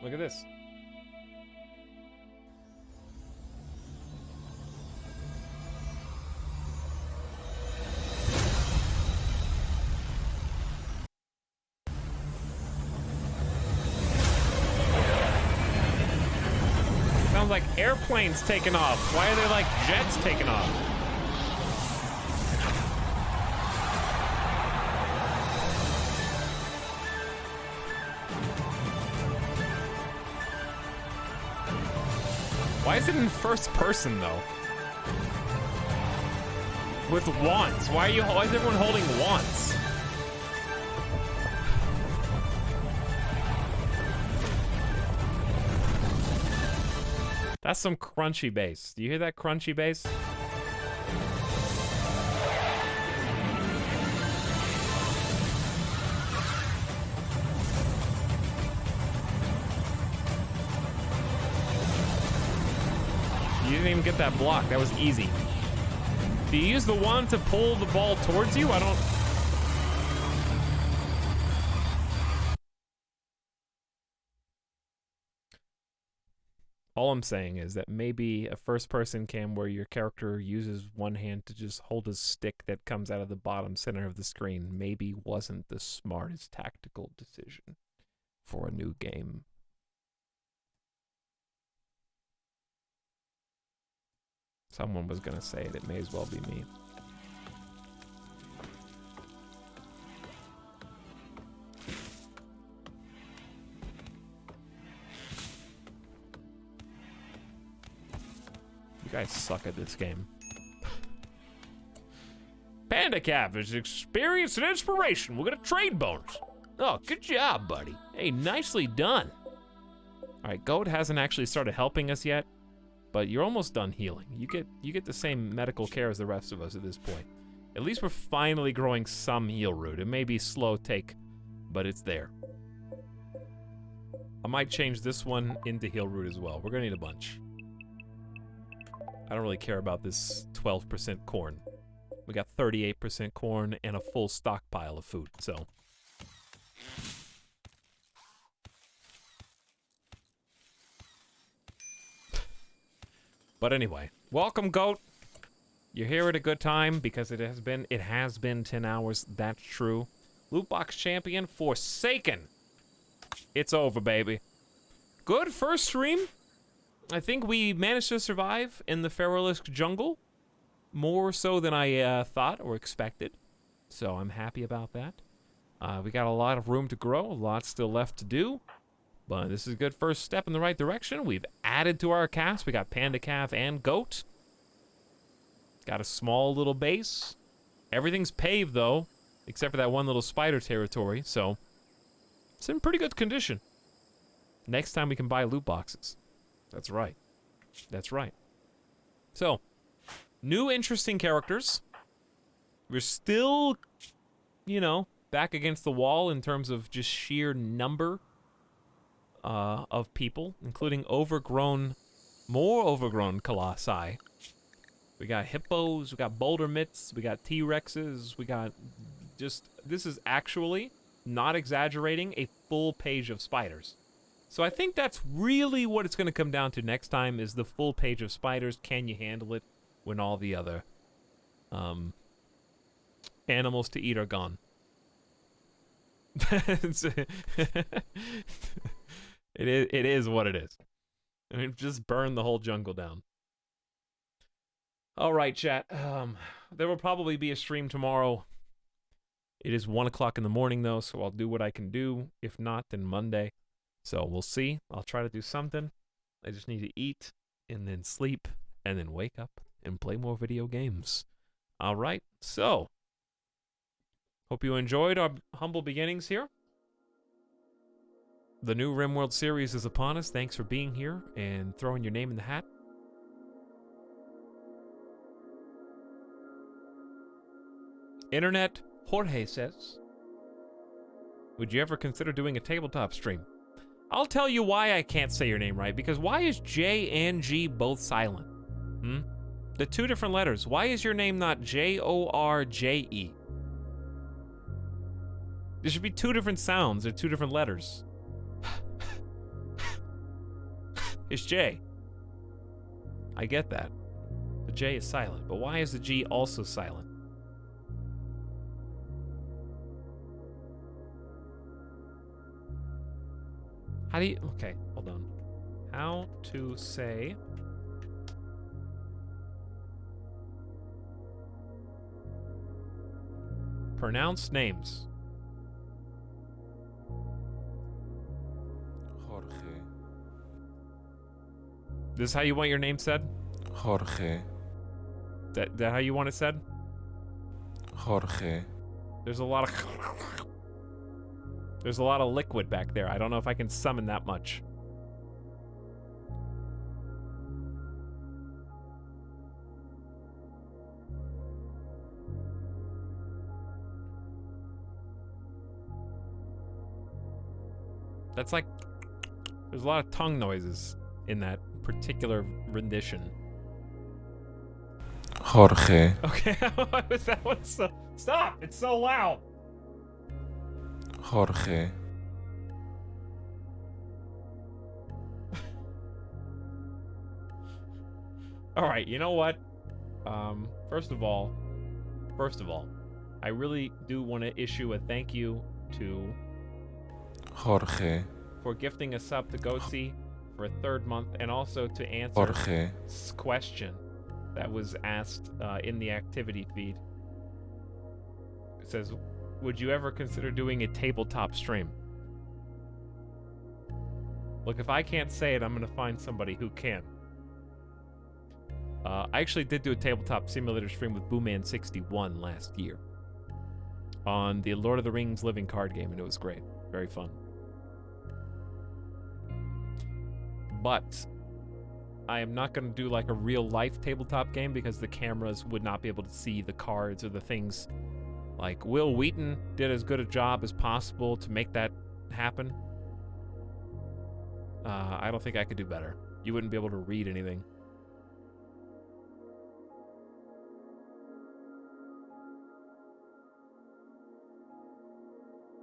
Look at this. Sounds like airplanes taking off. Why are they like jets taking off? Why is it in first person though? With wands. Why is everyone holding wands? That's some crunchy bass. Do you hear that crunchy bass? You didn't even get that block. That was easy. Do you use the wand to pull the ball towards you? I don't... All I'm saying is that maybe a first-person cam where your character uses one hand to just hold a stick that comes out of the bottom center of the screen maybe wasn't the smartest tactical decision for a new game. Someone was gonna say it. It may as well be me. You guys suck at this game. Panda Cap is experience and inspiration. We'll get a trade bonus. Oh, good job, buddy. Hey, nicely done. All right, Goat hasn't actually started helping us yet, but you're almost done healing. You get the same medical care as the rest of us at this point. At least we're finally growing some heal root. It may be slow take, but it's there. I might change this one into heal root as well. We're gonna need a bunch. I don't really care about this 12% corn. We got 38% corn and a full stockpile of food, so. But anyway, welcome, Goat. You're here at a good time because it has been 10 hours. That's true. Loot box champion Forsaken. It's over, baby. Good first stream. I think we managed to survive in the Etalyx jungle more so than I thought or expected. So I'm happy about that. We got a lot of room to grow, a lot still left to do. But this is a good first step in the right direction. We've added to our cast. We got Panda Calf and Goat. Got a small little base. Everything's paved though, except for that one little spider territory. So it's in pretty good condition. Next time we can buy loot boxes. That's right. That's right. So, new interesting characters. We're still, you know, back against the wall in terms of just sheer number of people, including more overgrown colossi. We got hippos, we got boulder mitts, we got T-Rexes, we got this is actually, not exaggerating, a full page of spiders. So I think that's really what it's going to come down to next time is the full page of spiders. Can you handle it when all the other animals to eat are gone? It is what it is. I mean, just burn the whole jungle down. All right, chat. There will probably be a stream tomorrow. It is 1 o'clock in the morning, though, so I'll do what I can do. If not, then Monday. So we'll see. I'll try to do something. I just need to eat and then sleep and then wake up and play more video games. All right. So, hope you enjoyed our humble beginnings here. The new RimWorld series is upon us. Thanks for being here and throwing your name in the hat. Internet Jorge says, would you ever consider doing a tabletop stream? I'll tell you why I can't say your name right, because why is J and G both silent? The two different letters. Why is your name not Jorje? There should be two different sounds or two different letters. It's J. I get that. The J is silent, but why is the G also silent? How do you... Okay, hold on. How to say... Pronounce names. Jorge. This is how you want your name said? Jorge. That how you want it said? Jorge. There's a lot of... There's a lot of liquid back there. I don't know if I can summon that much. That's like... There's a lot of tongue noises in that particular rendition. Jorge. Okay, why was that one so... Stop! It's so loud! Jorge. Alright, you know what? First of all, I really do want to issue a thank you to... Jorge. For gifting a sub to Goatse for a third month, and also to answer Jorge's question that was asked in the activity feed. It says, would you ever consider doing a tabletop stream? Look, if I can't say it, I'm going to find somebody who can. I actually did do a tabletop simulator stream with Booman61 last year on the Lord of the Rings living card game, and it was great. Very fun. But I am not going to do like a real-life tabletop game because the cameras would not be able to see the cards or the things. Like, Will Wheaton did as good a job as possible to make that happen. I don't think I could do better. You wouldn't be able to read anything.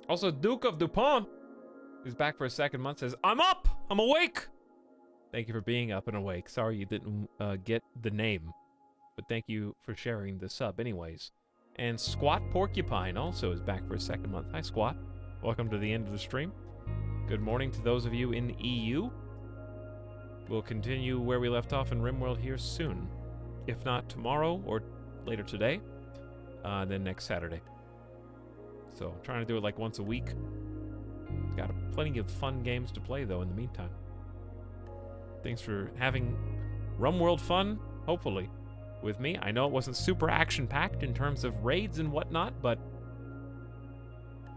Also, Duke of Dupont is back for a second month, says, I'm up! I'm awake! Thank you for being up and awake. Sorry you didn't get the name, but thank you for sharing the sub anyways. And Squat Porcupine also is back for a second month. Hi, Squat. Welcome to the end of the stream. Good morning to those of you in the EU. We'll continue where we left off in RimWorld here soon. If not tomorrow or later today, then next Saturday. So I'm trying to do it like once a week. Got plenty of fun games to play though in the meantime. Thanks for having RimWorld fun, hopefully, with me. I know it wasn't super action-packed in terms of raids and whatnot, but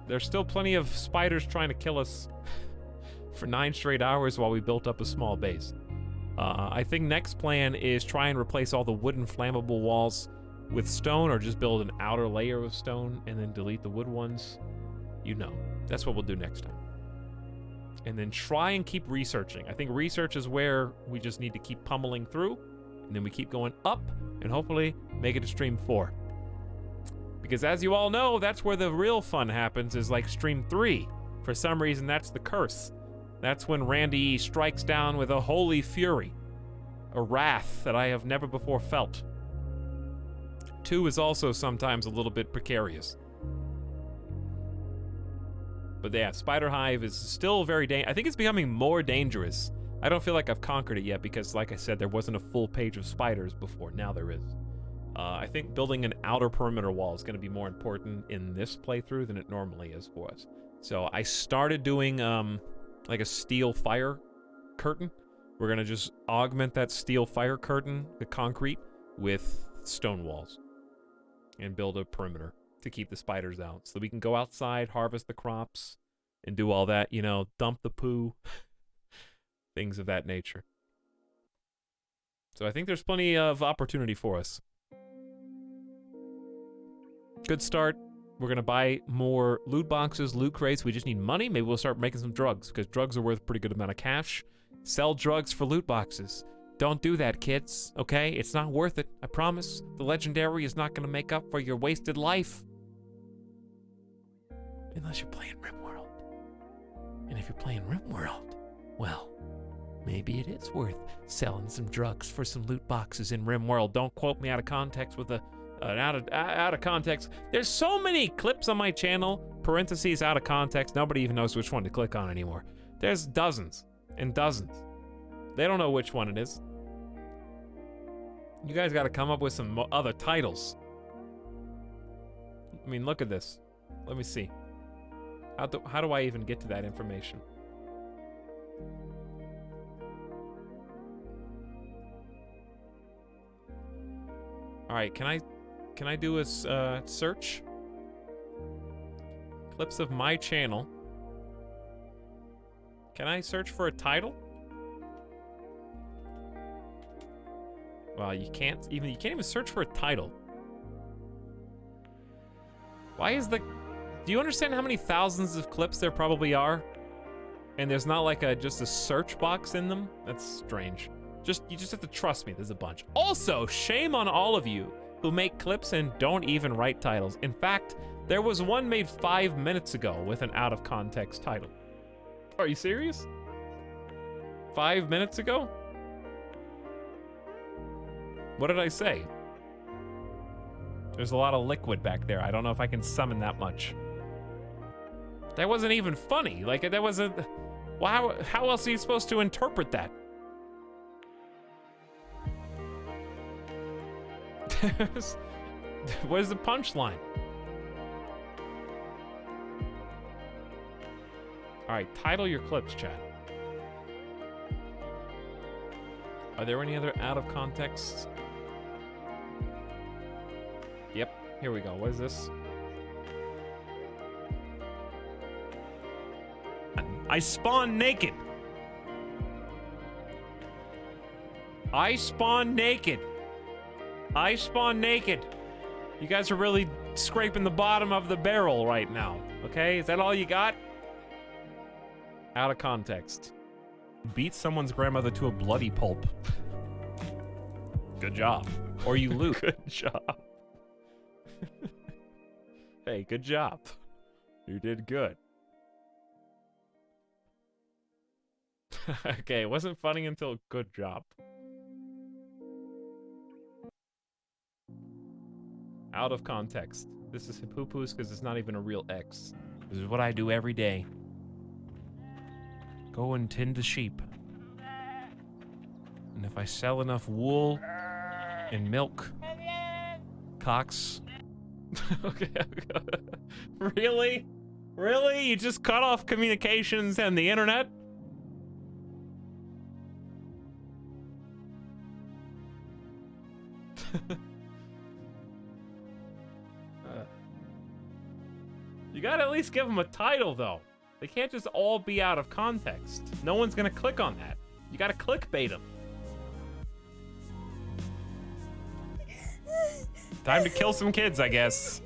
there's still plenty of spiders trying to kill us for 9 straight hours while we built up a small base. I think next plan is try and replace all the wooden flammable walls with stone, or just build an outer layer of stone and then delete the wood ones. You know, that's what we'll do next time. And then try and keep researching. I think research is where we just need to keep pummeling through, and then we keep going up, and hopefully make it to stream 4. Because as you all know, that's where the real fun happens, is like stream 3. For some reason, that's the curse. That's when Randy strikes down with a holy fury. A wrath that I have never before felt. 2 is also sometimes a little bit precarious. But yeah, Spider Hive is still very I think it's becoming more dangerous. I don't feel like I've conquered it yet because, like I said, there wasn't a full page of spiders before. Now there is. I think building an outer perimeter wall is going to be more important in this playthrough than it normally is for us. So I started doing like a steel fire curtain. We're going to just augment that steel fire curtain, the concrete, with stone walls. And build a perimeter to keep the spiders out. So that we can go outside, harvest the crops, and do all that, you know, dump the poo. Things of that nature. So I think there's plenty of opportunity for us. Good start. We're going to buy more loot boxes, loot crates. We just need money. Maybe we'll start making some drugs, because drugs are worth a pretty good amount of cash. Sell drugs for loot boxes. Don't do that, kids, okay? It's not worth it, I promise. The legendary is not gonna make up for your wasted life. Unless you're playing RimWorld. And if you're playing RimWorld, well, maybe it is worth selling some drugs for some loot boxes in RimWorld. Don't quote me out of context with an out of context. There's so many clips on my channel, parentheses out of context, nobody even knows which one to click on anymore. There's dozens and dozens. They don't know which one it is. You guys gotta come up with some other titles. I mean, look at this. Let me see. How do I even get to that information? All right, can I do a search? Clips of my channel. Can I search for a title? Well, you can't even search for a title. Why is the... Do you understand how many thousands of clips there probably are? And there's not like just a search box in them? That's strange. You just have to trust me, there's a bunch. Also, shame on all of you who make clips and don't even write titles. In fact, there was one made 5 minutes ago with an out of context title. Are you serious? 5 minutes ago? What did I say? There's a lot of liquid back there. I don't know if I can summon that much. That wasn't even funny. Like, that wasn't... Well, how else are you supposed to interpret that? Where's the punchline? Alright, title your clips, chat. Are there any other out of context? Yep, here we go. What is this? I spawn naked. I spawn naked. I spawn naked. You guys are really scraping the bottom of the barrel right now, okay? Is that all you got? Out of context. Beat someone's grandmother to a bloody pulp. Good job. Or you loot. Good job. Hey, good job. You did good. Okay, it wasn't funny until good job. Out of context. This is poo-poos because it's not even a real X. This is what I do every day. Go and tend to sheep. And if I sell enough wool and milk, cocks. Okay. Really? Really? You just cut off communications and the internet? You gotta at least give them a title, though. They can't just all be out of context. No one's gonna click on that. You gotta clickbait them. Time to kill some kids, I guess.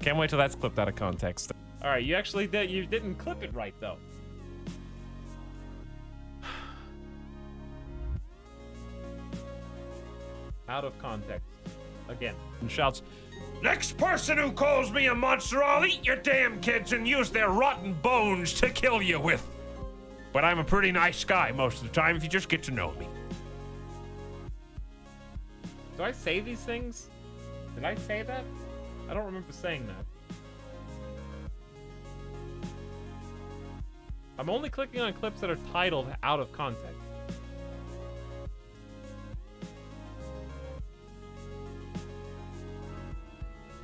Can't wait till that's clipped out of context. All right, you actually you didn't clip it right, though. Out of context. Again. And shouts, "Next person who calls me a monster, I'll eat your damn kids and use their rotten bones to kill you with. But I'm a pretty nice guy most of the time if you just get to know me." Do I say these things? Did I say that? I don't remember saying that. I'm only clicking on clips that are titled out of context.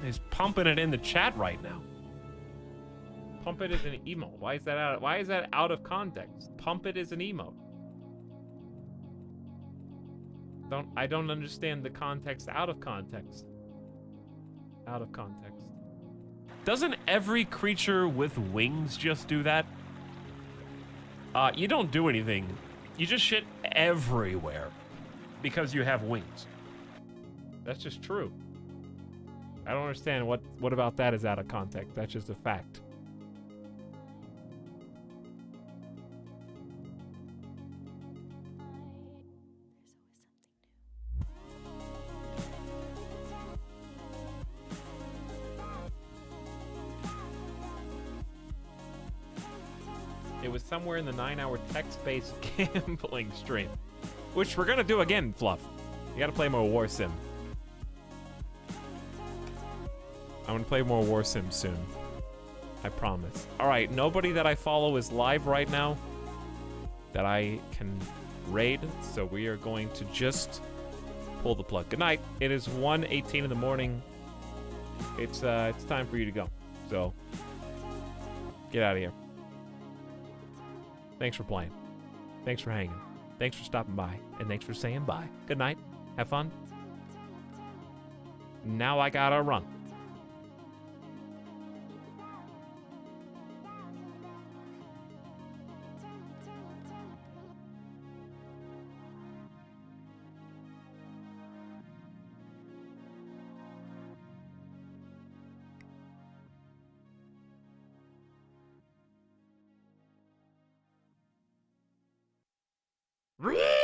He's pumping it in the chat right now. Pump it as an emote. Why is that out of context? Pump it as an emote. I don't understand the context out of context. Out of context. Doesn't every creature with wings just do that? You don't do anything. You just shit everywhere because you have wings. That's just true. I don't understand what about that is out of context. That's just a fact. It was somewhere in the 9-hour text-based gambling stream. Which we're gonna do again, Fluff. You gotta play more War Sim. I'm gonna play more War Sim soon. I promise. Alright, nobody that I follow is live right now that I can raid, so we are going to just pull the plug. Good night. It is 1:18 in the morning. It's time for you to go. So, get out of here. Thanks for playing. Thanks for hanging. Thanks for stopping by. And thanks for saying bye. Good night. Have fun. Now I gotta run. Ree!